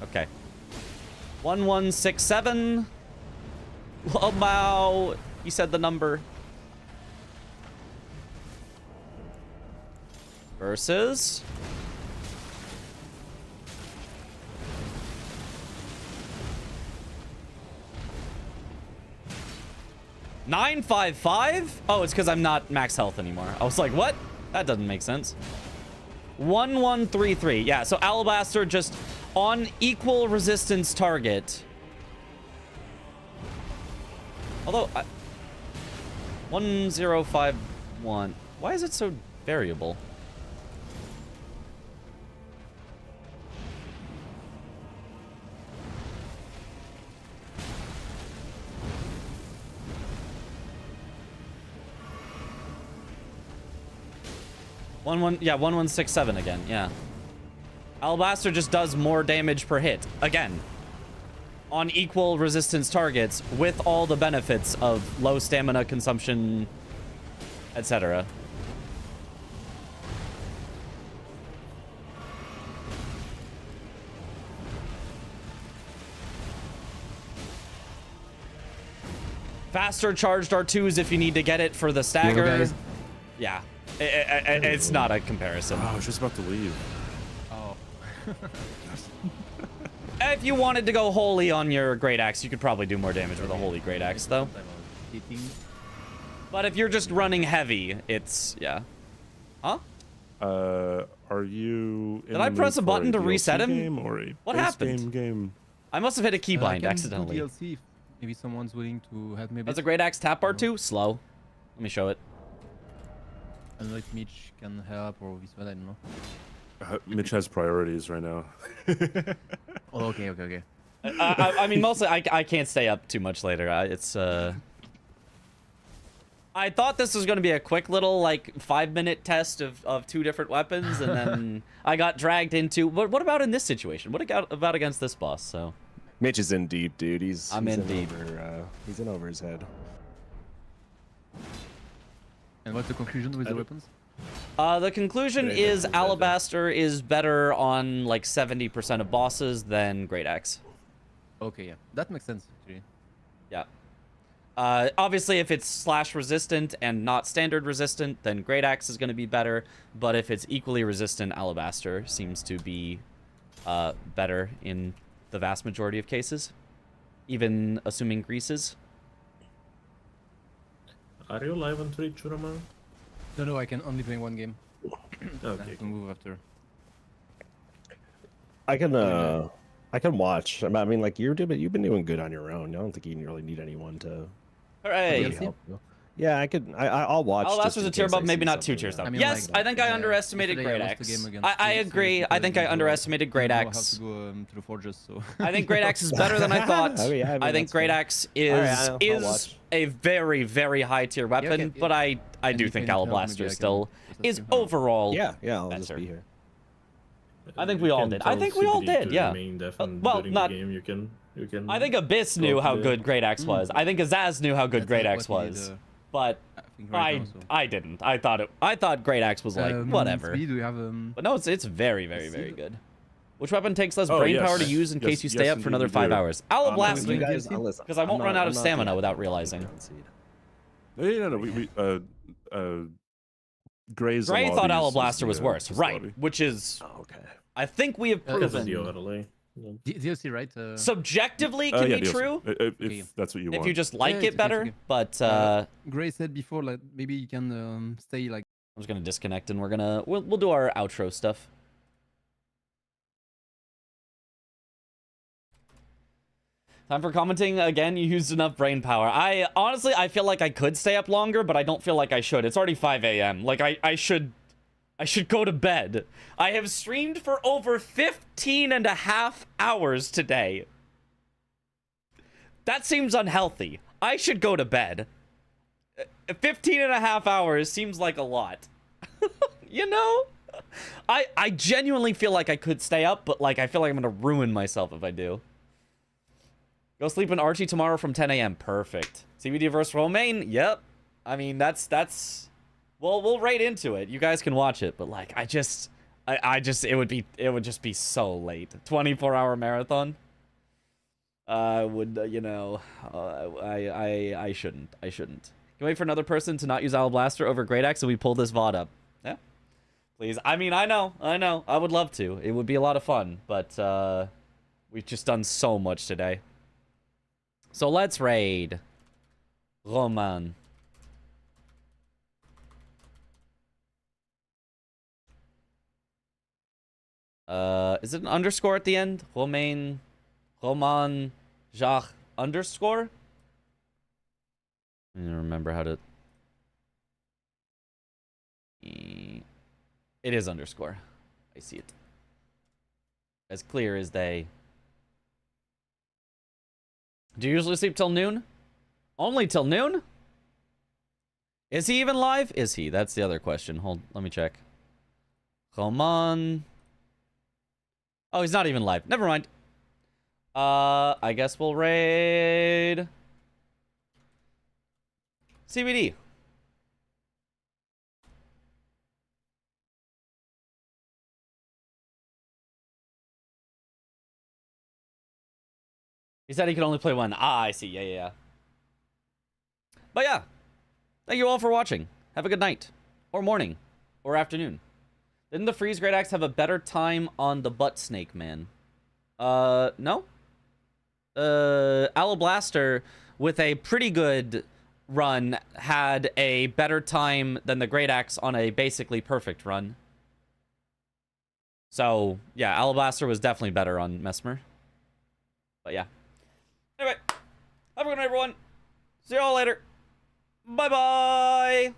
Speaker 3: Okay. 1167. Wow, you said the number. Versus. $955? Oh, it's because I'm not max health anymore. I was like, what? That doesn't make sense. 1133. Yeah, so Alabaster just on equal resistance target. Although, 1051. Why is it so variable? Yeah, 1167 again. Yeah. Alabaster just does more damage per hit again. On equal resistance targets with all the benefits of low stamina consumption, etc. Faster charged R2s if you need to get it for the stagger. Yeah, it's not a comparison.
Speaker 2: Oh, I was just about to leave.
Speaker 9: Oh.
Speaker 3: If you wanted to go Holy on your Great Axe, you could probably do more damage with a Holy Great Axe, though. But if you're just running heavy, it's, yeah. Huh?
Speaker 2: Are you in
Speaker 3: Did I press a button to
Speaker 2: DLC
Speaker 3: reset him?
Speaker 2: game or a
Speaker 3: What
Speaker 2: base
Speaker 3: happened?
Speaker 2: Game?
Speaker 3: I must have hit a keybind
Speaker 9: I can do
Speaker 3: accidentally.
Speaker 9: DLC if maybe someone's willing to help me a bit.
Speaker 3: Does a Great Axe tap R2? Slow. Let me show it.
Speaker 9: I don't know if Mitch can help or this one, I don't know.
Speaker 2: Mitch has priorities right now.
Speaker 9: Oh, okay.
Speaker 3: I mean, mostly I can't stay up too much later. I thought this was going to be a quick little, like, 5-minute test of 2 different weapons, and then I got dragged into... What about in this situation? What about against this boss, so...
Speaker 4: Mitch is in deep, dude. He's
Speaker 3: in deep.
Speaker 4: He's in over his head.
Speaker 9: And what's the conclusion with the weapons?
Speaker 3: The conclusion is Alabaster is better on, like, 70% of bosses than Great Axe.
Speaker 9: Okay, yeah. That makes sense, actually.
Speaker 3: Yeah. Obviously, if it's slash resistant and not standard resistant, then Great Axe is going to be better. But if it's equally resistant, Alabaster seems to be better in the vast majority of cases, even assuming greases.
Speaker 6: Are you live on Twitch, Roman?
Speaker 9: No, I can only play one game. I
Speaker 6: Okay.
Speaker 9: have to move after.
Speaker 4: I can watch. I mean, like you've been doing good on your own. I don't think you really need anyone to
Speaker 3: Hooray!
Speaker 9: DLC?
Speaker 4: help you. Yeah, I'll watch.
Speaker 3: Alabaster's a tier above, maybe not 2 tiers though.
Speaker 9: I mean,
Speaker 3: Yes,
Speaker 9: like,
Speaker 3: I think I
Speaker 9: yeah,
Speaker 3: underestimated
Speaker 9: yesterday
Speaker 3: Great
Speaker 9: I lost the
Speaker 3: Axe.
Speaker 9: game against
Speaker 3: I
Speaker 9: Felix,
Speaker 3: agree. I think I underestimated Great
Speaker 9: I have
Speaker 3: Axe.
Speaker 9: to go to the forges, so.
Speaker 3: I think Great Axe is better than I thought.
Speaker 4: I mean,
Speaker 3: I think
Speaker 4: that's
Speaker 3: Great
Speaker 4: fine.
Speaker 3: Axe
Speaker 4: I'll
Speaker 3: is
Speaker 4: watch.
Speaker 3: a very, very high tier weapon,
Speaker 9: okay,
Speaker 3: but I
Speaker 9: And
Speaker 3: do
Speaker 9: if
Speaker 3: think
Speaker 9: you need help,
Speaker 3: Alabaster
Speaker 9: maybe I
Speaker 3: still
Speaker 9: can
Speaker 3: is
Speaker 9: assist you.
Speaker 3: overall.
Speaker 4: Yeah, I'll just
Speaker 3: better.
Speaker 4: be here.
Speaker 3: I think we
Speaker 6: You
Speaker 3: all
Speaker 6: can
Speaker 3: did. I
Speaker 6: tell
Speaker 3: think we all
Speaker 6: CBD
Speaker 3: did,
Speaker 6: to
Speaker 3: yeah.
Speaker 6: remain deaf, and
Speaker 3: well,
Speaker 6: during
Speaker 3: not-
Speaker 6: the game you can.
Speaker 3: I think Abyss
Speaker 6: Go
Speaker 3: knew
Speaker 6: to
Speaker 3: how
Speaker 6: the-
Speaker 3: good Great Axe was. I think Azaz knew how good
Speaker 9: That's
Speaker 3: Great
Speaker 9: what
Speaker 3: Axe
Speaker 9: we need,
Speaker 3: was, but
Speaker 9: I think right now, so.
Speaker 3: I didn't. I thought Great Axe was like whatever.
Speaker 9: Speed, do you have
Speaker 3: But no, it's very, very, very good. Which weapon takes less
Speaker 2: Oh,
Speaker 3: brain
Speaker 2: yes.
Speaker 3: power to use in
Speaker 2: Yes,
Speaker 3: case you stay
Speaker 2: yes,
Speaker 3: up for another
Speaker 2: indeed
Speaker 3: 5
Speaker 2: you do.
Speaker 3: hours? Alabaster,
Speaker 9: doing
Speaker 3: because
Speaker 9: DLC?
Speaker 4: listen,
Speaker 3: I
Speaker 4: I'm
Speaker 3: won't
Speaker 4: not-
Speaker 3: run out
Speaker 4: I'm
Speaker 3: of
Speaker 4: not
Speaker 3: stamina
Speaker 4: doing
Speaker 3: without
Speaker 4: it.
Speaker 3: realizing.
Speaker 2: No. Gray's a
Speaker 3: Gray
Speaker 2: lobby
Speaker 3: thought
Speaker 2: is
Speaker 3: Alabaster was
Speaker 2: the,
Speaker 3: worse,
Speaker 2: is
Speaker 3: right?
Speaker 2: lobby.
Speaker 3: Which is,
Speaker 4: Oh, okay.
Speaker 3: I think we have
Speaker 6: Because of
Speaker 3: proven,
Speaker 6: the overlay. Yeah.
Speaker 9: DLC, right?
Speaker 3: subjectively can
Speaker 2: Yeah,
Speaker 3: be
Speaker 2: DLC.
Speaker 3: true
Speaker 2: If
Speaker 9: Okay.
Speaker 2: that's what you
Speaker 3: if
Speaker 2: want.
Speaker 3: you just like
Speaker 9: it's
Speaker 3: it
Speaker 9: okay,
Speaker 3: better.
Speaker 9: it's okay.
Speaker 3: But
Speaker 9: Gray said before, like maybe you can stay like.
Speaker 3: I'm just gonna disconnect and we'll do our outro stuff. Time for commenting again. You used enough brain power. I honestly, I feel like I could stay up longer, but I don't feel like I should. It's already 5 a.m. Like I should go to bed. I have streamed for over 15 and a half hours today. That seems unhealthy. I should go to bed. 15 and a half hours seems like a lot. You know? I genuinely feel like I could stay up, but like I feel like I'm gonna ruin myself if I do. Go sleep in Archie tomorrow from 10 a.m. Perfect. CBD versus Romaine? Yep. I mean, that's... Well, we'll right into it. You guys can watch it, but like, I just, it would just be so late. 24-hour marathon. You know, I shouldn't. Can we wait for another person to not use Owl Blaster over Great Axe so we pull this VOD up? Yeah. Please. I mean, I know. I would love to. It would be a lot of fun, but we've just done so much today. So let's raid Roman. Is it an underscore at the end? Roman Jacques underscore? I don't remember how to... It is underscore. I see it. As clear as day. Do you usually sleep till noon? Only till noon? Is he even live? Is he? That's the other question. Let me check. Roman. Oh, he's not even live. Never mind. I guess we'll raid CBD. He said he could only play one. Ah, I see. Yeah. But yeah, thank you all for watching. Have a good night, or morning, or afternoon. Didn't the Freeze Great Axe have a better time on the Butt Snake Man? No. Alablaster, with a pretty good run, had a better time than the Great Axe on a basically perfect run. So, yeah, Alablaster was definitely better on Mesmer. But yeah. Anyway, have a good night, everyone. See you all later. Bye-bye.